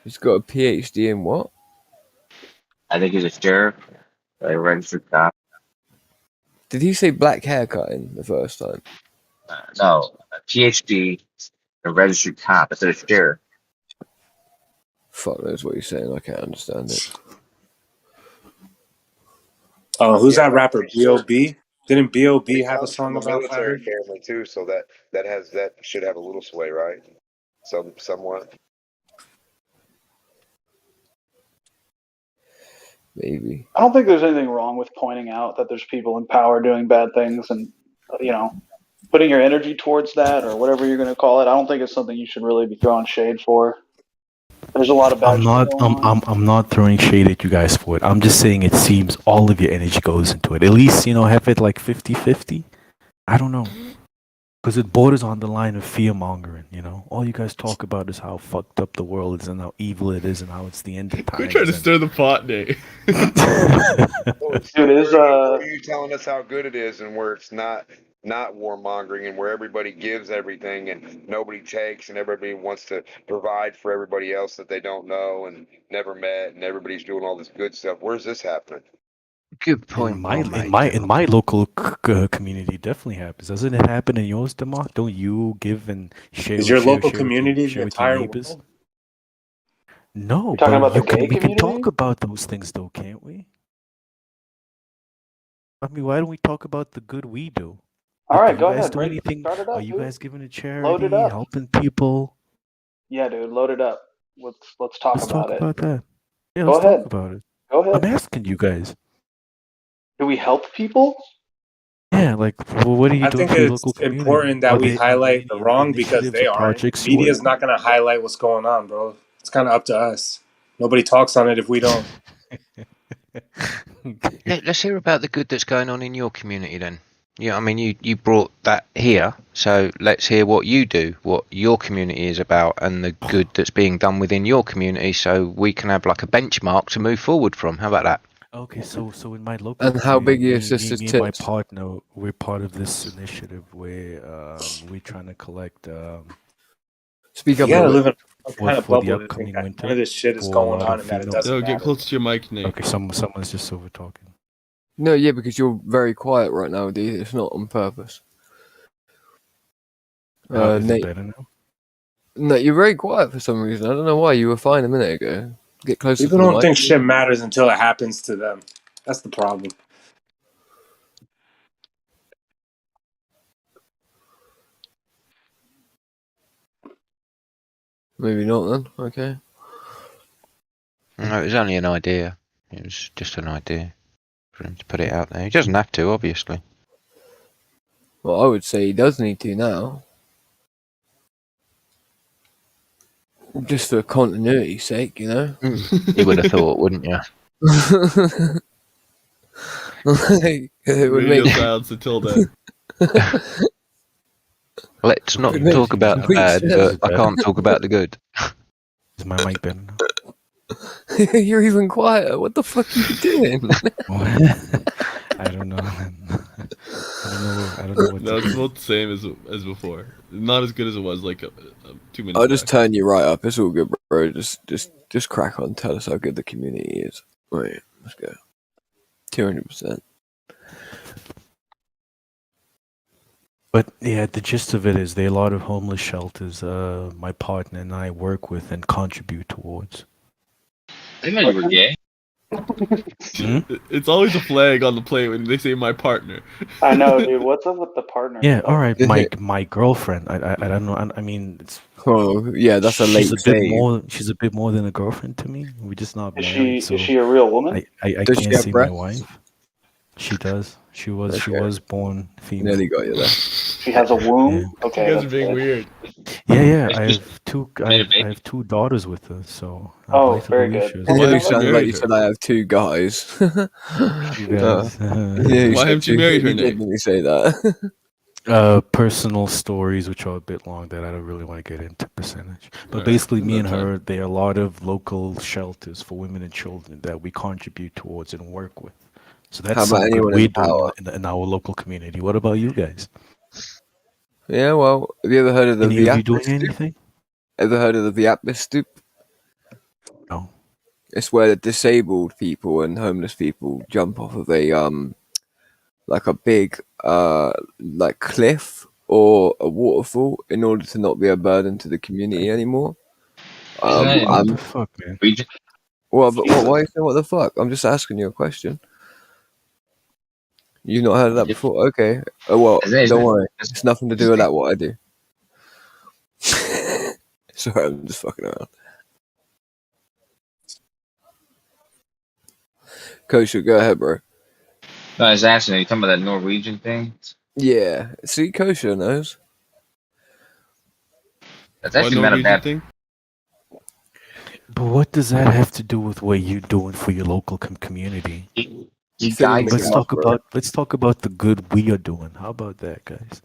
He's got a PhD in what? I think he's a sheriff, a registered cop. Did he say black haircutting the first time? No, a PhD, a registered cop. Instead of sheriff. Fuck knows what he's saying. I can't understand it. Who's that rapper? B.O.B. Didn't B.O.B. have a comes from song a about military flathead? family too, so that should have a little sway, right? Somewhat. Maybe. I don't think there's anything wrong with pointing out that there's people in power doing bad things and, putting your energy towards that or whatever you're going to call it. I don't think it's something you should really be throwing shade for. There's a lot of bad I'm shit not. going on. I'm not throwing shade at you guys for it. I'm just saying it seems all of your energy goes into it. At least have it like 50-50. I don't know, because it borders on the line of fear mongering. All you guys talk about is how fucked up the world is and how evil it is and how it's the end of times. We're trying to stir the pot, Nate. Dude, is Where are you telling us how good it is, and where it's not warmongering, and where everybody gives everything and nobody takes, and everybody wants to provide for everybody else that they don't know and never met, and everybody's doing all this good stuff. Where's this happening? Good point. In my local community, it definitely happens. Doesn't it happen in yours, Demar? Don't you give and share? Is your share, local share community with your the entire neighbors? world? No, You're talking but about the you can. gay We can community? talk about those things, though, can't we? I mean, why don't we talk about the good we do? All right, Do go you guys ahead. do anything? Start it Are up, you dude. guys giving a Load charity, it up. helping people? Yeah, dude, load it up. Let's talk Let's about talk it. about that. Yeah, Go let's ahead. talk about it. Go I'm ahead. asking you guys. Do we help people? Yeah, like, well, what are you I doing think for your it's local community? important that we Are there highlight the any wrong because initiatives they or aren't. projects you Media's work? not going to highlight what's going on, bro. It's kind of up to us. Nobody talks on it if we don't. Let's hear about the good that's going on in your community then. Yeah, I mean, you brought that here, so let's hear what you do, what your community is about, and the good that's being done within your community, so we can have like a benchmark to move forward from. How about that? Okay, so in my local And how big are your community, sister's me and my tits? partner, we're part of this initiative where we're trying to collect Speak You up a gotta little live bit. in a kind of for the bubble to think upcoming that winter none of this shit is for a going lot on of and that it female. doesn't Yo, get matter. close to your mic, Nate. Okay, someone's just over talking. No, yeah, because you're very quiet right now, D. It's not on purpose. Is it Nate. better now? No, you're very quiet for some reason. I don't know why. You were fine a minute ago. Get closer People to the don't mic. think shit matters until it happens to them. That's the problem. Maybe not then. Okay. No, it was only an idea. It was just an idea for him to put it out there. He doesn't have to, obviously. Well, I would say he does need to now. Just for continuity's sake, you know? You would have thought, wouldn't you? Like, it would Radio make... silence until then. Let's not It makes talk about the complete bad, sense. but I can't talk about the good. Is my mic better now? You're even quieter. What the fuck are you doing? I don't know. I don't know what No, to it's do. about the same as before. Not as good as it was like 2 minutes I'll just back. turn you right up. It's all good, bro. Just crack on. Tell us how good the community is. Right, let's go. 200%. But yeah, the gist of it is there are a lot of homeless shelters my partner and I work with and contribute towards. I didn't know you were gay. It's always a flag on the plate when they say my partner. I know, dude. What's up with the partner? Yeah, all right. My girlfriend. I don't know. I mean, it's. Oh yeah, that's a late She's a bit more than a girlfriend to me. We're just not married. Is she a real woman? I Does she can't have see breasts? my wife. She does. She was born female. Nearly got you there. She has a womb. Yeah. Okay, You guys are being weird. Yeah. I have two daughters with her. So. Oh, very good. It Well, nearly sounds sounded like like you said I have two guys. Two guys. Why haven't you married her, You Nate? did me say that. Personal stories which are a bit long that I don't really want to get into percentage. But Alright, basically, me and that's fine. her, there are a lot of local shelters for women and children that we contribute towards and work with. So that's How about some good anyone we're in power? doing in our local community. What about you guys? Yeah, well, have you ever heard of the Any of you Viapis doing stoop? anything? Ever heard of the Viapis stoop? No. It's where disabled people and homeless people jump off of a like a big like cliff or a waterfall in order to not be a burden to the community anymore. What the fuck, man? Well, but why are you saying what the fuck? I'm just asking you a question. You've not heard of that before? Okay. Well, don't worry. It's nothing to do with that, what I do. Sorry, I'm just fucking around. Kosher, go ahead, bro. No, I was asking, are you talking about that Norwegian thing? Yeah. See, Kosher knows. That's actually not a bad thing. But what does that have to do with what you're doing for your local community? Let's talk about the good we are doing. How about that, guys?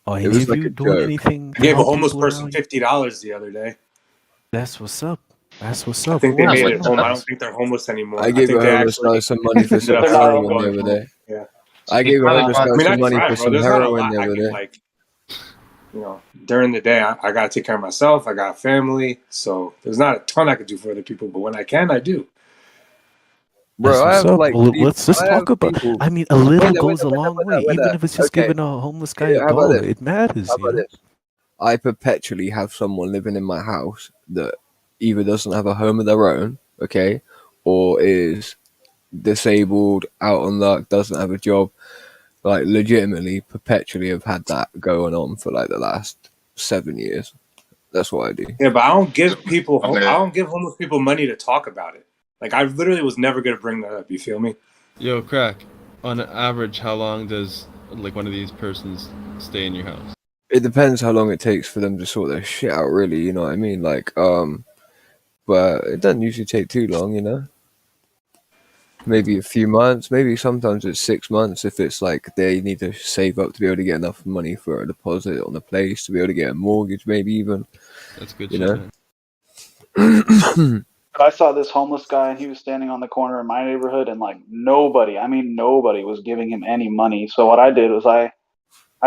Are any of you doing anything? I gave a help homeless people person around? $50 the other day. That's what's up. That's what's I up. think they What made was it that? home. I don't think they're homeless anymore. I gave think a they homeless guy actually some money for some ended up heroin going the other home. day. Yeah. I gave a homeless guy I mean, some I money tried, for bro. some There's not a heroin lot the I other can day. like. You know, during the day, I got to take care of myself. I got a family, so there's not a ton I could do for other people. But when I can, I do. Bro, That's I what's have up. like Well, people, let's just I have talk about. people. I mean, a little Wait goes a long way, even if it's just Okay. giving a homeless guy Yeah, a how about dollar. this? It matters. How You about know? this? I perpetually have someone living in my house that either doesn't have a home of their own, okay, or is disabled, out on luck, doesn't have a job. Like, legitimately, perpetually have had that going on for like the last 7 years. That's what I do. Yeah, but I don't give people. I don't give homeless people money to talk about it. Like I literally was never gonna bring that up. You feel me? Yo, Crack. On average, how long does like one of these persons stay in your house? It depends how long it takes for them to sort their shit out, really, you know what I mean? Like, but it doesn't usually take too long, you know? Maybe a few months, maybe sometimes it's 6 months if it's like they need to save up to be able to get enough money for a deposit on the place, to be able to get a mortgage, maybe even. That's good you shit, know? man. I saw this homeless guy and he was standing on the corner in my neighborhood and like nobody was giving him any money. So what I did was I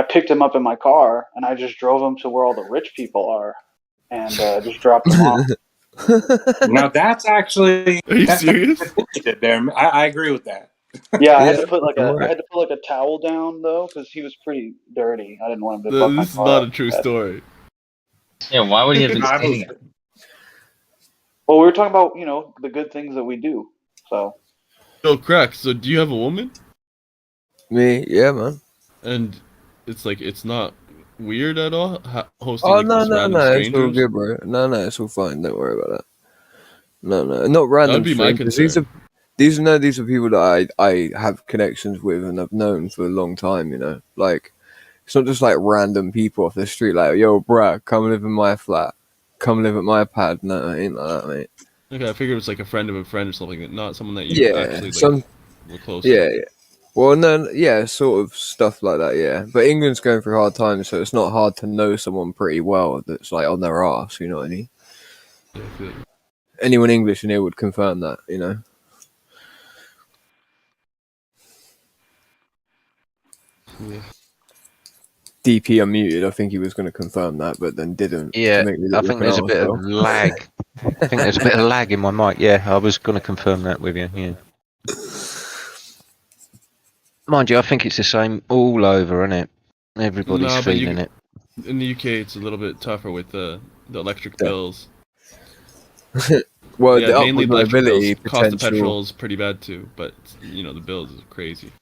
picked him up in my car and I just drove him to where all the rich people are and just dropped him off. Now that's actually. Are you serious? You did there. I agree with that. Yeah, I had to put like a towel down though because he was pretty dirty. I didn't want him to fuck my This is car not up. a true story. Yeah, why would he have been I standing? believe it. Well, we were talking about the good things that we do. So Yo, Crack. So do you have a woman? Me, yeah, man. And it's like it's not weird at all hosting Oh, like no, this random it's all strangers. good, bro. No, it's all fine. Don't worry about that. No, not random That'd be my strangers. concern. These are people that I have connections with and I've known for a long time, you know? Like, it's not just like random people off the street, like, yo, bruh, come live in my flat. Come live at my pad. No, it ain't like that, mate. Okay, I figured it was like a friend of a friend or something, not someone that you actually like were close yeah, to. yeah. Well, no, yeah, sort of stuff like that, yeah. But England's going through hard times, so it's not hard to know someone pretty well that's like on their arse, you know what I mean? Yeah, I feel like- Anyone English in here would confirm that, you know? Yeah. DP unmuted. I think he was going to confirm that, but then didn't. Yeah, to make me I look think like there's an a bit of arsehole. lag. I think there's a bit of lag in my mic. Yeah, I was going to confirm that with you. Yeah. Mind you, I think it's the same all over, isn't it? Everybody's No, but feeling it. in the UK, it's a little bit tougher with the electric bills. Well, Yeah, the mainly upward electric mobility bills. Cost of potential. petrol is pretty bad too, but the bills is crazy.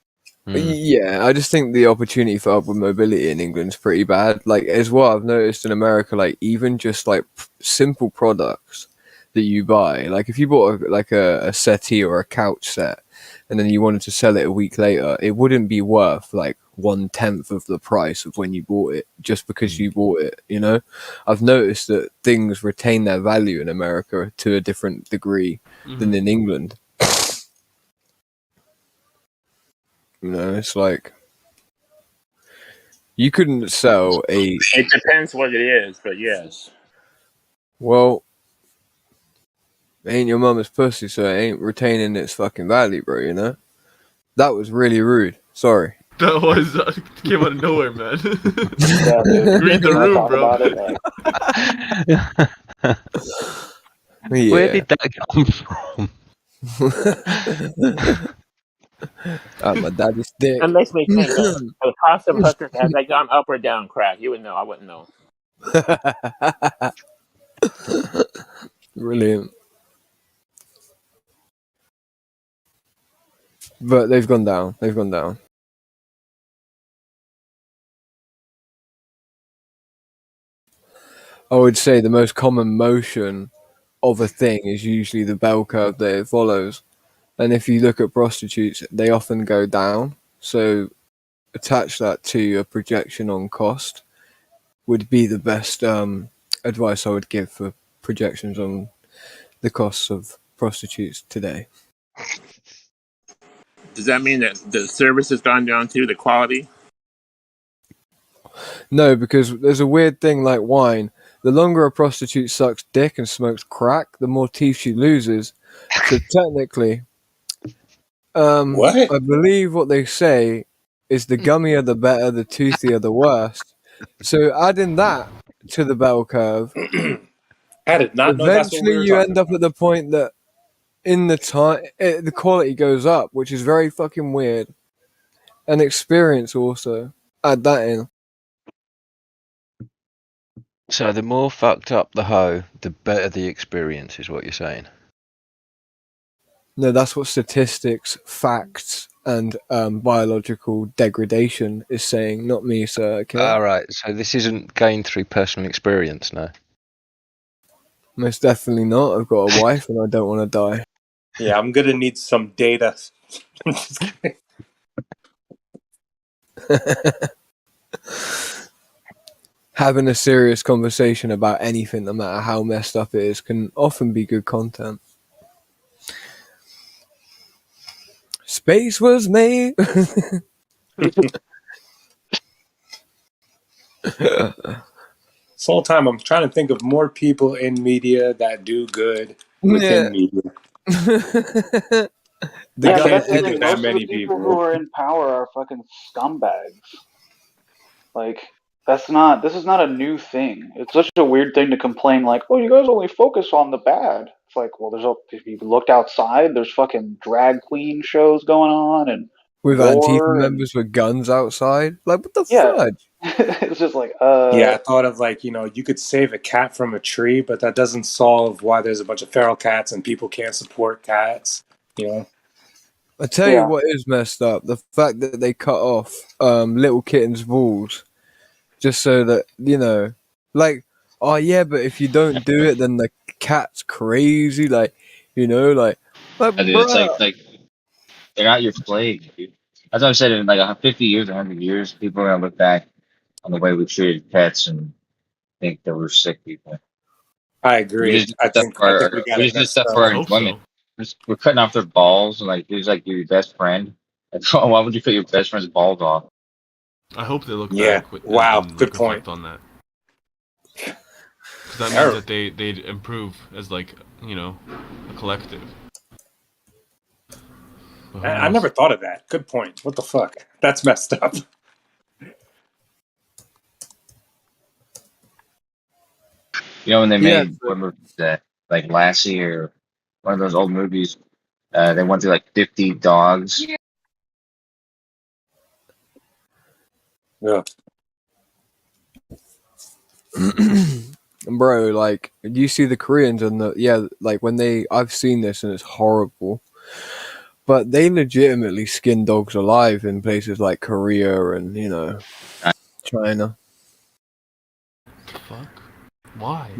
Yeah, I just think the opportunity for upward mobility in England's pretty bad. Like, as what I've noticed in America, like even just like simple products that you buy, like if you bought a settee or a couch set, and then you wanted to sell it a week later, it wouldn't be worth like 1/10 of the price of when you bought it, just because you bought it. You know, I've noticed that things retain their value in America to a different degree than in England. You know, it's like you couldn't sell a. It depends what it is, but yes. Well, it ain't your mama's pussy, so it ain't retaining its fucking value, bro. You know, that was really rude. Sorry. That was came out of nowhere, man. Yeah, dude. Read the When I room, talk bro. about it, Where did that come from? My daddy's dick. That makes me think. Toss some hookers. Have they gone up or down, crack? You would know. I wouldn't know. Brilliant. But they've gone down. They've gone down. I would say the most common motion of a thing is usually the bell curve that it follows. And if you look at prostitutes, they often go down. So attach that to a projection on cost would be the best advice I would give for projections on the costs of prostitutes today. Does that mean that the service has gone down too, the quality? No, because there's a weird thing like wine. The longer a prostitute sucks dick and smokes crack, the more teeth she loses. So technically, What? I believe what they say is the gummier the better, the toothier the worst. So adding that to the bell curve, I did not know that's what we eventually were you talking end up at the point that in the time the quality goes up, which is very fucking weird. And experience also. Add that in. So the more fucked up the hoe, the better the experience, is what you're saying. No, that's what statistics, facts, and biological degradation is saying, not me, sir. Okay. All right. So this isn't gained through personal experience, no. Most definitely not. I've got a wife, and I don't want to die. Yeah, I'm gonna need some data. I'm just kidding. Having a serious conversation about anything, no matter how messed up it is, can often be good content. Space was made. This whole time I'm trying to think of more people in media that do good within media. The Yeah, guy but that's the Ed thing. is- Most of the people who are in power are fucking scumbags. Like, this is not a new thing. It's such a weird thing to complain, like, oh, you guys only focus on the bad. It's like, well, if you looked outside, there's fucking drag queen shows going on and with war Antifa and- members with guns outside. Like, what the Yeah. fudge? It's just like, Yeah, I thought of like, you could save a cat from a tree, but that doesn't solve why there's a bunch of feral cats and people can't support cats, I tell you what is messed up: the fact that they cut off little kittens' balls, just so that like, oh yeah, but if you don't do it, then the cat's crazy, like, like I do. It's bruh. like they're not your slave, dude. That's what I said. In like 50 years, 100 years, people are gonna look back on the way we treated pets and think that we're sick people. I agree. We just I did think stuff for we our, got we it just did messed stuff up. for our I hope enjoyment. We're cutting off their balls, and like it was like your best friend. Like, why would you cut your best friend's balls off? I hope they look Yeah. back Wow, and good reflect point. on that. Because that means that they'd improve as like, a collective. But who I knows? never thought of that. Good point. What the fuck? That's messed up. When they made what movie was that? Like Lassie or one of those old movies, they went through like 50 dogs. Yeah. Bro, like, you see the Koreans and like when I've seen this and it's horrible, but they legitimately skin dogs alive in places like Korea and China. Fuck. Why?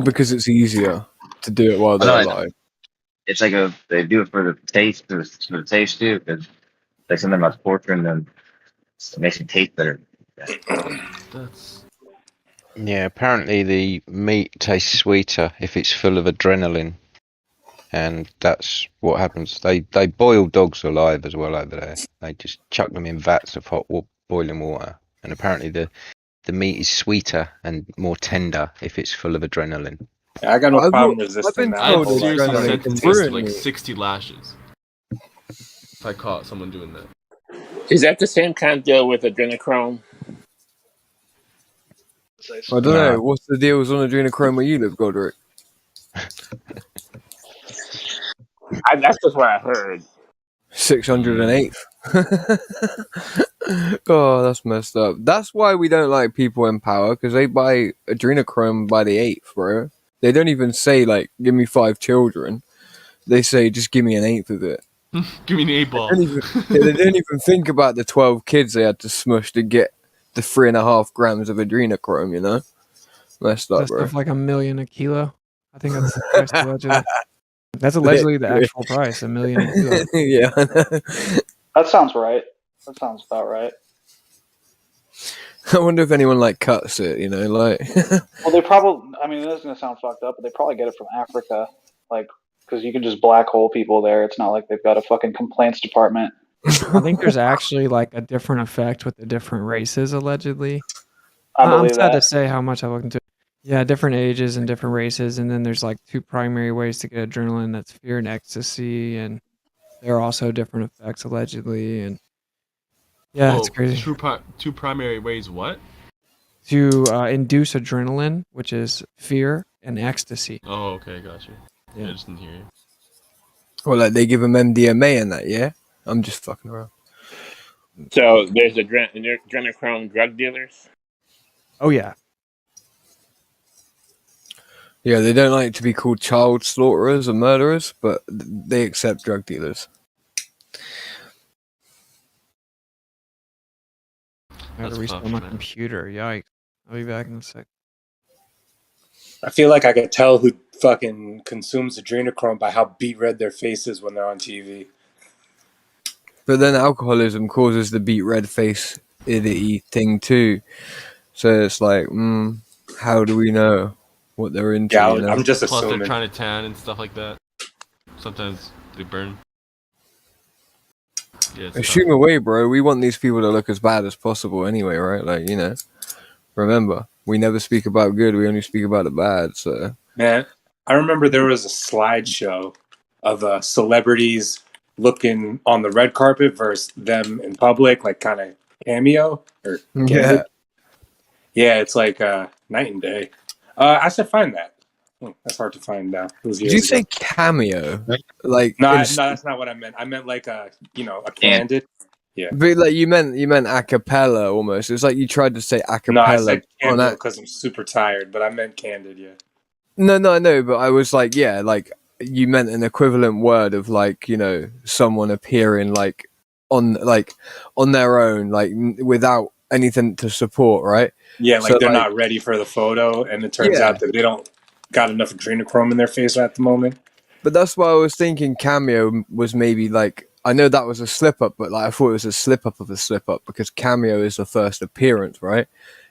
Because it's easier to do it while they're alive. It's like they do it for the taste, for the taste too, because like something about torturing them, it makes them taste better. Yeah, apparently the meat tastes sweeter if it's full of adrenaline, and that's what happens. They boil dogs alive as well over there. They just chuck them in vats of hot boiling water, and apparently the meat is sweeter and more tender if it's full of adrenaline. Yeah, I got no problem resisting that. I'd whole, seriously like, sentence to like 60 lashes if I caught someone doing that. Is that the same kind of deal with adrenochrome? I don't know. What's the deals on adrenochrome where you live, Godric? That's just what I heard. 608th. Oh, that's messed up. That's why we don't like people in power, because they buy adrenochrome by the 8th, bro. They don't even say, like, give me 5 children. They say, just give me an 8th of it. Give me an 8-ball. They don't even think about the 12 kids they had to smush to get the 3.5 grams of adrenochrome, you know? Messed up, That's bro. stuff like $1 million a kilo. I think that's the price allegedly. That's allegedly the actual price, $1 million a kilo. Yeah. That sounds right. That sounds about right. I wonder if anyone, like, cuts it, you know, like... Well, they probably, I mean, this is going to sound fucked up, but they probably get it from Africa. Like, because you can just black hole people there. It's not like they've got a fucking complaints department. I think there's actually like a different effect with the different races, allegedly. I I'm believe sad to that. say how much I looked into it. Yeah, different ages and different races, and then there's like 2 primary ways to get adrenaline. That's fear and ecstasy, and there are also different effects allegedly. And yeah, it's crazy. Two primary ways. What? To induce adrenaline, which is fear and ecstasy. Oh, okay, got you. Yeah, I just didn't hear you. Well, like, they give them MDMA and that, yeah? I'm just fucking around. So there's adrenochrome drug dealers. Oh yeah. Yeah, they don't like to be called child slaughterers or murderers, but they accept drug dealers. I had to restart my computer. Yikes. I'll be back in a sec. I feel like I could tell who fucking consumes adrenochrome by how beat red their face is when they're on TV. But then alcoholism causes the beat red face idiot thing too. So it's like, how do we know what they're into? Yeah, you know? I'm just Plus, assuming. they're trying to tan and stuff like that. Sometimes they burn. Yeah, Assume away, bro. We want these people to look as bad as possible anyway, right? Like, you know, remember, we never speak about good. We only speak about the bad, so. Man, I remember there was a slideshow of celebrities looking on the red carpet versus them in public, like kind of cameo or candid. Yeah, it's like night and day. I should find that. That's hard to find now. Did you say cameo? Like, no, that's not what I meant. I meant like a candid. Yeah. But like you meant a cappella almost. It's like you tried to say a cappella. No, I said candid because I'm super tired, but I meant candid. Yeah. No, I know, but I was like, yeah, like you meant an equivalent word of like, you know, someone appearing like on their own, like without anything to support, right? Yeah, like so, they're not ready for the photo, and it turns out that they don't got enough adrenochrome in their face at the moment. But that's why I was thinking cameo was maybe like, I know that was a slip up, but like I thought it was a slip up of a slip up because cameo is the first appearance, right?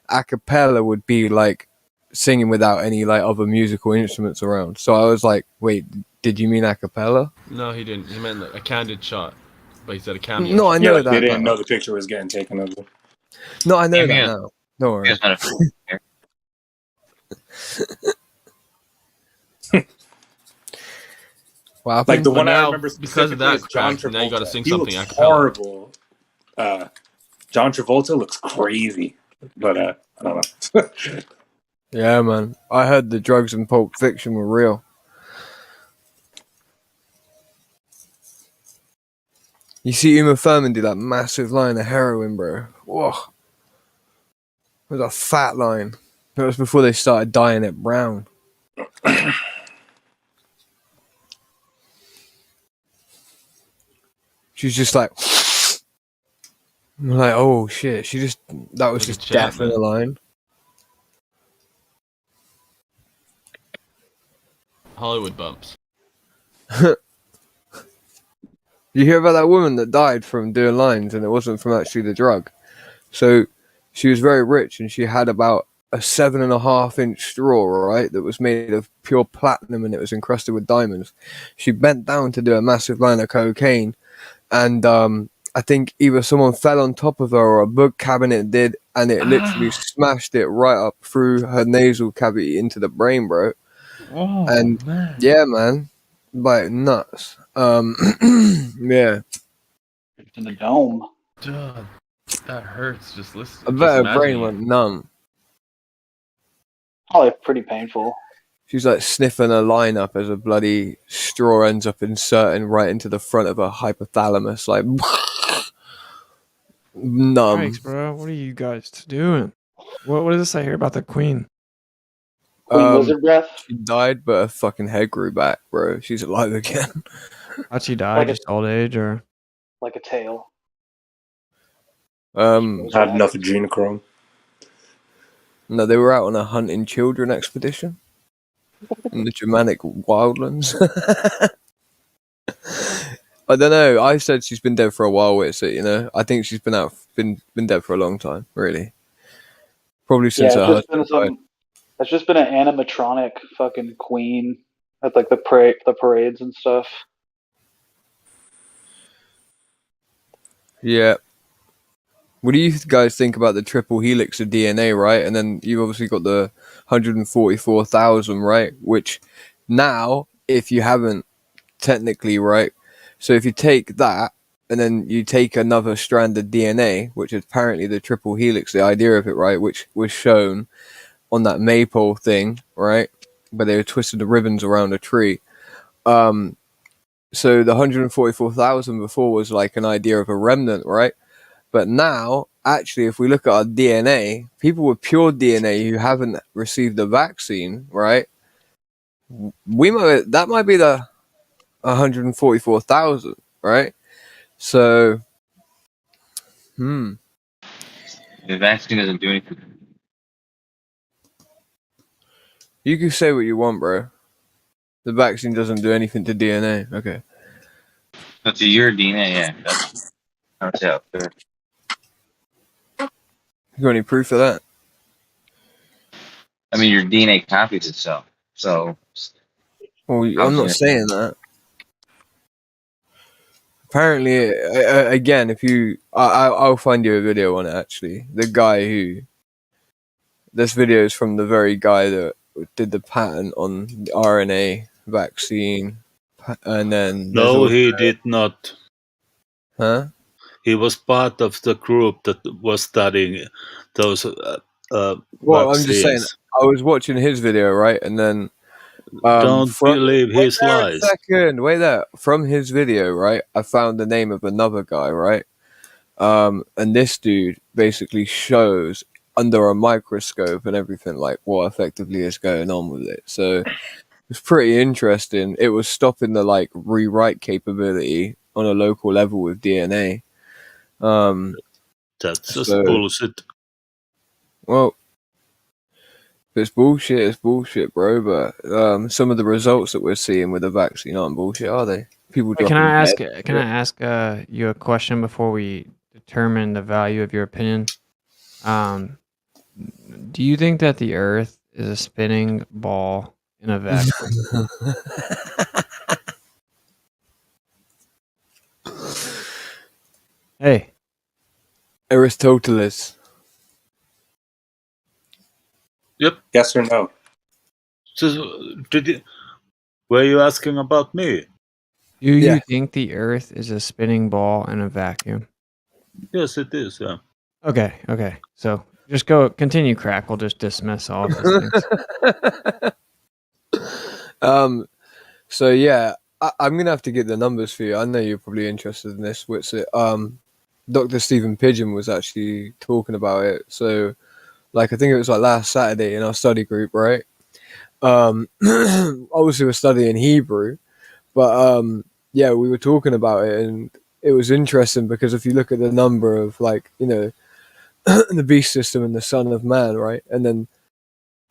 A cappella would be like singing without any like other musical instruments around. So I was like, wait, did you mean a cappella? No, he didn't. He meant like a candid shot, but he said a cameo. No, I know that. They didn't know the picture was getting taken of them. No, I know that now. Don't worry. Wow, like the one I remember because of that, is John Travolta. Now you got to sing he something. Looks horrible. John Travolta looks crazy, but I don't know. Yeah, man. I heard the drugs in Pulp Fiction were real. You see Uma Thurman do that massive line of heroin, bro. Whoa. It was a fat line. That was before they started dyeing it brown. She's just like, I'm like, oh shit. That was just death in the line. Hollywood bumps. You hear about that woman that died from doing lines and it wasn't from actually the drug? So she was very rich and she had about a 7.5-inch straw, right, that was made of pure platinum and it was encrusted with diamonds. She bent down to do a massive line of cocaine and I think either someone fell on top of her or a book cabinet did and it literally smashed it right up through her nasal cavity into the brain, bro. Oh, and man. Yeah, man, like nuts. Yeah. It's in the dome. God, that hurts. Just listen. I bet her brain went numb. Probably pretty painful. She's like sniffing a line up as a bloody straw ends up inserting right into the front of her hypothalamus, like numb. Yikes, bro. What are you guys doing? What does it say here about the queen? Queen lizard breath. She died, but her fucking head grew back, bro. She's alive again. How'd she die? Like Just old age, or? Like a tail. Had enough adrenochrome. No, they were out on a hunting children expedition in the Germanic wildlands. I don't know. I said she's been dead for a while. It's it, you know. I think she's been dead for a long time, really. Probably since her husband died. It's just been an animatronic fucking queen at like the parades and stuff. Yeah. What do you guys think about the triple helix of DNA, right? And then you've obviously got the 144,000, right? Which now, if you haven't technically, right? So if you take that and then you take another strand of DNA, which is apparently the triple helix, the idea of it, right? Which was shown on that maypole thing, right? Where they were twisting the ribbons around a tree. So the 144,000 before was like an idea of a remnant, right? But now, actually, if we look at our DNA, people with pure DNA who haven't received the vaccine, right? That might be the 144,000, right? So, The vaccine doesn't do anything. You can say what you want, bro. The vaccine doesn't do anything to DNA. Okay. But to your DNA, yeah. That's out there. You got any proof of that? I mean, your DNA copies itself. So. Well, I'm not saying that. Apparently, again, if you, I'll find you a video on it. Actually, the guy who, this video is from the very guy that did the patent on the RNA vaccine, and then no, he did not. Huh? He was part of the group that was studying those Well, vaccines. I'm just saying, I was watching his video, right, and then don't believe his lies. Wait there. From his video, right, I found the name of another guy, right, and this dude basically shows under a microscope and everything like what effectively is going on with it. So it's pretty interesting. It was stopping the like rewrite capability on a local level with DNA. That's just bullshit. Well, if it's bullshit, bro. But some of the results that we're seeing with the vaccine aren't bullshit, are they? People. Can I ask you a question before we determine the value of your opinion? Do you think that the Earth is a spinning ball in a vacuum? Hey, Aristoteles. Yep. Yes or no? Were you asking about me? Do you think the Earth is a spinning ball in a vacuum? Yes, it is. Yeah. Okay. So just continue, Crack. We'll just dismiss all of these things. So yeah, I'm gonna have to get the numbers for you. I know you're probably interested in this. What's it? Dr. Stephen Pidgeon was actually talking about it. So, like, I think it was like last Saturday in our study group, right? Obviously we're studying Hebrew, but yeah, we were talking about it, and it was interesting because if you look at the number of, like, you know, the beast system and the son of man, right? And then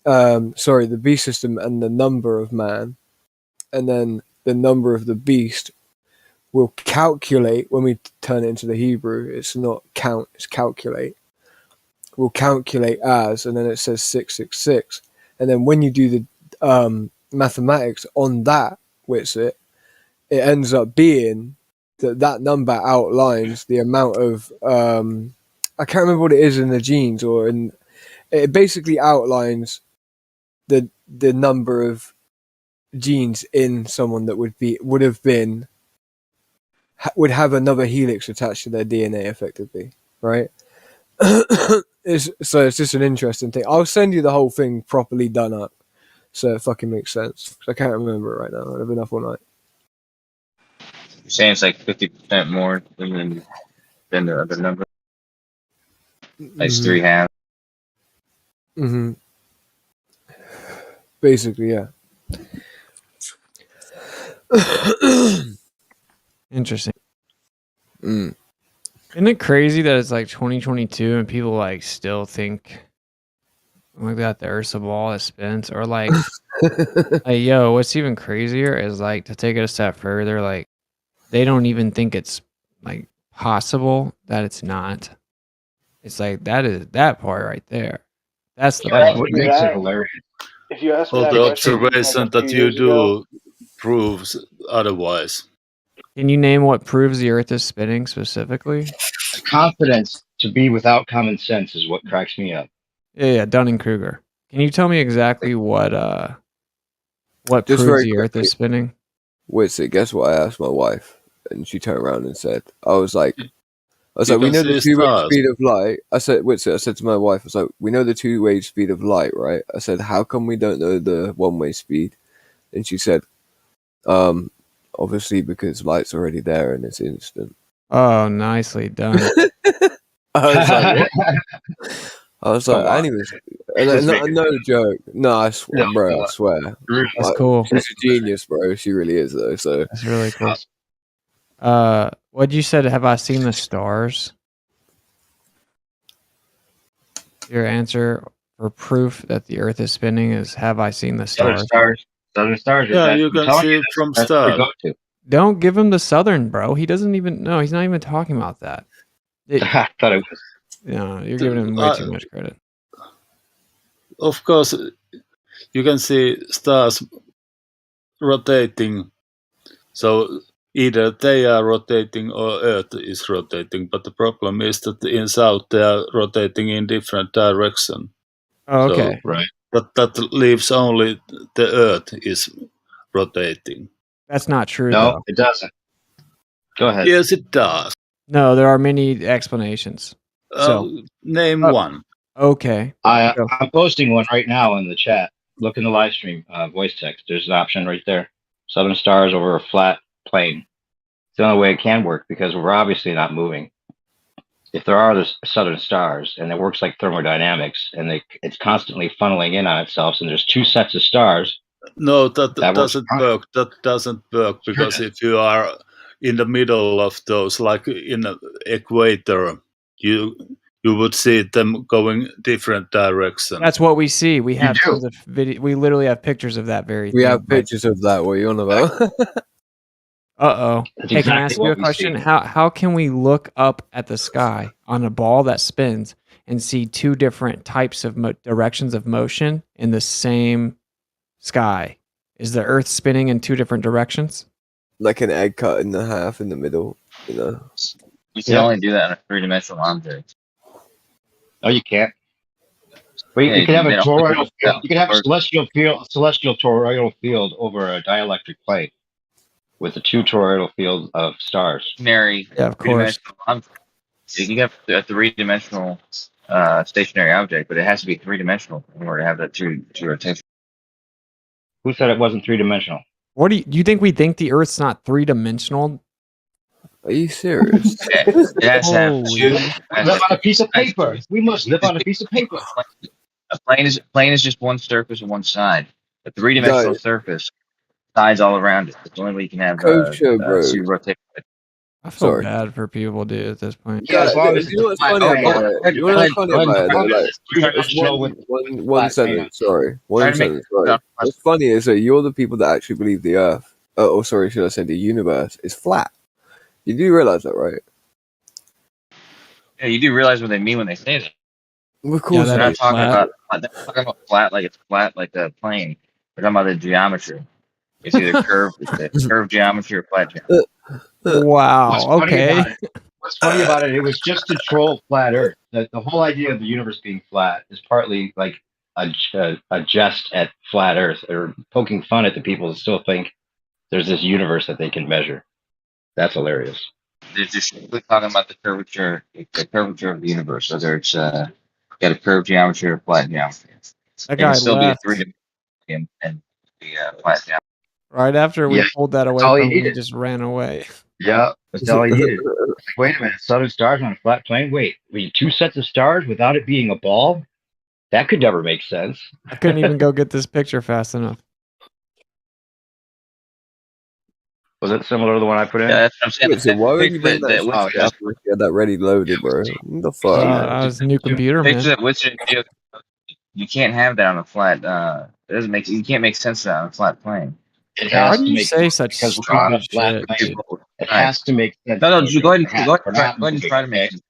the beast system and the number of man, and then the number of the beast will calculate when we turn it into the Hebrew. It's not count, it's calculate. We'll calculate as, and then it says 666. And then when you do the mathematics on that, it ends up being that number outlines the amount of I can't remember what it is in the genes, it basically outlines the number of genes in someone that would have another helix attached to their DNA effectively, right? So it's just an interesting thing. I'll send you the whole thing properly done up So it fucking makes sense. I can't remember it right now. I've been up all night. You're saying it's like 50% more than the other number. It's 3 halves. Mm-hmm. Basically, yeah. Interesting. Mm. Isn't it crazy that it's like 2022 and people like still think like that the Earth's a ball that spins, or like, like, yo, what's even crazier is like to take it a step further, like they don't even think it's like possible that it's not. It's like that is that part right there. That's the That's part. what makes it hilarious. If you asked me All that the question like observation a few that you years ago, do proves otherwise. Can you name what proves the Earth is spinning specifically? Confidence to be without common sense is what cracks me up. Yeah, Dunning-Kruger. Can you tell me exactly what Just proves very the Earth quickly. is spinning? Wait, so guess what I asked my wife? And she turned around and said, I was like, You we can know the see two-way stars. speed of light. I said to my wife, I was like, we know the two-way speed of light, right? I said, how come we don't know the one-way speed? And she said, obviously because light's already there and it's instant. Oh, nicely done. I was like, what? I was like, I didn't even. Just No, make it- no joke. No, I swear, No, bro. I swear. That's Like, cool. She's a genius, bro. She really is, though. So That's really cool. What you said? Have I seen the stars? Your answer for proof that the Earth is spinning is have I seen the Southern stars? Stars. Southern Stars. Yeah, that, you I'm can telling see you, it from that's what they stars. go to. Don't give him the Southern, bro. He doesn't even know. He's not even talking about that. I thought it was. No, you're giving him way too much credit. Of course, you can see stars rotating. So either they are rotating or Earth is rotating. But the problem is that in South they are rotating in different direction. Oh, okay. So right. That leaves only the Earth is rotating. That's not true, No, though. it doesn't. Go ahead. Yes, it does. No, there are many explanations. So, name one. Okay. I'm Go. posting one right now in the chat. Look in the live stream voice text. There's an option right there. Southern Stars over a flat plane. It's the only way it can work because we're obviously not moving. If there are the Southern Stars and it works like thermodynamics and it's constantly funneling in on itself and there's two sets of stars. No, that works doesn't fine. work. That doesn't work because if you are in the middle of those, like in the equator, you would see them going different directions. That's what we see. We have tons of video. We literally have pictures of that very we thing. have pictures of that. What are you on about? Uh-oh. That's Hey, can I exactly ask you what a we question? see. How can we look up at the sky on a ball that spins and see two different types of directions of motion in the same sky? Is the Earth spinning in two different directions? Like an egg cut in the half in the middle, you know. You can only do that on a three-dimensional object. No, you can't. But you can have a toroidal field. You can have a celestial toroidal field over a dielectric plate with a two toroidal field of stars. Stationary, Yeah, of course. You can have a three-dimensional stationary object, but it has to be three-dimensional in order to have that two rotation. Who said it wasn't three-dimensional? What do you think we think the Earth's not three-dimensional? Are you serious? It has to have Holy- two. We live on a piece of paper. We must live on a piece of paper. A plane is just one surface and one side. A three-dimensional surface, sides all around it. That's the only way you can have two rotation. I feel Sorry. bad for people, dude, at this point. Yeah, as long as you know what's funny about it? You know what's funny about it? Though? Like, it's one sentence. Sorry, one sentence. Sorry. What's funny is that you're the people that actually believe the Earth. Oh, sorry, should I say the universe is flat? You do realize that, right? Yeah, you do realize what they mean when they say that. Of course, they're not talking about flat like it's flat like a plane. They're talking about the geometry. It's either curved geometry or flat geometry. Wow. Okay. What's funny about it? It was just to troll flat Earth. The whole idea of the universe being flat is partly like a jest at flat Earth, or poking fun at the people who still think there's this universe that they can measure. That's hilarious. They're just simply talking about the curvature of the universe, whether it's got a curved geometry or flat geometry. That It guy can still left. be a and the flat down. Right after we Yeah, pulled that that's away all he from him, he needed. just ran away. Yeah, that's all he needed. Like, wait a minute, southern stars on a flat plane. Wait, two sets of stars without it being a ball? That could never make sense. I couldn't even go get this picture fast enough. Was it similar to the one I put in? Yeah, so why wouldn't you bring that shot after you had that ready loaded, bro? What the fuck? I was new computer, man. You can't have that on a flat. It doesn't make. You can't make sense of that on a flat plane. Why do you say such stupid shit? Dude? It has to make sense. No, go ahead and try to make sense.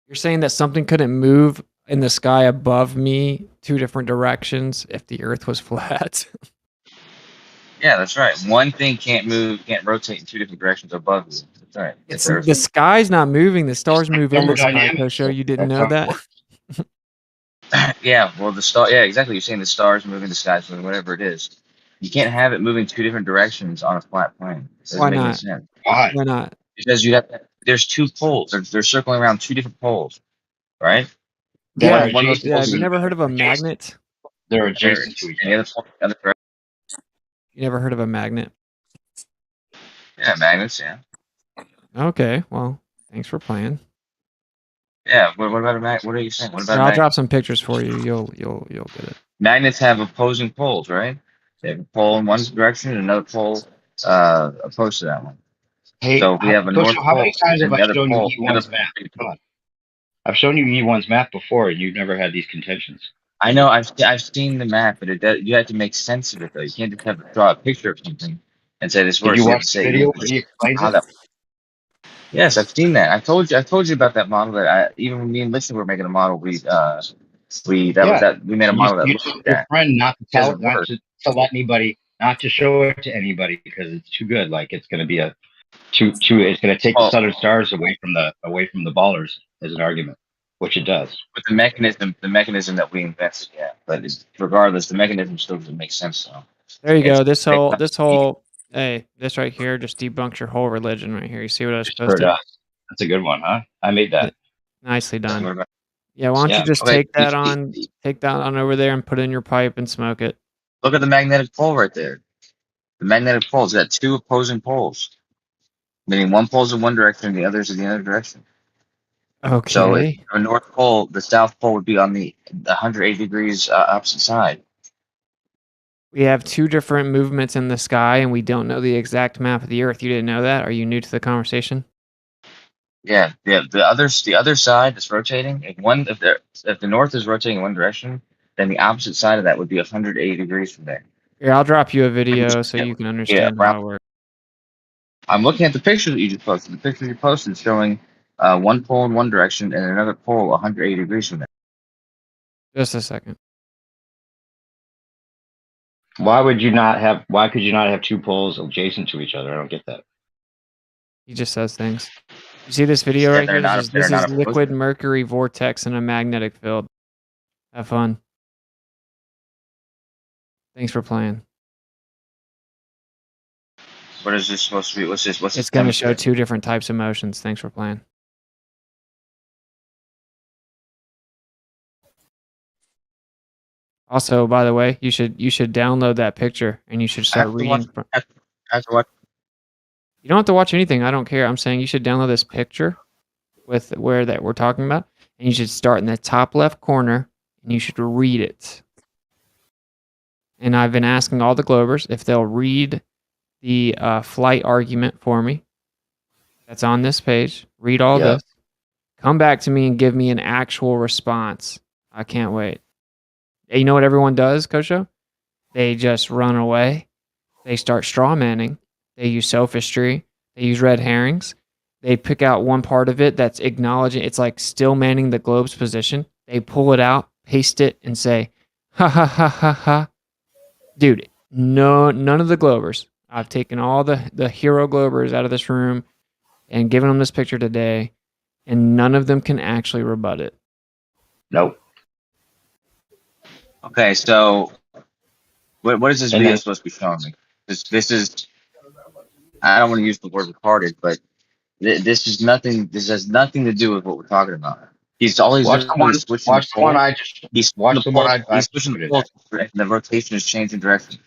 You're saying that something couldn't move in the sky above me 2 different directions if the Earth was flat? Yeah, that's right. One thing can't move, can't rotate in 2 different directions above you. That's right. It's the sky's not moving. The stars move in the sky. Thermodynamics. Kosho, you didn't know that? Yeah, well, the star. Yeah, exactly. You're saying the stars moving, the sky's moving, whatever it is. You can't have it moving 2 different directions on a flat plane. It doesn't Why make any not? sense. Why not? Because you have. There's 2 poles. They're circling around 2 different poles, right? Yeah, One of those yeah. Have poles you is- never heard of a magnet? They're adjacent to each other. You never heard of a magnet? Yeah, magnets. Yeah. Okay, well, thanks for playing. Yeah. What about a magnet? What are you saying? What about Here, a I'll magnet? drop some pictures for you. You'll get it. Magnets have opposing poles, right? They have a pole in one direction and another pole opposed to that one. Hey, So if we have a north Coach, pole how many times and have the I other shown pole. you E1's map? Come on. I've shown you E1's map before, and you've never had these contentions. I know. I've seen the map, but you have to make sense of it though. You can't just have draw a picture of something and say this Did works. you You have watch to the say video where he explains how it? that. Yes, I've seen that. I told you about that model. That even when me and Listen were making a model, we made a model that You looked told like your that. friend not to tell, Doesn't not work. to let anybody, not to show it to anybody because it's too good. Like it's going to be it's going to take the Southern Stars away from the ballers as an argument, which it does. With the mechanism that we invented, yeah. But regardless, the mechanism still doesn't make sense. So There you go. This whole hey, this right here just debunks your whole religion right here. You see what I was Sure posting? does. That's a good one, huh? I made that. Nicely done. What about- Yeah, why don't Yeah. you just Okay, take that on over there and put it in your pipe and smoke it? Look at the magnetic pole right there. The magnetic pole's got 2 opposing poles, meaning one pole's in one direction and the other's in the other direction. Okay. So if a north pole, the south pole would be on the 180 degrees opposite side. We have 2 different movements in the sky, and we don't know the exact map of the Earth. You didn't know that? Are you new to the conversation? Yeah. The other side is rotating. If the north is rotating in one direction, then the opposite side of that would be 180 degrees from there. Here, I'll drop you a video so you can understand how it works. I'm looking at the picture that you just posted. The picture you posted is showing one pole in one direction and another pole 180 degrees from there. Just a second. Why could you not have 2 poles adjacent to each other? I don't get that. He just says things. You see this video Yeah, right here? This they're is not opposed. liquid mercury vortex in a magnetic field. Have fun. Thanks for playing. What is this supposed to be? What's this? It's going to show 2 different types of motions. Thanks for playing. Also, by the way, you should download that picture and you should start reading. You don't have to watch anything. I don't care. I'm saying you should download this picture with where that we're talking about, and you should start in the top left corner and you should read it. And I've been asking all the Globers if they'll read the flight argument for me. That's on this page. Read all this. Come back to me and give me an actual response. I can't wait. You know what everyone does, Kosho? They just run away. They start straw manning. They use sophistry. They use red herrings. They pick out one part of it that's acknowledging. It's like still manning the globe's position. They pull it out, paste it, and say, ha ha ha ha ha. Dude, none of the Globers. I've taken all the hero Globers out of this room and given them this picture today, and none of them can actually rebut it. Nope. Okay, so what is this video supposed to be showing me? This is, I don't want to use the word retarded, but this is nothing. This has nothing to do with what we're talking about. He's always Watch the one. switching Watch the one I just. He's Watch the one I. he's switching the poles, and the rotation is changing direction.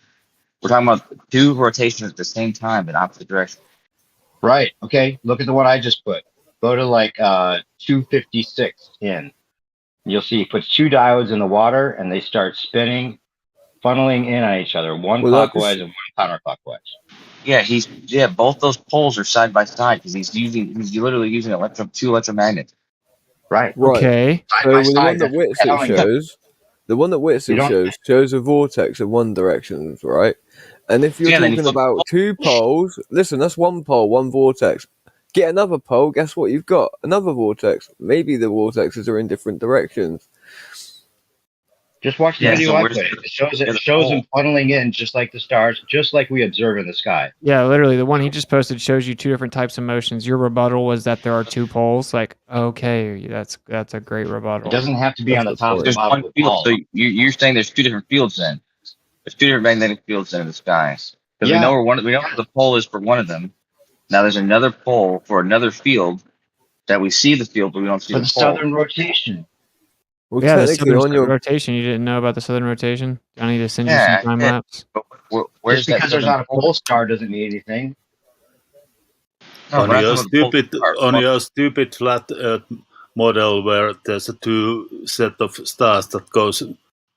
We're talking about 2 rotations at the same time in opposite direction. Right. Okay. Look at the one I just put. Go to like 256 in. You'll see he puts 2 diodes in the water, and they start spinning, funneling in on each other, one clockwise and one counterclockwise. Yeah, both those poles are side by side because he's literally using 2 electromagnets. Right. Okay. So the one that Whitsitt shows, shows a vortex of one direction, right? And if you're talking about 2 poles, listen, that's 1 pole, 1 vortex. Get another pole, guess what you've got? Another vortex. Maybe the vortexes are in different directions. Just watch the video I put. It shows them funneling in just like the stars, just like we observe in the sky. Yeah, literally, the one he just posted shows you 2 different types of motions. Your rebuttal was that there are 2 poles. Like, okay, that's a great rebuttal. It doesn't have to be on the top of the There's bottom one of the field, ball. so you're saying there's 2 different fields then. There's 2 different magnetic fields in the sky. Because we know where the pole is for one of them. Now there's another pole for another field that we see the field, but we don't see the pole. southern rotation. Well, Yeah, the southern rotation. You didn't know about the southern rotation? I need to send you some time lapse. Just because there's not a pole star doesn't mean anything. On your stupid flat Earth model where there's a 2 set of stars that goes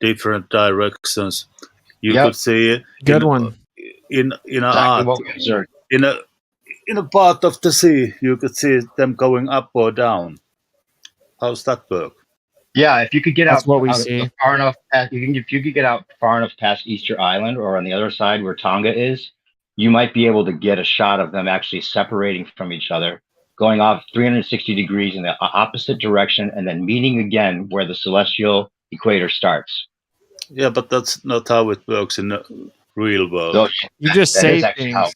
different directions, you could see good one in a part of the sea you could see them going up or down. How's that work? Yeah, if you could get That's out what we see. far enough, if you could get out far enough past Easter Island or on the other side where Tonga is, you might be able to get a shot of them actually separating from each other, going off 360 degrees in the opposite direction, and then meeting again where the celestial equator starts. Yeah, but that's not how it works in the real world. So, You just that say is actually how things.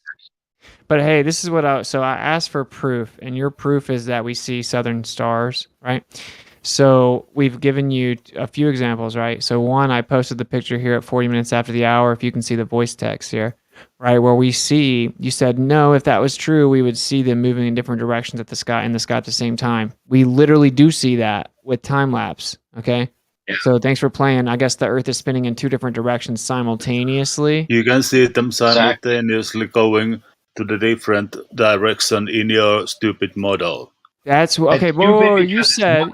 But hey, this is what I asked for proof, and your proof is that we see southern stars, right? So we've given you a few examples, right? So one, I posted the picture here at 40 minutes after the hour. If you can see the voice text here, right, where we see, you said, no, if that was true, we would see them moving in different directions in the sky at the same time. We literally do see that with time lapse, okay? Yeah. So thanks for playing. I guess the Earth is spinning in 2 different directions simultaneously. You can see them simultaneously going to the different direction in your stupid model. That's okay. Whoa, you said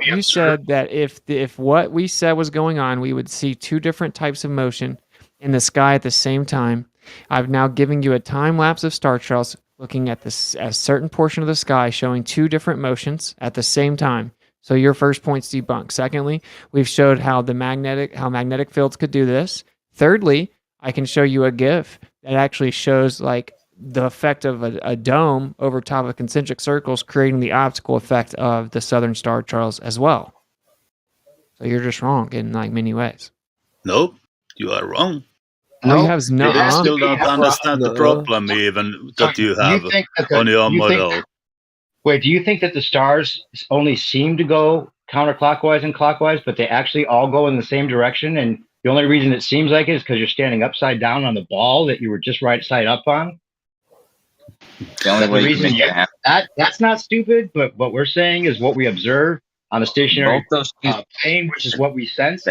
that if what we said was going on, we would see 2 different types of motion in the sky at the same time. I've now given you a time lapse of star trails looking at a certain portion of the sky showing 2 different motions at the same time. So your first point's debunked. Secondly, we've showed how magnetic fields could do this. Thirdly, I can show you a GIF that actually shows like the effect of a dome over top of concentric circles, creating the optical effect of the southern star trails as well. So you're just wrong in like many ways. Nope, you are wrong. No, you have no. You still don't understand the problem even that you have on your model. Wait, do you think that the stars only seem to go counterclockwise and clockwise, but they actually all go in the same direction? And the only reason it seems like it is because you're standing upside down on the ball that you were just right side up on? The only way you can make that happen. That's not stupid, but what we're saying is what we observe on a stationary plane, which is what we sense.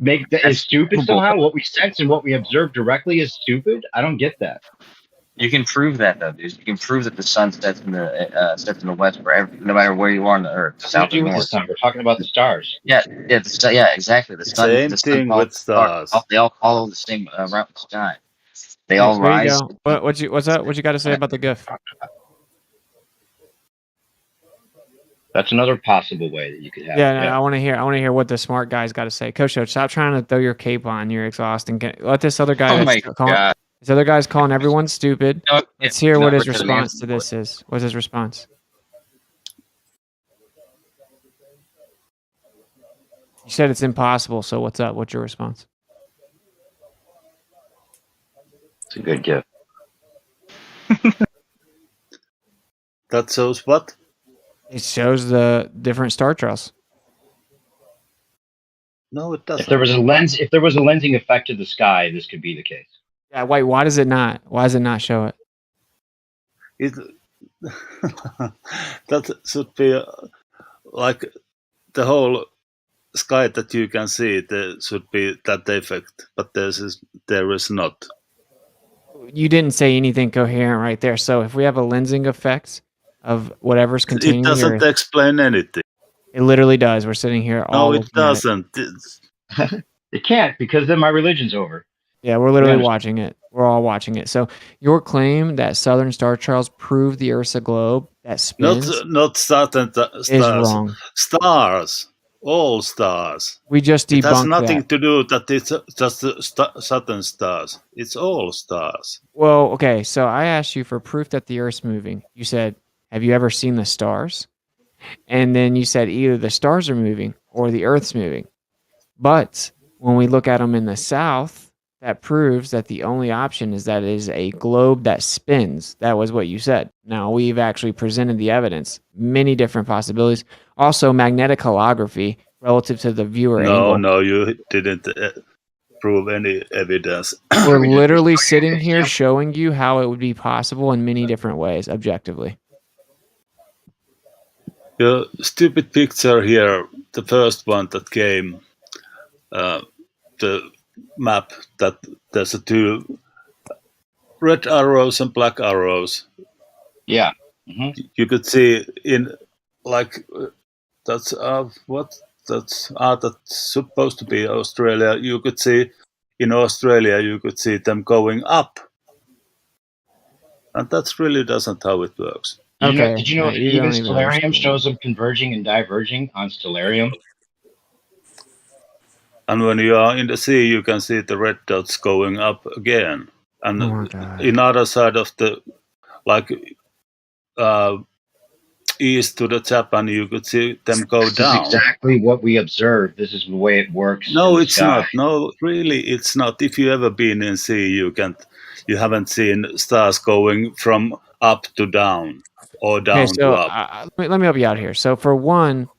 Is stupid somehow. What we sense and what we observe directly is stupid. I don't get that. You can prove that though, dude. You can prove that the sun sets in the west no matter where you are on the Earth. South or north. We're talking about the stars. Yeah, exactly. The sun. Same thing with stars. They all follow the same route in the sky. They all rise. What's that? What you got to say about the GIF? That's another possible way that you could have. Yeah, no, I want to hear what the smart guy's got to say. Coach, stop trying to throw your cape on. You're exhausting. Let this other guy. Oh my God. This other guy's calling everyone stupid. Let's hear what his response to this is. What's his response? You said it's impossible. So what's up? What's your response? It's a good gift. That shows what? It shows the different star trails. No, it doesn't. If there was a lensing effect to the sky, this could be the case. Yeah, wait, why does it not? Why does it not show it? That should be like the whole sky that you can see, there should be that effect, but there is not. You didn't say anything coherent right there. So if we have a lensing effect of whatever's It containing the doesn't Earth, explain anything. it literally does. We're sitting here all No, it looking at it. doesn't. It can't because then my religion's over. Yeah, we're literally understand. watching it. We're all watching it. So your claim that southern star trails prove the Earth's a globe that spins Not certain is stars. wrong. Stars. All stars. We just It has debunked nothing that. to do that it's just certain stars. It's all stars. Well, okay, so I asked you for proof that the Earth's moving. You said, have you ever seen the stars? And then you said either the stars are moving or the Earth's moving. But when we look at them in the south, that proves that the only option is that it is a globe that spins. That was what you said. Now, we've actually presented the evidence, many different possibilities. Also, magnetic holography relative to the viewer angle. No, you didn't prove any evidence. We're literally sitting here showing you how it would be possible in many different ways, objectively. Your stupid picture here, the first one that came, the map that there's two red arrows and black arrows. Yeah. You could see in like that's that's supposed to be Australia. You could see in Australia, you could see them going up, and that really doesn't how it works. Did you know even Stellarium shows them converging and diverging on Stellarium? And when you are in the sea, you can see the red dots going up again. And in other side of the, like, east to the Japan, you could see them go This down. is exactly what we observe. This is the way it works. No, in the it's sky. not. No, really, it's not. If you ever been in sea, you haven't seen stars going from up to down or down Okay, so to up. let me help you out here. So for one,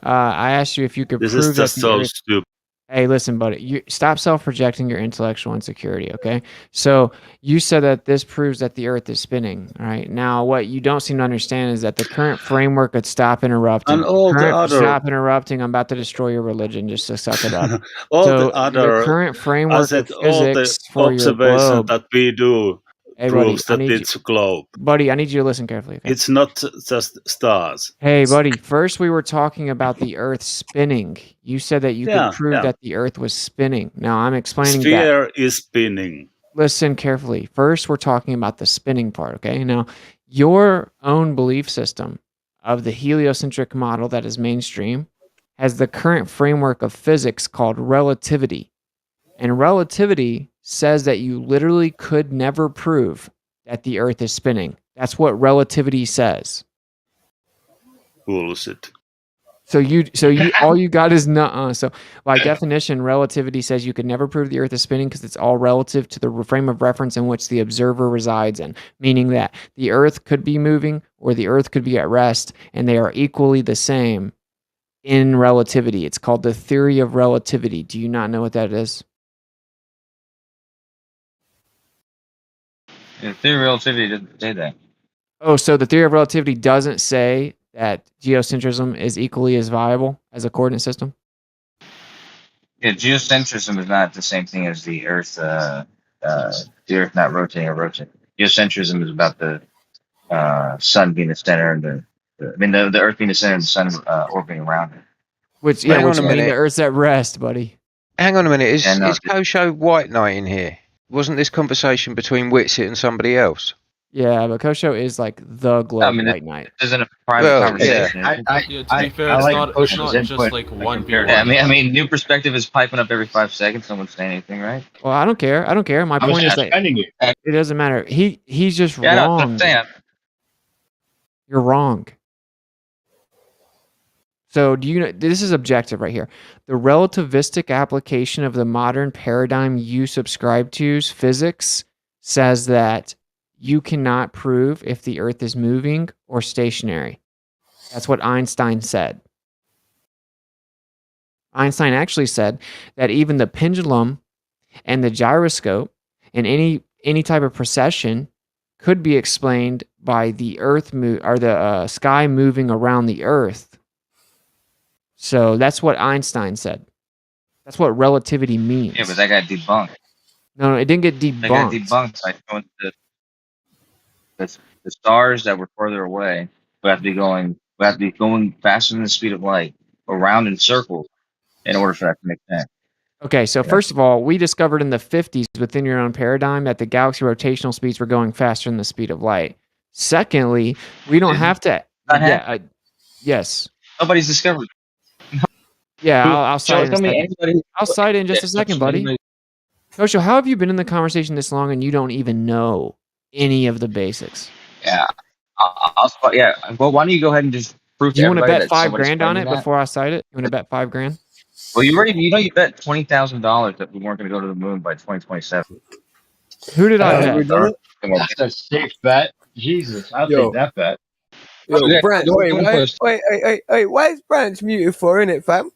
I asked you if you could This prove is just that the so Earth. stupid. Hey, listen, buddy. You stop self-projecting your intellectual insecurity. Okay. So you said that this proves that the Earth is spinning. All right. Now, what you don't seem to understand is that the current framework could stop interrupting. And all the other- Stop interrupting. I'm about to destroy your religion. Just to suck it up. All so the other, the current I framework said, of all the physics for your observation globe. that we do Hey, buddy, proves I that need it's a globe. Buddy, I need you to listen carefully. Okay? It's not just stars. Hey, buddy, first we were talking about the Earth spinning. You said that you Yeah, could prove yeah. that the Earth was spinning. Now I'm explaining that. Sphere is spinning. Listen carefully. First, we're talking about the spinning part, okay? Now, your own belief system of the heliocentric model that is mainstream has the current framework of physics called relativity. And relativity says that you literally could never prove that the Earth is spinning. That's what relativity says. Bullshit. So all you got is nuh-uh. So by definition, relativity says you could never prove the Earth is spinning because it's all relative to the frame of reference in which the observer resides in, meaning that the Earth could be moving or the Earth could be at rest, and they are equally the same in relativity. It's called the theory of relativity. Do you not know what that is? The theory of relativity doesn't say that. Oh, so the theory of relativity doesn't say that geocentrism is equally as viable as a coordinate system? Yeah, geocentrism is not the same thing as the Earth not rotating or rotating. Geocentrism is about the sun being the center and the Earth being the center and the sun orbiting around it. Which Hang on a means minute. the Earth's at rest, buddy. Hang on a minute. Is Yeah, no. Kosho White Knight in here? Wasn't this conversation between Whitsitt and somebody else? Yeah, but Kosho is like the globe white knight. This isn't a private Well, conversation. Yeah, to be fair, it's not just like one v1. I mean, new perspective is piping up every 5 seconds. Someone's saying anything, right? Well, I don't care. My I was point is that defending you. it doesn't matter. He's just Yeah, no, wrong. I'm saying. You're wrong. So do you know this is objective right here. The relativistic application of the modern paradigm you subscribe to's physics says that you cannot prove if the Earth is moving or stationary. That's what Einstein said. Einstein actually said that even the pendulum and the gyroscope and any type of precession could be explained by the Earth or the sky moving around the Earth. So that's what Einstein said. That's what relativity means. Yeah, but that got debunked. No, it didn't get That got debunked. debunked by showing the stars that were further away would have to be going faster than the speed of light, around in circles, in order for that to make sense. Okay, so first of all, we discovered in the 50s within your own paradigm that the galaxy rotational speeds were going faster than the speed of light. Secondly, we don't have to. Yes. Nobody's discovered. Yeah, I'll cite it in a Tell me second. anybody. I'll cite it in just a second, buddy. Kosho, how have you been in the conversation this long and you don't even know any of the basics? Yeah, yeah. Well, why don't you go ahead and just prove to You want to everybody bet that $5,000 on it that? before I cite it? You want to bet $5,000? Well, you bet $20,000 that we weren't going to go to the moon by 2027. Who did I bet? That's a safe bet. Jesus, I'll Yo. take that bet. Yo, Okay, Branch, go wait, first. why is Branch muted for, innit, fam?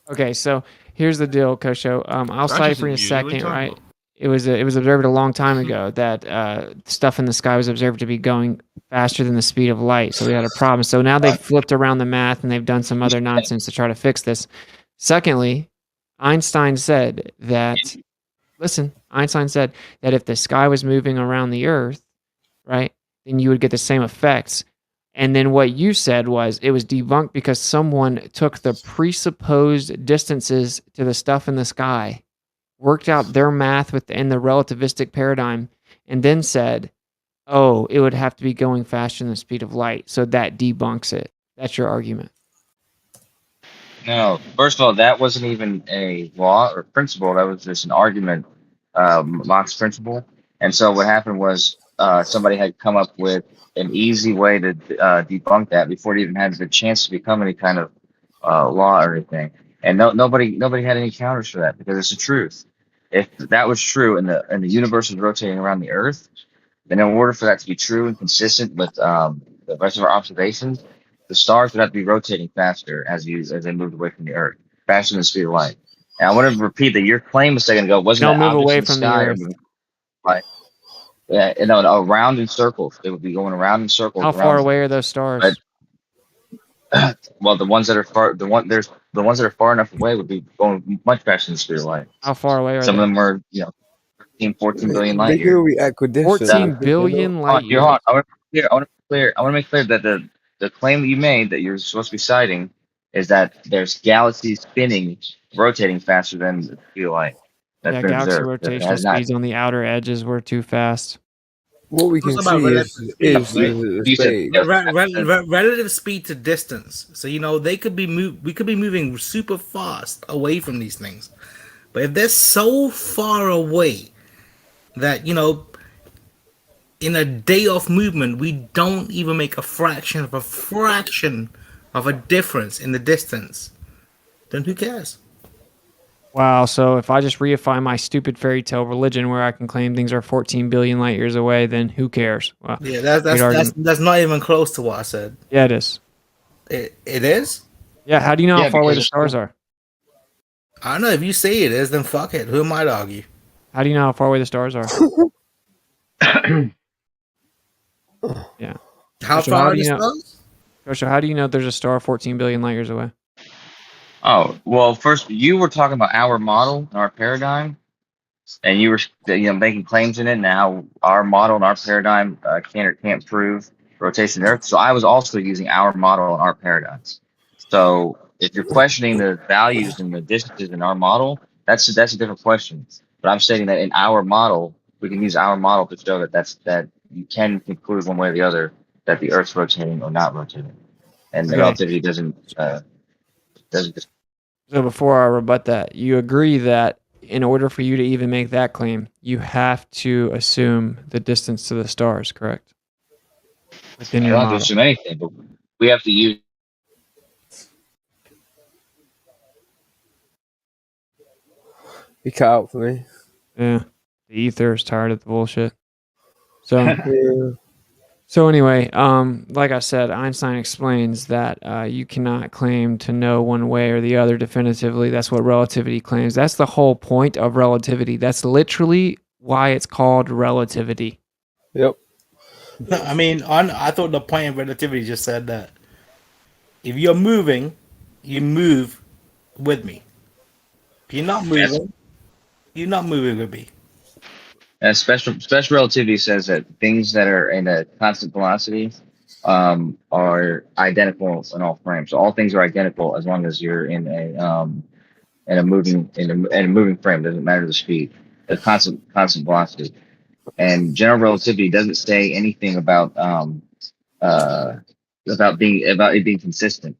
Okay, so here's the deal, Kosho. I'll cite it for you in a second, right? It was observed a long time ago that stuff in the sky was observed to be going faster than the speed of light. So we had a problem. So now they've flipped around the math and they've done some other nonsense to try to fix this. Secondly, Einstein said that if the sky was moving around the Earth, right, then you would get the same effects. And then what you said was it was debunked because someone took the presupposed distances to the stuff in the sky, worked out their math within the relativistic paradigm, and then said, oh, it would have to be going faster than the speed of light. So that debunks it. That's your argument. No, first of all, that wasn't even a law or principle. That was just an argument, Mach's principle. And so what happened was somebody had come up with an easy way to debunk that before it even had the chance to become any kind of law or anything. And nobody had any counters for that because it's the truth. If that was true and the universe was rotating around the Earth, then in order for that to be true and consistent with the rest of our observations, the stars would have to be rotating faster as they moved away from the Earth, faster than the speed of light. And I want to repeat that your claim a second ago wasn't Don't that move objects away in the from the sky Earth. Right. Yeah, around in circles. They would be going around in circles. How far away are those stars? Right. Well, the ones that are far enough away would be going much faster than the speed of light. How far away are Some they? of them are, 14 billion light They years. will react with this. 14 billion light years. I want to make clear that the claim that you made that you're supposed to be citing is that there's galaxies spinning, rotating faster than the speed of light. That's Yeah, been galaxy observed. That rotational has not- speeds on the outer edges were too fast. What we can It's about see relative speed to distance. So we could be moving super fast away from these things, but if they're so far away that in a day of movement we don't even make a fraction of a difference in the distance, then who cares? Wow, so if I just reify my stupid fairy tale religion where I can claim things are 14 billion light years away, then who cares? Well, Yeah, that's not even close to what I said. Yeah, it is. It is? Yeah, how do you know how far away the stars are? I don't know. If you say it is, then fuck it. Who am I to argue? How do you know how far away the stars are? Yeah. How Kosho, far are do the you know? stars? Kosho, how do you know there's a star 14 billion light years away? Oh, well, first, you were talking about our model, our paradigm, and you were making claims in it. Now, our model and our paradigm can or can't prove rotation of the Earth. So I was also using our model and our paradigms. So if you're questioning the values and the distances in our model, that's a different question. But I'm stating that in our model, we can use our model to show that you can conclude one way or the other that the Earth's rotating or not rotating, and the Okay. relativity doesn't. So before I rebut that, you agree that in order for you to even make that claim, you have to assume the distance to the stars, correct? Within You your don't have to model. assume anything, but we have to use. He cut out for me. Yeah. The ether is tired of the bullshit. So Yeah. So anyway, like I said, Einstein explains that you cannot claim to know one way or the other definitively. That's what relativity claims. That's the whole point of relativity. That's literally why it's called relativity. Yep. I mean, I thought the point of relativity just said that If you're moving, you move with me. If you're not moving, you're not moving with me. Special relativity says that things that are in a constant velocity are identical in all frames. So all things are identical as long as you're in a moving frame. Doesn't matter the speed. A constant velocity. And general relativity doesn't say anything about it being consistent.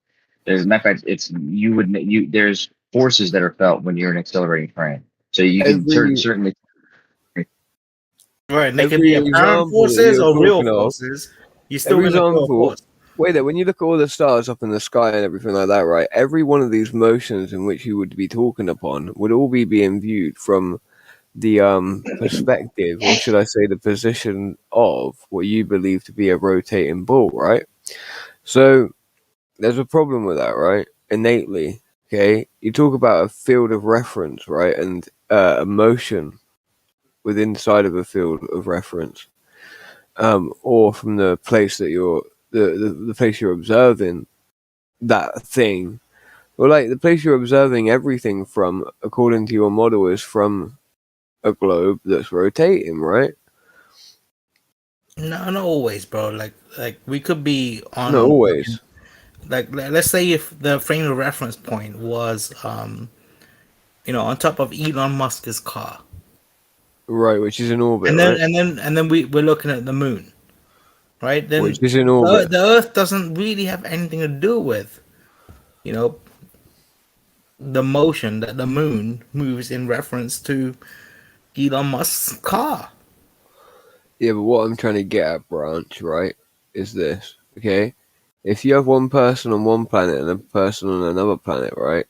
There's a matter of fact, there's forces that are felt when you're in an accelerating frame. So you can certainly. Right, and they can Every be apparent example that forces you're or real talking of, forces. You're still every going to feel a example. force. Wait there, when you look at all the stars up in the sky and everything like that, right? Every one of these motions in which you would be talking upon would all be being viewed from the perspective, or should I say, the position of what you believe to be a rotating ball, right? So there's a problem with that, right? Innately, okay. You talk about a field of reference, right, and a motion within inside of a field of reference, or from the place that you're the place you're observing that thing. Well, like the place you're observing everything from, according to your model, is from a globe that's rotating, right? No, not always, bro. Like we could be Not on always. like let's say if the frame of reference point was on top of Elon Musk's car. Right, which is in orbit, And then right? we're looking at the moon. Right? Then Which is in orbit. the Earth doesn't really have anything to do with, the motion that the moon moves in reference to Elon Musk's car. Yeah, but what I'm trying to get at, Branch, right, is this, okay? If you have one person on one planet and a person on another planet, right,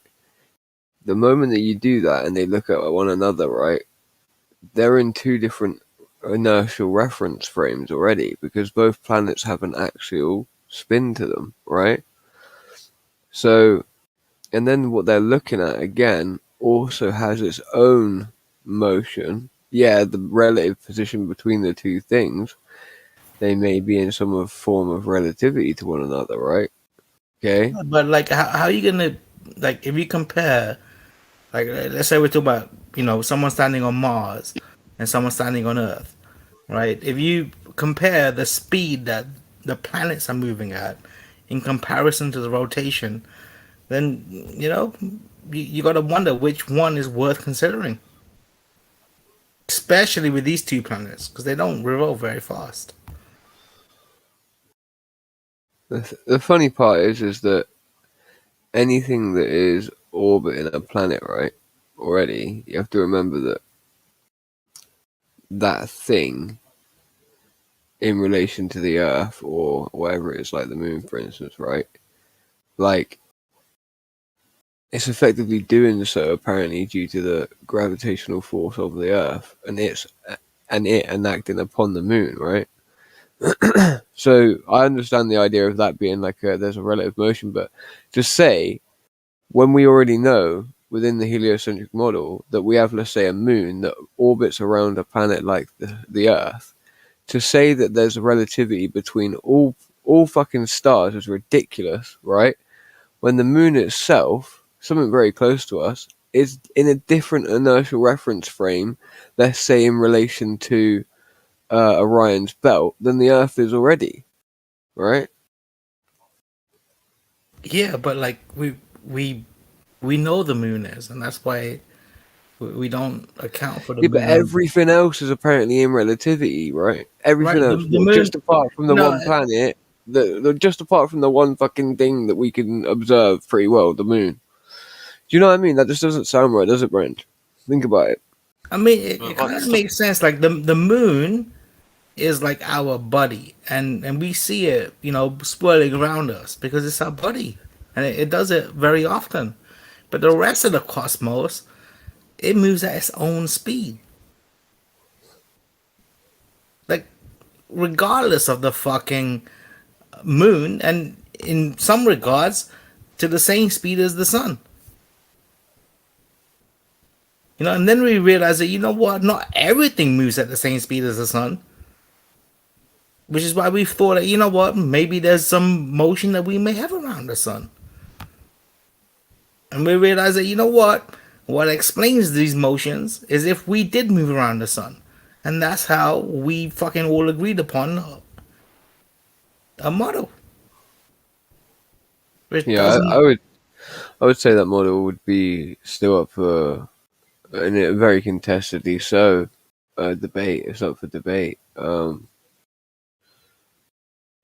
the moment that you do that and they look at one another, right, they're in two different inertial reference frames already, because both planets have an axial spin to them, right? So, and then what they're looking at again also has its own motion. Yeah, the relative position between the two things, they may be in some form of relativity to one another, right? Okay. But like, how are you gonna, like, if you compare, like, let's say we're talking about someone standing on Mars and someone standing on Earth, right? If you compare the speed that the planets are moving at in comparison to the rotation, then you got to wonder which one is worth considering, especially with these two planets because they don't revolve very fast. The funny part is that anything that is orbiting a planet, right, already, you have to remember that that thing in relation to the Earth or whatever it is, like the moon, for instance, right, like, it's effectively doing so apparently due to the gravitational force of the Earth and it enacting upon the moon, right? So I understand the idea of that being like there's a relative motion, but to say when we already know within the heliocentric model that we have, let's say, a moon that orbits around a planet like the Earth, to say that there's a relativity between all fucking stars is ridiculous, right? When the moon itself, something very close to us, is in a different inertial reference frame, let's say in relation to Orion's belt, than the Earth is already, right? Yeah, but like we know the moon is, and that's why we don't account for the Yeah, moon. but everything else is apparently in relativity, right? Everything Right, else, the moon, just apart from the one planet, just apart from the one fucking thing that we can observe pretty well, the moon. Do you know what I mean? That just doesn't sound right, does it, Brent? Think about it. I mean, it kind of makes sense. Like the moon is like our body, and we see it, swirling around us because it's our body, and it does it very often. But the rest of the cosmos, it moves at its own speed. Like, regardless of the fucking moon, and in some regards, to the same speed as the sun. And then we realize that, not everything moves at the same speed as the sun. Which is why we thought that, you know what, maybe there's some motion that we may have around the sun. And we realized that, you know what explains these motions is if we did move around the sun. And that's how we fucking all agreed upon a model. Yeah, I would say that model would be still up for, in a very contestedly so, debate. It's up for debate. And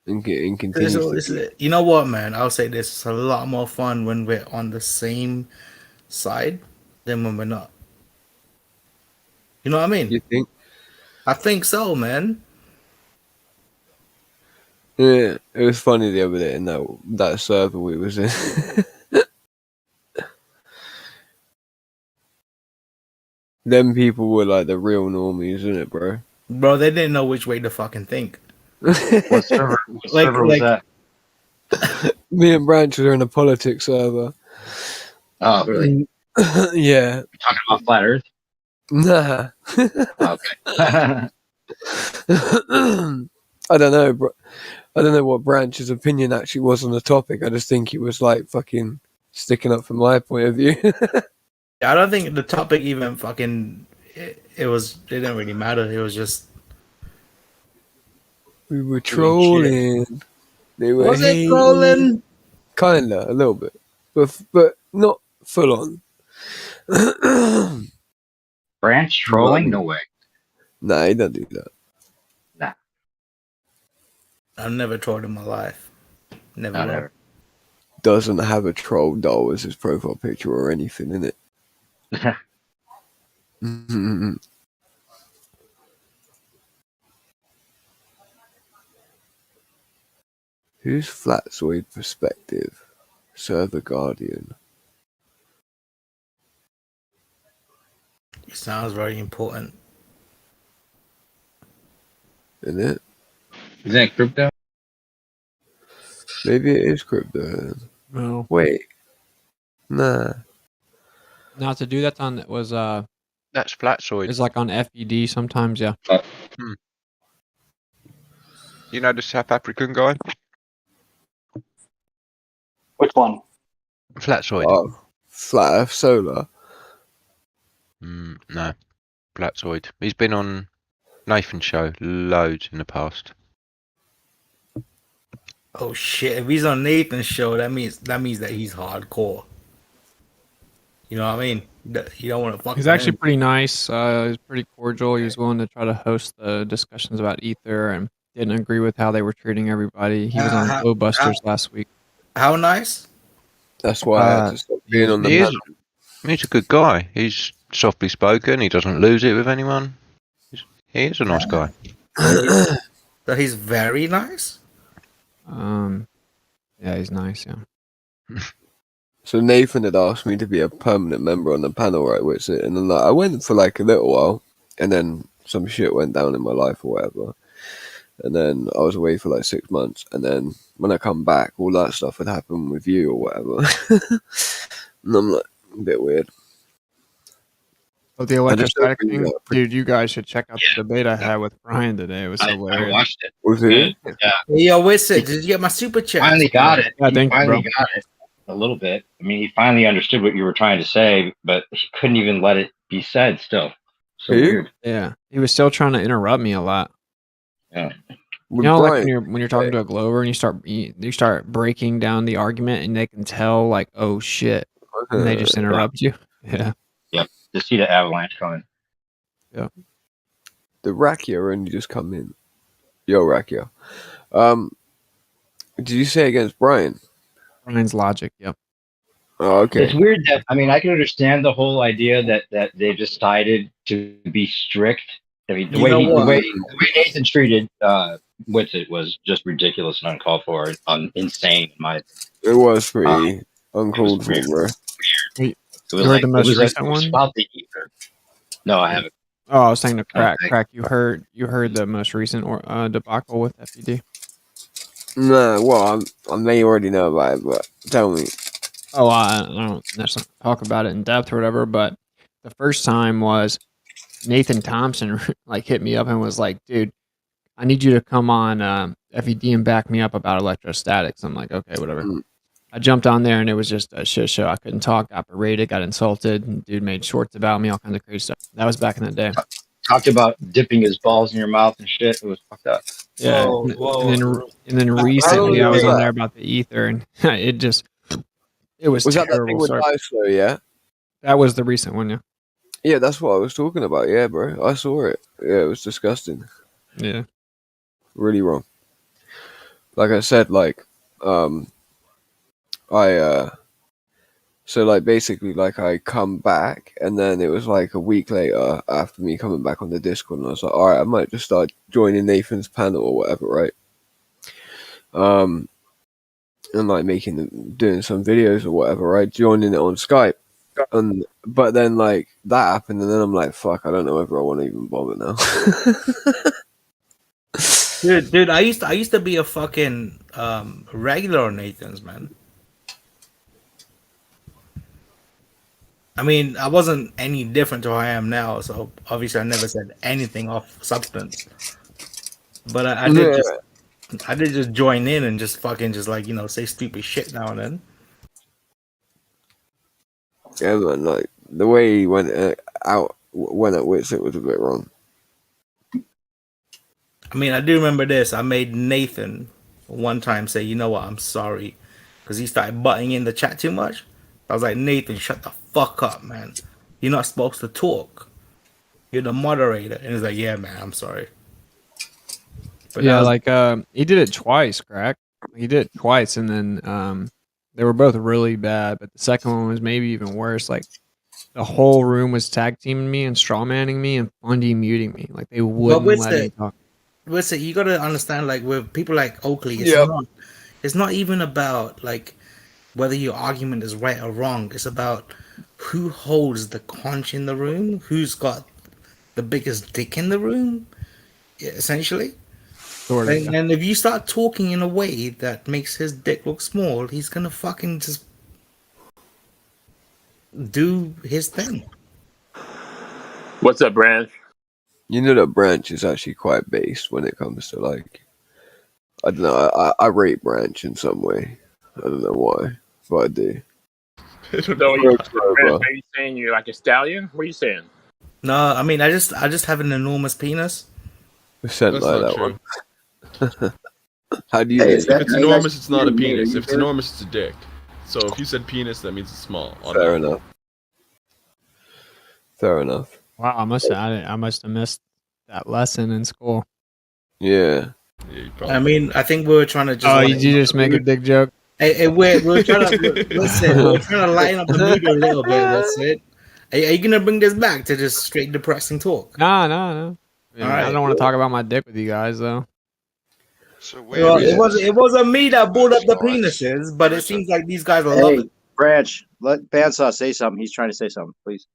continues to be. You know what, man? I'll say this: it's a lot more fun when we're on the same side than when we're not. You know what I mean? You think? I think so, man. Yeah, it was funny the other day in that server we was in. Them people were like the real normies, isn't it, bro? Bro, they didn't know which way to fucking think. What server was that? Me and Branch are in a politics server. Oh, really? Yeah. You're talking about flat Earth? Nah. Okay. I don't know, bro. I don't know what Branch's opinion actually was on the topic. I just think he was like fucking sticking up from my point of view. I don't think the topic even fucking it didn't really matter. It was just we were trolling. They were Was it hating. trolling? Kinda, a little bit, but not full on. Branch trolling? No way. Nah, he don't do that. Nah. I've never trolled in my life. Never. Doesn't have a troll doll as his profile picture or anything in it. Who's Flatzoid Perspective? Server Guardian. It sounds very important. Isn't it? Is that crypto? Maybe it is crypto. No. Wait. Nah. Not to do that on that was That's Flatzoid. It's like on FED sometimes, yeah. You know the South African guy? Which one? Flatzoid. Oh, Flat Earth Solar. No. Flatzoid. He's been on Nathan's show loads in the past. Oh shit! If he's on Nathan's show, that means that he's hardcore. You know what I mean? You don't want to fuck. He's with actually him. pretty nice. He's pretty cordial. He was willing to try to host the discussions about Ether and didn't agree with how they were treating everybody. He was on Glowbusters last week. How nice? That's why I had to stop being on the panel. He's a good guy. He's softly spoken. He doesn't lose it with anyone. He is a nice guy. So he's very nice. Yeah, he's nice. Yeah. So Nathan had asked me to be a permanent member on the panel, right? Which and then I went for like a little while, and then some shit went down in my life or whatever, and then I was away for like 6 months, and then when I come back, all that stuff had happened with you or whatever, and I'm like a bit weird. Oh, the electrostatic thing, dude! You guys should check out the debate I had with Brian today. It was hilarious. I watched it. Was it? Yeah. Hey, yo, what's it? Did you get my super chat? Finally got it. Yeah, He thank you, finally bro. got it a little bit. I mean, he finally understood what you were trying to say, but he couldn't even let it be said still. So weird. Yeah, he was still trying to interrupt me a lot. Yeah. You know, like when you're talking to a Glover and you start breaking down the argument and they can tell like, oh shit, and they just interrupt you. Yeah. Yep. Just see the avalanche coming. Yeah. The Rakia only just come in. Yo, Rakia. Did you say against Brian? Brian's logic. Yep. Oh, okay. It's weird that I can understand the whole idea that they decided to be strict. I mean, the way Nathan treated Witsit was just ridiculous and uncalled for, insane in my opinion. It was pretty uncalled for, bro. You heard the most recent one? About the ether. No, I haven't. Oh, I was saying to Crack. You heard the most recent debacle with FED? No, well, I may already know about it, but tell me. Oh, I don't necessarily talk about it in depth or whatever, but the first time was Nathan Thompson like hit me up and was like, dude, I need you to come on FED and back me up about electrostatics. I'm like, okay, whatever. I jumped on there and it was just a shit show. I couldn't talk, got berated, got insulted. And dude made shorts about me, all kinds of crazy stuff. That was back in the day. Talked about dipping his balls in your mouth and shit. It was fucked up. Yeah, and then recently I was on there about the ether, and it was that terrible. thing with Sorry. Dyslow, yeah? That was the recent one, yeah. Yeah, that's what I was talking about. Yeah, bro, I saw it. Yeah, it was disgusting. Yeah, really wrong. Like I said, so like basically like I come back and then it was like a week later after me coming back on the Discord and I was like, all right, I might just start joining Nathan's panel or whatever, right? And like doing some videos or whatever, right? Joining it on Skype. But then like that happened and then I'm like, fuck, I don't know whether I want to even bother now. Dude, I used to be a fucking regular on Nathan's, man. I mean, I wasn't any different to who I am now, so obviously I never said anything off substance. But I did just join in and just fucking like, you know, say stupid shit now and then. Yeah, man, like the way he went out at Wits, it was a bit wrong. I mean, I do remember this. I made Nathan one time say, you know what, I'm sorry. Because he started butting in the chat too much. I was like, Nathan, shut the fuck up, man. You're not supposed to talk. You're the moderator. And he's like, yeah, man, I'm sorry. But yeah, he did it twice, crack. He did it twice, and then they were both really bad. But the second one was maybe even worse. Like the whole room was tag teaming me and strawmanning me and Fundy muting me. Like they wouldn't let me talk. Listen, you gotta understand, like with people like Oakley, it's not even about like whether your argument is right or wrong. It's about who holds the conch in the room, who's got the biggest dick in the room, essentially. Sort of, and if you start talking in a way that makes his dick look small, he's gonna fucking just do his thing. What's up, Branch? You know that Branch is actually quite based when it comes to like, I don't know, I rate Branch in some way. I don't know why, but I do. So are you saying you're like a stallion? What are you saying? No, I mean I just have an enormous penis. Said like that one. How do you? If it's enormous, it's not a penis. If it's enormous, it's a dick. So if you said penis, that means it's small. Fair enough. Fair enough. Wow, I must have missed that lesson in school. Yeah. I mean, I think we were trying to just. Oh, did you just make a dick joke? Hey, we're trying to listen. We're trying to lighten up the mood a little bit. That's it. Are you gonna bring this back to just straight depressing talk? No. All right. I don't want to talk about my dick with you guys though. So well, it wasn't me that brought up the penises, but it seems like these guys are loving. Branch, let Bandsaw say something. He's trying to say something, please.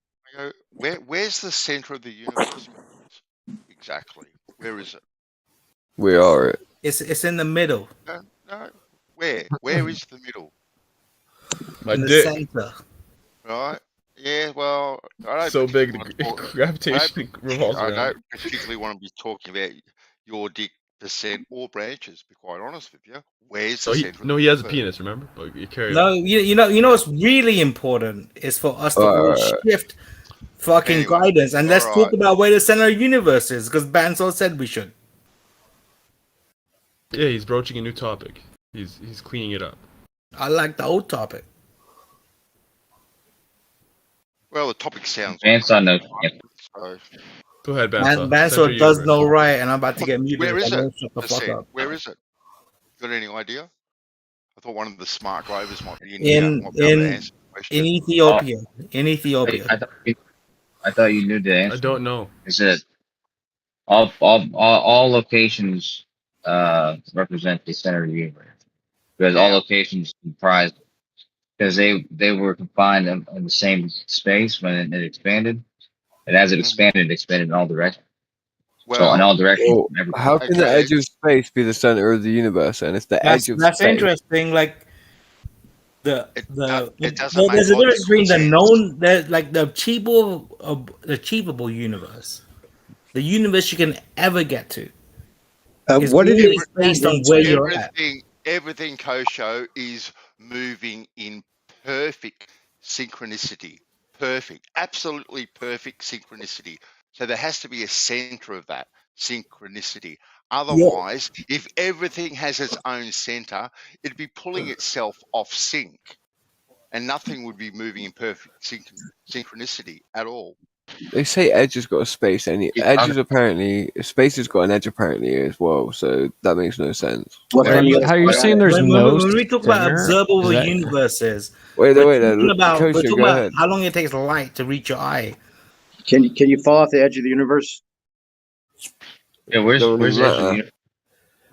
Where's the center of the universe? Exactly. Where is it? We are it. It's in the middle. No. Where is the middle? In the center. Right. Yeah. Well, I don't. So big, the gravitation revolves around. I don't particularly want to be talking about your dick percent or Branches. To be quite honest with you, where's the center? No, he has a penis. Remember? But you carry. No, you know what's really important is for us to all shift fucking guidance and let's talk about where the center of the universe is because Bansol said we should. Yeah, he's broaching a new topic. He's cleaning it up. I like the old topic. Well, the topic sounds. Bandsaw knows. So. Go ahead, Bandsaw. Bandsaw does know right, and I'm about to get muted. Where is it? Shut the fuck up. Where is it? Got any idea? I thought one of the smart glovers might be in Ethiopia. In Ethiopia. I thought you knew the answer. I don't know. Is it all locations represent the center of the universe? Because all locations comprise, because they were confined in the same space when it expanded, and as it expanded in all directions. Well, so in all directions. How can the edge of space be the center of the universe? And it's the edge of that's space. interesting. Like there's a difference between the known, the achievable universe, the universe you can ever get to, It's What did always it? based on where you're at. Everything Kosho is moving in perfect synchronicity. Perfect. Absolutely perfect synchronicity. So there has to be a center of that synchronicity. Otherwise, if everything has its own center, it'd be pulling itself off sync and nothing would be moving in perfect synchronicity at all. They say Edge has got a space, and Edge is apparently Space has got an Edge apparently as well. So that makes no sense. How are you saying there's no when we talk about center? observable Is that- universes, Wait, we're talking about Kosho, go ahead. how long it takes light to reach your eye. Can you fall off the edge of the universe? Yeah, where's Don't the edge of the matter. universe?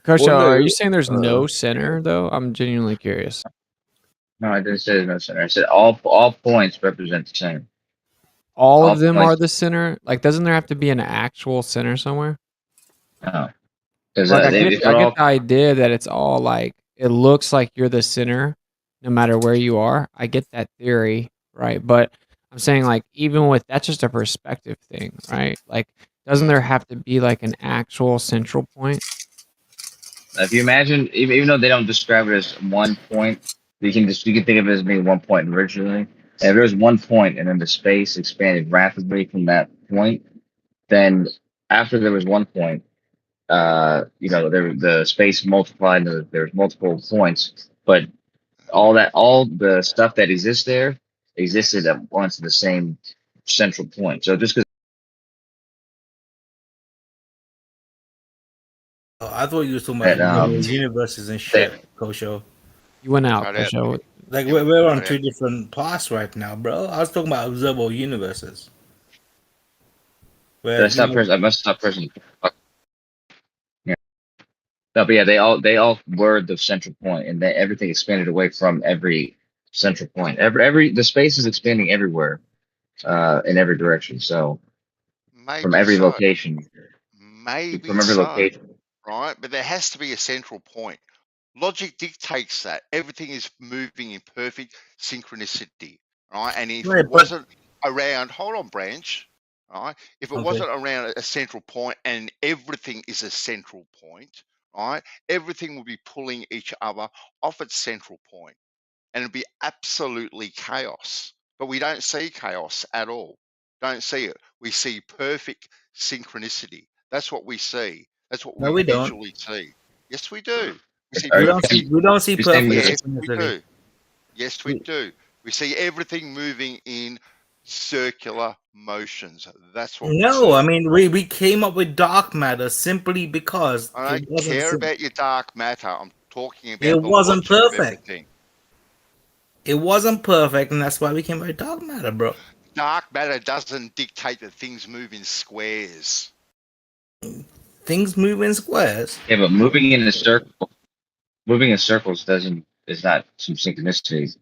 Kosho, Well, no, are you saying there's no center though? I'm genuinely curious. No, I didn't say there's no center. I said all points represent the same. All of them points. are the center. Like, doesn't there have to be an actual center somewhere? No, Like, I get the idea that it's all like it looks like you're the center, no matter where you are. I get that theory, right? But I'm saying like even with that's just a perspective thing, right? Like, doesn't there have to be like an actual central point? If you imagine, even though they don't describe it as one point, you can think of it as being 1 point originally. And if there's 1 point and then the space expanded rapidly from that point, then after there was 1 point, the space multiplied. And there's multiple points, but all the stuff that exists there existed at once in the same central point. So just because. Oh, I thought you were talking about universes and shit, Kosho. You went out, Kosho. Like we're on two different paths right now, bro. I was talking about observable universes. I must stop pressing. Yeah. No, but yeah, they all were the central point, and everything expanded away from every central point. The space is expanding everywhere, in every direction. So from every location. Maybe from every so, location. right? But there has to be a central point. Logic dictates that everything is moving in perfect synchronicity, right? And if it wasn't around, hold on, Branch, right? If it wasn't around a central point and everything is a central point, right? Everything would be pulling each other off its central point, and it'd be absolutely chaos. But we don't see chaos at all. Don't see it. We see perfect synchronicity. That's what we see. That's what we visually see. Yes, we do. We don't see perfect. Yes, we do. Yes, we do. We see everything moving in circular motions. That's what. No, I mean we came up with dark matter simply because I don't care about your dark matter. I'm talking about it wasn't perfect. Everything. It wasn't perfect, and that's why we came up with dark matter, bro. Dark matter doesn't dictate that things move in squares. Things move in squares. Yeah, but moving in circles is not some synchronicity.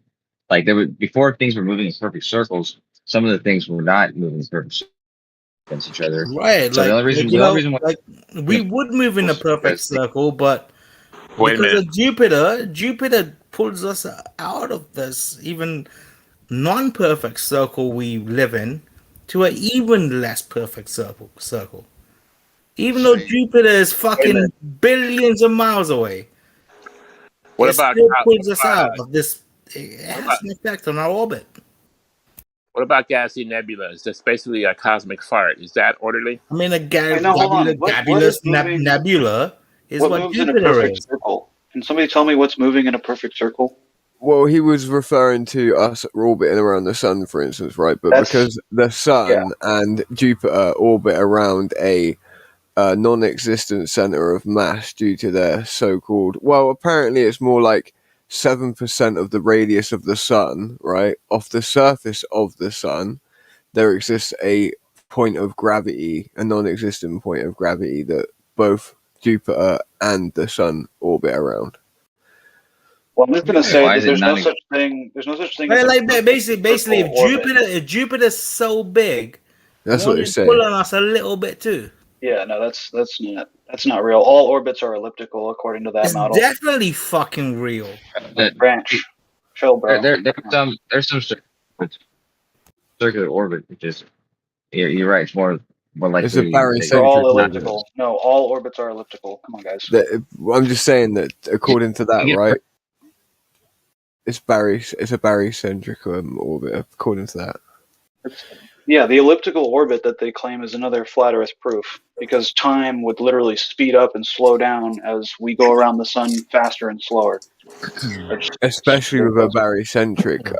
Like before things were moving in perfect circles, some of the things were not moving in perfect circles against each other. Right. So like, the only reason why we would move in a perfect circle, but because of Jupiter pulls us out of this even non-perfect circle we live in to an even less perfect circle. Even though Jupiter is fucking billions of miles away, What it about still pulls us out of this. It has an effect on our orbit. What about gassy nebulas? That's basically a cosmic fart. Is that orderly? I mean, a Nebulous nebula is what moves in a Jupiter perfect is. circle. Can somebody tell me what's moving in a perfect circle? Well, he was referring to us orbiting around the sun, for instance, right? But because the sun and Jupiter orbit around a non-existent center of mass due to their so-called, well, apparently it's more like 7% of the radius of the sun, right? Off the surface of the sun, there exists a point of gravity, a non-existent point of gravity that both Jupiter and the sun orbit around. Well, I'm just going to say that there's no such thing. There's no such thing. Well, like basically, if Jupiter's so big, that's what they say. Pull on us a little bit too. Yeah, no, that's not real. All orbits are elliptical according to that model. It's definitely fucking real. Branch, chill, bro. There's some circular orbit, which is you're right. It's more more likely. It's a They're barycentric all orbit. elliptical. No, all orbits are elliptical. Come on, guys. I'm just saying that according to that, right? It's a barycentric orbit according to that. Yeah, the elliptical orbit that they claim is another flat Earth proof, because time would literally speed up and slow down as we go around the sun faster and slower. Especially with a barycentric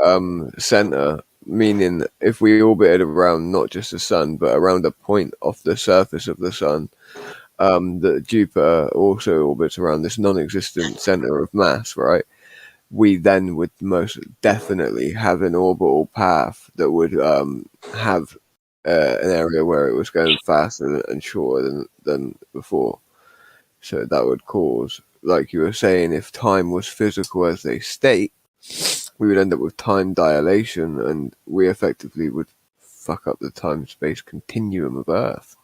center, meaning if we orbited around not just the sun, but around a point off the surface of the sun, that Jupiter also orbits around this non-existent center of mass, right? We then would most definitely have an orbital path that would have an area where it was going faster and shorter than before. So that would cause, like you were saying, if time was physical as they state, we would end up with time dilation, and we effectively would fuck up the time-space continuum of Earth,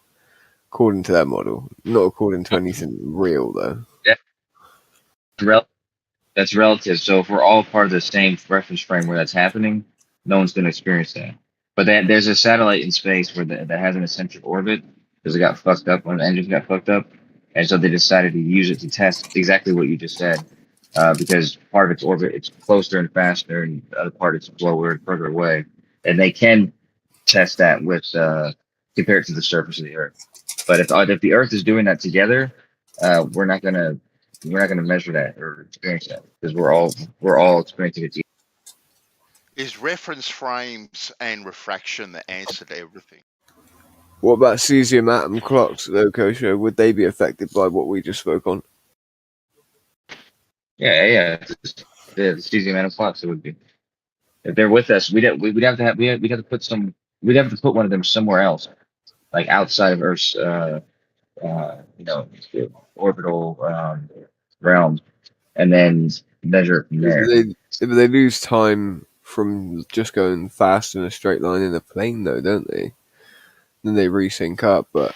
according to that model. Not according to anything real, though. Yeah. That's relative. So if we're all part of the same reference frame where that's happening, no one's going to experience that. But there's a satellite in space that has an eccentric orbit because it got fucked up when the engines got fucked up. And so they decided to use it to test exactly what you just said. Because part of its orbit, it's closer and faster, and the other part, it's slower and further away. And they can test that with compared to the surface of the Earth. But if the Earth is doing that together, we're not gonna measure that or experience that because we're all experiencing it. Is reference frames and refraction the answer to everything? What about cesium atom clocks, though, Kosho? Would they be affected by what we just spoke on? Yeah. The cesium atom clocks, it would be. If they're with us, we'd have to put one of them somewhere else, like outside of Earth's orbital realm, and then measure it from there. If they lose time from just going fast in a straight line in a plane, though, don't they? Then they resync up, but.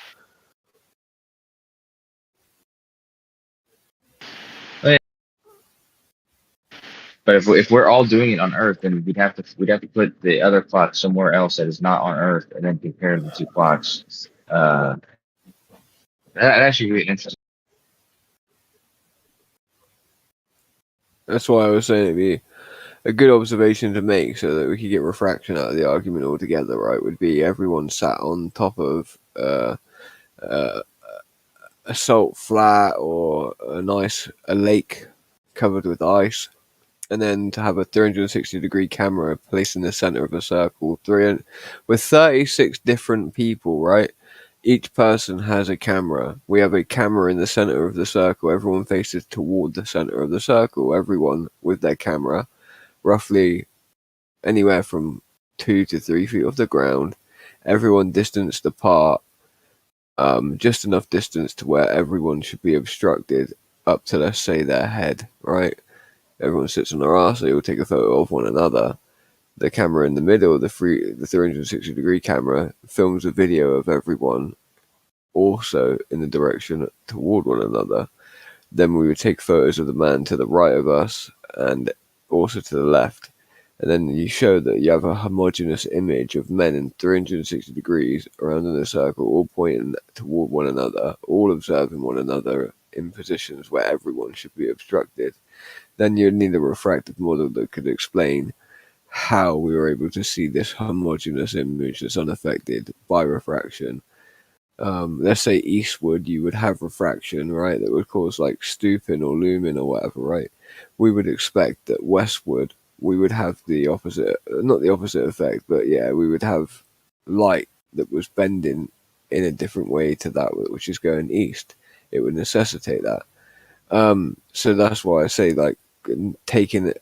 But if we're all doing it on Earth, then we'd have to put the other clock somewhere else that is not on Earth, and then compare the two clocks. That actually be interesting. That's why I was saying it'd be a good observation to make so that we could get refraction out of the argument altogether, right? Would be everyone sat on top of a salt flat or a lake covered with ice, and then to have a 360-degree camera placed in the center of a circle with 36 different people, right? Each person has a camera. We have a camera in the center of the circle. Everyone faces toward the center of the circle. Everyone with their camera, roughly anywhere from 2 to 3 feet off the ground. Everyone distanced apart, just enough distance to where everyone should be obstructed up to, let's say, their head, right? Everyone sits on their arse, they all take a photo of one another. The camera in the middle, the 360-degree camera, films a video of everyone also in the direction toward one another. Then we would take photos of the man to the right of us and also to the left. And then you show that you have a homogeneous image of men in 360 degrees around in a circle, all pointing toward one another, all observing one another in positions where everyone should be obstructed. Then you'd need a refractive model that could explain how we were able to see this homogeneous image that's unaffected by refraction. Let's say eastward, you would have refraction, right? That would cause like stooping or looming or whatever, right? We would expect that westward, we would have the opposite, not the opposite effect, but yeah, we would have light that was bending in a different way to that which is going east. It would necessitate that. So that's why I say, like, taking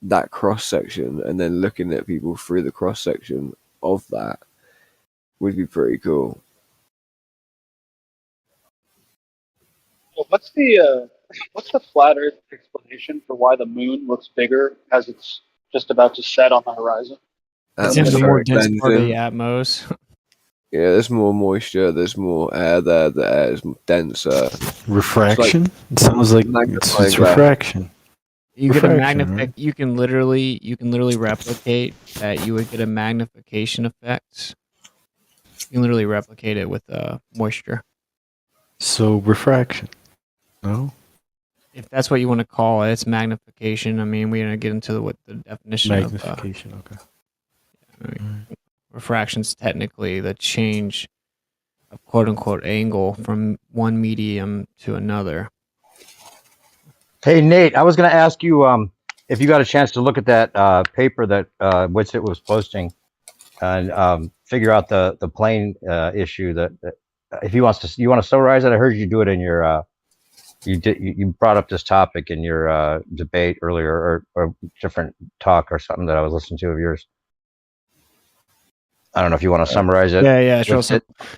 that cross section and then looking at people through the cross section of that would be pretty cool. Well, what's the flat Earth explanation for why the moon looks bigger as it's just about to set on the horizon? It's in the more dense part of the atmos. Yeah, there's more moisture, there's more air there, the air is denser. Refraction? It sounds like it's refraction. You get a Refraction, right? you can literally replicate that. You would get a magnification effect You can literally replicate it with moisture. So refraction. No? If that's what you want to call it, it's magnification. I mean, we're going to get into what the definition Magnification, of... okay. Refraction's technically the change of quote-unquote angle from one medium to another. Hey, Nate, I was going to ask you if you got a chance to look at that paper that Witsit was posting and figure out the plane issue. That if you want to summarize it. I heard you do it in your you brought up this topic in your debate earlier or different talk or something that I was listening to of yours. I don't know if you want to summarize it. Yeah, sure.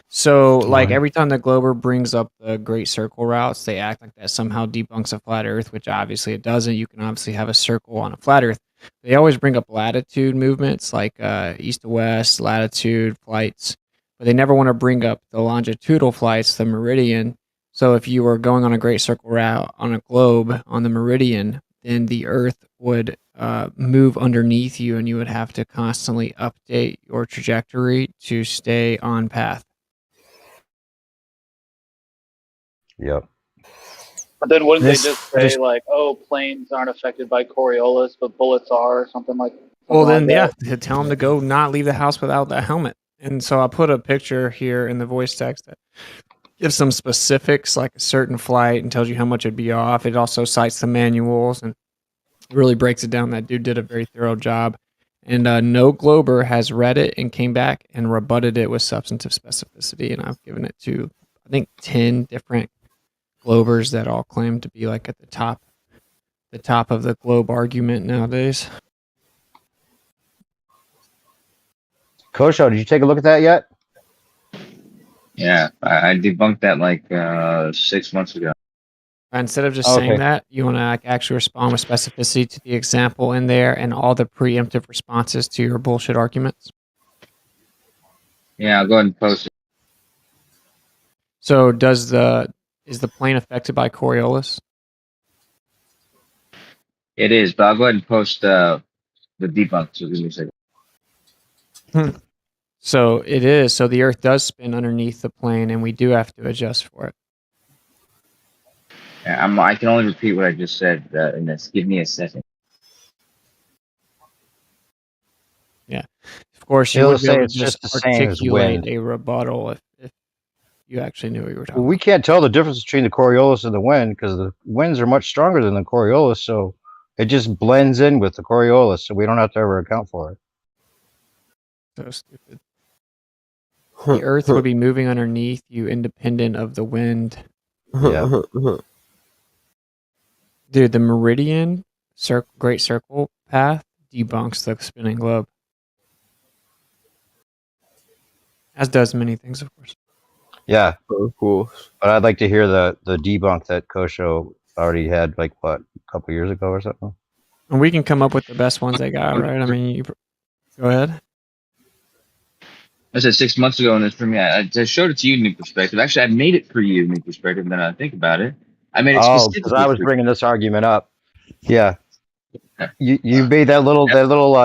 So like every time the Glober brings up the Great Circle routes, they act like that somehow debunks a flat Earth, which obviously it doesn't. You can obviously have a circle on a flat Earth. They always bring up latitude movements like east to west, latitude flights, but they never want to bring up the longitudinal flights, the meridian. So if you were going on a Great Circle route on a globe on the meridian, then the Earth would move underneath you, and you would have to constantly update your trajectory to stay on path. Yep. But then wouldn't they just say like, "Oh, planes aren't affected by Coriolis, but bullets are," or something like? Well, then like to tell them to go not leave the house without that helmet. And so I put a picture here in the voice text that gives some specifics, like a certain flight, and tells you how much it'd be off. It also cites the manuals and really breaks it down. That dude did a very thorough job. And no Glober has read it and came back and rebutted it with substantive specificity. And I've given it to, I think, 10 different Globers that all claim to be like at the top of the globe argument nowadays. Kosho, did you take a look at that yet? Yeah, I debunked that like 6 months ago. Instead of just saying that, you want to actually respond with specificity to the example in there and all the preemptive responses to your bullshit arguments. Yeah, I'll go ahead and post it. So is the plane affected by Coriolis? It is, but I'll go ahead and post the debunk. So give me a second. So it is. So the Earth does spin underneath the plane, and we do have to adjust for it. Yeah, I can only repeat what I just said, and this. Give me a second. Yeah, of course you would be able to just articulate a rebuttal if you actually knew what you were talking. Well, we can't tell the difference between the Coriolis and the wind because the winds are much stronger than the Coriolis, so it just blends in with the Coriolis, so we don't have to ever account for it. So stupid. The Earth would be moving underneath you, independent of the wind. Yeah. Dude, the meridian Great Circle path debunks the spinning globe. As does many things, of course. Yeah. Of course. But I'd like to hear the debunk that Kosho already had, like, what, a couple years ago or something? And we can come up with the best ones they got, right? I mean, go ahead. I said 6 months ago in this room. Yeah, I showed it to you, New Perspective. Actually, I made it for you, New Perspective. Then I think about it. I made it specifically because I was bringing this argument up. Yeah. You made that little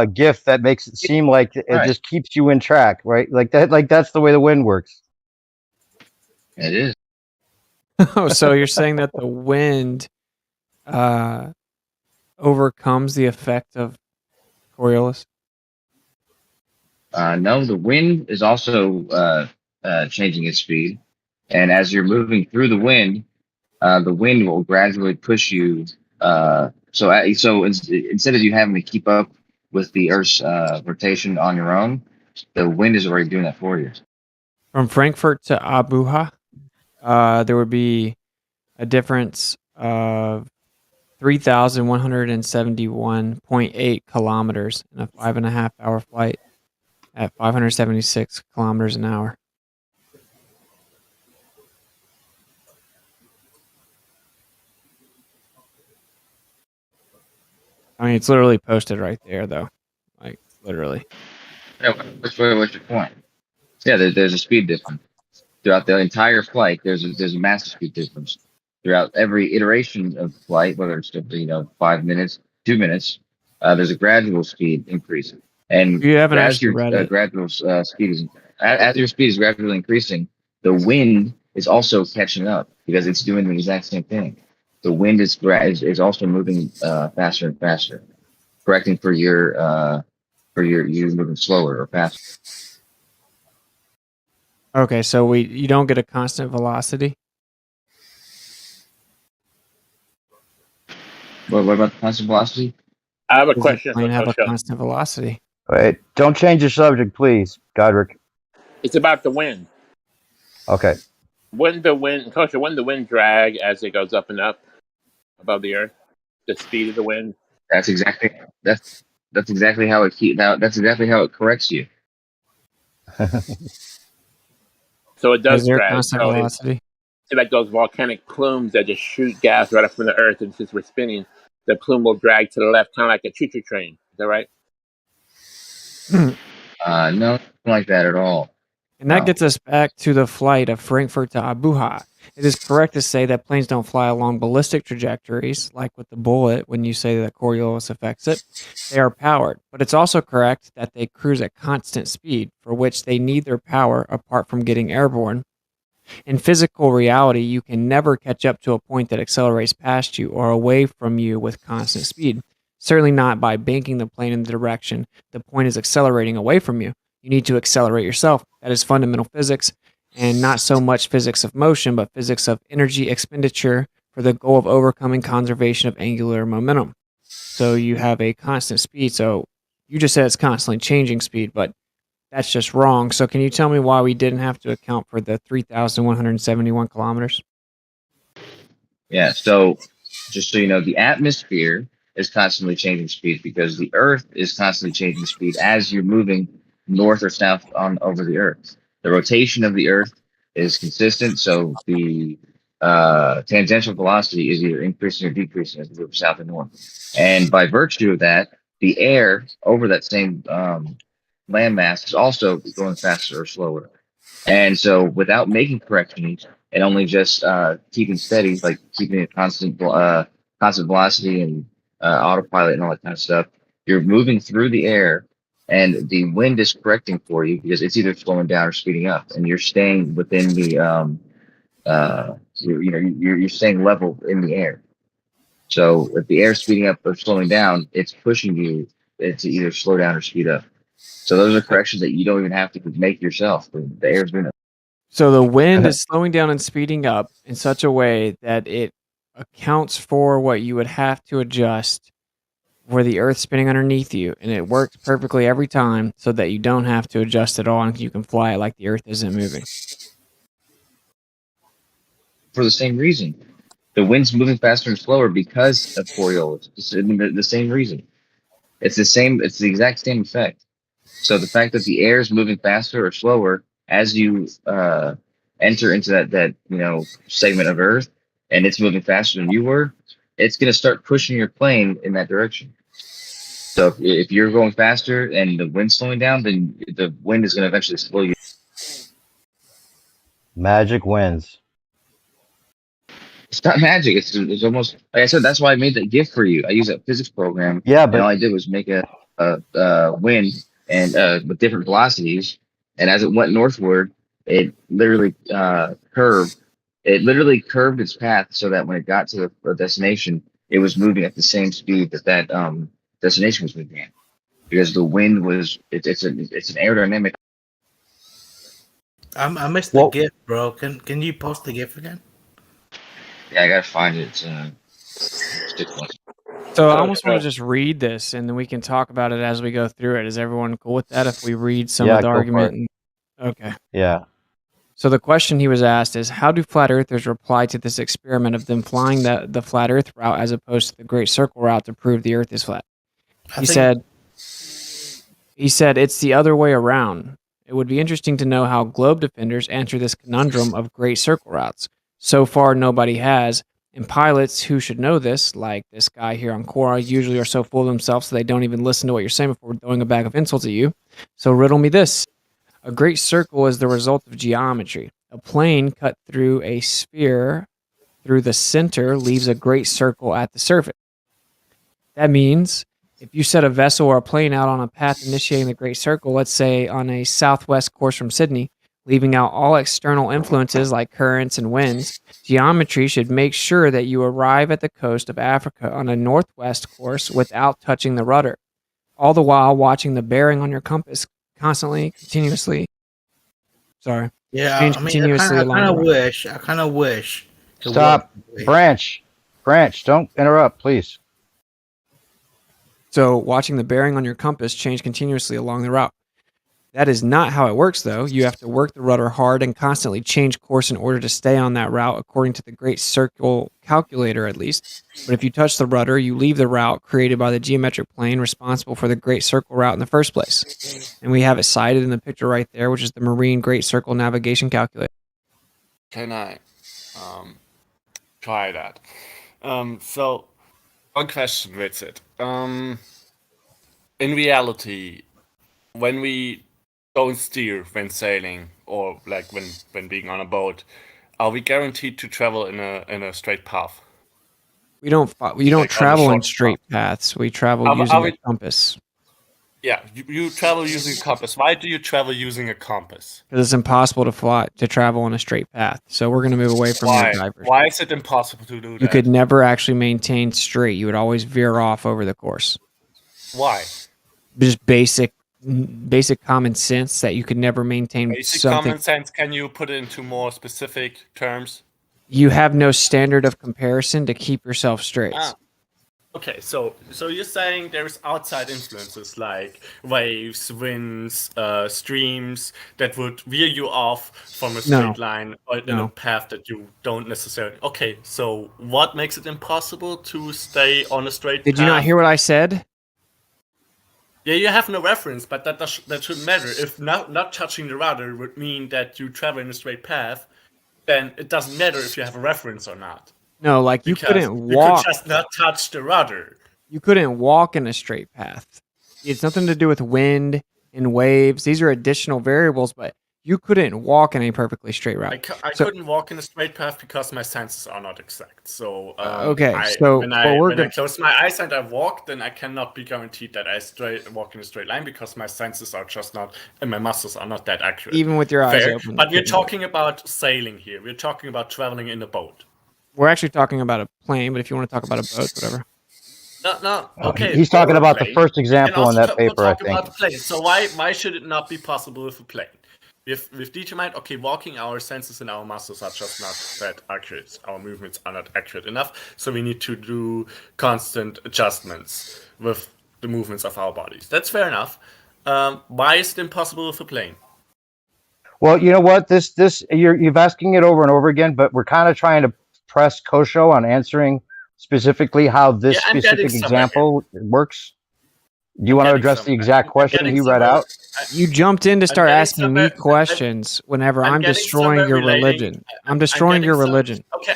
GIF that makes it seem like it just keeps you in track, right? Like that's the way the wind works. It is. Oh, so you're saying that the wind overcomes the effect of Coriolis? No, the wind is also changing its speed, and as you're moving through the wind will gradually push you. So instead of you having to keep up with the Earth's rotation on your own, the wind is already doing that for you. From Frankfurt to Abuja, there would be a difference of 3,171.8 kilometers in a 5.5 hour flight at 576 kilometers an hour. I mean, it's literally posted right there, though. Like, literally. Yeah, what's your point? Yeah, there's a speed difference. Throughout the entire flight, there's a massive speed difference. Throughout every iteration of the flight, whether it's 5 minutes, 2 minutes, there's a gradual speed increase. And you haven't as actually your read it. gradual speed is, as your speed is gradually increasing, the wind is also catching up because it's doing the exact same thing. The wind is also moving faster and faster, correcting for you moving slower or faster. Okay, so you don't get a constant velocity. What about the constant velocity? I have a Does the question for plane have a Kosha. constant velocity? Wait, don't change the subject, please, Godric. It's about the wind. Okay. Wouldn't the wind, Kosha, wouldn't the wind drag as it goes up and up above the earth? The speed of the wind. That's exactly how that's exactly how it corrects you. So it does Is there a drag. constant So velocity? it's like those volcanic plumes that just shoot gas right up from the earth, and since we're spinning, the plume will drag to the left, kind of like a choo-choo train. Is that right? No, nothing like that at all. And that gets us back to the flight of Frankfurt to Abuja. It is correct to say that planes don't fly along ballistic trajectories, like with the bullet when you say that Coriolis affects it. They are powered. But it's also correct that they cruise at constant speed, for which they need their power apart from getting airborne. In physical reality, you can never catch up to a point that accelerates past you or away from you with constant speed. Certainly not by banking the plane in the direction the point is accelerating away from you. You need to accelerate yourself. That is fundamental physics, and not so much physics of motion, but physics of energy expenditure for the goal of overcoming conservation of angular momentum. So you have a constant speed. So you just said it's constantly changing speed, but that's just wrong. So can you tell me why we didn't have to account for the 3,171 kilometers? Yeah, so just so you know, the atmosphere is constantly changing speed because the Earth is constantly changing speed as you're moving north or south on over the Earth. The rotation of the Earth is consistent, so the tangential velocity is either increasing or decreasing as we move south and north. And by virtue of that, the air over that same landmass is also going faster or slower. And so without making corrections and only just keeping steady, like keeping a constant velocity and autopilot and all that kind of stuff, you're moving through the air and the wind is correcting for you because it's either slowing down or speeding up, and you're staying within the you're staying level in the air. So if the air is speeding up or slowing down, it's pushing you to either slow down or speed up. So those are corrections that you don't even have to make yourself. The air's doing it. So the wind is slowing down and speeding up in such a way that it accounts for what you would have to adjust for the Earth spinning underneath you, and it works perfectly every time so that you don't have to adjust at all and you can fly it like the Earth isn't moving. For the same reason. The wind's moving faster and slower because of Coriolis. It's the same reason. It's the exact same effect. So the fact that the air is moving faster or slower as you enter into that segment of Earth, and it's moving faster than you were, it's going to start pushing your plane in that direction. So if you're going faster and the wind's slowing down, then the wind is going to eventually slow you. Magic wins. It's not magic. It's almost like I said. That's why I made that gift for you. I used a physics program. Yeah, but and all I did was make a wind and with different velocities. And as it went northward, it literally curved. It literally curved its path so that when it got to the destination, it was moving at the same speed that destination was moving at. Because the wind was it's an aerodynamic. I missed the GIF, bro. Can you post the GIF again? Yeah, I gotta find it. So I almost want to just read this, and then we can talk about it as we go through it. Is everyone cool with that if we read some of the argument? Okay. Yeah. So the question he was asked is, how do flat earthers reply to this experiment of them flying the flat earth route as opposed to the great circle route to prove the earth is flat? He said it's the other way around. It would be interesting to know how globe defenders answer this conundrum of great circle routes. So far, nobody has, and pilots who should know this, like this guy here on Quora, usually are so full of themselves so they don't even listen to what you're saying before throwing a bag of insults at you. So riddle me this. A great circle is the result of geometry. A plane cut through a sphere through the center leaves a great circle at the surface. That means If you set a vessel or a plane out on a path initiating the Great Circle, let's say on a southwest course from Sydney, leaving out all external influences like currents and winds, geometry should make sure that you arrive at the coast of Africa on a northwest course without touching the rudder, all the while watching the bearing on your compass continuously. Sorry. Yeah, Change I mean, continuously I along kind the of route. wish. I kind of wish. it Stop. worked. Branch. Don't interrupt, please. So watching the bearing on your compass change continuously along the route. That is not how it works, though. You have to work the rudder hard and constantly change course in order to stay on that route, according to the Great Circle calculator, at least. But if you touch the rudder, you leave the route created by the geometric plane responsible for the Great Circle route in the first place. And we have it cited in the picture right there, which is the Marine Great Circle navigation calculator. Can I try that? So, one question with it. In reality, when we don't steer when sailing or like when being on a boat, are we guaranteed to travel in a straight path? We don't Like travel on a in short straight paths. We travel Are using we- a compass. Yeah, you travel using a compass. Why do you travel using a compass? Because it's impossible to travel on a straight path. So we're going to move away from Why? your diversion. Why is it impossible to do that? You could never actually maintain straight. You would always veer off over the course. Why? Just basic common sense that you could never maintain Basic something. common sense. Can you put it into more specific terms? You have no standard of comparison to keep yourself straight. Okay, so you're saying there's outside influences like waves, winds, streams that would veer you off from a straight line or in a path that you don't necessarily. Okay, so what makes it impossible to stay on a straight path? Did you not hear what I said? Yeah, you have no reference, but that shouldn't matter. If not touching the rudder would mean that you travel in a straight path, then it doesn't matter if you have a reference or not. No, like you Because couldn't You walk. could just not touch the rudder. You couldn't walk in a straight path. It's nothing to do with wind and waves. These are additional variables, but you couldn't walk in a perfectly straight route. I couldn't walk in a straight path because my senses are not exact. So okay, so when I close my eyes and I walk, then I cannot be guaranteed that I walk in a straight line because my senses are just not, and my muscles are not that accurate. Even with your eyes Fair, open, but you we're couldn't. talking about sailing here. We're talking about traveling in a boat. We're actually talking about a plane, but if you want to talk about a boat, whatever. No, okay. He's talking about the plane. first We can example in also that paper, I talk think. about the plane. So why should it not be possible with a plane? We've determined, okay, walking, our senses and our muscles are just not that accurate. Our movements are not accurate enough, so we need to do constant adjustments with the movements of our bodies. That's fair enough. Why is it impossible with a plane? Well, you know what? You're asking it over and over again, but we're kind of trying to press Kosho on answering specifically how this Yeah, I'm specific getting somewhere example works. Do you want to address the exact question he read out? You jumped in to start getting asking me questions whenever I'm getting destroying your somewhere relating- religion. I'm destroying your religion. Okay,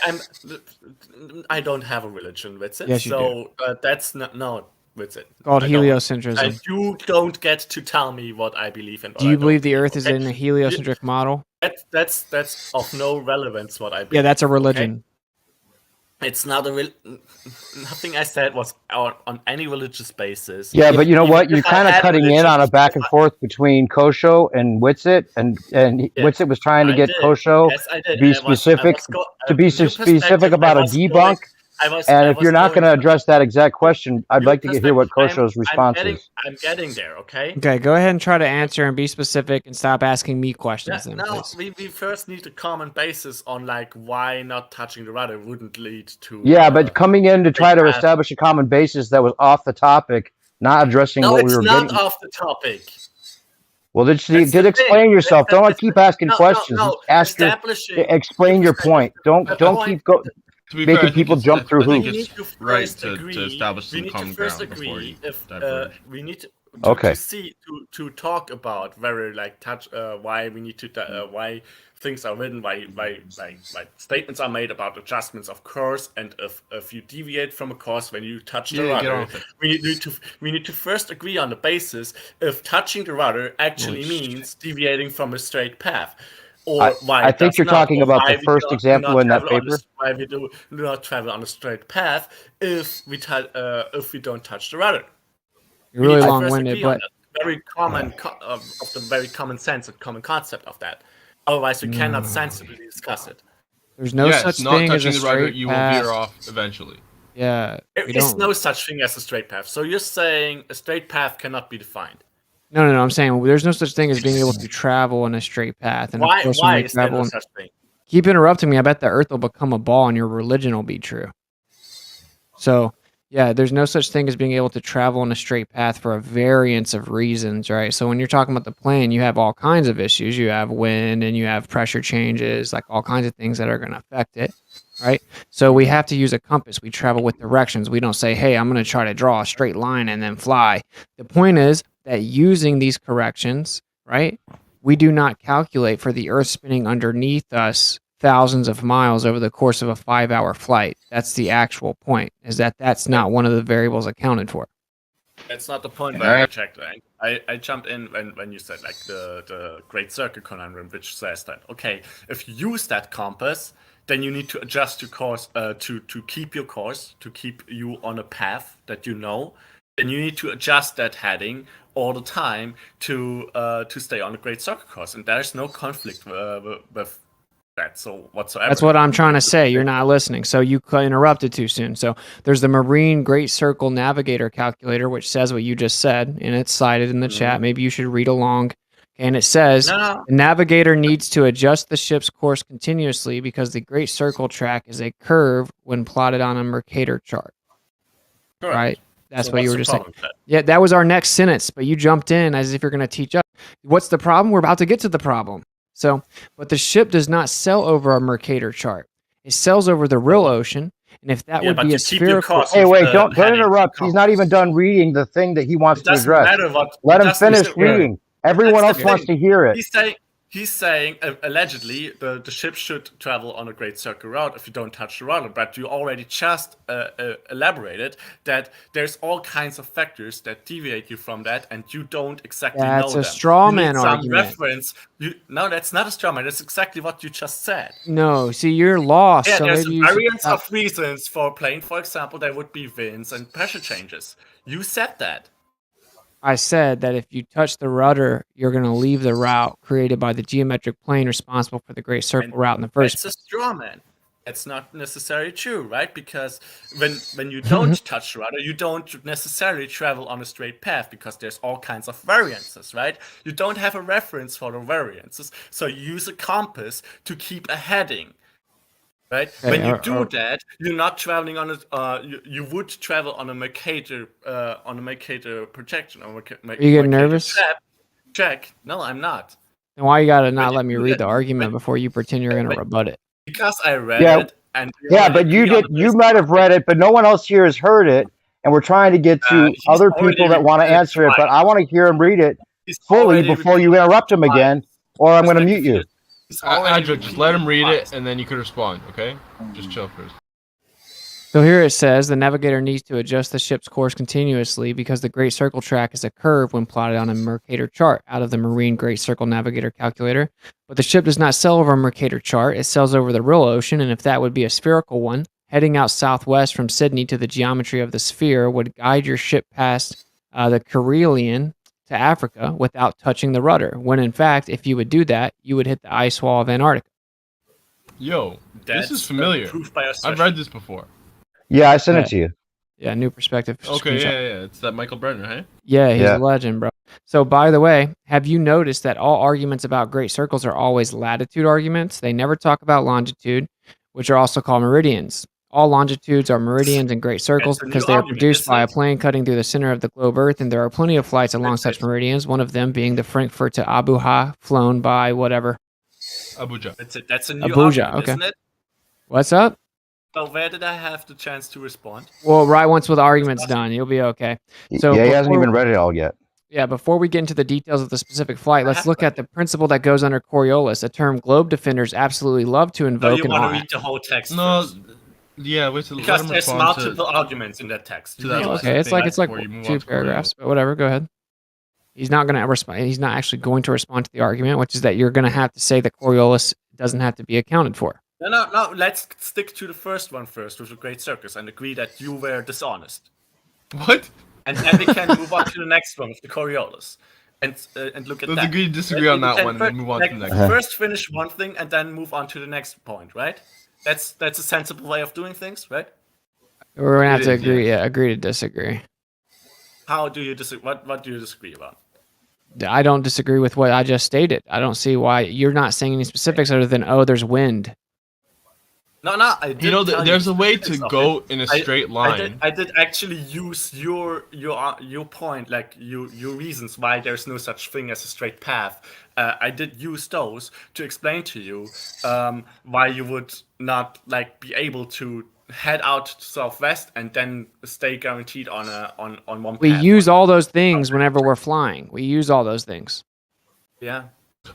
I don't have a religion, with it. Yes, you so that's not with it. Called I don't. heliocentrism. And you don't get to tell me what I believe in. Do you believe the Earth is in a heliocentric model? That's of no relevance. What I believe. Yeah, that's a okay? religion. It's not nothing I said was on any religious basis. Yeah, but you know what? You're if I kind of had cutting in religion- on a back and forth between Kosho and Witsit, and Witsit was trying to I get did. Kosho Yes, I did. to be I was specific, your perspective, about I a was debunk. going- I was- And I if you're was not going going to to- address that exact question, I'd like to hear what perspective, Kosho's response is. I'm getting there, okay? Okay, go ahead and try to answer and be specific and stop asking me questions then, No, please. we first need a common basis on like why not touching the rudder wouldn't lead to. Yeah, but coming in to try to path. establish a common basis that was off the topic, not addressing No, what it's we were not getting. off the topic. Well, That's did the explain thing. yourself. Don't keep asking No, questions. no, Ask your, establishing- explain your point. Don't point- To be fair, I making think people it's- jump through I think hoops. it's right to establish some common ground before you diverge. We need to Okay. to talk about very like why we need to why things are written, why statements are made about adjustments of course, and if you deviate from a course when you touch the Yeah, get rudder, on with it. we need to first agree on the basis if touching the rudder actually means deviating from a straight path. Or why I it think does you're not, talking or about why the we first do example not in that travel on paper. why we do not travel on a straight path if we don't touch the rudder. You're really We need to long first winded, agree on but that very common of the very common sense and common concept of that. Otherwise, we cannot sensibly discuss it. there's no Yes, such not thing as a touching the rudder, straight you will path. veer off eventually. Yeah, There we is don't. no such thing as a straight path. So you're saying a straight path cannot be defined. No. I'm saying there's no such thing as being able to travel in a straight path. And of course, when Why we is there travel, no such thing? keep interrupting me. I bet the Earth will become a ball, and your religion will be true. So, yeah, there's no such thing as being able to travel in a straight path for a variance of reasons, right? So when you're talking about the plane, you have all kinds of issues. You have wind and you have pressure changes, like all kinds of things that are going to affect it, right? So we have to use a compass. We travel with directions. We don't say, hey, I'm going to try to draw a straight line and then fly. The point is that using these corrections, right, we do not calculate for the Earth spinning underneath us thousands of miles over the course of a 5-hour flight. That's the actual point, is that that's not one of the variables accounted for. That's not the point where I checked. I jumped in when you said like the Great Circle conundrum, which says that, okay, if you use that compass, then you need to adjust your course to keep your course, to keep you on a path that you know. Then you need to adjust that heading all the time to stay on the Great Circle course, and there's no conflict with that so whatsoever. That's what I'm trying to say. You're not listening. So you interrupted too soon. So there's the Marine Great Circle Navigator Calculator, which says what you just said, and it's cited in the chat. Maybe you should read along. And it says the navigator needs to adjust the ship's course continuously because the Great Circle track is a curve when plotted on a Mercator chart. Correct. Right? That's So what you what's were the just saying. problem with that? Yeah, that was our next sentence, but you jumped in as if you're going to teach us. What's the problem? We're about to get to the problem. So, but the ship does not sail over a Mercator chart. It sails over the real ocean, and if that would be a spherical... Hey, wait, don't interrupt. He's not even done reading the thing that he wants to address. Let him finish reading. Everyone else wants to hear it. He's saying allegedly the ship should travel on a Great Circle route if you don't touch the rudder, but you already just elaborated that there's all kinds of factors that deviate you from that, and you don't exactly know them. That's a straw man some argument. reference. No, that's not a straw man. That's exactly what you just said. No, see, you're lost. Yeah, so there's maybe a you should variance stop. of reasons for a plane. For example, there would be winds and pressure changes. You said that. I said that if you touch the rudder, you're going to leave the route created by the geometric plane responsible for the Great Circle route in the first That's a straw man. That's not necessarily true, right? Because when you don't touch the rudder, you don't necessarily travel on a straight path because there's all kinds of variances, right? You don't have a reference for the variances, so you use a compass to keep a heading. Right? Okay, When you do that, you're not traveling on a. You would travel on a Mercator projection. Or Are you getting nervous? Check. No, I'm not. Then why you got to When not you let me do read that- the argument before you pretend you're going to rebut it? Because I read Yeah. it and Yeah, but you did. You might have read it, but no one else here has heard it, and we're trying to get to he's other already people that want to repeated it answer it. But I want to hear him read it He's fully already before you interrupt him again, or I'm going to mute you. Andrew, just let him read it, and then you can respond, okay? Just chill first. So here it says the navigator needs to adjust the ship's course continuously because the Great Circle track is a curve when plotted on a Mercator chart out of the Marine Great Circle Navigator Calculator. But the ship does not sail over a Mercator chart. It sails over the real ocean, and if that would be a spherical one, heading out southwest from Sydney to the geometry of the sphere would guide your ship past the Karelian to Africa without touching the rudder, when in fact, if you would do that, you would hit the ice wall of Antarctica. Yo, That's this is familiar. proof by I've assertion. read this before. Yeah, I sent it to you. Yeah, new perspective. Okay, screenshot. yeah. It's that Michael Brenner, hey? Yeah, he's Yeah. a legend, bro. So, by the way, have you noticed that all arguments about great circles are always latitude arguments? They never talk about longitude, which are also called meridians. All longitudes are meridians and great circles That's a because new they are argument, produced isn't by a it? plane cutting through the center of the globe Earth, and there are plenty of flights along such meridians, one of them being the Frankfurt to Abuja, flown by whatever. Abuja. That's a new Abuja, argument, okay. isn't it? What's up? So where did I have the chance to respond? Well, right once with the argument's done, you'll be okay. So Yeah, he hasn't before- even read it all yet. Yeah, before we get into the details of the specific flight, let's look at the principle that goes under Coriolis, a term globe defenders absolutely love to No, invoke you and want to all. read the whole text No, first. yeah, wait till let Because him there's respond multiple arguments in that text. to that Oh, last okay, it's thing like before you move on two to paragraphs, but whatever. Go ahead. He's not going to respond. He's not actually going to respond to the argument, which is that you're going to have to say that Coriolis doesn't have to be accounted for. No, let's stick to the first one first with the Great Circus and agree that you were dishonest. What? And then we can move on to the next one with the Coriolis. And look at Let's that. agree to disagree on that one and then move on to the next one. First finish one thing and then move on to the next point, right? That's a sensible way of doing things, right? We're gonna have to agree. Yeah, agree to disagree. How do you disagree? What do you disagree about? I don't disagree with what I just stated. I don't see why you're not saying any specifics other than there's wind. No, I didn't. You know, tell there's a way to specifics of go it. in a straight line. I did actually use your point, like your reasons why there's no such thing as a straight path. I did use those to explain to you why you would not like be able to head out to southwest and then stay guaranteed on one. We path. use all those things whenever we're flying. We use all those things. Yeah.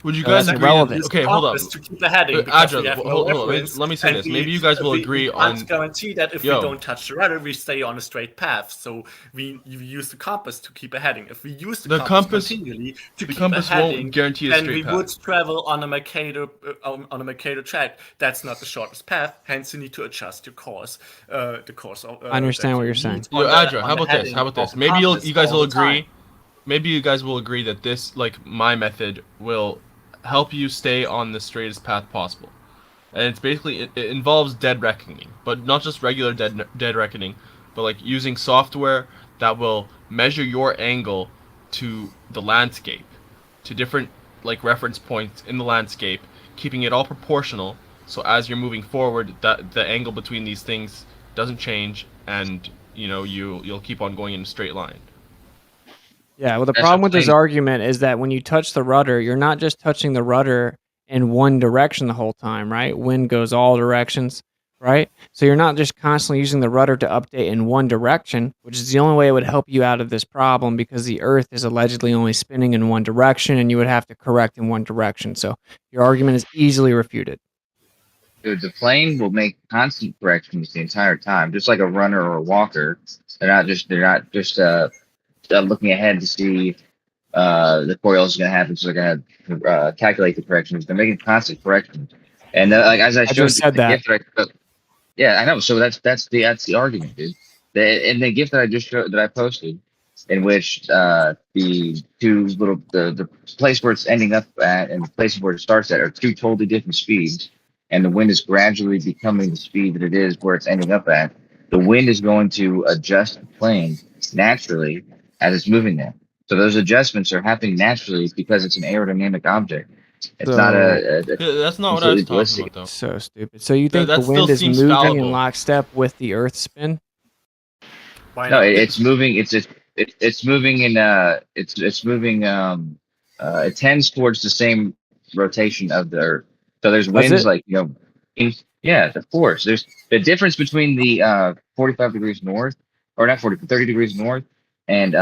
Would you So guys that's agree? irrelevant. Okay, hold on. To keep the heading, because we Adra, have no hold on. reference, Let me say and this. Maybe you guys will agree we on. can't guarantee that if we don't touch the rudder, we stay on a straight path. So we use the compass to keep a heading. If we use the compass continually to keep a heading, won't guarantee a then straight we path. would travel on a Mercator track. That's not the shortest path. Hence, you need to adjust your course. The course. I understand what you're saying. Yo, Adra, how about this? How about this? Maybe you guys will agree. Maybe you guys will agree that this, like my method, will help you stay on the straightest path possible. And it's basically it involves dead reckoning, but not just regular dead reckoning, but like using software that will measure your angle to the landscape, to different like reference points in the landscape, keeping it all proportional. So as you're moving forward, that the angle between these things doesn't change, and you'll keep on going in a straight line. Yeah, well, the problem with this argument is that when you touch the rudder, you're not just touching the rudder in one direction the whole time, right? Wind goes all directions, right? So you're not just constantly using the rudder to update in one direction, which is the only way it would help you out of this problem, because the Earth is allegedly only spinning in one direction, and you would have to correct in one direction. So your argument is easily refuted. Dude, the plane will make constant corrections the entire time, just like a runner or a walker. They're not just looking ahead to see the Coriolis is going to happen, so they're going to calculate the corrections. They're making constant corrections, and like as I showed just said that. Yeah, I know. So that's the argument, dude. And the gift that I just showed, that I posted, in which the place where it's ending up at and the place where it starts at are two totally different speeds, and the wind is gradually becoming the speed that it is where it's ending up at. The wind is going to adjust the plane naturally as it's moving there. So those adjustments are happening naturally because it's an aerodynamic object. It's not that's not what I was talking about, though. So stupid. So you think That the wind still is seems moving fallible. in lockstep with the Earth's spin? No, it's moving. It's moving in. It's moving. It tends towards the same rotation of the Earth. So there's winds like yeah, of course. There's the difference between the 45 degrees north, or not 40, 30 degrees north, and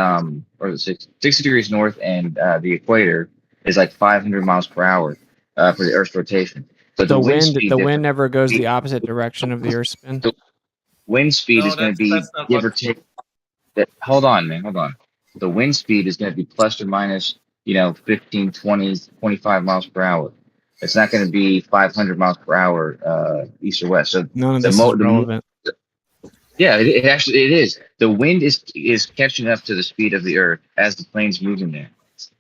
or the 60 degrees north and the equator is like 500 miles per hour for the Earth's rotation. So The wind never goes the opposite direction of the Earth's spin. The wind speed is going to be give or take. Hold on, man. Hold on. The wind speed is going to be plus or minus, 15, 20, 25 miles per hour. It's not going to be 500 miles per hour east or west. So none of this is relevant. Yeah, it actually is. The wind is catching up to the speed of the Earth as the plane's moving there.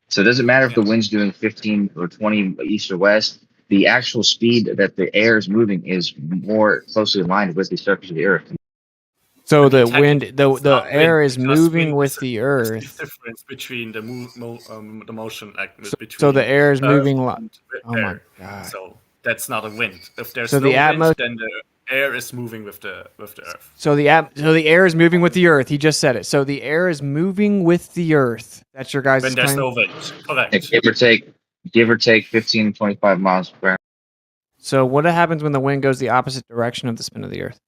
So it doesn't matter if the wind's doing 15 or 20 east or west. The actual speed that the air is moving is more closely aligned with the surface of the Earth. So the wind, the air is moving with the Earth. The difference between the motion, like between. So the air is moving. and Oh my air. god! So that's not a wind. If there's So no the wind, atmos- then the air is moving with the Earth. So the air is moving with the Earth. He just said it. So the air is moving with the Earth. That's your guys' When there's claim? no wind, correct. Give or take 15 to 25 miles per hour. So what happens when the wind goes the opposite direction of the spin of the Earth?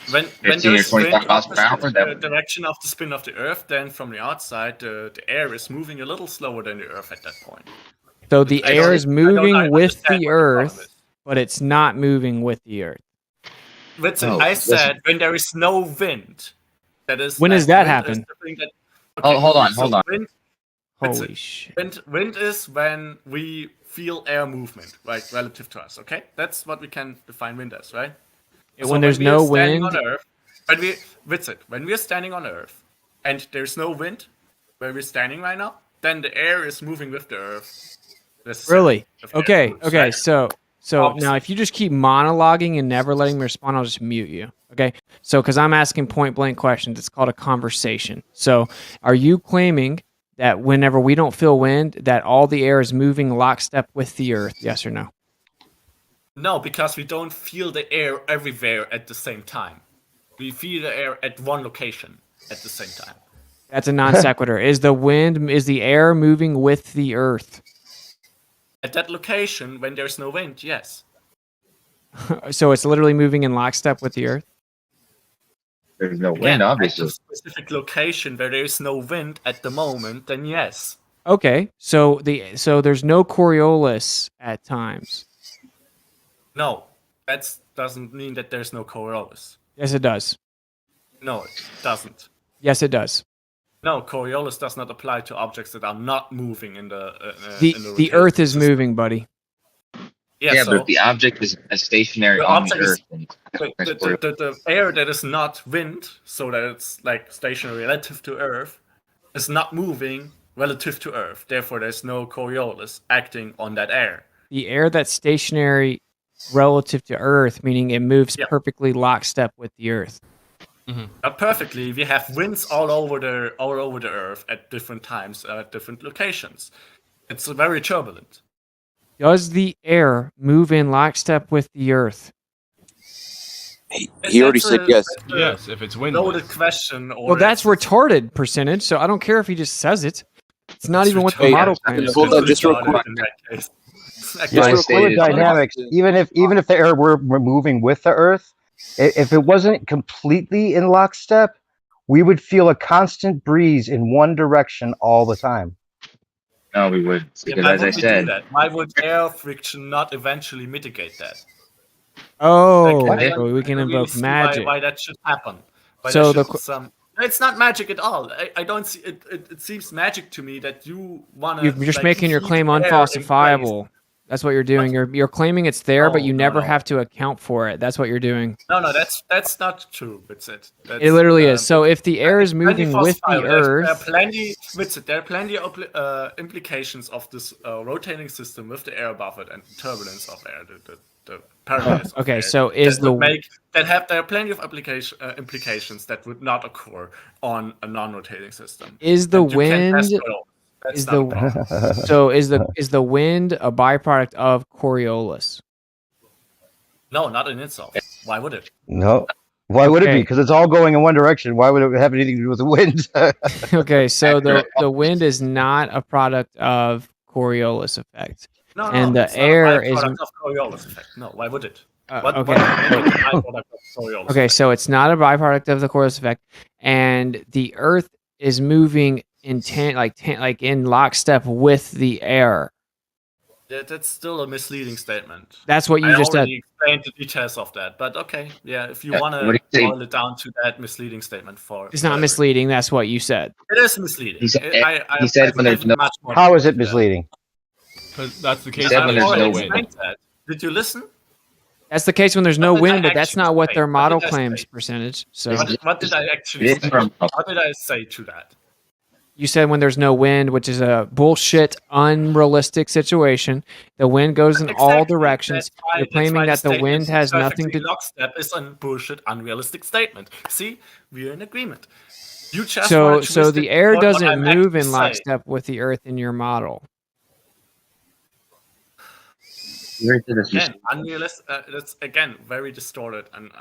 When 15 or there's 25 wind miles per hour, opposite that the would- direction of the spin of the Earth, then from the outside, the air is moving a little slower than the Earth at that point. So the I air don't- is I don't moving with understand the what the problem Earth, but it's not moving with the Earth. Listen, No, I said listen. when there is no wind. That is. When does that wind is happen? the thing that- Hold on, so hold on. Wind, Holy shit! wind is when we feel air movement, right, relative to us. Okay, that's what we can define wind as, right? When there's we are no standing wind- on Earth, when we are standing on Earth, and there's no wind where we're standing right now, then the air is moving with the Earth. Really? If the air Okay. moves, Okay. right? So now, if you just keep monologuing and never letting me respond, I'll just mute you. Okay. So, because I'm asking point blank questions, it's called a conversation. So, are you claiming that whenever we don't feel wind, that all the air is moving lockstep with the Earth? Yes or no? No, because we don't feel the air everywhere at the same time. We feel the air at one location at the same time. That's a non sequitur. Is the air moving with the Earth? At that location, when there's no wind, yes. So it's literally moving in lockstep with the Earth? There's no Again, wind, obviously. at a specific location where there is no wind at the moment, then yes. Okay. So there's no Coriolis at times. No, that doesn't mean that there's no Coriolis. Yes, it does. No, it doesn't. Yes, it does. No, Coriolis does not apply to objects that are not moving in the The Earth is moving, buddy. Yeah, but if the object is stationary the on object the is- Earth, then the air that is not wind, so that it's like stationary relative to Earth, is not moving relative to Earth. Therefore, there's no Coriolis acting on that air. The air that's stationary relative to Earth, meaning it moves perfectly lockstep with the Earth. Not perfectly. We have winds all over the Earth at different times, at different locations. It's very turbulent. Does the air move in lockstep with the Earth? He already said yes. Yes, if it's windy. Loaded question. Or Well, that's retarded percentage, so I don't care if he just says it. It's not even what the model claims. Hold on, just real quick. Just for fluid dynamics, even if the air were moving with the Earth, if it wasn't completely in lockstep, we would feel a constant breeze in one direction all the time. No, we would. Because why as I would we do said, that? Why would air friction not eventually mitigate that? Oh, I so we can don't really invoke see magic. Why that should happen? Why So there should it's not magic at all. I don't see it. It seems magic to me that you want to. You're just making your claim unfalsifiable. That's what you're doing. You're claiming it's there, but you never have to account for it. That's what you're doing. No, that's not true. That's It literally is. So if the air is moving with the Earth, there are plenty of implications of this rotating system with the air above it and turbulence of air. The parameters. of okay, air so is there are plenty of implications that would not occur on a non-rotating system. is the And you can't test wind it all. That's is not a problem. so is the wind a byproduct of Coriolis? No, not in itself. Why would it? No. Why would it be? Okay. Because it's all going in one direction. Why would it have anything to do with the wind? Okay, so the wind is not a product of Coriolis effect. No, and the it's not a air is byproduct of Coriolis effect. No, why would it? okay. What would make it a byproduct of Coriolis Okay, effect? so it's not a byproduct of the Coriolis effect, and the Earth is moving like in lockstep with the air. That's still a misleading statement. That's what you just said. I already explained the details of that, but okay, yeah. If you want what do to you think? boil it down to that misleading statement, It's not misleading. That's what you said. It is misleading. He said- I he said when there's no- much more How is it misleading? Because that's the He case said when when there's there's no no wind. wind. that. Did you listen? That's the case when there's no What did I wind, but that's actually not what say? their What model did I claims say? percentage. So What did I actually It is say? from- What did I say to that? you said when there's no wind, which is a bullshit, unrealistic situation. The wind goes in all Exactly. directions. That's You're claiming that the wind has nothing to. Lockstep is a bullshit, unrealistic statement. See, we're in agreement. You just So wanted to so twist the it air what doesn't I'm move in actually saying. lockstep with the Earth in your model. Again, unrealistic. That's again very distorted and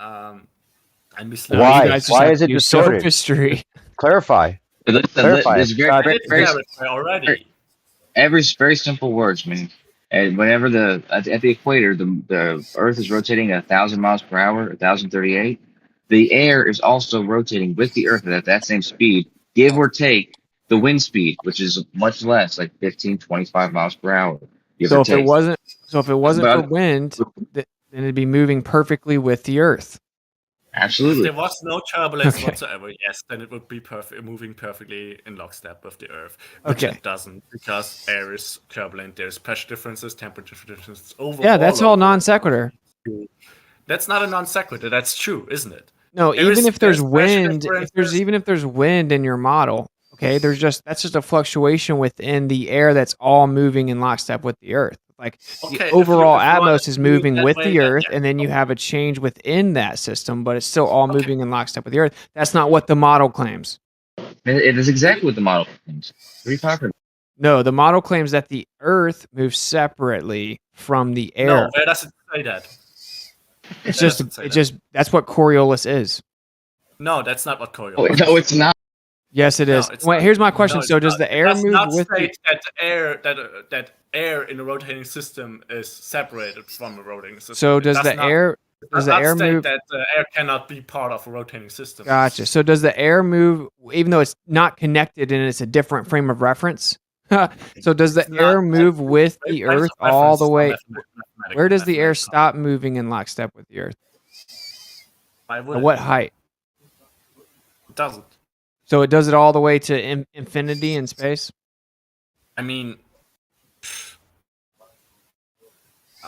misleading. Why? You guys just Why have is it to use distorted? sophistry. Clarify. Clarify. There's very, very, already. very simple words, man. And whenever at the equator, the Earth is rotating at 1,000 miles per hour, 1,038. The air is also rotating with the Earth at that same speed, give or take the wind speed, which is much less, like 15, 25 miles per hour. Give So or if it take. wasn't for But- wind, then it'd be moving perfectly with the Earth. If Absolutely. there was no turbulence Okay. whatsoever, yes, then it would be moving perfectly in lockstep with the Earth. Which Okay. it doesn't, because air is turbulent. There's pressure differences, temperature differences. Yeah, that's all non sequitur. That's not a non sequitur. That's true, isn't it? No, There even is- if there's there's pressure wind, differences. even if there's wind in your model, okay, that's just a fluctuation within the air that's all moving in lockstep with the Earth. Like Okay, the if you- overall if you want atmos to is do it moving that with way, the then Earth, yeah. and then you have a change within that system, but it's still all moving in lockstep with the Earth. That's not what the model claims. It is exactly what the model claims. What are you talking about? No, the model claims that the Earth moves separately from the air. No, where does it say that? It's Where just, does it say it that? just that's what Coriolis is. No, that's not what Coriolis Oh, is. no, it's not. Yes, it No, is. it's Wait, not. here's my question. No, it's So does not. the It air does move not with the state that air in a rotating system is separated from a rotating system. So It does the not- air it does does the not air state move that the air cannot be part of a rotating system. Gotcha. So does the air move even though it's not connected and it's a different frame of reference? So does the air move with the frames of Earth all reference the are way? mathematical- Where does the air mathematical. stop moving in lockstep with the Earth? Why would At it? what height? It doesn't. So it does it all the way to infinity in space? I mean,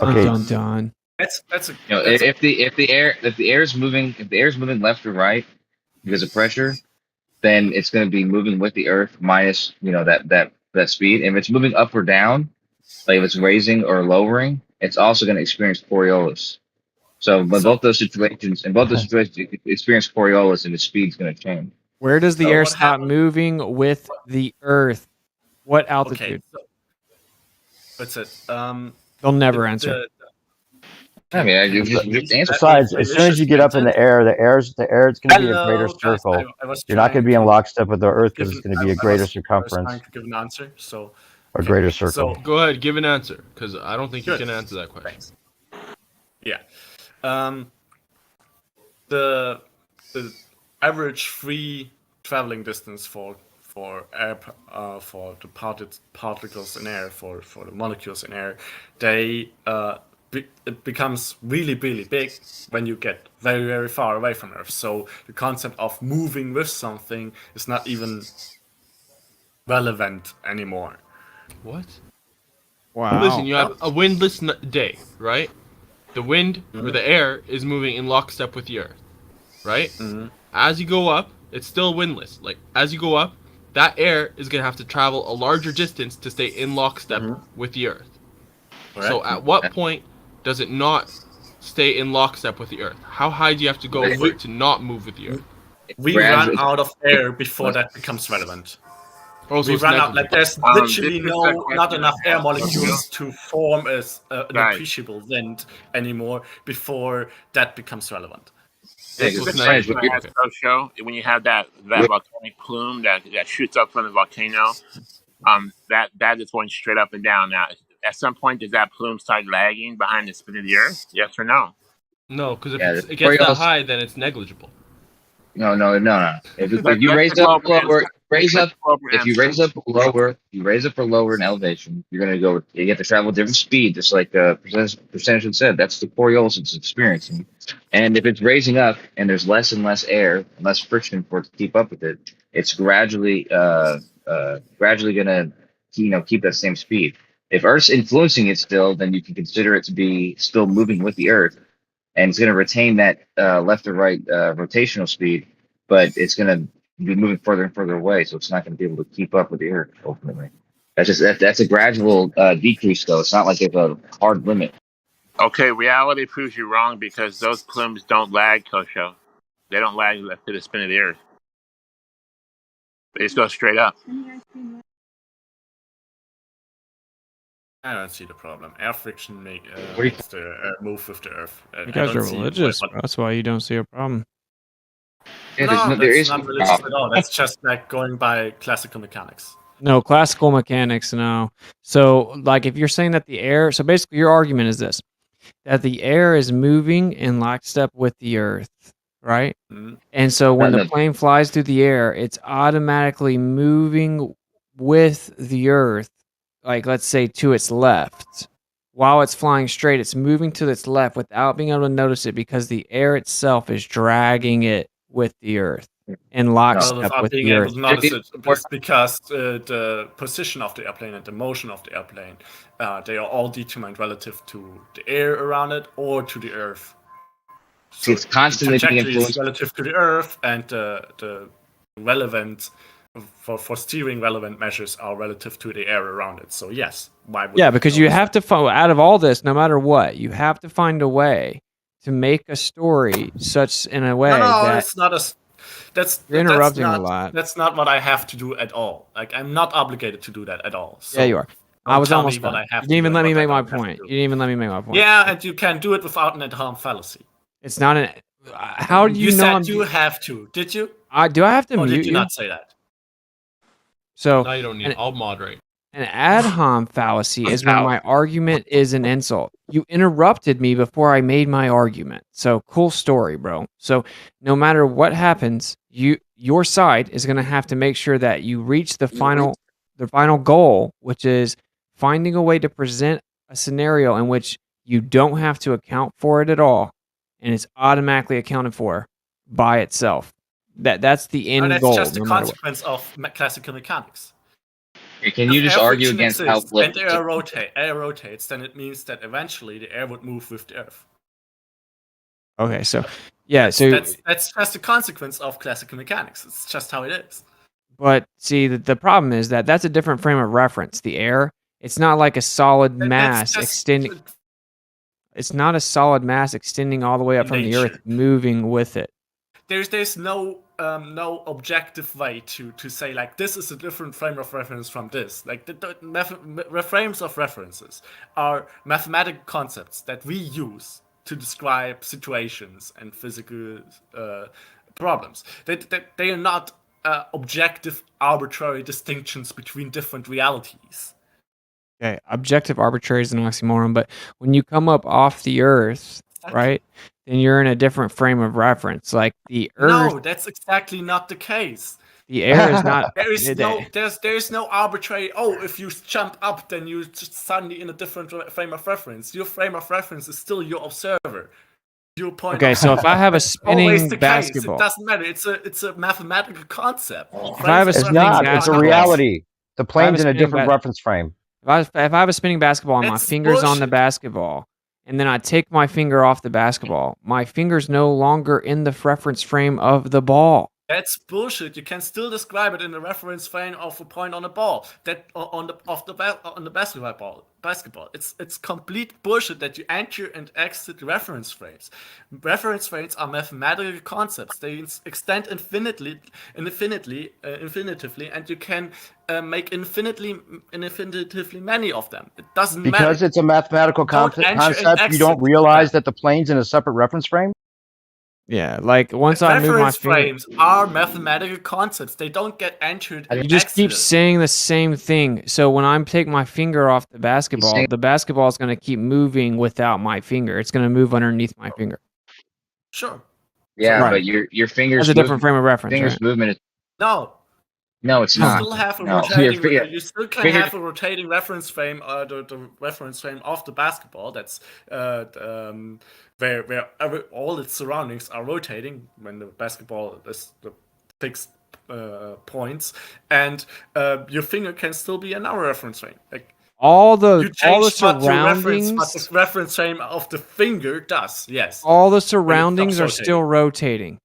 Okay. Dun dun. that's a. You know, that's a- if the air is moving left or right because of pressure, then it's going to be moving with the Earth minus that speed. If it's moving up or down, like if it's raising or lowering, it's also going to experience Coriolis. So, in both those situations, you experience Coriolis, and the speed's going to change. Where does the So air what stop moving with the Earth? What altitude? Okay. So, what's it? They'll never answer. I mean, I just answer. Besides, as soon as you get up in the air, the air's going to be a greater Hello, guys. circle. I was You're not going to be in trying lockstep with the Earth because give it's going to an- be a I greater was circumference trying to give an answer. So. or greater circle. So Go ahead, give an answer, because I don't think you Good. can answer that question. Yeah. The average free traveling distance for air for the particles in air for the molecules in air, it becomes really big when you get very far away from Earth. So the concept of moving with something is not even relevant anymore. What? Wow. Listen, you have a windless day, right? The wind or the air is moving in lockstep with the Earth, right? Mm-hmm. As you go up, it's still windless. Like, as you go up, that air is going to have to travel a larger distance to stay in lockstep with the Earth. Correct. So at what point does it not stay in lockstep with the Earth? How high do you have to go for it to not move with the Earth? We run out of air before that becomes relevant. Also, We it's run out, like there's literally this is the not question enough I air have. molecules to form an Right. appreciable wind anymore before that becomes relevant. This is the question I asked Pro Show. When you have that volcanic plume that shoots up from the volcano, that is going straight up and down. Now, at some point, does that plume start lagging behind the spin of the Earth? Yes or no? No, because if Yeah, it gets that Coriolis- high, then it's negligible. No. If you That's raise the up global lower, answer. if you raise up lower in elevation, you're gonna go. You have to travel a different speed, just like percentage had said. That's the Coriolis it's experiencing. And if it's raising up and there's less and less air and less friction for it to keep up with it, it's gradually gonna keep that same speed. If Earth's influencing it still, then you can consider it to be still moving with the Earth. And it's going to retain that left or right rotational speed, but it's going to be moving further and further away, so it's not going to be able to keep up with the Earth ultimately. That's a gradual decrease, though. It's not like there's a hard limit. Okay, reality proves you wrong because those plumes don't lag, Kosho. They don't lag left to the spin of the Earth. They just go straight up. I don't see the problem. Air friction makes the move with the Earth. You guys are religious. That's why you don't see a problem. Yeah, No, there that's is not religious at all. That's just like going by classical mechanics. No, classical mechanics, no. So, like, if you're saying that the air, so basically your argument is this, that the air is moving in lockstep with the Earth, right? Mhm. And so when No, the plane flies through the air, it's automatically moving with the Earth, like, let's say, to its left. While it's flying straight, it's moving to its left without being able to notice it because the air itself is dragging it with the Earth in lockstep Without with being the able Earth. to notice it, it's because the position of the airplane and the motion of the airplane, they are all determined relative to the air around it or to the Earth. So it's constantly the being trajectory is influenced. relative to the Earth, and the relevant for steering relevant measures are relative to the air around it. So yes, why would Yeah, because you have to find out of all this, no matter what, you have to find a way to make a story such in a way no, that it's not a. you're interrupting a lot. That's not what I have to do at all. Like I'm not obligated to do that at all. So Yeah, you are. I don't was tell almost me what done. I have You to didn't do even and let me what I make my don't have to point. do. You didn't even let me make my point. Yeah, and you can do it without an ad hom fallacy. It's not an. How do you know? said I'm, you have to. Did you? do I have to Or mute did you not say that? So No, you don't need. I'll moderate. an ad hom fallacy is when my argument is an insult. You interrupted me before I made my argument. So cool story, bro. So no matter what happens, your side is going to have to make sure that you reach the final goal, which is finding a way to present a scenario in which you don't have to account for it at all, and it's automatically accounted for by itself. That's the end That's goal. just a no matter what. consequence of classical mechanics. Can you just argue friction against how exists and air rotates, then it means that eventually the air would move with the Earth. Okay, so yeah, so that's just a consequence of classical mechanics. It's just how it is. but see, the problem is that that's a different frame of reference. The air, it's not like a solid mass extending. It's not a solid mass extending all the way up from the Earth, moving with it. There's no objective way to say like this is a different frame of reference from this. Like the frames of references are mathematical concepts that we use to describe situations and physical problems. They are not objective, arbitrary distinctions between different realities. Okay, objective arbitrary is an oxymoron, but when you come up off the Earth, right, then you're in a different frame of reference. Like the Earth. No, that's exactly not the case. The air is not. There's no arbitrary. Oh, if you jump up, then you're just suddenly in a different frame of reference. Your frame of reference is still your observer. Your point. Okay, so if I have a spinning the basketball, case. It doesn't matter. It's a mathematical concept. If I have a It's spinning not. basketball, It's a reality. The plane's in a different reference frame. If I have a spinning basketball and my finger's on the basketball, and then I take my finger off the basketball, my finger's no longer in the reference frame of the ball. That's bullshit. You can still describe it in the reference frame of a point on a ball. That on the basketball. It's complete bullshit that you enter and exit reference frames. Reference frames are mathematical concepts. They extend infinitively, and you can make infinitively many of them. It doesn't matter. Because it's a mathematical concept, you don't realize that the plane's in a separate reference frame? Yeah, like once I move my reference finger, frames are mathematical concepts. They don't get entered. you just keep saying the same thing. So when I take my finger off the basketball is going to keep moving without my finger. It's going to move underneath my finger. Sure. Yeah, Right. but your fingers. That's a different frame of reference. Fingers Right? movement is. No, it's you not. Still have a No. rotating, you still can finger- have a rotating reference frame, the reference frame of the basketball. That's where all its surroundings are rotating when the basketball is the fixed points, and your finger can still be another reference frame. Like All the you change what surroundings, the reference frame of the finger does. Yes. all the surroundings are rotating. still rotating.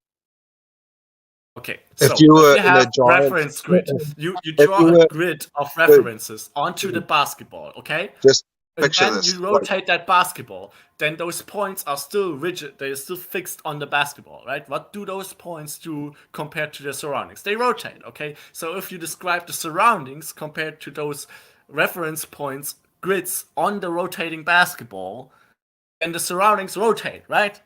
Okay, If so you were if you in a have giant- reference grid, you if draw you a were- grid of references onto the basketball, okay? Just And picture then this. you rotate that basketball, then those points are still rigid, they're still fixed on the basketball, right? What do those points do compared to the surroundings? They rotate, okay? So if you describe the surroundings compared to those reference points, grids on the rotating basketball, then the surroundings rotate, right?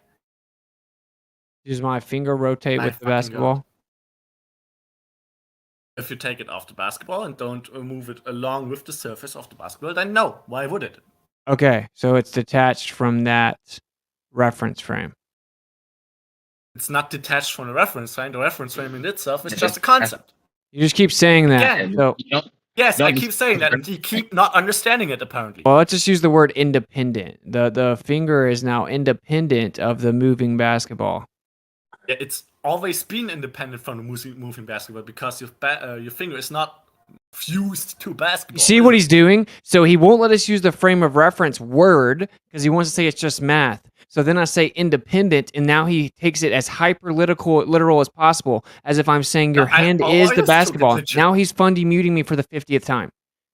Does my finger rotate My with the fucking basketball? If you take it off the basketball and don't move it along with the surface of the basketball, then no. Why would it? Okay, so it's detached from that reference frame. It's not detached from the reference frame. The reference frame in itself is just a concept. You just keep saying that. Again, So, yes, I keep saying that, and you keep not understanding it, apparently. well, let's just use the word independent. The finger is now independent of the moving basketball. Yeah, it's always been independent from the moving basketball because your finger is not fused to basketball. You see what he's doing? So he won't let us use the frame of reference word because he wants to say it's just math. So then I say independent, and now he takes it as literal as possible, as if I'm saying your hand is the basketball. Now he's fundy muting me for the 50th time.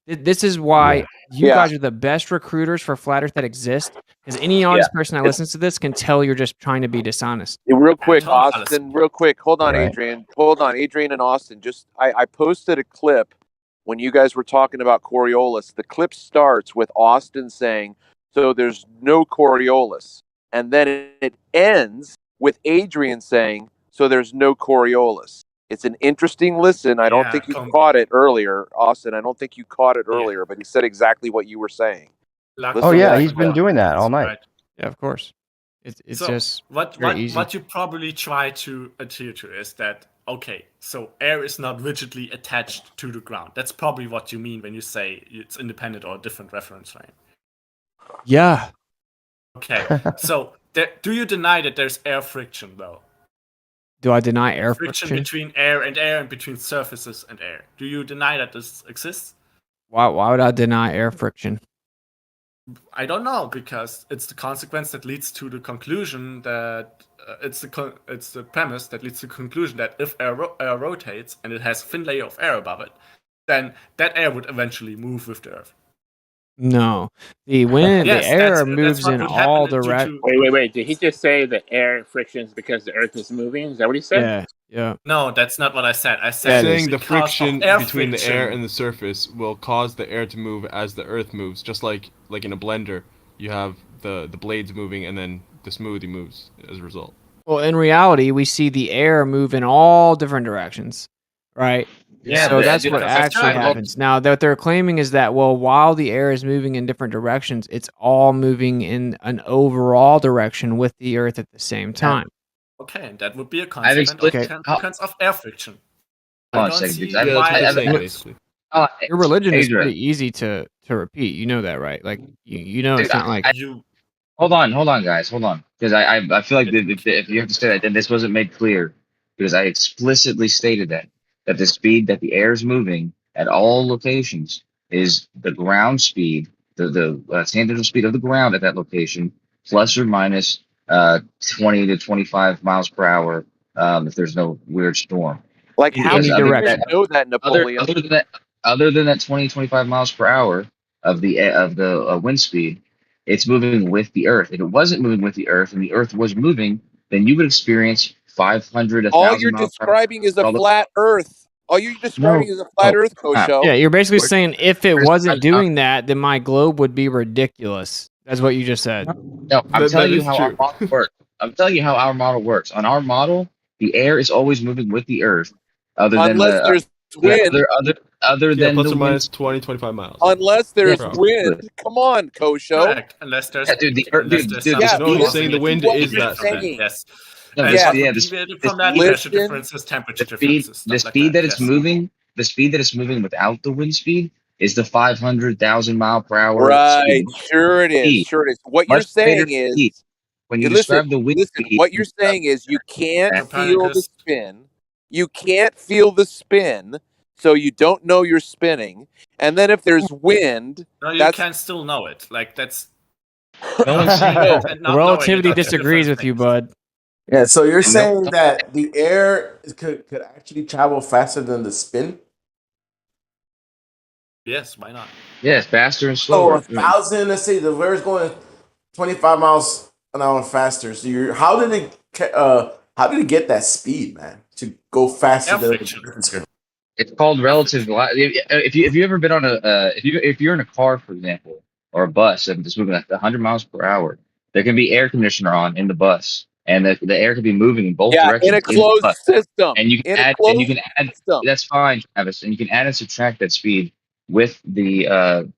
This is why you guys are the best recruiters for Flat Earth that exist, because any honest person that listens to this can tell you're just trying to be dishonest. Yeah, real quick, Austin, real quick. Hold on, Right. Adrian. Hold on, Adrian and Austin. I posted a clip when you guys were talking about Coriolis. The clip starts with Austin saying, so there's no Coriolis. And then it ends with Adrian saying, so there's no Coriolis. It's an interesting listen. I don't think you caught it earlier, Austin. I don't think you caught it earlier, but he said exactly what you were saying. Oh yeah, he's been doing that all night. Right. Yeah, of course. It's So just what very easy. what you probably try to adhere to is that, okay, so air is not rigidly attached to the ground. That's probably what you mean when you say it's independent or a different reference frame. Yeah. Okay, so do you deny that there's air friction though? Do I deny air Friction friction? between air and between surfaces and air. Do you deny that this exists? Why would I deny air friction? I don't know, because it's the consequence that leads to the conclusion that it's the premise that leads to the conclusion that if air rotates and it has a thin layer of air above it, then that air would eventually move with the Earth. No, the wind, Yes, the air that's moves what in would all happen due directions. to- Wait. Did he just say that air friction is because the Earth is moving? Is that what he said? Yeah. No, that's not what I said. I said Saying the because of friction air between the air friction. and the surface will cause the air to move as the Earth moves, just like in a blender, you have the blades moving and then the smoothie moves as a result. Well, in reality, we see the air move in all different directions, right? Yeah, so but that's because what that's actually right. happens. Now, what they're claiming is that, well, while the air is moving in different directions, it's all moving in an overall direction with the Earth at the same time. Okay, and that would be a I've consequence of air friction. Hold I on a don't second, see because Yeah, why. that's what I'm saying, basically. Your religion is Adrian. pretty easy to repeat. You know that, right? Like you know, it's Dude, not like Hold on, guys, hold on, because I feel like if you have to say that, then this wasn't made clear, because I explicitly stated that the speed that the air is moving at all locations is the ground speed, the tangential speed of the ground at that location, plus or minus 20 to 25 miles per hour, if there's no weird storm. Like, in how any do you direction. know that, Napoleon? Other than that 20 25 miles per hour of the wind speed, it's moving with the Earth. If it wasn't moving with the Earth and the Earth was moving, then you would experience 500, All 1,000 you're miles per hour. describing is a flat Earth. All you're describing is a flat Earth, Kosho. Yeah, you're basically saying if it wasn't I'm- doing that, then my globe would be ridiculous. That's what you just said. No, I'm telling you how our model works. I'm telling you how our model works. On our model, the air is always moving with the Earth, other than Unless there's wind. other Yeah, than plus the or wind. minus 20, 25 miles. Unless there's Yeah. wind. Come on, Kosho. Correct, unless there's Dude, unless there's some yeah, no, he's listen saying the to wind what is you're that speed. saying. Yes. No, And this- what yeah, would this- deviate this from that? listen, Pressure differences, temperature the differences, stuff the like speed that it's yes. moving, the speed that it's moving without the wind speed is the 500,000 mile per hour Right. speed. Sure it is. Speed. Sure it is. What you're Much greater saying speed. is, When you listen, describe the wind speed, what you're saying is you can't feel the Copernicus. spin. You can't feel the spin, so you don't know you're spinning. And then if there's wind, No, you that's can still know it. Like that's No not one's seeing saying it and The not knowing it relativity are two disagrees different with you, things. bud. Yeah, so you're No. saying that the air could actually travel faster than the spin? Yes, why not? Yes, faster and So slower. 1,000, let's say the air is going 25 miles an hour faster. So how did it get that speed, man? To go faster Air than friction. It's called relative velocity. If you ever been on if you're in a car, for example, or a bus and it's moving at 100 miles per hour, there can be air conditioner on in the bus, and the air can be moving in both directions in a the closed bus. system. And you can In a add closed system. that's fine, Travis, and you can add and subtract that speed with the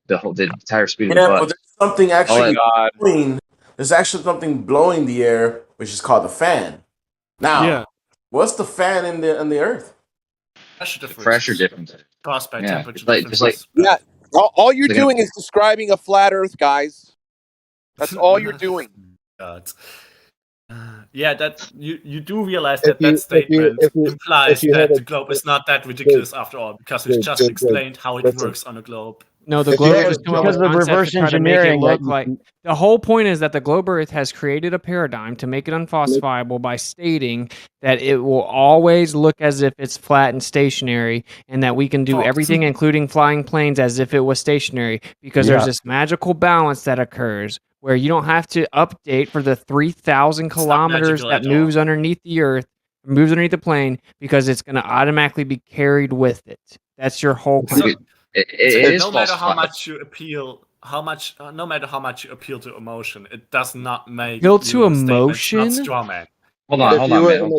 entire speed of the Yeah, but bus. there's something actually God. blowing. There's actually something blowing the air, which is called the fan. Now, Yeah. what's the fan in the earth? Pressure difference. Caused by Yeah, temperature just like differences. Yeah. All you're They're gonna- doing is describing a flat Earth, guys. That's all you're doing. God. Yeah, that you do realize that that statement implies that the globe is not that ridiculous after all, because it's just explained how it works on a globe. No, the If globe you just had- came up because with of the concept reverse to try to make it engineering that look you like can- the whole point is that the globe Earth has created a paradigm to make it unfalsifiable by stating that it will always look as if it's flat and stationary, and that we can do False. everything, including flying planes, as if it was stationary, because there's this magical balance that occurs where you don't have to update for the 3,000 kilometers magical that at moves underneath the Earth, moves underneath the plane, because it's going to automatically be carried with it. That's your whole claim. It is No matter how falsified. much you appeal, no matter how much you appeal to emotion, it does not make Appeal to your statements emotion? not straw man. Hold on, man.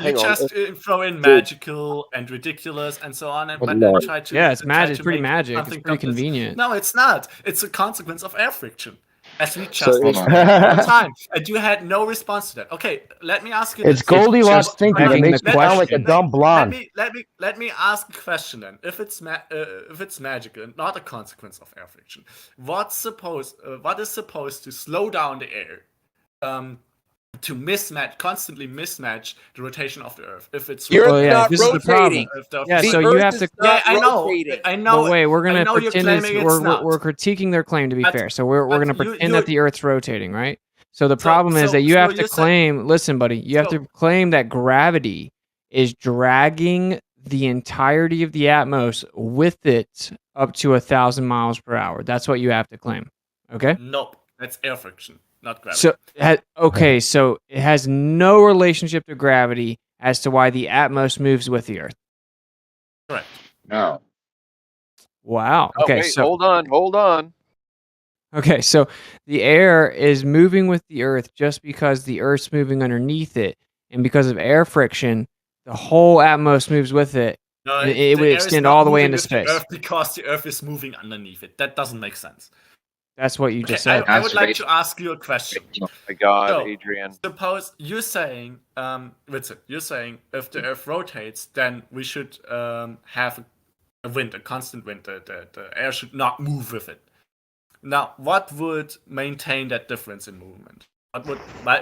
You just throw in magical and ridiculous and so on, and try to Yeah, it's try magic. It's to pretty make magic. It's something pretty complex. convenient. No, it's not. It's a consequence of air friction, as we just Hold on. explained all the time, and you had no response to that. Okay, let me ask you. It's this. Goldilocks just thinking that begging makes the you sound like a question. dumb blonde. Let me ask a question then. If it's magical and not a consequence of air friction, what is supposed to slow down the air, to constantly mismatch the rotation of the Earth? If it's You're Well, yeah, not this is the problem. rotating. Yeah, The so you Earth have is to. not I know. rotating. I know. But wait, we're I gonna know you're pretend claiming it's not. we're critiquing their claim to be But- fair. So we're but gonna you- pretend that the Earth's rotating, right? So the problem is so- that you so have to you're saying- claim. Listen, buddy, you have So- to claim that gravity is dragging the entirety of the Atmos with it up to 1,000 miles per hour. That's what you have to claim. Okay. Nope, that's air friction, not gravity. So okay, so it has no relationship to gravity as to why the Atmos moves with the Earth. Correct. No. Wow. Oh, Okay. wait, So hold on. okay, so the air is moving with the Earth just because the Earth's moving underneath it, and because of air friction, the whole Atmos moves with it. No, and the it would air is extend not all the way moving into with the space. Earth because the Earth is moving underneath it. That doesn't make sense. That's what you Okay, just said. I would like to ask you a question. Oh my God, So, Adrian. Suppose you're saying, Vincent, you're saying if the Earth rotates, then we should have a wind, a constant wind. The air should not move with it. Now, what would maintain that difference in movement?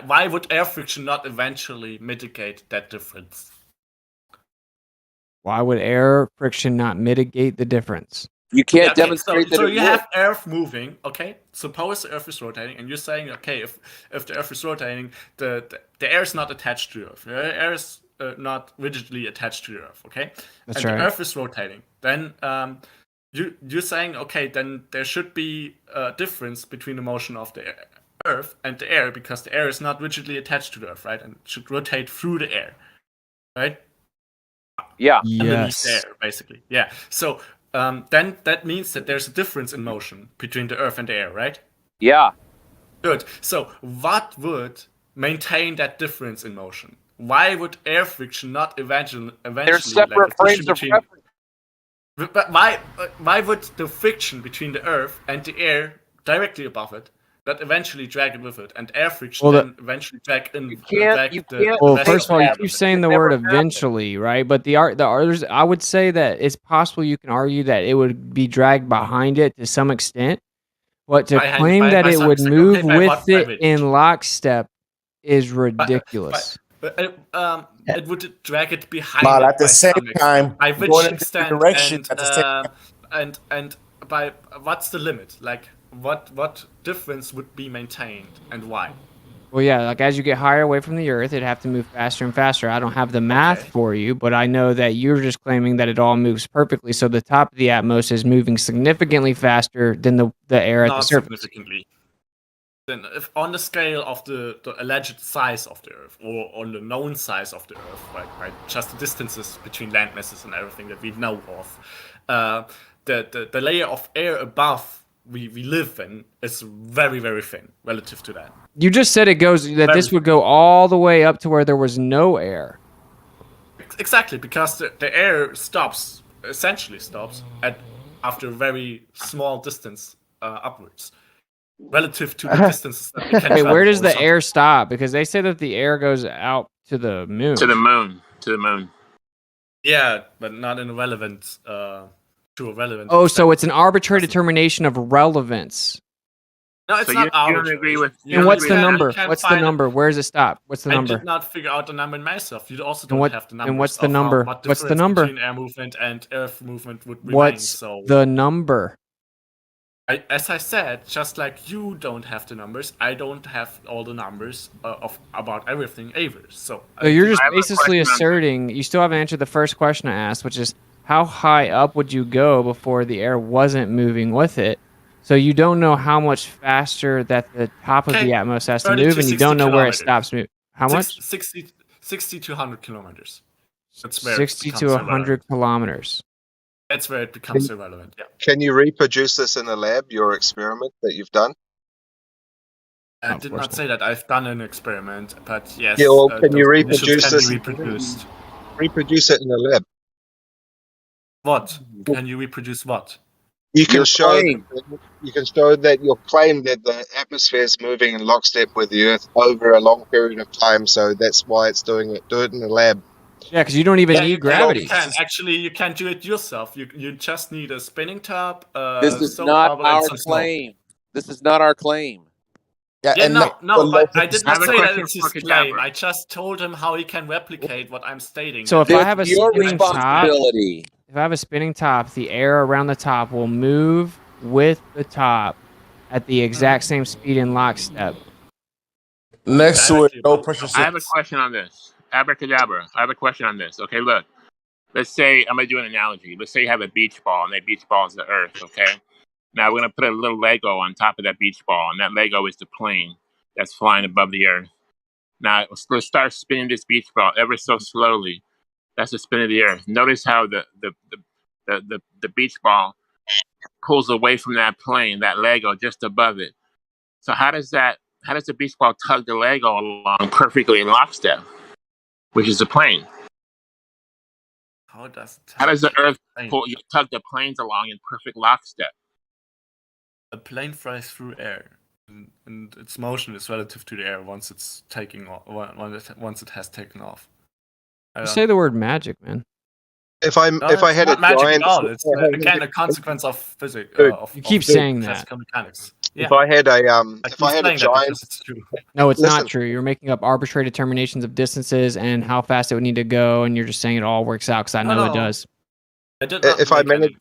Why would air friction not eventually mitigate that difference? Why would air friction not mitigate the difference? You can't Okay, demonstrate that so it you would. have Earth moving, okay? Suppose the Earth is rotating, and you're saying, okay, if the Earth is rotating, the air is not attached to the Earth. The air is not rigidly attached to the Earth, okay? That's and right. the Earth is rotating. Then you're saying, okay, then there should be a difference between the motion of the Earth and the air, because the air is not rigidly attached to the Earth, right? And should rotate through the air, right? Yeah. Underneath the Yes. air, basically. Yeah. So then that means that there's a difference in motion between the Earth and the air, right? Yeah. Good. So what would maintain that difference in motion? Why would air friction not eventually They're separate like, frames of reference. But why would the friction between the Earth and the air directly above it that eventually drag it with it, and air friction Well, then eventually drag in? can't- Well, rest first of all, you the keep saying the word eventually, right? But the others, I would say that it's possible you can argue that it would be dragged behind it to some extent. But to By claim that by it some would extent, move okay, by with what- by it which? in lockstep is ridiculous. But it would drag it behind. But it at the by same some extent. time, by which going in extent? different directions and, at the same time. and by what's the limit? Like what difference would be maintained and why? Well, yeah, like as you get higher away from the Earth, it'd have to move faster and faster. I don't have the math for you, but I know that you're just claiming that it all moves perfectly. So the top of the Atmos is moving significantly faster than the air at the Not surface. significantly. Then, if on the scale of the alleged size of the Earth, or on the known size of the Earth, by just the distances between land masses and everything that we know of, the layer of air above we live in is very, very thin relative to that. You just said it goes that this would go all the way up to where there was no air. Exactly, because the air essentially stops after a very small distance upwards, relative to the distances that we can Wait, travel. where does or the something. air stop? Because they say that the air goes out to the moon. To the moon. To the moon. Yeah, but not in a relevant to a relevant. Oh, so it's an arbitrary determination of relevance. No, it's So not you don't arbitrary. agree with? You And don't what's agree the with number? can't What's the find it. number? Where does it stop? What's the I number? did not figure out the number myself. You also And don't what? have the And numbers what's the of number? what What's the difference number? between air movement and earth movement would remain. What's So, the number? as I said, just like you don't have the numbers, I don't have all the numbers of about everything either. So you're just I have a basically question on that. asserting you still haven't answered the first question I asked, which is how high up would you go before the air wasn't moving with it? So you don't know how much faster that the top of Okay, the atmos has to 30 move, to and you 60 don't know where it kilometers. stops moving. How much? 60 to 100 kilometers. That's where 60 it to becomes irrelevant. 100 kilometers. That's where it becomes irrelevant. Yeah. Can you reproduce this in a lab, your experiment that you've done? I did not say that I've done an experiment, but yes, Yeah, well, can you those conditions reproduce can this? be reproduced. Reproduce it in a lab. What? Can you reproduce what? You can Your show claim. you can show that your claim that the atmosphere is moving in lockstep with the Earth over a long period of time, so that's why it's doing it. Do it in a lab. Yeah, because you don't even need You gravity. can. Actually, you can do it yourself. You just need a spinning top, This is soap not bubble, and our some snow. claim. This is not our claim. Yeah, no, but I did I not have a say that question it's his for claim. Kadabra. I just told him how he can replicate what I'm stating. So if I have a That's your spinning top, responsibility. if I have a spinning top, the air around the top will move with the top at the exact same speed in lockstep. Next to it, no pressure I have a sets. question on this. Abracadabra. I have a question on this. Okay, look. Let's say I'm gonna do an analogy. Let's say you have a beach ball, and that beach ball is the Earth. Okay. Now we're gonna put a little Lego on top of that beach ball, and that Lego is the plane that's flying above the Earth. Now let's start spinning this beach ball ever so slowly. That's the spin of the Earth. Notice how the beach ball pulls away from that plane, that Lego just above it. So how does the beach ball tug the Lego along perfectly in lockstep, which is the plane? How does the Earth plane? tug the planes along in perfect lockstep? A plane flies through air, and its motion is relative to the air once it's taking off. Once it has taken off. You say the word magic, man. If I had a magic giant, at all. It's again a consequence of physics. You keep saying that. Classical mechanics. Yeah. If I had a Like if I he's had a saying that giant, because it's true. No, it's Listen. not true. You're making up arbitrary determinations of distances and how fast it would need to go, and you're just saying it all works out because I know it No. does. I did not if I make any- managed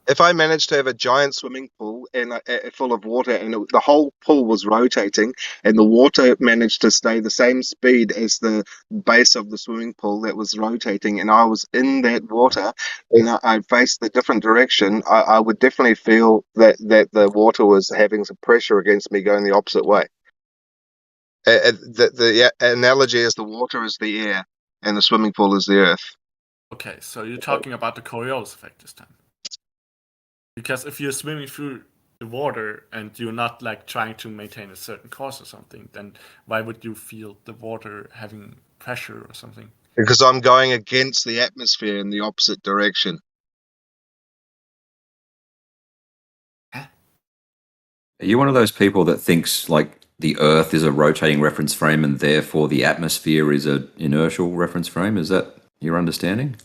if I managed to have a giant swimming pool and full of water, and the whole pool was rotating, and the water managed to stay the same speed as the base of the swimming pool that was rotating, and I was in that water, and I faced the different direction, I would definitely feel that the water was having some pressure against me going the opposite way. The analogy is the water is the air, and the swimming pool is the earth. Okay, so you're talking about the Coriolis effect this time. Because if you're swimming through the water and you're not like trying to maintain a certain course or something, then why would you feel the water having pressure or something? Because I'm going against the atmosphere in the opposite direction. Are you one of those people that thinks like the Earth is a rotating reference frame and therefore the atmosphere is an inertial reference frame? Is that your understanding?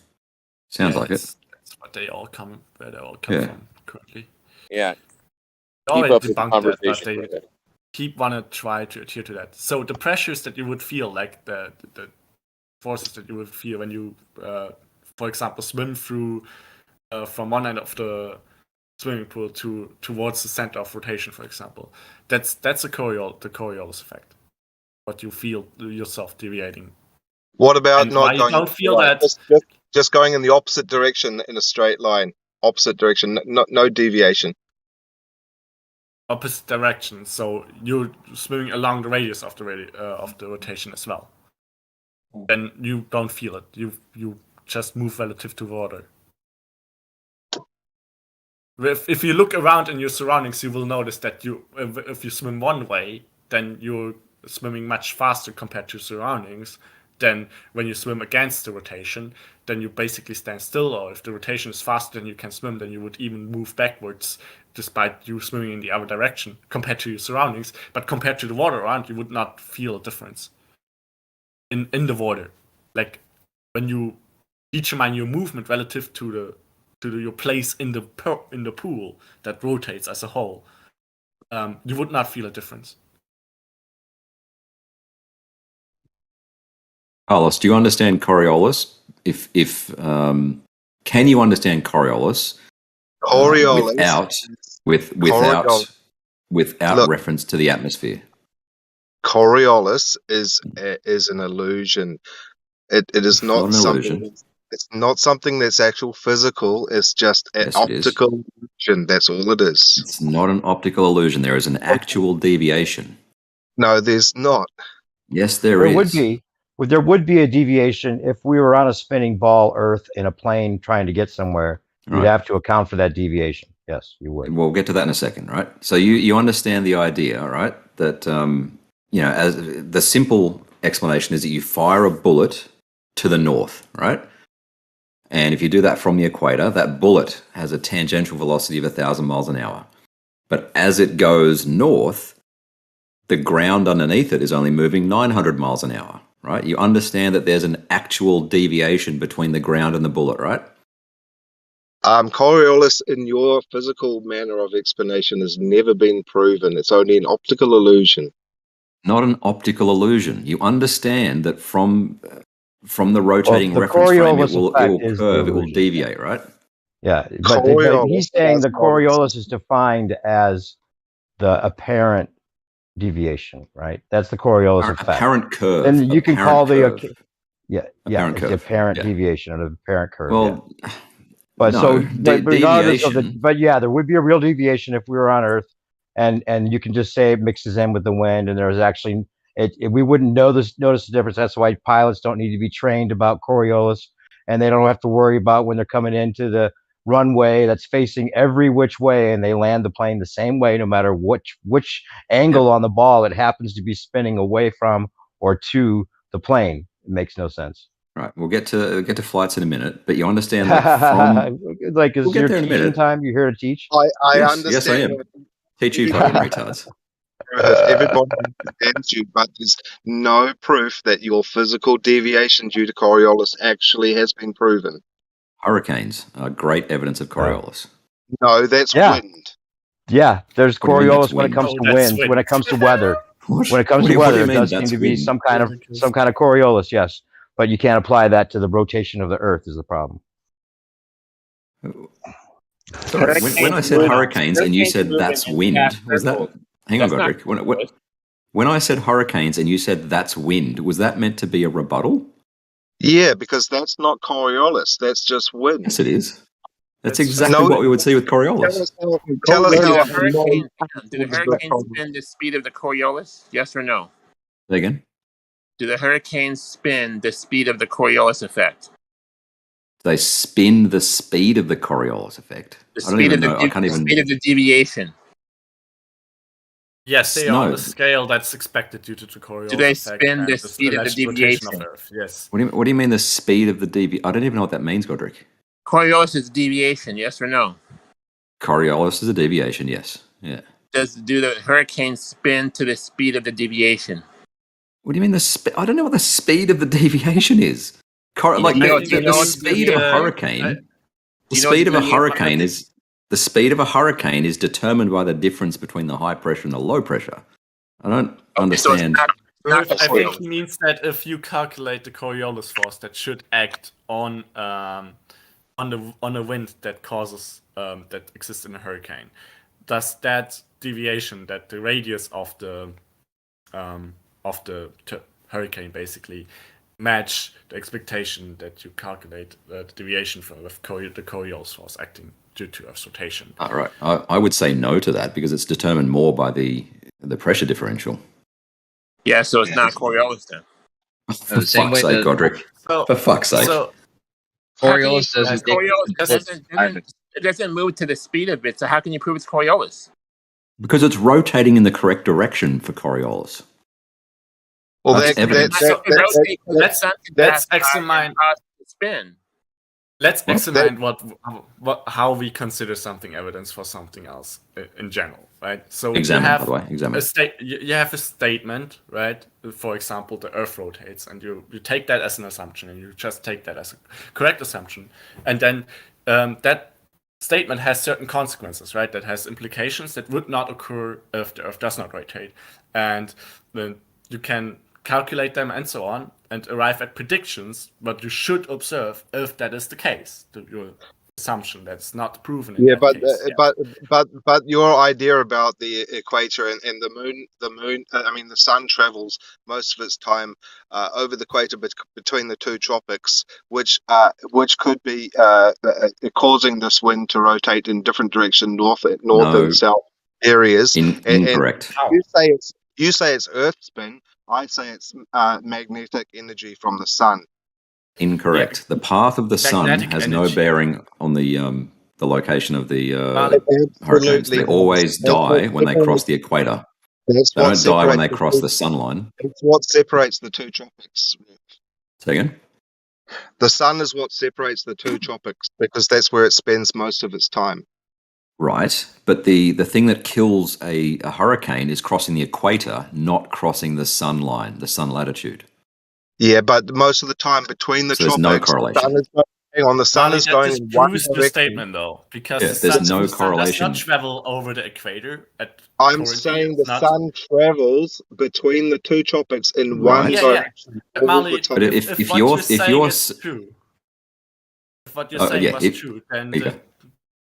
Sounds like it. That's what they all come from currently. Yeah. They already up with the debunked that, but conversation, they Brandon. keep want to try to adhere to that. So the pressures that you would feel, like the forces that you would feel when you, for example, swim through from one end of the swimming pool towards the center of rotation, for example, that's the Coriolis effect. What you feel yourself deviating. What about And why not you going? don't feel right, that? just going in the opposite direction in a straight line, opposite direction, no deviation. Opposite direction, so you're swimming along the radius of the rotation as well. Then you don't feel it. You just move relative to water. If you look around in your surroundings, you will notice that if you swim one way, then you're swimming much faster compared to surroundings. Then when you swim against the rotation, then you basically stand still. Or if the rotation is faster than you can swim, then you would even move backwards, despite you swimming in the other direction compared to your surroundings. But compared to the water around, you would not feel a difference in the water. Like when you determine your movement relative to your place in the pool that rotates as a whole, you would not feel a difference. Carlos, do you understand Coriolis? If can you understand Coriolis? Coriolis without Look, reference to the atmosphere. Coriolis is an illusion. It is not not an something. illusion. It's not something that's actual physical. It's just an Yes, it is. optical illusion. That's all it is. It's not an optical illusion. There is an actual deviation. No, there's not. Yes, there There is. would be. There would be a deviation if we were on a spinning ball Earth in a plane trying to get somewhere. You'd Right. have to account for that deviation. Yes, you would. We'll get to that in a second, right? So you understand the idea, right? That as the simple explanation is that you fire a bullet to the north, right? And if you do that from the equator, that bullet has a tangential velocity of 1,000 miles an hour. But as it goes north, the ground underneath it is only moving 900 miles an hour, right? You understand that there's an actual deviation between the ground and the bullet, right? Coriolis, in your physical manner of explanation, has never been proven. It's only an optical illusion. Not an optical illusion. You understand that from the rotating the reference frame, it Coriolis will effect is the curve, it will illusion. deviate, right? Yeah, but he's saying the Coriolis is defined as the apparent deviation, right? That's the Coriolis effect. Apparent curve. And you can call curve. the Apparent it's curve. the apparent Yeah. deviation or the apparent curve. Well, but no, regardless of deviation. there would be a real deviation if we were on Earth, and you can just say it mixes in with the wind, and there's actually we wouldn't notice the difference. That's why pilots don't need to be trained about Coriolis, and they don't have to worry about when they're coming into the runway that's facing every which way, and they land the plane the same way no matter which angle on the ball it happens to be spinning away from or to the plane. It makes no sense. Right, we'll get to flights in a minute, but you understand that from like is we'll get your there in a teaching minute. time? You're here to teach? I Yes, understand. yes, I am. Teach you fucking retards. Everybody understands you, but there's no proof that your physical deviation due to Coriolis actually has been proven. Hurricanes are great evidence of Coriolis. No, that's wind. Yeah, there's What do you mean Coriolis that's when it wind? comes Oh, to that's wind, wind. when it comes to weather. What? When it comes What to do you weather, it mean does that's seem to be wind? some kind of Coriolis, yes. But you can't apply that to the rotation of the Earth is the problem. Sorry, when I said hurricanes and you said that's wind, was that? Hang on, Godric. When I said hurricanes and you said that's wind, was that meant to be a rebuttal? Yeah, because that's not Coriolis. That's just wind. Yes, it is. That's exactly what we would see with Coriolis. Tell us Did how the a hurricane non-actual spin the speed of the Coriolis? Yes or no? Say again? Do the hurricanes spin the speed of the Coriolis effect? They spin the speed of the Coriolis effect. The I don't speed even of know. I can't the even. speed of the deviation. Yes, they are on No. the scale that's expected due to the Coriolis Do they effect spin and the speed of the alleged rotation deviation? of Earth. Yes. What do you mean the speed of the deviation? I don't even know what that means, Godric. Coriolis is deviation, yes or no? Coriolis is a deviation, yes. Yeah. Do the hurricanes spin to the speed of the deviation? What do you mean the speed? I don't know what the speed of the deviation is. The speed of a hurricane. The speed of a hurricane is the speed of a hurricane is determined by the difference between the high pressure and the low pressure. I don't understand. I think he means that if you calculate the Coriolis force that should act on a wind that causes that exists in a hurricane, does that deviation, that the radius of the hurricane basically match the expectation that you calculate the deviation from the Coriolis force acting due to Earth's rotation? All right, I would say no to that because it's determined more by the pressure differential. Yeah, so it's not Coriolis then. For fuck's sake, Godric. For fuck's sake. Coriolis doesn't move to the speed of it, so how can you prove it's Coriolis? Because it's rotating in the correct direction for Coriolis. Well, that's evidence. Let's examine spin. Let's examine how we consider something evidence for something else in general, right? So Examine, you have by the way, examine. You have a statement, right? For example, the Earth rotates, and you take that as an assumption, and you just take that as a correct assumption, and then that statement has certain consequences, right? That has implications that would not occur if the Earth does not rotate. And then you can calculate them and so on and arrive at predictions, but you should observe if that is the case. Your assumption that's not proven in that case. But your idea about the equator and the moon, I mean the sun travels most of its time over the equator between the two tropics, which could be causing this wind to rotate in different direction, north No. and south areas. Incorrect. And you say it's Earth spin. I say it's magnetic energy from the sun. Incorrect. The path of the sun Magnetic has no energy. bearing on the location of the hurricanes. Absolutely. They always That's what die when they cross the equator. That's They what don't die when they separates the cross two- the sun line. It's what separates the two tropics. Say again? The sun is what separates the two tropics because that's where it spends most of its time. Right. But the thing that kills a hurricane is crossing the equator, not crossing the sun line, the sun latitude. Yeah, but most of the time between the So there's tropics, no correlation. the sun is going in one Proves the direction. statement though, because Yeah, the there's sun, no the sun does correlation. not travel over the equator. I'm currently, saying it's the not. sun travels between the two tropics in Right. one Yeah, direction. yeah. all Mali, the time. But if if what you're you're if saying you're is true, if what you're Oh, saying yeah, was true, then there you go.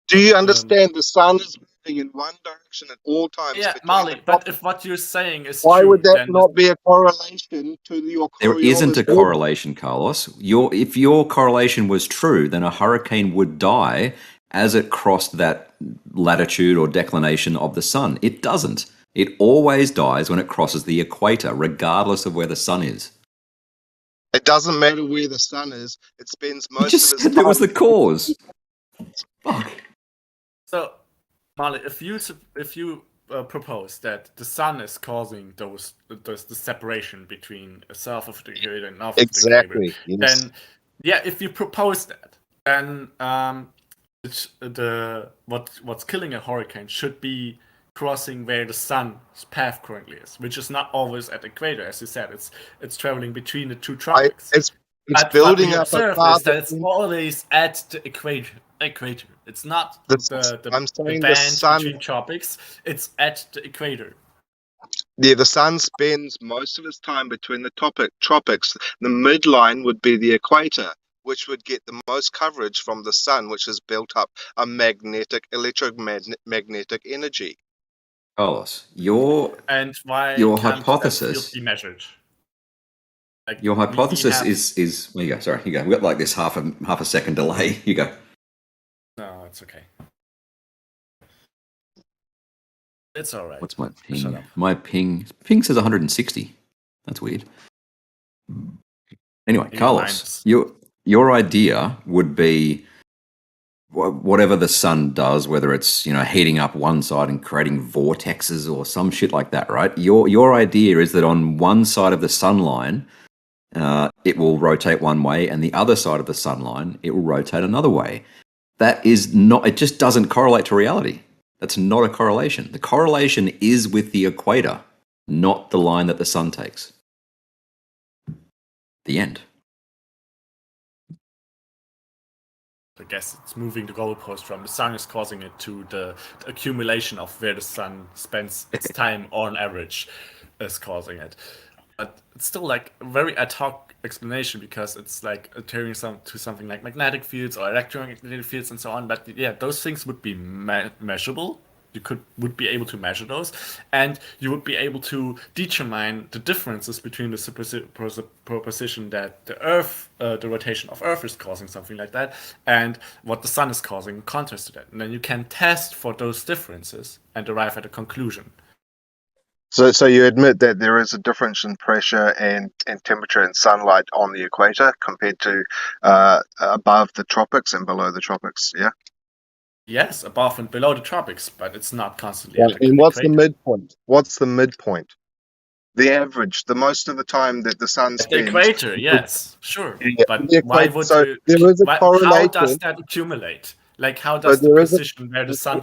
Do you understand the sun is moving in one direction at all times? yeah, between Mali. the But tropics? if what you're saying is Why true, would that then not be a correlation to your There isn't a Coriolis? correlation, Carlos. If your correlation was true, then a hurricane would die as it crossed that latitude or declination of the sun. It doesn't. It always dies when it crosses the equator, regardless of where the sun is. It doesn't matter where the sun is. It spends You most just of its said time. there was the cause. Fuck. So, Mali, if you propose that the sun is causing the separation between south of the equator and north Exactly, of the equator, yes. then yeah, if you propose that, then what's killing a hurricane should be crossing where the sun's path currently is, which is not always at the equator, as you said. It's traveling between the two tropics. It's But building what we up a observe path is that it's always at the equator. It's not I'm the saying the band sun. between tropics. It's at the equator. Yeah, the sun spends most of its time between the tropics. The midline would be the equator, which would get the most coverage from the sun, which has built up a electromagnetic energy. Carlos, your hypothesis. Be measured? Like Your hypothesis have- is. There you go. Sorry, you go. We've got like this half a second delay. You go. No, it's okay. It's all right. What's my Shut ping? up. My ping says 160. That's weird. Anyway, Maybe Carlos, your idea would be whatever the sun does, whether it's heating up one side and creating vortexes or some shit like that, right? Your idea is that on one side of the sun line, it will rotate one way, and the other side of the sun line, it will rotate another way. That is not. It just doesn't correlate to reality. That's not a correlation. The correlation is with the equator, not the line that the sun takes. The end. I guess it's moving the goalpost from the sun is causing it to the accumulation of where the sun spends its time on average is causing it. But it's still like a very ad hoc explanation because it's like adhering to something like magnetic fields or electromagnetic fields and so on. But yeah, those things would be measurable. You would be able to measure those, and you would be able to determine the differences between the proposition that the Earth, the rotation of Earth is causing something like that, and what the sun is causing in contrast to that. And then you can test for those differences and arrive at a conclusion. So you admit that there is a difference in pressure and temperature and sunlight on the equator compared to above the tropics and below the tropics, yeah? Yes, above and below the tropics, but it's not constantly. Yeah, at the and what's the equator. midpoint? What's the midpoint? The average, the most of the time that the sun At the spends. equator, yes, sure. Yeah, But the why equator, would so you? there is a How correlation. does that accumulate? Like, how So does the there is a- position where the sun